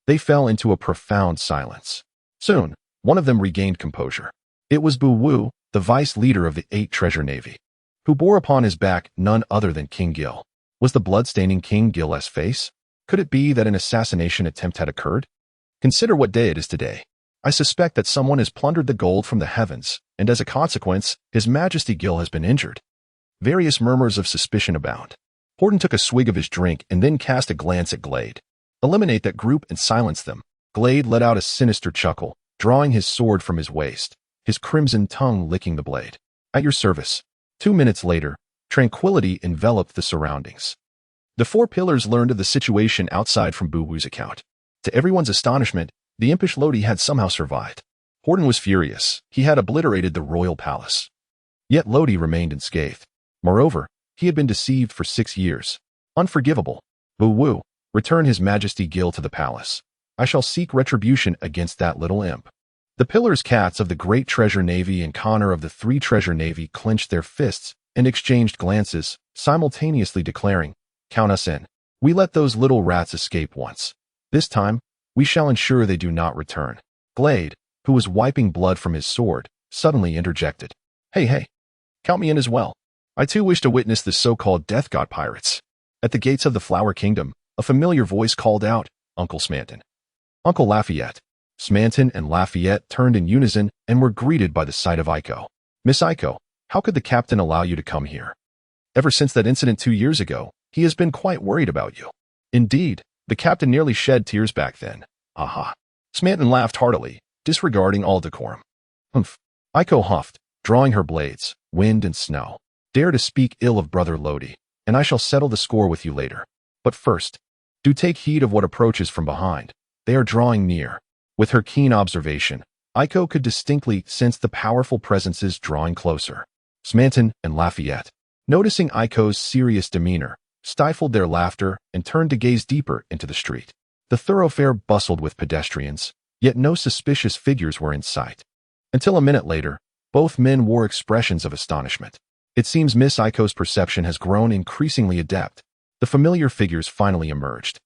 they fell into a profound silence. Soon, one of them regained composure. It was Bu Wu, the vice leader of the 8 Treasure Navy, who bore upon his back none other than King Gil. Was the blood-staining King Gil's face? Could it be that an assassination attempt had occurred? Consider what day it is today. I suspect that someone has plundered the gold from the heavens, and as a consequence, His Majesty Gil has been injured. Various murmurs of suspicion abound. Horton took a swig of his drink and then cast a glance at Glade. Eliminate that group and silence them. Glade let out a sinister chuckle, drawing his sword from his waist, his crimson tongue licking the blade. At your service. 2 minutes later, tranquility enveloped the surroundings. The 4 pillars learned of the situation outside from Bu Wu's account. To everyone's astonishment, the impish Lodi had somehow survived. Horton was furious. He had obliterated the royal palace. Yet Lodi remained unscathed. Moreover, he had been deceived for 6 years. Unforgivable. Bu Wu, return His Majesty Gil to the palace. I shall seek retribution against that little imp. The pillars cats of the Great Treasure Navy and Connor of the 3 Treasure Navy clenched their fists and exchanged glances, simultaneously declaring, Count us in. We let those little rats escape once. This time, we shall ensure they do not return. Glade, who was wiping blood from his sword, suddenly interjected. Hey, count me in as well. I too wish to witness the so-called Death God pirates. At the gates of the Flower Kingdom, A familiar voice called out, "Uncle Smanton." "Uncle Lafayette." Smanton and Lafayette turned in unison and were greeted by the sight of Aiko. "Miss Aiko, how could the captain allow you to come here? Ever since that incident 2 years ago, he has been quite worried about you." "Indeed, the captain nearly shed tears back then." "Aha." Smanton laughed heartily, disregarding all decorum. "Humph." Aiko huffed, drawing her blades, wind and snow. "Dare to speak ill of Brother Lodi, and I shall settle the score with you later. But first, do take heed of what approaches from behind. They are drawing near." With her keen observation, Aiko could distinctly sense the powerful presences drawing closer. Smanton and Lafayette, noticing Aiko's serious demeanor, stifled their laughter and turned to gaze deeper into the street. The thoroughfare bustled with pedestrians, yet no suspicious figures were in sight. Until a minute later, both men wore expressions of astonishment. It seems Miss Aiko's perception has grown increasingly adept. The familiar figures finally emerged.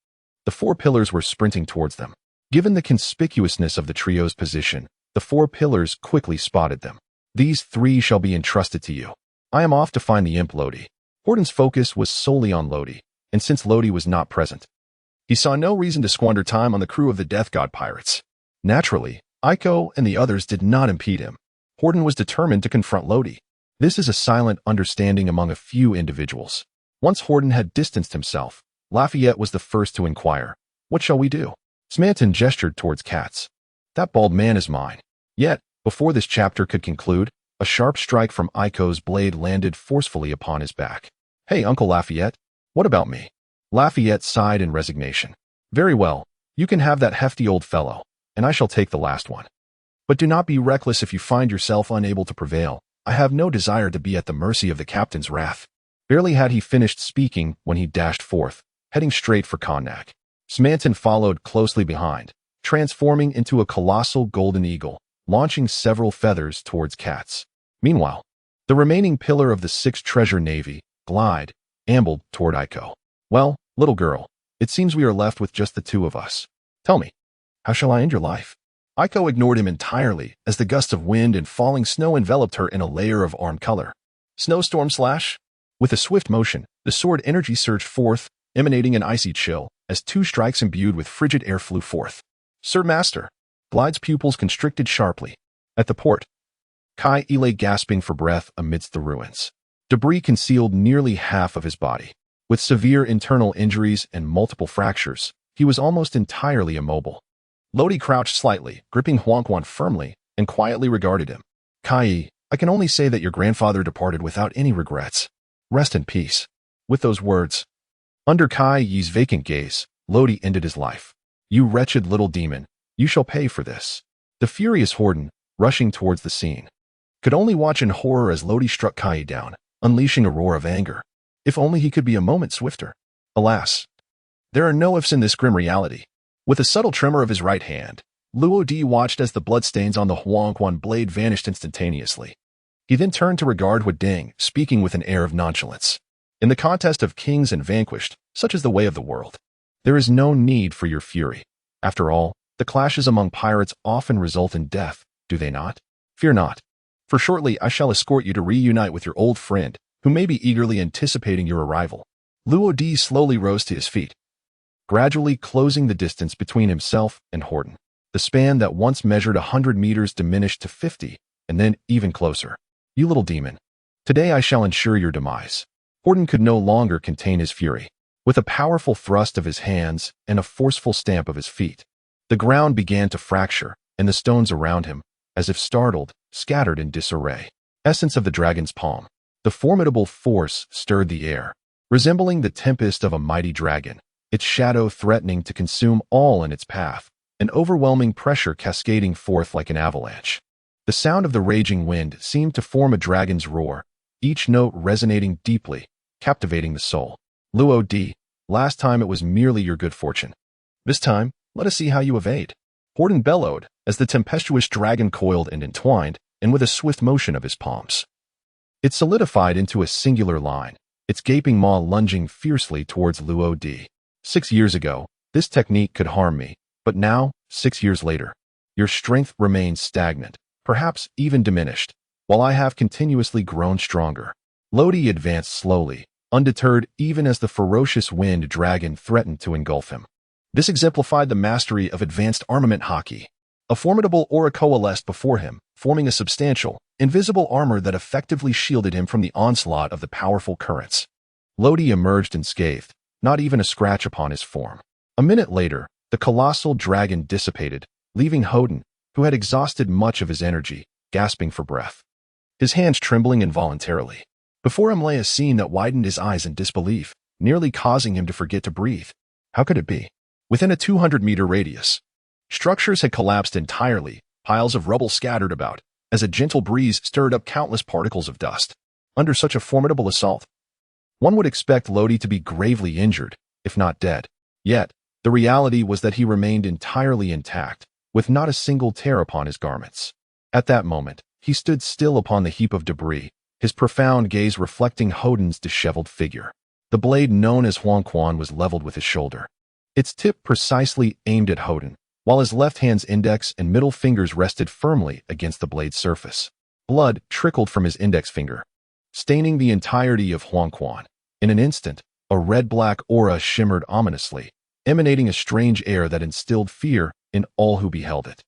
The four pillars were sprinting towards them. Given the conspicuousness of the trio's position, the four pillars quickly spotted them. "These three shall be entrusted to you. I am off to find the imp Lodi." Horton's focus was solely on Lodi, and since Lodi was not present, he saw no reason to squander time on the crew of the Death God pirates. Naturally, Aiko and the others did not impede him. Horton was determined to confront Lodi. This is a silent understanding among a few individuals. Once Horton had distanced himself, Lafayette was the first to inquire, "What shall we do?" Smanton gestured towards Katz. "That bald man is mine." Yet, before this chapter could conclude, a sharp strike from Aiko's blade landed forcefully upon his back. "Hey, Uncle Lafayette, what about me?" Lafayette sighed in resignation. "Very well, you can have that hefty old fellow, and I shall take the last one. But do not be reckless if you find yourself unable to prevail. I have no desire to be at the mercy of the captain's wrath." Barely had he finished speaking when he dashed forth, heading straight for Konnak. Smanton followed closely behind, transforming into a colossal golden eagle, launching several feathers towards Katz. Meanwhile, the remaining pillar of the Sixth Treasure Navy, Glide, ambled toward Aiko. "Well, little girl, it seems we are left with just the two of us. Tell me, how shall I end your life?" Aiko ignored him entirely as the gusts of wind and falling snow enveloped her in a layer of armed color. "Snowstorm slash!" With a swift motion, the sword energy surged forth, emanating an icy chill, as two strikes imbued with frigid air flew forth. "Sir Master!" Glide's pupils constricted sharply. At the port, Kai lay gasping for breath amidst the ruins. Debris concealed nearly half of his body. With severe internal injuries and multiple fractures, he was almost entirely immobile. Lodi crouched slightly, gripping Huangquan firmly, and quietly regarded him. "Kai, I can only say that your grandfather departed without any regrets. Rest in peace." With those words, under Kai Yi's vacant gaze, Lodi ended his life. "You wretched little demon, you shall pay for this." The furious Horton, rushing towards the scene, could only watch in horror as Lodi struck Kai down, unleashing a roar of anger. If only he could be a moment swifter. Alas, there are no ifs in this grim reality. With a subtle tremor of his right hand, Luo Di watched as the bloodstains on the Huangquan blade vanished instantaneously. He then turned to regard Hu Ding, speaking with an air of nonchalance. "In the contest of kings and vanquished, such is the way of the world. There is no need for your fury. After all, the clashes among pirates often result in death, do they not? Fear not, for shortly I shall escort you to reunite with your old friend, who may be eagerly anticipating your arrival." Luo Di slowly rose to his feet, gradually closing the distance between himself and Horton. The span that once measured 100 meters diminished to 50, and then even closer. "You little demon, today I shall ensure your demise." Horton could no longer contain his fury. With a powerful thrust of his hands and a forceful stamp of his feet, the ground began to fracture, and the stones around him, as if startled, scattered in disarray. Essence of the dragon's palm. The formidable force stirred the air, resembling the tempest of a mighty dragon, its shadow threatening to consume all in its path, an overwhelming pressure cascading forth like an avalanche. The sound of the raging wind seemed to form a dragon's roar, each note resonating deeply, captivating the soul. "Luo Di, last time it was merely your good fortune. This time, let us see how you evade." Horton bellowed as the tempestuous dragon coiled and entwined, and with a swift motion of his palms, it solidified into a singular line, its gaping maw lunging fiercely towards Luo Di. 6 years ago, this technique could harm me, but now, 6 years later, your strength remains stagnant, perhaps even diminished, while I have continuously grown stronger. Lodi advanced slowly, undeterred even as the ferocious wind dragon threatened to engulf him. This exemplified the mastery of advanced armament hockey. A formidable aura coalesced before him, forming a substantial, invisible armor that effectively shielded him from the onslaught of the powerful currents. Lodi emerged unscathed, not even a scratch upon his form. A minute later, the colossal dragon dissipated, leaving Hoden, who had exhausted much of his energy, gasping for breath. His hands trembling involuntarily. Before him lay a scene that widened his eyes in disbelief, nearly causing him to forget to breathe. How could it be? Within a 200-meter radius, structures had collapsed entirely, piles of rubble scattered about, as a gentle breeze stirred up countless particles of dust. Under such a formidable assault, one would expect Lodi to be gravely injured, if not dead. Yet, the reality was that he remained entirely intact, with not a single tear upon his garments. At that moment, he stood still upon the heap of debris, his profound gaze reflecting Hoden's disheveled figure. The blade known as Huangquan was leveled with his shoulder, its tip precisely aimed at Hoden, while his left hand's index and middle fingers rested firmly against the blade's surface. Blood trickled from his index finger, staining the entirety of Huangquan. In an instant, a red-black aura shimmered ominously, emanating a strange air that instilled fear in all who beheld it.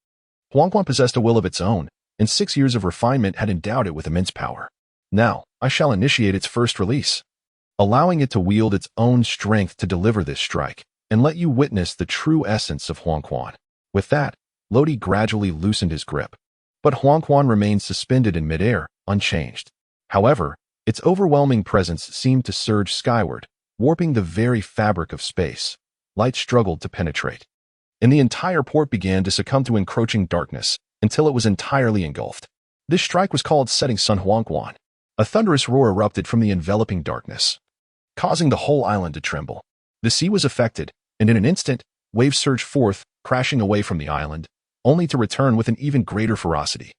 Huangquan possessed a will of its own, and 6 years of refinement had endowed it with immense power. Now, I shall initiate its first release, allowing it to wield its own strength to deliver this strike, and let you witness the true essence of Huangquan. With that, Lodi gradually loosened his grip, but Huangquan remained suspended in midair, unchanged. However, its overwhelming presence seemed to surge skyward, warping the very fabric of space. Light struggled to penetrate, and the entire port began to succumb to encroaching darkness until it was entirely engulfed. This strike was called Setting Sun Huangquan. A thunderous roar erupted from the enveloping darkness, causing the whole island to tremble. The sea was affected, and in an instant, waves surged forth, crashing away from the island, only to return with an even greater ferocity.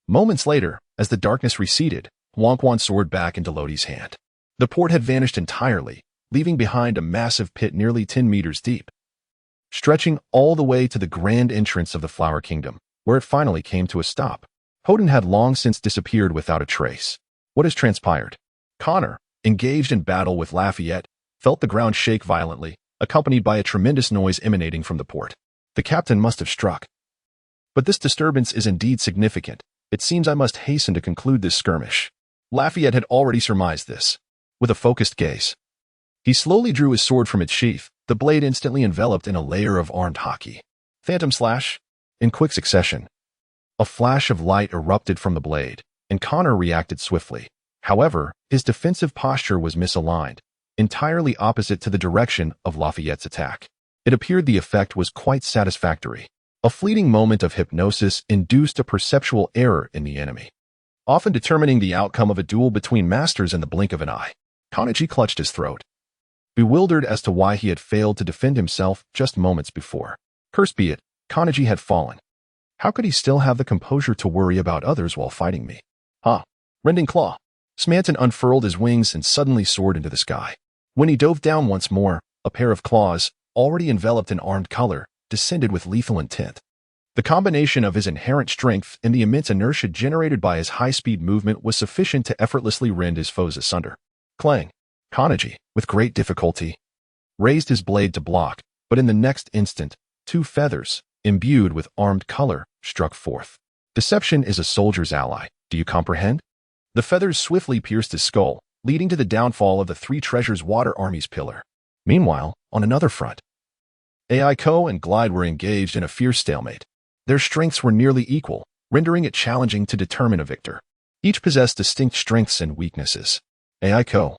Moments later, as the darkness receded, Huangquan soared back into Lodi's hand. The port had vanished entirely, leaving behind a massive pit nearly 10 meters deep, stretching all the way to the grand entrance of the Flower Kingdom, where it finally came to a stop. Hoden had long since disappeared without a trace. What has transpired? Connor, engaged in battle with Lafayette, felt the ground shake violently, accompanied by a tremendous noise emanating from the port. The captain must have struck. But this disturbance is indeed significant. It seems I must hasten to conclude this skirmish. Lafayette had already surmised this. With a focused gaze, he slowly drew his sword from its sheath, the blade instantly enveloped in a layer of armed hockey. Phantom slash. In quick succession, a flash of light erupted from the blade, and Connor reacted swiftly. However, his defensive posture was misaligned, entirely opposite to the direction of Lafayette's attack. It appeared the effect was quite satisfactory. A fleeting moment of hypnosis induced a perceptual error in the enemy, often determining the outcome of a duel between masters in the blink of an eye. Konichi clutched his throat, bewildered as to why he had failed to defend himself just moments before. Cursed be it, Konichi had fallen. How could he still have the composure to worry about others while fighting me? Rending claw. Smanton unfurled his wings and suddenly soared into the sky. When he dove down once more, a pair of claws, already enveloped in armed color, descended with lethal intent. The combination of his inherent strength and the immense inertia generated by his high-speed movement was sufficient to effortlessly rend his foes asunder. Clang. Konichi, with great difficulty, raised his blade to block, but in the next instant, 2 feathers, imbued with armed color, struck forth. Deception is a soldier's ally. Do you comprehend? The feathers swiftly pierced his skull, leading to the downfall of the 3 Treasures Water Army's pillar. Meanwhile, on another front, Aiko and Glide were engaged in a fierce stalemate. Their strengths were nearly equal, rendering it challenging to determine a victor. Each possessed distinct strengths and weaknesses. Aiko,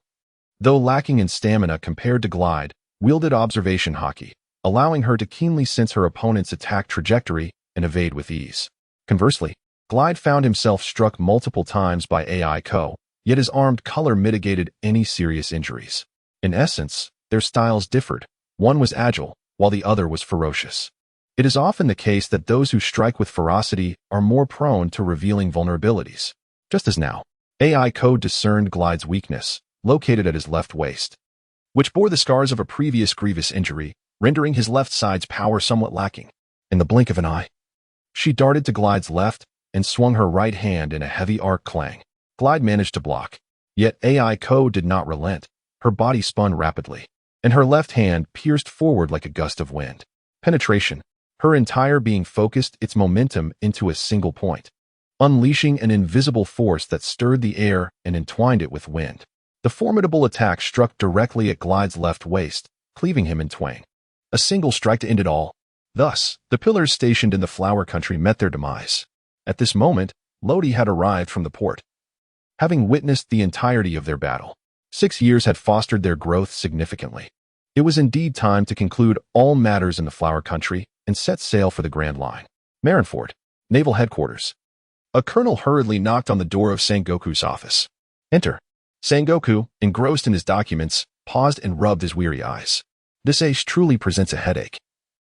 though lacking in stamina compared to Glide, wielded observation hockey, allowing her to keenly sense her opponent's attack trajectory and evade with ease. Conversely, Glide found himself struck multiple times by Aiko, yet his armed color mitigated any serious injuries. In essence, their styles differed. One was agile, while the other was ferocious. It is often the case that those who strike with ferocity are more prone to revealing vulnerabilities. Just as now, Aiko discerned Glide's weakness, located at his left waist, which bore the scars of a previous grievous injury, rendering his left side's power somewhat lacking. In the blink of an eye, she darted to Glide's left and swung her right hand in a heavy arc clang. Glide managed to block, yet Aiko did not relent, Her body spun rapidly, and her left hand pierced forward like a gust of wind. Penetration. Her entire being focused its momentum into a single point, unleashing an invisible force that stirred the air and entwined it with wind. The formidable attack struck directly at Glide's left waist, cleaving him in twain. A single strike to end it all. Thus, the pillars stationed in the Flower Country met their demise. At this moment, Lodi had arrived from the port. Having witnessed the entirety of their battle, 6 years had fostered their growth significantly. It was indeed time to conclude all matters in the Flower Country and set sail for the Grand Line. Marineford, Naval Headquarters. A colonel hurriedly knocked on the door of Sengoku's office. Enter. Sengoku, engrossed in his documents, paused and rubbed his weary eyes. This ace truly presents a headache.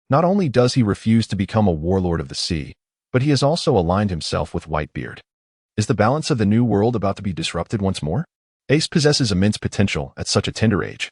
Not only does he refuse to become a warlord of the sea, but he has also aligned himself with Whitebeard. Is the balance of the new world about to be disrupted once more? Ace possesses immense potential at such a tender age.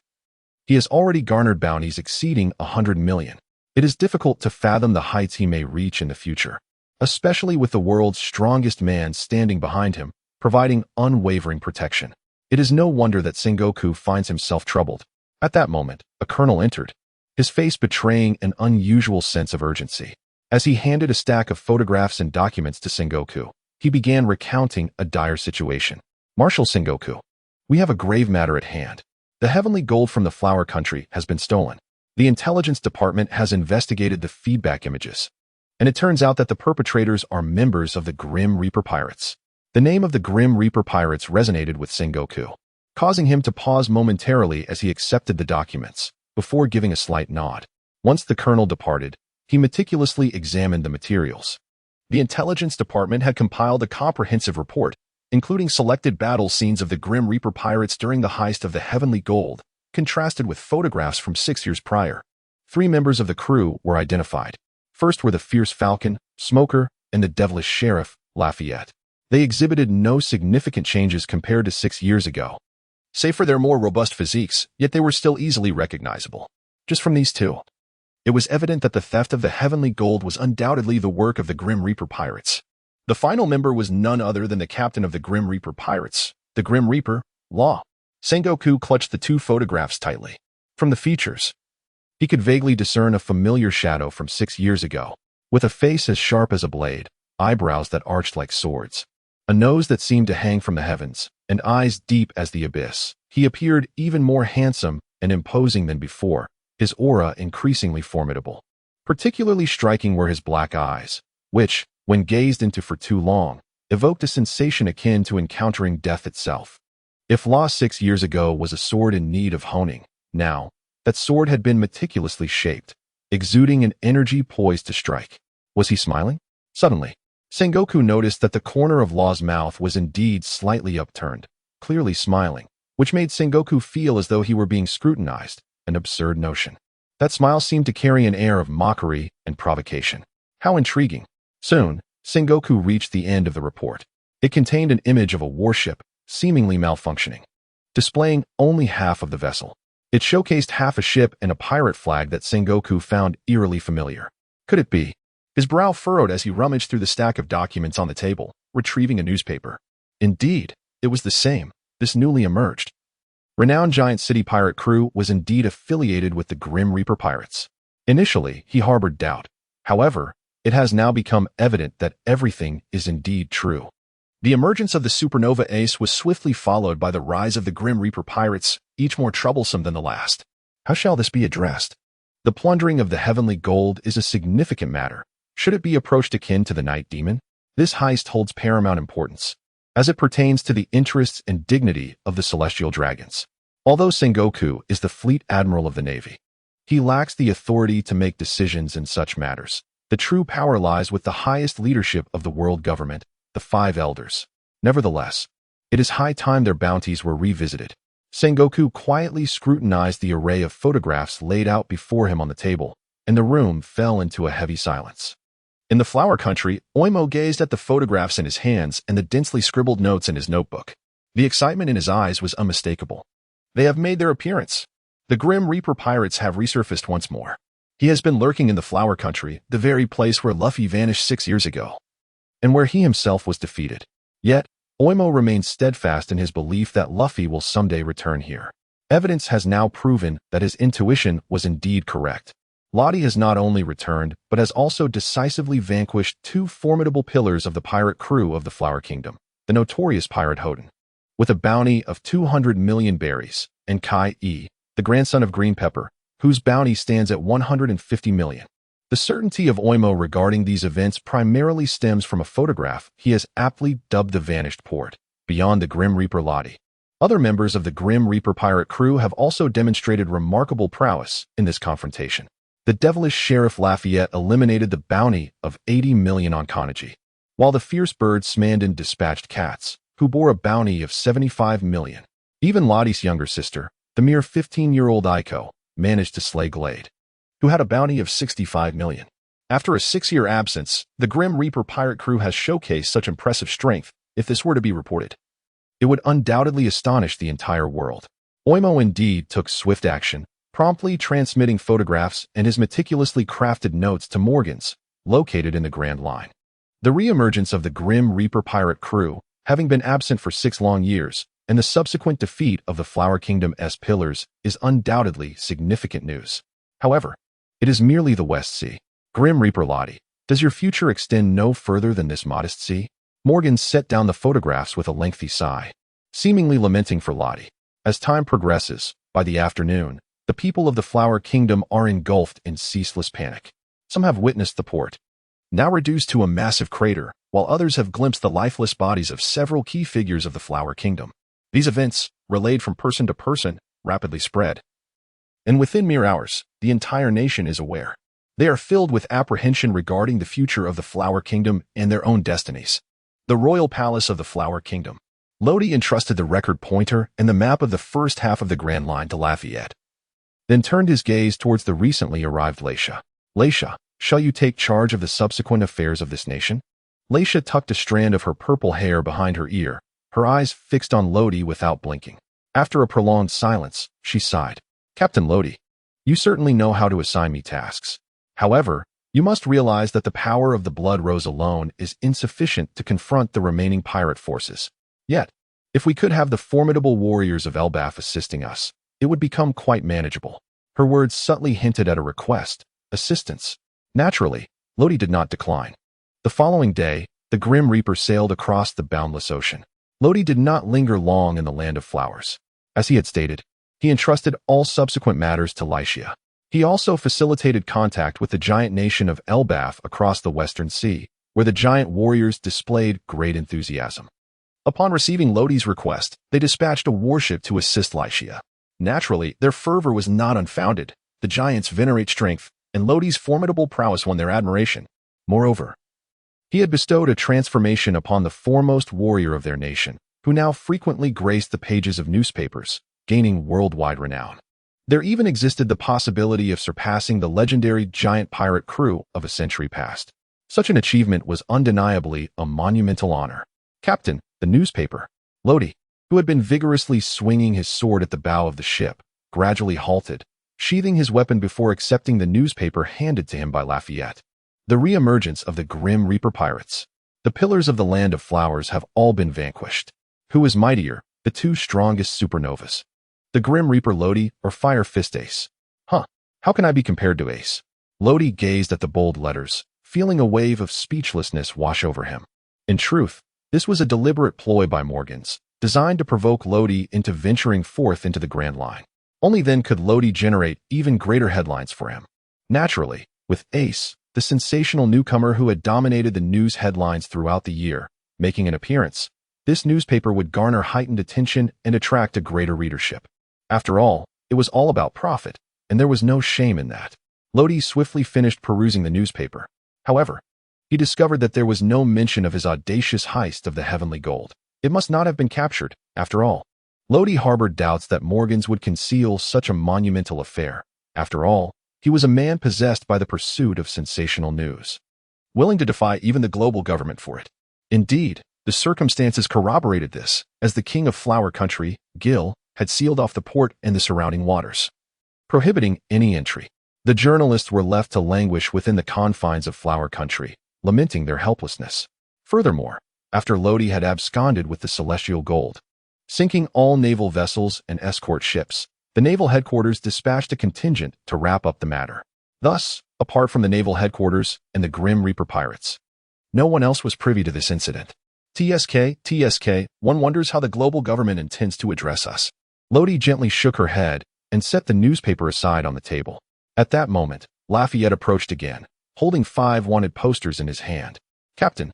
He has already garnered bounties exceeding 100 million. It is difficult to fathom the heights he may reach in the future, especially with the world's strongest man standing behind him, providing unwavering protection. It is no wonder that Sengoku finds himself troubled. At that moment, a colonel entered, his face betraying an unusual sense of urgency. As he handed a stack of photographs and documents to Sengoku, he began recounting a dire situation. Marshal Sengoku, we have a grave matter at hand. The heavenly gold from the Flower Country has been stolen. The intelligence department has investigated the feedback images, and it turns out that the perpetrators are members of the Grim Reaper Pirates. The name of the Grim Reaper Pirates resonated with Sengoku, causing him to pause momentarily as he accepted the documents, before giving a slight nod. Once the colonel departed, he meticulously examined the materials. The intelligence department had compiled a comprehensive report, including selected battle scenes of the Grim Reaper Pirates during the heist of the Heavenly Gold, contrasted with photographs from 6 years prior. 3 members of the crew were identified. First were the Fierce Falcon, Smoker, and the Devilish Sheriff, Lafayette. They exhibited no significant changes compared to 6 years ago, save for their more robust physiques, yet they were still easily recognizable. Just from these 2, it was evident that the theft of the Heavenly Gold was undoubtedly the work of the Grim Reaper Pirates. The final member was none other than the captain of the Grim Reaper Pirates, the Grim Reaper, Law. Sengoku clutched the 2 photographs tightly. From the features, he could vaguely discern a familiar shadow from 6 years ago, with a face as sharp as a blade, eyebrows that arched like swords, a nose that seemed to hang from the heavens, and eyes deep as the abyss. He appeared even more handsome and imposing than before, his aura increasingly formidable. Particularly striking were his black eyes, which, when gazed into for too long, evoked a sensation akin to encountering death itself. If Law 6 years ago was a sword in need of honing, now, that sword had been meticulously shaped, exuding an energy poised to strike. Was he smiling? Suddenly, Sengoku noticed that the corner of Law's mouth was indeed slightly upturned, clearly smiling, which made Sengoku feel as though he were being scrutinized, an absurd notion. That smile seemed to carry an air of mockery and provocation. How intriguing. Soon, Sengoku reached the end of the report. It contained an image of a warship, seemingly malfunctioning, displaying only half of the vessel. It showcased half a ship and a pirate flag that Sengoku found eerily familiar. Could it be? His brow furrowed as he rummaged through the stack of documents on the table, retrieving a newspaper. Indeed, it was the same, this newly emerged. Renowned Giant City pirate crew was indeed affiliated with the Grim Reaper Pirates. Initially, he harbored doubt. However, it has now become evident that everything is indeed true. The emergence of the supernova ace was swiftly followed by the rise of the Grim Reaper Pirates, each more troublesome than the last. How shall this be addressed? The plundering of the Heavenly Gold is a significant matter. Should it be approached akin to the Night Demon? This heist holds paramount importance, as it pertains to the interests and dignity of the Celestial Dragons. Although Sengoku is the Fleet Admiral of the Navy, he lacks the authority to make decisions in such matters. The true power lies with the highest leadership of the world government, the 5 elders. Nevertheless, it is high time their bounties were revisited. Sengoku quietly scrutinized the array of photographs laid out before him on the table, and the room fell into a heavy silence. In the Flower Country, Oimo gazed at the photographs in his hands and the densely scribbled notes in his notebook. The excitement in his eyes was unmistakable. They have made their appearance. The Grim Reaper Pirates have resurfaced once more. He has been lurking in the Flower Country, the very place where Luffy vanished 6 years ago, and where he himself was defeated. Yet, Oimo remains steadfast in his belief that Luffy will someday return here. Evidence has now proven that his intuition was indeed correct. Lottie has not only returned, but has also decisively vanquished two formidable pillars of the pirate crew of the Flower Kingdom, the notorious pirate Hoden. With a bounty of 200 million berries, and Kai E., the grandson of Green Pepper, whose bounty stands at 150 million. The certainty of Oimo regarding these events primarily stems from a photograph he has aptly dubbed the Vanished Port, beyond the Grim Reaper Lottie. Other members of the Grim Reaper pirate crew have also demonstrated remarkable prowess in this confrontation. The devilish Sheriff Lafayette eliminated the bounty of 80 million on Kanaji, while the fierce bird Smandon dispatched Cats, who bore a bounty of 75 million. Even Lottie's younger sister, the mere 15-year-old Aiko, managed to slay Glade, who had a bounty of 65 million. After a 6-year absence, the Grim Reaper pirate crew has showcased such impressive strength. If this were to be reported, it would undoubtedly astonish the entire world. Oimo indeed took swift action, promptly transmitting photographs and his meticulously crafted notes to Morgan's, located in the Grand Line. The re-emergence of the Grim Reaper pirate crew, having been absent for 6 long years, and the subsequent defeat of the Flower Kingdom's pillars is undoubtedly significant news. However, it is merely the West Sea. Grim Reaper Lottie, does your future extend no further than this modest sea? Morgan set down the photographs with a lengthy sigh, seemingly lamenting for Lottie. As time progresses, by the afternoon, the people of the Flower Kingdom are engulfed in ceaseless panic. Some have witnessed the port, now reduced to a massive crater, while others have glimpsed the lifeless bodies of several key figures of the Flower Kingdom. These events, relayed from person to person, rapidly spread. And within mere hours, the entire nation is aware. They are filled with apprehension regarding the future of the Flower Kingdom and their own destinies. The royal palace of the Flower Kingdom. Lodi entrusted the record pointer and the map of the first half of the Grand Line to Lafayette, then turned his gaze towards the recently arrived Laisha. Laisha, shall you take charge of the subsequent affairs of this nation? Laisha tucked a strand of her purple hair behind her ear, her eyes fixed on Lodi without blinking. After a prolonged silence, she sighed. Captain Lodi, you certainly know how to assign me tasks. However, you must realize that the power of the Blood Rose alone is insufficient to confront the remaining pirate forces. Yet, if we could have the formidable warriors of Elbaf assisting us, it would become quite manageable. Her words subtly hinted at a request, assistance. Naturally, Lodi did not decline. The following day, the Grim Reaper sailed across the boundless ocean. Lodi did not linger long in the Land of Flowers. As he had stated, he entrusted all subsequent matters to Lycia. He also facilitated contact with the giant nation of Elbaf across the Western Sea, where the giant warriors displayed great enthusiasm. Upon receiving Lodi's request, they dispatched a warship to assist Lycia. Naturally, their fervor was not unfounded. The giants venerate strength, and Lodi's formidable prowess won their admiration. Moreover, he had bestowed a transformation upon the foremost warrior of their nation, who now frequently graced the pages of newspapers, gaining worldwide renown. There even existed the possibility of surpassing the legendary giant pirate crew of a century past. Such an achievement was undeniably a monumental honor. Captain, the newspaper. Lodi, who had been vigorously swinging his sword at the bow of the ship, gradually halted, sheathing his weapon before accepting the newspaper handed to him by Lafayette. The re-emergence of the Grim Reaper pirates. The pillars of the Land of Flowers have all been vanquished. Who is mightier, the two strongest supernovas? The Grim Reaper Lodi or Fire Fist Ace? How can I be compared to Ace? Lodi gazed at the bold letters, feeling a wave of speechlessness wash over him. In truth, this was a deliberate ploy by Morgans, designed to provoke Lodi into venturing forth into the Grand Line. Only then could Lodi generate even greater headlines for him. Naturally, with Ace, the sensational newcomer who had dominated the news headlines throughout the year, making an appearance, this newspaper would garner heightened attention and attract a greater readership. After all, it was all about profit, and there was no shame in that. Lodi swiftly finished perusing the newspaper. However, he discovered that there was no mention of his audacious heist of the heavenly gold. It must not have been captured, after all. Lodi harbored doubts that Morgans would conceal such a monumental affair. After all, he was a man possessed by the pursuit of sensational news, willing to defy even the global government for it. Indeed, the circumstances corroborated this, as the king of Flower Country, Gil, had sealed off the port and the surrounding waters, prohibiting any entry. The journalists were left to languish within the confines of Flower Country, lamenting their helplessness. Furthermore, after Lodi had absconded with the celestial gold, sinking all naval vessels and escort ships, the naval headquarters dispatched a contingent to wrap up the matter. Thus, apart from the naval headquarters and the Grim Reaper pirates, no one else was privy to this incident. TSK, one wonders how the global government intends to address us. Lodi gently shook her head and set the newspaper aside on the table. At that moment, Lafayette approached again, holding 5 wanted posters in his hand. Captain,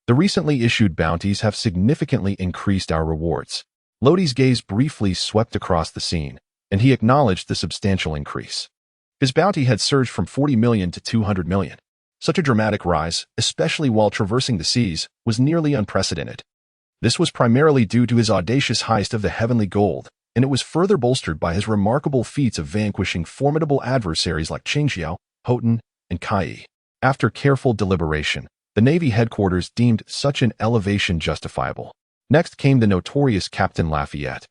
the recently issued bounties have significantly increased our rewards. Lodi's gaze briefly swept across the scene, and he acknowledged the substantial increase. His bounty had surged from 40 million to 200 million. Such a dramatic rise, especially while traversing the seas, was nearly unprecedented. This was primarily due to his audacious heist of the heavenly gold, and it was further bolstered by his remarkable feats of vanquishing formidable adversaries like Qingxiao, Houghton, and Kai. After careful deliberation, the Navy headquarters deemed such an elevation justifiable. Next came the notorious Captain Lafayette,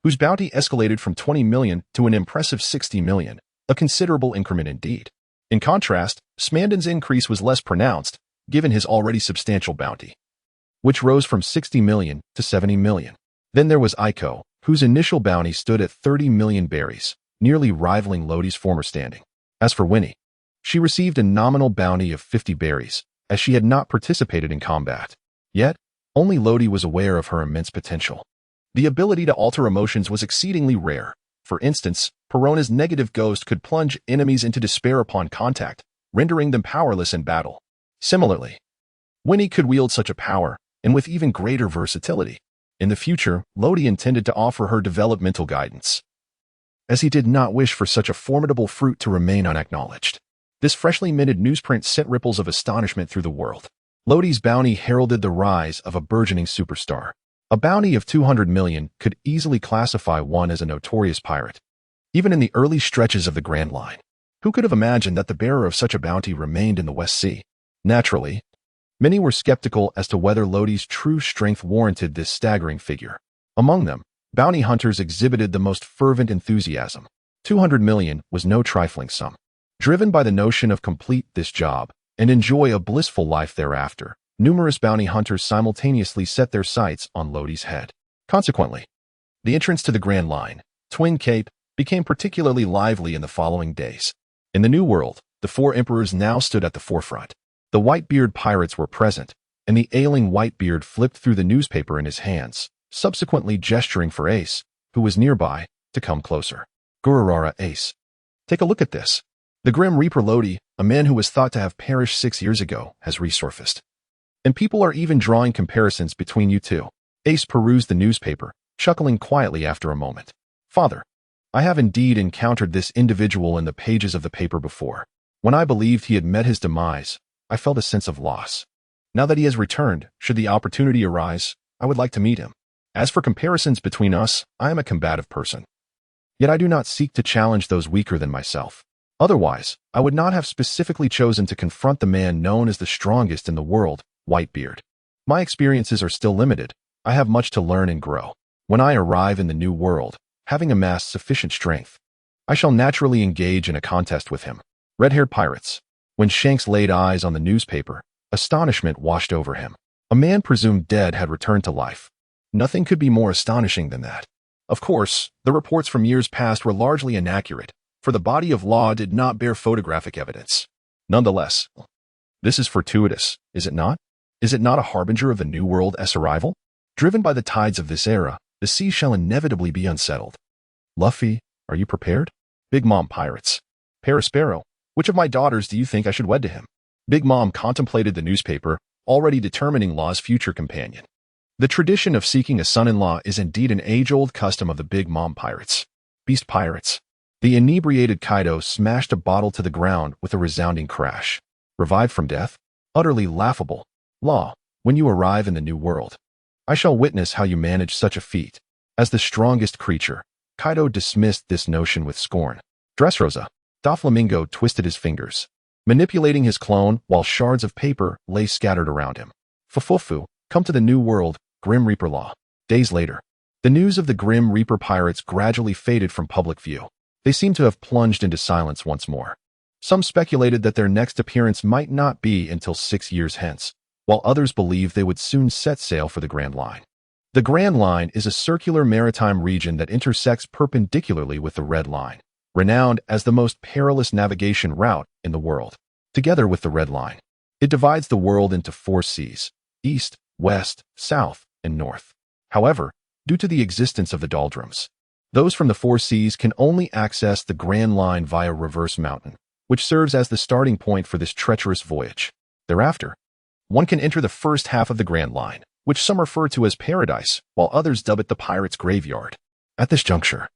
whose bounty escalated from 20 million to an impressive 60 million, a considerable increment indeed. In contrast, Smandon's increase was less pronounced, given his already substantial bounty, which rose from 60 million to 70 million. Then there was Aiko, whose initial bounty stood at 30 million berries, nearly rivaling Lodi's former standing. As for Winnie, she received a nominal bounty of 50 berries, as she had not participated in combat. Yet, only Lodi was aware of her immense potential. The ability to alter emotions was exceedingly rare. For instance, Perona's negative ghost could plunge enemies into despair upon contact, rendering them powerless in battle. Similarly, Winnie could wield such a power, and with even greater versatility. In the future, Lodi intended to offer her developmental guidance, as he did not wish for such a formidable fruit to remain unacknowledged. This freshly minted newsprint sent ripples of astonishment through the world. Lodi's bounty heralded the rise of a burgeoning superstar. A bounty of 200 million could easily classify one as a notorious pirate, even in the early stretches of the Grand Line. Who could have imagined that the bearer of such a bounty remained in the West Sea? Naturally, many were skeptical as to whether Lodi's true strength warranted this staggering figure. Among them, bounty hunters exhibited the most fervent enthusiasm. 200 million was no trifling sum. Driven by the notion of complete this job and enjoy a blissful life thereafter, numerous bounty hunters simultaneously set their sights on Lodi's head. Consequently, the entrance to the Grand Line, Twin Cape, became particularly lively in the following days. In the New World, the 4 emperors now stood at the forefront. The Whitebeard pirates were present, and the ailing Whitebeard flipped through the newspaper in his hands, subsequently gesturing for Ace, who was nearby, to come closer. Gururara Ace. Take a look at this. The Grim Reaper Lodi, a man who was thought to have perished 6 years ago, has resurfaced. And people are even drawing comparisons between you two. Ace perused the newspaper, chuckling quietly after a moment. Father, I have indeed encountered this individual in the pages of the paper before. When I believed he had met his demise, I felt a sense of loss. Now that he has returned, should the opportunity arise, I would like to meet him. As for comparisons between us, I am a combative person. Yet I do not seek to challenge those weaker than myself. Otherwise, I would not have specifically chosen to confront the man known as the strongest in the world, Whitebeard. My experiences are still limited. I have much to learn and grow. When I arrive in the New World, having amassed sufficient strength, I shall naturally engage in a contest with him. Red-haired pirates. When Shanks laid eyes on the newspaper, astonishment washed over him. A man presumed dead had returned to life. Nothing could be more astonishing than that. Of course, the reports from years past were largely inaccurate, for the body of law did not bear photographic evidence. Nonetheless, this is fortuitous, is it not? Is it not a harbinger of the New World's arrival? Driven by the tides of this era, the sea shall inevitably be unsettled. Luffy, are you prepared? Big Mom pirates. Parasparrow, which of my daughters do you think I should wed to him? Big Mom contemplated the newspaper, already determining Law's future companion. The tradition of seeking a son-in-law is indeed an age-old custom of the Big Mom pirates. Beast pirates. The inebriated Kaido smashed a bottle to the ground with a resounding crash. Revived from death? Utterly laughable. Law, when you arrive in the New World, I shall witness how you manage such a feat. As the strongest creature, Kaido dismissed this notion with scorn. Dressrosa. Doflamingo twisted his fingers, manipulating his clone while shards of paper lay scattered around him. Fufufu, come to the New World, Grim Reaper Law. Days later, the news of the Grim Reaper pirates gradually faded from public view. They seemed to have plunged into silence once more. Some speculated that their next appearance might not be until 6 years hence, while others believed they would soon set sail for the Grand Line. The Grand Line is a circular maritime region that intersects perpendicularly with the Red Line, renowned as the most perilous navigation route in the world. Together with the Red Line, it divides the world into 4 seas: east, west, south, and north. However, due to the existence of the doldrums, those from the 4 seas can only access the Grand Line via Reverse Mountain, which serves as the starting point for this treacherous voyage. Thereafter, one can enter the first half of the Grand Line, which some refer to as Paradise, while others dub it the Pirate's Graveyard. At this juncture,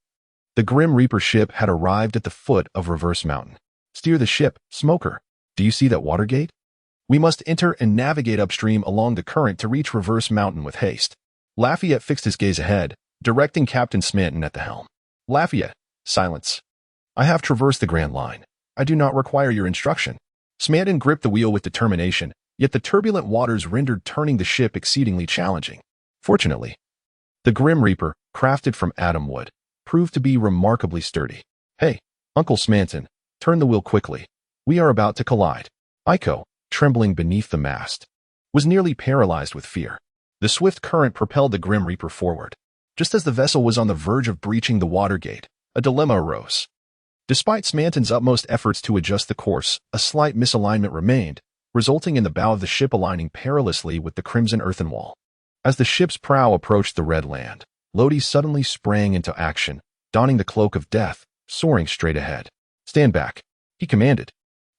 the Grim Reaper ship had arrived at the foot of Reverse Mountain. Steer the ship, Smoker. Do you see that water gate? We must enter and navigate upstream along the current to reach Reverse Mountain with haste. Lafayette fixed his gaze ahead, directing Captain Smanton at the helm. Lafayette, silence. I have traversed the Grand Line. I do not require your instruction. Smanton gripped the wheel with determination, yet the turbulent waters rendered turning the ship exceedingly challenging. Fortunately, the Grim Reaper, crafted from atom wood, proved to be remarkably sturdy. Hey, Uncle Smanton, turn the wheel quickly. We are about to collide. Iko, trembling beneath the mast, was nearly paralyzed with fear. The swift current propelled the Grim Reaper forward. Just as the vessel was on the verge of breaching the water gate, a dilemma arose. Despite Smanton's utmost efforts to adjust the course, a slight misalignment remained, resulting in the bow of the ship aligning perilously with the crimson earthen wall. As the ship's prow approached the red land, Lodi suddenly sprang into action, donning the cloak of death, soaring straight ahead. Stand back, he commanded,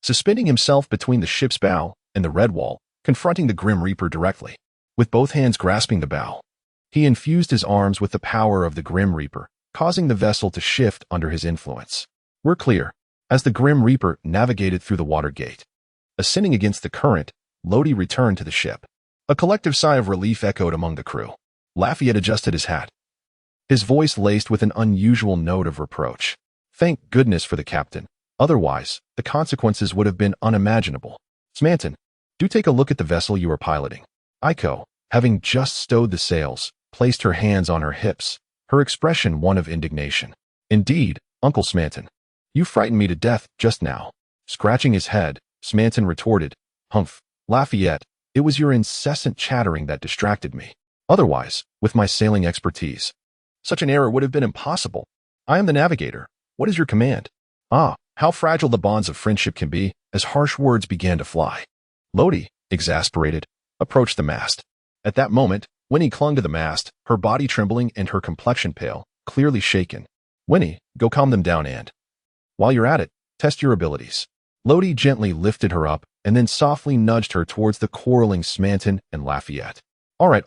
suspending himself between the ship's bow and the red wall, confronting the Grim Reaper directly. With both hands grasping the bow, he infused his arms with the power of the Grim Reaper, causing the vessel to shift under his influence. We're clear. As the Grim Reaper navigated through the water gate, ascending against the current, Lodi returned to the ship. A collective sigh of relief echoed among the crew. Lafayette adjusted his hat, his voice laced with an unusual note of reproach. Thank goodness for the captain. Otherwise, the consequences would have been unimaginable. Smanton, do take a look at the vessel you are piloting. Iko, having just stowed the sails, placed her hands on her hips, her expression one of indignation. Indeed, Uncle Smanton, you frightened me to death just now. Scratching his head, Smanton retorted, Humph, Lafayette, it was your incessant chattering that distracted me. Otherwise, with my sailing expertise, such an error would have been impossible. I am the navigator. What is your command? Ah, how fragile the bonds of friendship can be, as harsh words began to fly. Lodi, exasperated, approached the mast. At that moment, Winnie clung to the mast, her body trembling and her complexion pale, clearly shaken. Winnie, go calm them down and, while you're at it, test your abilities. Lodi gently lifted her up and then softly nudged her towards the quarreling Smanton and Lafayette. All right,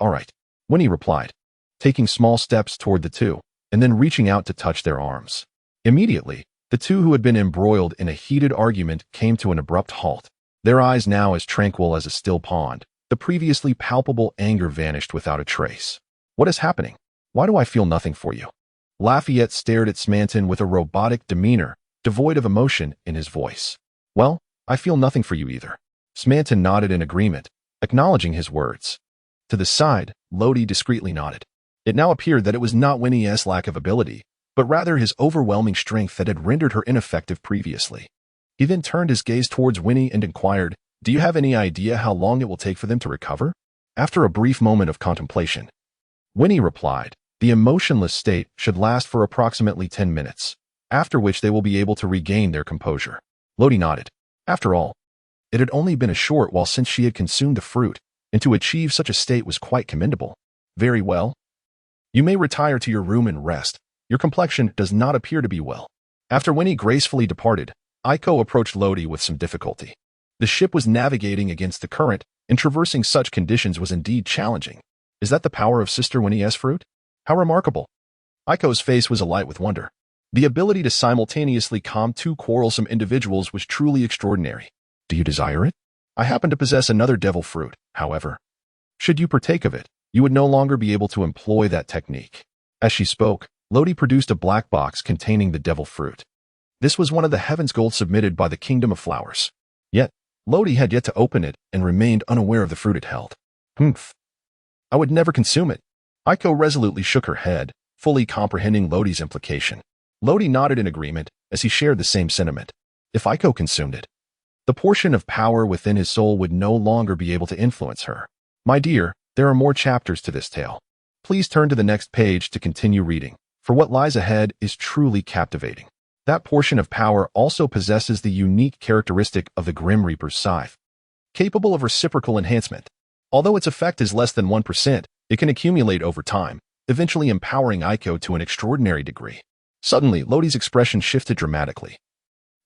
Winnie replied, taking small steps toward the two, and then reaching out to touch their arms. Immediately, the two who had been embroiled in a heated argument came to an abrupt halt. Their eyes now as tranquil as a still pond, the previously palpable anger vanished without a trace. What is happening? Why do I feel nothing for you? Lafayette stared at Smanton with a robotic demeanor, devoid of emotion in his voice. Well, I feel nothing for you either. Smanton nodded in agreement, acknowledging his words. To the side, Lodi discreetly nodded. It now appeared that it was not Winnie's lack of ability, but rather his overwhelming strength that had rendered her ineffective previously. He then turned his gaze towards Winnie and inquired, Do you have any idea how long it will take for them to recover? After a brief moment of contemplation, Winnie replied, The emotionless state should last for approximately 10 minutes, after which they will be able to regain their composure. Lodi nodded. After all, it had only been a short while since she had consumed the fruit, and to achieve such a state was quite commendable. Very well. You may retire to your room and rest. Your complexion does not appear to be well. After Winnie gracefully departed, Iko approached Lodi with some difficulty. The ship was navigating against the current, and traversing such conditions was indeed challenging. Is that the power of Sister Winnie's fruit? How remarkable. Iko's face was alight with wonder. The ability to simultaneously calm two quarrelsome individuals was truly extraordinary. Do you desire it? I happen to possess another devil fruit, however. Should you partake of it, you would no longer be able to employ that technique. As she spoke, Lodi produced a black box containing the devil fruit. This was one of the heaven's gold submitted by the Kingdom of Flowers. Yet, Lodi had yet to open it and remained unaware of the fruit it held. Humph. I would never consume it. Iko resolutely shook her head, fully comprehending Lodi's implication. Lodi nodded in agreement as he shared the same sentiment. If Iko consumed it, the portion of power within his soul would no longer be able to influence her. My dear, there are more chapters to this tale. Please turn to the next page to continue reading, for what lies ahead is truly captivating. That portion of power also possesses the unique characteristic of the Grim Reaper's scythe, capable of reciprocal enhancement. Although its effect is less than 1%, it can accumulate over time, eventually empowering Aiko to an extraordinary degree. Suddenly, Lodi's expression shifted dramatically.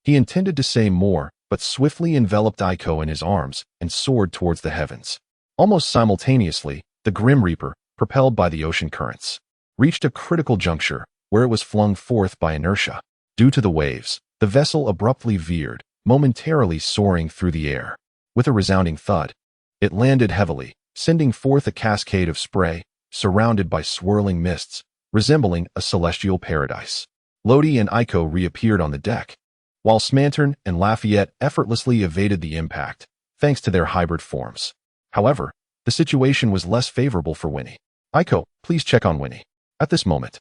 He intended to say more, but swiftly enveloped Aiko in his arms and soared towards the heavens. Almost simultaneously, the Grim Reaper, propelled by the ocean currents, reached a critical juncture where it was flung forth by inertia. Due to the waves, the vessel abruptly veered, momentarily soaring through the air. With a resounding thud, it landed heavily, sending forth a cascade of spray, surrounded by swirling mists, resembling a celestial paradise. Lodi and Aiko reappeared on the deck, while Smantern and Lafayette effortlessly evaded the impact, thanks to their hybrid forms. However, the situation was less favorable for Winnie. Aiko, please check on Winnie. At this moment,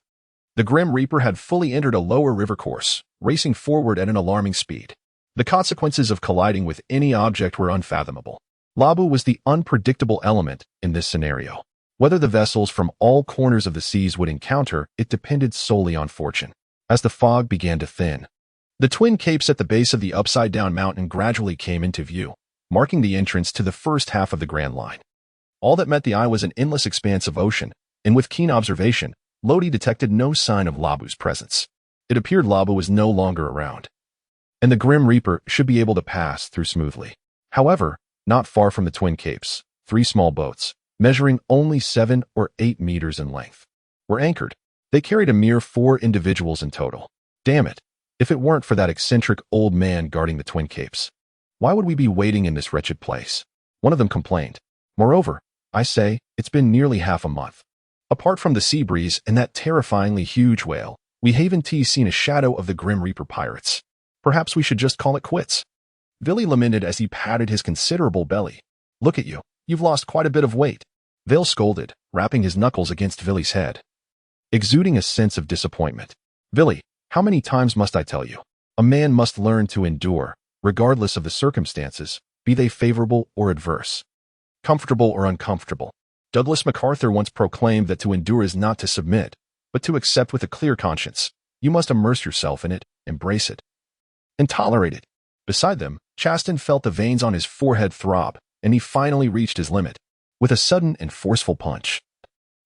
the Grim Reaper had fully entered a lower river course, racing forward at an alarming speed. The consequences of colliding with any object were unfathomable. Labu was the unpredictable element in this scenario. Whether the vessels from all corners of the seas would encounter it depended solely on fortune. As the fog began to thin, the twin capes at the base of the upside-down mountain gradually came into view, marking the entrance to the first half of the Grand Line. All that met the eye was an endless expanse of ocean, and with keen observation, Lodi detected no sign of Labu's presence. It appeared Labu was no longer around, and the Grim Reaper should be able to pass through smoothly. However, not far from the twin capes, 3 small boats, measuring only 7 or 8 meters in length, were anchored. They carried a mere 4 individuals in total. Damn it, if it weren't for that eccentric old man guarding the twin capes, why would we be waiting in this wretched place? One of them complained. Moreover, I say, it's been nearly half a month. Apart from the sea breeze and that terrifyingly huge whale, we haven't seen a shadow of the Grim Reaper pirates. Perhaps we should just call it quits. Villy lamented as he patted his considerable belly. Look at you, you've lost quite a bit of weight. Vale scolded, rapping his knuckles against Villy's head, exuding a sense of disappointment. Villy, how many times must I tell you? A man must learn to endure, regardless of the circumstances, be they favorable or adverse, comfortable or uncomfortable. Douglas MacArthur once proclaimed that to endure is not to submit, but to accept with a clear conscience. You must immerse yourself in it, embrace it, and tolerate it. Beside them, Chaston felt the veins on his forehead throb, and he finally reached his limit. With a sudden and forceful punch,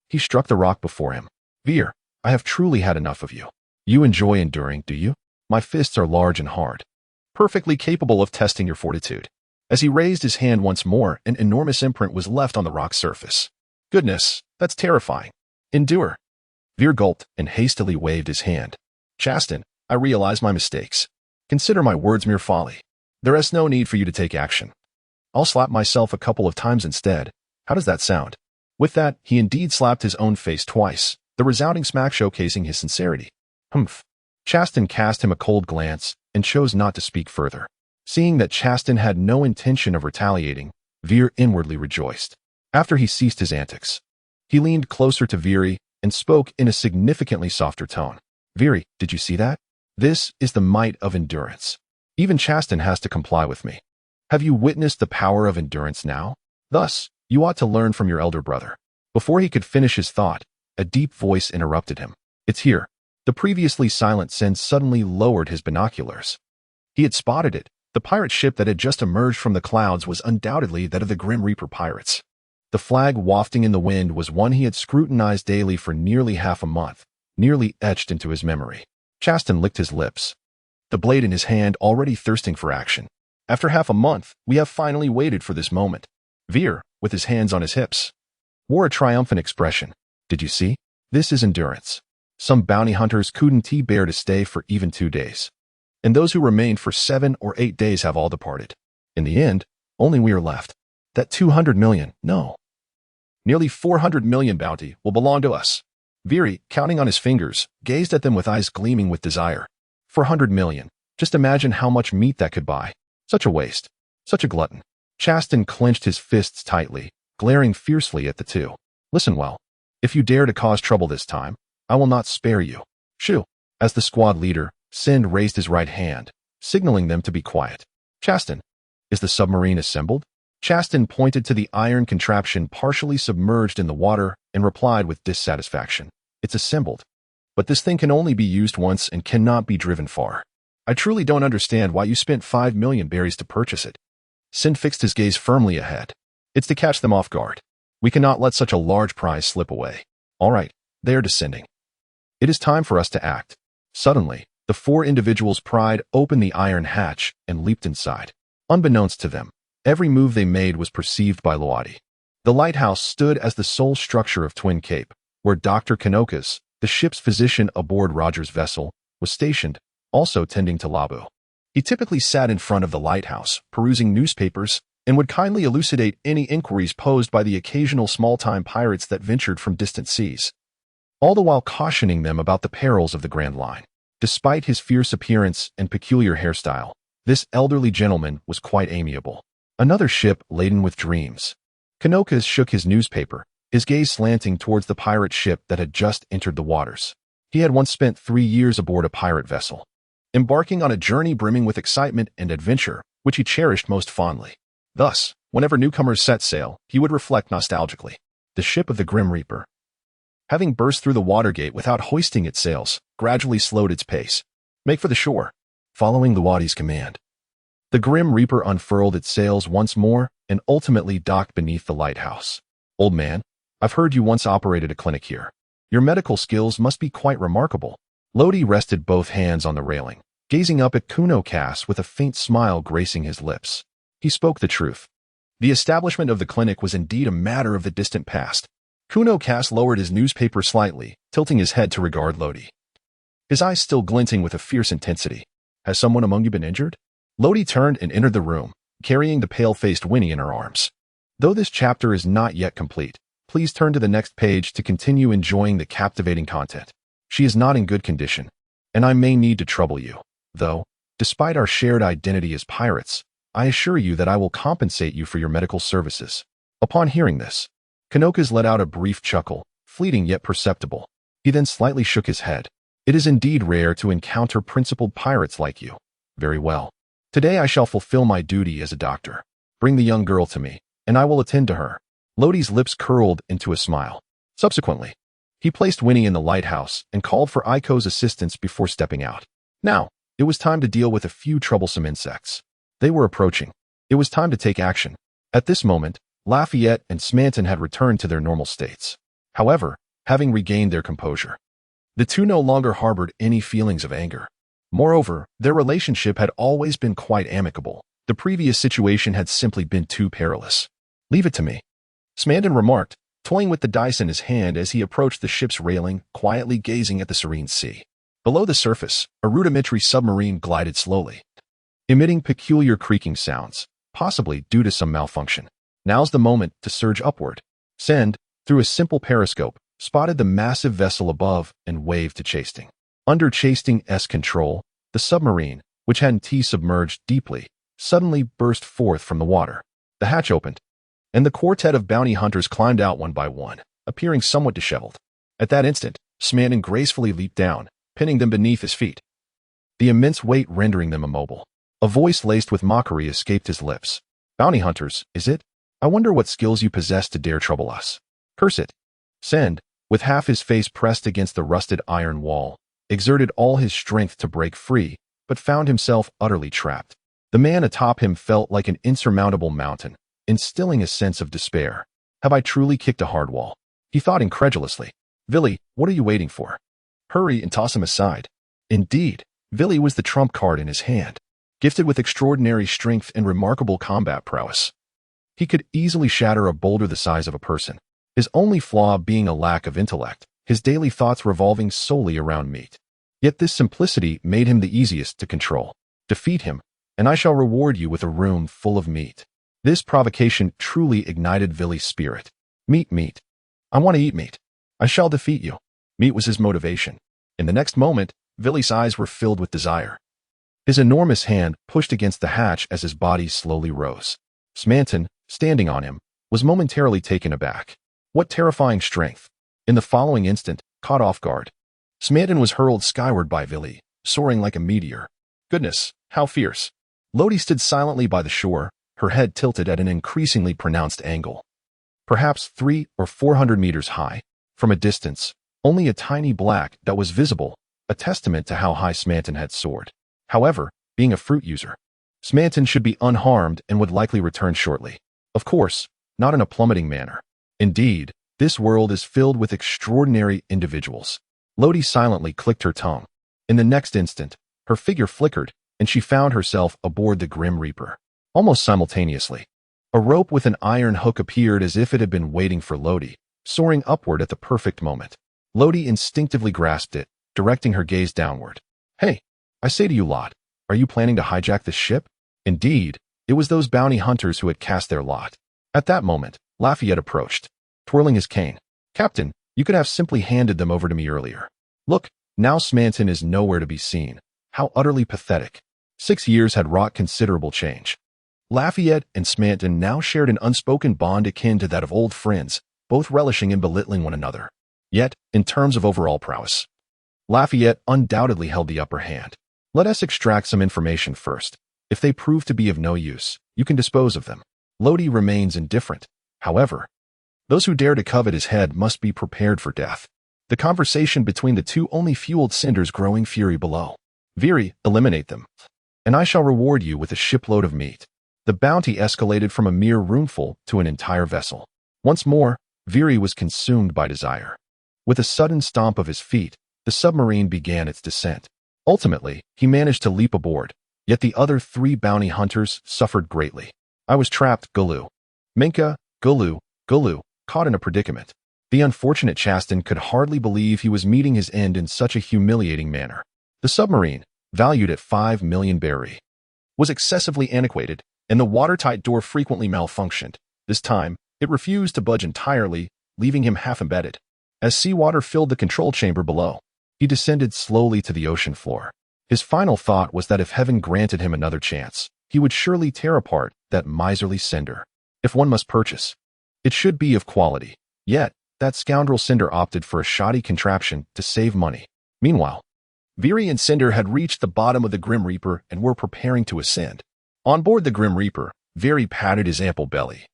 he struck the rock before him. Veer, I have truly had enough of you. You enjoy enduring, do you? My fists are large and hard, perfectly capable of testing your fortitude. As he raised his hand once more, an enormous imprint was left on the rock's surface. Goodness, that's terrifying. Endure. Veer gulped and hastily waved his hand. Chaston, I realize my mistakes. Consider my words mere folly. There is no need for you to take action. I'll slap myself a couple of times instead. How does that sound? With that, he indeed slapped his own face twice, the resounding smack showcasing his sincerity. Humph. Chaston cast him a cold glance and chose not to speak further. Seeing that Chaston had no intention of retaliating, Veer inwardly rejoiced. After he ceased his antics, he leaned closer to Veery and spoke in a significantly softer tone. Veery, did you see that? This is the might of endurance. Even Chaston has to comply with me. Have you witnessed the power of endurance now? Thus, you ought to learn from your elder brother. Before he could finish his thought, a deep voice interrupted him. It's here. The previously silent Sen suddenly lowered his binoculars. He had spotted it. The pirate ship that had just emerged from the clouds was undoubtedly that of the Grim Reaper pirates. The flag wafting in the wind was one he had scrutinized daily for nearly half a month, nearly etched into his memory. Chaston licked his lips, the blade in his hand already thirsting for action. After half a month, we have finally waited for this moment. Veer, with his hands on his hips, wore a triumphant expression. Did you see? This is endurance. Some bounty hunters couldn't bear to stay for even 2 days, and those who remained for 7 or 8 days have all departed. In the end, only we are left. That 200 million, no, nearly 400 million bounty will belong to us. Veery, counting on his fingers, gazed at them with eyes gleaming with desire. 400 million. Just imagine how much meat that could buy. Such a waste. Such a glutton. Chaston clenched his fists tightly, glaring fiercely at the two. Listen well. If you dare to cause trouble this time, I will not spare you. Shoo. As the squad leader, Sind raised his right hand, signaling them to be quiet. Chaston, is the submarine assembled? Chaston pointed to the iron contraption partially submerged in the water and replied with dissatisfaction. It's assembled. But this thing can only be used once and cannot be driven far. I truly don't understand why you spent 5 million berries to purchase it. Sin fixed his gaze firmly ahead. It's to catch them off guard. We cannot let such a large prize slip away. All right, they are descending. It is time for us to act. Suddenly, the 4 individuals pried open the iron hatch and leaped inside. Unbeknownst to them, every move they made was perceived by Loadi. The lighthouse stood as the sole structure of Twin Cape, where Dr. Kanokas, the ship's physician aboard Roger's vessel, was stationed, also tending to Labu. He typically sat in front of the lighthouse, perusing newspapers, and would kindly elucidate any inquiries posed by the occasional small-time pirates that ventured from distant seas, all the while cautioning them about the perils of the Grand Line. Despite his fierce appearance and peculiar hairstyle, this elderly gentleman was quite amiable. Another ship laden with dreams. Kanokas shook his newspaper, his gaze slanting towards the pirate ship that had just entered the waters. He had once spent 3 years aboard a pirate vessel, embarking on a journey brimming with excitement and adventure, which he cherished most fondly. Thus, whenever newcomers set sail, he would reflect nostalgically. The ship of the Grim Reaper, having burst through the watergate without hoisting its sails, gradually slowed its pace. Make for the shore, following the Wadi's command. The Grim Reaper unfurled its sails once more and ultimately docked beneath the lighthouse. Old man, I've heard you once operated a clinic here. Your medical skills must be quite remarkable. Lodi rested both hands on the railing, gazing up at Kuno Cass with a faint smile gracing his lips. He spoke the truth. The establishment of the clinic was indeed a matter of the distant past. Kuno Cass lowered his newspaper slightly, tilting his head to regard Lodi, his eyes still glinting with a fierce intensity. Has someone among you been injured? Lodi turned and entered the room, carrying the pale-faced Winnie in her arms. Though this chapter is not yet complete, please turn to the next page to continue enjoying the captivating content. She is not in good condition, and I may need to trouble you. Though, despite our shared identity as pirates, I assure you that I will compensate you for your medical services. Upon hearing this, Kanokas let out a brief chuckle, fleeting yet perceptible. He then slightly shook his head. It is indeed rare to encounter principled pirates like you. Very well. Today I shall fulfill my duty as a doctor. Bring the young girl to me, and I will attend to her. Lodi's lips curled into a smile. Subsequently, he placed Winnie in the lighthouse and called for Aiko's assistance before stepping out. Now, it was time to deal with a few troublesome insects. They were approaching. It was time to take action. At this moment, Lafayette and Smanton had returned to their normal states. However, having regained their composure, the two no longer harbored any feelings of anger. Moreover, their relationship had always been quite amicable. The previous situation had simply been too perilous. Leave it to me, Smanton remarked, toying with the dice in his hand as he approached the ship's railing, quietly gazing at the serene sea. Below the surface, a rudimentary submarine glided slowly, emitting peculiar creaking sounds, possibly due to some malfunction. Now's the moment to surge upward. Send, through a simple periscope, spotted the massive vessel above and waved to Chasting. Under Chasting's control, the submarine, which hadn't submerged deeply, suddenly burst forth from the water. The hatch opened, and the quartet of bounty hunters climbed out one by one, appearing somewhat disheveled. At that instant, Smanton gracefully leaped down, pinning them beneath his feet, the immense weight rendering them immobile. A voice laced with mockery escaped his lips. Bounty hunters, is it? I wonder what skills you possess to dare trouble us. Curse it. Send, with half his face pressed against the rusted iron wall, exerted all his strength to break free, but found himself utterly trapped. The man atop him felt like an insurmountable mountain, instilling a sense of despair. Have I truly kicked a hard wall? He thought incredulously. Villy, what are you waiting for? Hurry and toss him aside. Indeed, Villy was the trump card in his hand. Gifted with extraordinary strength and remarkable combat prowess, he could easily shatter a boulder the size of a person. His only flaw being a lack of intellect, his daily thoughts revolving solely around meat. Yet this simplicity made him the easiest to control. Defeat him, and I shall reward you with a room full of meat. This provocation truly ignited Villy's spirit. Meat. I want to eat meat. I shall defeat you. Meat was his motivation. In the next moment, Villy's eyes were filled with desire. His enormous hand pushed against the hatch as his body slowly rose. Smanton, standing on him, was momentarily taken aback. What terrifying strength! In the following instant, caught off guard, Smanton was hurled skyward by Villy, soaring like a meteor. Goodness, how fierce! Lodi stood silently by the shore, her head tilted at an increasingly pronounced angle. Perhaps 300 or 400 meters high. From a distance, only a tiny black dot was visible, a testament to how high Smanton had soared. However, being a fruit user, Smanton should be unharmed and would likely return shortly. Of course, not in a plummeting manner. Indeed, this world is filled with extraordinary individuals. Lodi silently clicked her tongue. In the next instant, her figure flickered, and she found herself aboard the Grim Reaper. Almost simultaneously, a rope with an iron hook appeared as if it had been waiting for Lodi, soaring upward at the perfect moment. Lodi instinctively grasped it, directing her gaze downward. "Hey, I say to you lot, are you planning to hijack this ship?" Indeed, it was those bounty hunters who had cast their lot. At that moment, Lafayette approached, twirling his cane. "Captain, you could have simply handed them over to me earlier. Look, now Smanton is nowhere to be seen. How utterly pathetic." 6 years had wrought considerable change. Lafayette and Smanton now shared an unspoken bond akin to that of old friends, both relishing in belittling one another. Yet, in terms of overall prowess, Lafayette undoubtedly held the upper hand. "Let us extract some information first. If they prove to be of no use, you can dispose of them." Lodi remains indifferent. However, those who dare to covet his head must be prepared for death. The conversation between the two only fueled Cinder's growing fury below. "Veery, eliminate them, and I shall reward you with a shipload of meat." The bounty escalated from a mere roomful to an entire vessel. Once more, Veery was consumed by desire. With a sudden stomp of his feet, the submarine began its descent. Ultimately, he managed to leap aboard, yet the other 3 bounty hunters suffered greatly. "I was trapped, Gulu. Minka, Gulu, caught in a predicament." The unfortunate Chaston could hardly believe he was meeting his end in such a humiliating manner. The submarine, valued at 5 million berry, was excessively antiquated, and the watertight door frequently malfunctioned. This time, it refused to budge entirely, leaving him half embedded. As seawater filled the control chamber below, he descended slowly to the ocean floor. His final thought was that if heaven granted him another chance, he would surely tear apart that miserly Cinder. If one must purchase, it should be of quality. Yet, that scoundrel Cinder opted for a shoddy contraption to save money. Meanwhile, Veery and Cinder had reached the bottom of the Grim Reaper and were preparing to ascend. On board the Grim Reaper, Veery patted his ample belly,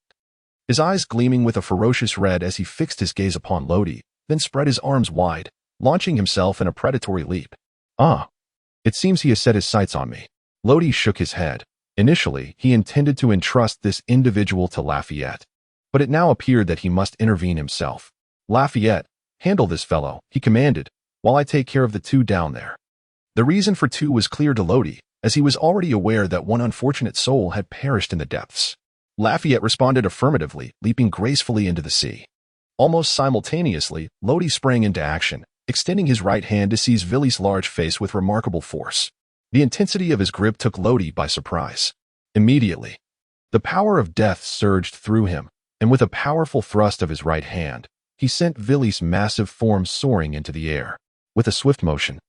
his eyes gleaming with a ferocious red as he fixed his gaze upon Lodi, then spread his arms wide, launching himself in a predatory leap. "Ah, it seems he has set his sights on me." Lodi shook his head. Initially, he intended to entrust this individual to Lafayette, but it now appeared that he must intervene himself. "Lafayette, handle this fellow," he commanded, "while I take care of the 2 down there." The reason for 2 was clear to Lodi, as he was already aware that one unfortunate soul had perished in the depths. Lafayette responded affirmatively, leaping gracefully into the sea. Almost simultaneously, Lodi sprang into action, extending his right hand to seize Villy's large face with remarkable force. The intensity of his grip took Lodi by surprise. Immediately, the power of death surged through him, and with a powerful thrust of his right hand, he sent Villy's massive form soaring into the air. With a swift motion,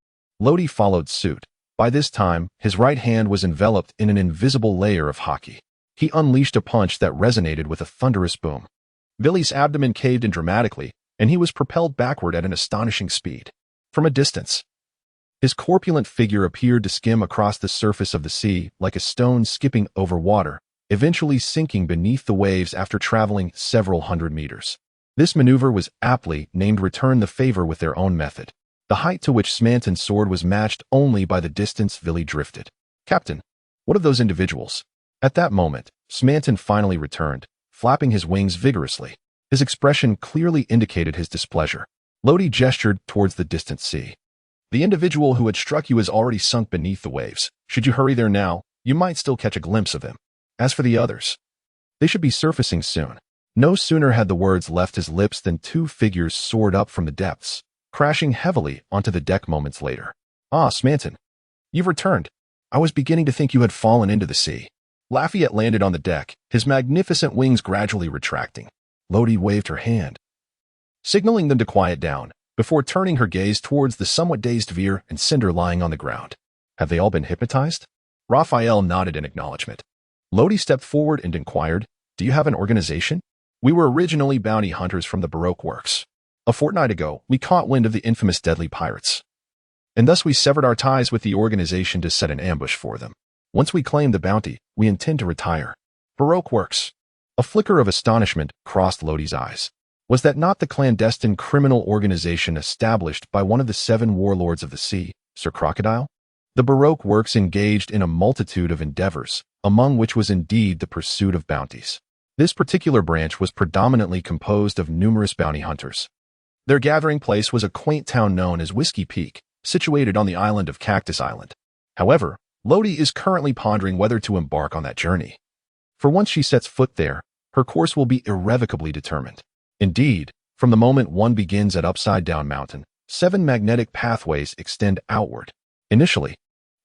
Lodi followed suit. By this time, his right hand was enveloped in an invisible layer of hockey. He unleashed a punch that resonated with a thunderous boom. Villy's abdomen caved in dramatically, and he was propelled backward at an astonishing speed. From a distance, his corpulent figure appeared to skim across the surface of the sea like a stone skipping over water, eventually sinking beneath the waves after traveling several hundred meters. This maneuver was aptly named "Return the Favor with Their Own Method." The height to which Smanton soared was matched only by the distance Villy drifted. "Captain, what of those individuals?" At that moment, Smanton finally returned, flapping his wings vigorously. His expression clearly indicated his displeasure. Lodi gestured towards the distant sea. "The individual who had struck you has already sunk beneath the waves. Should you hurry there now, you might still catch a glimpse of him. As for the others, they should be surfacing soon." No sooner had the words left his lips than 2 figures soared up from the depths, crashing heavily onto the deck moments later. "Ah, Smanton, you've returned. I was beginning to think you had fallen into the sea." Lafayette landed on the deck, his magnificent wings gradually retracting. Lodi waved her hand, signaling them to quiet down, before turning her gaze towards the somewhat dazed Veer and Cinder lying on the ground. "Have they all been hypnotized?" Raphael nodded in acknowledgement. Lodi stepped forward and inquired, "Do you have an organization?" "We were originally bounty hunters from the Baroque works. A fortnight ago, we caught wind of the infamous deadly pirates, and thus we severed our ties with the organization to set an ambush for them. Once we claim the bounty, we intend to retire." Baroque works. A flicker of astonishment crossed Lodi's eyes. Was that not the clandestine criminal organization established by one of the 7 warlords of the sea, Sir Crocodile? The Baroque works engaged in a multitude of endeavors, among which was indeed the pursuit of bounties. This particular branch was predominantly composed of numerous bounty hunters. Their gathering place was a quaint town known as Whiskey Peak, situated on the island of Cactus Island. However, Lodi is currently pondering whether to embark on that journey. For once she sets foot there, her course will be irrevocably determined. Indeed, from the moment one begins at Upside Down Mountain, 7 magnetic pathways extend outward. Initially,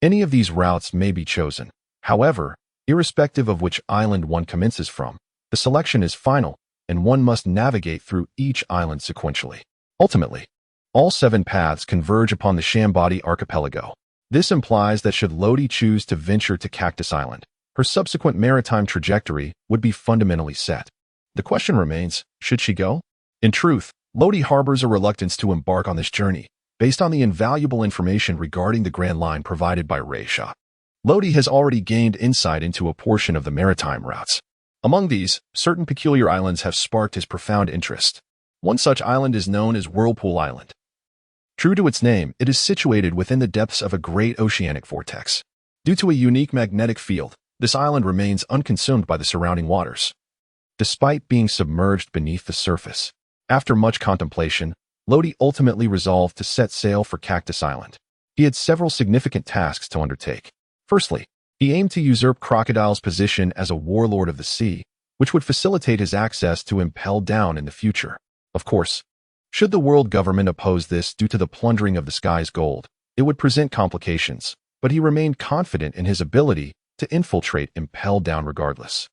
any of these routes may be chosen. However, irrespective of which island one commences from, the selection is final, and one must navigate through each island sequentially. Ultimately, all 7 paths converge upon the Shambadi archipelago. This implies that should Lodi choose to venture to Cactus Island, her subsequent maritime trajectory would be fundamentally set. The question remains, should she go? In truth, Lodi harbors a reluctance to embark on this journey, based on the invaluable information regarding the Grand Line provided by Raisha. Lodi has already gained insight into a portion of the maritime routes. Among these, certain peculiar islands have sparked his profound interest. One such island is known as Whirlpool Island. True to its name, it is situated within the depths of a great oceanic vortex. Due to a unique magnetic field, this island remains unconsumed by the surrounding waters, despite being submerged beneath the surface. After much contemplation, Lodi ultimately resolved to set sail for Cactus Island. He had several significant tasks to undertake. Firstly, he aimed to usurp Crocodile's position as a warlord of the sea, which would facilitate his access to Impel Down in the future. Of course, should the world government oppose this due to the plundering of the sky's gold, it would present complications, but he remained confident in his ability to infiltrate Impel Down regardless.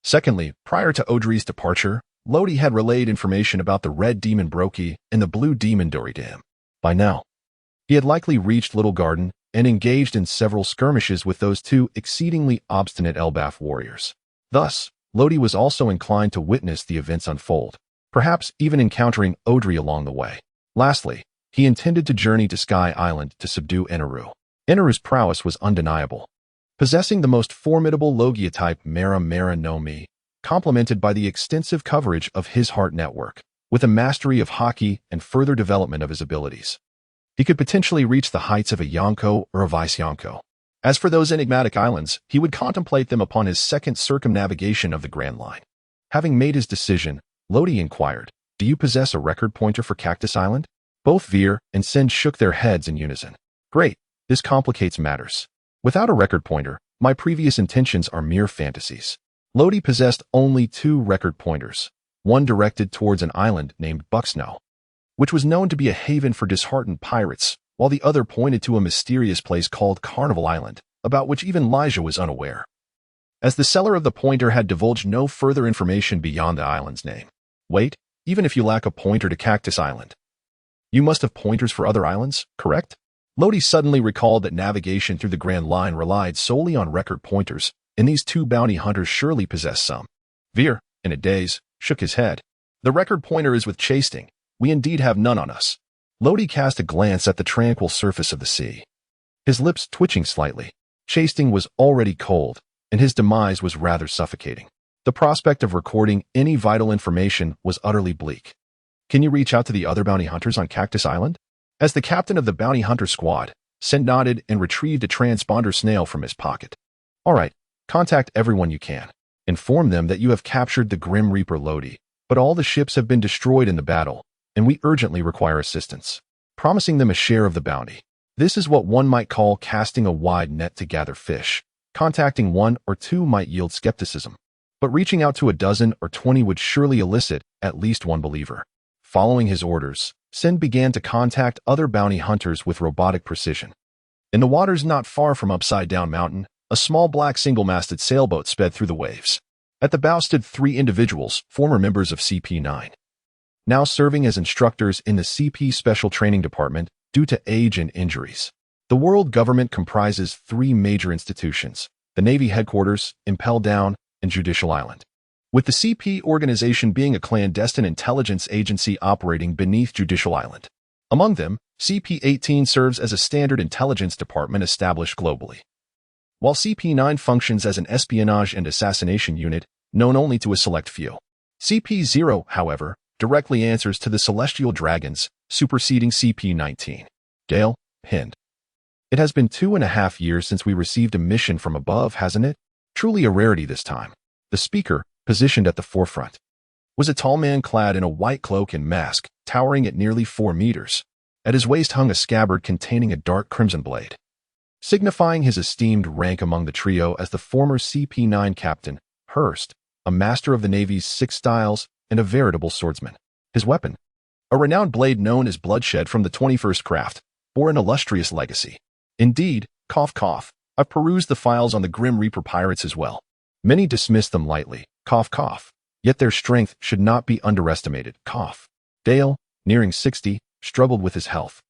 Secondly, prior to Audrey's departure, Lodi had relayed information about the Red Demon Brokey and the Blue Demon Dory to him. By now, he had likely reached Little Garden and engaged in several skirmishes with those 2 exceedingly obstinate Elbaf warriors. Thus, Lodi was also inclined to witness the events unfold, perhaps even encountering Audrey along the way. Lastly, he intended to journey to Sky Island to subdue Eneru. Eneru's prowess was undeniable. Possessing the most formidable Logia-type Mera Mera no Mi, complemented by the extensive coverage of his heart network, with a mastery of Haki and further development of his abilities, he could potentially reach the heights of a Yonko or a Vice Yonko. As for those enigmatic islands, he would contemplate them upon his second circumnavigation of the Grand Line. Having made his decision, Lodi inquired, "Do you possess a record pointer for Cactus Island?" Both Veer and Sen shook their heads in unison. "Great, this complicates matters. Without a record pointer, my previous intentions are mere fantasies." Lodi possessed only 2 record pointers, one directed towards an island named Bucksnow, which was known to be a haven for disheartened pirates, while the other pointed to a mysterious place called Carnival Island, about which even Elijah was unaware, as the seller of the pointer had divulged no further information beyond the island's name. Wait, even if you lack a pointer to Cactus Island, you must have pointers for other islands, correct? Lodi suddenly recalled that navigation through the Grand Line relied solely on record pointers, and these 2 bounty hunters surely possessed some. Veer, in a daze, shook his head. "The record pointer is with Chasting. We indeed have none on us." Lodi cast a glance at the tranquil surface of the sea, his lips twitching slightly. Chasting was already cold, and his demise was rather suffocating. The prospect of recording any vital information was utterly bleak. "Can you reach out to the other bounty hunters on Cactus Island?" As the captain of the bounty hunter squad, Sen nodded and retrieved a transponder snail from his pocket. "All right, contact everyone you can. Inform them that you have captured the Grim Reaper Lodi, but all the ships have been destroyed in the battle, and we urgently require assistance," promising them a share of the bounty. This is what one might call casting a wide net to gather fish. Contacting 1 or 2 might yield skepticism, but reaching out to a dozen or 20 would surely elicit at least one believer. Following his orders, Sen began to contact other bounty hunters with robotic precision. In the waters not far from Upside Down Mountain, a small black single-masted sailboat sped through the waves. At the bow stood 3 individuals, former members of CP9, now serving as instructors in the CP Special Training Department due to age and injuries. The world government comprises 3 major institutions: the Navy headquarters, Impel Down, and Judicial Island, with the CP organization being a clandestine intelligence agency operating beneath Judicial Island. Among them, CP-18 serves as a standard intelligence department established globally. while CP9 functions as an espionage and assassination unit known only to a select few. CP0, however, directly answers to the celestial dragons, superseding CP19. Dale, Hind. It has been 2.5 years since we received a mission from above, hasn't it? Truly a rarity this time. The speaker, positioned at the forefront, was a tall man clad in a white cloak and mask, towering at nearly 4 meters. At his waist hung a scabbard containing a dark crimson blade, signifying his esteemed rank among the trio as the former CP9 captain, Hurst, a master of the Navy's 6 styles and a veritable swordsman. His weapon, a renowned blade known as Bloodshed from the 21st Craft, bore an illustrious legacy. Indeed, cough cough, I've perused the files on the Grim Reaper pirates as well. Many dismiss them lightly, cough cough, yet their strength should not be underestimated, cough. Dale, nearing 60, struggled with his health.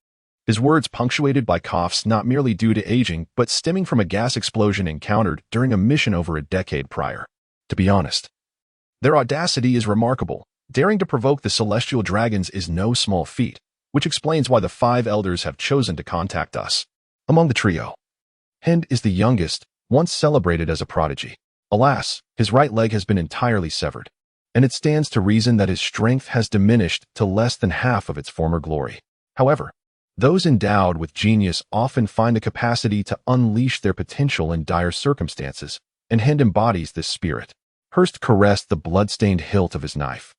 His words punctuated by coughs not merely due to aging, but stemming from a gas explosion encountered during a mission over a decade prior. To be honest, their audacity is remarkable. Daring to provoke the celestial dragons is no small feat, which explains why the 5 elders have chosen to contact us. Among the trio, Hind is the youngest, once celebrated as a prodigy. Alas, his right leg has been entirely severed, and it stands to reason that his strength has diminished to less than half of its former glory. However, those endowed with genius often find the capacity to unleash their potential in dire circumstances, and Hind embodies this spirit. Hurst caressed the blood-stained hilt of his knife,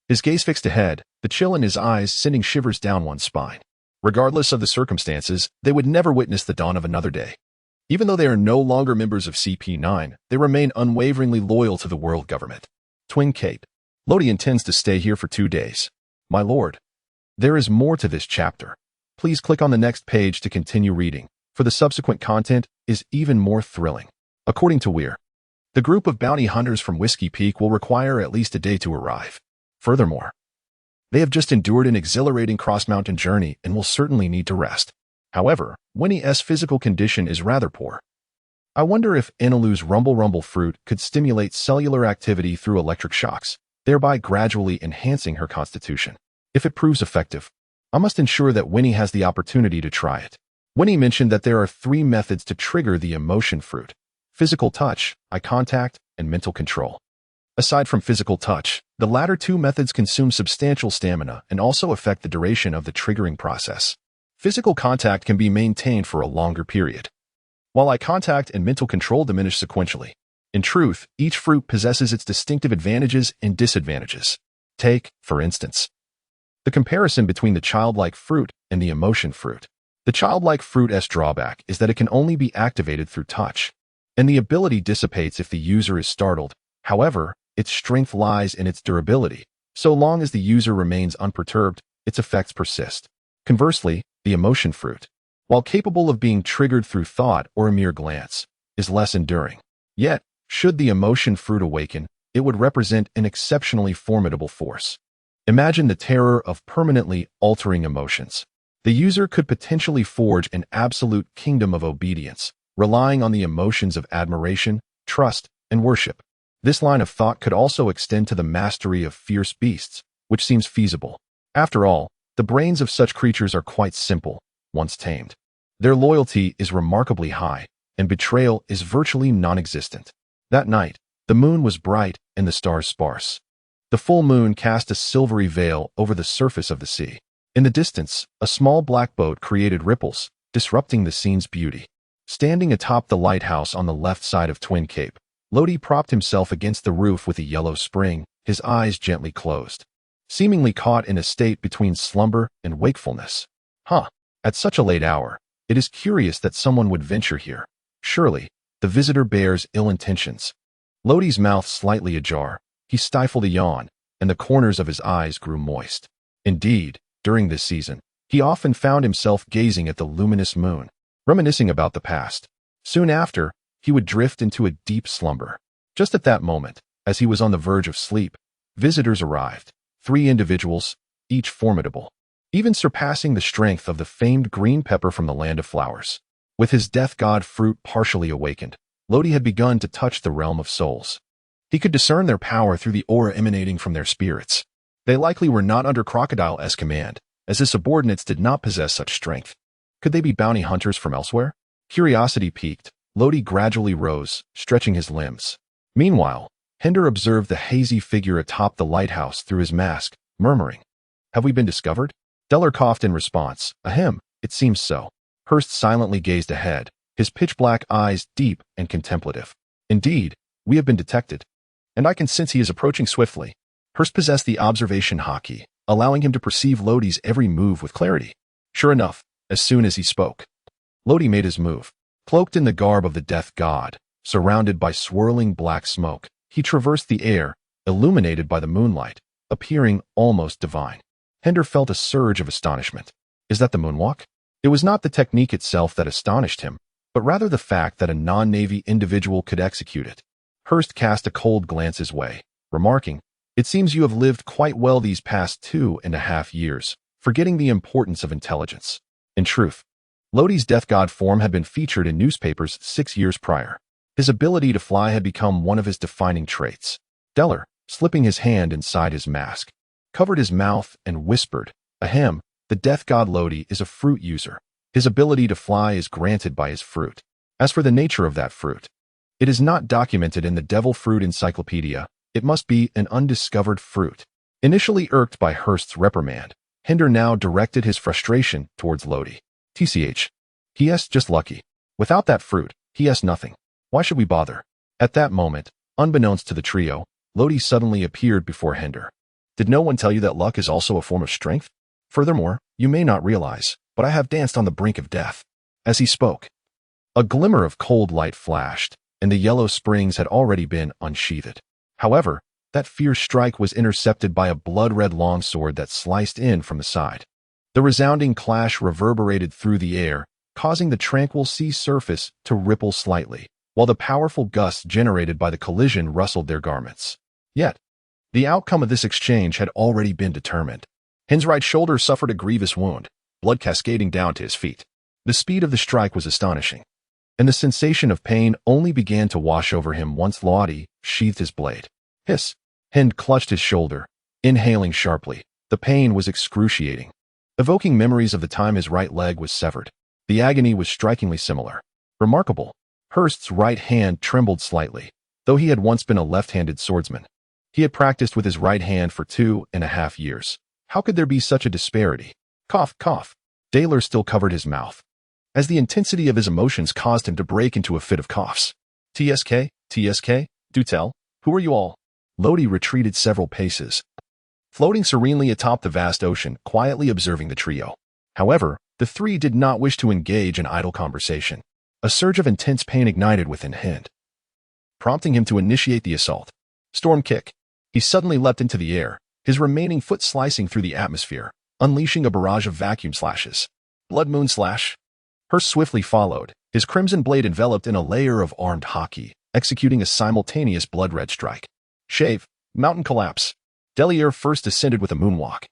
his gaze fixed ahead, the chill in his eyes sending shivers down one's spine. Regardless of the circumstances, they would never witness the dawn of another day. Even though they are no longer members of CP9, they remain unwaveringly loyal to the world government. Twin Cape. Lodi intends to stay here for 2 days. My lord, there is more to this chapter. Please click on the next page to continue reading, for the subsequent content is even more thrilling. According to Weir, the group of bounty hunters from Whiskey Peak will require at least a day to arrive. Furthermore, they have just endured an exhilarating cross-mountain journey and will certainly need to rest. However, Winnie's physical condition is rather poor. I wonder if Enalu's Rumble fruit could stimulate cellular activity through electric shocks, thereby gradually enhancing her constitution. If it proves effective, I must ensure that Winnie has the opportunity to try it. Winnie mentioned that there are 3 methods to trigger the emotion fruit: physical touch, eye contact, and mental control. Aside from physical touch, the latter 2 methods consume substantial stamina and also affect the duration of the triggering process. Physical contact can be maintained for a longer period, while eye contact and mental control diminish sequentially. In truth, each fruit possesses its distinctive advantages and disadvantages. Take, for instance, the comparison between the childlike fruit and the emotion fruit. The childlike fruit's drawback is that it can only be activated through touch, and the ability dissipates if the user is startled. However, its strength lies in its durability. So long as the user remains unperturbed, its effects persist. Conversely, the emotion fruit, while capable of being triggered through thought or a mere glance, is less enduring. Yet, should the emotion fruit awaken, it would represent an exceptionally formidable force. Imagine the terror of permanently altering emotions. The user could potentially forge an absolute kingdom of obedience, relying on the emotions of admiration, trust, and worship. This line of thought could also extend to the mastery of fierce beasts, which seems feasible. After all, the brains of such creatures are quite simple, once tamed. Their loyalty is remarkably high, and betrayal is virtually non-existent. That night, the moon was bright and the stars sparse. The full moon cast a silvery veil over the surface of the sea. In the distance, a small black boat created ripples, disrupting the scene's beauty. Standing atop the lighthouse on the left side of Twin Cape, Lodi propped himself against the roof with a yellow spring, his eyes gently closed, seemingly caught in a state between slumber and wakefulness. At such a late hour, it is curious that someone would venture here. Surely, the visitor bears ill intentions. Lodi's mouth slightly ajar, he stifled a yawn, and the corners of his eyes grew moist. Indeed, during this season, he often found himself gazing at the luminous moon, reminiscing about the past. Soon after, he would drift into a deep slumber. Just at that moment, as he was on the verge of sleep, visitors arrived. 3 individuals, each formidable, even surpassing the strength of the famed green pepper from the land of flowers. With his death god fruit partially awakened, Lodi had begun to touch the realm of souls. He could discern their power through the aura emanating from their spirits. They likely were not under Crocodile's command, as his subordinates did not possess such strength. Could they be bounty hunters from elsewhere? Curiosity piqued, Lodi gradually rose, stretching his limbs. Meanwhile, Hinder observed the hazy figure atop the lighthouse through his mask, murmuring, "Have we been discovered?" Deller coughed in response. "Ahem, it seems so." Hurst silently gazed ahead, his pitch-black eyes deep and contemplative. "Indeed, we have been detected, and I can sense he is approaching swiftly." Hurst possessed the observation haki, allowing him to perceive Lodi's every move with clarity. Sure enough, as soon as he spoke, Lodi made his move. Cloaked in the garb of the death god, surrounded by swirling black smoke, he traversed the air, illuminated by the moonlight, appearing almost divine. Hinder felt a surge of astonishment. Is that the moonwalk? It was not the technique itself that astonished him, but rather the fact that a non-Navy individual could execute it. Hurst cast a cold glance his way, remarking, "It seems you have lived quite well these past 2.5 years, forgetting the importance of intelligence." In truth, Lodi's death god form had been featured in newspapers 6 years prior. His ability to fly had become one of his defining traits. Deller, slipping his hand inside his mask, covered his mouth and whispered, "Ahem, the death god Lodi is a fruit user. His ability to fly is granted by his fruit. As for the nature of that fruit, it is not documented in the Devil Fruit Encyclopedia. It must be an undiscovered fruit." Initially irked by Hurst's reprimand, Hinder now directed his frustration towards Lodi. "TCH. He.S. just lucky. Without that fruit, he.S. nothing. Why should we bother?" At that moment, unbeknownst to the trio, Lodi suddenly appeared before Hinder. "Did no one tell you that luck is also a form of strength? Furthermore, you may not realize, but I have danced on the brink of death." As he spoke, a glimmer of cold light flashed, and the yellow springs had already been unsheathed. However, that fierce strike was intercepted by a blood-red longsword that sliced in from the side. The resounding clash reverberated through the air, causing the tranquil sea surface to ripple slightly, while the powerful gusts generated by the collision rustled their garments. Yet, the outcome of this exchange had already been determined. Hin's right shoulder suffered a grievous wound, blood cascading down to his feet. The speed of the strike was astonishing, and the sensation of pain only began to wash over him once Lodi sheathed his blade. Hiss! Hind clutched his shoulder, inhaling sharply. The pain was excruciating, evoking memories of the time his right leg was severed. The agony was strikingly similar. Remarkable. Hurst's right hand trembled slightly, though he had once been a left-handed swordsman. He had practiced with his right hand for 2.5 years. How could there be such a disparity? Cough, cough. Daler still covered his mouth, as the intensity of his emotions caused him to break into a fit of coughs. "TSK, TSK, do tell, who are you all?" Lodi retreated several paces, floating serenely atop the vast ocean, quietly observing the trio. However, the three did not wish to engage in idle conversation. A surge of intense pain ignited within Hind, prompting him to initiate the assault. Storm kick. He suddenly leapt into the air, his remaining foot slicing through the atmosphere, unleashing a barrage of vacuum slashes. Blood moon slash. Hurst swiftly followed, his crimson blade enveloped in a layer of armed haki, executing a simultaneous blood-red strike. Shave. Mountain collapse. Delier first descended with a moonwalk,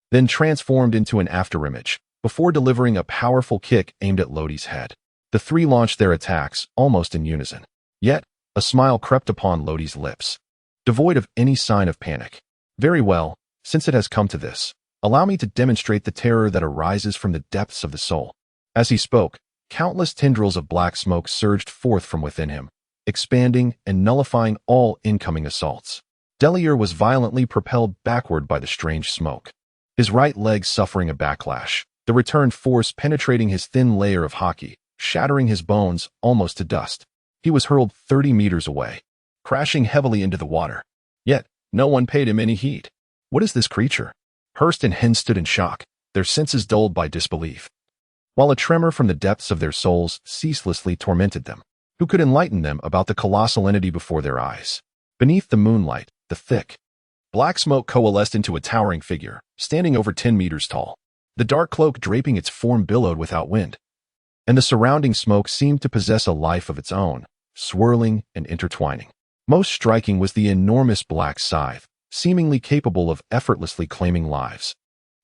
then transformed into an afterimage, before delivering a powerful kick aimed at Lodi's head. The three launched their attacks, almost in unison. Yet, a smile crept upon Lodi's lips, devoid of any sign of panic. "Very well, since it has come to this, allow me to demonstrate the terror that arises from the depths of the soul." As he spoke, countless tendrils of black smoke surged forth from within him, expanding and nullifying all incoming assaults. Delier was violently propelled backward by the strange smoke, his right leg suffering a backlash, the returned force penetrating his thin layer of haki, shattering his bones almost to dust. He was hurled 30 meters away, crashing heavily into the water. Yet, no one paid him any heed. What is this creature? Hurst and Hind stood in shock, their senses dulled by disbelief, while a tremor from the depths of their souls ceaselessly tormented them. Who could enlighten them about the colossal entity before their eyes? Beneath the moonlight, the thick, black smoke coalesced into a towering figure, standing over 10 meters tall. The dark cloak draping its form billowed without wind, and the surrounding smoke seemed to possess a life of its own, swirling and intertwining. Most striking was the enormous black scythe, seemingly capable of effortlessly claiming lives,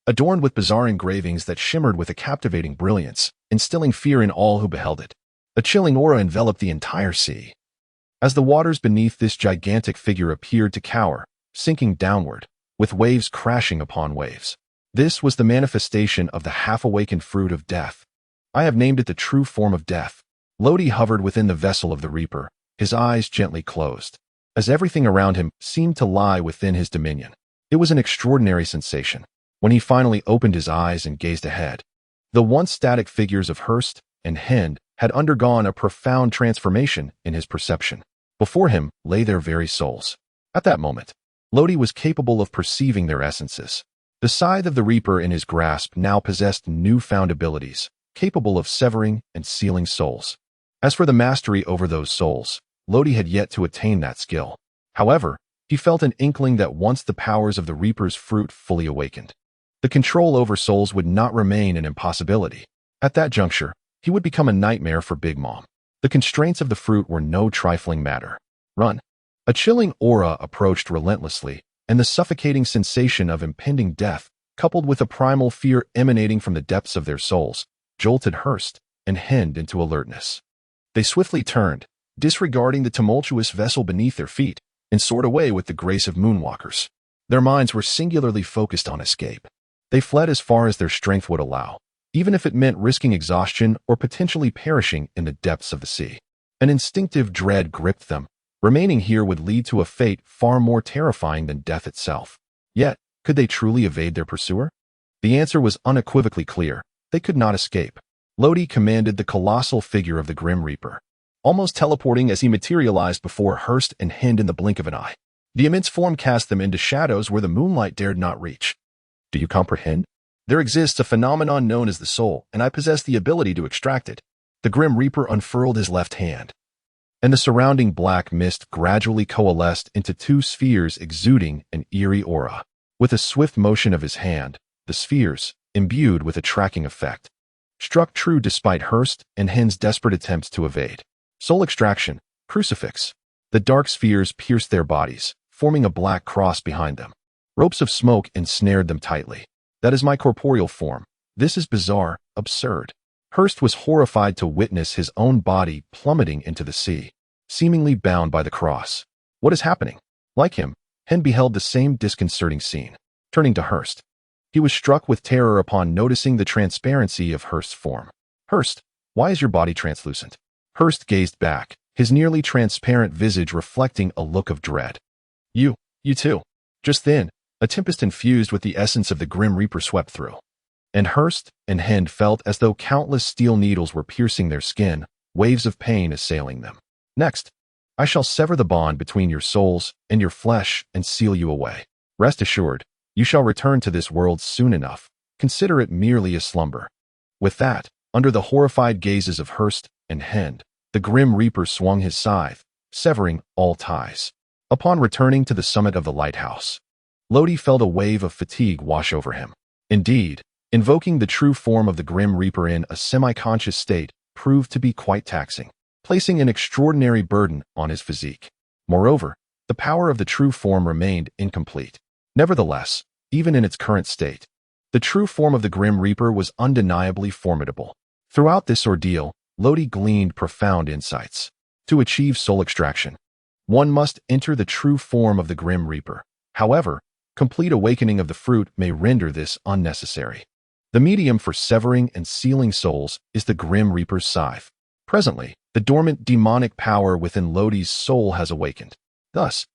adorned with bizarre engravings that shimmered with a captivating brilliance, instilling fear in all who beheld it. A chilling aura enveloped the entire sea, as the waters beneath this gigantic figure appeared to cower, sinking downward, with waves crashing upon waves. This was the manifestation of the half-awakened fruit of death. I have named it the true form of death. Lodi hovered within the vessel of the Reaper, his eyes gently closed, as everything around him seemed to lie within his dominion. It was an extraordinary sensation. When he finally opened his eyes and gazed ahead, the once static figures of Hurst and Hend had undergone a profound transformation in his perception. Before him lay their very souls. At that moment, Lodi was capable of perceiving their essences. The scythe of the Reaper in his grasp now possessed newfound abilities, capable of severing and sealing souls. As for the mastery over those souls, Lodi had yet to attain that skill. However, he felt an inkling that once the powers of the Reaper's fruit fully awakened, the control over souls would not remain an impossibility. At that juncture, he would become a nightmare for Big Mom. The constraints of the fruit were no trifling matter. Run. A chilling aura approached relentlessly, and the suffocating sensation of impending death, coupled with a primal fear emanating from the depths of their souls, jolted Hurst and Hend into alertness. They swiftly turned, disregarding the tumultuous vessel beneath their feet, and soared away with the grace of moonwalkers. Their minds were singularly focused on escape. They fled as far as their strength would allow, even if it meant risking exhaustion or potentially perishing in the depths of the sea. An instinctive dread gripped them. Remaining here would lead to a fate far more terrifying than death itself. Yet, could they truly evade their pursuer? The answer was unequivocally clear. They could not escape. Lodi commanded the colossal figure of the Grim Reaper, almost teleporting as he materialized before Hurst and Hend in the blink of an eye. The immense form cast them into shadows where the moonlight dared not reach. Do you comprehend? There exists a phenomenon known as the soul, and I possess the ability to extract it. The Grim Reaper unfurled his left hand, and the surrounding black mist gradually coalesced into two spheres exuding an eerie aura. With a swift motion of his hand, the spheres, imbued with a tracking effect, struck true despite Hurst and Hend's desperate attempts to evade. Soul extraction, crucifix. The dark spheres pierced their bodies, forming a black cross behind them. Ropes of smoke ensnared them tightly. That is my corporeal form. This is bizarre, absurd. Hurst was horrified to witness his own body plummeting into the sea, seemingly bound by the cross. What is happening? Like him, Hend beheld the same disconcerting scene. Turning to Hurst, he was struck with terror upon noticing the transparency of Hurst's form. Hurst, why is your body translucent? Hurst gazed back, his nearly transparent visage reflecting a look of dread. You too. Just then, a tempest infused with the essence of the Grim Reaper swept through, and Hurst and Hend felt as though countless steel needles were piercing their skin, waves of pain assailing them. Next, I shall sever the bond between your souls and your flesh and seal you away. Rest assured, you shall return to this world soon enough. Consider it merely a slumber. With that, under the horrified gazes of Hurst and Hend, the Grim Reaper swung his scythe, severing all ties. Upon returning to the summit of the lighthouse, Lodi felt a wave of fatigue wash over him. Indeed, invoking the true form of the Grim Reaper in a semi-conscious state proved to be quite taxing, placing an extraordinary burden on his physique. Moreover, the power of the true form remained incomplete. Nevertheless, even in its current state, the true form of the Grim Reaper was undeniably formidable. Throughout this ordeal, Lodi gleaned profound insights. To achieve soul extraction, one must enter the true form of the Grim Reaper. However, complete awakening of the fruit may render this unnecessary. The medium for severing and sealing souls is the Grim Reaper's scythe. Presently, the dormant demonic power within Lodi's soul has awakened. Thus,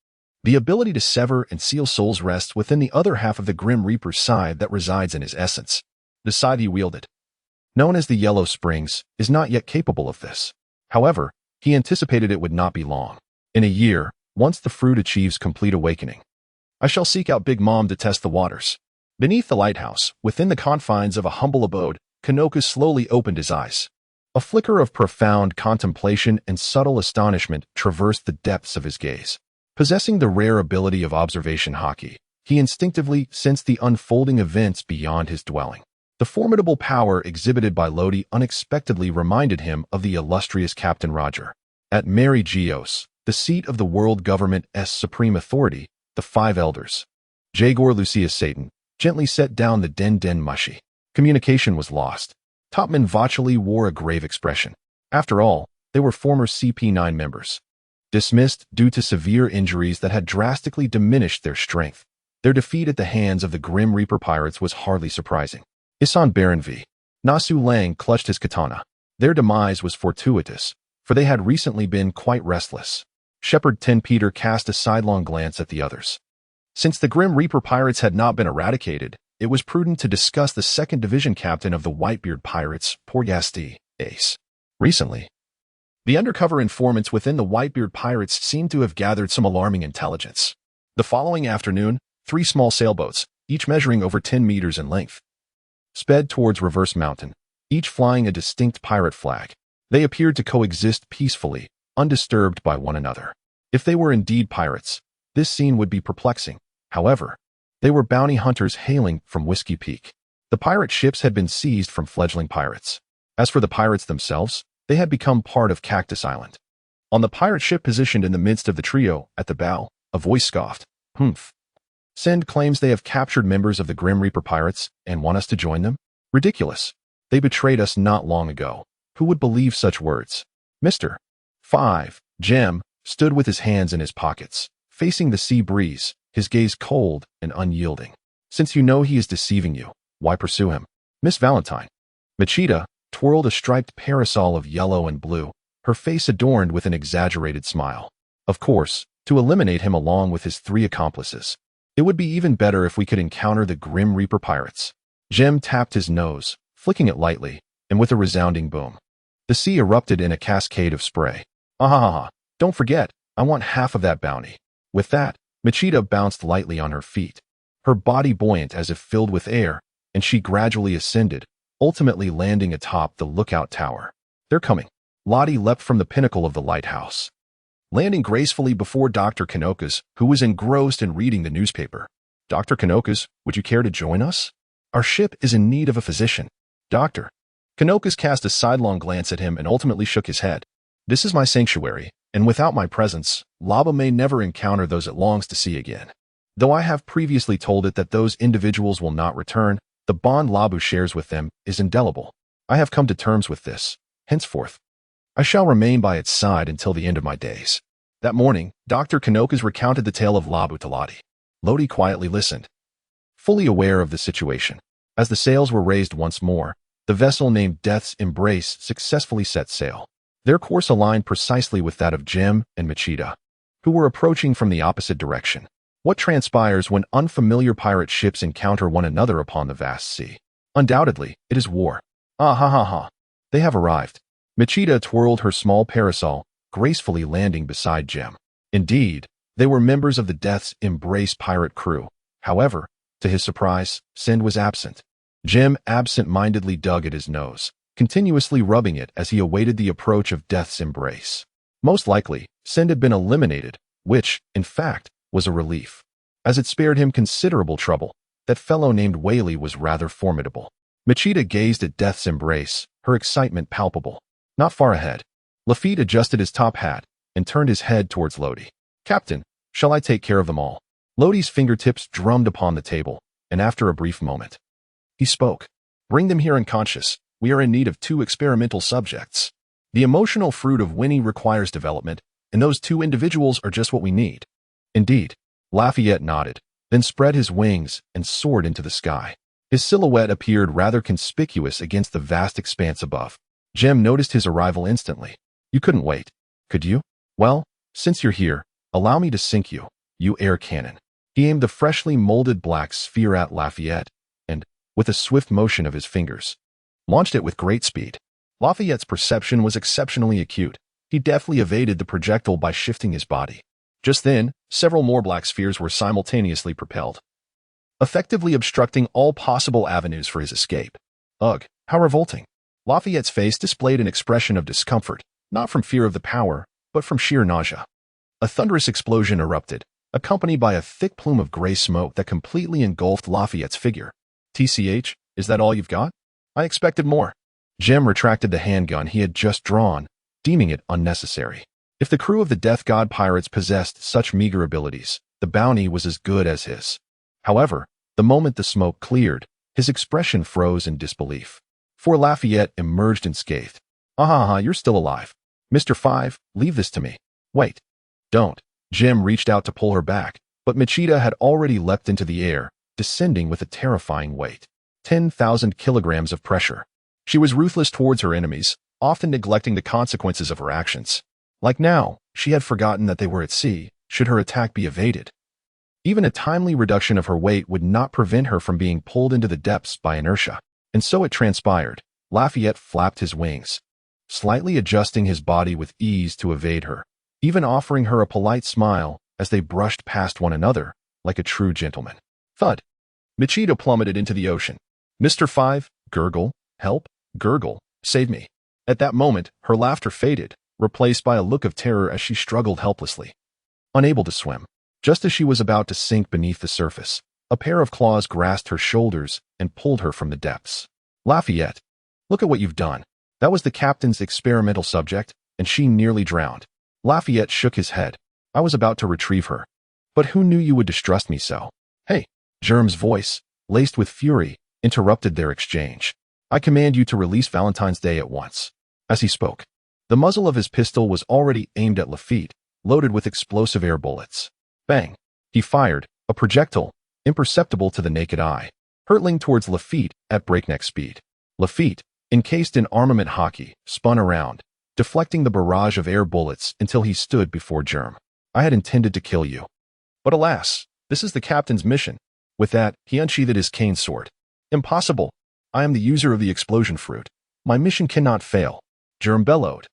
the ability to sever and seal souls rests within the other half of the Grim Reaper's scythe that resides in his essence. The scythe he wielded, known as the Yellow Springs, is not yet capable of this. However, he anticipated it would not be long. In a year, once the fruit achieves complete awakening, I shall seek out Big Mom to test the waters. Beneath the lighthouse, within the confines of a humble abode, Kanoka slowly opened his eyes. A flicker of profound contemplation and subtle astonishment traversed the depths of his gaze. Possessing the rare ability of observation hockey, he instinctively sensed the unfolding events beyond his dwelling. The formidable power exhibited by Lodi unexpectedly reminded him of the illustrious Captain Roger. At Mary Geos, the seat of the world government's supreme authority, the Five Elders, Jagor Lucius Satan, gently set down the Den Mushi. Communication was lost. Topman Vacheli wore a grave expression. After all, they were former CP9 members, dismissed due to severe injuries that had drastically diminished their strength. Their defeat at the hands of the Grim Reaper pirates was hardly surprising. Isan Baron v. Nasu Lang clutched his katana. Their demise was fortuitous, for they had recently been quite restless. Shepherd 10 Peter cast a sidelong glance at the others. Since the Grim Reaper pirates had not been eradicated, it was prudent to discuss the 2nd Division captain of the Whitebeard pirates, partaken, Ace. Recently, the undercover informants within the Whitebeard pirates seemed to have gathered some alarming intelligence. The following afternoon, 3 small sailboats, each measuring over 10 meters in length, sped towards Reverse Mountain, each flying a distinct pirate flag. They appeared to coexist peacefully, undisturbed by one another. If they were indeed pirates, this scene would be perplexing. However, they were bounty hunters hailing from Whiskey Peak. The pirate ships had been seized from fledgling pirates. As for the pirates themselves, they had become part of Cactus Island. On the pirate ship positioned in the midst of the trio, at the bow, a voice scoffed, "Humph. Send claims they have captured members of the Grim Reaper pirates and want us to join them? Ridiculous. They betrayed us not long ago. Who would believe such words?" Mr. 5, Jem, stood with his hands in his pockets, facing the sea breeze, his gaze cold and unyielding. "Since you know he is deceiving you, why pursue him?" Miss Valentine. Machida twirled a striped parasol of yellow and blue, her face adorned with an exaggerated smile. "Of course, to eliminate him along with his 3 accomplices. It would be even better if we could encounter the Grim Reaper pirates." Jem tapped his nose, flicking it lightly, and with a resounding boom, the sea erupted in a cascade of spray. "Ah, don't forget, I want half of that bounty." With that, Machida bounced lightly on her feet, her body buoyant as if filled with air, and she gradually ascended, ultimately landing atop the lookout tower. "They're coming." Lottie leapt from the pinnacle of the lighthouse, landing gracefully before Dr. Kanokas, who was engrossed in reading the newspaper. "Dr. Kanokas, would you care to join us? Our ship is in need of a physician." Dr. Kanokas cast a sidelong glance at him and ultimately shook his head. "This is my sanctuary, and without my presence, Laba may never encounter those it longs to see again. Though I have previously told it that those individuals will not return, the bond Labu shares with them is indelible. I have come to terms with this. Henceforth, I shall remain by its side until the end of my days." That morning, Dr. Kanokas recounted the tale of Labu to Lottie. Lottie quietly listened, fully aware of the situation. As the sails were raised once more, the vessel named Death's Embrace successfully set sail. Their course aligned precisely with that of Jem and Machida, who were approaching from the opposite direction. What transpires when unfamiliar pirate ships encounter one another upon the vast sea? Undoubtedly, it is war. Ah ha ha ha. They have arrived. Machida twirled her small parasol, gracefully landing beside Jem. Indeed, they were members of the Death's Embrace pirate crew. However, to his surprise, Send was absent. Jem absent-mindedly dug at his nose, continuously rubbing it as he awaited the approach of Death's Embrace. Most likely, Send had been eliminated, which, in fact, was a relief, as it spared him considerable trouble. That fellow named Whaley was rather formidable. Machida gazed at Death's Embrace, her excitement palpable. Not far ahead, Lafitte adjusted his top hat and turned his head towards Lodi. "Captain, shall I take care of them all?" Lodi's fingertips drummed upon the table, and after a brief moment, he spoke. "Bring them here unconscious. We are in need of 2 experimental subjects. The emotional fruit of Winnie requires development, and those 2 individuals are just what we need." Indeed, Lafayette nodded, then spread his wings and soared into the sky. His silhouette appeared rather conspicuous against the vast expanse above. Jem noticed his arrival instantly. "You couldn't wait, could you? Well, since you're here, allow me to sink you, you air cannon." He aimed the freshly molded black sphere at Lafayette, and, with a swift motion of his fingers, launched it with great speed. Lafayette's perception was exceptionally acute. He deftly evaded the projectile by shifting his body. Just then, several more black spheres were simultaneously propelled, effectively obstructing all possible avenues for his escape. Ugh, how revolting. Lafayette's face displayed an expression of discomfort, not from fear of the power, but from sheer nausea. A thunderous explosion erupted, accompanied by a thick plume of gray smoke that completely engulfed Lafayette's figure. "TCH, is that all you've got? I expected more." Jem retracted the handgun he had just drawn, deeming it unnecessary. If the crew of the Death God pirates possessed such meager abilities, the bounty was as good as his. However, the moment the smoke cleared, his expression froze in disbelief. For Lafayette emerged unscathed. "Ah, you're still alive. Mr. 5, leave this to me." "Wait. Don't." Jem reached out to pull her back, but Machida had already leapt into the air, descending with a terrifying weight. 10,000 kilograms of pressure. She was ruthless towards her enemies, often neglecting the consequences of her actions. Like now, she had forgotten that they were at sea, should her attack be evaded. Even a timely reduction of her weight would not prevent her from being pulled into the depths by inertia. And so it transpired. Lafayette flapped his wings, slightly adjusting his body with ease to evade her, even offering her a polite smile as they brushed past one another like a true gentleman. Thud. Machida plummeted into the ocean. Mr. 5, gurgle, help, gurgle, save me. At that moment, her laughter faded, replaced by a look of terror as she struggled helplessly. Unable to swim, just as she was about to sink beneath the surface, a pair of claws grasped her shoulders and pulled her from the depths. Lafayette, look at what you've done. That was the captain's experimental subject, and she nearly drowned. Lafayette shook his head. I was about to retrieve her. But who knew you would distrust me so? Hey, Germ's voice, laced with fury, interrupted their exchange. I command you to release Valentine's Day at once. As he spoke, the muzzle of his pistol was already aimed at Lafitte, loaded with explosive air bullets. Bang! He fired, a projectile, imperceptible to the naked eye, hurtling towards Lafitte at breakneck speed. Lafitte, encased in armament hockey, spun around, deflecting the barrage of air bullets until he stood before Germ. I had intended to kill you. But alas, this is the captain's mission. With that, he unsheathed his cane sword. Impossible. I am the user of the explosion fruit. My mission cannot fail. Germ bellowed,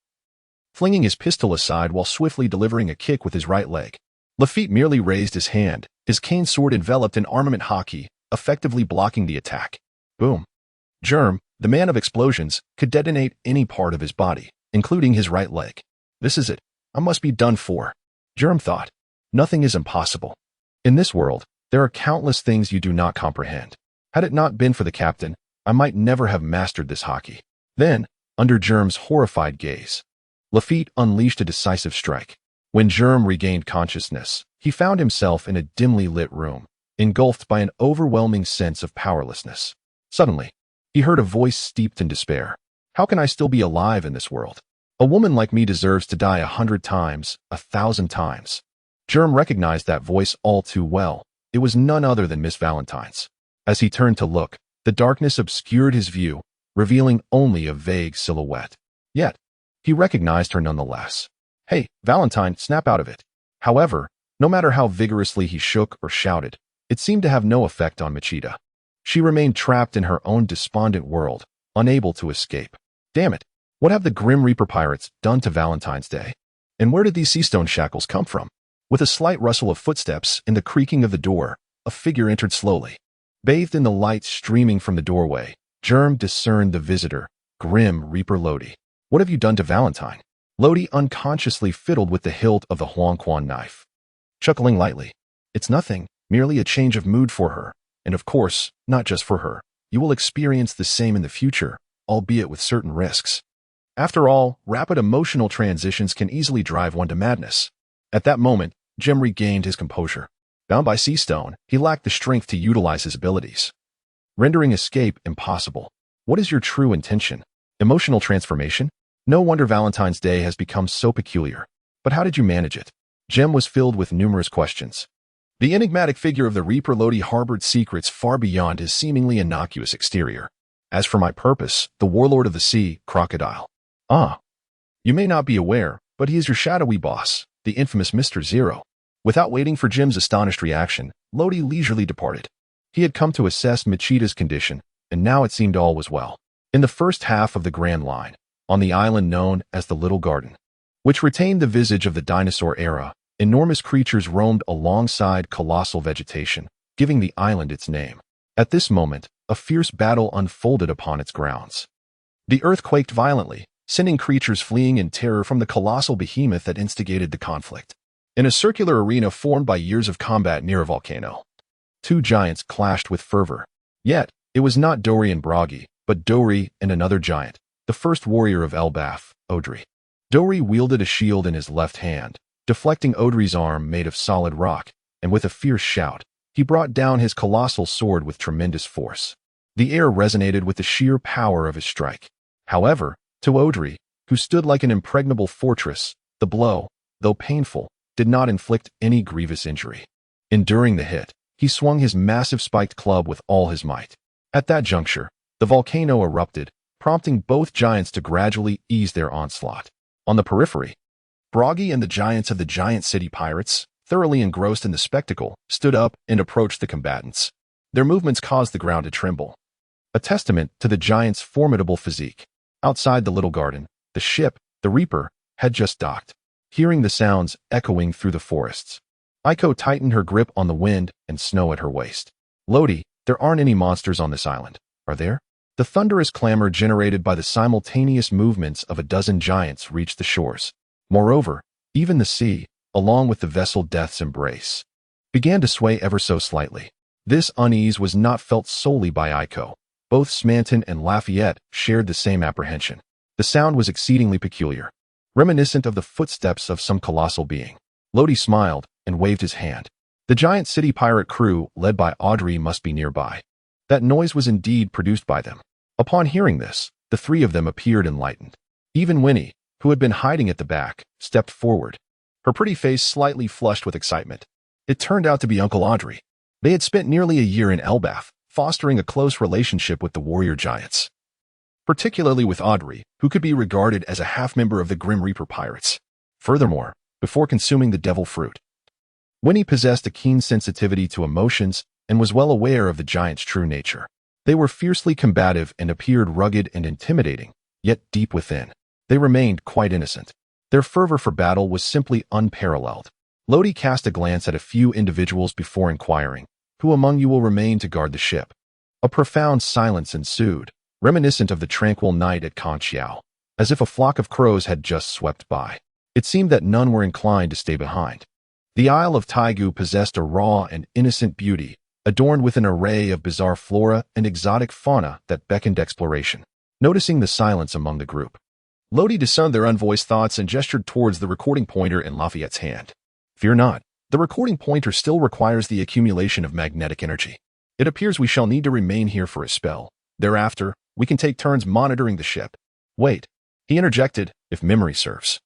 flinging his pistol aside while swiftly delivering a kick with his right leg. Lafitte merely raised his hand, his cane sword enveloped in armament hockey, effectively blocking the attack. Boom. Germ, the man of explosions, could detonate any part of his body, including his right leg. This is it. I must be done for. Germ thought. Nothing is impossible. In this world, there are countless things you do not comprehend. Had it not been for the captain, I might never have mastered this hockey. Then, under Germ's horrified gaze, Lafitte unleashed a decisive strike. When Germ regained consciousness, he found himself in a dimly lit room, engulfed by an overwhelming sense of powerlessness. Suddenly, he heard a voice steeped in despair. How can I still be alive in this world? A woman like me deserves to die 100 times, 1,000 times. Germ recognized that voice all too well. It was none other than Miss Valentine's. As he turned to look, the darkness obscured his view, revealing only a vague silhouette. Yet, he recognized her nonetheless. Hey, Valentine, snap out of it. However, no matter how vigorously he shook or shouted, it seemed to have no effect on Machida. She remained trapped in her own despondent world, unable to escape. Damn it, what have the Grim Reaper pirates done to Valentine's Day? And where did these sea stone shackles come from? With a slight rustle of footsteps and the creaking of the door, a figure entered slowly. Bathed in the light streaming from the doorway, Germ discerned the visitor, Grim Reaper Lodi. What have you done to Valentine? Lodi unconsciously fiddled with the hilt of the Huangquan knife, chuckling lightly. It's nothing, merely a change of mood for her. And of course, not just for her. You will experience the same in the future, albeit with certain risks. After all, rapid emotional transitions can easily drive one to madness. At that moment, Gem regained his composure. Bound by sea stone, he lacked the strength to utilize his abilities, rendering escape impossible. What is your true intention? Emotional transformation? No wonder Valentine's Day has become so peculiar. But how did you manage it? Gem was filled with numerous questions. The enigmatic figure of the Reaper Lodi harbored secrets far beyond his seemingly innocuous exterior. As for my purpose, the warlord of the sea, Crocodile. Ah, you may not be aware, but he is your shadowy boss, the infamous Mr. Zero. Without waiting for Jim's astonished reaction, Lodi leisurely departed. He had come to assess Machida's condition, and now it seemed all was well. In the first half of the Grand Line, on the island known as the Little Garden, which retained the visage of the dinosaur era, enormous creatures roamed alongside colossal vegetation, giving the island its name. At this moment, a fierce battle unfolded upon its grounds. The earth quaked violently, sending creatures fleeing in terror from the colossal behemoth that instigated the conflict. In a circular arena formed by years of combat near a volcano, two giants clashed with fervor. Yet, it was not Dori and Bragi, but Dori and another giant, the first warrior of Elbaf, Odri. Dori wielded a shield in his left hand, deflecting Odri's arm made of solid rock, and with a fierce shout, he brought down his colossal sword with tremendous force. The air resonated with the sheer power of his strike. However, to Odri, who stood like an impregnable fortress, the blow, though painful, did not inflict any grievous injury. Enduring the hit, he swung his massive spiked club with all his might. At that juncture, the volcano erupted, prompting both giants to gradually ease their onslaught. On the periphery, Bragi and the giants of the giant city pirates, thoroughly engrossed in the spectacle, stood up and approached the combatants. Their movements caused the ground to tremble, a testament to the giants' formidable physique. Outside the little garden, the ship, the Reaper, had just docked. Hearing the sounds echoing through the forests, Aiko tightened her grip on the wind and snow at her waist. Lodi, there aren't any monsters on this island, are there? The thunderous clamor generated by the simultaneous movements of a dozen giants reached the shores. Moreover, even the sea, along with the vessel Death's Embrace, began to sway ever so slightly. This unease was not felt solely by Aiko. Both Smanton and Lafayette shared the same apprehension. The sound was exceedingly peculiar, reminiscent of the footsteps of some colossal being. Lodi smiled and waved his hand. The giant city pirate crew, led by Audrey, must be nearby. That noise was indeed produced by them. Upon hearing this, the three of them appeared enlightened. Even Winnie, who had been hiding at the back, stepped forward, her pretty face slightly flushed with excitement. It turned out to be Uncle Audrey. They had spent nearly a year in Elbaf, fostering a close relationship with the warrior giants, particularly with Audrey, who could be regarded as a half-member of the Grim Reaper pirates. Furthermore, before consuming the devil fruit, Winnie possessed a keen sensitivity to emotions and was well aware of the giants' true nature. They were fiercely combative and appeared rugged and intimidating, yet deep within, they remained quite innocent. Their fervor for battle was simply unparalleled. Lodi cast a glance at a few individuals before inquiring, "Who among you will remain to guard the ship?" A profound silence ensued, reminiscent of the tranquil night at Conchiao, as if a flock of crows had just swept by. It seemed that none were inclined to stay behind. The Isle of Taigu possessed a raw and innocent beauty, adorned with an array of bizarre flora and exotic fauna that beckoned exploration. Noticing the silence among the group, Lodi discerned their unvoiced thoughts and gestured towards the recording pointer in Lafayette's hand. "Fear not. The recording pointer still requires the accumulation of magnetic energy. It appears we shall need to remain here for a spell. Thereafter, we can take turns monitoring the ship." "Wait," he interjected, "if memory serves.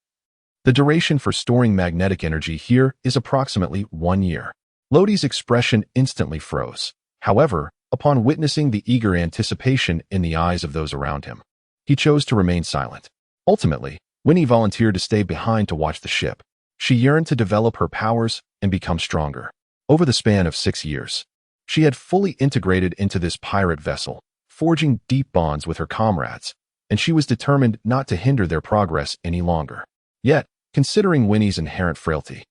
The duration for storing magnetic energy here is approximately 1 year. Lodi's expression instantly froze. However, upon witnessing the eager anticipation in the eyes of those around him, he chose to remain silent. Ultimately, Winnie volunteered to stay behind to watch the ship. She yearned to develop her powers and become stronger. Over the span of 6 years, she had fully integrated into this pirate vessel, forging deep bonds with her comrades, and she was determined not to hinder their progress any longer. Yet, considering Winnie's inherent frailty,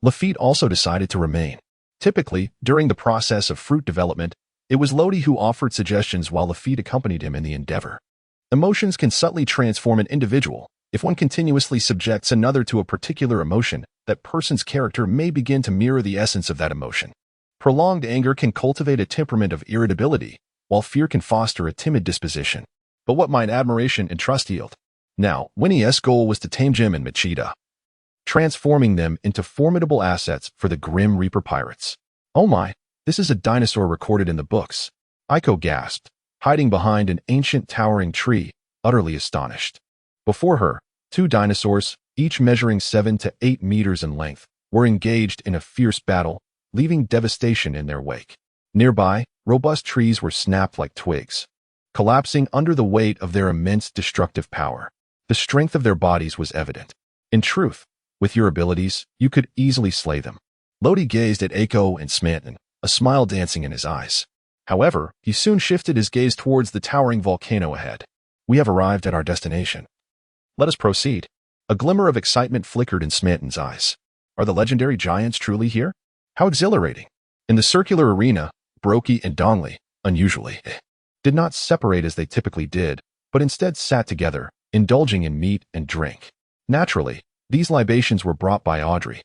Lafitte also decided to remain. Typically, during the process of fruit development, it was Lodi who offered suggestions while Lafitte accompanied him in the endeavor. Emotions can subtly transform an individual. If one continuously subjects another to a particular emotion, that person's character may begin to mirror the essence of that emotion. Prolonged anger can cultivate a temperament of irritability, while fear can foster a timid disposition. But what might admiration and trust yield? Now, Winnie's goal was to tame Jim and Machida, transforming them into formidable assets for the Grim Reaper pirates. "Oh my, this is a dinosaur recorded in the books," Aiko gasped, hiding behind an ancient towering tree, utterly astonished. Before her, 2 dinosaurs, each measuring 7 to 8 meters in length, were engaged in a fierce battle, leaving devastation in their wake. Nearby, robust trees were snapped like twigs, collapsing under the weight of their immense destructive power. The strength of their bodies was evident. In truth, with your abilities, you could easily slay them. Lodi gazed at Aiko and Smanton, a smile dancing in his eyes. However, he soon shifted his gaze towards the towering volcano ahead. "We have arrived at our destination. Let us proceed." A glimmer of excitement flickered in Smanton's eyes. "Are the legendary giants truly here? How exhilarating!" In the circular arena, Brokey and Dongli, unusually, did not separate as they typically did, but instead sat together, indulging in meat and drink. Naturally, these libations were brought by Audrey.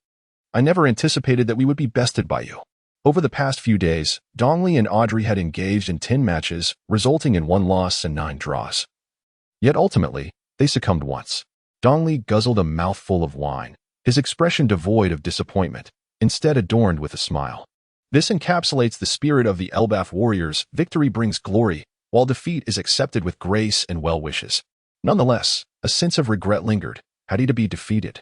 "I never anticipated that we would be bested by you." Over the past few days, Dongli and Audrey had engaged in 10 matches, resulting in 1 loss and 9 draws. Yet ultimately, they succumbed once. Dongli guzzled a mouthful of wine, his expression devoid of disappointment, instead adorned with a smile. This encapsulates the spirit of the Elbaf warriors. Victory brings glory, while defeat is accepted with grace and well wishes. Nonetheless, a sense of regret lingered, had he to be defeated.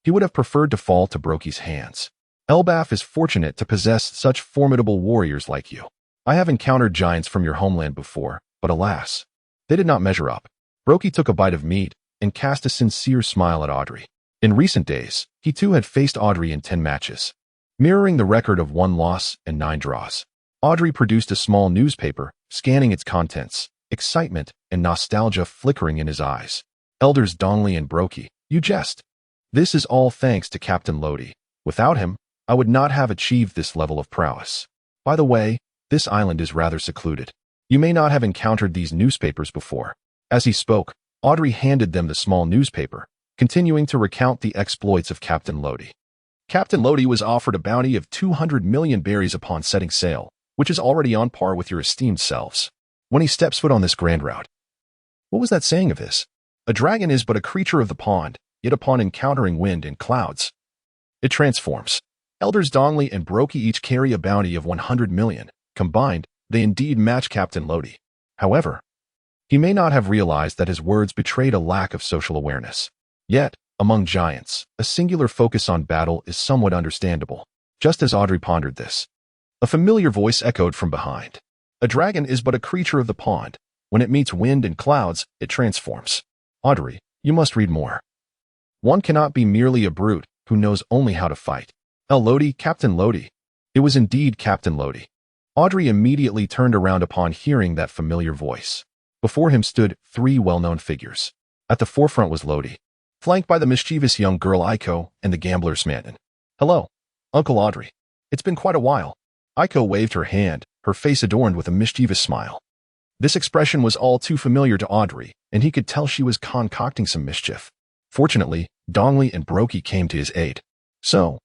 He would have preferred to fall to Brokey's hands. "Elbaf is fortunate to possess such formidable warriors like you. I have encountered giants from your homeland before, but alas, They did not measure up. Brokey took a bite of meat and cast a sincere smile at Audrey. In recent days, he too had faced Audrey in 10 matches, mirroring the record of 1 loss and 9 draws. Audrey produced a small newspaper, scanning its contents, excitement and nostalgia flickering in his eyes. Elders Dongley and Brokey, you jest. This is all thanks to Captain Lodi. Without him, I would not have achieved this level of prowess. By the way, this island is rather secluded. You may not have encountered these newspapers before. As he spoke, Audrey handed them the small newspaper, continuing to recount the exploits of Captain Lodi. Captain Lodi was offered a bounty of 200 million berries upon setting sail, which is already on par with your esteemed selves. When he steps foot on this grand route. What was that saying of his? A dragon is but a creature of the pond, yet upon encountering wind and clouds, it transforms. Elders Dongley and Brokey each carry a bounty of 100 million. Combined, they indeed match Captain Lodi. However, he may not have realized that his words betrayed a lack of social awareness. Yet, among giants, a singular focus on battle is somewhat understandable. Just as Audrey pondered this, a familiar voice echoed from behind. A dragon is but a creature of the pond. When it meets wind and clouds, it transforms. Audrey, you must read more. One cannot be merely a brute who knows only how to fight. Lodi, Captain Lodi. It was indeed Captain Lodi. Audrey immediately turned around upon hearing that familiar voice. Before him stood 3 well-known figures. At the forefront was Lodi, flanked by the mischievous young girl Aiko and the gambler Smanton. Hello, Uncle Audrey. It's been quite a while. Aiko waved her hand, her face adorned with a mischievous smile. This expression was all too familiar to Audrey, and he could tell she was concocting some mischief. Fortunately, Dongley and Brokey came to his aid. So,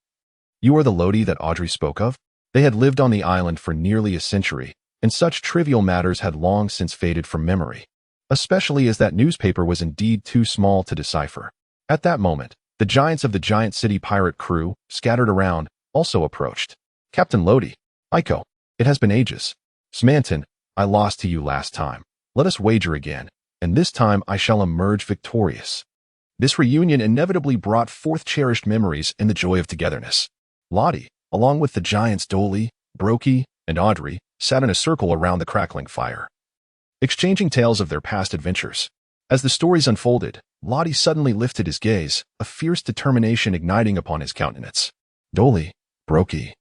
you are the Lodi that Audrey spoke of? They had lived on the island for nearly a century, and such trivial matters had long since faded from memory, especially as that newspaper was indeed too small to decipher. At that moment, the giants of the giant city pirate crew, scattered around, also approached. Captain Lodi, Aiko, it has been ages. Smanton, I lost to you last time. Let us wager again, and this time I shall emerge victorious. This reunion inevitably brought forth cherished memories and the joy of togetherness. Lodi, along with the giants Dolly, Brokey, and Audrey, sat in a circle around the crackling fire, exchanging tales of their past adventures. As the stories unfolded, Lodi suddenly lifted his gaze, a fierce determination igniting upon his countenance. Dolly, Brokey,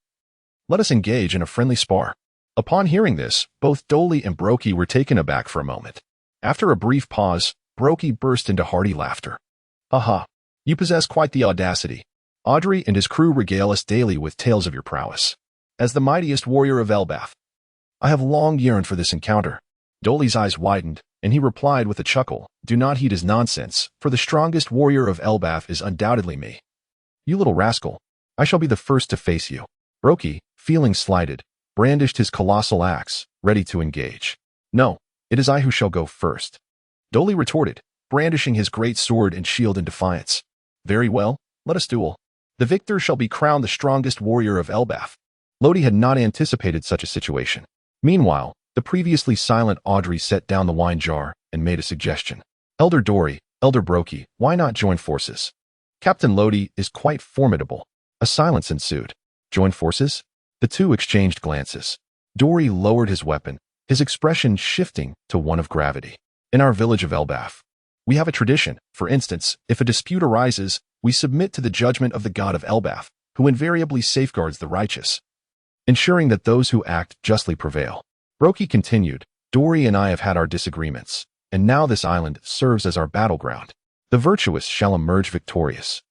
let us engage in a friendly spar. Upon hearing this, both Dolly and Brokey were taken aback for a moment. After a brief pause, Brokey burst into hearty laughter. Aha, you possess quite the audacity. Audrey and his crew regale us daily with tales of your prowess. As the mightiest warrior of Elbaf, I have long yearned for this encounter. Dolly's eyes widened, and he replied with a chuckle, do not heed his nonsense, for the strongest warrior of Elbaf is undoubtedly me. You little rascal, I shall be the first to face you. Brokey, feeling slighted, brandished his colossal axe, ready to engage. No, it is I who shall go first. Dolly retorted, brandishing his great sword and shield in defiance. Very well, let us duel. The victor shall be crowned the strongest warrior of Elbaf. Lodi had not anticipated such a situation. Meanwhile, the previously silent Audrey set down the wine jar and made a suggestion. Elder Dory, Elder Brokey, why not join forces? Captain Lodi is quite formidable. A silence ensued. Join forces? The two exchanged glances. Dory lowered his weapon, his expression shifting to one of gravity. In our village of Elbaf, we have a tradition. For instance, if a dispute arises, we submit to the judgment of the god of Elbaf, who invariably safeguards the righteous, ensuring that those who act justly prevail. Brokey continued, Dory and I have had our disagreements, and now this island serves as our battleground. The virtuous shall emerge victorious.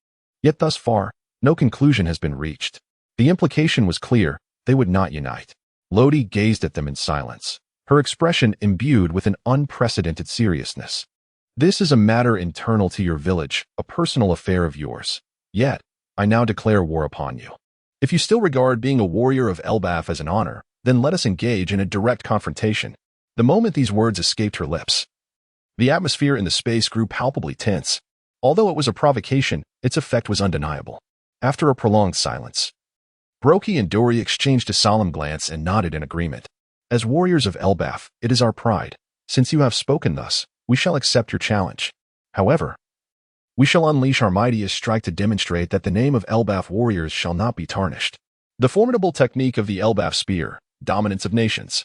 Yet thus far, no conclusion has been reached. The implication was clear, they would not unite. Lodi gazed at them in silence, her expression imbued with an unprecedented seriousness. This is a matter internal to your village, a personal affair of yours. Yet, I now declare war upon you. If you still regard being a warrior of Elbaf as an honor, then let us engage in a direct confrontation. The moment these words escaped her lips, the atmosphere in the space grew palpably tense. Although it was a provocation, its effect was undeniable. After a prolonged silence, Brokey and Dory exchanged a solemn glance and nodded in agreement. As warriors of Elbaf, it is our pride. Since you have spoken thus, we shall accept your challenge. However, we shall unleash our mightiest strike to demonstrate that the name of Elbaf warriors shall not be tarnished. The formidable technique of the Elbaf spear, dominance of nations.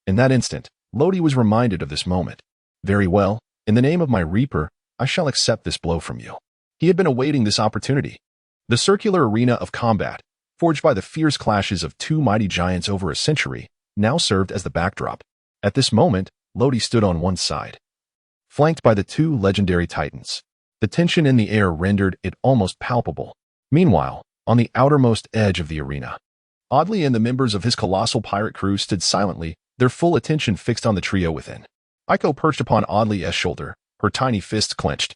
In that instant, Lodi was reminded of this moment. Very well. In the name of my Reaper, I shall accept this blow from you. He had been awaiting this opportunity. The circular arena of combat, forged by the fierce clashes of two mighty giants over a century, now served as the backdrop. At this moment, Lodi stood on one side, flanked by the two legendary titans. The tension in the air rendered it almost palpable. Meanwhile, on the outermost edge of the arena, Audley and the members of his colossal pirate crew stood silently, their full attention fixed on the trio within. Aiko perched upon Audley's shoulder, her tiny fists clenched,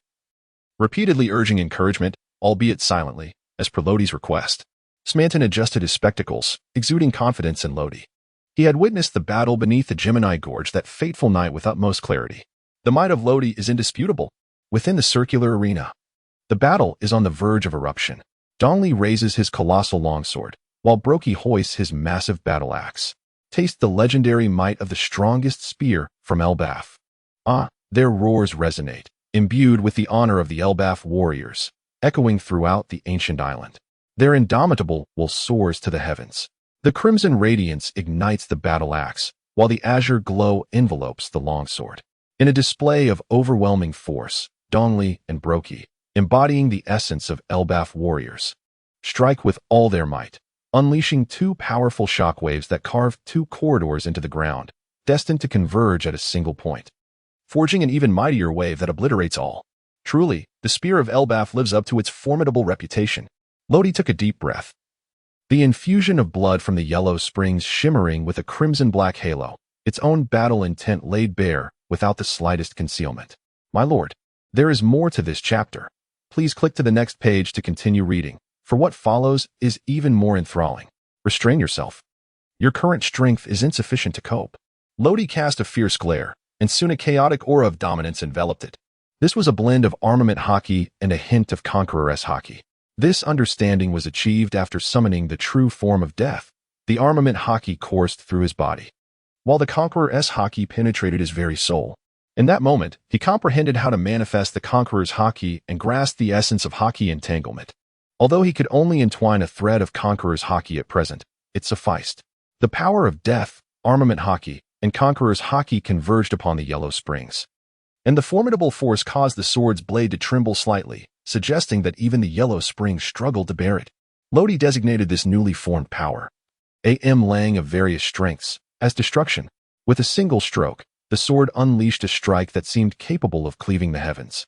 repeatedly urging encouragement, albeit silently, as per Lodi's request. Smanton adjusted his spectacles, exuding confidence in Lodi. He had witnessed the battle beneath the Gemini Gorge that fateful night with utmost clarity. The might of Lodi is indisputable. Within the circular arena, the battle is on the verge of eruption. Dongli raises his colossal longsword, while Brokey hoists his massive battle axe. Taste the legendary might of the strongest spear from Elbaf. Ah, their roars resonate, imbued with the honor of the Elbaf warriors, echoing throughout the ancient island. Their indomitable will soars to the heavens. The crimson radiance ignites the battle axe, while the azure glow envelopes the longsword. In a display of overwhelming force, Dongli and Brokey, embodying the essence of Elbaf warriors, strike with all their might, unleashing two powerful shockwaves that carve two corridors into the ground, destined to converge at a single point, forging an even mightier wave that obliterates all. Truly, the spear of Elbaf lives up to its formidable reputation. Lodi took a deep breath. The infusion of blood from the yellow springs shimmering with a crimson-black halo, its own battle intent laid bare without the slightest concealment. My lord, there is more to this chapter. Please click to the next page to continue reading, for what follows is even more enthralling. Restrain yourself. Your current strength is insufficient to cope. Lodi cast a fierce glare, and soon a chaotic aura of dominance enveloped it. This was a blend of armament hockey and a hint of conqueroress hockey. This understanding was achieved after summoning the true form of death. The armament hockey coursed through his body, while the conqueroress hockey penetrated his very soul. In that moment, he comprehended how to manifest the conqueror's hockey and grasped the essence of hockey entanglement. Although he could only entwine a thread of conqueror's hockey at present, it sufficed. The power of death, armament hockey, and conqueror's hockey converged upon the yellow springs, and the formidable force caused the sword's blade to tremble slightly, suggesting that even the yellow springs struggled to bear it. Lodi designated this newly formed power, A.M. Lang of various strengths, as destruction. With a single stroke, the sword unleashed a strike that seemed capable of cleaving the heavens,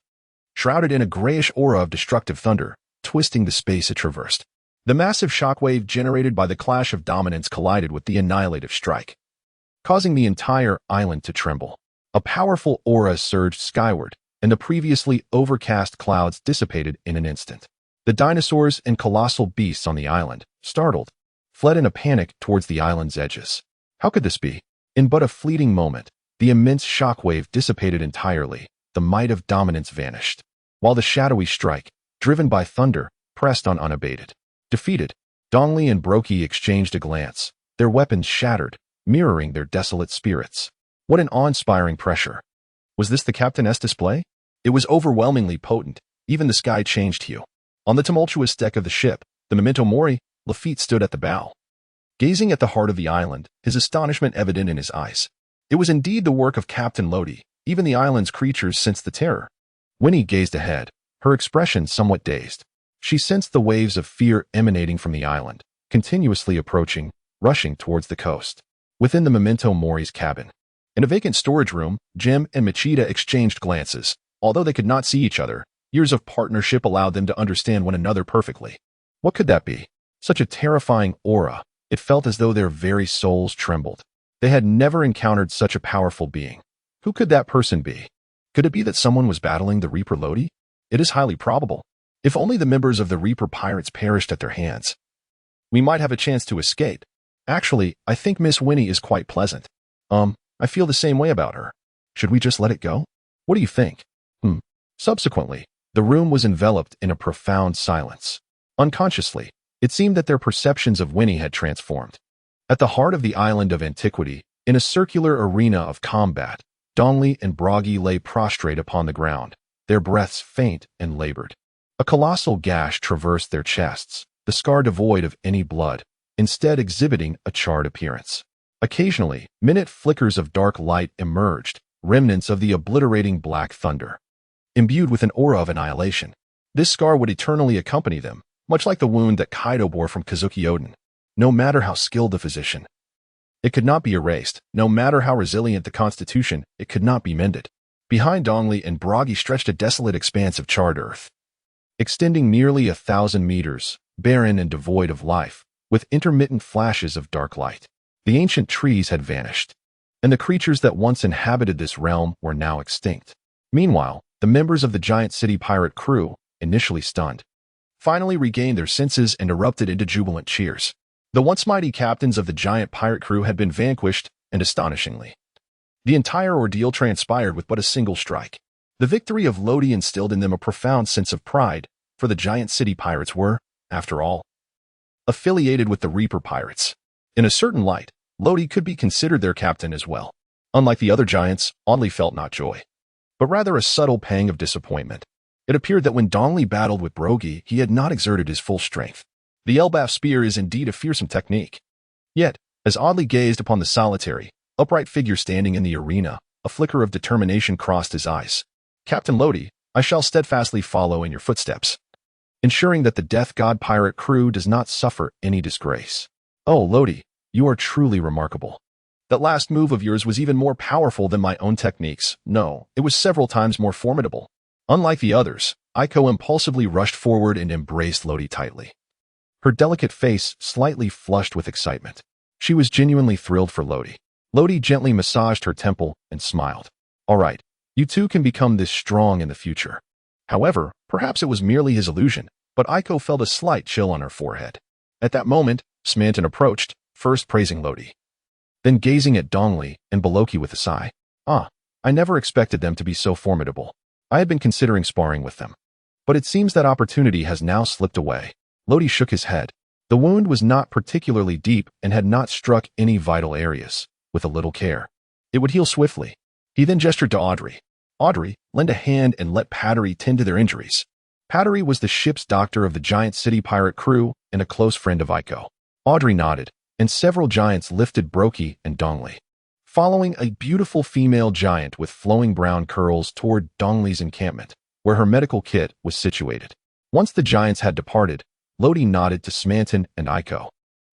shrouded in a grayish aura of destructive thunder, twisting the space it traversed. The massive shockwave generated by the clash of dominance collided with the annihilative strike, causing the entire island to tremble. A powerful aura surged skyward, and the previously overcast clouds dissipated in an instant. The dinosaurs and colossal beasts on the island, startled, fled in a panic towards the island's edges. How could this be? In but a fleeting moment, the immense shockwave dissipated entirely, the might of dominance vanished, while the shadowy strike, driven by thunder, pressed on unabated. Defeated, Dongli and Brokey exchanged a glance, their weapons shattered, mirroring their desolate spirits. What an awe-inspiring pressure. Was this the captain's display? It was overwhelmingly potent, even the sky changed hue. On the tumultuous deck of the ship, the memento mori, Lafitte stood at the bow, gazing at the heart of the island, his astonishment evident in his eyes. It was indeed the work of Captain Lodi, even the island's creatures sensed the terror. Winnie gazed ahead, her expression somewhat dazed. She sensed the waves of fear emanating from the island, continuously approaching, rushing towards the coast. Within the memento mori's cabin, in a vacant storage room, Jim and Machida exchanged glances. Although they could not see each other, years of partnership allowed them to understand one another perfectly. What could that be? Such a terrifying aura. It felt as though their very souls trembled. They had never encountered such a powerful being. Who could that person be? Could it be that someone was battling the Reaper Lodi? It is highly probable. If only the members of the Reaper pirates perished at their hands, we might have a chance to escape. Actually, I think Miss Winnie is quite pleasant. I feel the same way about her. Should we just let it go? What do you think? Subsequently, the room was enveloped in a profound silence. Unconsciously, it seemed that their perceptions of Winnie had transformed. At the heart of the island of antiquity, in a circular arena of combat, Dongli and Broggy lay prostrate upon the ground, their breaths faint and labored. A colossal gash traversed their chests, the scar devoid of any blood, instead exhibiting a charred appearance. Occasionally, minute flickers of dark light emerged, remnants of the obliterating Black Thunder, imbued with an aura of annihilation. This scar would eternally accompany them, much like the wound that Kaido bore from Kazuki Oden. No matter how skilled the physician, it could not be erased. No matter how resilient the constitution, it could not be mended. Behind Dongli and Bragi stretched a desolate expanse of charred earth, extending nearly 1,000 meters, barren and devoid of life, with intermittent flashes of dark light. The ancient trees had vanished, and the creatures that once inhabited this realm were now extinct. Meanwhile, the members of the giant city pirate crew, initially stunned, finally regained their senses and erupted into jubilant cheers. The once mighty captains of the giant pirate crew had been vanquished, and astonishingly, the entire ordeal transpired with but a single strike. The victory of Lodi instilled in them a profound sense of pride, for the giant city pirates were, after all, affiliated with the Reaper pirates. In a certain light, Lodi could be considered their captain as well. Unlike the other giants, Audley felt not joy, but rather a subtle pang of disappointment. It appeared that when Dongli battled with Brogy, he had not exerted his full strength. The Elbaf spear is indeed a fearsome technique. Yet, as Audley gazed upon the solitary, upright figure standing in the arena, a flicker of determination crossed his eyes. Captain Lodi, I shall steadfastly follow in your footsteps, ensuring that the Death God pirate crew does not suffer any disgrace. Oh, Lodi, you are truly remarkable. That last move of yours was even more powerful than my own techniques. No, it was several times more formidable. Unlike the others, Aiko impulsively rushed forward and embraced Lodi tightly, her delicate face slightly flushed with excitement. She was genuinely thrilled for Lodi. Lodi gently massaged her temple and smiled. All right, you two can become this strong in the future. However, perhaps it was merely his illusion, but Aiko felt a slight chill on her forehead. At that moment, Smanton approached, first praising Lodi, then gazing at Dongli and Baloki with a sigh. I never expected them to be so formidable. I had been considering sparring with them, but it seems that opportunity has now slipped away. Lodi shook his head. The wound was not particularly deep and had not struck any vital areas. With a little care, it would heal swiftly. He then gestured to Audrey. Audrey, lend a hand and let Pattery tend to their injuries. Pattery was the ship's doctor of the giant city pirate crew and a close friend of Aiko. Audrey nodded, and several giants lifted Broky and Dongli, following a beautiful female giant with flowing brown curls toward Dongli's encampment, where her medical kit was situated. Once the giants had departed, Lodi nodded to Smanton and Aiko.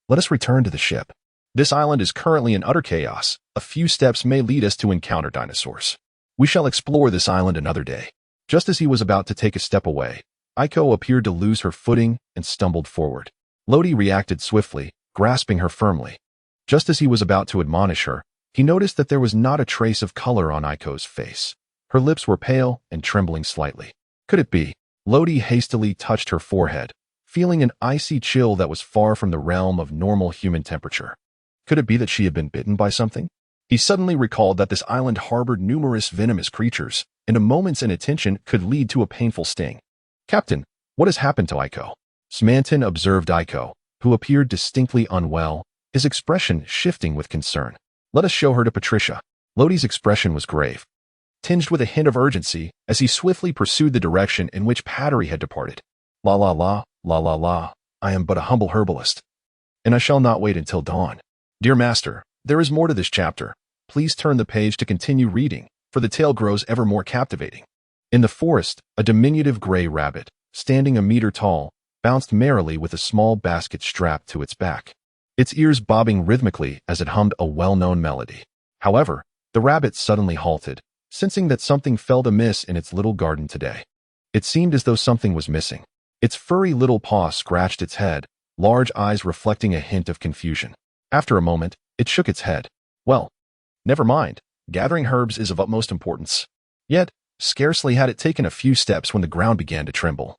Let us return to the ship. This island is currently in utter chaos. A few steps may lead us to encounter dinosaurs. We shall explore this island another day. Just as he was about to take a step away, Aiko appeared to lose her footing and stumbled forward. Lodi reacted swiftly, grasping her firmly. Just as he was about to admonish her, he noticed that there was not a trace of color on Aiko's face. Her lips were pale and trembling slightly. Could it be? Lodi hastily touched her forehead, feeling an icy chill that was far from the realm of normal human temperature. Could it be that she had been bitten by something? He suddenly recalled that this island harbored numerous venomous creatures, and a moment's inattention could lead to a painful sting. Captain, what has happened to Aiko? Smanton observed Aiko, who appeared distinctly unwell, his expression shifting with concern. Let us show her to Patricia. Lodi's expression was grave, tinged with a hint of urgency as he swiftly pursued the direction in which Pattery had departed. La la la, la la la, I am but a humble herbalist, and I shall not wait until dawn. Dear Master, there is more to this chapter. Please turn the page to continue reading, for the tale grows ever more captivating. In the forest, a diminutive gray rabbit, standing a meter tall, bounced merrily with a small basket strapped to its back, its ears bobbing rhythmically as it hummed a well-known melody. However, the rabbit suddenly halted, sensing that something felt amiss in its little garden today. It seemed as though something was missing. Its furry little paw scratched its head, large eyes reflecting a hint of confusion. After a moment, it shook its head. Well, never mind. Gathering herbs is of utmost importance. Yet, scarcely had it taken a few steps when the ground began to tremble,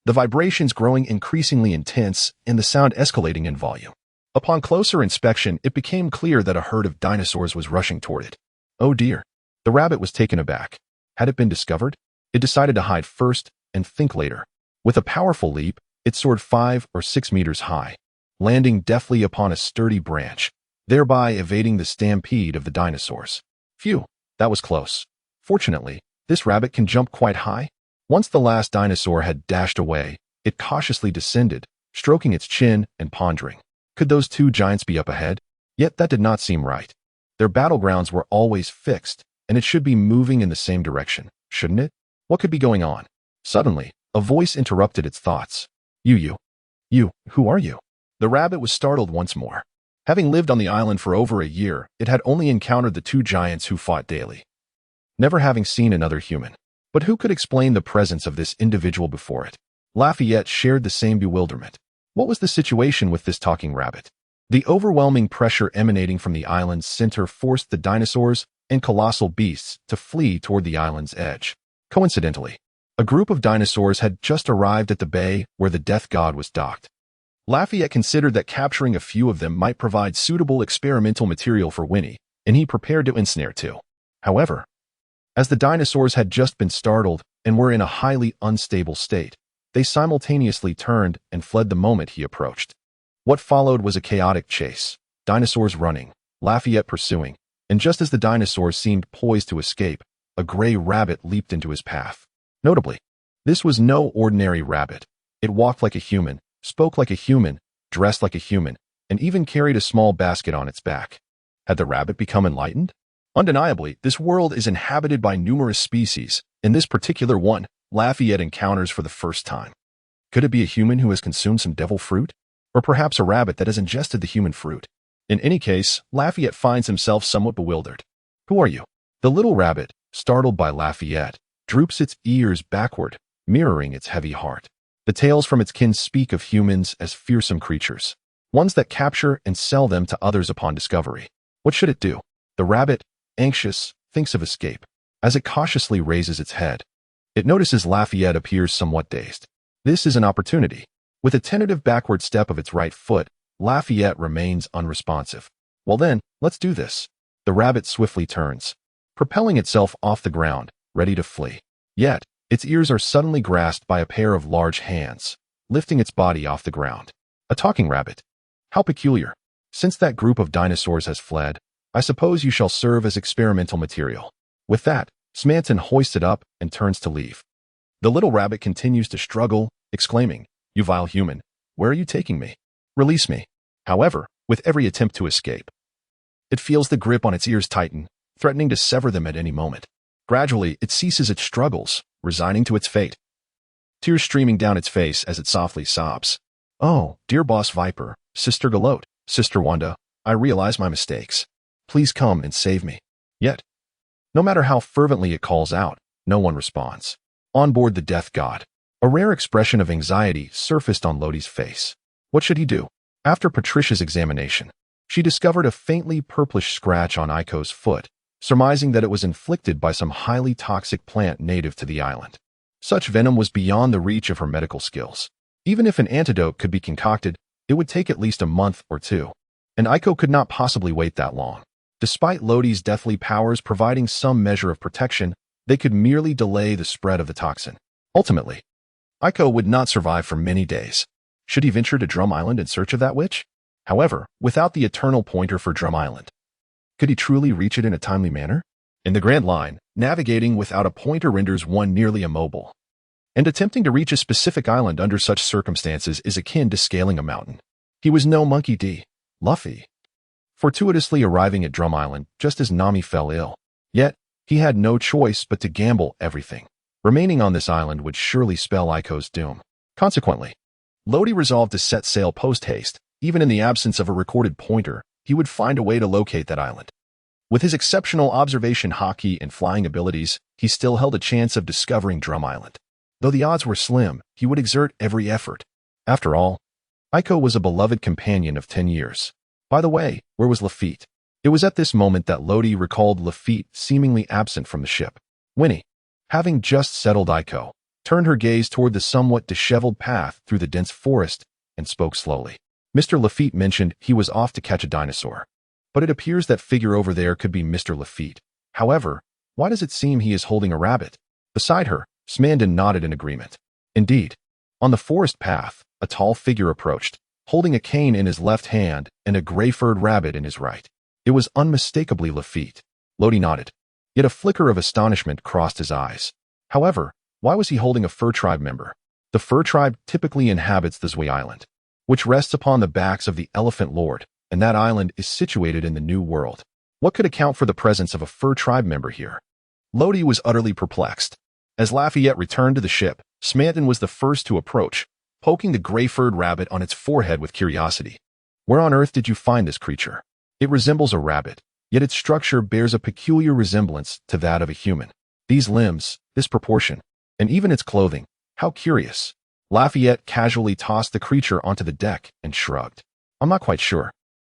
the vibrations growing increasingly intense and the sound escalating in volume. Upon closer inspection, it became clear that a herd of dinosaurs was rushing toward it. Oh dear. The rabbit was taken aback. Had it been discovered? It decided to hide first and think later. With a powerful leap, it soared 5 or 6 meters high, landing deftly upon a sturdy branch, thereby evading the stampede of the dinosaurs. Phew, that was close. Fortunately, this rabbit can jump quite high. Once the last dinosaur had dashed away, it cautiously descended, stroking its chin and pondering. Could those two giants be up ahead? Yet that did not seem right. Their battlegrounds were always fixed, and it should be moving in the same direction, shouldn't it? What could be going on? Suddenly, a voice interrupted its thoughts. You, who are you? The rabbit was startled once more. Having lived on the island for over a year, it had only encountered the two giants who fought daily, never having seen another human. But who could explain the presence of this individual before it? Lafayette shared the same bewilderment. What was the situation with this talking rabbit? The overwhelming pressure emanating from the island's center forced the dinosaurs and colossal beasts to flee toward the island's edge. Coincidentally, a group of dinosaurs had just arrived at the bay where the death god was docked. Lafayette considered that capturing a few of them might provide suitable experimental material for Winnie, and he prepared to ensnare two. However, as the dinosaurs had just been startled and were in a highly unstable state, they simultaneously turned and fled the moment he approached. What followed was a chaotic chase, dinosaurs running, Lafayette pursuing, and just as the dinosaurs seemed poised to escape, a gray rabbit leaped into his path. Notably, this was no ordinary rabbit. It walked like a human, spoke like a human, dressed like a human, and even carried a small basket on its back. Had the rabbit become enlightened? Undeniably, this world is inhabited by numerous species, and this particular one, Lafayette encounters for the first time. Could it be a human who has consumed some devil fruit? Or perhaps a rabbit that has ingested the human fruit? In any case, Lafayette finds himself somewhat bewildered. Who are you? The little rabbit, startled by Lafayette, droops its ears backward, mirroring its heavy heart. The tales from its kin speak of humans as fearsome creatures, ones that capture and sell them to others upon discovery. What should it do? The rabbit, anxious, thinks of escape. As it cautiously raises its head, it notices Lafayette appears somewhat dazed. This is an opportunity. With a tentative backward step of its right foot, Lafayette remains unresponsive. Well then, let's do this. The rabbit swiftly turns, propelling itself off the ground, ready to flee. Yet, its ears are suddenly grasped by a pair of large hands, lifting its body off the ground. A talking rabbit. How peculiar. Since that group of dinosaurs has fled, I suppose you shall serve as experimental material. With that, Smanton hoists it up and turns to leave. The little rabbit continues to struggle, exclaiming, "You vile human, where are you taking me? Release me." However, with every attempt to escape, it feels the grip on its ears tighten, threatening to sever them at any moment. Gradually, it ceases its struggles, resigning to its fate. Tears streaming down its face as it softly sobs. "Oh, dear Boss Viper, Sister Galote, Sister Wanda, I realize my mistakes. Please come and save me." Yet, no matter how fervently it calls out, no one responds. On board the death god, a rare expression of anxiety surfaced on Lodi's face. What should he do? After Patricia's examination, she discovered a faintly purplish scratch on Aiko's foot, surmising that it was inflicted by some highly toxic plant native to the island. Such venom was beyond the reach of her medical skills. Even if an antidote could be concocted, it would take at least a month or two, and Aiko could not possibly wait that long. Despite Lodi's deathly powers providing some measure of protection, they could merely delay the spread of the toxin. Ultimately, Aiko would not survive for many days. Should he venture to Drum Island in search of that witch? However, without the eternal pointer for Drum Island, could he truly reach it in a timely manner? In the Grand Line, navigating without a pointer renders one nearly immobile, and attempting to reach a specific island under such circumstances is akin to scaling a mountain. He was no Monkey D. Luffy, fortuitously arriving at Drum Island just as Nami fell ill. Yet, he had no choice but to gamble everything. Remaining on this island would surely spell Aiko's doom. Consequently, Lodi resolved to set sail post-haste. Even in the absence of a recorded pointer, he would find a way to locate that island. With his exceptional observation hockey and flying abilities, he still held a chance of discovering Drum Island. Though the odds were slim, he would exert every effort. After all, Aiko was a beloved companion of 10 years. By the way, where was Lafitte? It was at this moment that Lodi recalled Lafitte seemingly absent from the ship. Winnie, having just settled Aiko, turned her gaze toward the somewhat disheveled path through the dense forest and spoke slowly. Mr. Lafitte mentioned he was off to catch a dinosaur, but it appears that figure over there could be Mr. Lafitte. However, why does it seem he is holding a rabbit? Beside her, Smandon nodded in agreement. Indeed, on the forest path, a tall figure approached, holding a cane in his left hand and a gray-furred rabbit in his right. It was unmistakably Lafitte. Lodi nodded, yet a flicker of astonishment crossed his eyes. However, why was he holding a fur tribe member? The fur tribe typically inhabits the Zui Island, which rests upon the backs of the Elephant Lord, and that island is situated in the New World. What could account for the presence of a fur tribe member here? Lodi was utterly perplexed. As Lafayette returned to the ship, Smanton was the first to approach, poking the gray-furred rabbit on its forehead with curiosity. Where on earth did you find this creature? It resembles a rabbit, yet its structure bears a peculiar resemblance to that of a human. These limbs, this proportion, and even its clothing. How curious. Lafayette casually tossed the creature onto the deck and shrugged. I'm not quite sure.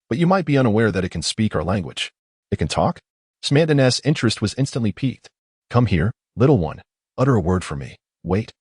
But you might be unaware that it can speak our language. It can talk? Smanton's interest was instantly piqued. Come here, little one. Utter a word for me. Wait.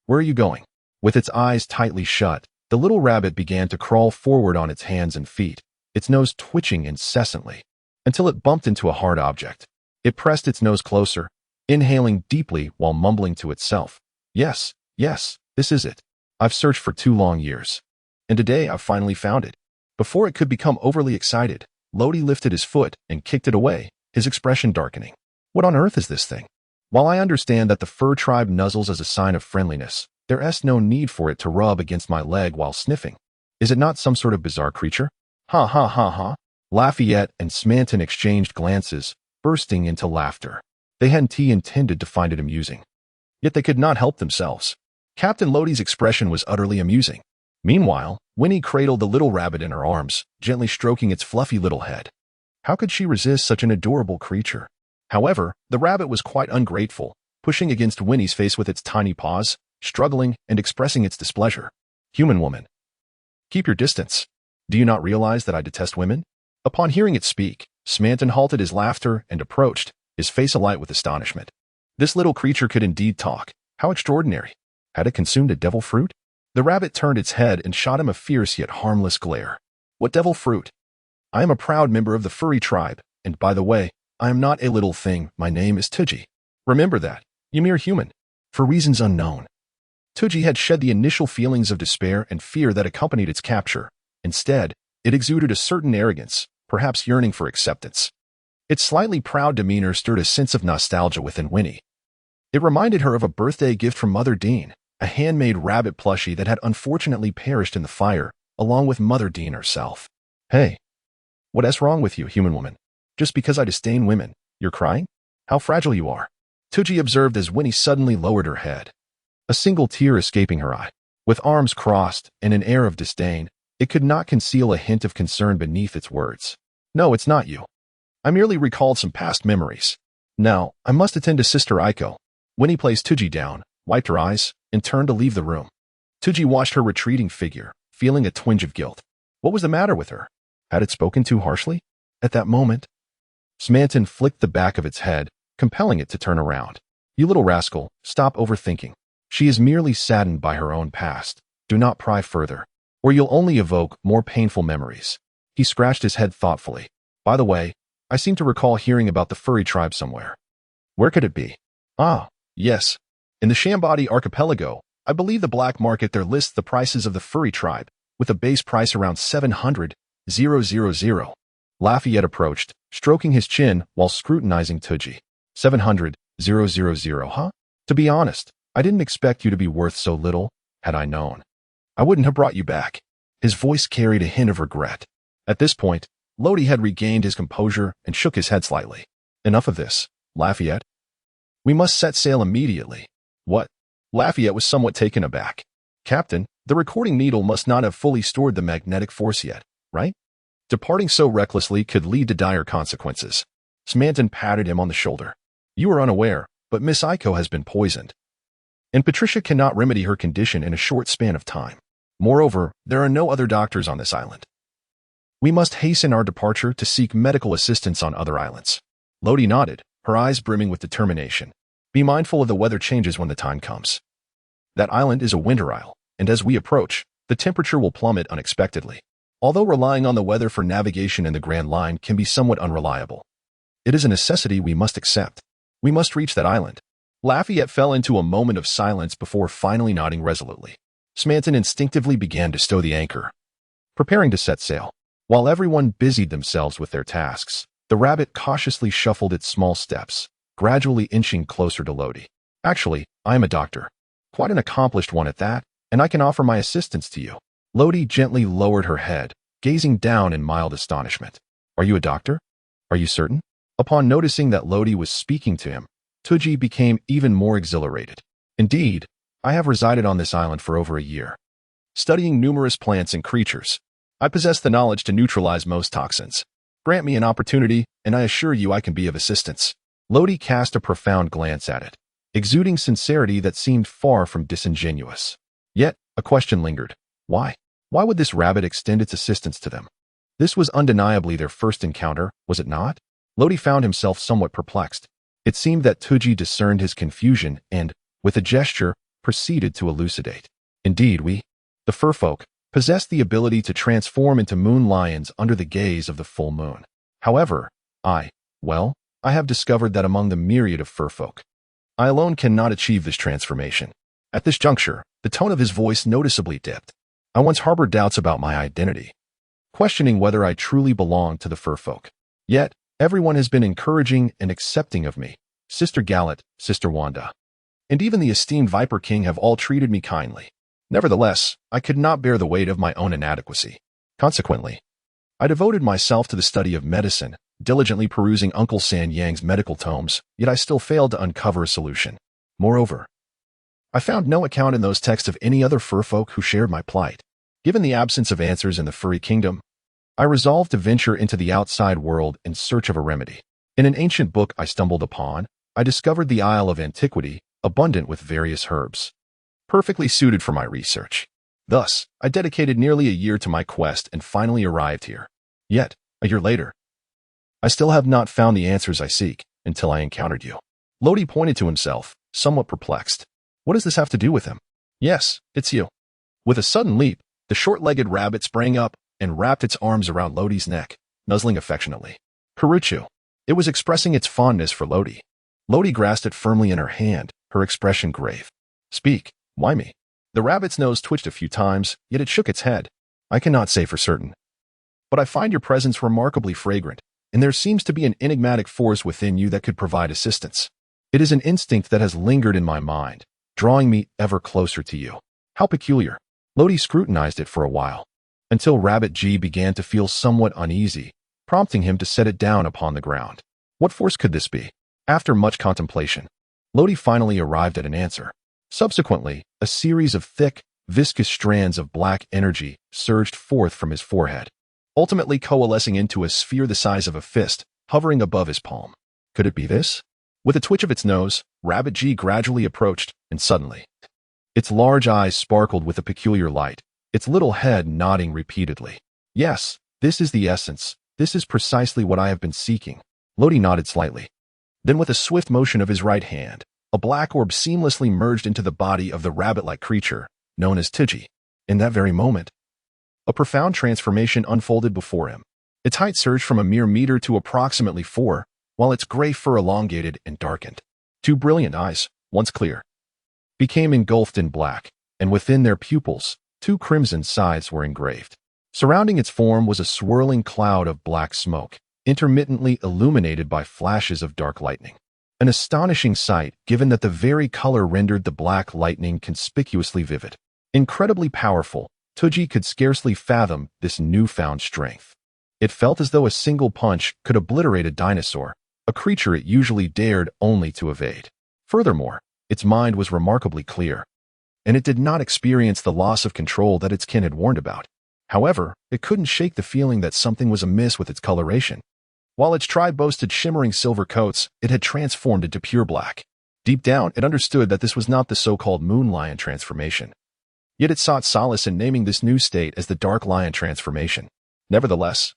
Where are you going? With its eyes tightly shut, the little rabbit began to crawl forward on its hands and feet, its nose twitching incessantly, until it bumped into a hard object. It pressed its nose closer, inhaling deeply while mumbling to itself. Yes, this is it. I've searched for 2 long years. And today I've finally found it. Before it could become overly excited, Lodi lifted his foot and kicked it away, his expression darkening. What on earth is this thing? While I understand that the fur tribe nuzzles as a sign of friendliness, there's no need for it to rub against my leg while sniffing. Is it not some sort of bizarre creature? Ha ha ha ha. Lafayette and Smanton exchanged glances, bursting into laughter. They hadn't intended to find it amusing. Yet they could not help themselves. Captain Lodi's expression was utterly amusing. Meanwhile, Winnie cradled the little rabbit in her arms, gently stroking its fluffy little head. How could she resist such an adorable creature? However, the rabbit was quite ungrateful, pushing against Winnie's face with its tiny paws, struggling and expressing its displeasure. Human woman. Keep your distance. Do you not realize that I detest women? Upon hearing it speak, Smanton halted his laughter and approached, his face alight with astonishment. This little creature could indeed talk. How extraordinary. Had it consumed a devil fruit? The rabbit turned its head and shot him a fierce yet harmless glare. What devil fruit? I am a proud member of the furry tribe, and by the way, I am not a little thing. My name is Tuji. Remember that, you mere human. For reasons unknown. Tuji had shed the initial feelings of despair and fear that accompanied its capture. Instead, it exuded a certain arrogance, perhaps yearning for acceptance. Its slightly proud demeanor stirred a sense of nostalgia within Winnie. It reminded her of a birthday gift from Mother Dean, a handmade rabbit plushie that had unfortunately perished in the fire, along with Mother Dean herself. Hey, what's wrong with you, human woman? Just because I disdain women, you're crying? How fragile you are. Tuji observed as Winnie suddenly lowered her head, a single tear escaping her eye. With arms crossed and an air of disdain, it could not conceal a hint of concern beneath its words. No, it's not you. I merely recalled some past memories. Now, I must attend to Sister Aiko. Winnie placed Tuji down, wiped her eyes, and turned to leave the room. Tuji watched her retreating figure, feeling a twinge of guilt. What was the matter with her? Had it spoken too harshly? At that moment, Smanton flicked the back of its head, compelling it to turn around. You little rascal, stop overthinking. She is merely saddened by her own past. Do not pry further, or you'll only evoke more painful memories. He scratched his head thoughtfully. By the way, I seem to recall hearing about the furry tribe somewhere. Where could it be? Ah, yes. In the Shambadi archipelago, I believe the black market there lists the prices of the furry tribe, with a base price around 700,000. Lafayette approached, stroking his chin while scrutinizing Tuji. 700,000, huh? To be honest, I didn't expect you to be worth so little. Had I known, I wouldn't have brought you back. His voice carried a hint of regret. At this point, Lodi had regained his composure and shook his head slightly. Enough of this, Lafayette. We must set sail immediately. What? Lafayette was somewhat taken aback. Captain, the recording needle must not have fully stored the magnetic force yet, right? Departing so recklessly could lead to dire consequences. Smanton patted him on the shoulder. You are unaware, but Miss Aiko has been poisoned. And Patricia cannot remedy her condition in a short span of time. Moreover, there are no other doctors on this island. We must hasten our departure to seek medical assistance on other islands. Lodi nodded, her eyes brimming with determination. Be mindful of the weather changes when the time comes. That island is a winter isle, and as we approach, the temperature will plummet unexpectedly. Although relying on the weather for navigation in the Grand Line can be somewhat unreliable, it is a necessity we must accept. We must reach that island. Lafayette fell into a moment of silence before finally nodding resolutely. Smanton instinctively began to stow the anchor, preparing to set sail. While everyone busied themselves with their tasks, the rabbit cautiously shuffled its small steps, gradually inching closer to Lodi. Actually, I am a doctor. Quite an accomplished one at that, and I can offer my assistance to you. Lodi gently lowered her head, gazing down in mild astonishment. Are you a doctor? Are you certain? Upon noticing that Lodi was speaking to him, Tuji became even more exhilarated. Indeed, I have resided on this island for over a year, studying numerous plants and creatures. I possess the knowledge to neutralize most toxins. Grant me an opportunity, and I assure you I can be of assistance. Lodi cast a profound glance at it, exuding sincerity that seemed far from disingenuous. Yet, a question lingered. Why? Why would this rabbit extend its assistance to them? This was undeniably their first encounter, was it not? Lodi found himself somewhat perplexed. It seemed that Tuji discerned his confusion and, with a gesture, proceeded to elucidate. Indeed, we, the furfolk, possess the ability to transform into moon lions under the gaze of the full moon. However, I have discovered that among the myriad of furfolk, I alone cannot achieve this transformation. At this juncture, the tone of his voice noticeably dipped. I once harbored doubts about my identity, questioning whether I truly belonged to the furfolk. Yet, everyone has been encouraging and accepting of me. Sister Gallet, Sister Wanda, and even the esteemed Viper King have all treated me kindly. Nevertheless, I could not bear the weight of my own inadequacy. Consequently, I devoted myself to the study of medicine, diligently perusing Uncle San Yang's medical tomes, yet I still failed to uncover a solution. Moreover, I found no account in those texts of any other furfolk who shared my plight. Given the absence of answers in the furry kingdom, I resolved to venture into the outside world in search of a remedy. In an ancient book I stumbled upon, I discovered the Isle of Antiquity, abundant with various herbs, perfectly suited for my research. Thus, I dedicated nearly a year to my quest and finally arrived here. Yet, a year later, I still have not found the answers I seek until I encountered you. Lodi pointed to himself, somewhat perplexed. What does this have to do with him? Yes, it's you. With a sudden leap, the short-legged rabbit sprang up and wrapped its arms around Lodi's neck, nuzzling affectionately. Karuchu. It was expressing its fondness for Lodi. Lodi grasped it firmly in her hand, her expression grave. Speak. Why me? The rabbit's nose twitched a few times, yet it shook its head. I cannot say for certain, but I find your presence remarkably fragrant, and there seems to be an enigmatic force within you that could provide assistance. It is an instinct that has lingered in my mind, drawing me ever closer to you. How peculiar. Lodi scrutinized it for a while, until Rabbit G began to feel somewhat uneasy, prompting him to set it down upon the ground. What force could this be? After much contemplation, Lodi finally arrived at an answer. Subsequently, a series of thick, viscous strands of black energy surged forth from his forehead, ultimately coalescing into a sphere the size of a fist, hovering above his palm. Could it be this? With a twitch of its nose, Rabbit G gradually approached, and suddenly, its large eyes sparkled with a peculiar light, its little head nodding repeatedly. Yes, this is the essence. This is precisely what I have been seeking. Lodi nodded slightly. Then with a swift motion of his right hand, a black orb seamlessly merged into the body of the rabbit-like creature, known as Tuji. In that very moment, a profound transformation unfolded before him. Its height surged from a mere meter to approximately 4, while its gray fur elongated and darkened. Two brilliant eyes, once clear, became engulfed in black, and within their pupils, two crimson scythes were engraved. Surrounding its form was a swirling cloud of black smoke, intermittently illuminated by flashes of dark lightning. An astonishing sight, given that the very color rendered the black lightning conspicuously vivid. Incredibly powerful, Tuji could scarcely fathom this newfound strength. It felt as though a single punch could obliterate a dinosaur, a creature it usually dared only to evade. Furthermore, its mind was remarkably clear, and it did not experience the loss of control that its kin had warned about. However, it couldn't shake the feeling that something was amiss with its coloration. While its tribe boasted shimmering silver coats, it had transformed into pure black. Deep down, it understood that this was not the so-called moon lion transformation. Yet it sought solace in naming this new state as the dark lion transformation. Nevertheless,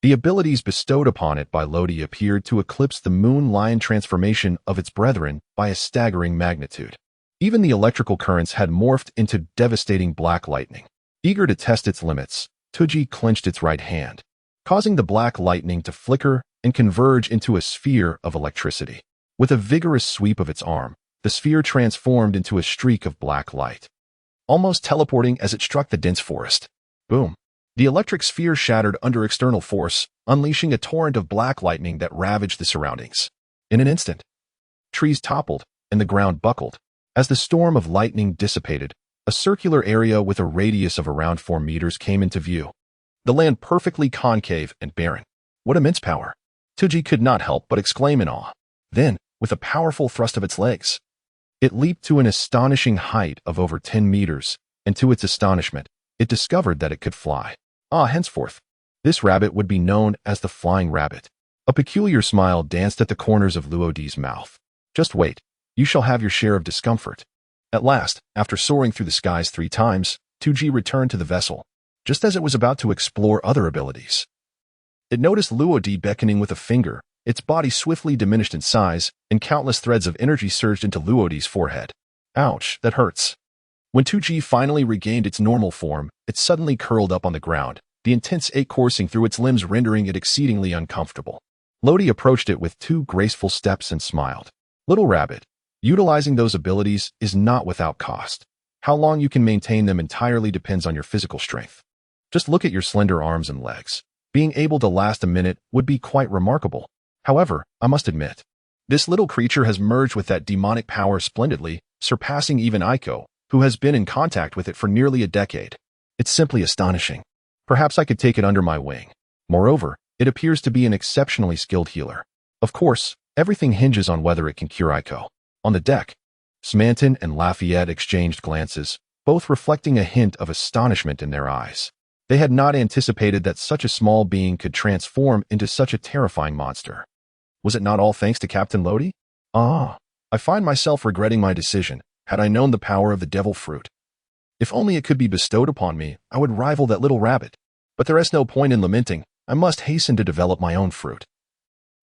the abilities bestowed upon it by Lodi appeared to eclipse the moon lion transformation of its brethren by a staggering magnitude. Even the electrical currents had morphed into devastating black lightning. Eager to test its limits, Tuji clenched its right hand, causing the black lightning to flicker and converge into a sphere of electricity. With a vigorous sweep of its arm, the sphere transformed into a streak of black light, almost teleporting as it struck the dense forest. Boom! The electric sphere shattered under external force, unleashing a torrent of black lightning that ravaged the surroundings. In an instant, trees toppled and the ground buckled. As the storm of lightning dissipated, a circular area with a radius of around 4 meters came into view. The land perfectly concave and barren. What immense power! Tuji could not help but exclaim in awe. Then, with a powerful thrust of its legs, it leaped to an astonishing height of over 10 meters, and to its astonishment, it discovered that it could fly. Henceforth, this rabbit would be known as the flying rabbit. A peculiar smile danced at the corners of Luodi's mouth. Just wait, you shall have your share of discomfort. At last, after soaring through the skies 3 times, Tuji returned to the vessel, just as it was about to explore other abilities. It noticed Luodi beckoning with a finger. Its body swiftly diminished in size, and countless threads of energy surged into Luodi's forehead. Ouch, that hurts. When Tuji finally regained its normal form, it suddenly curled up on the ground, the intense ache coursing through its limbs rendering it exceedingly uncomfortable. Lodi approached it with 2 graceful steps and smiled. Little rabbit, utilizing those abilities is not without cost. How long you can maintain them entirely depends on your physical strength. Just look at your slender arms and legs. Being able to last a minute would be quite remarkable. However, I must admit, this little creature has merged with that demonic power splendidly, surpassing even Aiko, who has been in contact with it for nearly a decade. It's simply astonishing. Perhaps I could take it under my wing. Moreover, it appears to be an exceptionally skilled healer. Of course, everything hinges on whether it can cure Aiko. On the deck, Smanton and Lafayette exchanged glances, both reflecting a hint of astonishment in their eyes. They had not anticipated that such a small being could transform into such a terrifying monster. Was it not all thanks to Captain Lodi? I find myself regretting my decision, had I known the power of the devil fruit. If only it could be bestowed upon me, I would rival that little rabbit. But there is no point in lamenting. I must hasten to develop my own fruit.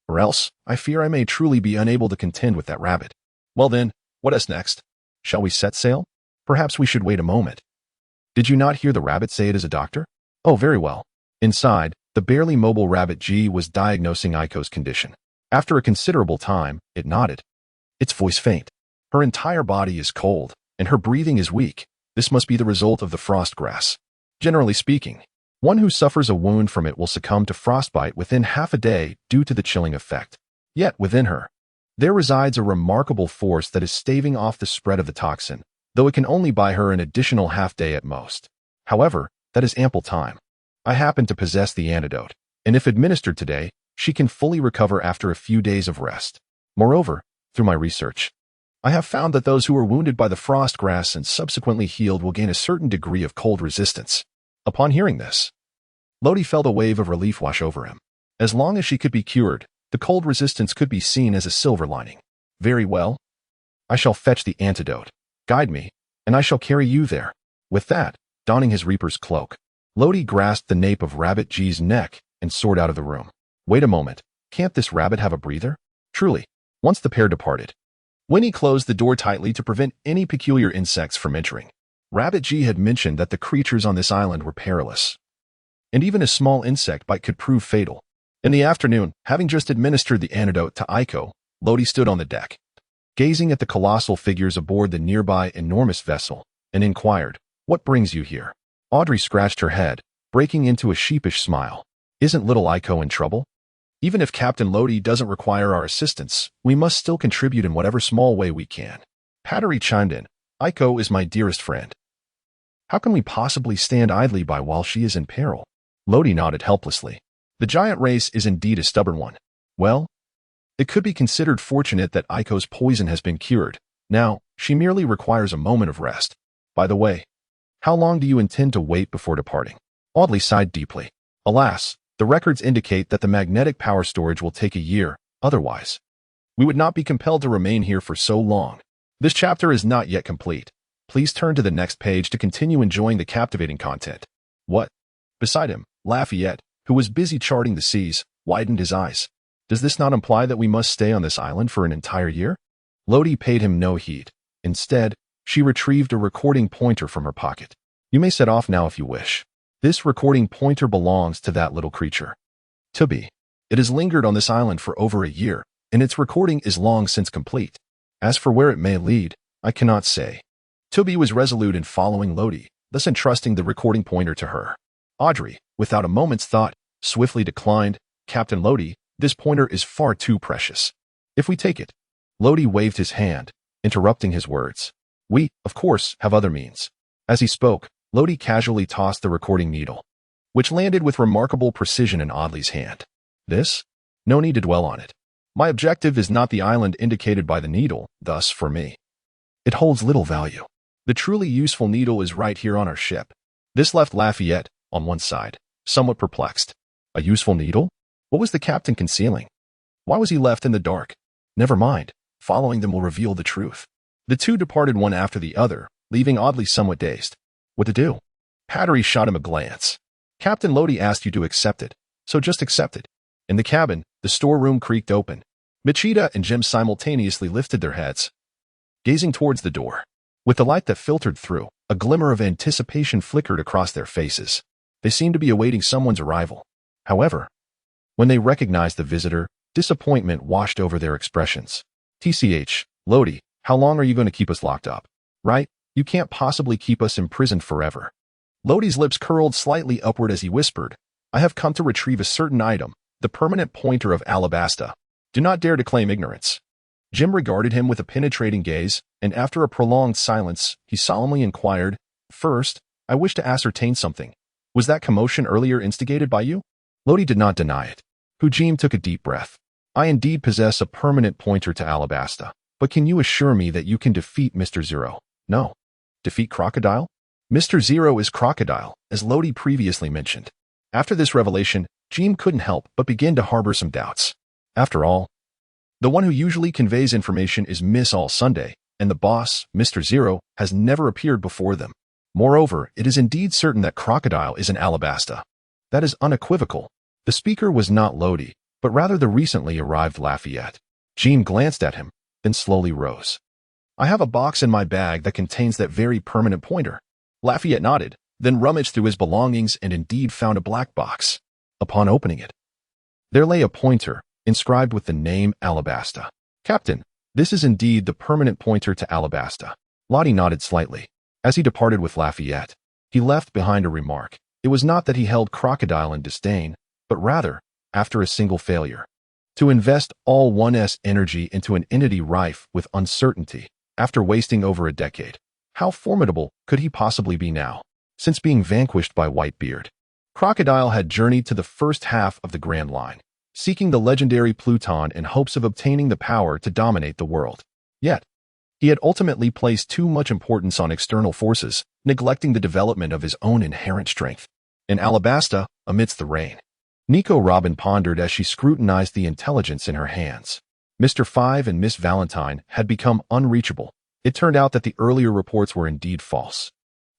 Or else, I fear I may truly be unable to contend with that rabbit. Well then, what is next? Shall we set sail? Perhaps we should wait a moment. Did you not hear the rabbit say it is a doctor? Oh, very well. Inside, the barely mobile rabbit G was diagnosing Aiko's condition. After a considerable time, it nodded. Its voice faint. Her entire body is cold, and her breathing is weak. This must be the result of the frost grass. Generally speaking, one who suffers a wound from it will succumb to frostbite within half a day due to the chilling effect. Yet within her, there resides a remarkable force that is staving off the spread of the toxin, though it can only buy her an additional half day at most. However, that is ample time. I happen to possess the antidote, and if administered today, she can fully recover after a few days of rest. Moreover, through my research, I have found that those who are wounded by the frost grass and subsequently healed will gain a certain degree of cold resistance. Upon hearing this, Lodi felt a wave of relief wash over him. As long as she could be cured, the cold resistance could be seen as a silver lining. Very well. I shall fetch the antidote. Guide me, and I shall carry you there. With that, donning his reaper's cloak, Lodi grasped the nape of Rabbit G's neck and soared out of the room. Wait a moment, can't this rabbit have a breather? Truly, once the pair departed, Winnie closed the door tightly to prevent any peculiar insects from entering. Rabbit G had mentioned that the creatures on this island were perilous, and even a small insect bite could prove fatal. In the afternoon, having just administered the antidote to Aiko, Lodi stood on the deck, gazing at the colossal figures aboard the nearby enormous vessel, and inquired, "What brings you here?" Audrey scratched her head, breaking into a sheepish smile. "Isn't little Aiko in trouble? Even if Captain Lodi doesn't require our assistance, we must still contribute in whatever small way we can." Pattery chimed in, "Aiko is my dearest friend. How can we possibly stand idly by while she is in peril?" Lodi nodded helplessly. "The giant race is indeed a stubborn one. Well, it could be considered fortunate that Aiko's poison has been cured. Now, she merely requires a moment of rest. By the way, how long do you intend to wait before departing?" Audley sighed deeply. "Alas, the records indicate that the magnetic power storage will take a year. Otherwise, we would not be compelled to remain here for so long. This chapter is not yet complete. Please turn to the next page to continue enjoying the captivating content." What? Beside him, Lafayette, who was busy charting the seas, widened his eyes. "Does this not imply that we must stay on this island for an entire year?" Lodi paid him no heed. Instead, she retrieved a recording pointer from her pocket. "You may set off now if you wish. This recording pointer belongs to that little creature, Tubby. It has lingered on this island for over a year, and its recording is long since complete. As for where it may lead, I cannot say." Tubby was resolute in following Lodi, thus entrusting the recording pointer to her. Audrey, without a moment's thought, swiftly declined, "Captain Lodi, this pointer is far too precious. If we take it..." Lodi waved his hand, interrupting his words. "We, of course, have other means." As he spoke, Lodi casually tossed the recording needle, which landed with remarkable precision in Audley's hand. "This? No need to dwell on it. My objective is not the island indicated by the needle, thus, for me, it holds little value. The truly useful needle is right here on our ship. This left Lafayette, on one side, somewhat perplexed. A useful needle? What was the captain concealing? Why was he left in the dark? Never mind. Following them will reveal the truth. The two departed one after the other, leaving Audley somewhat dazed. What to do? Pattery shot him a glance. Captain Lodi asked you to accept it, so just accept it. In the cabin, the storeroom creaked open. Machida and Jim simultaneously lifted their heads, gazing towards the door. With the light that filtered through, a glimmer of anticipation flickered across their faces. They seemed to be awaiting someone's arrival. However, when they recognized the visitor, disappointment washed over their expressions. TCH, Lodi, how long are you going to keep us locked up? Right? You can't possibly keep us imprisoned forever. Lodi's lips curled slightly upward as he whispered, I have come to retrieve a certain item, the permanent pointer of Alabasta. Do not dare to claim ignorance. Jim regarded him with a penetrating gaze, and after a prolonged silence, he solemnly inquired, First, I wish to ascertain something. Was that commotion earlier instigated by you? Lodi did not deny it. Hujim took a deep breath. I indeed possess a permanent pointer to Alabasta, but can you assure me that you can defeat Mr. Zero? No. Defeat Crocodile? Mr. Zero is Crocodile, as Lodi previously mentioned. After this revelation, Jim couldn't help but begin to harbor some doubts. After all, the one who usually conveys information is Miss All Sunday, and the boss, Mr. Zero, has never appeared before them. Moreover, it is indeed certain that Crocodile is an Alabasta. That is unequivocal. The speaker was not Lodi, but rather the recently arrived Lafayette. Jim glanced at him, then slowly rose. I have a box in my bag that contains that very permanent pointer. Lafayette nodded, then rummaged through his belongings and indeed found a black box. Upon opening it, there lay a pointer, inscribed with the name Alabasta. Captain, this is indeed the permanent pointer to Alabasta. Lodi nodded slightly. As he departed with Lafayette, he left behind a remark. It was not that he held Crocodile in disdain, but rather, after a single failure, to invest all one's energy into an entity rife with uncertainty, after wasting over a decade. How formidable could he possibly be now, since being vanquished by Whitebeard? Crocodile had journeyed to the first half of the Grand Line, seeking the legendary Pluton in hopes of obtaining the power to dominate the world. Yet, he had ultimately placed too much importance on external forces, neglecting the development of his own inherent strength. In Alabasta, amidst the rain, Nico Robin pondered as she scrutinized the intelligence in her hands. Mr. Five and Miss Valentine had become unreachable. It turned out that the earlier reports were indeed false.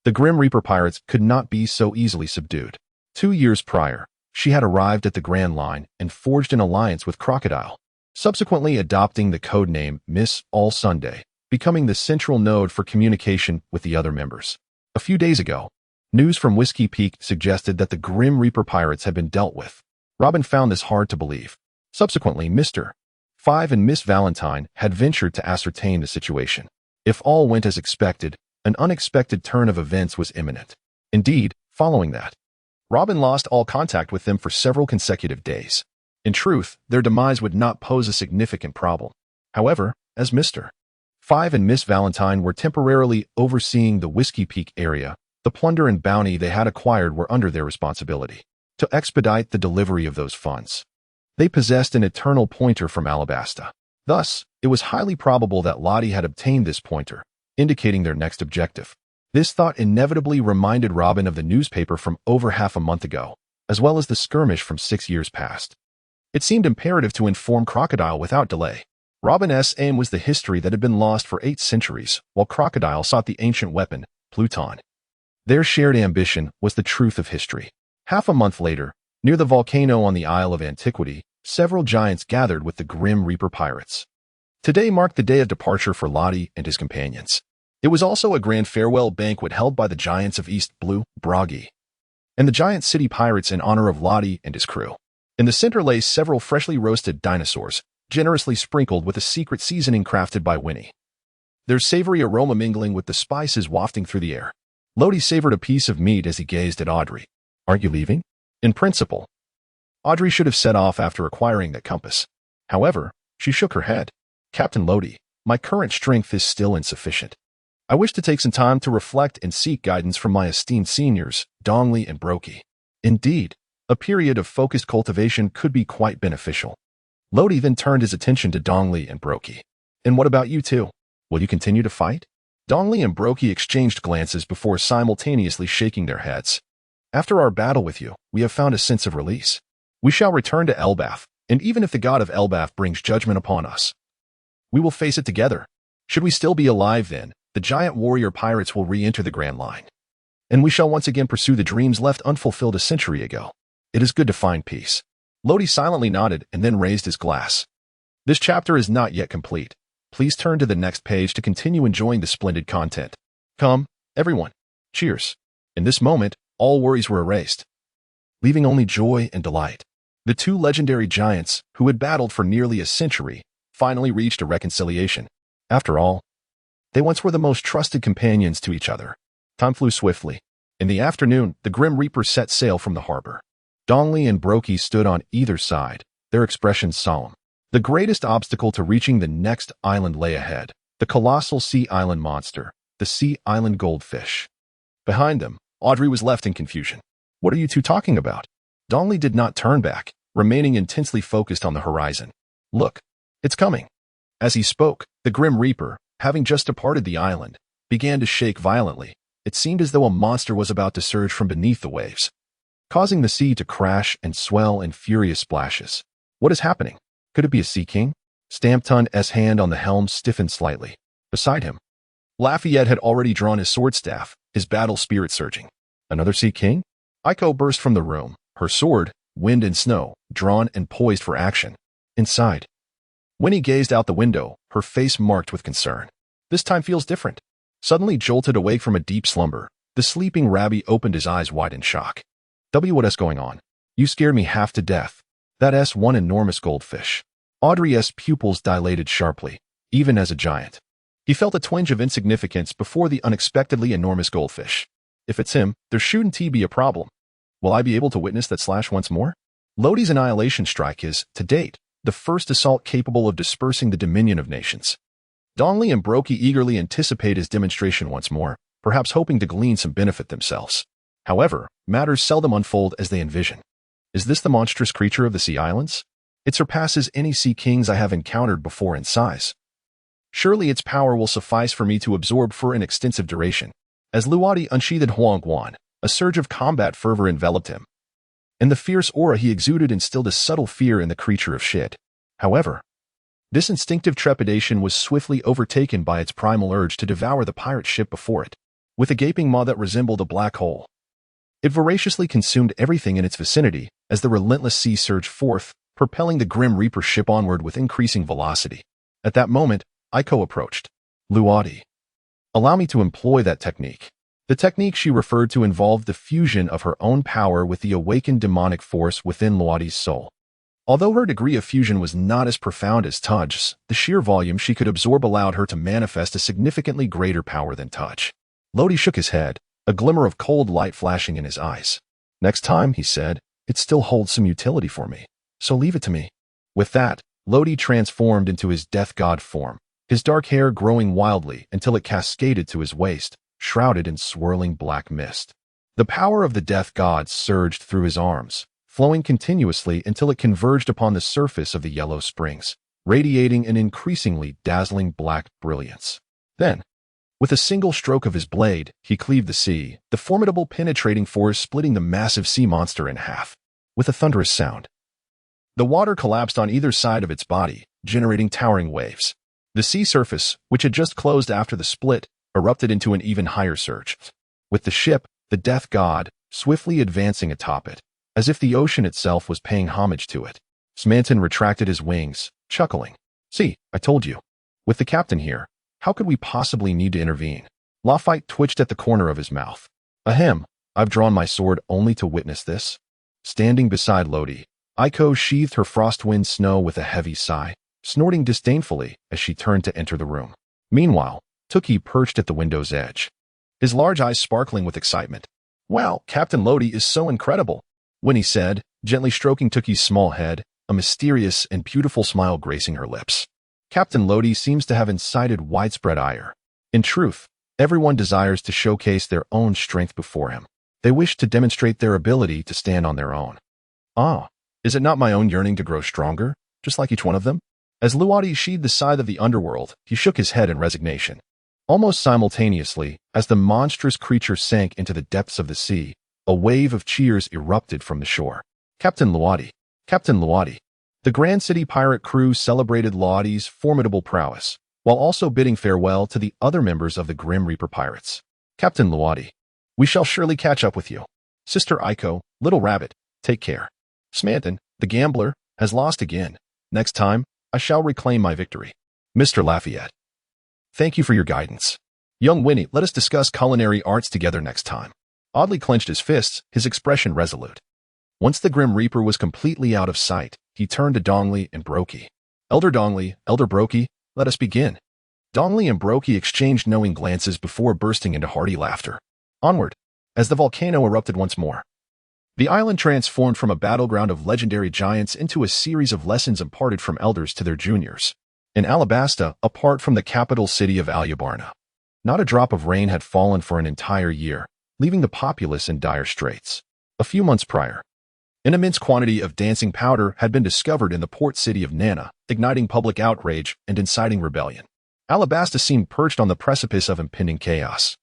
The Grim Reaper pirates could not be so easily subdued. 2 years prior, she had arrived at the Grand Line and forged an alliance with Crocodile, subsequently adopting the codename Miss All Sunday, becoming the central node for communication with the other members. A few days ago, news from Whiskey Peak suggested that the Grim Reaper pirates had been dealt with. Robin found this hard to believe. Subsequently, Mr. Five and Miss Valentine had ventured to ascertain the situation. If all went as expected, an unexpected turn of events was imminent. Indeed, following that, Robin lost all contact with them for several consecutive days. In truth, their demise would not pose a significant problem. However, as Mr. Five and Miss Valentine were temporarily overseeing the Whiskey Peak area, the plunder and bounty they had acquired were under their responsibility. To expedite the delivery of those funds, they possessed an eternal pointer from Alabasta. Thus, it was highly probable that Lodi had obtained this pointer, indicating their next objective. This thought inevitably reminded Robin of the newspaper from over half a month ago, as well as the skirmish from 6 years past. It seemed imperative to inform Crocodile without delay. Robin's aim was the history that had been lost for 8 centuries, while Crocodile sought the ancient weapon, Pluton. Their shared ambition was the truth of history. Half a month later, near the volcano on the Isle of Antiquity, several giants gathered with the Grim Reaper pirates. Today marked the day of departure for Lodi and his companions. It was also a grand farewell banquet held by the giants of East Blue, Bragi, and the giant city pirates in honor of Lodi and his crew. In the center lay several freshly roasted dinosaurs, generously sprinkled with a secret seasoning crafted by Winnie, their savory aroma mingling with the spices wafting through the air. Lodi savored a piece of meat as he gazed at Audrey. Aren't you leaving? In principle, Audrey should have set off after acquiring that compass. However, she shook her head. Captain Lodi, my current strength is still insufficient. I wish to take some time to reflect and seek guidance from my esteemed seniors, Dongley and Brokey. Indeed, a period of focused cultivation could be quite beneficial. Lodi then turned his attention to Dongli and Brokey. And what about you two? Will you continue to fight? Dongli and Brokey exchanged glances before simultaneously shaking their heads. After our battle with you, we have found a sense of release. We shall return to Elbath, and even if the god of Elbath brings judgment upon us, we will face it together. Should we still be alive then, the giant warrior pirates will re-enter the Grand Line. And we shall once again pursue the dreams left unfulfilled a century ago. It is good to find peace. Lodi silently nodded and then raised his glass. This chapter is not yet complete. Please turn to the next page to continue enjoying the splendid content. Come, everyone. Cheers. In this moment, all worries were erased, leaving only joy and delight. The two legendary giants, who had battled for nearly a century, finally reached a reconciliation. After all, they once were the most trusted companions to each other. Time flew swiftly. In the afternoon, the Grim Reaper set sail from the harbor. Dongli and Brokey stood on either side, their expressions solemn. The greatest obstacle to reaching the next island lay ahead, the colossal sea island monster, the sea island goldfish. Behind them, Audrey was left in confusion. What are you two talking about? Dongli did not turn back, remaining intensely focused on the horizon. Look, it's coming. As he spoke, the Grim Reaper, having just departed the island, began to shake violently. It seemed as though a monster was about to surge from beneath the waves, causing the sea to crash and swell in furious splashes. What is happening? Could it be a Sea King? Stampton's hand on the helm stiffened slightly. Beside him, Lafayette had already drawn his sword staff, his battle spirit surging. Another Sea King? Aiko burst from the room, her sword, wind and snow, drawn and poised for action. Inside, Winnie gazed out the window, her face marked with concern. This time feels different. Suddenly jolted awake from a deep slumber, the sleeping Rabbi opened his eyes wide in shock. What's going on? You scared me half to death. That's one enormous goldfish. Audrey's pupils dilated sharply, even as a giant. He felt a twinge of insignificance before the unexpectedly enormous goldfish. If it's him, there shouldn't be a problem. Will I be able to witness that slash once more? Lodi's annihilation strike is, to date, the first assault capable of dispersing the dominion of nations. Dongli and Brokey eagerly anticipate his demonstration once more, perhaps hoping to glean some benefit themselves. However, matters seldom unfold as they envision. Is this the monstrous creature of the Sea Islands? It surpasses any Sea Kings I have encountered before in size. Surely its power will suffice for me to absorb for an extensive duration. As Luadi unsheathed Huang Guan, a surge of combat fervor enveloped him, and the fierce aura he exuded instilled a subtle fear in the creature of shit. However, this instinctive trepidation was swiftly overtaken by its primal urge to devour the pirate ship before it. With a gaping maw that resembled a black hole, it voraciously consumed everything in its vicinity as the relentless sea surged forth, propelling the Grim Reaper ship onward with increasing velocity. At that moment, Aiko approached. Luadi, allow me to employ that technique. The technique she referred to involved the fusion of her own power with the awakened demonic force within Luadi's soul. Although her degree of fusion was not as profound as Touch's, the sheer volume she could absorb allowed her to manifest a significantly greater power than Touch. Lodi shook his head, a glimmer of cold light flashing in his eyes. Next time, he said, it still holds some utility for me, so leave it to me. With that, Lodi transformed into his death god form, his dark hair growing wildly until it cascaded to his waist, shrouded in swirling black mist. The power of the death god surged through his arms, flowing continuously until it converged upon the surface of the yellow springs, radiating an increasingly dazzling black brilliance. Then, with a single stroke of his blade, he cleaved the sea, the formidable penetrating force splitting the massive sea monster in half. With a thunderous sound, the water collapsed on either side of its body, generating towering waves. The sea surface, which had just closed after the split, erupted into an even higher surge, with the ship, the death god, swiftly advancing atop it, as if the ocean itself was paying homage to it. Smanton retracted his wings, chuckling. See, I told you. With the captain here, how could we possibly need to intervene? Lafayette twitched at the corner of his mouth. Ahem, I've drawn my sword only to witness this. Standing beside Lodi, Aiko sheathed her frostwind snow with a heavy sigh, snorting disdainfully as she turned to enter the room. Meanwhile, Tookie perched at the window's edge, his large eyes sparkling with excitement. Wow, Captain Lodi is so incredible, Winnie said, gently stroking Tookie's small head, a mysterious and beautiful smile gracing her lips. Captain Lodi seems to have incited widespread ire. In truth, everyone desires to showcase their own strength before him. They wish to demonstrate their ability to stand on their own. Ah, is it not my own yearning to grow stronger? just like each one of them? As Luadi sheathed the scythe of the underworld, he shook his head in resignation. Almost simultaneously, as the monstrous creature sank into the depths of the sea, a wave of cheers erupted from the shore. Captain Luadi! Captain Luadi! The Grand City pirate crew celebrated Luadi's formidable prowess, while also bidding farewell to the other members of the Grim Reaper pirates. Captain Luadi, we shall surely catch up with you. Sister Aiko, Little Rabbit, take care. Smanton, the gambler, has lost again. Next time, I shall reclaim my victory. Mr. Lafayette. Thank you for your guidance. Young Winnie, let us discuss culinary arts together next time. Oddly clenched his fists, his expression resolute. Once the Grim Reaper was completely out of sight, he turned to Dongli and Brokey. Elder Dongli, Elder Brokey, let us begin. Dongli and Brokey exchanged knowing glances before bursting into hearty laughter. Onward, as the volcano erupted once more. The island transformed from a battleground of legendary giants into a series of lessons imparted from elders to their juniors. In Alabasta, apart from the capital city of Alubarna, not a drop of rain had fallen for an entire year, leaving the populace in dire straits. A few months prior, an immense quantity of dancing powder had been discovered in the port city of Nana, igniting public outrage and inciting rebellion. Alabasta seemed perched on the precipice of impending chaos,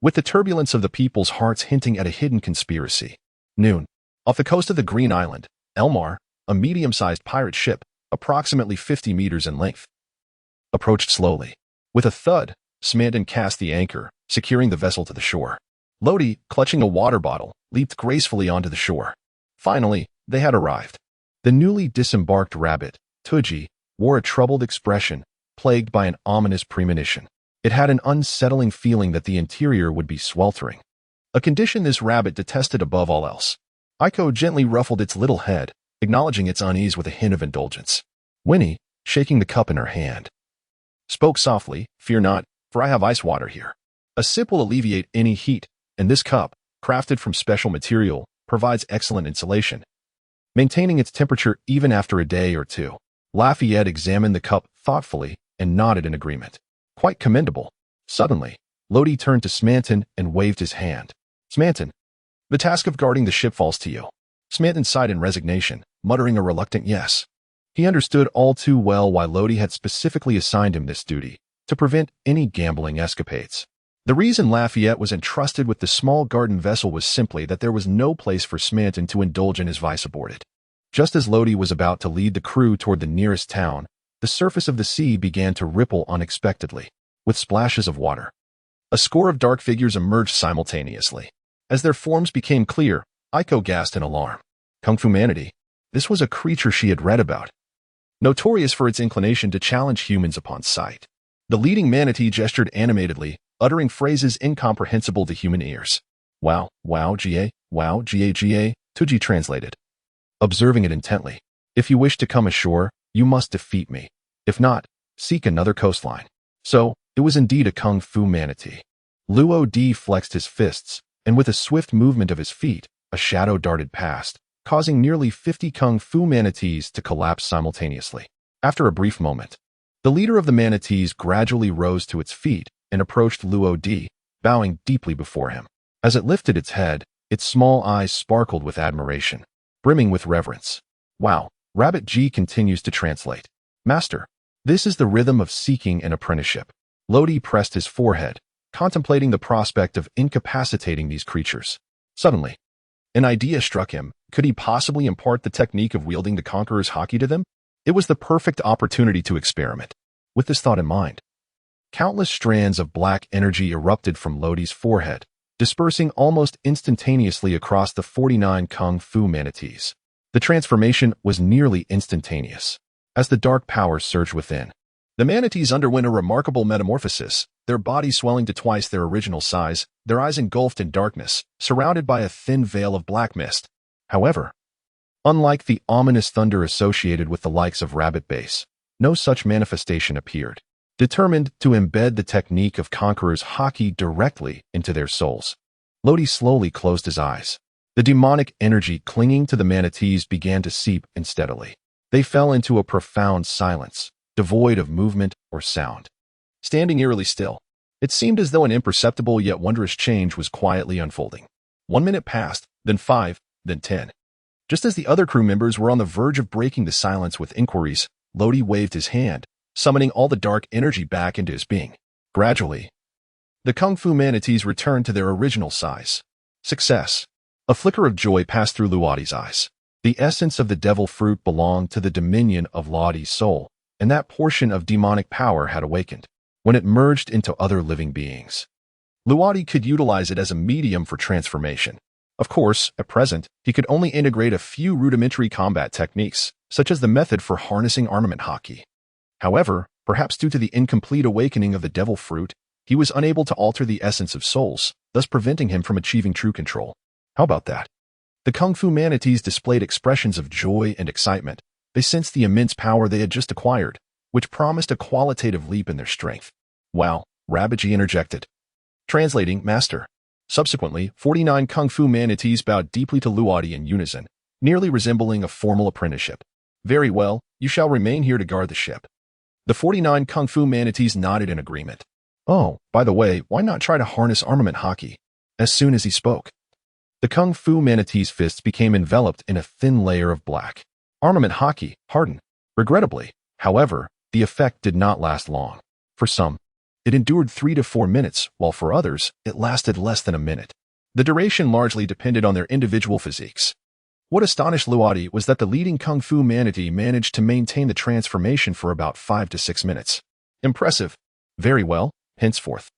with the turbulence of the people's hearts hinting at a hidden conspiracy. Noon. Off the coast of the Green Island, Elmar, a medium-sized pirate ship, approximately 50 meters in length, approached slowly. With a thud, Smanton cast the anchor, securing the vessel to the shore. Lodi, clutching a water bottle, leaped gracefully onto the shore. Finally, they had arrived. The newly disembarked rabbit, Tuji, wore a troubled expression, plagued by an ominous premonition. It had an unsettling feeling that the interior would be sweltering, a condition this rabbit detested above all else. Aiko gently ruffled its little head, acknowledging its unease with a hint of indulgence. Winnie, shaking the cup in her hand, spoke softly, "Fear not, for I have ice water here. A sip will alleviate any heat, and this cup, crafted from special material, provides excellent insulation, maintaining its temperature even after a day or two." Lafayette examined the cup thoughtfully and nodded in agreement. Quite commendable. Suddenly, Lodi turned to Smanton and waved his hand. "Smanton, the task of guarding the ship falls to you." Smanton sighed in resignation, muttering a reluctant yes. He understood all too well why Lodi had specifically assigned him this duty, to prevent any gambling escapades. The reason Lafayette was entrusted with the small garden vessel was simply that there was no place for Smanton to indulge in his vice aboard it. Just as Lodi was about to lead the crew toward the nearest town, the surface of the sea began to ripple unexpectedly, with splashes of water. A score of dark figures emerged simultaneously. As their forms became clear, Aiko gasped in alarm. Kung Fu Manatee. This was a creature she had read about, notorious for its inclination to challenge humans upon sight. The leading manatee gestured animatedly, uttering phrases incomprehensible to human ears. Wow, wow, GA, Tuji translated, observing it intently. "If you wish to come ashore, you must defeat me. If not, seek another coastline." So, it was indeed a Kung Fu manatee. Luo Di flexed his fists, and with a swift movement of his feet, a shadow darted past, causing nearly 50 Kung Fu manatees to collapse simultaneously. After a brief moment, the leader of the manatees gradually rose to its feet and approached Luo Di, bowing deeply before him. As it lifted its head, its small eyes sparkled with admiration, brimming with reverence. "Wow," Rabbit G continues to translate. "Master, this is the rhythm of seeking an apprenticeship." Lodi pressed his forehead, contemplating the prospect of incapacitating these creatures. Suddenly, an idea struck him. Could he possibly impart the technique of wielding the Conqueror's haki to them? It was the perfect opportunity to experiment. With this thought in mind, countless strands of black energy erupted from Lodi's forehead, dispersing almost instantaneously across the 49 Kung Fu manatees. The transformation was nearly instantaneous. As the dark power surged within, the manatees underwent a remarkable metamorphosis, their bodies swelling to twice their original size, their eyes engulfed in darkness, surrounded by a thin veil of black mist. However, unlike the ominous thunder associated with the likes of Rabbit Base, no such manifestation appeared. Determined to embed the technique of Conqueror's haki directly into their souls, Lodi slowly closed his eyes. The demonic energy clinging to the manatees began to seep in steadily. They fell into a profound silence, devoid of movement or sound. Standing eerily still, it seemed as though an imperceptible yet wondrous change was quietly unfolding. 1 minute passed, then 5, then 10. Just as the other crew members were on the verge of breaking the silence with inquiries, Lodi waved his hand, summoning all the dark energy back into his being. Gradually, the Kung Fu manatees returned to their original size. Success. A flicker of joy passed through Luodi's eyes. The essence of the devil fruit belonged to the dominion of Lodi's soul, and that portion of demonic power had awakened when it merged into other living beings. Luodi could utilize it as a medium for transformation. Of course, at present, he could only integrate a few rudimentary combat techniques, such as the method for harnessing armament haki. However, perhaps due to the incomplete awakening of the devil fruit, he was unable to alter the essence of souls, thus preventing him from achieving true control. How about that? The Kung Fu manatees displayed expressions of joy and excitement. They sensed the immense power they had just acquired, which promised a qualitative leap in their strength. Wow, Rabbiji interjected. Translating, Master. Subsequently, 49 Kung Fu manatees bowed deeply to Luodi in unison, nearly resembling a formal apprenticeship. Very well, you shall remain here to guard the ship. The 49 Kung Fu manatees nodded in agreement. Oh, by the way, why not try to harness armament haki? As soon as he spoke, the Kung Fu manatee's fists became enveloped in a thin layer of black. Armament haki hardened. Regrettably, however, the effect did not last long. For some, it endured 3 to 4 minutes, while for others, it lasted less than a minute. The duration largely depended on their individual physiques. What astonished Luodi was that the leading Kung Fu manatee managed to maintain the transformation for about 5 to 6 minutes. Impressive. Very well, henceforth.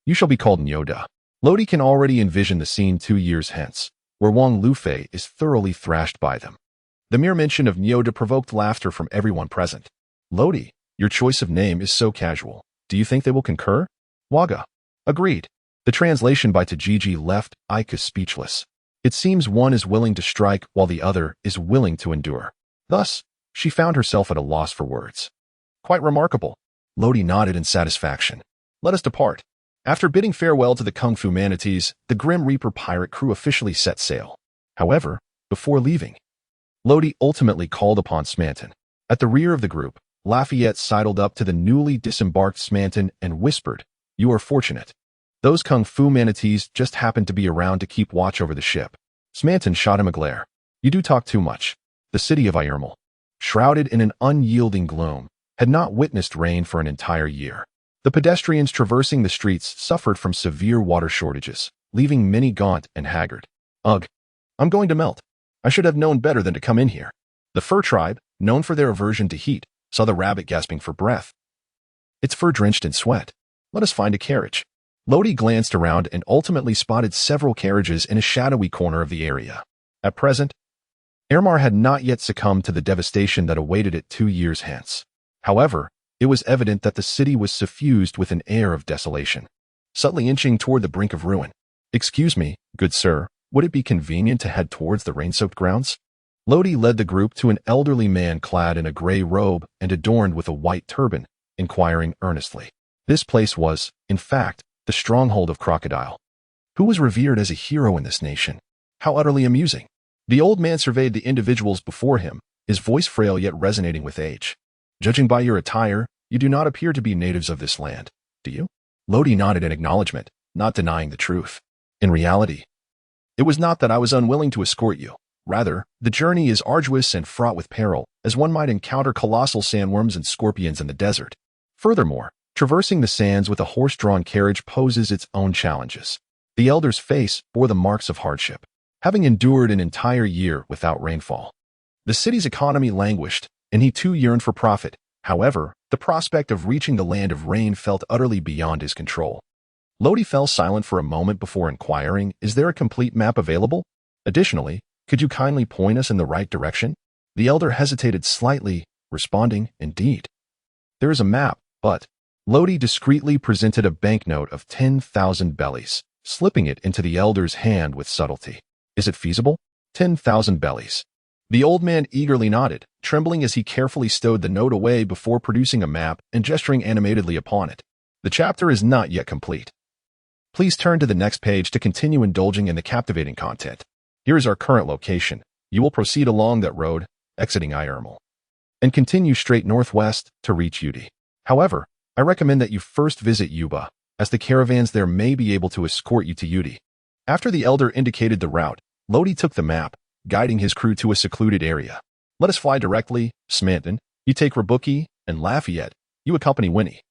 You shall be called Nyoda. Lodi can already envision the scene 2 years hence, where Wang Lufei is thoroughly thrashed by them. The mere mention of Nyoda provoked laughter from everyone present. Lodi, your choice of name is so casual. Do you think they will concur? Waga. Agreed. The translation by Tajiji left Aika speechless. It seems one is willing to strike while the other is willing to endure. Thus, she found herself at a loss for words. Quite remarkable. Lodi nodded in satisfaction. Let us depart. After bidding farewell to the Kung Fu manatees, the Grim Reaper pirate crew officially set sail. However, before leaving, Lodi ultimately called upon Smanton. At the rear of the group, Lafayette sidled up to the newly disembarked Smanton and whispered, "You are fortunate. Those Kung Fu manatees just happened to be around to keep watch over the ship." Smanton shot him a glare. "You do talk too much." The city of Irmal, shrouded in an unyielding gloom, had not witnessed rain for an entire year. The pedestrians traversing the streets suffered from severe water shortages, leaving many gaunt and haggard. Ugh, I'm going to melt. I should have known better than to come in here. The fur tribe, known for their aversion to heat, saw the rabbit gasping for breath. Its fur drenched in sweat. Let us find a carriage. Lodi glanced around and ultimately spotted several carriages in a shadowy corner of the area. At present, Ermar had not yet succumbed to the devastation that awaited it 2 years hence. However, it was evident that the city was suffused with an air of desolation, subtly inching toward the brink of ruin. "Excuse me, good sir, would it be convenient to head towards the rain-soaked grounds?" Lodi led the group to an elderly man clad in a gray robe and adorned with a white turban, inquiring earnestly. This place was, in fact, the stronghold of Crocodile, who was revered as a hero in this nation. How utterly amusing. The old man surveyed the individuals before him, his voice frail yet resonating with age. "Judging by your attire, you do not appear to be natives of this land, do you?" Lodi nodded in acknowledgement, not denying the truth. "In reality, it was not that I was unwilling to escort you. Rather, the journey is arduous and fraught with peril, as one might encounter colossal sandworms and scorpions in the desert. Furthermore, traversing the sands with a horse-drawn carriage poses its own challenges." The elder's face bore the marks of hardship, having endured an entire year without rainfall. The city's economy languished, and he too yearned for profit. However, the prospect of reaching the land of rain felt utterly beyond his control. Lodi fell silent for a moment before inquiring, "Is there a complete map available? Additionally, could you kindly point us in the right direction?" The elder hesitated slightly, responding, "Indeed. There is a map, but..." Lodi discreetly presented a banknote of 10,000 bellies, slipping it into the elder's hand with subtlety. "Is it feasible?" 10,000 bellies. The old man eagerly nodded, trembling as he carefully stowed the note away before producing a map and gesturing animatedly upon it. "The chapter is not yet complete. Please turn to the next page to continue indulging in the captivating content. Here is our current location. You will proceed along that road, exiting Irmal, and continue straight northwest to reach Udi. However, I recommend that you first visit Yuba, as the caravans there may be able to escort you to Udi." After the elder indicated the route, Lodi took the map, guiding his crew to a secluded area. Let us fly directly, Smanton. You take Rabuki, and Lafayette. You accompany Winnie.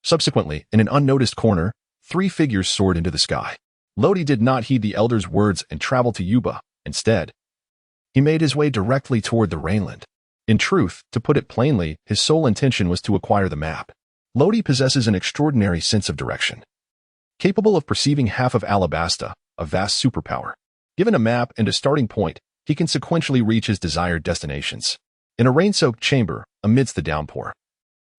Subsequently, in an unnoticed corner, 3 figures soared into the sky. Lodi did not heed the elder's words and traveled to Yuba. Instead, he made his way directly toward the Rainland. In truth, to put it plainly, his sole intention was to acquire the map. Lodi possesses an extraordinary sense of direction. Capable of perceiving half of Alabasta, a vast superpower. Given a map and a starting point, he can sequentially reach his desired destinations. In a rain-soaked chamber, amidst the downpour,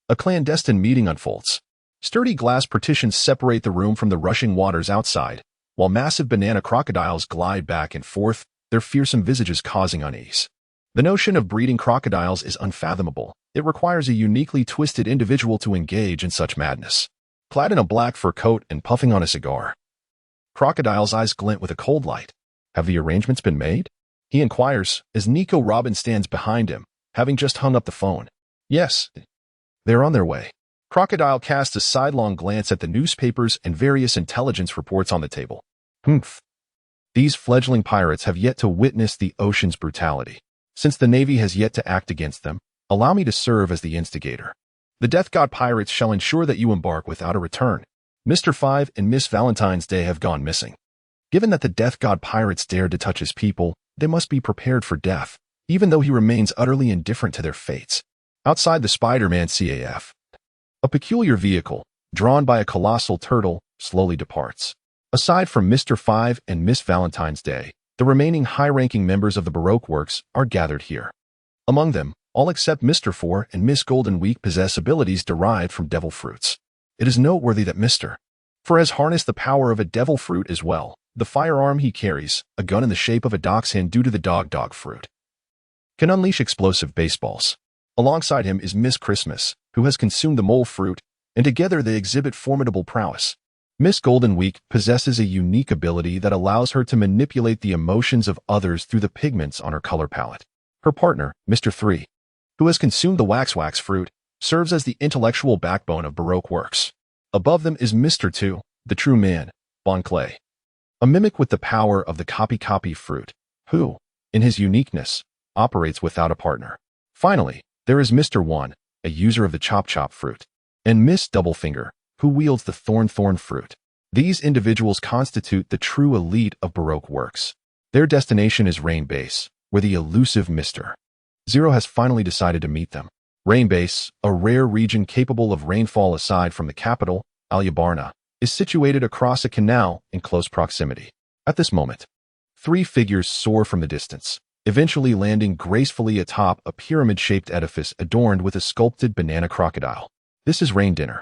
a clandestine meeting unfolds. Sturdy glass partitions separate the room from the rushing waters outside, while massive banana crocodiles glide back and forth, their fearsome visages causing unease. The notion of breeding crocodiles is unfathomable. It requires a uniquely twisted individual to engage in such madness. Clad in a black fur coat and puffing on a cigar, Crocodile's eyes glint with a cold light. Have the arrangements been made? He inquires, as Nico Robin stands behind him, having just hung up the phone. Yes, they're on their way. Crocodile casts a sidelong glance at the newspapers and various intelligence reports on the table. Humph. These fledgling pirates have yet to witness the ocean's brutality. Since the Navy has yet to act against them, allow me to serve as the instigator. The Death God pirates shall ensure that you embark without a return. Mr. 5 and Miss Valentine's Day have gone missing. Given that the Death God pirates dared to touch his people, they must be prepared for death, even though he remains utterly indifferent to their fates. Outside the Spider-Man CAF, a peculiar vehicle, drawn by a colossal turtle, slowly departs. Aside from Mr. 5 and Miss Valentine's Day, the remaining high-ranking members of the Baroque Works are gathered here. Among them, all except Mr. 4 and Miss Golden Week possess abilities derived from devil fruits. It is noteworthy that Mr. 4 has harnessed the power of a devil fruit as well. The firearm he carries, a gun in the shape of a dachshund due to the dog fruit, can unleash explosive baseballs. Alongside him is Miss Christmas, who has consumed the mole fruit, and together they exhibit formidable prowess. Miss Golden Week possesses a unique ability that allows her to manipulate the emotions of others through the pigments on her color palette. Her partner, Mr. 3, who has consumed the wax fruit, serves as the intellectual backbone of Baroque Works. Above them is Mr. 2, the true man, Bon Clay, a mimic with the power of the copy fruit, who, in his uniqueness, operates without a partner. Finally, there is Mr. 1, a user of the chop fruit, and Miss Doublefinger, who wields the thorn fruit. These individuals constitute the true elite of Baroque Works. Their destination is Rain Base, where the elusive Mr. 0 has finally decided to meet them. Rain Base, a rare region capable of rainfall aside from the capital, Alyabarna, is situated across a canal in close proximity. At this moment, 3 figures soar from the distance, eventually landing gracefully atop a pyramid-shaped edifice adorned with a sculpted banana crocodile. This is Rain Dinner,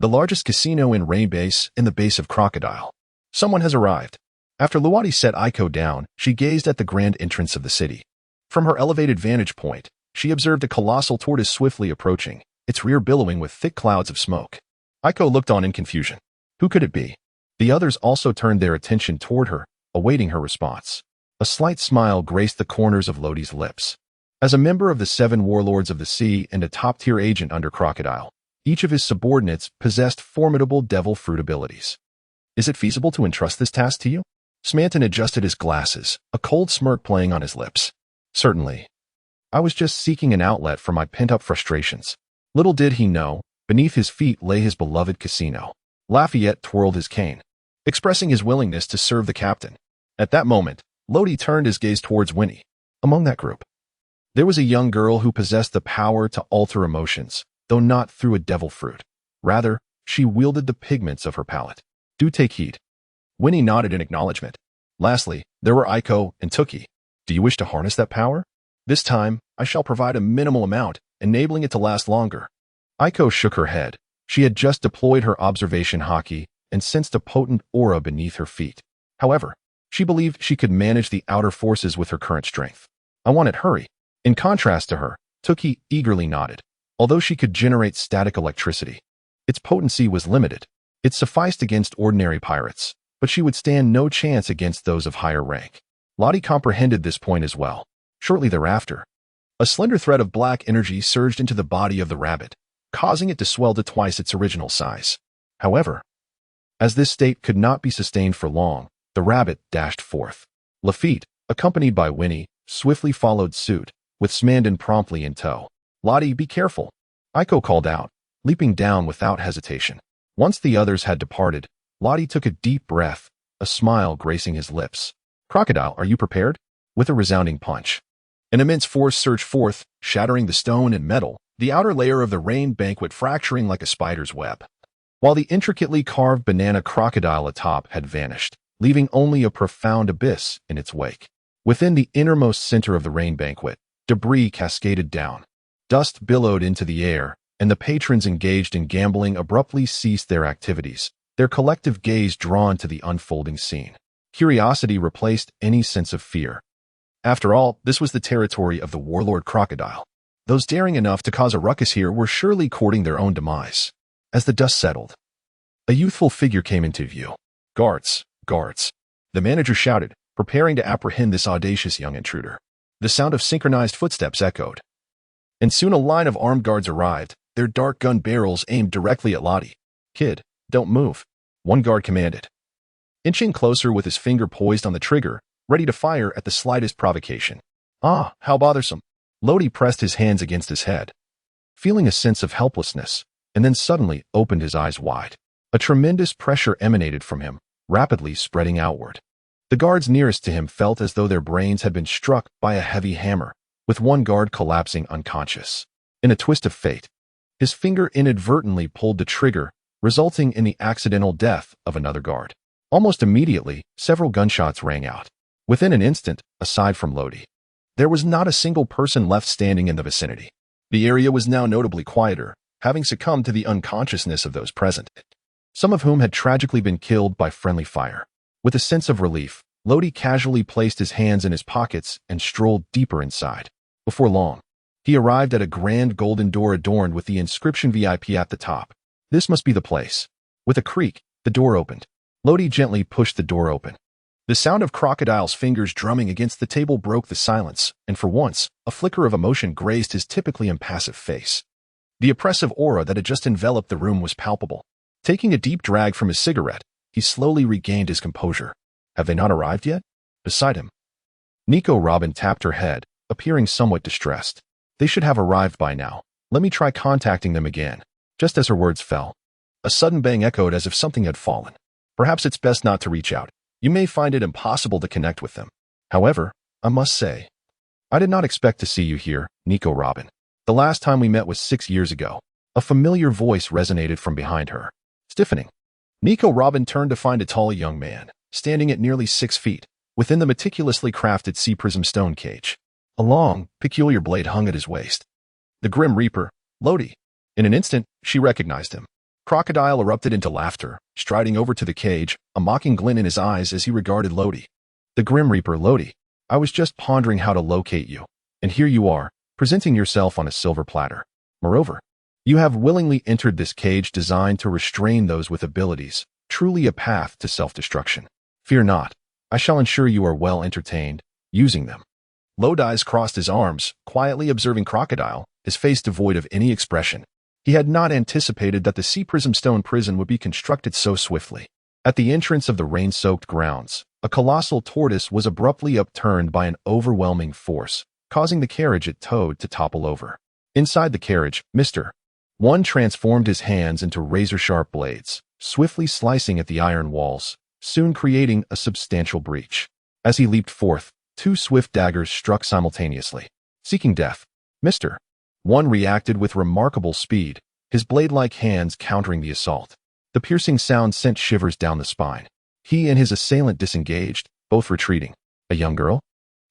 the largest casino in Rain Base in the base of Crocodile. Someone has arrived. After Luwadi set Aiko down, she gazed at the grand entrance of the city. From her elevated vantage point, she observed a colossal tortoise swiftly approaching, its rear billowing with thick clouds of smoke. Aiko looked on in confusion. Who could it be? The others also turned their attention toward her, awaiting her response. A slight smile graced the corners of Lodi's lips. As a member of the 7 warlords of the sea and a top-tier agent under Crocodile, each of his subordinates possessed formidable devil fruit abilities. Is it feasible to entrust this task to you? Smanton adjusted his glasses, a cold smirk playing on his lips. Certainly. I was just seeking an outlet for my pent-up frustrations. Little did he know, beneath his feet lay his beloved casino. Lafayette twirled his cane, expressing his willingness to serve the captain. At that moment, Lodi turned his gaze towards Winnie. Among that group, there was a young girl who possessed the power to alter emotions, though not through a devil fruit. Rather, she wielded the pigments of her palette. Do take heed. Winnie nodded in acknowledgement. Lastly, there were Aiko and Tookie. Do you wish to harness that power? This time, I shall provide a minimal amount, enabling it to last longer. Aiko shook her head. She had just deployed her observation hockey and sensed a potent aura beneath her feet. However, she believed she could manage the outer forces with her current strength. I wanted hurry. In contrast to her, Tookie eagerly nodded. Although she could generate static electricity, its potency was limited. It sufficed against ordinary pirates, but she would stand no chance against those of higher rank. Lottie comprehended this point as well. Shortly thereafter, a slender thread of black energy surged into the body of the rabbit, causing it to swell to twice its original size. However, as this state could not be sustained for long, the rabbit dashed forth. Lafitte, accompanied by Winnie, swiftly followed suit, with Smandon promptly in tow. "Lottie, be careful," Aiko called out, leaping down without hesitation. Once the others had departed, Lottie took a deep breath, a smile gracing his lips. "Crocodile, are you prepared?" With a resounding punch, an immense force surged forth, shattering the stone and metal, the outer layer of the rain banquet fracturing like a spider's web, while the intricately carved banana crocodile atop had vanished, leaving only a profound abyss in its wake. Within the innermost center of the rain banquet, debris cascaded down. Dust billowed into the air, and the patrons engaged in gambling abruptly ceased their activities, their collective gaze drawn to the unfolding scene. Curiosity replaced any sense of fear. After all, this was the territory of the warlord crocodile. Those daring enough to cause a ruckus here were surely courting their own demise. As the dust settled, a youthful figure came into view. "Guards, guards," the manager shouted, preparing to apprehend this audacious young intruder. The sound of synchronized footsteps echoed, and soon a line of armed guards arrived, their dark gun barrels aimed directly at Lottie. "Kid, don't move," one guard commanded, inching closer with his finger poised on the trigger, ready to fire at the slightest provocation. "Ah, how bothersome." Lottie pressed his hands against his head, feeling a sense of helplessness, and then suddenly opened his eyes wide. A tremendous pressure emanated from him, rapidly spreading outward. The guards nearest to him felt as though their brains had been struck by a heavy hammer, with one guard collapsing unconscious. In a twist of fate, his finger inadvertently pulled the trigger, resulting in the accidental death of another guard. Almost immediately, several gunshots rang out. Within an instant, aside from Lottie, there was not a single person left standing in the vicinity. The area was now notably quieter, having succumbed to the unconsciousness of those present, some of whom had tragically been killed by friendly fire. With a sense of relief, Lottie casually placed his hands in his pockets and strolled deeper inside. Before long, he arrived at a grand golden door adorned with the inscription VIP at the top. This must be the place. With a creak, the door opened. Lottie gently pushed the door open. The sound of Crocodile's fingers drumming against the table broke the silence, and for once, a flicker of emotion grazed his typically impassive face. The oppressive aura that had just enveloped the room was palpable. Taking a deep drag from his cigarette, he slowly regained his composure. "Have they not arrived yet?" Beside him, Nico Robin tapped her head, appearing somewhat distressed. "They should have arrived by now. Let me try contacting them again." Just as her words fell, a sudden bang echoed as if something had fallen. "Perhaps it's best not to reach out. You may find it impossible to connect with them. However, I must say, I did not expect to see you here, Nico Robin. The last time we met was 6 years ago." A familiar voice resonated from behind her. Stiffening, Nico Robin turned to find a tall young man, standing at nearly 6 feet, within the meticulously crafted Sea-Prism Stone cage. A long, peculiar blade hung at his waist. The Grim Reaper, Lottie. In an instant, she recognized him. Crocodile erupted into laughter, striding over to the cage, a mocking glint in his eyes as he regarded Lottie. "The Grim Reaper, Lottie. I was just pondering how to locate you, and here you are, presenting yourself on a silver platter. Moreover, you have willingly entered this cage designed to restrain those with abilities, truly a path to self-destruction. Fear not, I shall ensure you are well entertained, using them." Lodi's crossed his arms, quietly observing Crocodile, his face devoid of any expression. He had not anticipated that the Sea-Prism Stone prison would be constructed so swiftly. At the entrance of the rain-soaked grounds, a colossal tortoise was abruptly upturned by an overwhelming force, causing the carriage it towed to topple over. Inside the carriage, Mr. One transformed his hands into razor-sharp blades, swiftly slicing at the iron walls, soon creating a substantial breach. As he leaped forth, 2 swift daggers struck simultaneously. Seeking death, Mr. One reacted with remarkable speed, his blade-like hands countering the assault. The piercing sound sent shivers down the spine. He and his assailant disengaged, both retreating. A young girl?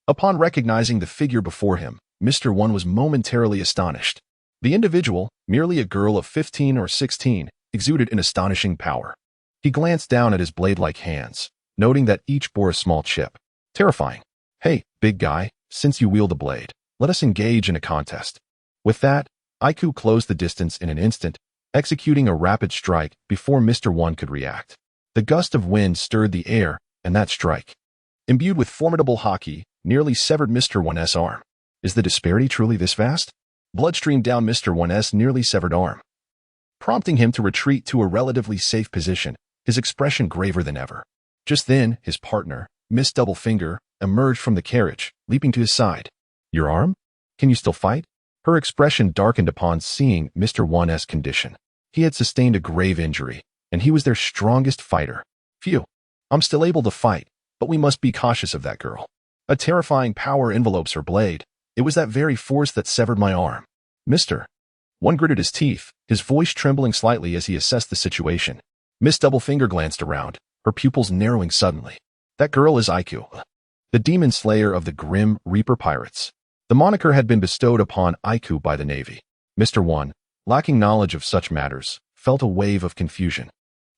Upon recognizing the figure before him, Mr. One was momentarily astonished. The individual, merely a girl of 15 or 16, exuded an astonishing power. He glanced down at his blade-like hands, noting that each bore a small chip. Terrifying. "Hey, big guy, since you wield a blade, let us engage in a contest." With that, Aiku closed the distance in an instant, executing a rapid strike before Mr. One could react. The gust of wind stirred the air, and that strike, imbued with formidable haki, nearly severed Mr. One's arm. Is the disparity truly this vast? Blood streamed down Mr. One's nearly severed arm, prompting him to retreat to a relatively safe position, his expression graver than ever. Just then, his partner, Miss Doublefinger, emerged from the carriage, leaping to his side. Your arm? Can you still fight? Her expression darkened upon seeing Mr. 1's condition. He had sustained a grave injury, and he was their strongest fighter. Phew. I'm still able to fight, but we must be cautious of that girl. A terrifying power envelopes her blade. It was that very force that severed my arm. Mr. 1 gritted his teeth, his voice trembling slightly as he assessed the situation. Miss Doublefinger glanced around, her pupils narrowing suddenly. That girl is Iku, the demon slayer of the Grim Reaper pirates. The moniker had been bestowed upon Iku by the Navy. Mr. 1, lacking knowledge of such matters, felt a wave of confusion.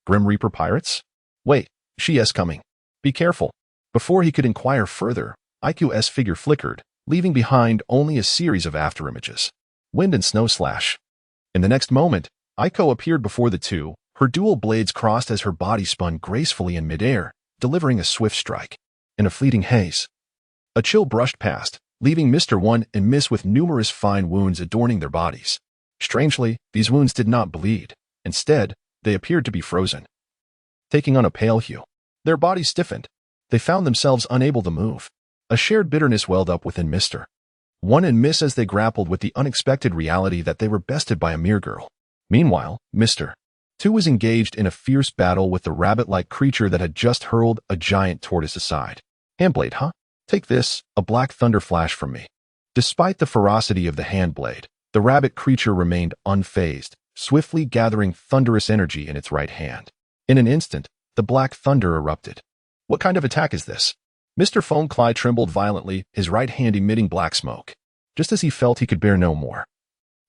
Grim Reaper pirates? Wait, she is coming. Be careful. Before he could inquire further, Iku's figure flickered, leaving behind only a series of afterimages. Wind and snow slash. In the next moment, Iko appeared before the two, her dual blades crossed as her body spun gracefully in midair, delivering a swift strike. In a fleeting haze, a chill brushed past, leaving Mr. 1 and Miss with numerous fine wounds adorning their bodies. Strangely, these wounds did not bleed. Instead, they appeared to be frozen, taking on a pale hue. Their bodies stiffened. They found themselves unable to move. A shared bitterness welled up within Mr. 1 and Miss as they grappled with the unexpected reality that they were bested by a mere girl. Meanwhile, Mr. 2 was engaged in a fierce battle with the rabbit-like creature that had just hurled a giant tortoise aside. Handblade, huh? Take this, a black thunder flash from me. Despite the ferocity of the handblade, the rabbit creature remained unfazed, swiftly gathering thunderous energy in its right hand. In an instant, the black thunder erupted. What kind of attack is this? Mr. Foamcly trembled violently, his right hand emitting black smoke. Just as he felt he could bear no more,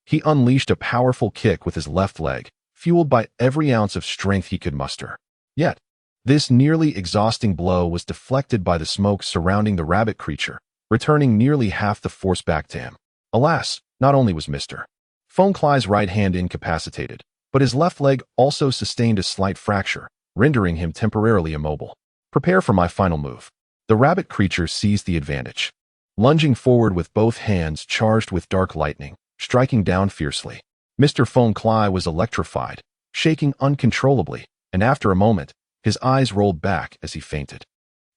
he unleashed a powerful kick with his left leg, fueled by every ounce of strength he could muster. Yet, this nearly exhausting blow was deflected by the smoke surrounding the rabbit creature, returning nearly half the force back to him. Alas, not only was Mr. Foamcly's right hand incapacitated, but his left leg also sustained a slight fracture, rendering him temporarily immobile. Prepare for my final move. The rabbit creature seized the advantage, lunging forward with both hands charged with dark lightning, striking down fiercely. Mr. Foamcly was electrified, shaking uncontrollably, and after a moment, his eyes rolled back as he fainted.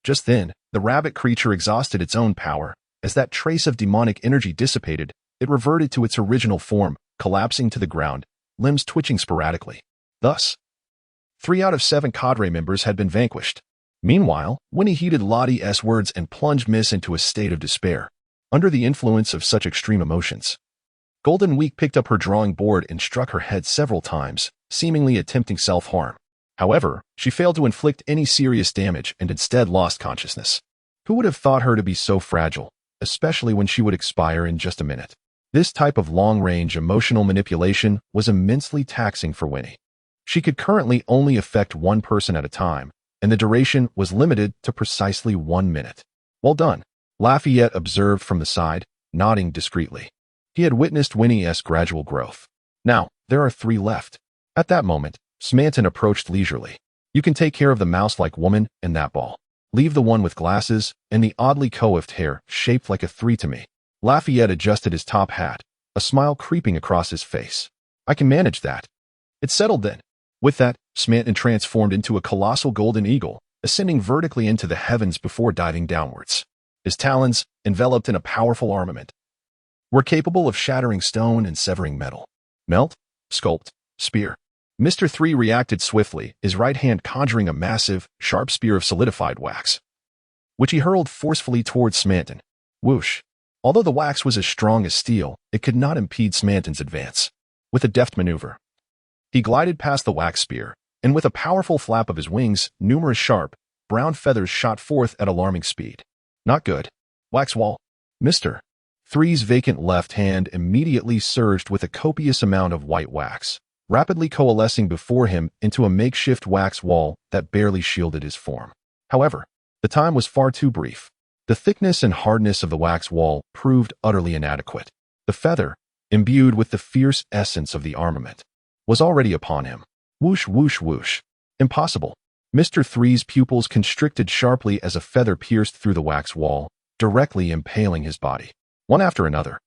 Just then, the rabbit creature exhausted its own power. As that trace of demonic energy dissipated, it reverted to its original form, collapsing to the ground, limbs twitching sporadically. Thus, 3 out of 7 cadre members had been vanquished. Meanwhile, Winnie heeded Lottie's words and plunged Miss into a state of despair. Under the influence of such extreme emotions, Golden Week picked up her drawing board and struck her head several times, seemingly attempting self-harm. However, she failed to inflict any serious damage and instead lost consciousness. Who would have thought her to be so fragile, especially when she would expire in just a minute? This type of long-range emotional manipulation was immensely taxing for Winnie. She could currently only affect one person at a time, and the duration was limited to precisely 1 minute. Well done, Lafayette observed from the side, nodding discreetly. He had witnessed Winnie's gradual growth. Now, there are 3 left. At that moment, Smanton approached leisurely. You can take care of the mouse-like woman and that ball. Leave the one with glasses and the oddly coiffed hair shaped like a 3 to me. Lafayette adjusted his top hat, a smile creeping across his face. I can manage that. It's settled then. With that, Smanton transformed into a colossal golden eagle, ascending vertically into the heavens before diving downwards. His talons, enveloped in a powerful armament, were capable of shattering stone and severing metal. Melt, sculpt, spear. Mr. 3 reacted swiftly, his right hand conjuring a massive, sharp spear of solidified wax, which he hurled forcefully towards Smanton. Whoosh. Although the wax was as strong as steel, it could not impede Smanton's advance. With a deft maneuver, he glided past the wax spear, and with a powerful flap of his wings, numerous sharp, brown feathers shot forth at alarming speed. Not good. Wax wall. Mr. 3's vacant left hand immediately surged with a copious amount of white wax, rapidly coalescing before him into a makeshift wax wall that barely shielded his form. However, the time was far too brief. The thickness and hardness of the wax wall proved utterly inadequate. The feather, imbued with the fierce essence of the armament, was already upon him. Whoosh, whoosh, whoosh. Impossible. Mr. 3's pupils constricted sharply as a feather pierced through the wax wall, directly impaling his body. One after another,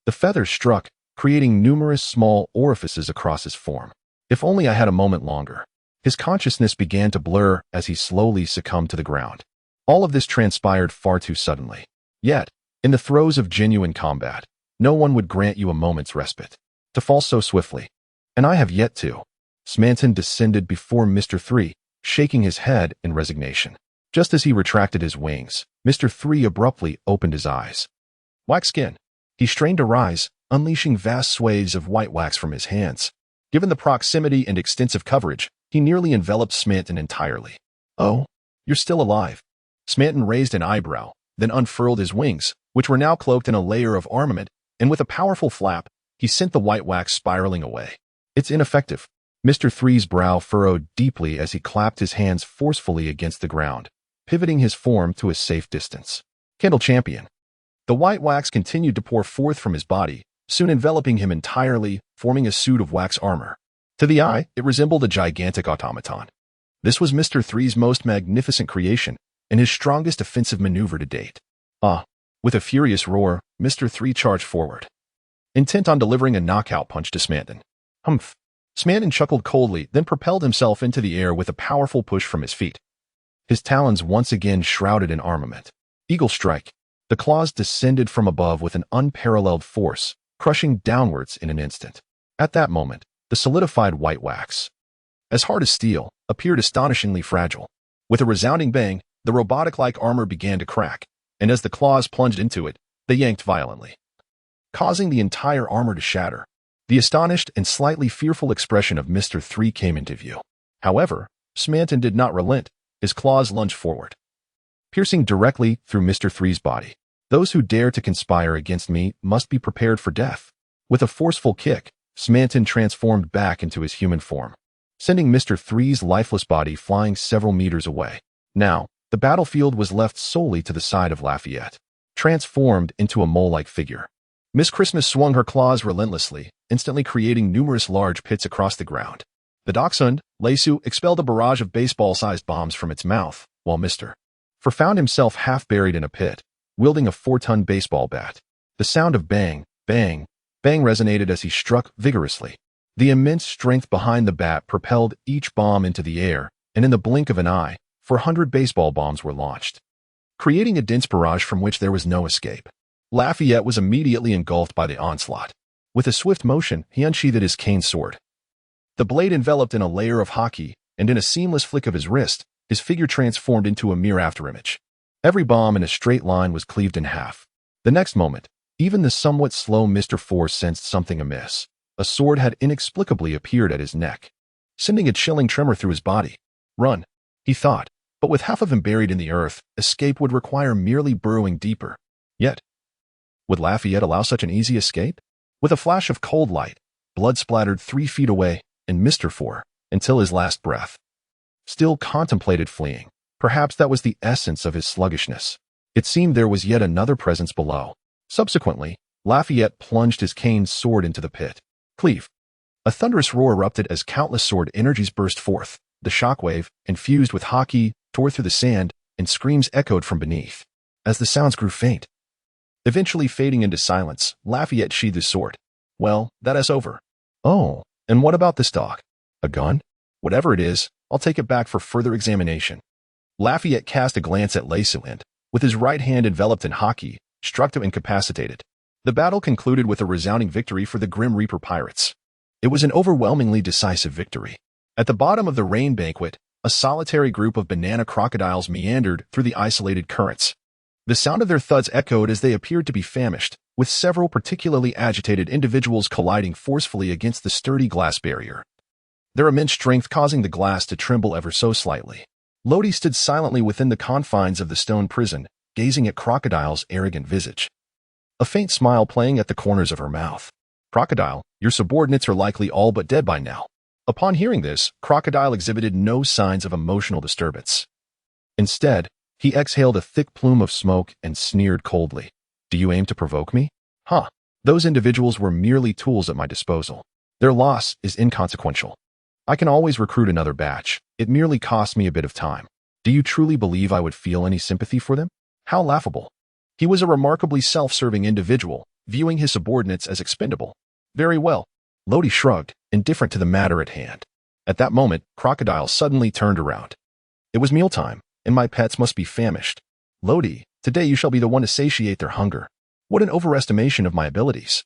the feathers struck, creating numerous small orifices across his form. If only I had a moment longer. His consciousness began to blur as he slowly succumbed to the ground. All of this transpired far too suddenly. Yet, In the throes of genuine combat, no one would grant you a moment's respite. To fall so swiftly. And I have yet to. Smanton descended before Mr. 3, shaking his head in resignation. Just as he retracted his wings, Mr. 3 abruptly opened his eyes. Wax skin. He strained to rise, unleashing vast swathes of white wax from his hands. Given the proximity and extensive coverage, he nearly enveloped Smanton entirely. Oh, you're still alive. Smanton raised an eyebrow, then unfurled his wings, which were now cloaked in a layer of armament, and with a powerful flap, he sent the white wax spiraling away. It's ineffective. Mr. 3's brow furrowed deeply as he clapped his hands forcefully against the ground, pivoting his form to a safe distance. Candle champion. The white wax continued to pour forth from his body, soon enveloping him entirely, forming a suit of wax armor. To the eye, it resembled a gigantic automaton. This was Mr. 3's most magnificent creation, and his strongest offensive maneuver to date. With a furious roar, Mr. 3 charged forward, intent on delivering a knockout punch to Smanton. Humph. Smanton chuckled coldly, then propelled himself into the air with a powerful push from his feet. His talons once again shrouded in armament. Eagle strike. The claws descended from above with an unparalleled force, crushing downwards in an instant. At that moment, the solidified white wax, as hard as steel, appeared astonishingly fragile. With a resounding bang, the robotic-like armor began to crack, and as the claws plunged into it, they yanked violently, causing the entire armor to shatter. The astonished and slightly fearful expression of Mr. 3 came into view. However, Smanton did not relent. His claws lunged forward, piercing directly through Mr. 3's body. Those who dare to conspire against me must be prepared for death. With a forceful kick, Smanton transformed back into his human form, sending Mr. 3's lifeless body flying several meters away. Now, the battlefield was left solely to the side of Lafayette, transformed into a mole-like figure. Miss Christmas swung her claws relentlessly, instantly creating numerous large pits across the ground. The Dachshund, Lesu, expelled a barrage of baseball-sized bombs from its mouth, while Mr. 4 found himself half buried in a pit, wielding a 4-ton baseball bat. The sound of bang, bang, bang resonated as he struck vigorously. The immense strength behind the bat propelled each bomb into the air, and in the blink of an eye, 400 baseball bombs were launched, creating a dense barrage from which there was no escape. Lafayette was immediately engulfed by the onslaught. With a swift motion, he unsheathed his cane sword. The blade enveloped in a layer of hockey, and in a seamless flick of his wrist, his figure transformed into a mere afterimage. Every bomb in a straight line was cleaved in half. The next moment, even the somewhat slow Mr. 4 sensed something amiss. A sword had inexplicably appeared at his neck, sending a chilling tremor through his body. Run, he thought, but with half of him buried in the earth, escape would require merely burrowing deeper. Yet, would Lafayette allow such an easy escape? With a flash of cold light, blood splattered 3 feet away, and Mr. 4, until his last breath, still contemplated fleeing. Perhaps that was the essence of his sluggishness. It seemed there was yet another presence below. Subsequently, Lafayette plunged his cane sword into the pit. Cleave. A thunderous roar erupted as countless sword energies burst forth. The shockwave, infused with hockey, tore through the sand, and screams echoed from beneath. As the sounds grew faint, eventually fading into silence, Lafayette sheathed his sword. Well, that is over. Oh, and what about this dog? A gun? Whatever it is, I'll take it back for further examination. Lafayette cast a glance at Lesu and, with his right hand enveloped in hockey, struck to incapacitate it. The battle concluded with a resounding victory for the Grim Reaper pirates. It was an overwhelmingly decisive victory. At the bottom of the rain banquet, a solitary group of banana crocodiles meandered through the isolated currents. The sound of their thuds echoed as they appeared to be famished, with several particularly agitated individuals colliding forcefully against the sturdy glass barrier, their immense strength causing the glass to tremble ever so slightly. Lodi stood silently within the confines of the stone prison, gazing at Crocodile's arrogant visage, a faint smile playing at the corners of her mouth. Crocodile, your subordinates are likely all but dead by now. Upon hearing this, Crocodile exhibited no signs of emotional disturbance. Instead, he exhaled a thick plume of smoke and sneered coldly. Do you aim to provoke me? Huh. Those individuals were merely tools at my disposal. Their loss is inconsequential. I can always recruit another batch. It merely costs me a bit of time. Do you truly believe I would feel any sympathy for them? How laughable. He was a remarkably self-serving individual, viewing his subordinates as expendable. Very well. Lodi shrugged, indifferent to the matter at hand. At that moment, Crocodile suddenly turned around. It was mealtime, and my pets must be famished. Lodi, today you shall be the one to satiate their hunger. What an overestimation of my abilities.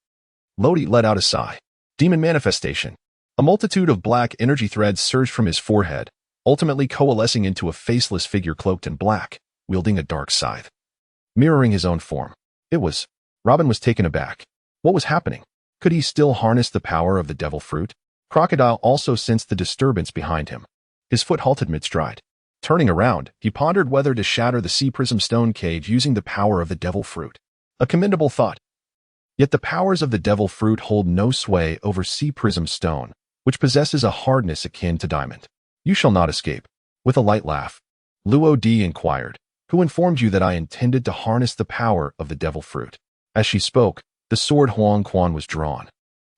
Lodi let out a sigh. Demon manifestation. A multitude of black energy threads surged from his forehead, ultimately coalescing into a faceless figure cloaked in black, wielding a dark scythe. Mirroring his own form. Robin was taken aback. What was happening? Could he still harness the power of the devil fruit? Crocodile also sensed the disturbance behind him. His foot halted mid-stride. Turning around, he pondered whether to shatter the Sea-Prism Stone cage using the power of the devil fruit. A commendable thought. Yet the powers of the devil fruit hold no sway over Sea-Prism Stone, which possesses a hardness akin to diamond. You shall not escape. With a light laugh, Luo-D inquired, who informed you that I intended to harness the power of the devil fruit? As she spoke, the sword Huang Quan was drawn.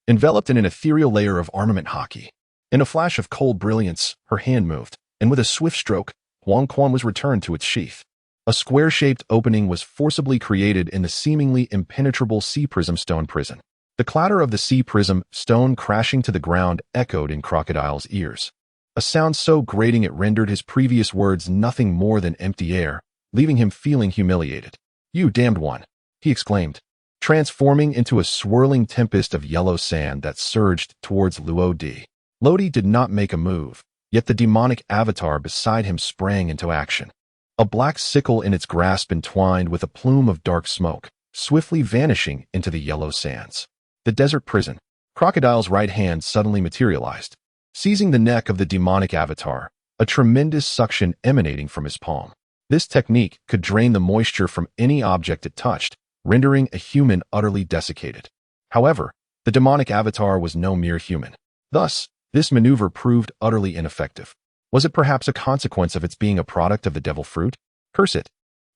Enveloped in an ethereal layer of armament hockey. In a flash of cold brilliance, her hand moved, and with a swift stroke, Huang Quan was returned to its sheath. A square-shaped opening was forcibly created in the seemingly impenetrable Sea-Prism Stone prison. The clatter of the Sea-Prism Stone crashing to the ground echoed in Crocodile's ears. A sound so grating it rendered his previous words nothing more than empty air, leaving him feeling humiliated. You damned one, he exclaimed, transforming into a swirling tempest of yellow sand that surged towards Luo-D. Lodi did not make a move, yet the demonic avatar beside him sprang into action. A black sickle in its grasp entwined with a plume of dark smoke, swiftly vanishing into the yellow sands. The desert prison. Crocodile's right hand suddenly materialized, seizing the neck of the demonic avatar, a tremendous suction emanating from his palm. This technique could drain the moisture from any object it touched, rendering a human utterly desiccated. However, the demonic avatar was no mere human. Thus, this maneuver proved utterly ineffective. Was it perhaps a consequence of its being a product of the devil fruit? Curse it.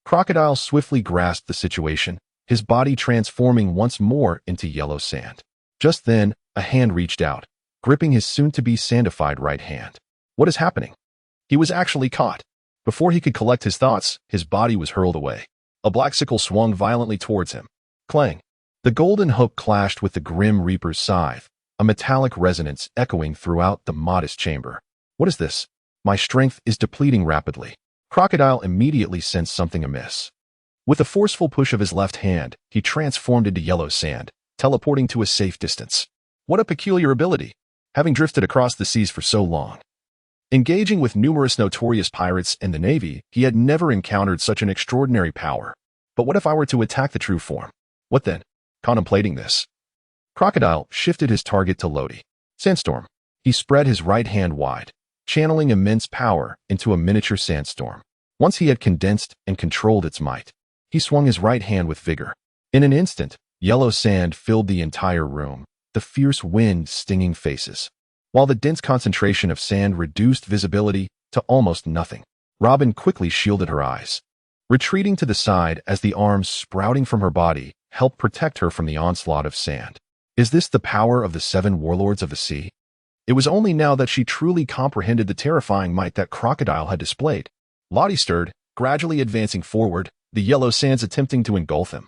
Crocodile swiftly grasped the situation, his body transforming once more into yellow sand. Just then, a hand reached out, gripping his soon-to-be sandified right hand. What is happening? He was actually caught. Before he could collect his thoughts, his body was hurled away. A black sickle swung violently towards him. Clang. The golden hook clashed with the Grim Reaper's scythe, a metallic resonance echoing throughout the modest chamber. What is this? My strength is depleting rapidly. Crocodile immediately sensed something amiss. With a forceful push of his left hand, he transformed into yellow sand, teleporting to a safe distance. What a peculiar ability, having drifted across the seas for so long. Engaging with numerous notorious pirates in the Navy, he had never encountered such an extraordinary power. But what if I were to attack the true form? What then? Contemplating this, Crocodile shifted his target to Lodi. Sandstorm. He spread his right hand wide, channeling immense power into a miniature sandstorm. Once he had condensed and controlled its might, he swung his right hand with vigor. In an instant, yellow sand filled the entire room, the fierce wind stinging faces, while the dense concentration of sand reduced visibility to almost nothing. Robin quickly shielded her eyes, retreating to the side as the arms sprouting from her body helped protect her from the onslaught of sand. Is this the power of the 7 warlords of the sea? It was only now that she truly comprehended the terrifying might that Crocodile had displayed. Lodi stirred, gradually advancing forward, the yellow sands attempting to engulf him,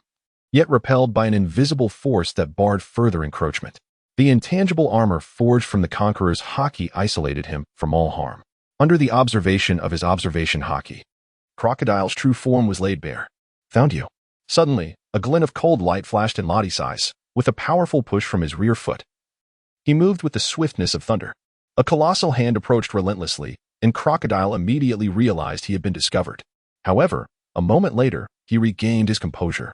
yet repelled by an invisible force that barred further encroachment. The intangible armor forged from the Conqueror's hockey isolated him from all harm. Under the observation of his observation hockey, Crocodile's true form was laid bare. Found you. Suddenly, a glint of cold light flashed in Lodi's eyes, with a powerful push from his rear foot. He moved with the swiftness of thunder. A colossal hand approached relentlessly, and Crocodile immediately realized he had been discovered. However, a moment later, he regained his composure.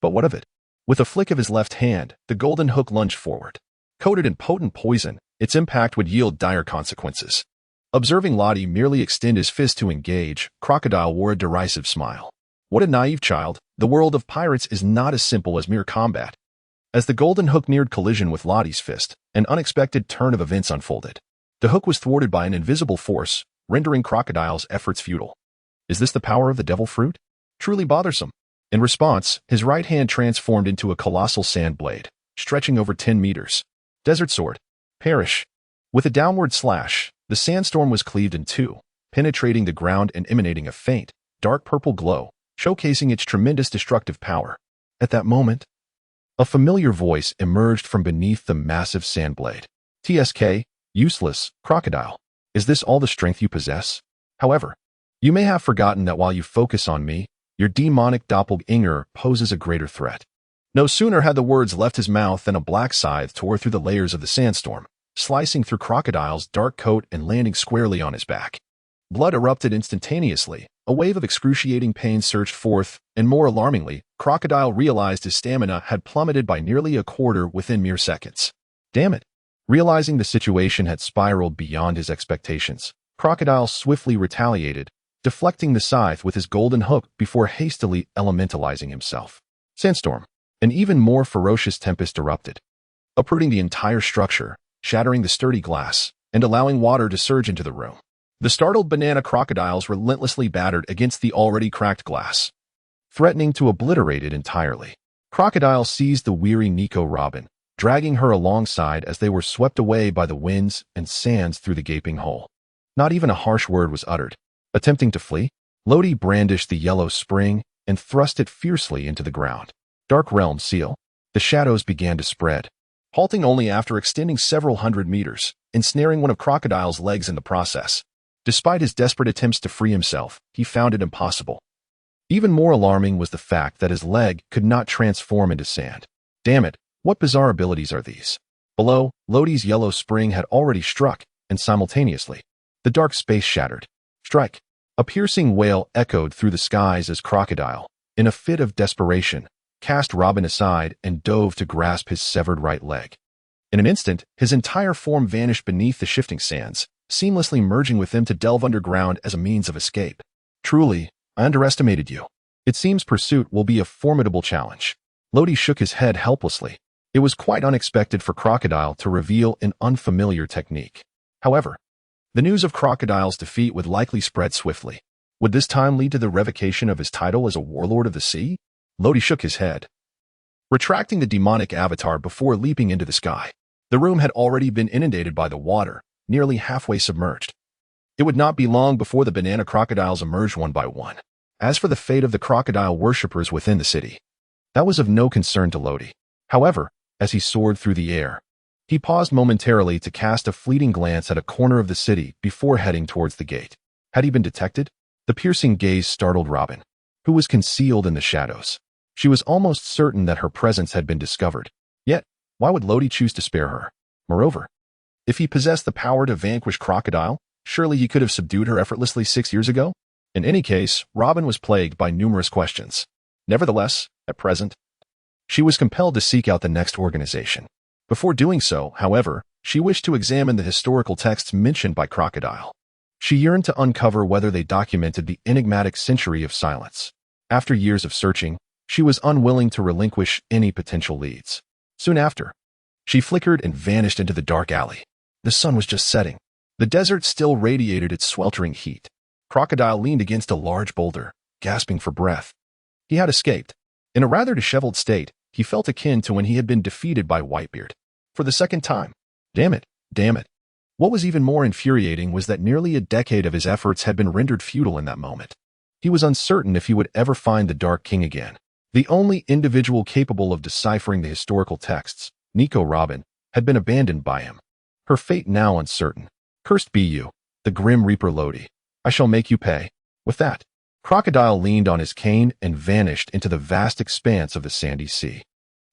But what of it? With a flick of his left hand, the golden hook lunged forward. Coated in potent poison, its impact would yield dire consequences. Observing Lodi merely extend his fist to engage, Crocodile wore a derisive smile. What a naive child, the world of pirates is not as simple as mere combat. As the golden hook neared collision with Lodi's fist, an unexpected turn of events unfolded. The hook was thwarted by an invisible force, rendering Crocodile's efforts futile. Is this the power of the devil fruit? Truly bothersome. In response, his right hand transformed into a colossal sand blade, stretching over 10 meters. Desert sword. Perish. With a downward slash, the sandstorm was cleaved in two, penetrating the ground and emanating a faint, dark purple glow, showcasing its tremendous destructive power. At that moment, a familiar voice emerged from beneath the massive sand blade. TSK, useless, Crocodile. Is this all the strength you possess? However, you may have forgotten that while you focus on me, Your demonic doppelganger poses a greater threat. No sooner had the words left his mouth than a black scythe tore through the layers of the sandstorm, slicing through Crocodile's dark coat and landing squarely on his back. Blood erupted instantaneously. A wave of excruciating pain surged forth, and more alarmingly, Crocodile realized his stamina had plummeted by nearly a quarter within mere seconds. Damn it! Realizing the situation had spiraled beyond his expectations, Crocodile swiftly retaliated, deflecting the scythe with his golden hook before hastily elementalizing himself. Sandstorm. An even more ferocious tempest erupted, uprooting the entire structure, shattering the sturdy glass, and allowing water to surge into the room. The startled banana crocodiles relentlessly battered against the already cracked glass, threatening to obliterate it entirely. Crocodile seized the weary Nico Robin, dragging her alongside as they were swept away by the winds and sands through the gaping hole. Not even a harsh word was uttered. Attempting to flee, Lodi brandished the yellow spring and thrust it fiercely into the ground. Dark Realm Seal. The shadows began to spread, halting only after extending several hundred meters, ensnaring one of Crocodile's legs in the process. Despite his desperate attempts to free himself, he found it impossible. Even more alarming was the fact that his leg could not transform into sand. Damn it, what bizarre abilities are these? Below, Lodi's yellow spring had already struck, and simultaneously, the dark space shattered. Strike! A piercing wail echoed through the skies as Crocodile, in a fit of desperation, cast Robin aside and dove to grasp his severed right leg. In an instant, his entire form vanished beneath the shifting sands, seamlessly merging with them to delve underground as a means of escape. Truly, I underestimated you. It seems pursuit will be a formidable challenge. Lodi shook his head helplessly. It was quite unexpected for Crocodile to reveal an unfamiliar technique. However, the news of Crocodile's defeat would likely spread swiftly. Would this time lead to the revocation of his title as a warlord of the sea? Lodi shook his head, retracting the demonic avatar before leaping into the sky. The room had already been inundated by the water, nearly halfway submerged. It would not be long before the banana crocodiles emerged one by one. As for the fate of the crocodile worshippers within the city, that was of no concern to Lodi. However, as he soared through the air, he paused momentarily to cast a fleeting glance at a corner of the city before heading towards the gate. Had he been detected? The piercing gaze startled Robin, who was concealed in the shadows. She was almost certain that her presence had been discovered. Yet, why would Lodi choose to spare her? Moreover, if he possessed the power to vanquish Crocodile, surely he could have subdued her effortlessly 6 years ago? In any case, Robin was plagued by numerous questions. Nevertheless, at present, she was compelled to seek out the next organization. Before doing so, however, she wished to examine the historical texts mentioned by Crocodile. She yearned to uncover whether they documented the enigmatic century of silence. After years of searching, she was unwilling to relinquish any potential leads. Soon after, she flickered and vanished into the dark alley. The sun was just setting. The desert still radiated its sweltering heat. Crocodile leaned against a large boulder, gasping for breath. He had escaped. In a rather disheveled state, he felt akin to when he had been defeated by Whitebeard. For the second time. Damn it, damn it. What was even more infuriating was that nearly a decade of his efforts had been rendered futile in that moment. He was uncertain if he would ever find the Dark King again. The only individual capable of deciphering the historical texts, Nico Robin, had been abandoned by him. Her fate now uncertain. Cursed be you, the Grim Reaper Lodi. I shall make you pay. With that, Crocodile leaned on his cane and vanished into the vast expanse of the sandy sea.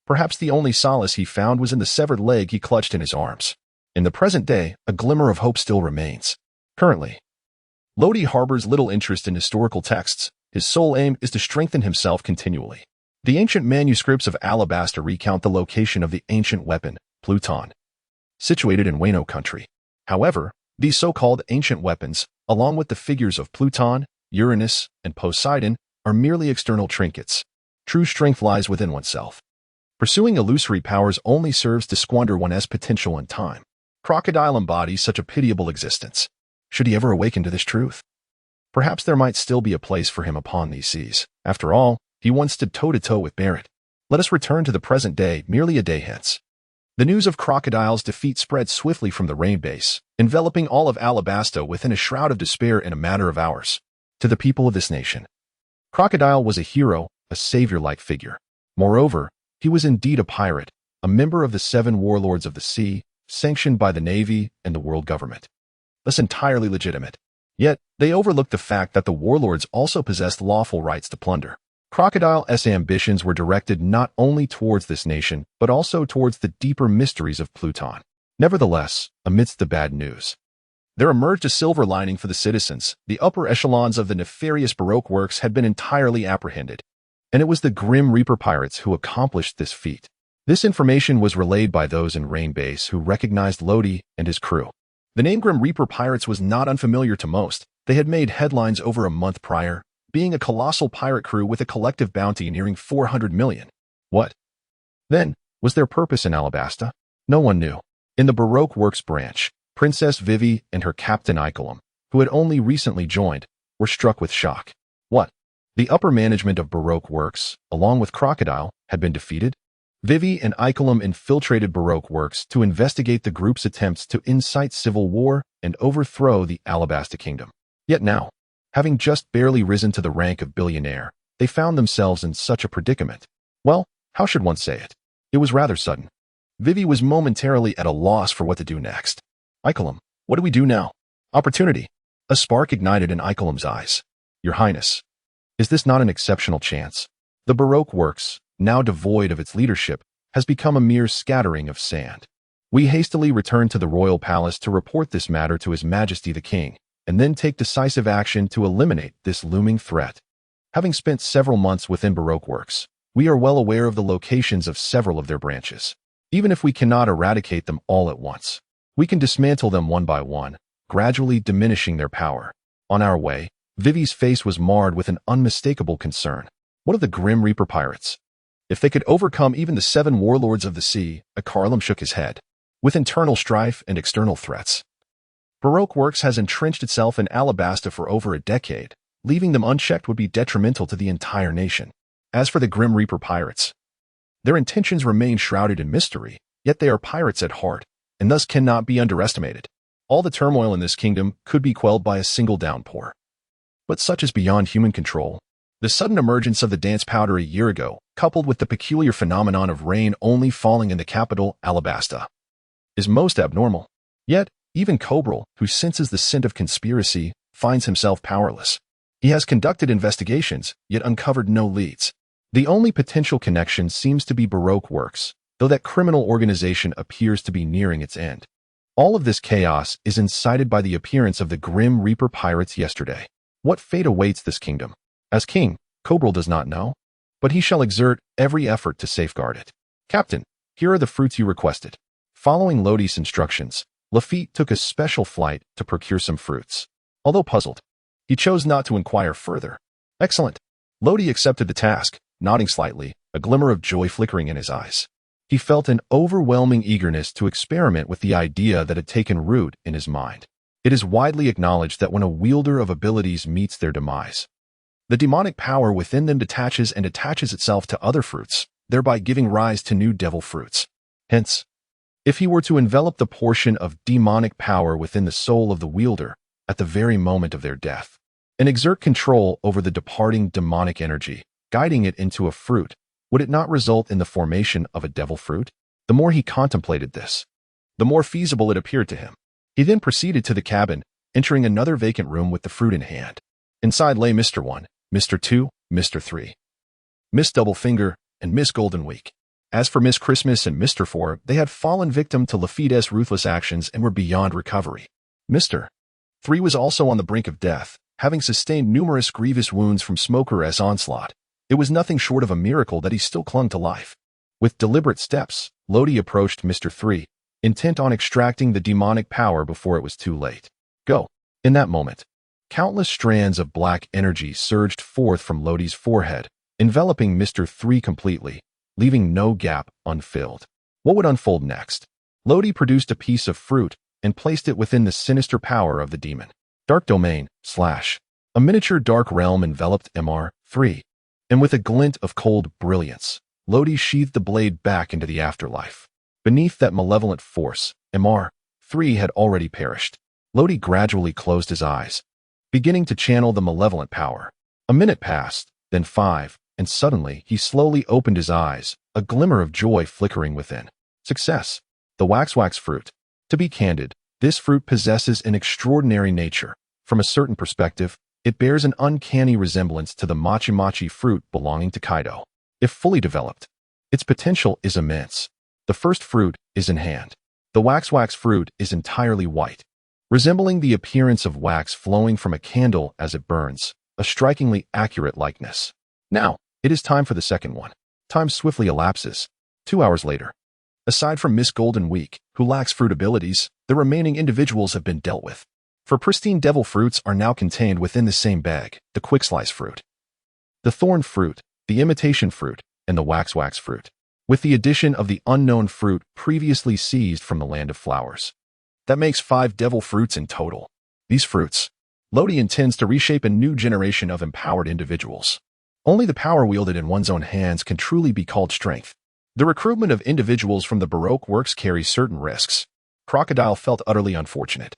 Perhaps the only solace he found was in the severed leg he clutched in his arms. In the present day, a glimmer of hope still remains. Currently, Lodi harbors little interest in historical texts. His sole aim is to strengthen himself continually. The ancient manuscripts of Alabaster recount the location of the ancient weapon, Pluton, situated in Wano country. However, these so-called ancient weapons, along with the figures of Pluton, Uranus, and Poseidon, are merely external trinkets. True strength lies within oneself. Pursuing illusory powers only serves to squander one's potential and time. Crocodile embodies such a pitiable existence. Should he ever awaken to this truth? Perhaps there might still be a place for him upon these seas. After all, he once stood toe-to-toe with Barrett. Let us return to the present day, merely a day hence. The news of Crocodile's defeat spread swiftly from the rain base, enveloping all of Alabasta within a shroud of despair in a matter of hours. To the people of this nation, Crocodile was a hero, a savior-like figure. Moreover, he was indeed a pirate, a member of the 7 warlords of the sea, sanctioned by the Navy and the world government. Thus entirely legitimate. Yet, they overlooked the fact that the warlords also possessed lawful rights to plunder. Crocodile's ambitions were directed not only towards this nation, but also towards the deeper mysteries of Pluton. Nevertheless, amidst the bad news, there emerged a silver lining for the citizens. The upper echelons of the nefarious Baroque works had been entirely apprehended, and it was the Grim Reaper pirates who accomplished this feat. This information was relayed by those in Rain Base who recognized Lodi and his crew. The name Grim Reaper Pirates was not unfamiliar to most. They had made headlines over a month prior, being a colossal pirate crew with a collective bounty nearing 400 million. What, then, was their purpose in Alabasta? No one knew. In the Baroque Works branch, Princess Vivi and her captain Icolum, who had only recently joined, were struck with shock. What? The upper management of Baroque Works, along with Crocodile, had been defeated? Vivi and Icolum infiltrated Baroque Works to investigate the group's attempts to incite civil war and overthrow the Alabasta Kingdom. Yet now, having just barely risen to the rank of billionaire, they found themselves in such a predicament. Well, how should one say it? It was rather sudden. Vivi was momentarily at a loss for what to do next. Icolum, what do we do now? Opportunity. A spark ignited in Icolum's eyes. Your Highness, is this not an exceptional chance? The Baroque Works, now devoid of its leadership, has become a mere scattering of sand. We hastily return to the royal palace to report this matter to His Majesty the King, and then take decisive action to eliminate this looming threat. Having spent several months within Baroque Works, we are well aware of the locations of several of their branches. Even if we cannot eradicate them all at once, we can dismantle them one by one, gradually diminishing their power. On our way, Vivi's face was marred with an unmistakable concern. What of the Grim Reaper pirates? If they could overcome even the 7 warlords of the sea, Icarlum shook his head. With internal strife and external threats, Baroque Works has entrenched itself in Alabasta for over a decade. Leaving them unchecked would be detrimental to the entire nation. As for the Grim Reaper pirates, their intentions remain shrouded in mystery, yet they are pirates at heart, and thus cannot be underestimated. All the turmoil in this kingdom could be quelled by a single downpour. But such is beyond human control. The sudden emergence of the dance powder a year ago, coupled with the peculiar phenomenon of rain only falling in the capital, Alabasta, is most abnormal. Yet, even Cobral, who senses the scent of conspiracy, finds himself powerless. He has conducted investigations, yet uncovered no leads. The only potential connection seems to be Baroque Works, though that criminal organization appears to be nearing its end. All of this chaos is incited by the appearance of the Grim Reaper pirates yesterday. What fate awaits this kingdom? As king, Cobral does not know, but he shall exert every effort to safeguard it. Captain, here are the fruits you requested. Following Lodi's instructions, Lafitte took a special flight to procure some fruits. Although puzzled, he chose not to inquire further. Excellent. Lodi accepted the task, nodding slightly, a glimmer of joy flickering in his eyes. He felt an overwhelming eagerness to experiment with the idea that had taken root in his mind. It is widely acknowledged that when a wielder of abilities meets their demise, the demonic power within them detaches and attaches itself to other fruits, thereby giving rise to new devil fruits. Hence, if he were to envelop the portion of demonic power within the soul of the wielder at the very moment of their death, and exert control over the departing demonic energy, guiding it into a fruit, would it not result in the formation of a devil fruit? The more he contemplated this, the more feasible it appeared to him. He then proceeded to the cabin, entering another vacant room with the fruit in hand. Inside lay Mr. 1, Mr. 2, Mr. 3, Miss Doublefinger, and Miss Golden Week. As for Miss Christmas and Mr. 4, they had fallen victim to Lafitte's ruthless actions and were beyond recovery. Mr. 3 was also on the brink of death, having sustained numerous grievous wounds from Smoker's onslaught. It was nothing short of a miracle that he still clung to life. With deliberate steps, Lodi approached Mr. 3, intent on extracting the demonic power before it was too late. Go. In that moment, countless strands of black energy surged forth from Lodi's forehead, enveloping Mr. 3 completely, leaving no gap unfilled. What would unfold next? Lodi produced a piece of fruit and placed it within the sinister power of the demon. Dark Domain, / a miniature dark realm enveloped Mr. 3, and with a glint of cold brilliance, Lodi sheathed the blade back into the afterlife. Beneath that malevolent force, Mr. 3 had already perished. Lodi gradually closed his eyes, beginning to channel the malevolent power. A minute passed, then 5, and suddenly he slowly opened his eyes, a glimmer of joy flickering within. Success. The wax fruit. To be candid, this fruit possesses an extraordinary nature. From a certain perspective, it bears an uncanny resemblance to the mochi-mochi fruit belonging to Kaido. If fully developed, its potential is immense. The first fruit is in hand. The wax fruit is entirely white, resembling the appearance of wax flowing from a candle as it burns, a strikingly accurate likeness. Now, it is time for the second one. Time swiftly elapses. 2 hours later. Aside from Miss Golden Week, who lacks fruit abilities, the remaining individuals have been dealt with. For pristine devil fruits are now contained within the same bag, the quick slice fruit, the thorn fruit, the imitation fruit, and the wax fruit, with the addition of the unknown fruit previously seized from the land of flowers. That makes 5 devil fruits in total. These fruits, Lodi intends to reshape a new generation of empowered individuals. Only the power wielded in one's own hands can truly be called strength. The recruitment of individuals from the Baroque works carries certain risks. Crocodile felt utterly unfortunate.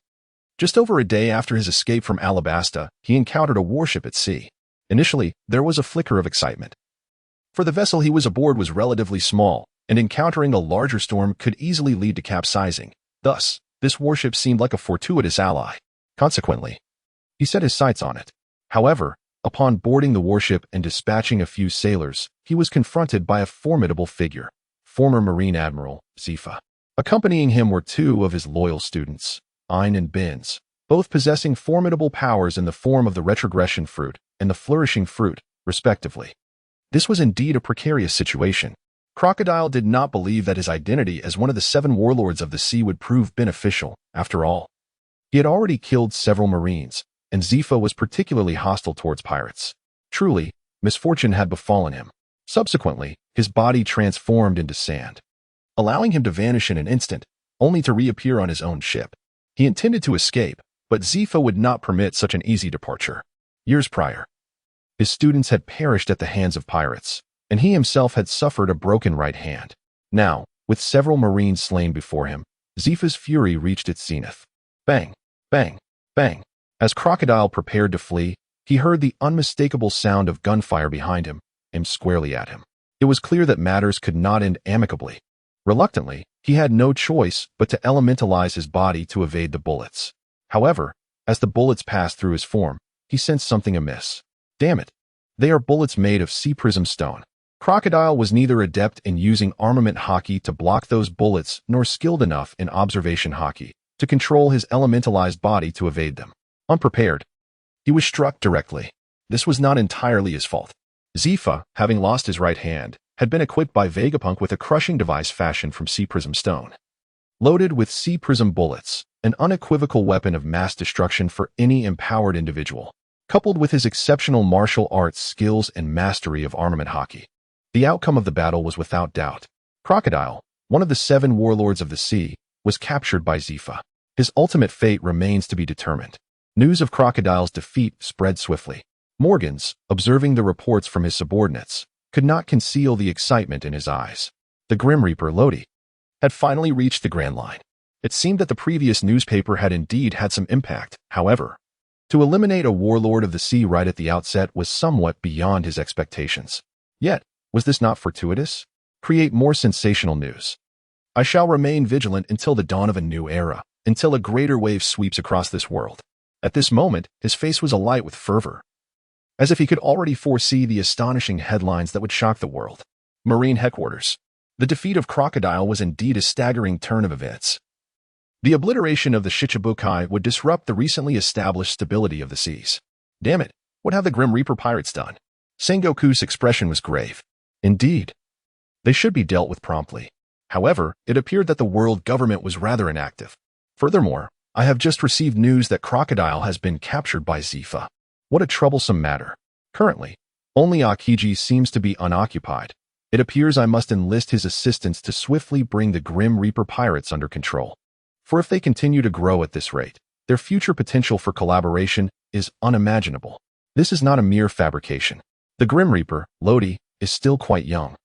Just over a day after his escape from Alabasta, he encountered a warship at sea. Initially, there was a flicker of excitement. For the vessel he was aboard was relatively small, and encountering a larger storm could easily lead to capsizing. Thus, this warship seemed like a fortuitous ally. Consequently, he set his sights on it. However, upon boarding the warship and dispatching a few sailors, he was confronted by a formidable figure, former Marine Admiral Zifa. Accompanying him were 2 of his loyal students, Ein and Benz, both possessing formidable powers in the form of the retrogression fruit and the flourishing fruit, respectively. This was indeed a precarious situation. Crocodile did not believe that his identity as one of the 7 warlords of the sea would prove beneficial, after all. He had already killed several Marines, and Zifa was particularly hostile towards pirates. Truly, misfortune had befallen him. Subsequently, his body transformed into sand, allowing him to vanish in an instant, only to reappear on his own ship. He intended to escape, but Zifa would not permit such an easy departure. Years prior, his students had perished at the hands of pirates, and he himself had suffered a broken right hand. Now, with several Marines slain before him, Zifa's fury reached its zenith. Bang, bang, bang. As Crocodile prepared to flee, he heard the unmistakable sound of gunfire behind him, aimed squarely at him. It was clear that matters could not end amicably. Reluctantly, he had no choice but to elementalize his body to evade the bullets. However, as the bullets passed through his form, he sensed something amiss. Damn it! They are bullets made of Sea-Prism Stone. Crocodile was neither adept in using armament hockey to block those bullets nor skilled enough in observation hockey to control his elementalized body to evade them. Unprepared, he was struck directly. This was not entirely his fault. Zifa, having lost his right hand, had been equipped by Vegapunk with a crushing device fashioned from Sea-Prism Stone. Loaded with Sea-Prism bullets, an unequivocal weapon of mass destruction for any empowered individual, coupled with his exceptional martial arts skills and mastery of armament hockey. The outcome of the battle was without doubt. Crocodile, one of the 7 warlords of the sea, was captured by Zifa. His ultimate fate remains to be determined. News of Crocodile's defeat spread swiftly. Morgans, observing the reports from his subordinates, could not conceal the excitement in his eyes. The Grim Reaper Lodi had finally reached the Grand Line. It seemed that the previous newspaper had indeed had some impact. However, to eliminate a warlord of the sea right at the outset was somewhat beyond his expectations. Yet, was this not fortuitous? Create more sensational news. I shall remain vigilant until the dawn of a new era, until a greater wave sweeps across this world. At this moment, his face was alight with fervor, as if he could already foresee the astonishing headlines that would shock the world. Marine Headquarters. The defeat of Crocodile was indeed a staggering turn of events. The obliteration of the Shichibukai would disrupt the recently established stability of the seas. Damn it, what have the Grim Reaper pirates done? Sengoku's expression was grave. Indeed, they should be dealt with promptly. However, it appeared that the world government was rather inactive. Furthermore, I have just received news that Crocodile has been captured by Zifa. What a troublesome matter. Currently, only Akiji seems to be unoccupied. It appears I must enlist his assistance to swiftly bring the Grim Reaper pirates under control. For if they continue to grow at this rate, their future potential for collaboration is unimaginable. This is not a mere fabrication. The Grim Reaper, Lodi, is still quite young.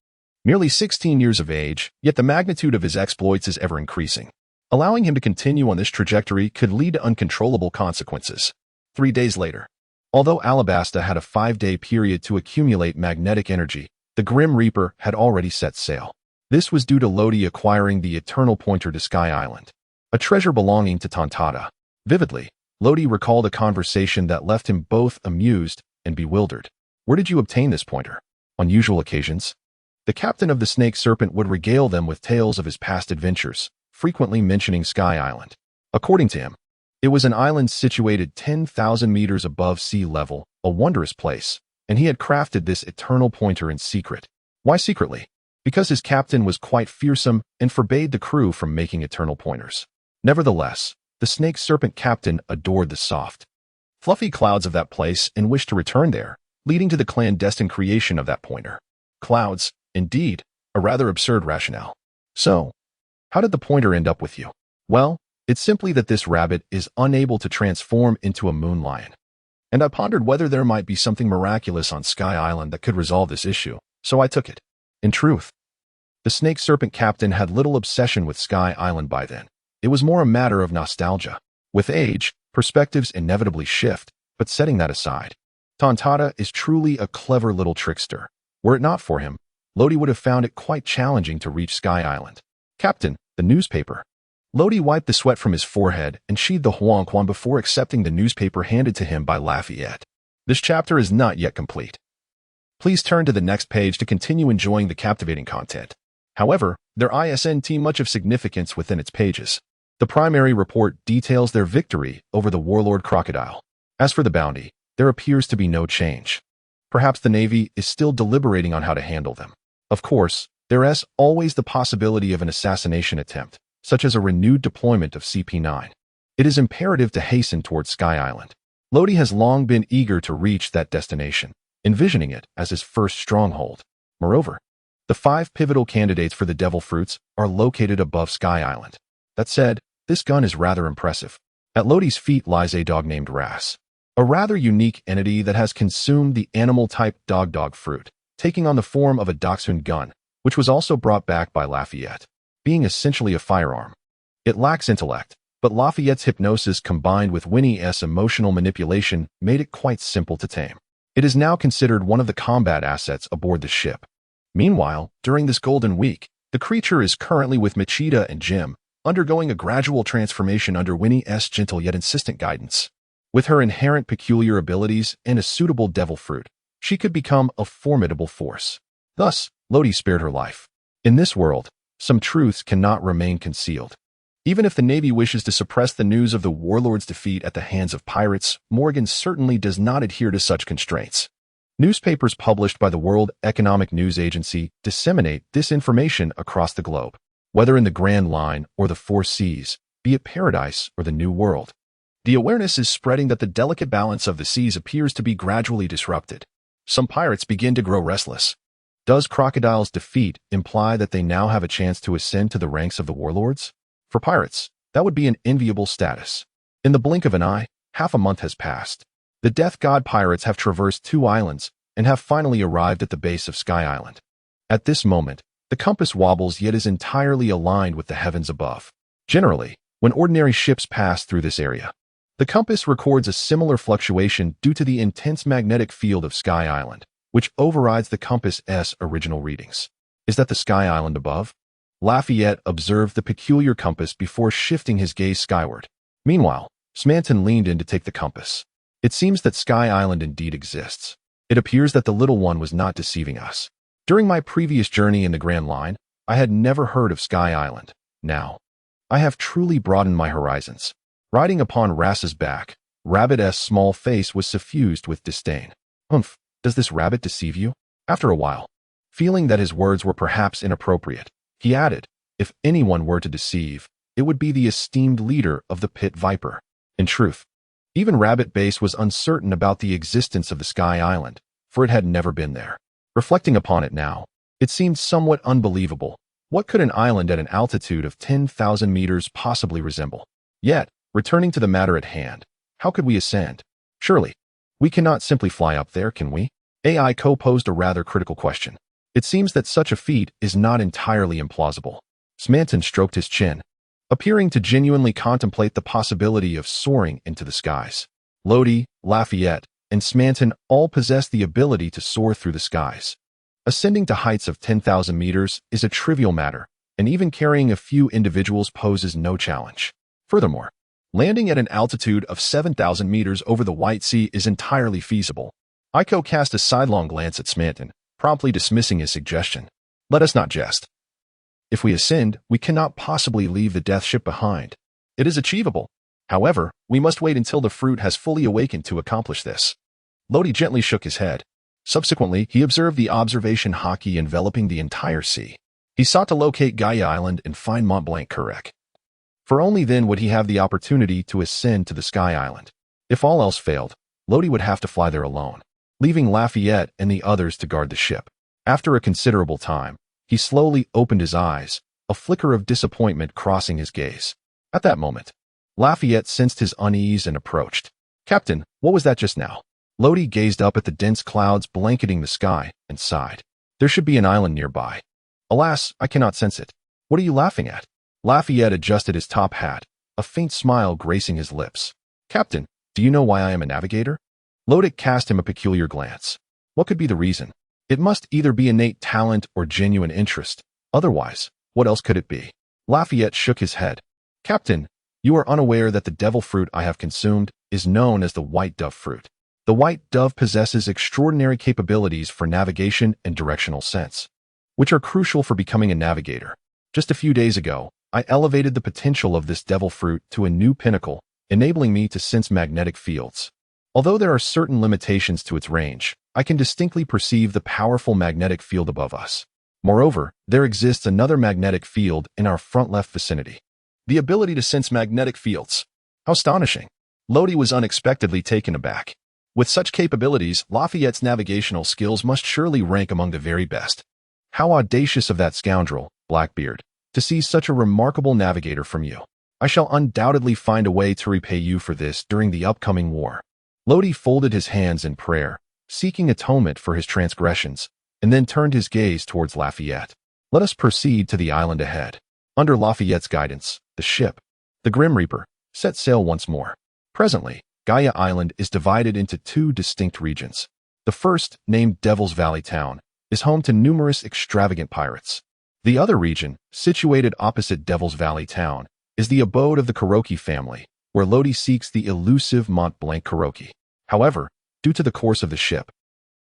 Merely 16 years of age, yet the magnitude of his exploits is ever increasing. Allowing him to continue on this trajectory could lead to uncontrollable consequences. 3 days later. Although Alabasta had a 5-day period to accumulate magnetic energy, the Grim Reaper had already set sail. This was due to Lodi acquiring the Eternal Pointer to Sky Island, a treasure belonging to Tontada. Vividly, Lodi recalled a conversation that left him both amused and bewildered. Where did you obtain this pointer? On usual occasions, the captain of the snake serpent would regale them with tales of his past adventures, frequently mentioning Sky Island. According to him, it was an island situated 10,000 meters above sea level, a wondrous place, and he had crafted this eternal pointer in secret. Why secretly? Because his captain was quite fearsome and forbade the crew from making eternal pointers. Nevertheless, the snake serpent captain adored the soft, fluffy clouds of that place and wished to return there, leading to the clandestine creation of that pointer. Clouds, indeed, a rather absurd rationale. So, how did the pointer end up with you? Well, it's simply that this rabbit is unable to transform into a moon lion. And I pondered whether there might be something miraculous on Sky Island that could resolve this issue, so I took it. In truth, the snake serpent captain had little obsession with Sky Island by then. It was more a matter of nostalgia. With age, perspectives inevitably shift, but setting that aside, Tontata is truly a clever little trickster. Were it not for him, Lodi would have found it quite challenging to reach Sky Island. Captain, the newspaper. Lodi wiped the sweat from his forehead and sheathed the huanquan before accepting the newspaper handed to him by Lafayette. This chapter is not yet complete. Please turn to the next page to continue enjoying the captivating content. However, there isn't much of significance within its pages. The primary report details their victory over the warlord crocodile. As for the bounty, there appears to be no change. Perhaps the Navy is still deliberating on how to handle them. Of course, there is always the possibility of an assassination attempt, such as a renewed deployment of CP9. It is imperative to hasten towards Sky Island. Lodi has long been eager to reach that destination, envisioning it as his first stronghold. Moreover, the 5 pivotal candidates for the Devil Fruits are located above Sky Island. That said, this gun is rather impressive. At Lodi's feet lies a dog named Ras, a rather unique entity that has consumed the animal-type dog fruit, taking on the form of a dachshund gun, which was also brought back by Lafayette, being essentially a firearm. It lacks intellect, but Lafayette's hypnosis combined with Winnie's emotional manipulation made it quite simple to tame. It is now considered one of the combat assets aboard the ship. Meanwhile, during this Golden Week, the creature is currently with Machida and Jim, undergoing a gradual transformation under Winnie's gentle yet insistent guidance. With her inherent peculiar abilities and a suitable devil fruit, she could become a formidable force. Thus, Lodi spared her life. In this world, some truths cannot remain concealed. Even if the Navy wishes to suppress the news of the warlord's defeat at the hands of pirates, Morgan certainly does not adhere to such constraints. Newspapers published by the World Economic News Agency disseminate this information across the globe, whether in the Grand Line or the Four Seas, be it Paradise or the New World. The awareness is spreading that the delicate balance of the seas appears to be gradually disrupted. Some pirates begin to grow restless. Does Crocodile's defeat imply that they now have a chance to ascend to the ranks of the warlords? For pirates, that would be an enviable status. In the blink of an eye, half a month has passed. The Death God pirates have traversed 2 islands and have finally arrived at the base of Sky Island. At this moment, the compass wobbles yet is entirely aligned with the heavens above. Generally, when ordinary ships pass through this area, the compass records a similar fluctuation due to the intense magnetic field of Sky Island, which overrides the compass's original readings. Is that the Sky Island above? Lafayette observed the peculiar compass before shifting his gaze skyward. Meanwhile, Smanton leaned in to take the compass. It seems that Sky Island indeed exists. It appears that the little one was not deceiving us. During my previous journey in the Grand Line, I had never heard of Sky Island. Now, I have truly broadened my horizons. Riding upon Rass's back, Rabbit's small face was suffused with disdain. Humph, does this rabbit deceive you? After a while, feeling that his words were perhaps inappropriate, he added, if anyone were to deceive, it would be the esteemed leader of the Pit Viper. In truth, even Rabbit Base was uncertain about the existence of the Sky Island, for it had never been there. Reflecting upon it now, it seemed somewhat unbelievable. What could an island at an altitude of 10,000 meters possibly resemble? Yet, returning to the matter at hand, how could we ascend? Surely, we cannot simply fly up there, can we? AI posed a rather critical question. It seems that such a feat is not entirely implausible. Smanton stroked his chin, appearing to genuinely contemplate the possibility of soaring into the skies. Lodi, Lafayette, and Smanton all possess the ability to soar through the skies. Ascending to heights of 10,000 meters is a trivial matter, and even carrying a few individuals poses no challenge. Furthermore, Landing at an altitude of 7,000 meters over the White Sea is entirely feasible. Eiko cast a sidelong glance at Smanton, promptly dismissing his suggestion. Let us not jest. If we ascend, we cannot possibly leave the death ship behind. It is achievable. However, we must wait until the fruit has fully awakened to accomplish this. Lodi gently shook his head. Subsequently, he observed the observation hockey enveloping the entire sea. He sought to locate Gaia Island and find Mont Blanc Curec. For only then would he have the opportunity to ascend to the Sky Island. If all else failed, Lodi would have to fly there alone, leaving Lafayette and the others to guard the ship. After a considerable time, he slowly opened his eyes, a flicker of disappointment crossing his gaze. At that moment, Lafayette sensed his unease and approached. Captain, what was that just now? Lodi gazed up at the dense clouds blanketing the sky and sighed. There should be an island nearby. Alas, I cannot sense it. What are you laughing at? Lafayette adjusted his top hat, a faint smile gracing his lips. Captain, do you know why I am a navigator? Lodi cast him a peculiar glance. What could be the reason? It must either be innate talent or genuine interest. Otherwise, what else could it be? Lafayette shook his head. Captain, you are unaware that the devil fruit I have consumed is known as the white dove fruit. The white dove possesses extraordinary capabilities for navigation and directional sense, which are crucial for becoming a navigator. Just a few days ago, I elevated the potential of this devil fruit to a new pinnacle, enabling me to sense magnetic fields. Although there are certain limitations to its range, I can distinctly perceive the powerful magnetic field above us. Moreover, there exists another magnetic field in our front left vicinity. The ability to sense magnetic fields. How astonishing. Lodi was unexpectedly taken aback. With such capabilities, Lafayette's navigational skills must surely rank among the very best. How audacious of that scoundrel, Blackbeard, to seize such a remarkable navigator from you. I shall undoubtedly find a way to repay you for this during the upcoming war. Lodi folded his hands in prayer, seeking atonement for his transgressions, and then turned his gaze towards Lafayette. Let us proceed to the island ahead. Under Lafayette's guidance, the ship, the Grim Reaper, set sail once more. Presently, Gaia Island is divided into two distinct regions. The first, named Devil's Valley Town, is home to numerous extravagant pirates. The other region, situated opposite Devil's Valley Town, is the abode of the Kuroki family, where Lodi seeks the elusive Mont Blanc Kuroki. However, due to the course of the ship,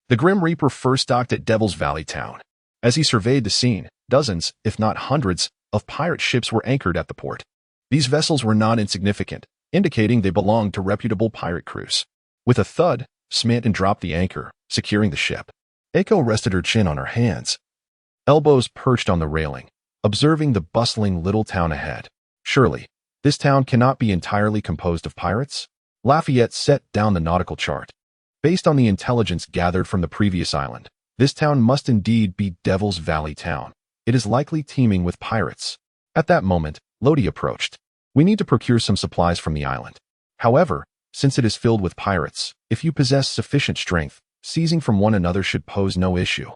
the Grim Reaper first docked at Devil's Valley Town. As he surveyed the scene, dozens, if not hundreds, of pirate ships were anchored at the port. These vessels were not insignificant, indicating they belonged to reputable pirate crews. With a thud, Smanton dropped the anchor, securing the ship. Eiko rested her chin on her hands, elbows perched on the railing, observing the bustling little town ahead. Surely, this town cannot be entirely composed of pirates? Lafayette set down the nautical chart. Based on the intelligence gathered from the previous island, this town must indeed be Devil's Valley Town. It is likely teeming with pirates. At that moment, Lodi approached. We need to procure some supplies from the island. However, since it is filled with pirates, if you possess sufficient strength, seizing from one another should pose no issue.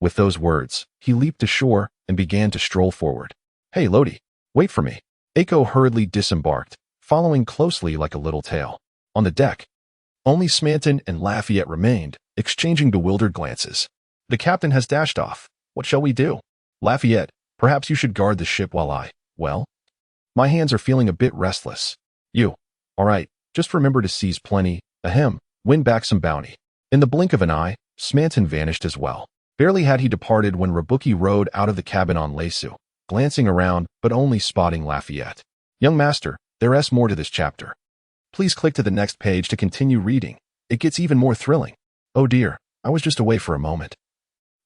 With those words, he leaped ashore and began to stroll forward. Hey, Lodi, wait for me. Eiko hurriedly disembarked, following closely like a little tail. On the deck, only Smanton and Lafayette remained, exchanging bewildered glances. The captain has dashed off. What shall we do? Lafayette, perhaps you should guard the ship while well, my hands are feeling a bit restless. You. All right, just remember to seize plenty, win back some bounty. In the blink of an eye, Smanton vanished as well. Barely had he departed when Rabuki rode out of the cabin on Lesu, glancing around but only spotting Lafayette. Young master, there's more to this chapter. Please click to the next page to continue reading. It gets even more thrilling. Oh dear, I was just away for a moment.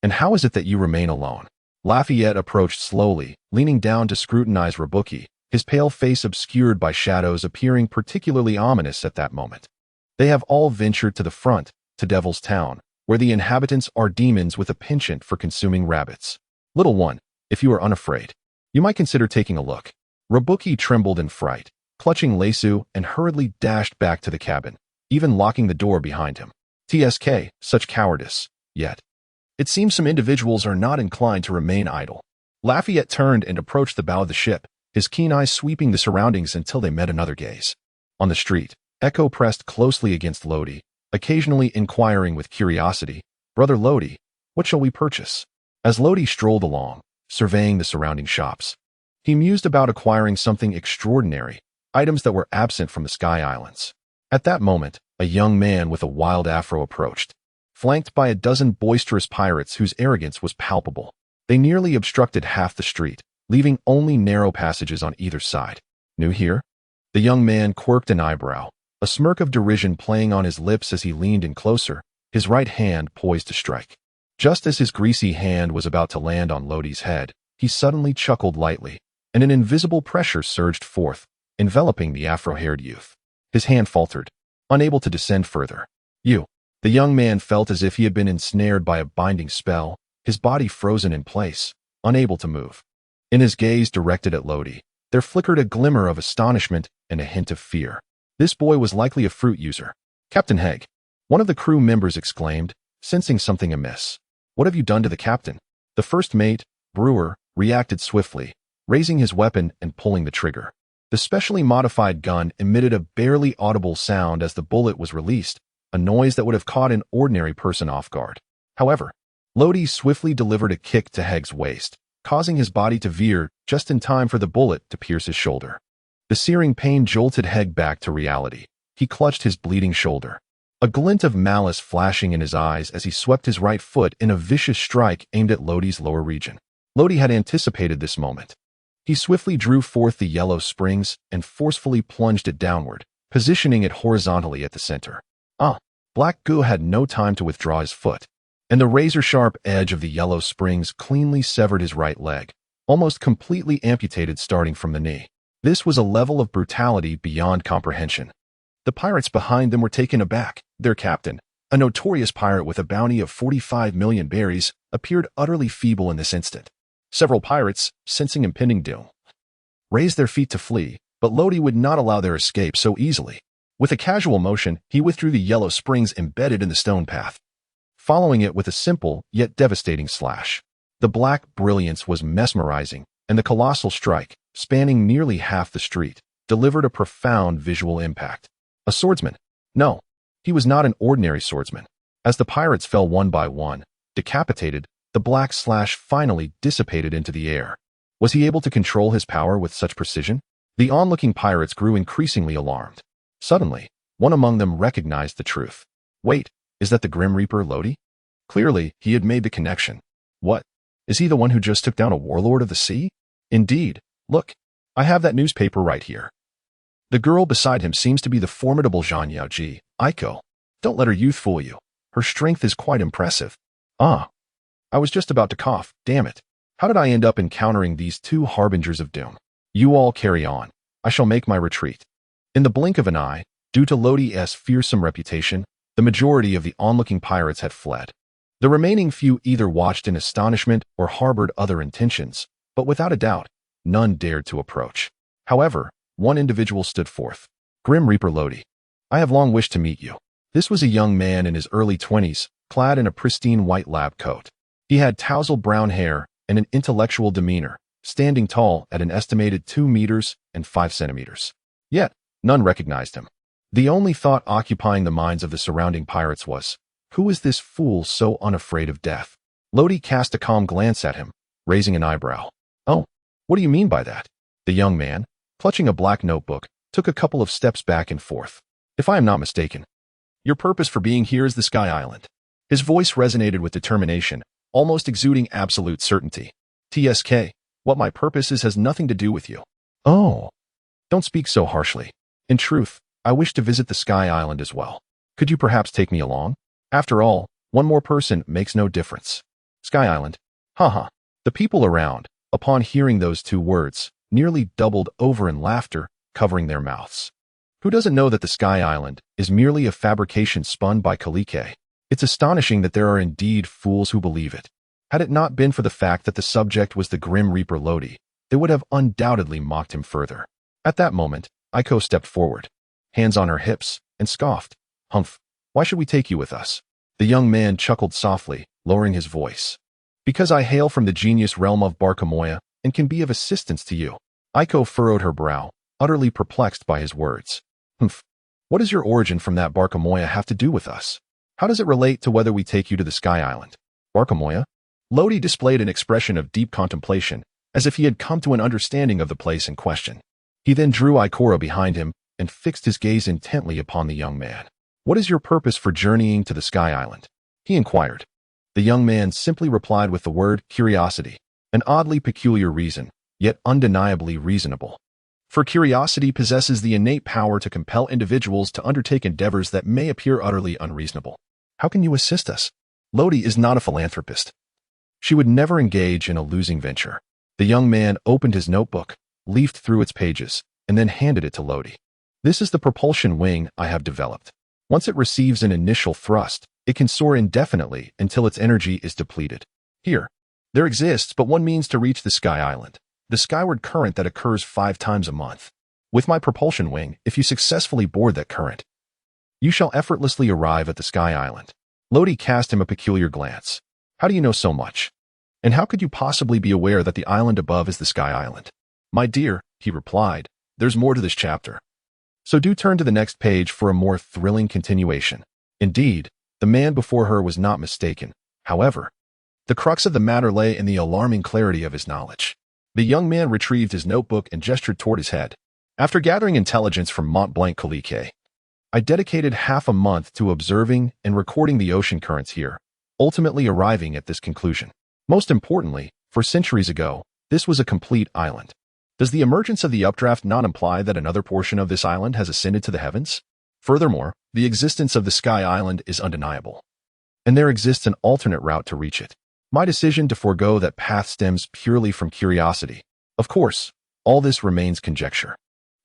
And how is it that you remain alone? Lafayette approached slowly, leaning down to scrutinize Rabuki, his pale face obscured by shadows appearing particularly ominous at that moment. They have all ventured to the front, to Devil's Town, where the inhabitants are demons with a penchant for consuming rabbits. Little one, if you are unafraid, you might consider taking a look. Rabuki trembled in fright, clutching Lesu and hurriedly dashed back to the cabin, even locking the door behind him. TSK, such cowardice, yet. It seems some individuals are not inclined to remain idle. Lafayette turned and approached the bow of the ship, his keen eyes sweeping the surroundings until they met another gaze. On the street, Eiko pressed closely against Lodi, occasionally inquiring with curiosity, Brother Lodi, what shall we purchase? As Lodi strolled along, surveying the surrounding shops, he mused about acquiring something extraordinary. items that were absent from the Sky Islands. At that moment, a young man with a wild afro approached, flanked by a dozen boisterous pirates whose arrogance was palpable. They nearly obstructed half the street, leaving only narrow passages on either side. New here? The young man quirked an eyebrow, a smirk of derision playing on his lips as he leaned in closer, his right hand poised to strike. Just as his greasy hand was about to land on Lodi's head, he suddenly chuckled lightly, and an invisible pressure surged forth, enveloping the afro-haired youth. His hand faltered, unable to descend further. You. The young man felt as if he had been ensnared by a binding spell, his body frozen in place, unable to move. In his gaze directed at Lodi, there flickered a glimmer of astonishment and a hint of fear. This boy was likely a fruit user. Captain Hegg, one of the crew members exclaimed, sensing something amiss. What have you done to the captain? The first mate, Brewer, reacted swiftly, raising his weapon and pulling the trigger. The specially modified gun emitted a barely audible sound as the bullet was released, a noise that would have caught an ordinary person off guard. However, Lodi swiftly delivered a kick to Hegg's waist, causing his body to veer just in time for the bullet to pierce his shoulder. The searing pain jolted Hegg back to reality. He clutched his bleeding shoulder, a glint of malice flashing in his eyes as he swept his right foot in a vicious strike aimed at Lodi's lower region. Lodi had anticipated this moment. He swiftly drew forth the yellow springs and forcefully plunged it downward, positioning it horizontally at the center. Black goo had no time to withdraw his foot, and the razor-sharp edge of the yellow springs cleanly severed his right leg, almost completely amputated starting from the knee. This was a level of brutality beyond comprehension. The pirates behind them were taken aback. Their captain, a notorious pirate with a bounty of 45 million berries, appeared utterly feeble in this instant. Several pirates, sensing impending doom, raised their feet to flee, but Lodi would not allow their escape so easily. With a casual motion, he withdrew the yellow springs embedded in the stone path, following it with a simple yet devastating slash. The black brilliance was mesmerizing, and the colossal strike, spanning nearly half the street, delivered a profound visual impact. A swordsman? No, he was not an ordinary swordsman. As the pirates fell one by one, decapitated, the black slash finally dissipated into the air. Was he able to control his power with such precision? The onlooking pirates grew increasingly alarmed. Suddenly, one among them recognized the truth. Wait, is that the Grim Reaper Lodi? Clearly, he had made the connection. What? Is he the one who just took down a warlord of the sea? Indeed. Look, I have that newspaper right here. The girl beside him seems to be the formidable Zhang Yaoji, Aiko. Don't let her youth fool you. Her strength is quite impressive. I was just about to cough, damn it. How did I end up encountering these two harbingers of doom? You all carry on. I shall make my retreat. In the blink of an eye, due to Lodi's fearsome reputation, the majority of the onlooking pirates had fled. The remaining few either watched in astonishment or harbored other intentions, but without a doubt, none dared to approach. However, one individual stood forth. Grim Reaper Lodi. I have long wished to meet you. This was a young man in his early 20s, clad in a pristine white lab coat. He had tousled brown hair and an intellectual demeanor, standing tall at an estimated 2 meters and 5 centimeters. Yet, none recognized him. The only thought occupying the minds of the surrounding pirates was, who is this fool so unafraid of death? Lodi cast a calm glance at him, raising an eyebrow. Oh, what do you mean by that? The young man, clutching a black notebook, took a couple of steps back and forth. If I am not mistaken, your purpose for being here is the Sky Island. His voice resonated with determination, almost exuding absolute certainty. TSK, what my purpose is has nothing to do with you. Oh, don't speak so harshly. In truth, I wish to visit the Sky Island as well. Could you perhaps take me along? After all, one more person makes no difference. Sky Island. Haha. The people around, upon hearing those two words, nearly doubled over in laughter, covering their mouths. Who doesn't know that the Sky Island is merely a fabrication spun by Kalike? It's astonishing that there are indeed fools who believe it. Had it not been for the fact that the subject was the Grim Reaper Lodi, they would have undoubtedly mocked him further. At that moment, Aiko stepped forward, hands on her hips, and scoffed. Humph, why should we take you with us? The young man chuckled softly, lowering his voice. Because I hail from the genius realm of Barkamoya and can be of assistance to you. Aiko furrowed her brow, utterly perplexed by his words. Humph, what does your origin from that Barkamoya have to do with us? How does it relate to whether we take you to the Sky Island? Barkamoya? Lodi displayed an expression of deep contemplation, as if he had come to an understanding of the place in question. He then drew Ikora behind him and fixed his gaze intently upon the young man. "What is your purpose for journeying to the Sky Island?" he inquired. The young man simply replied with the word curiosity, an oddly peculiar reason, yet undeniably reasonable. For curiosity possesses the innate power to compel individuals to undertake endeavors that may appear utterly unreasonable. "How can you assist us?" Lodi is not a philanthropist. She would never engage in a losing venture. The young man opened his notebook, leafed through its pages, and then handed it to Lodi. "This is the propulsion wing I have developed. Once it receives an initial thrust, it can soar indefinitely until its energy is depleted. Here, there exists but one means to reach the Sky Island, the skyward current that occurs 5 times a month. With my propulsion wing, if you successfully board that current, you shall effortlessly arrive at the Sky Island." Lodi cast him a peculiar glance. "How do you know so much? And how could you possibly be aware that the island above is the Sky Island?" "My dear," he replied, "there's more to this chapter. So do turn to the next page for a more thrilling continuation." Indeed, the man before her was not mistaken. However, the crux of the matter lay in the alarming clarity of his knowledge. The young man retrieved his notebook and gestured toward his head. "After gathering intelligence from Mont Blanc Colike, I dedicated half a month to observing and recording the ocean currents here, ultimately arriving at this conclusion. Most importantly, for centuries ago, this was a complete island. Does the emergence of the updraft not imply that another portion of this island has ascended to the heavens? Furthermore, the existence of the Sky Island is undeniable, and there exists an alternate route to reach it. My decision to forego that path stems purely from curiosity. Of course, all this remains conjecture.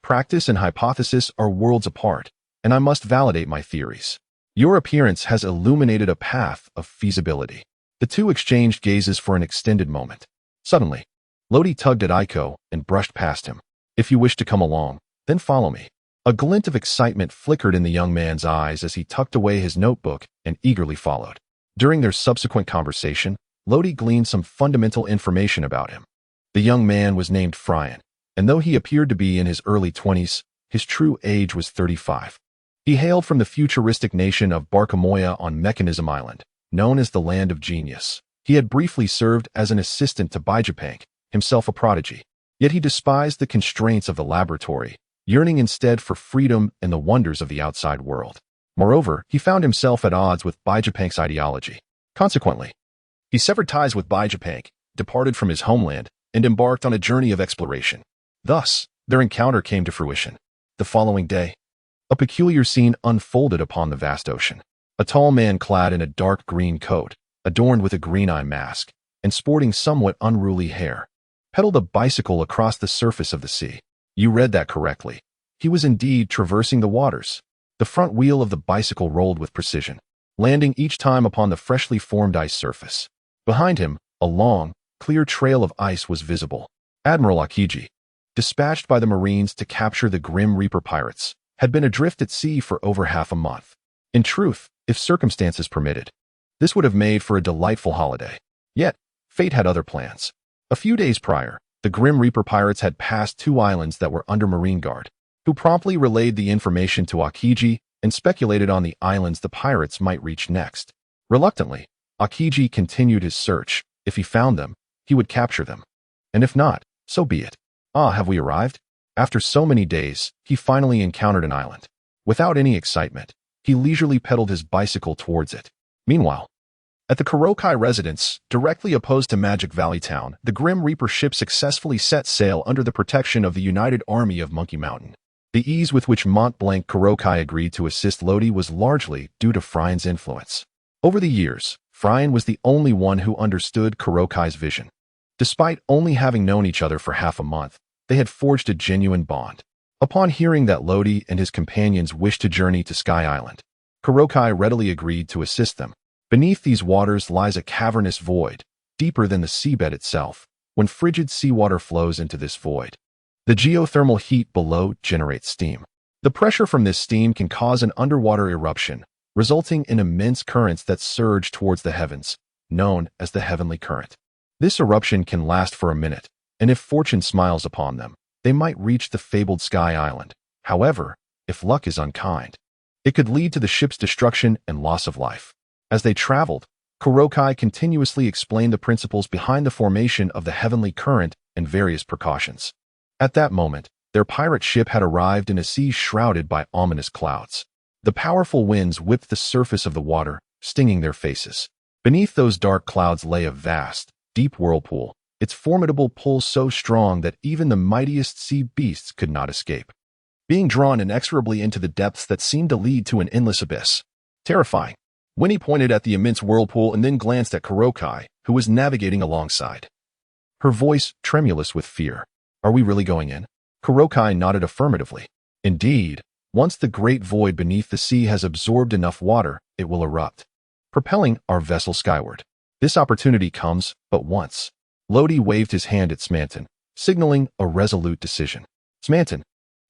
Practice and hypothesis are worlds apart, and I must validate my theories. Your appearance has illuminated a path of feasibility." The two exchanged gazes for an extended moment. Suddenly, Lodi tugged at Iko and brushed past him. "If you wish to come along, then follow me." A glint of excitement flickered in the young man's eyes as he tucked away his notebook and eagerly followed. During their subsequent conversation, Lodi gleaned some fundamental information about him. The young man was named Fryan, and though he appeared to be in his early 20s, his true age was 35. He hailed from the futuristic nation of Barkamoya on Mechanism Island, known as the Land of Genius. He had briefly served as an assistant to Bijapank, himself a prodigy. Yet he despised the constraints of the laboratory, yearning instead for freedom and the wonders of the outside world. Moreover, he found himself at odds with Bijapank's ideology. Consequently, he severed ties with Bijapank, departed from his homeland, and embarked on a journey of exploration. Thus, their encounter came to fruition. The following day, a peculiar scene unfolded upon the vast ocean. A tall man clad in a dark green coat, adorned with a green-eye mask, and sporting somewhat unruly hair, pedaled a bicycle across the surface of the sea. You read that correctly. He was indeed traversing the waters. The front wheel of the bicycle rolled with precision, landing each time upon the freshly formed ice surface. Behind him, a long, clear trail of ice was visible. Admiral Akiji, dispatched by the Marines to capture the Grim Reaper pirates, had been adrift at sea for over half a month. In truth, if circumstances permitted, this would have made for a delightful holiday. Yet, fate had other plans. A few days prior, the Grim Reaper pirates had passed 2 islands that were under Marine guard, who promptly relayed the information to Akiji and speculated on the islands the pirates might reach next. Reluctantly, Akiji continued his search. If he found them, he would capture them. And if not, so be it. Ah, have we arrived? After so many days, he finally encountered an island. Without any excitement, he leisurely pedaled his bicycle towards it. Meanwhile, at the Kurokai residence, directly opposed to Magic Valley Town, the Grim Reaper ship successfully set sail under the protection of the United Army of Monkey Mountain. The ease with which Mont Blanc Kurokai agreed to assist Lodi was largely due to Fryan's influence. Over the years, Fryan was the only one who understood Kurokai's vision. Despite only having known each other for half a month, they had forged a genuine bond. Upon hearing that Lodi and his companions wished to journey to Sky Island, Kurokai readily agreed to assist them. Beneath these waters lies a cavernous void, deeper than the seabed itself. When frigid seawater flows into this void, the geothermal heat below generates steam. The pressure from this steam can cause an underwater eruption, resulting in immense currents that surge towards the heavens, known as the heavenly current. This eruption can last for a minute, and if fortune smiles upon them, they might reach the fabled Sky Island. However, if luck is unkind, it could lead to the ship's destruction and loss of life. As they traveled, Kurokai continuously explained the principles behind the formation of the heavenly current and various precautions. At that moment, Their pirate ship had arrived in a sea shrouded by ominous clouds. The powerful winds whipped the surface of the water, stinging their faces. Beneath those dark clouds lay a vast, deep whirlpool, its formidable pull so strong that even the mightiest sea beasts could not escape, being drawn inexorably into the depths that seemed to lead to an endless abyss. Terrifying. Winnie pointed at the immense whirlpool and then glanced at Kurokai, who was navigating alongside. Her voice tremulous with fear. "Are we really going in?" Kurokai nodded affirmatively. "Indeed, once the great void beneath the sea has absorbed enough water, it will erupt, propelling our vessel skyward. This opportunity comes but once." Lodi waved his hand at Smanton, signaling a resolute decision. "Smanton,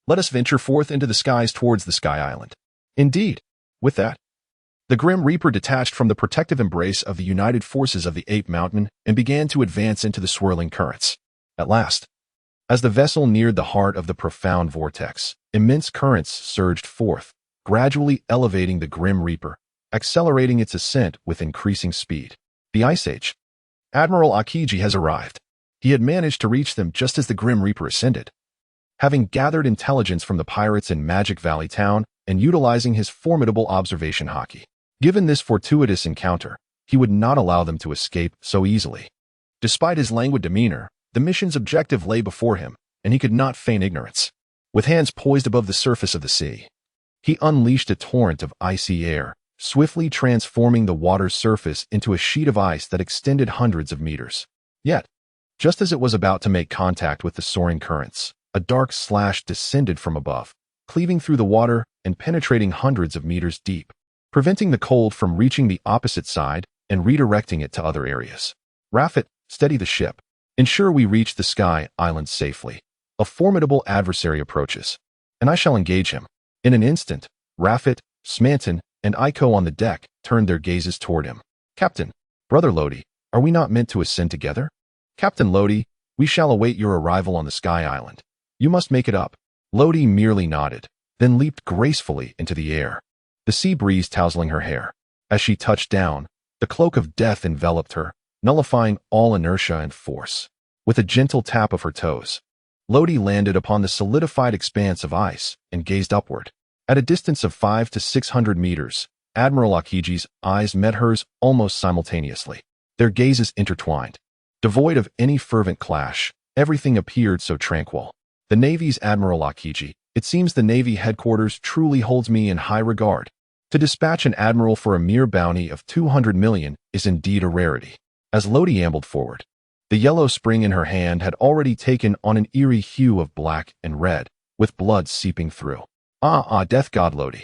let us venture forth into the skies towards the Sky Island." Indeed. With that, the Grim Reaper detached from the protective embrace of the united forces of the Ape Mountain and began to advance into the swirling currents. At last, as the vessel neared the heart of the profound vortex, immense currents surged forth, gradually elevating the Grim Reaper, accelerating its ascent with increasing speed. The Ice Age. Admiral Akiji has arrived. He had managed to reach them just as the Grim Reaper ascended. Having gathered intelligence from the pirates in Magic Valley Town and utilizing his formidable observation hockey. Given this fortuitous encounter, he would not allow them to escape so easily. Despite his languid demeanor, the mission's objective lay before him, and he could not feign ignorance. With hands poised above the surface of the sea, he unleashed a torrent of icy air, swiftly transforming the water's surface into a sheet of ice that extended hundreds of meters. Yet, just as it was about to make contact with the soaring currents, a dark slash descended from above, cleaving through the water and penetrating hundreds of meters deep, preventing the cold from reaching the opposite side and redirecting it to other areas. "Rafet, steady the ship. Ensure we reach the Sky Island safely. A formidable adversary approaches, and I shall engage him." In an instant, Rafet, Smanton, and Iko on the deck turned their gazes toward him. "Captain, Brother Lodi, are we not meant to ascend together?" "Captain Lodi, we shall await your arrival on the Sky Island. You must make it up." Lodi merely nodded, then leaped gracefully into the air, the sea breeze tousling her hair. As she touched down, the cloak of death enveloped her, nullifying all inertia and force. With a gentle tap of her toes, Lodi landed upon the solidified expanse of ice and gazed upward. At a distance of 500 to 600 meters, Admiral Akiji's eyes met hers almost simultaneously. Their gazes intertwined. Devoid of any fervent clash, everything appeared so tranquil. "The Navy's Admiral Akiji, it seems the Navy headquarters truly holds me in high regard. To dispatch an admiral for a mere bounty of 200 million is indeed a rarity." As Lodi ambled forward, the yellow spring in her hand had already taken on an eerie hue of black and red, with blood seeping through. Death God Lodi.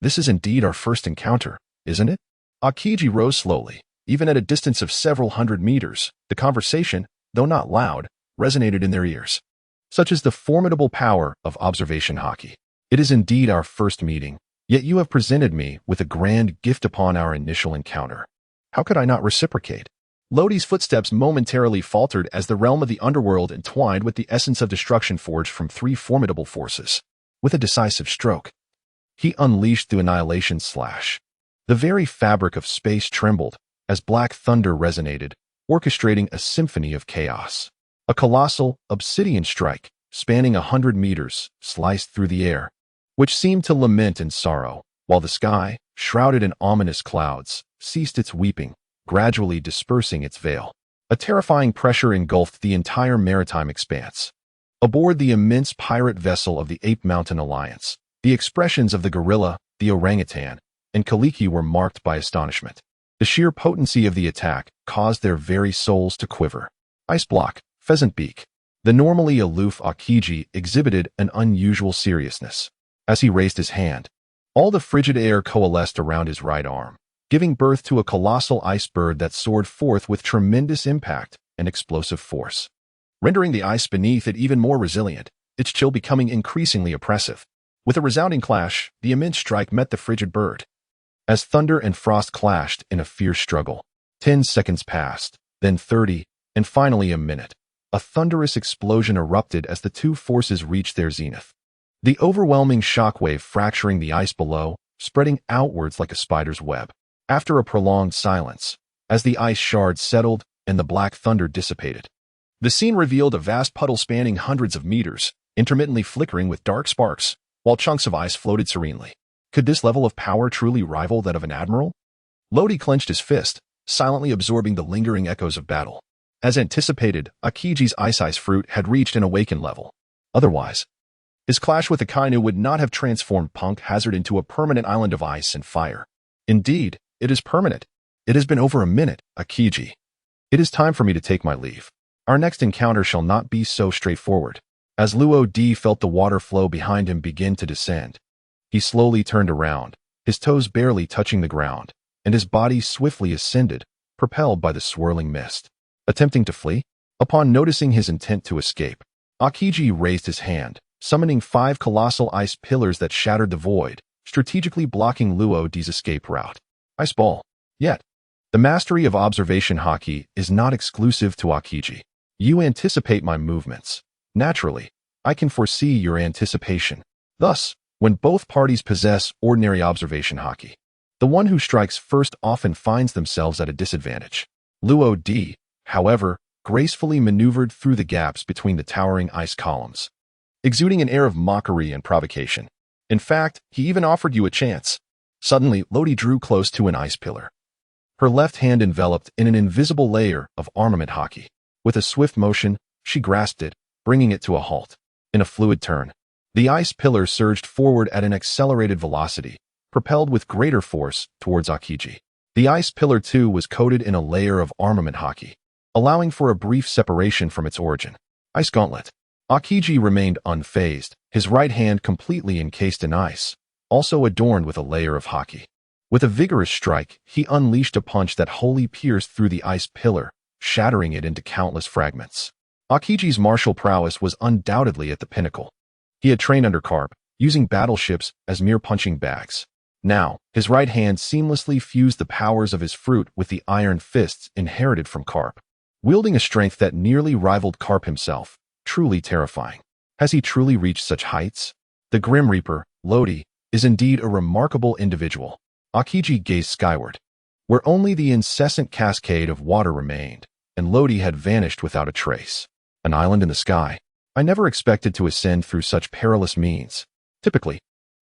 This is indeed our first encounter, isn't it?" Akiji rose slowly. Even at a distance of several hundred meters, the conversation, though not loud, resonated in their ears. Such is the formidable power of observation hockey. "It is indeed our first meeting, yet you have presented me with a grand gift upon our initial encounter. How could I not reciprocate?" Lodi's footsteps momentarily faltered as the realm of the underworld entwined with the essence of destruction forged from three formidable forces. With a decisive stroke, he unleashed the annihilation slash. The very fabric of space trembled as black thunder resonated, orchestrating a symphony of chaos. A colossal, obsidian strike, spanning 100 meters, sliced through the air, which seemed to lament in sorrow, while the sky, shrouded in ominous clouds, ceased its weeping, gradually dispersing its veil. A terrifying pressure engulfed the entire maritime expanse. Aboard the immense pirate vessel of the Ape Mountain Alliance, the expressions of the gorilla, the orangutan, and Kaliki were marked by astonishment. The sheer potency of the attack caused their very souls to quiver. Ice block, pheasant beak. The normally aloof Akiji exhibited an unusual seriousness. As he raised his hand, all the frigid air coalesced around his right arm, giving birth to a colossal ice bird that soared forth with tremendous impact and explosive force, rendering the ice beneath it even more resilient, its chill becoming increasingly oppressive. With a resounding clash, the immense strike met the frigid bird. As thunder and frost clashed in a fierce struggle, 10 seconds passed, then 30, and finally a minute. A thunderous explosion erupted as the two forces reached their zenith. The overwhelming shockwave fracturing the ice below, spreading outwards like a spider's web. After a prolonged silence, as the ice shards settled and the black thunder dissipated, the scene revealed a vast puddle spanning hundreds of meters, intermittently flickering with dark sparks, while chunks of ice floated serenely. Could this level of power truly rival that of an admiral? Lodi clenched his fist, silently absorbing the lingering echoes of battle. As anticipated, Akiji's ice fruit had reached an awakened level. Otherwise, his clash with Akainu would not have transformed Punk Hazard into a permanent island of ice and fire. Indeed, it is permanent. It has been over a minute, Akiji. It is time for me to take my leave. Our next encounter shall not be so straightforward. As Luo-D felt the water flow behind him begin to descend, he slowly turned around, his toes barely touching the ground, and his body swiftly ascended, propelled by the swirling mist. Attempting to flee? Upon noticing his intent to escape, Akiji raised his hand, summoning 5 colossal ice pillars that shattered the void, strategically blocking Luo-D's escape route. Ice Ball. Yet, the mastery of observation haki is not exclusive to Akiji. You anticipate my movements. Naturally, I can foresee your anticipation. Thus, when both parties possess ordinary observation haki, the one who strikes first often finds themselves at a disadvantage. Luo-D, however, gracefully maneuvered through the gaps between the towering ice columns, exuding an air of mockery and provocation. In fact, he even offered you a chance. Suddenly, Lodi drew close to an ice pillar, her left hand enveloped in an invisible layer of armament haki. With a swift motion, she grasped it, bringing it to a halt. In a fluid turn, the ice pillar surged forward at an accelerated velocity, propelled with greater force towards Akiji. The ice pillar too was coated in a layer of armament haki, allowing for a brief separation from its origin. Ice Gauntlet. Akiji remained unfazed, his right hand completely encased in ice, also adorned with a layer of haki. With a vigorous strike, he unleashed a punch that wholly pierced through the ice pillar, shattering it into countless fragments. Akiji's martial prowess was undoubtedly at the pinnacle. He had trained under Carp, using battleships as mere punching bags. Now, his right hand seamlessly fused the powers of his fruit with the iron fists inherited from Carp, wielding a strength that nearly rivaled Carp himself. Truly terrifying. Has he truly reached such heights? The Grim Reaper, Lodi, is indeed a remarkable individual. Akiji gazed skyward, where only the incessant cascade of water remained, and Lodi had vanished without a trace. An island in the sky. I never expected to ascend through such perilous means. Typically,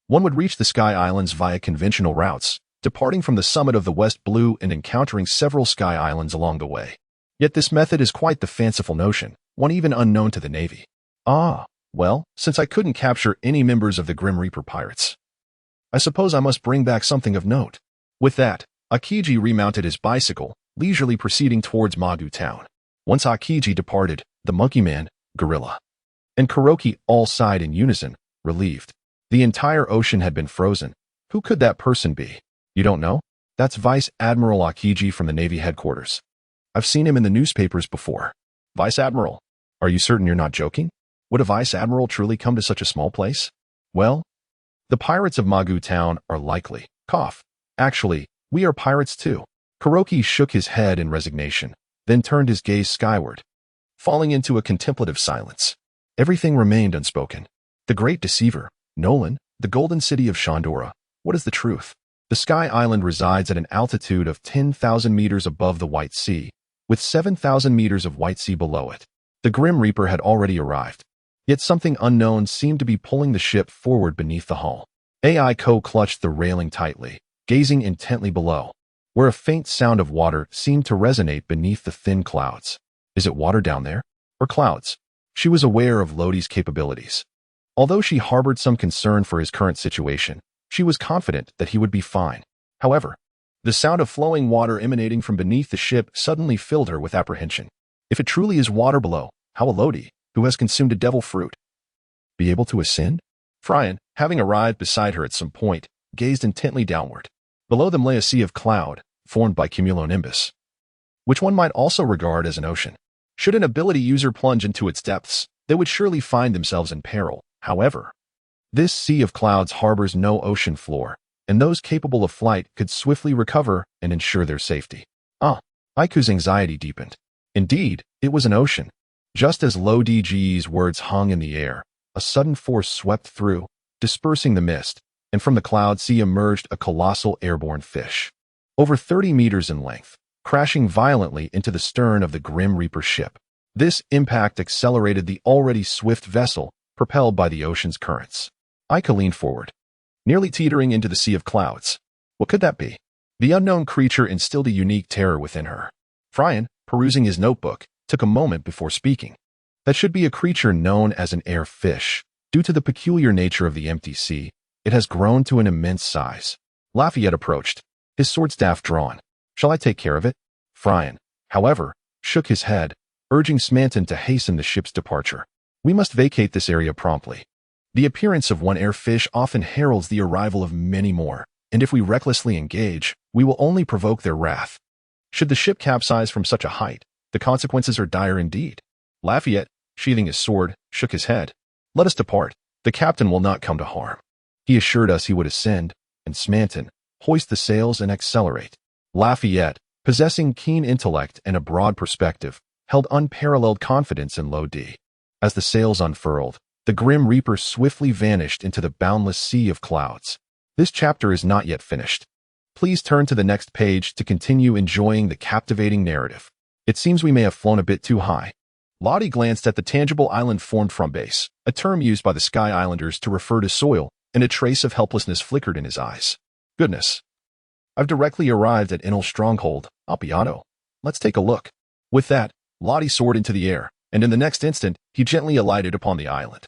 one would reach the Sky Islands via conventional routes, departing from the summit of the West Blue and encountering several Sky Islands along the way. Yet this method is quite the fanciful notion, one even unknown to the Navy. Well, since I couldn't capture any members of the Grim Reaper pirates, I suppose I must bring back something of note. With that, Akiji remounted his bicycle, leisurely proceeding towards Magu Town. Once Akiji departed, the Monkey Man, Gorilla, and Kuroki all sighed in unison, relieved. The entire ocean had been frozen. Who could that person be? You don't know? That's Vice Admiral Akiji from the Navy headquarters. I've seen him in the newspapers before. Vice Admiral, are you certain you're not joking? Would a Vice Admiral truly come to such a small place? Well, the pirates of Magu Town are likely. Cough. Actually, we are pirates too. Kuroki shook his head in resignation, then turned his gaze skyward, falling into a contemplative silence. Everything remained unspoken. The great deceiver, Nolan, the golden city of Shandora. What is the truth? The Sky Island resides at an altitude of 10,000 meters above the White Sea, with 7,000 meters of White Sea below it. The Grim Reaper had already arrived, yet something unknown seemed to be pulling the ship forward beneath the hull. Aiko clutched the railing tightly, gazing intently below, where a faint sound of water seemed to resonate beneath the thin clouds. Is it water down there? Or clouds? She was aware of Lodi's capabilities. Although she harbored some concern for his current situation, she was confident that he would be fine. However, the sound of flowing water emanating from beneath the ship suddenly filled her with apprehension. If it truly is water below, how will Lodi, who has consumed a devil fruit, be able to ascend? Fryan, having arrived beside her at some point, gazed intently downward. Below them lay a sea of cloud, formed by cumulonimbus, which one might also regard as an ocean. Should an ability user plunge into its depths, they would surely find themselves in peril. However, this sea of clouds harbors no ocean floor, and those capable of flight could swiftly recover and ensure their safety. Aiku's anxiety deepened. Indeed, it was an ocean. Just as Lodi's words hung in the air, a sudden force swept through, dispersing the mist, and from the cloud sea emerged a colossal airborne fish, over 30 meters in length, crashing violently into the stern of the Grim Reaper ship. This impact accelerated the already swift vessel, propelled by the ocean's currents. Ika leaned forward, nearly teetering into the sea of clouds. What could that be? The unknown creature instilled a unique terror within her. Frian, perusing his notebook, took a moment before speaking. That should be a creature known as an air fish. Due to the peculiar nature of the empty sea, it has grown to an immense size. Lafayette approached, his sword staff drawn. Shall I take care of it? Frian, however, shook his head, urging Smanton to hasten the ship's departure. We must vacate this area promptly. The appearance of one air fish often heralds the arrival of many more, and if we recklessly engage, we will only provoke their wrath. Should the ship capsize from such a height, the consequences are dire indeed. Lafayette, sheathing his sword, shook his head. Let us depart. The captain will not come to harm. He assured us he would ascend, and Smanton, hoist the sails and accelerate. Lafayette, possessing keen intellect and a broad perspective, held unparalleled confidence in Lo-D. As the sails unfurled, the grim reaper swiftly vanished into the boundless sea of clouds. This chapter is not yet finished. Please turn to the next page to continue enjoying the captivating narrative. It seems we may have flown a bit too high. Lottie glanced at the tangible island formed from base, a term used by the Sky Islanders to refer to soil, and a trace of helplessness flickered in his eyes. Goodness. I've directly arrived at Inel's stronghold, Appiano. Let's take a look. With that, Lottie soared into the air, and in the next instant, he gently alighted upon the island.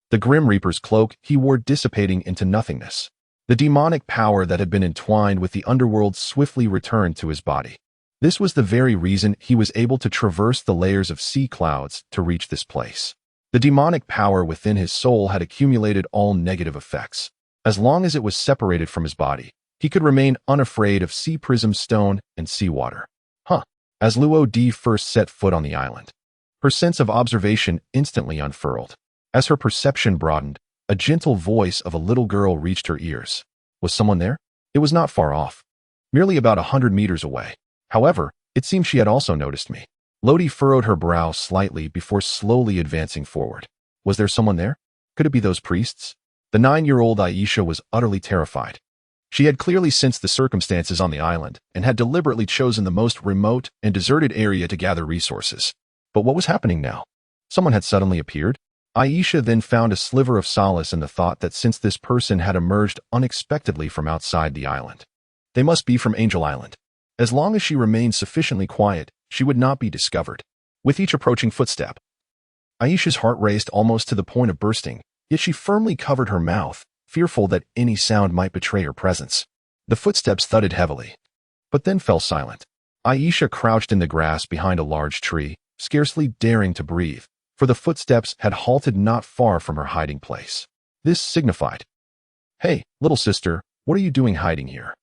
The Grim Reaper's cloak he wore dissipating into nothingness. The demonic power that had been entwined with the underworld swiftly returned to his body. This was the very reason he was able to traverse the layers of sea clouds to reach this place. The demonic power within his soul had accumulated all negative effects. As long as it was separated from his body, he could remain unafraid of Sea-Prism Stone and seawater. As Lo-D first set foot on the island, her sense of observation instantly unfurled. As her perception broadened, a gentle voice of a little girl reached her ears. Was someone there? It was not far off, merely about 100 meters away. However, it seemed she had also noticed me. Lo-D furrowed her brow slightly before slowly advancing forward. Was there someone there? Could it be those priests? The 9-year-old Aisha was utterly terrified. She had clearly sensed the circumstances on the island and had deliberately chosen the most remote and deserted area to gather resources. But what was happening now? Someone had suddenly appeared? Aisha then found a sliver of solace in the thought that since this person had emerged unexpectedly from outside the island, they must be from Angel Island. As long as she remained sufficiently quiet, she would not be discovered. With each approaching footstep, Aisha's heart raced almost to the point of bursting, yet she firmly covered her mouth, fearful that any sound might betray her presence. The footsteps thudded heavily, but then fell silent. Aisha crouched in the grass behind a large tree, scarcely daring to breathe, for the footsteps had halted not far from her hiding place. This signified, "Hey, little sister, what are you doing hiding here?"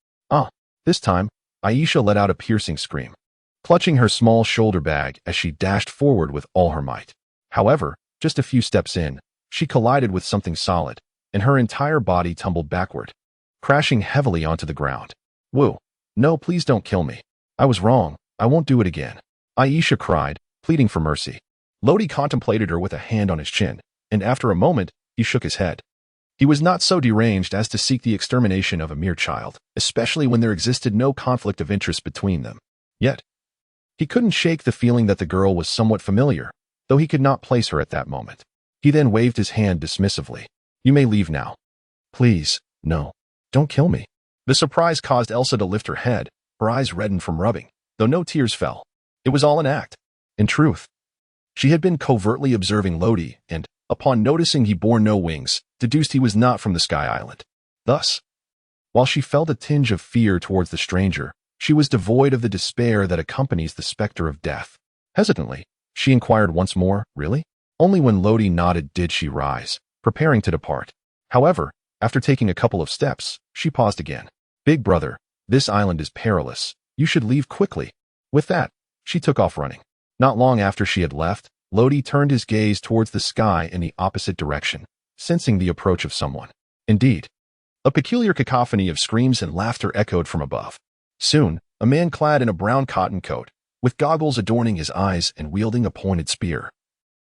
This time, Aisha let out a piercing scream, clutching her small shoulder bag as she dashed forward with all her might. However, just a few steps in, she collided with something solid, and her entire body tumbled backward, crashing heavily onto the ground. "Whoa, no, please don't kill me. I was wrong. I won't do it again," Aisha cried, pleading for mercy. Lo-D contemplated her with a hand on his chin, and after a moment, he shook his head. He was not so deranged as to seek the extermination of a mere child, especially when there existed no conflict of interest between them. Yet, he couldn't shake the feeling that the girl was somewhat familiar, though he could not place her at that moment. He then waved his hand dismissively. "You may leave now." "Please, no. Don't kill me." The surprise caused Elsa to lift her head, her eyes reddened from rubbing, though no tears fell. It was all an act. In truth, she had been covertly observing Lo-D and, upon noticing he bore no wings, deduced he was not from the Sky Island. Thus, while she felt a tinge of fear towards the stranger, she was devoid of the despair that accompanies the specter of death. Hesitantly, she inquired once more, "Really?" Only when Lo-D nodded did she rise, preparing to depart. However, after taking a couple of steps, she paused again. "Big brother, this island is perilous. You should leave quickly." With that, she took off running. Not long after she had left, Lo-D turned his gaze towards the sky in the opposite direction, sensing the approach of someone. Indeed, a peculiar cacophony of screams and laughter echoed from above. Soon, a man clad in a brown cotton coat, with goggles adorning his eyes and wielding a pointed spear,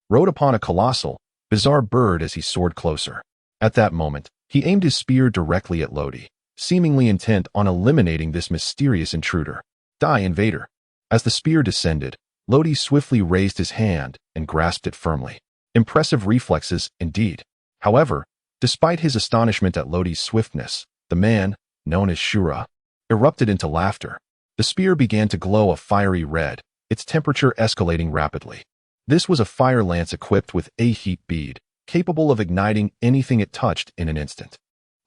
rode upon a colossal, bizarre bird as he soared closer. At that moment, he aimed his spear directly at Lo-D, seemingly intent on eliminating this mysterious intruder. "Die, invader." As the spear descended, Lo-D swiftly raised his hand and grasped it firmly. Impressive reflexes, indeed. However, despite his astonishment at Lodi's swiftness, the man, known as Shura, erupted into laughter. The spear began to glow a fiery red, its temperature escalating rapidly. This was a fire lance equipped with a heat bead, capable of igniting anything it touched in an instant.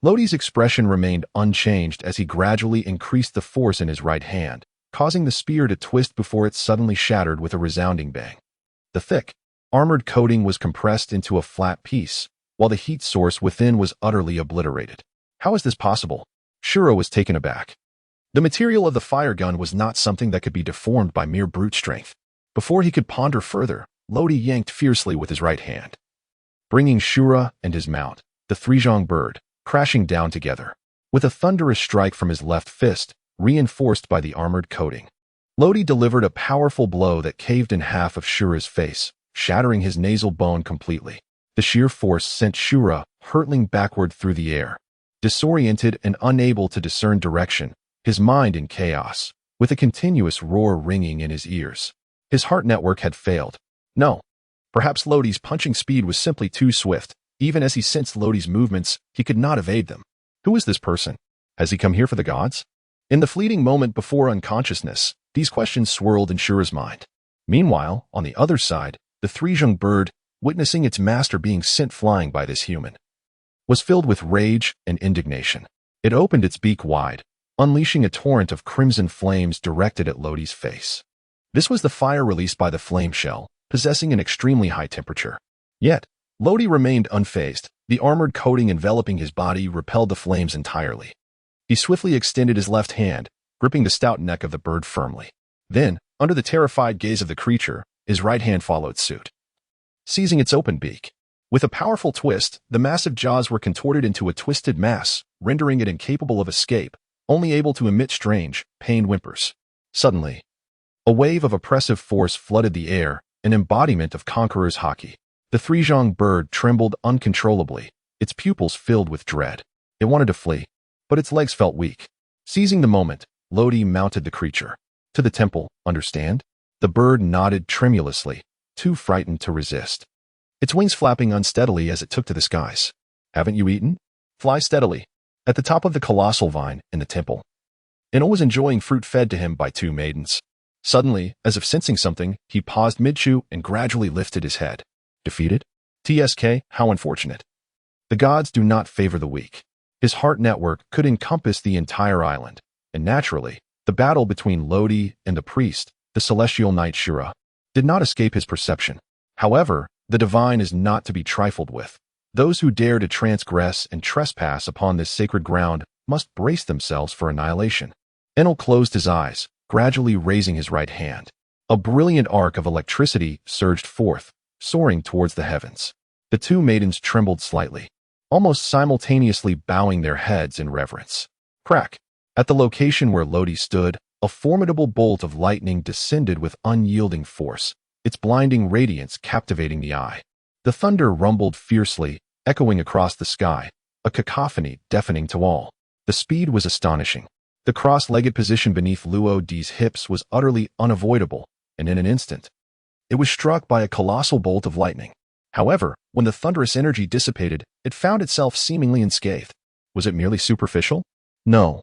Lodi's expression remained unchanged as he gradually increased the force in his right hand, causing the spear to twist before it suddenly shattered with a resounding bang. The thick, armored coating was compressed into a flat piece, while the heat source within was utterly obliterated. How is this possible? Shura was taken aback. The material of the fire gun was not something that could be deformed by mere brute strength. Before he could ponder further, Lodi yanked fiercely with his right hand, bringing Shura and his mount, the three-jong bird, crashing down together. With a thunderous strike from his left fist, reinforced by the armored coating, Lodi delivered a powerful blow that caved in half of Shura's face, shattering his nasal bone completely. The sheer force sent Shura hurtling backward through the air. Disoriented and unable to discern direction, his mind in chaos, with a continuous roar ringing in his ears. His heart network had failed. No. Perhaps Lodi's punching speed was simply too swift. Even as he sensed Lodi's movements, he could not evade them. Who is this person? Has he come here for the gods? In the fleeting moment before unconsciousness, these questions swirled in Shura's mind. Meanwhile, on the other side, the three-jung bird, witnessing its master being sent flying by this human, was filled with rage and indignation. It opened its beak wide, unleashing a torrent of crimson flames directed at Lodi's face. This was the fire released by the flame shell, possessing an extremely high temperature. Yet, Lodi remained unfazed. The armored coating enveloping his body repelled the flames entirely. He swiftly extended his left hand, gripping the stout neck of the bird firmly. Then, under the terrified gaze of the creature, his right hand followed suit, seizing its open beak. With a powerful twist, the massive jaws were contorted into a twisted mass, rendering it incapable of escape, only able to emit strange, pained whimpers. Suddenly, a wave of oppressive force flooded the air, an embodiment of conqueror's haki. The three-jong bird trembled uncontrollably, its pupils filled with dread. It wanted to flee, but its legs felt weak. Seizing the moment, Lodi mounted the creature. To the temple, understand? The bird nodded tremulously, too frightened to resist, its wings flapping unsteadily as it took to the skies. Haven't you eaten? Fly steadily. At the top of the colossal vine in the temple, Enel was enjoying fruit fed to him by two maidens. Suddenly, as if sensing something, he paused mid-chew and gradually lifted his head. Defeated? TSK, how unfortunate. The gods do not favor the weak. His heart network could encompass the entire island, and naturally, the battle between Lodi and the priest, the celestial knight Shura, did not escape his perception. However, the divine is not to be trifled with. Those who dare to transgress and trespass upon this sacred ground must brace themselves for annihilation. Enel closed his eyes, gradually raising his right hand. A brilliant arc of electricity surged forth, soaring towards the heavens. The two maidens trembled slightly, almost simultaneously bowing their heads in reverence. Crack! At the location where Lodi stood, a formidable bolt of lightning descended with unyielding force, its blinding radiance captivating the eye. The thunder rumbled fiercely, echoing across the sky, a cacophony deafening to all. The speed was astonishing. The cross-legged position beneath Luo-D's hips was utterly unavoidable, and in an instant, it was struck by a colossal bolt of lightning. However, when the thunderous energy dissipated, it found itself seemingly unscathed. Was it merely superficial? No.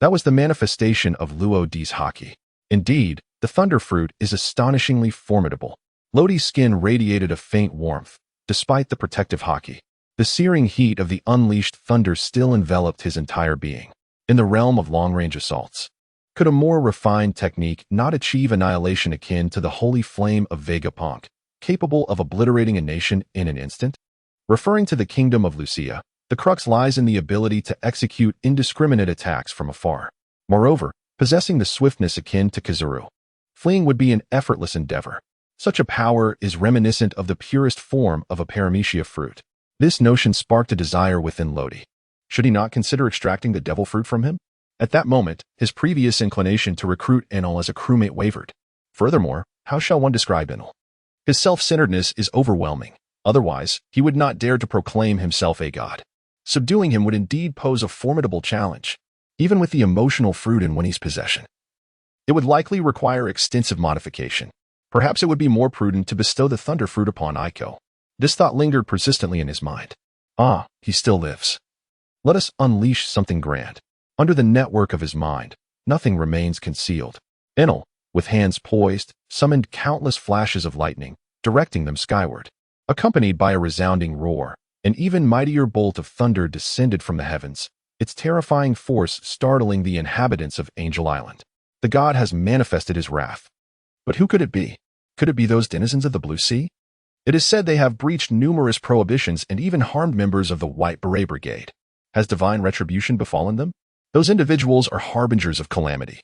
That was the manifestation of Luo-D's haki. Indeed, the thunder fruit is astonishingly formidable. Lodi's skin radiated a faint warmth, despite the protective haki. The searing heat of the unleashed thunder still enveloped his entire being. In the realm of long-range assaults, could a more refined technique not achieve annihilation akin to the holy flame of Vegapunk, capable of obliterating a nation in an instant? Referring to the kingdom of Lucia, the crux lies in the ability to execute indiscriminate attacks from afar. Moreover, possessing the swiftness akin to Kazuru, fleeing would be an effortless endeavor. Such a power is reminiscent of the purest form of a paramecia fruit. This notion sparked a desire within Lodi. Should he not consider extracting the devil fruit from him? At that moment, his previous inclination to recruit Enel as a crewmate wavered. Furthermore, how shall one describe Enel? His self-centeredness is overwhelming. Otherwise, he would not dare to proclaim himself a god. Subduing him would indeed pose a formidable challenge, even with the emotional fruit in Winnie's possession. It would likely require extensive modification. Perhaps it would be more prudent to bestow the thunder fruit upon Aiko. This thought lingered persistently in his mind. Ah, he still lives. Let us unleash something grand. Under the network of his mind, nothing remains concealed. Enel, with hands poised, summoned countless flashes of lightning, directing them skyward. Accompanied by a resounding roar, an even mightier bolt of thunder descended from the heavens, its terrifying force startling the inhabitants of Angel Island. The god has manifested his wrath. But who could it be? Could it be those denizens of the Blue Sea? It is said they have breached numerous prohibitions and even harmed members of the White Beret Brigade. Has divine retribution befallen them? Those individuals are harbingers of calamity.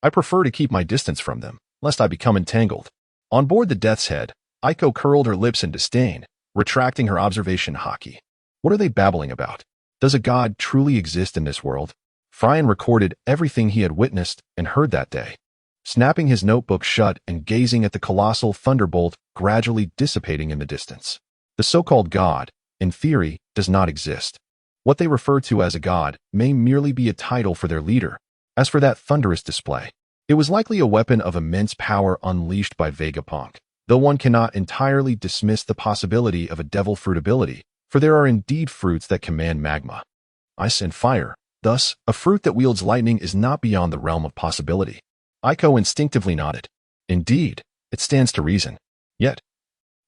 I prefer to keep my distance from them, lest I become entangled. On board the Death's Head, Aiko curled her lips in disdain, retracting her observation haki. What are they babbling about? Does a god truly exist in this world? Fryan recorded everything he had witnessed and heard that day. Snapping his notebook shut and gazing at the colossal thunderbolt gradually dissipating in the distance. The so-called god, in theory, does not exist. What they refer to as a god may merely be a title for their leader. As for that thunderous display, it was likely a weapon of immense power unleashed by Vegapunk, though one cannot entirely dismiss the possibility of a devil fruit ability, for there are indeed fruits that command magma, ice, and fire. Thus, a fruit that wields lightning is not beyond the realm of possibility. Aiko instinctively nodded. Indeed, it stands to reason. Yet,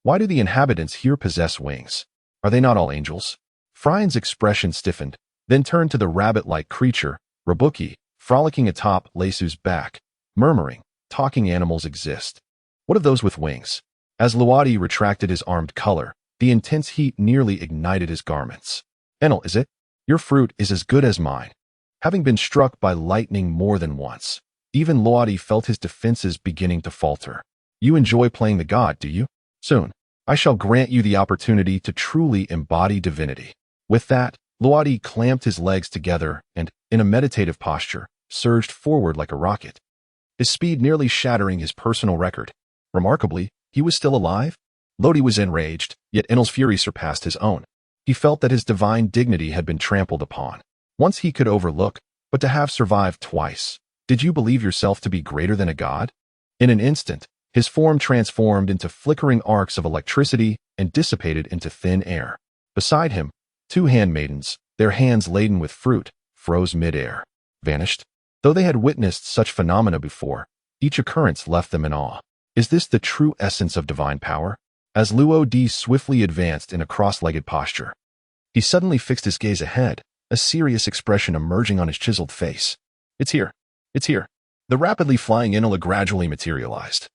why do the inhabitants here possess wings? Are they not all angels? Fryan's expression stiffened, then turned to the rabbit-like creature, Rabuki, frolicking atop Lesu's back, murmuring, talking animals exist. What of those with wings? As Luadi retracted his armed color, the intense heat nearly ignited his garments. Enel, is it? Your fruit is as good as mine. Having been struck by lightning more than once, even Luadi felt his defenses beginning to falter. You enjoy playing the god, do you? Soon, I shall grant you the opportunity to truly embody divinity. With that, Luadi clamped his legs together and, in a meditative posture, surged forward like a rocket, his speed nearly shattering his personal record. Remarkably, he was still alive. Lodi was enraged, yet Enel's fury surpassed his own. He felt that his divine dignity had been trampled upon. Once he could overlook, but to have survived twice. Did you believe yourself to be greater than a god? In an instant, his form transformed into flickering arcs of electricity and dissipated into thin air. Beside him, two handmaidens, their hands laden with fruit, froze mid-air, vanished. Though they had witnessed such phenomena before, each occurrence left them in awe. Is this the true essence of divine power? As Luo-D swiftly advanced in a cross-legged posture, he suddenly fixed his gaze ahead, a serious expression emerging on his chiseled face. It's here. It's here. The rapidly flying Enel gradually materialized,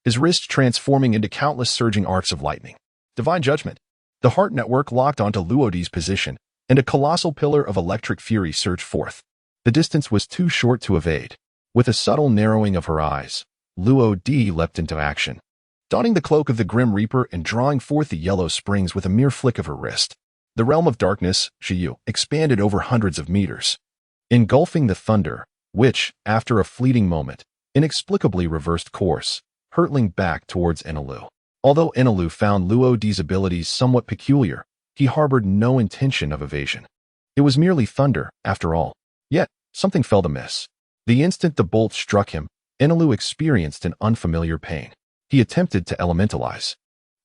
his wrist transforming into countless surging arcs of lightning. Divine judgment. The heart network locked onto Luo-D's position, and a colossal pillar of electric fury surged forth. The distance was too short to evade. With a subtle narrowing of her eyes, Luo-D leapt into action, donning the cloak of the Grim Reaper and drawing forth the yellow springs with a mere flick of her wrist. The realm of darkness, Shiyu, expanded over hundreds of meters, engulfing the thunder, which, after a fleeting moment, inexplicably reversed course, hurtling back towards Enelu. Although Enelu found Luo-D's abilities somewhat peculiar, he harbored no intention of evasion. It was merely thunder, after all. Yet, something felt amiss. The instant the bolt struck him, Enelu experienced an unfamiliar pain. He attempted to elementalize,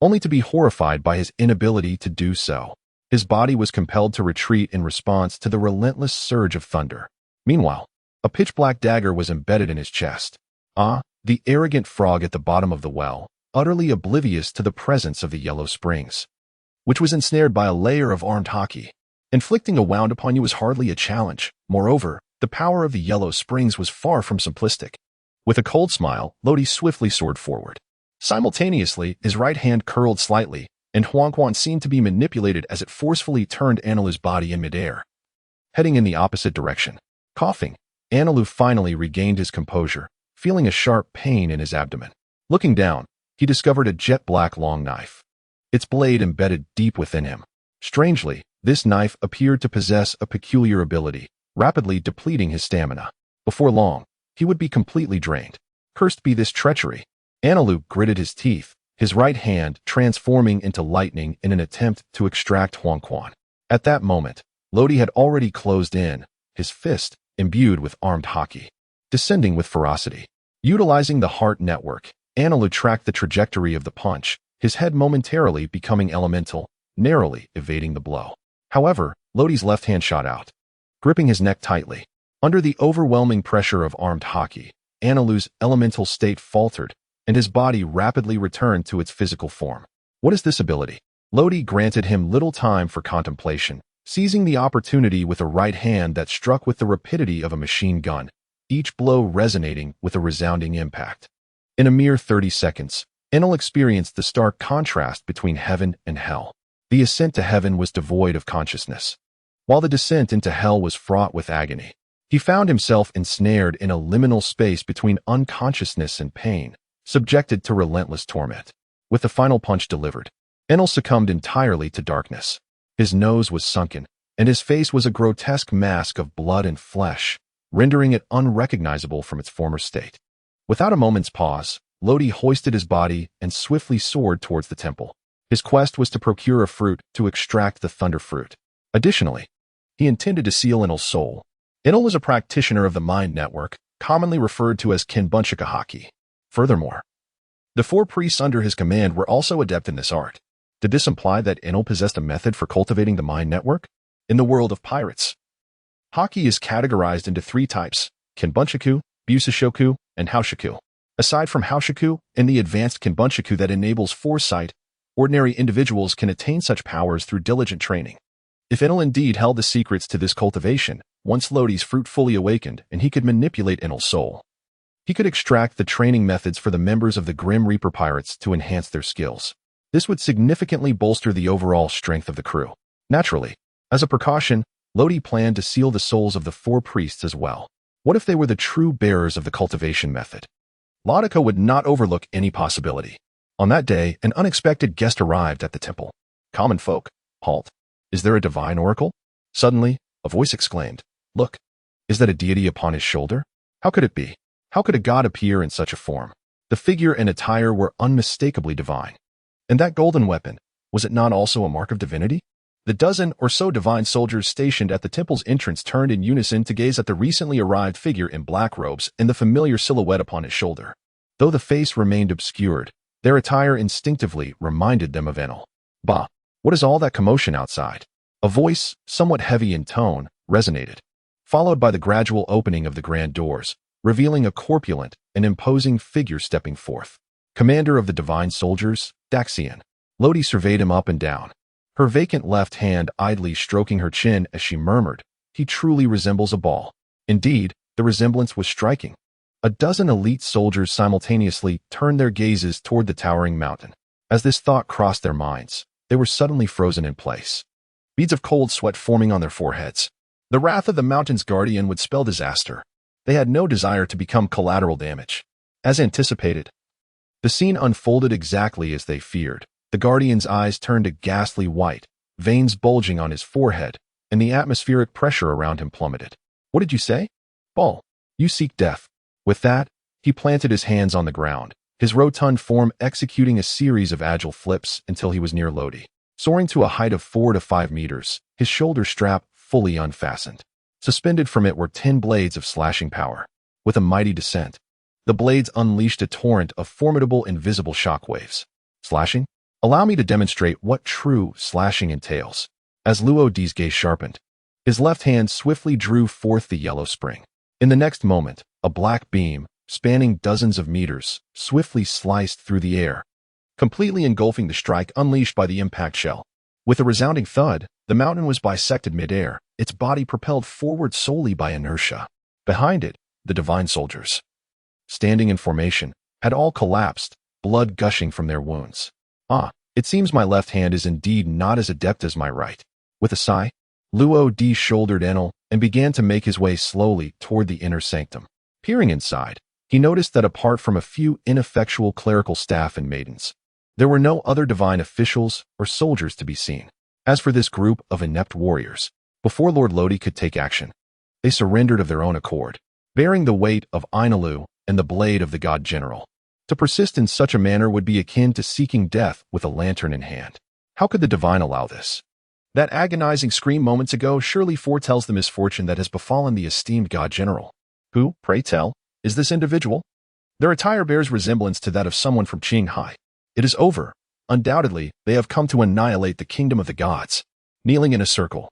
only to be horrified by his inability to do so. His body was compelled to retreat in response to the relentless surge of thunder. Meanwhile, a pitch-black dagger was embedded in his chest. Ah, the arrogant frog at the bottom of the well, utterly oblivious to the presence of the yellow springs, which was ensnared by a layer of armed haki. Inflicting a wound upon you was hardly a challenge. Moreover, the power of the yellow springs was far from simplistic. With a cold smile, Lodi swiftly soared forward. Simultaneously, his right hand curled slightly, and Huangquan seemed to be manipulated as it forcefully turned Anelu's body in midair, heading in the opposite direction. Coughing, Anelu finally regained his composure, feeling a sharp pain in his abdomen. Looking down, he discovered a jet-black long knife, its blade embedded deep within him. Strangely, this knife appeared to possess a peculiar ability, rapidly depleting his stamina. Before long, he would be completely drained. Cursed be this treachery. Anelu gritted his teeth, his right hand transforming into lightning in an attempt to extract Huangquan. At that moment, Lodi had already closed in, his fist imbued with armed haki, descending with ferocity. Utilizing the heart network, Anelu tracked the trajectory of the punch, his head momentarily becoming elemental, narrowly evading the blow. However, Lodi's left hand shot out, gripping his neck tightly. Under the overwhelming pressure of armed hockey, Anilu's elemental state faltered, and his body rapidly returned to its physical form. What is this ability? Lodi granted him little time for contemplation, seizing the opportunity with a right hand that struck with the rapidity of a machine gun, each blow resonating with a resounding impact. In a mere 30 seconds, Enel experienced the stark contrast between heaven and hell. The ascent to heaven was devoid of consciousness, while the descent into hell was fraught with agony. He found himself ensnared in a liminal space between unconsciousness and pain, subjected to relentless torment. With the final punch delivered, Enel succumbed entirely to darkness. His nose was sunken, and his face was a grotesque mask of blood and flesh, rendering it unrecognizable from its former state. Without a moment's pause, Lodi hoisted his body and swiftly soared towards the temple. His quest was to procure a fruit to extract the thunder fruit. Additionally, he intended to seal Enel's soul. Enel was a practitioner of the mind network, commonly referred to as Kinbunchika Haki. Furthermore, the 4 priests under his command were also adept in this art. Did this imply that Enel possessed a method for cultivating the mind network? In the world of pirates, Haki is categorized into 3 types: Kinbunchaku, Busashoku, and Haushaku. Aside from Haushaku and the advanced Kinbunchaku that enables foresight, ordinary individuals can attain such powers through diligent training. If Enel indeed held the secrets to this cultivation, once Lodi's fruit fully awakened and he could manipulate Enel's soul, he could extract the training methods for the members of the Grim Reaper pirates to enhance their skills. This would significantly bolster the overall strength of the crew. Naturally, as a precaution, Lodi planned to seal the souls of the 4 priests as well. What if they were the true bearers of the cultivation method? Laudika would not overlook any possibility. On that day, an unexpected guest arrived at the temple. Common folk, halt. Is there a divine oracle? Suddenly, a voice exclaimed, "Look, is that a deity upon his shoulder? How could it be? How could a god appear in such a form?" The figure and attire were unmistakably divine. And that golden weapon, was it not also a mark of divinity? The dozen or so divine soldiers stationed at the temple's entrance turned in unison to gaze at the recently arrived figure in black robes and the familiar silhouette upon his shoulder. Though the face remained obscured, their attire instinctively reminded them of Enel. "Bah, what is all that commotion outside?" A voice, somewhat heavy in tone, resonated, followed by the gradual opening of the grand doors, revealing a corpulent and imposing figure stepping forth. Commander of the divine soldiers, Daxian. Lodi surveyed him up and down, her vacant left hand idly stroking her chin as she murmured, "He truly resembles a ball." Indeed, the resemblance was striking. A dozen elite soldiers simultaneously turned their gazes toward the towering mountain. As this thought crossed their minds, they were suddenly frozen in place, beads of cold sweat forming on their foreheads. The wrath of the mountain's guardian would spell disaster. They had no desire to become collateral damage. As anticipated, the scene unfolded exactly as they feared. The guardian's eyes turned a ghastly white, veins bulging on his forehead, and the atmospheric pressure around him plummeted. "What did you say? Ball, you seek death." With that, he planted his hands on the ground, his rotund form executing a series of agile flips until he was near Lodi. Soaring to a height of 4 to 5 meters, his shoulder strap fully unfastened. Suspended from it were 10 blades of slashing power. With a mighty descent, the blades unleashed a torrent of formidable invisible shockwaves. Slashing? Allow me to demonstrate what true slashing entails. As Luodi's gaze sharpened, his left hand swiftly drew forth the yellow spring. In the next moment, a black beam, spanning dozens of meters, swiftly sliced through the air, completely engulfing the strike unleashed by the impact shell. With a resounding thud, the mountain was bisected midair, its body propelled forward solely by inertia. Behind it, the divine soldiers, standing in formation, had all collapsed, blood gushing from their wounds. "Ah, it seems my left hand is indeed not as adept as my right." With a sigh, Luo shouldered Enel and began to make his way slowly toward the inner sanctum. Peering inside, he noticed that apart from a few ineffectual clerical staff and maidens, there were no other divine officials or soldiers to be seen. As for this group of inept warriors, before Lord Lodi could take action, they surrendered of their own accord, bearing the weight of Ainalu and the blade of the god general. To persist in such a manner would be akin to seeking death with a lantern in hand. How could the divine allow this? That agonizing scream moments ago surely foretells the misfortune that has befallen the esteemed god general. Who, pray tell, is this individual? Their attire bears resemblance to that of someone from Qinghai. It is over, Undoubtedly, they have come to annihilate the kingdom of the gods. Kneeling in a circle,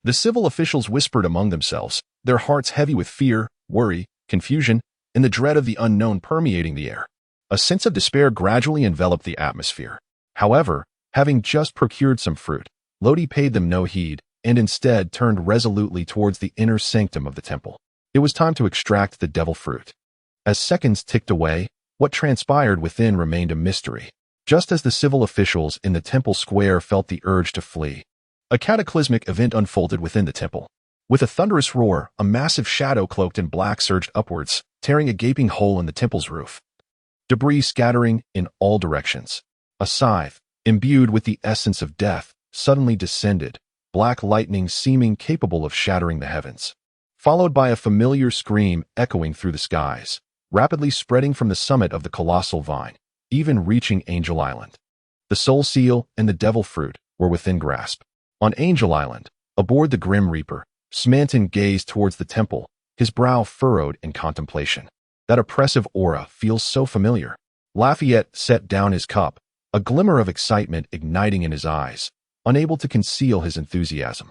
the civil officials whispered among themselves, their hearts heavy with fear, worry, confusion, and the dread of the unknown permeating the air. A sense of despair gradually enveloped the atmosphere. However, having just procured some fruit, Lodi paid them no heed and instead turned resolutely towards the inner sanctum of the temple. It was time to extract the devil fruit. As seconds ticked away, what transpired within remained a mystery. Just as the civil officials in the temple square felt the urge to flee, a cataclysmic event unfolded within the temple. With a thunderous roar, a massive shadow cloaked in black surged upwards, tearing a gaping hole in the temple's roof. Debris scattering in all directions. A scythe, imbued with the essence of death, suddenly descended, black lightning seeming capable of shattering the heavens. Followed by a familiar scream echoing through the skies, rapidly spreading from the summit of the colossal vine, even reaching Angel Island. The soul seal and the devil fruit were within grasp. On Angel Island, aboard the Grim Reaper, Smanton gazed towards the temple, his brow furrowed in contemplation. That oppressive aura feels so familiar. Lafayette set down his cup, a glimmer of excitement igniting in his eyes, unable to conceal his enthusiasm.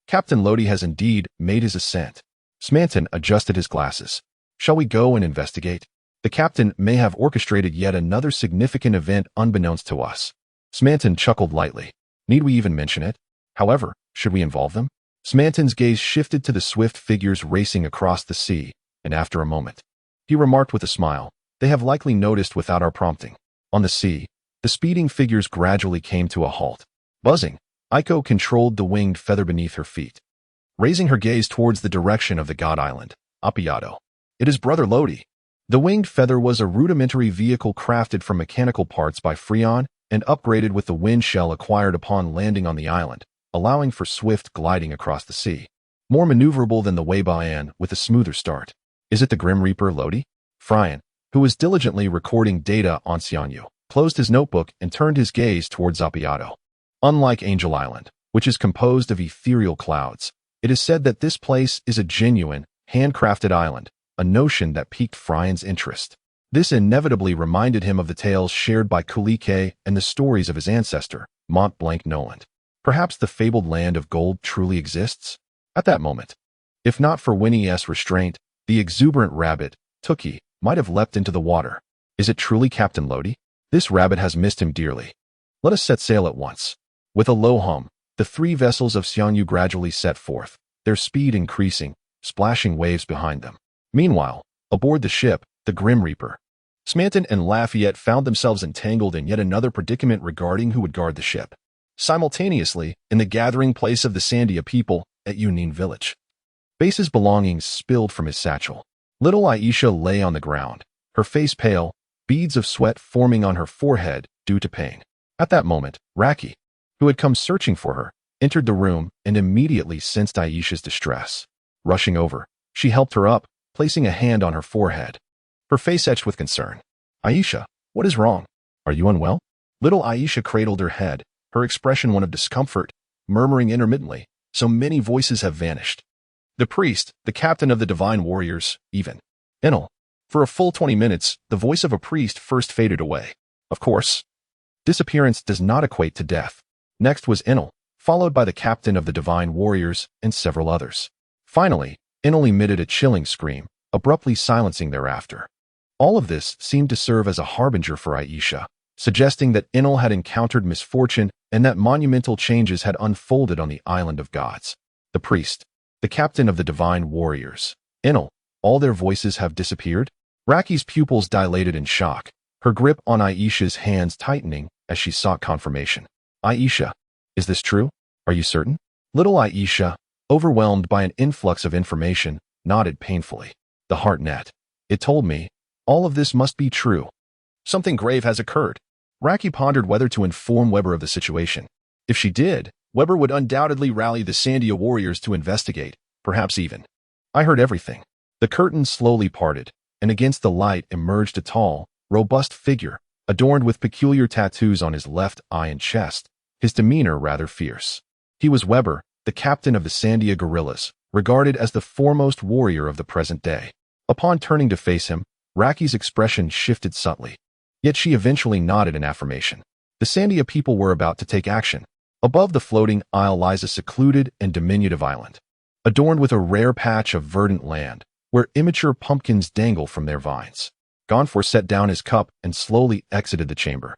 Captain Lodi has indeed made his ascent. Smanton adjusted his glasses. Shall we go and investigate? The captain may have orchestrated yet another significant event unbeknownst to us. Smanton chuckled lightly. Need we even mention it? However, should we involve them? Smanton's gaze shifted to the swift figures racing across the sea, and after a moment, he remarked with a smile, they have likely noticed without our prompting. On the sea, the speeding figures gradually came to a halt. Buzzing, Aiko controlled the winged feather beneath her feet. Raising her gaze towards the direction of the god island, Appiato. It is Brother Lodi. The winged feather was a rudimentary vehicle crafted from mechanical parts by Freon and upgraded with the wind shell acquired upon landing on the island, allowing for swift gliding across the sea. More maneuverable than the Weibayan with a smoother start. Is it the Grim Reaper Lodi? Fryan, who was diligently recording data on Xianyu, closed his notebook and turned his gaze towards Appiato. Unlike Angel Island, which is composed of ethereal clouds, it is said that this place is a genuine, handcrafted island, a notion that piqued Fryan's interest. This inevitably reminded him of the tales shared by Kulike and the stories of his ancestor, Mont Blanc Noland. Perhaps the fabled land of gold truly exists? At that moment, if not for Winnie's restraint, the exuberant rabbit, Tookie, might have leapt into the water. Is it truly Captain Lodi? This rabbit has missed him dearly. Let us set sail at once. With a low hum, the three vessels of Xianyu gradually set forth, their speed increasing, splashing waves behind them. Meanwhile, aboard the ship, the Grim Reaper, Smanton and Lafayette found themselves entangled in yet another predicament regarding who would guard the ship. Simultaneously, in the gathering place of the Sandia people at Union Village, Base's belongings spilled from his satchel. Little Aisha lay on the ground, her face pale, beads of sweat forming on her forehead due to pain. At that moment, Raki, who had come searching for her, entered the room and immediately sensed Aisha's distress. Rushing over, she helped her up, placing a hand on her forehead. Her face etched with concern. Aisha, what is wrong? Are you unwell? Little Aisha cradled her head, her expression one of discomfort, murmuring intermittently, so many voices have vanished. The priest, the captain of the divine warriors, even. Enel. For a full 20 minutes, the voice of a priest first faded away. Of course, disappearance does not equate to death. Next was Enel, followed by the captain of the divine warriors and several others. Finally, Enel emitted a chilling scream, abruptly silencing thereafter. All of this seemed to serve as a harbinger for Aisha, suggesting that Enel had encountered misfortune and that monumental changes had unfolded on the island of gods. The priest, the captain of the divine warriors, Enel, all their voices have disappeared? Raki's pupils dilated in shock, her grip on Aisha's hands tightening as she sought confirmation. Aisha, is this true? Are you certain? Little Aisha, overwhelmed by an influx of information, nodded painfully. The heart net. It told me, all of this must be true. Something grave has occurred. Raki pondered whether to inform Weber of the situation. If she did, Weber would undoubtedly rally the Sandia warriors to investigate, perhaps even. I heard everything. The curtain slowly parted, and against the light emerged a tall, robust figure, adorned with peculiar tattoos on his left eye and chest, his demeanor rather fierce. He was Weber, the captain of the Sandia guerrillas, regarded as the foremost warrior of the present day. Upon turning to face him, Raki's expression shifted subtly. Yet she eventually nodded in affirmation. The Sandia people were about to take action. Above the floating isle lies a secluded and diminutive island, adorned with a rare patch of verdant land, where immature pumpkins dangle from their vines. Gonfor set down his cup and slowly exited the chamber,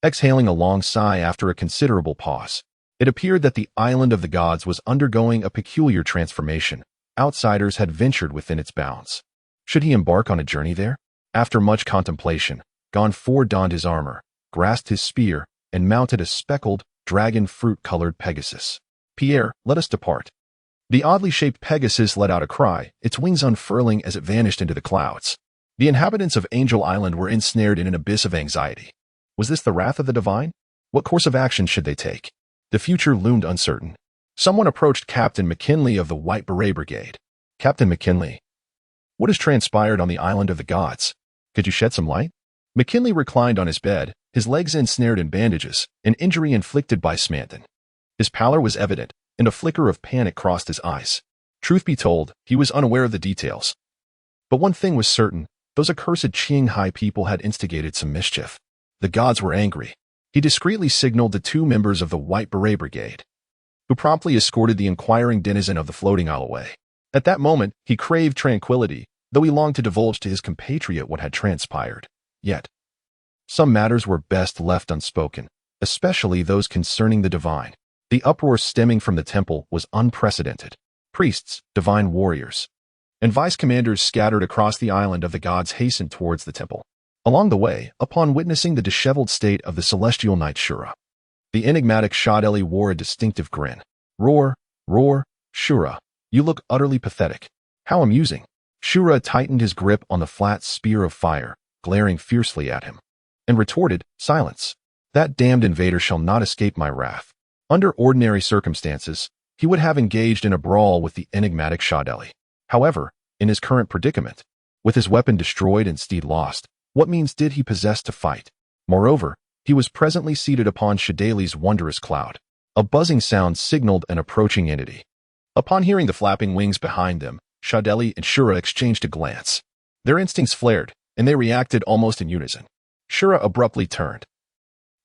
exhaling a long sigh after a considerable pause. It appeared that the island of the gods was undergoing a peculiar transformation. Outsiders had ventured within its bounds. Should he embark on a journey there? After much contemplation, Gonfor donned his armor, grasped his spear, and mounted a speckled, dragon fruit-colored Pegasus. Pierre, let us depart. The oddly shaped Pegasus let out a cry, its wings unfurling as it vanished into the clouds. The inhabitants of Angel Island were ensnared in an abyss of anxiety. Was this the wrath of the divine? What course of action should they take? The future loomed uncertain. Someone approached Captain McKinley of the White Beret Brigade. Captain McKinley, what has transpired on the island of the gods? Could you shed some light? McKinley reclined on his bed, his legs ensnared in bandages, an injury inflicted by Smanton. His pallor was evident, and a flicker of panic crossed his eyes. Truth be told, he was unaware of the details. But one thing was certain, those accursed Qinghai people had instigated some mischief. The gods were angry. He discreetly signaled the 2 members of the White Beret Brigade, who promptly escorted the inquiring denizen of the floating isle away. At that moment, he craved tranquility, though he longed to divulge to his compatriot what had transpired. Yet, some matters were best left unspoken, especially those concerning the divine. The uproar stemming from the temple was unprecedented. Priests, divine warriors, and vice commanders scattered across the island of the gods hastened towards the temple. Along the way, upon witnessing the disheveled state of the celestial knight Shura, the enigmatic Shadeli wore a distinctive grin. Roar, roar, Shura, you look utterly pathetic. How amusing. Shura tightened his grip on the flat spear of fire, glaring fiercely at him, and retorted, silence. That damned invader shall not escape my wrath. Under ordinary circumstances, he would have engaged in a brawl with the enigmatic Shadeli. However, in his current predicament, with his weapon destroyed and steed lost, what means did he possess to fight? Moreover, he was presently seated upon Shadeli's wondrous cloud. A buzzing sound signaled an approaching entity. Upon hearing the flapping wings behind them, Shadeli and Shura exchanged a glance. Their instincts flared, and they reacted almost in unison. Shura abruptly turned,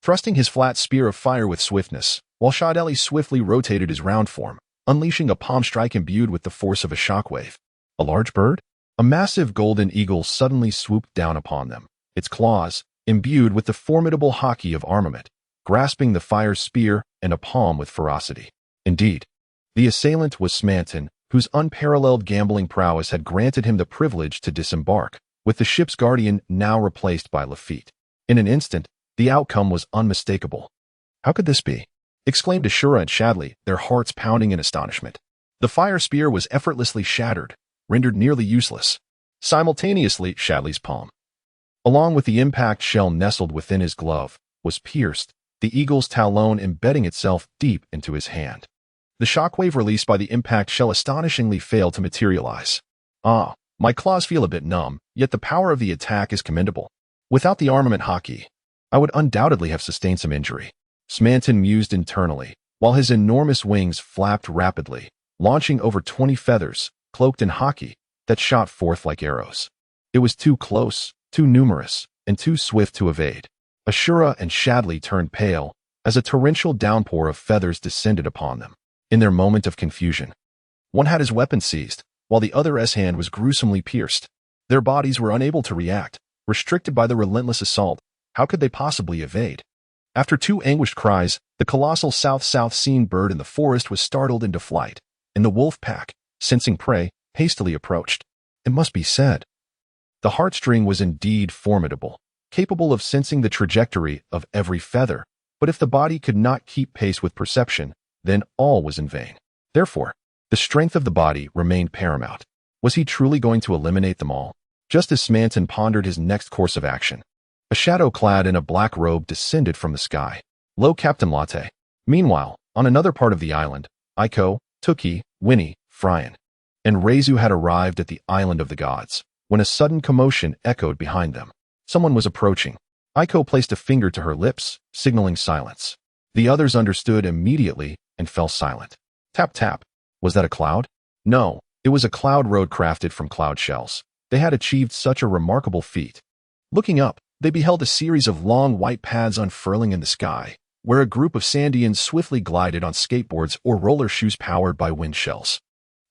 thrusting his flat spear of fire with swiftness, while Shadeli swiftly rotated his round form, unleashing a palm strike imbued with the force of a shockwave. A large bird? A massive golden eagle suddenly swooped down upon them, its claws, imbued with the formidable hockey of armament, grasping the fire spear and a palm with ferocity. Indeed, the assailant was Smanton, whose unparalleled gambling prowess had granted him the privilege to disembark, with the ship's guardian now replaced by Lafitte. In an instant, the outcome was unmistakable. How could this be? Exclaimed Ashura and Shadley, their hearts pounding in astonishment. The fire spear was effortlessly shattered, rendered nearly useless. Simultaneously, Shadley's palm, along with the impact shell nestled within his glove, was pierced, the eagle's talon embedding itself deep into his hand. The shockwave released by the impact shell astonishingly failed to materialize. Ah, my claws feel a bit numb, yet the power of the attack is commendable. Without the armament hockey, I would undoubtedly have sustained some injury. Smanton mused internally, while his enormous wings flapped rapidly, launching over 20 feathers, cloaked in hockey, that shot forth like arrows. It was too close, too numerous, and too swift to evade. Ashura and Shadley turned pale, as a torrential downpour of feathers descended upon them. In their moment of confusion, one had his weapon seized, while the other's hand was gruesomely pierced. Their bodies were unable to react, restricted by the relentless assault. How could they possibly evade? After 2 anguished cries, the colossal south-south seen bird in the forest was startled into flight, and the wolf pack, sensing prey, hastily approached. It must be said, the heartstring was indeed formidable, capable of sensing the trajectory of every feather, but if the body could not keep pace with perception, then all was in vain. Therefore, the strength of the body remained paramount. Was he truly going to eliminate them all? Just as Smanton pondered his next course of action, a shadow clad in a black robe descended from the sky. Lo, Captain Latte. Meanwhile, on another part of the island, Iko, Tuki, Winnie, Fryan, and Rezu had arrived at the island of the gods, when a sudden commotion echoed behind them. Someone was approaching. Iko placed a finger to her lips, signaling silence. The others understood immediately and fell silent. Tap tap. Was that a cloud? No, it was a cloud road crafted from cloud shells. They had achieved such a remarkable feat. Looking up, They beheld a series of long white paths unfurling in the sky, where a group of Sandians swiftly glided on skateboards or roller shoes powered by wind shells.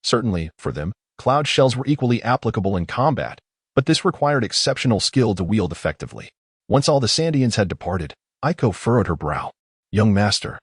Certainly, for them, cloud shells were equally applicable in combat, but this required exceptional skill to wield effectively. Once all the Sandians had departed, Aiko furrowed her brow. Young master,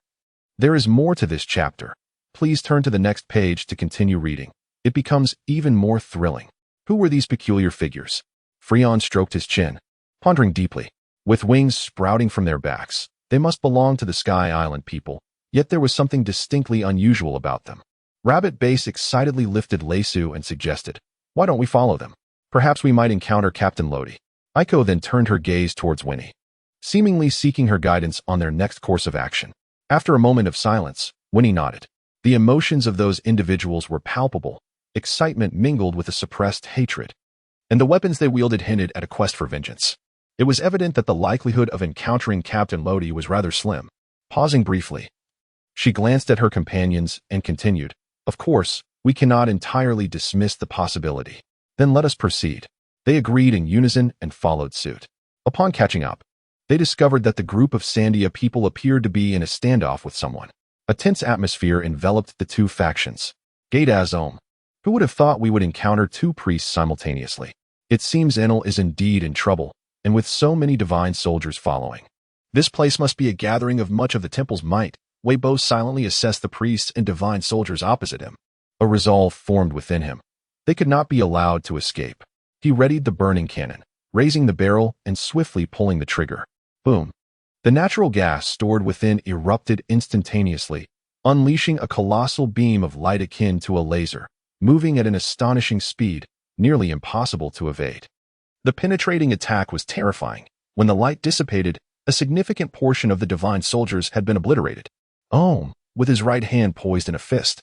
there is more to this chapter. Please turn to the next page to continue reading. It becomes even more thrilling. Who were these peculiar figures? Freon stroked his chin, pondering deeply. With wings sprouting from their backs, they must belong to the Sky Island people, yet there was something distinctly unusual about them. Rabbit Base excitedly lifted Lesu and suggested, "Why don't we follow them? Perhaps we might encounter Captain Lodi." Aiko then turned her gaze towards Winnie, seemingly seeking her guidance on their next course of action. After a moment of silence, Winnie nodded. The emotions of those individuals were palpable, excitement mingled with a suppressed hatred, and the weapons they wielded hinted at a quest for vengeance. It was evident that the likelihood of encountering Captain Lodi was rather slim. Pausing briefly, she glanced at her companions and continued, "Of course, we cannot entirely dismiss the possibility. Then let us proceed." They agreed in unison and followed suit. Upon catching up, they discovered that the group of Sandia people appeared to be in a standoff with someone. A tense atmosphere enveloped the two factions. Gadazome. Who would have thought we would encounter two priests simultaneously? It seems Enel is indeed in trouble, and with so many divine soldiers following. This place must be a gathering of much of the temple's might. Weibo silently assessed the priests and divine soldiers opposite him. A resolve formed within him. They could not be allowed to escape. He readied the burning cannon, raising the barrel and swiftly pulling the trigger. Boom. The natural gas stored within erupted instantaneously, unleashing a colossal beam of light akin to a laser, moving at an astonishing speed, nearly impossible to evade. The penetrating attack was terrifying. When the light dissipated, a significant portion of the divine soldiers had been obliterated. Ohm, with his right hand poised in a fist,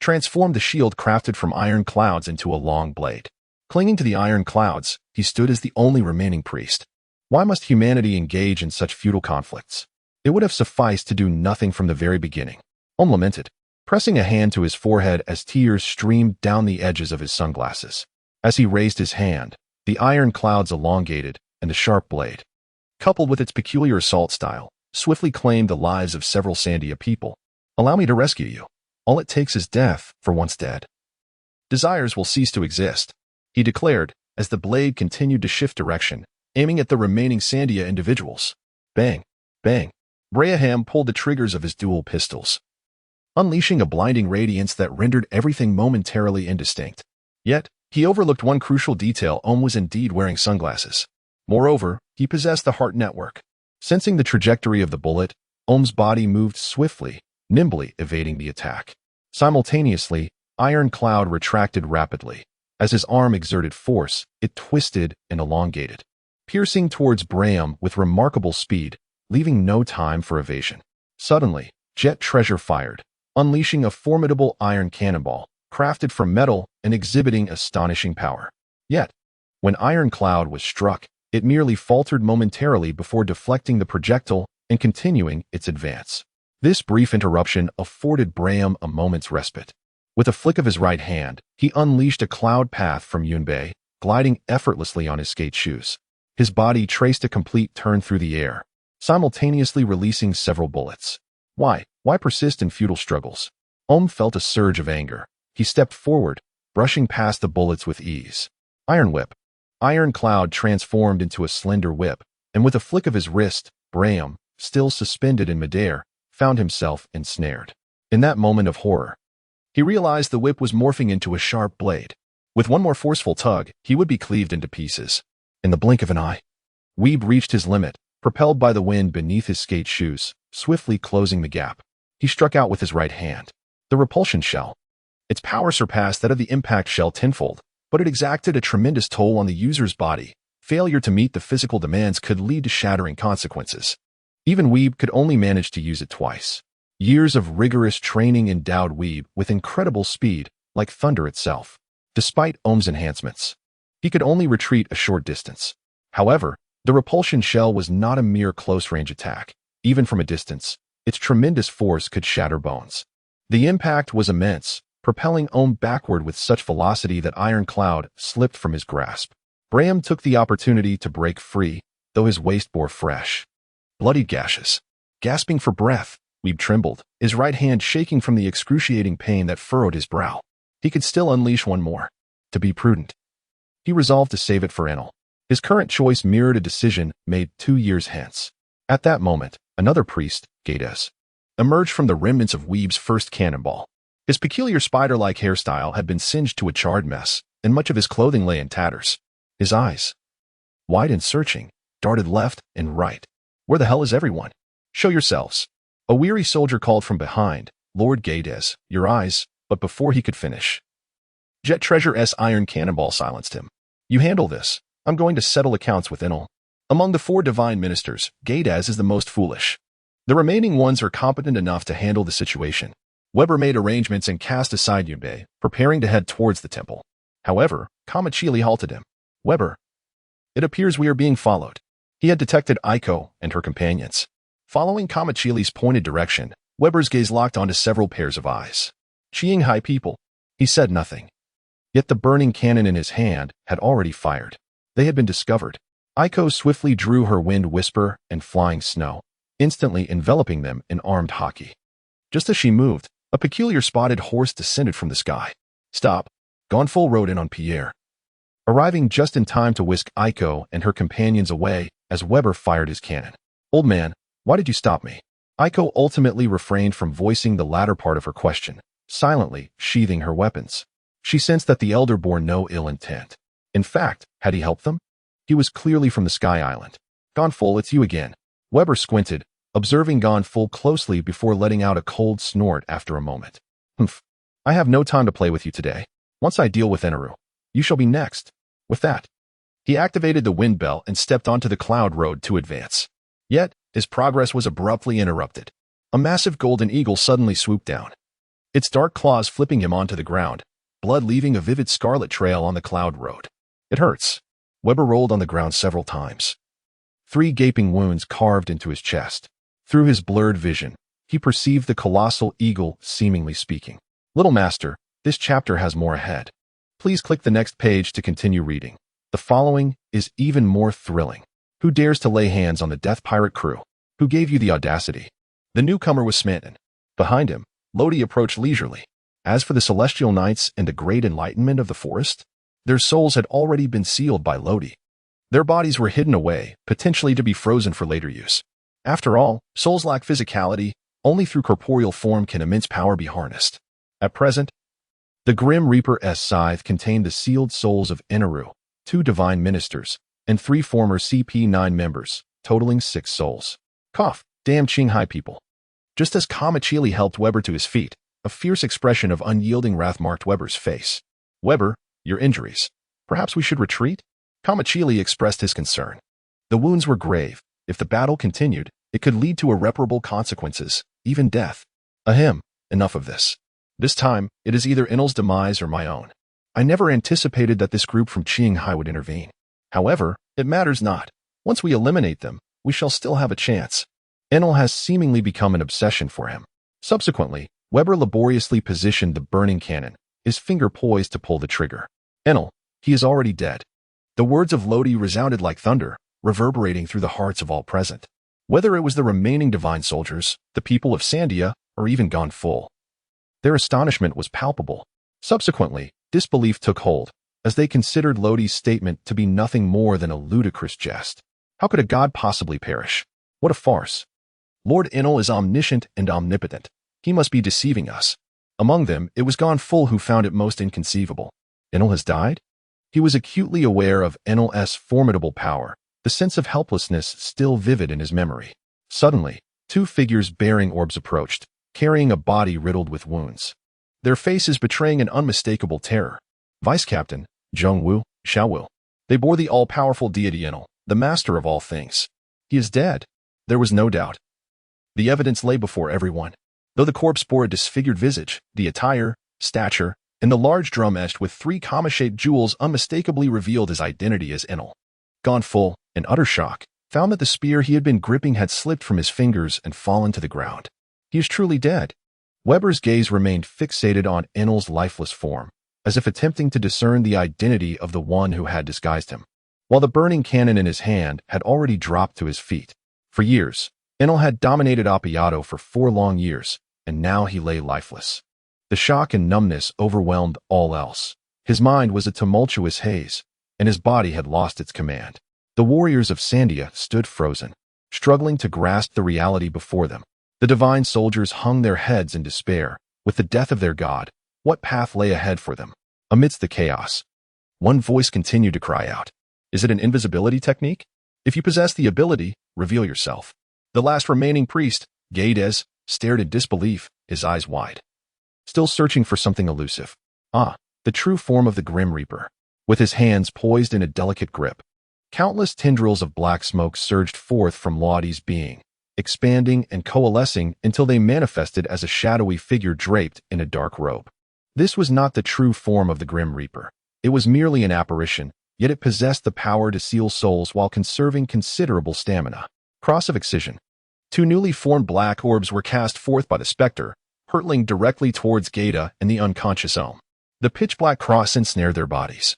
transformed the shield crafted from iron clouds into a long blade. Clinging to the iron clouds, he stood as the only remaining priest. Why must humanity engage in such futile conflicts? It would have sufficed to do nothing from the very beginning. Ohm lamented, pressing a hand to his forehead as tears streamed down the edges of his sunglasses. As he raised his hand, the iron clouds elongated, and the sharp blade, coupled with its peculiar assault style, swiftly claimed the lives of several Sandia people. "Allow me to rescue you. All it takes is death for once dead. Desires will cease to exist," he declared as the blade continued to shift direction, aiming at the remaining Sandia individuals. Bang, bang. Braham pulled the triggers of his dual pistols, unleashing a blinding radiance that rendered everything momentarily indistinct. Yet, he overlooked one crucial detail: Ohm was indeed wearing sunglasses. Moreover, he possessed the heart network. Sensing the trajectory of the bullet, Ohm's body moved swiftly, nimbly evading the attack. Simultaneously, Iron Cloud retracted rapidly. As his arm exerted force, it twisted and elongated, piercing towards Braham with remarkable speed, leaving no time for evasion. Suddenly, Jet Treasure fired, unleashing a formidable iron cannonball, crafted from metal and exhibiting astonishing power. Yet, when Iron Cloud was struck, it merely faltered momentarily before deflecting the projectile and continuing its advance. This brief interruption afforded Braham a moment's respite. With a flick of his right hand, he unleashed a cloud path from Yunbei, gliding effortlessly on his skate shoes. His body traced a complete turn through the air, simultaneously releasing several bullets. Why persist in futile struggles? Ohm felt a surge of anger. He stepped forward, brushing past the bullets with ease. Iron Whip. Iron Cloud transformed into a slender whip, and with a flick of his wrist, Braham, still suspended in midair, found himself ensnared. In that moment of horror, he realized the whip was morphing into a sharp blade. With one more forceful tug, he would be cleaved into pieces. In the blink of an eye, Weeb reached his limit, propelled by the wind beneath his skate shoes, swiftly closing the gap. He struck out with his right hand. The repulsion shell. Its power surpassed that of the impact shell tenfold, but it exacted a tremendous toll on the user's body. Failure to meet the physical demands could lead to shattering consequences. Even Weeb could only manage to use it twice. Years of rigorous training endowed Weeb with incredible speed, like thunder itself. Despite Ohm's enhancements, he could only retreat a short distance. However, the repulsion shell was not a mere close-range attack. Even from a distance, its tremendous force could shatter bones. The impact was immense, propelling Ohm backward with such velocity that Iron Cloud slipped from his grasp. Braham took the opportunity to break free, though his waist bore fresh, bloodied gashes. Gasping for breath, Weeb trembled, his right hand shaking from the excruciating pain that furrowed his brow. He could still unleash one more. To be prudent, he resolved to save it for Enel. His current choice mirrored a decision made 2 years hence. At that moment, another priest, Gades, emerged from the remnants of Weeb's first cannonball. His peculiar spider-like hairstyle had been singed to a charred mess, and much of his clothing lay in tatters. His eyes, wide and searching, darted left and right. Where the hell is everyone? Show yourselves. A weary soldier called from behind. Lord Gades, your eyes, but before he could finish, Jet Treasure's iron cannonball silenced him. You handle this. I'm going to settle accounts with Enel. Among the 4 divine ministers, Gades is the most foolish. The remaining ones are competent enough to handle the situation. Weber made arrangements and cast aside Yunbei, preparing to head towards the temple. However, Kamachili halted him. Weber, it appears we are being followed. He had detected Aiko and her companions. Following Kamachili's pointed direction, Weber's gaze locked onto several pairs of eyes. Qinghai people. He said nothing. Yet the burning cannon in his hand had already fired. They had been discovered. Aiko swiftly drew her wind whisper and flying snow, instantly enveloping them in armed hockey. Just as she moved, a peculiar spotted horse descended from the sky. Stop. Gonful rode in on Pierre, arriving just in time to whisk Aiko and her companions away as Weber fired his cannon. Old man, why did you stop me? Aiko ultimately refrained from voicing the latter part of her question, silently sheathing her weapons. She sensed that the elder bore no ill intent. In fact, had he helped them? He was clearly from the Sky Island. Gonful, it's you again. Weber squinted, observing Gonful closely before letting out a cold snort after a moment. Humph. I have no time to play with you today. Once I deal with Eneru, you shall be next. With that, he activated the wind bell and stepped onto the cloud road to advance. Yet, his progress was abruptly interrupted. A massive golden eagle suddenly swooped down, its dark claws flipping him onto the ground, blood leaving a vivid scarlet trail on the cloud road. It hurts. Weber rolled on the ground several times. 3 gaping wounds carved into his chest. Through his blurred vision, he perceived the colossal eagle seemingly speaking. Little master, this chapter has more ahead. Please click the next page to continue reading. The following is even more thrilling. Who dares to lay hands on the Death Pirate crew? Who gave you the audacity? The newcomer was Smanton. Behind him, Lodi approached leisurely. As for the Celestial Knights and the Great Enlightenment of the Forest, their souls had already been sealed by Lodi. Their bodies were hidden away, potentially to be frozen for later use. After all, souls lack physicality. Only through corporeal form can immense power be harnessed. At present, the Grim Reaper's scythe contained the sealed souls of Eneru, 2 divine ministers, and 3 former CP9 members, totaling 6 souls. Cough, damn Qinghai people. Just as Kamachili helped Weber to his feet, a fierce expression of unyielding wrath marked Weber's face. Weber, your injuries. Perhaps we should retreat? Kamachili expressed his concern. The wounds were grave. If the battle continued, it could lead to irreparable consequences, even death. Ahem, enough of this. This time, it is either Enel's demise or my own. I never anticipated that this group from Qinghai would intervene. However, it matters not. Once we eliminate them, we shall still have a chance. Enel has seemingly become an obsession for him. Subsequently, Weber laboriously positioned the burning cannon, his finger poised to pull the trigger. Enel, he is already dead. The words of Lodi resounded like thunder, reverberating through the hearts of all present. Whether it was the remaining divine soldiers, the people of Sandia, or even Gonful, their astonishment was palpable. Subsequently, disbelief took hold, as they considered Lodi's statement to be nothing more than a ludicrous jest. How could a god possibly perish? What a farce. Lord Enel is omniscient and omnipotent. He must be deceiving us. Among them, it was Gonful who found it most inconceivable. Enel has died? He was acutely aware of Enel's formidable power, the sense of helplessness still vivid in his memory. Suddenly, 2 figures bearing orbs approached, carrying a body riddled with wounds. Their faces betraying an unmistakable terror. Vice Captain, Zhongwu, Xiaowu. They bore the all-powerful deity Enel, the master of all things. He is dead. There was no doubt. The evidence lay before everyone. Though the corpse bore a disfigured visage, the attire, stature, and the large drum etched with 3 comma-shaped jewels unmistakably revealed his identity as Enel. Gonful, in utter shock, found that the spear he had been gripping had slipped from his fingers and fallen to the ground. He is truly dead. Weber's gaze remained fixated on Enel's lifeless form, as if attempting to discern the identity of the one who had disguised him. while the burning cannon in his hand had already dropped to his feet. For years, Enel had dominated Appiato for 4 long years, and now he lay lifeless. The shock and numbness overwhelmed all else. His mind was a tumultuous haze, and his body had lost its command. The warriors of Sandia stood frozen, struggling to grasp the reality before them. The divine soldiers hung their heads in despair. With the death of their god, what path lay ahead for them? Amidst the chaos, one voice continued to cry out. Is it an invisibility technique? If you possess the ability, reveal yourself. The last remaining priest, Gades, stared in disbelief, his eyes wide, still searching for something elusive. The true form of the Grim Reaper. With his hands poised in a delicate grip, countless tendrils of black smoke surged forth from Lodi's being, expanding and coalescing until they manifested as a shadowy figure draped in a dark robe. This was not the true form of the Grim Reaper. It was merely an apparition, yet it possessed the power to seal souls while conserving considerable stamina. Cross of Excision. 2 newly formed black orbs were cast forth by the specter, hurtling directly towards Gada and the unconscious Ohm. The pitch-black cross ensnared their bodies,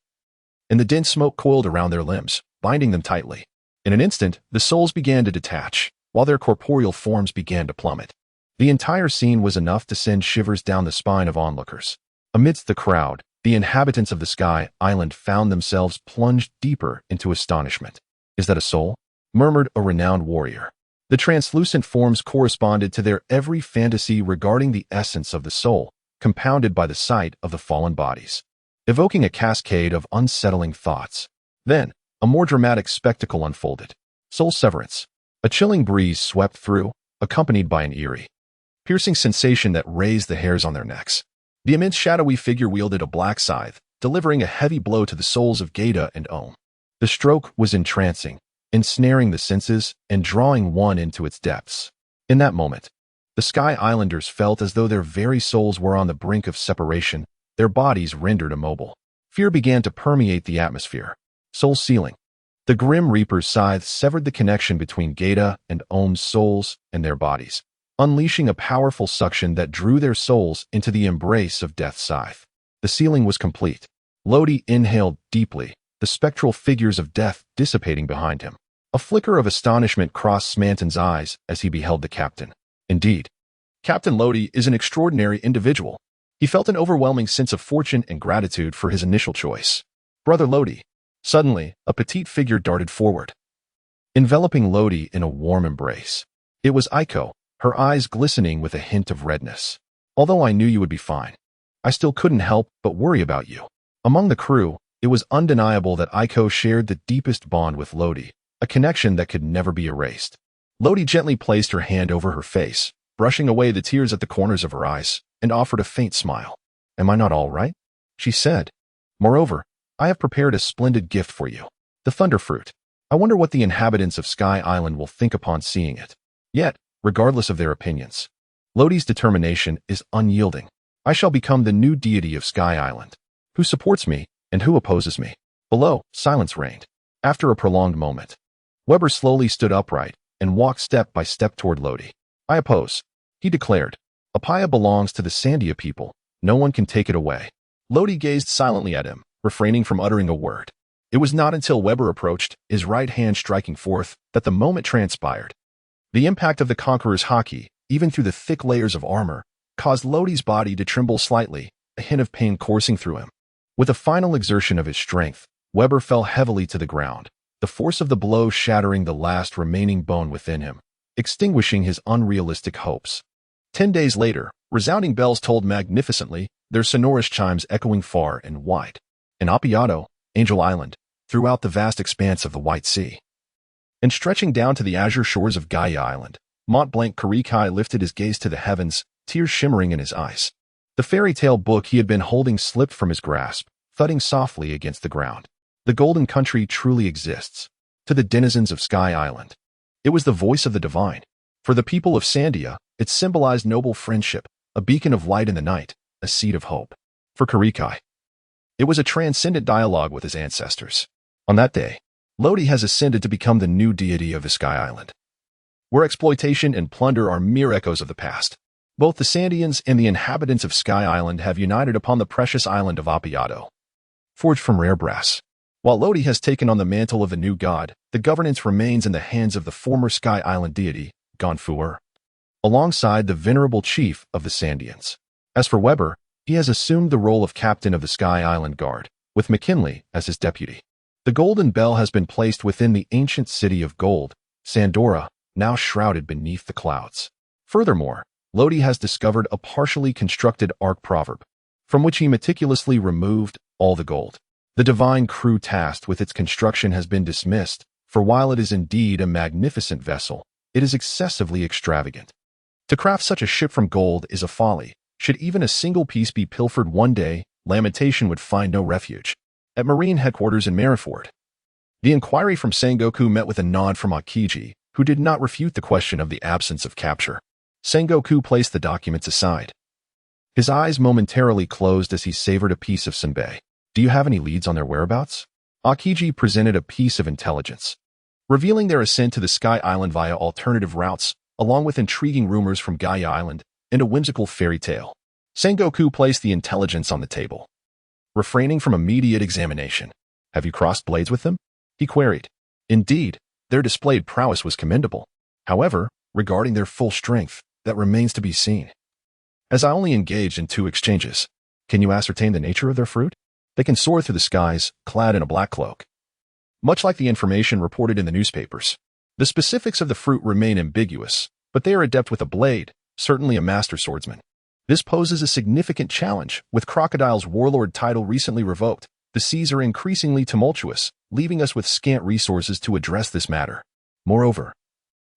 and the dense smoke coiled around their limbs, binding them tightly. In an instant, the souls began to detach, while their corporeal forms began to plummet. The entire scene was enough to send shivers down the spine of onlookers. Amidst the crowd, the inhabitants of the Sky Island found themselves plunged deeper into astonishment. "Is that a soul?" murmured a renowned warrior. The translucent forms corresponded to their every fantasy regarding the essence of the soul, compounded by the sight of the fallen bodies, evoking a cascade of unsettling thoughts. Then, a more dramatic spectacle unfolded. Soul severance. A chilling breeze swept through, accompanied by an eerie, piercing sensation that raised the hairs on their necks. The immense shadowy figure wielded a black scythe, delivering a heavy blow to the souls of Gada and Ohm. The stroke was entrancing, ensnaring the senses and drawing one into its depths. In that moment, the Sky Islanders felt as though their very souls were on the brink of separation, their bodies rendered immobile. Fear began to permeate the atmosphere. Soul sealing. The Grim Reaper's scythe severed the connection between Gada and Ohm's souls and their bodies, unleashing a powerful suction that drew their souls into the embrace of Death's scythe. The sealing was complete. Lodi inhaled deeply, the spectral figures of death dissipating behind him. A flicker of astonishment crossed Smanton's eyes as he beheld the captain. Indeed, Captain Lodi is an extraordinary individual. He felt an overwhelming sense of fortune and gratitude for his initial choice. Brother Lodi. Suddenly, a petite figure darted forward, enveloping Lodi in a warm embrace. It was Aiko, her eyes glistening with a hint of redness. "Although I knew you would be fine, I still couldn't help but worry about you." Among the crew, it was undeniable that Aiko shared the deepest bond with Lodi, a connection that could never be erased. Lodi gently placed her hand over her face, brushing away the tears at the corners of her eyes, and offered a faint smile. "Am I not all right?" she said. "Moreover, I have prepared a splendid gift for you. The Thunder Fruit. I wonder what the inhabitants of Sky Island will think upon seeing it." Yet, regardless of their opinions, Lodi's determination is unyielding. "I shall become the new deity of Sky Island. Who supports me, and who opposes me?" Below, silence reigned. After a prolonged moment, Weber slowly stood upright and walked step by step toward Lodi. "I oppose," he declared. "Apaya belongs to the Sandia people. No one can take it away." Lodi gazed silently at him, refraining from uttering a word. It was not until Weber approached, his right hand striking forth, that the moment transpired. The impact of the conqueror's haki, even through the thick layers of armor, caused Lodi's body to tremble slightly, a hint of pain coursing through him. With a final exertion of his strength, Weber fell heavily to the ground, the force of the blow shattering the last remaining bone within him, extinguishing his unrealistic hopes. 10 days later, resounding bells tolled magnificently, their sonorous chimes echoing far and wide. In Appiato, Angel Island, throughout the vast expanse of the White Sea, and stretching down to the azure shores of Gaia Island, Mont Blanc Kurikai lifted his gaze to the heavens, tears shimmering in his eyes. The fairy tale book he had been holding slipped from his grasp, thudding softly against the ground. The Golden Country truly exists. To the denizens of Sky Island, it was the voice of the divine. For the people of Sandia, it symbolized noble friendship, a beacon of light in the night, a seed of hope. For Kurikai, it was a transcendent dialogue with his ancestors. On that day, Lodi has ascended to become the new deity of the Sky Island, where exploitation and plunder are mere echoes of the past. Both the Sandians and the inhabitants of Sky Island have united upon the precious island of Appiato, forged from rare brass. While Lodi has taken on the mantle of the new god, the governance remains in the hands of the former Sky Island deity, Gonfuer, alongside the venerable chief of the Sandians. As for Weber, he has assumed the role of captain of the Sky Island Guard, with McKinley as his deputy. The golden bell has been placed within the ancient city of gold, Sandora, now shrouded beneath the clouds. Furthermore, Lodi has discovered a partially constructed Ark proverb, from which he meticulously removed all the gold. The divine crew tasked with its construction has been dismissed, for while it is indeed a magnificent vessel, it is excessively extravagant. To craft such a ship from gold is a folly. Should even a single piece be pilfered one day, lamentation would find no refuge. At Marine headquarters in Marineford, the inquiry from Sengoku met with a nod from Akiji, who did not refute the question of the absence of capture. Sengoku placed the documents aside. His eyes momentarily closed as he savored a piece of senbei. Do you have any leads on their whereabouts? Akiji presented a piece of intelligence, revealing their ascent to the Sky Island via alternative routes, along with intriguing rumors from Gaia Island and a whimsical fairy tale. Sengoku placed the intelligence on the table, refraining from immediate examination. Have you crossed blades with them? He queried. Indeed, their displayed prowess was commendable. However, regarding their full strength, that remains to be seen. As I only engaged in 2 exchanges, can you ascertain the nature of their fruit? They can soar through the skies, clad in a black cloak. Much like the information reported in the newspapers, the specifics of the fruit remain ambiguous, but they are adept with a blade, certainly a master swordsman. This poses a significant challenge. With Crocodile's warlord title recently revoked, the seas are increasingly tumultuous, leaving us with scant resources to address this matter. Moreover,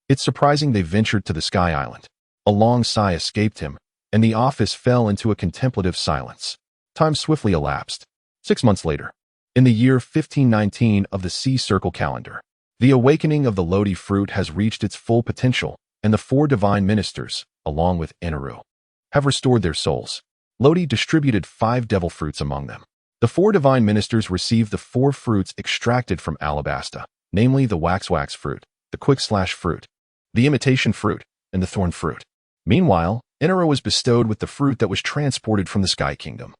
it's surprising they ventured to the Sky Island. A long sigh escaped him, and the office fell into a contemplative silence. Time swiftly elapsed. 6 months later, in the year 1519 of the Sea Circle calendar, the awakening of the Lodi fruit has reached its full potential, and the 4 divine ministers, along with Eneru, have restored their souls. Lodi distributed 5 devil fruits among them. The 4 divine ministers received the 4 fruits extracted from Alabasta, namely the wax fruit, the quick fruit, the imitation fruit, and the thorn fruit. Meanwhile, Eneru was bestowed with the fruit that was transported from the Sky Kingdom,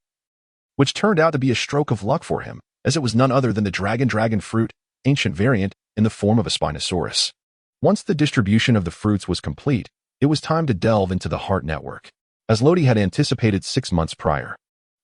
which turned out to be a stroke of luck for him, as it was none other than the dragon fruit, ancient variant, in the form of a Spinosaurus. Once the distribution of the fruits was complete, it was time to delve into the heart network. As Lodi had anticipated 6 months prior,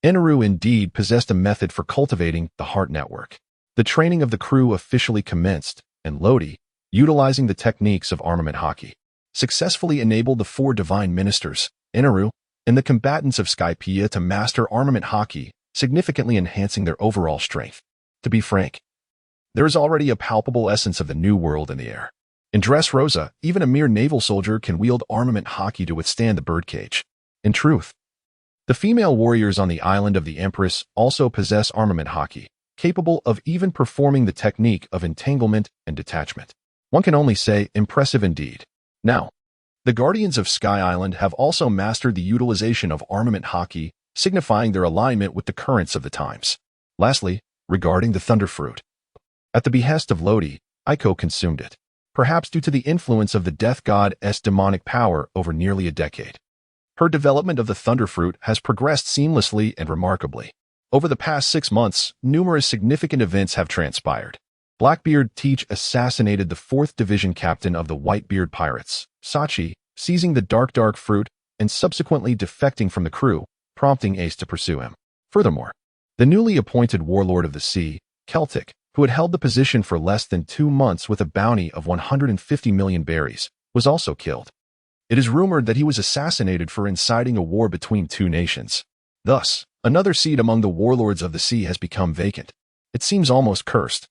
Eneru indeed possessed a method for cultivating the heart network. The training of the crew officially commenced, and Lodi, utilizing the techniques of armament hockey, successfully enabled the 4 divine ministers, Eneru, and the combatants of Skypiea to master armament hockey, significantly enhancing their overall strength. To be frank, there is already a palpable essence of the new world in the air. In Dressrosa, even a mere naval soldier can wield armament hockey to withstand the birdcage. In truth, the female warriors on the island of the Empress also possess armament hockey, capable of even performing the technique of entanglement and detachment. One can only say impressive indeed. Now, the Guardians of Sky Island have also mastered the utilization of armament hockey, signifying their alignment with the currents of the times. Lastly, regarding the thunder fruit. At the behest of Lodi, Aiko consumed it, perhaps due to the influence of the death god's demonic power over nearly a decade. Her development of the thunder fruit has progressed seamlessly and remarkably. Over the past 6 months, numerous significant events have transpired. Blackbeard Teach assassinated the 4th Division captain of the Whitebeard Pirates, Sachi, seizing the dark fruit and subsequently defecting from the crew, prompting Ace to pursue him. Furthermore, the newly appointed warlord of the sea, Celtic, who had held the position for less than 2 months with a bounty of 150 million berries, was also killed. It is rumored that he was assassinated for inciting a war between 2 nations. Thus, another seat among the warlords of the sea has become vacant. It seems almost cursed.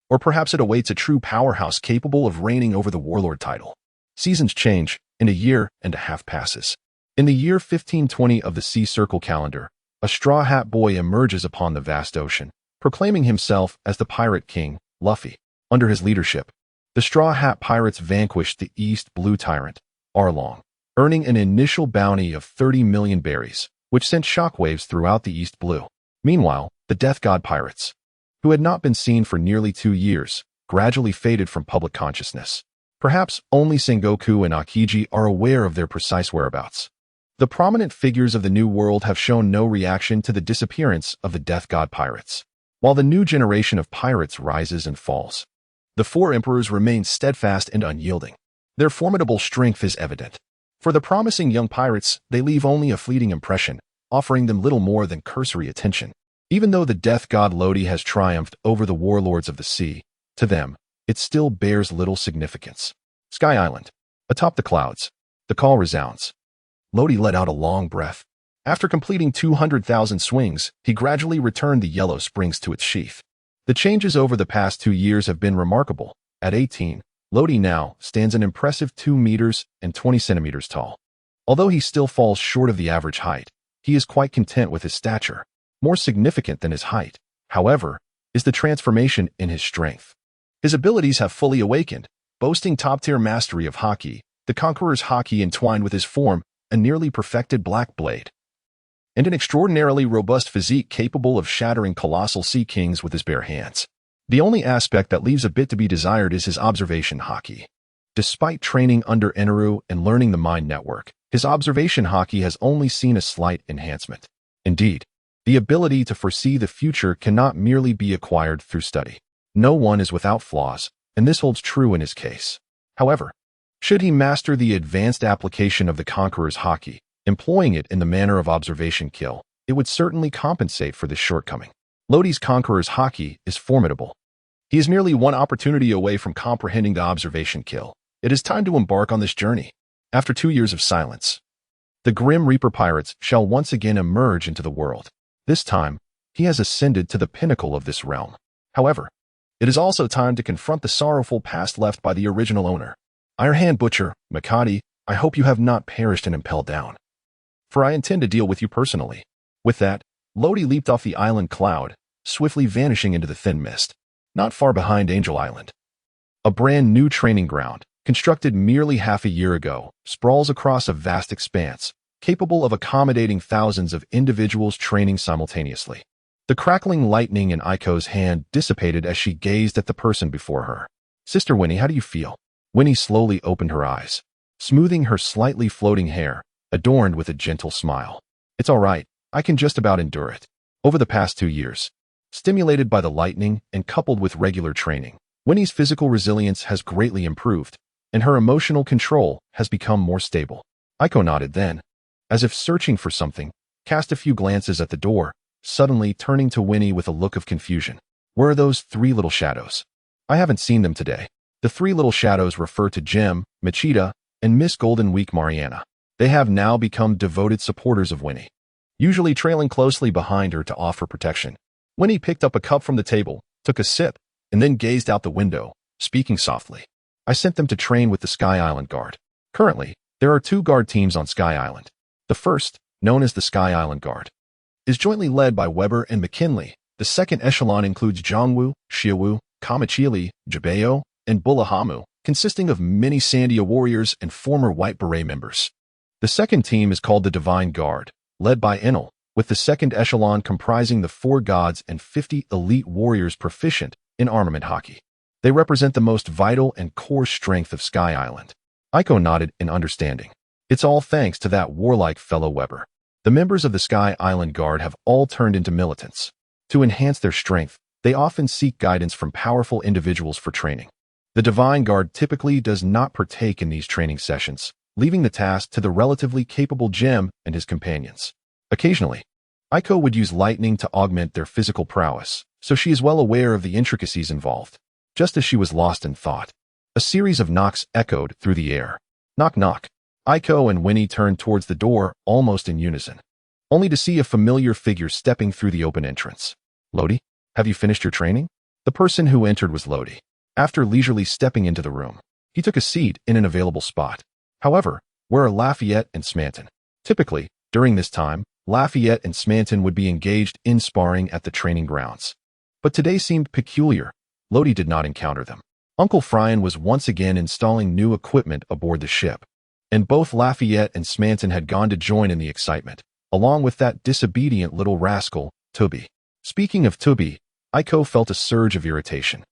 Or perhaps it awaits a true powerhouse capable of reigning over the warlord title. Seasons change, and a year and a half passes. In the year 1520 of the Sea Circle calendar, a straw hat boy emerges upon the vast ocean, proclaiming himself as the pirate king, Luffy. Under his leadership, the Straw Hat Pirates vanquished the East Blue tyrant, Arlong, earning an initial bounty of 30 million berries, which sent shockwaves throughout the East Blue. Meanwhile, the Death God Pirates, who had not been seen for nearly 2 years, gradually faded from public consciousness. Perhaps only Sengoku and Akiji are aware of their precise whereabouts. The prominent figures of the New World have shown no reaction to the disappearance of the Death God Pirates. while the new generation of pirates rises and falls. The four emperors remain steadfast and unyielding. Their formidable strength is evident. For the promising young pirates, they leave only a fleeting impression, offering them little more than cursory attention. Even though the death god Lodi has triumphed over the warlords of the sea, to them, it still bears little significance. Sky Island. Atop the clouds, the call resounds. Lodi let out a long breath. After completing 200,000 swings, he gradually returned the yellow springs to its sheath. The changes over the past 2 years have been remarkable. At 18, Lodi now stands an impressive 2 meters and 20 centimeters tall. Although he still falls short of the average height, he is quite content with his stature. More significant than his height, however, is the transformation in his strength. His abilities have fully awakened, boasting top-tier mastery of hockey, the Conqueror's hockey entwined with his form, a nearly perfected black blade, and an extraordinarily robust physique capable of shattering colossal sea kings with his bare hands. The only aspect that leaves a bit to be desired is his observation hockey. Despite training under Eneru and learning the mind network, his observation hockey has only seen a slight enhancement. Indeed, the ability to foresee the future cannot merely be acquired through study. No one is without flaws, and this holds true in his case. However, should he master the advanced application of the Conqueror's hockey, employing it in the manner of observation kill, it would certainly compensate for this shortcoming. Lodi's Conqueror's hockey is formidable. He is merely one opportunity away from comprehending the observation kill. It is time to embark on this journey. After 2 years of silence, the Grim Reaper pirates shall once again emerge into the world. This time, he has ascended to the pinnacle of this realm. However, it is also time to confront the sorrowful past left by the original owner. Ironhand Butcher, Makati, I hope you have not perished and impelled down, for I intend to deal with you personally. With that, Lodi leaped off the island cloud, swiftly vanishing into the thin mist. Not far behind Angel Island, a brand new training ground, constructed merely half a year ago, sprawls across a vast expanse, capable of accommodating thousands of individuals training simultaneously. The crackling lightning in Aiko's hand dissipated as she gazed at the person before her. Sister Winnie, how do you feel? Winnie slowly opened her eyes, smoothing her slightly floating hair, adorned with a gentle smile. It's all right, I can just about endure it. Over the past 2 years, stimulated by the lightning and coupled with regular training, Winnie's physical resilience has greatly improved, and her emotional control has become more stable. Aiko nodded then, as if searching for something, cast a few glances at the door, suddenly turning to Winnie with a look of confusion. Where are those 3 little shadows? I haven't seen them today. The 3 little shadows refer to Jem, Machida, and Miss Golden Week Mariana. They have now become devoted supporters of Winnie, usually trailing closely behind her to offer protection. Winnie picked up a cup from the table, took a sip, and then gazed out the window, speaking softly. I sent them to train with the Sky Island Guard. Currently, there are 2 guard teams on Sky Island. The first, known as the Sky Island Guard, is jointly led by Weber and McKinley. The second echelon includes Jongwoo, Shiawu, Kamachili, Jabeo, and Bulahamu, consisting of many Sandia warriors and former White Beret members. The second team is called the Divine Guard, led by Enel, with the second echelon comprising the 4 gods and 50 elite warriors proficient in armament hockey. They represent the most vital and core strength of Sky Island. Aiko nodded in understanding. It's all thanks to that warlike fellow Weber. The members of the Sky Island Guard have all turned into militants. To enhance their strength, they often seek guidance from powerful individuals for training. The Divine Guard typically does not partake in these training sessions, leaving the task to the relatively capable Jem and his companions. Occasionally, Aiko would use lightning to augment their physical prowess, so she is well aware of the intricacies involved. Just as she was lost in thought, a series of knocks echoed through the air. Knock knock. Aiko and Winnie turned towards the door almost in unison, only to see a familiar figure stepping through the open entrance. Lodi, have you finished your training? The person who entered was Lodi. After leisurely stepping into the room, he took a seat in an available spot. However, where are Lafayette and Smanton? Typically, during this time, Lafayette and Smanton would be engaged in sparring at the training grounds. But today seemed peculiar. Lodi did not encounter them. Uncle Fryan was once again installing new equipment aboard the ship, and both Lafayette and Smanton had gone to join in the excitement, along with that disobedient little rascal, Tubby. Speaking of Tubby, Aiko felt a surge of irritation.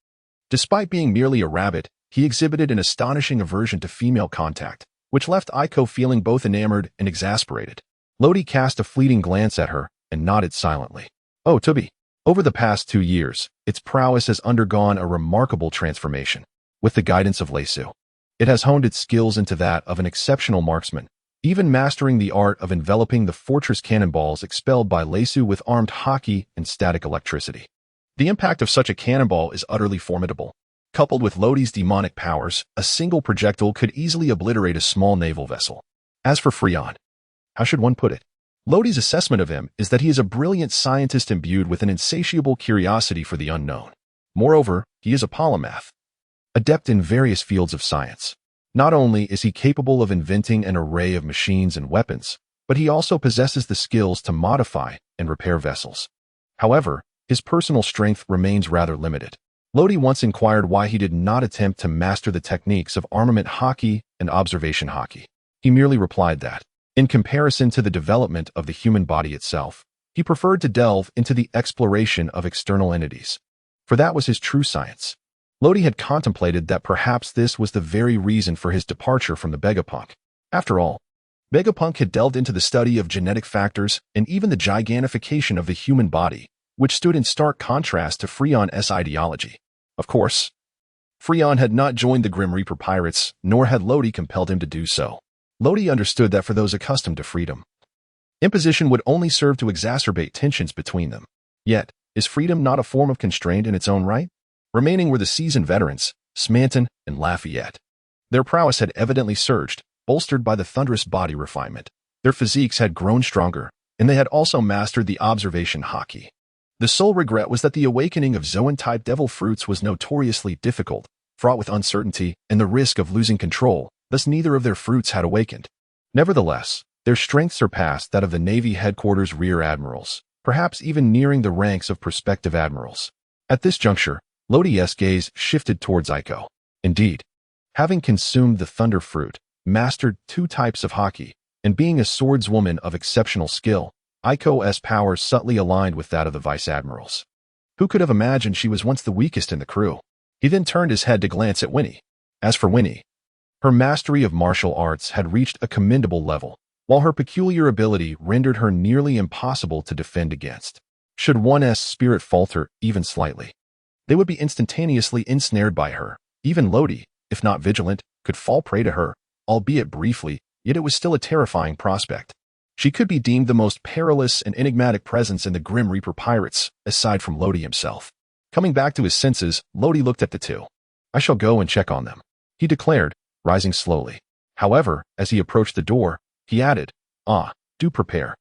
Despite being merely a rabbit, he exhibited an astonishing aversion to female contact, which left Aiko feeling both enamored and exasperated. Lodi cast a fleeting glance at her and nodded silently. Oh, Tubby. Over the past 2 years, its prowess has undergone a remarkable transformation. With the guidance of Lesu, it has honed its skills into that of an exceptional marksman, even mastering the art of enveloping the fortress cannonballs expelled by Lesu with armed hockey and static electricity. The impact of such a cannonball is utterly formidable. Coupled with Lodi's demonic powers, a single projectile could easily obliterate a small naval vessel. As for Freon, how should one put it? Lodi's assessment of him is that he is a brilliant scientist imbued with an insatiable curiosity for the unknown. Moreover, he is a polymath, adept in various fields of science. Not only is he capable of inventing an array of machines and weapons, but he also possesses the skills to modify and repair vessels. However, his personal strength remains rather limited. Lodi once inquired why he did not attempt to master the techniques of armament hockey and observation hockey. He merely replied that, in comparison to the development of the human body itself, he preferred to delve into the exploration of external entities, for that was his true science. Lodi had contemplated that perhaps this was the very reason for his departure from the Vegapunk. After all, Vegapunk had delved into the study of genetic factors and even the gigantification of the human body, which stood in stark contrast to Freon's ideology. Of course, Freon had not joined the Grim Reaper pirates, nor had Lodi compelled him to do so. Lodi understood that for those accustomed to freedom, imposition would only serve to exacerbate tensions between them. Yet, is freedom not a form of constraint in its own right? Remaining were the seasoned veterans, Smanton and Lafayette. Their prowess had evidently surged, bolstered by the thunderous body refinement. Their physiques had grown stronger, and they had also mastered the observation hockey. The sole regret was that the awakening of Zoan-type devil fruits was notoriously difficult, fraught with uncertainty and the risk of losing control, thus neither of their fruits had awakened. Nevertheless, their strength surpassed that of the Navy headquarters rear admirals, perhaps even nearing the ranks of prospective admirals. At this juncture, Lodi's gaze shifted towards Aiko. Indeed, having consumed the thunder fruit, mastered 2 types of hockey, and being a swordswoman of exceptional skill, Aiko's powers subtly aligned with that of the vice admirals. Who could have imagined she was once the weakest in the crew? He then turned his head to glance at Winnie. As for Winnie, her mastery of martial arts had reached a commendable level, while her peculiar ability rendered her nearly impossible to defend against. Should one's spirit falter even slightly, they would be instantaneously ensnared by her. Even Lodi, if not vigilant, could fall prey to her, albeit briefly, yet it was still a terrifying prospect. She could be deemed the most perilous and enigmatic presence in the Grim Reaper pirates, aside from Lodi himself. Coming back to his senses, Lodi looked at the two. "I shall go and check on them," he declared, rising slowly. However, as he approached the door, he added, "Do prepare.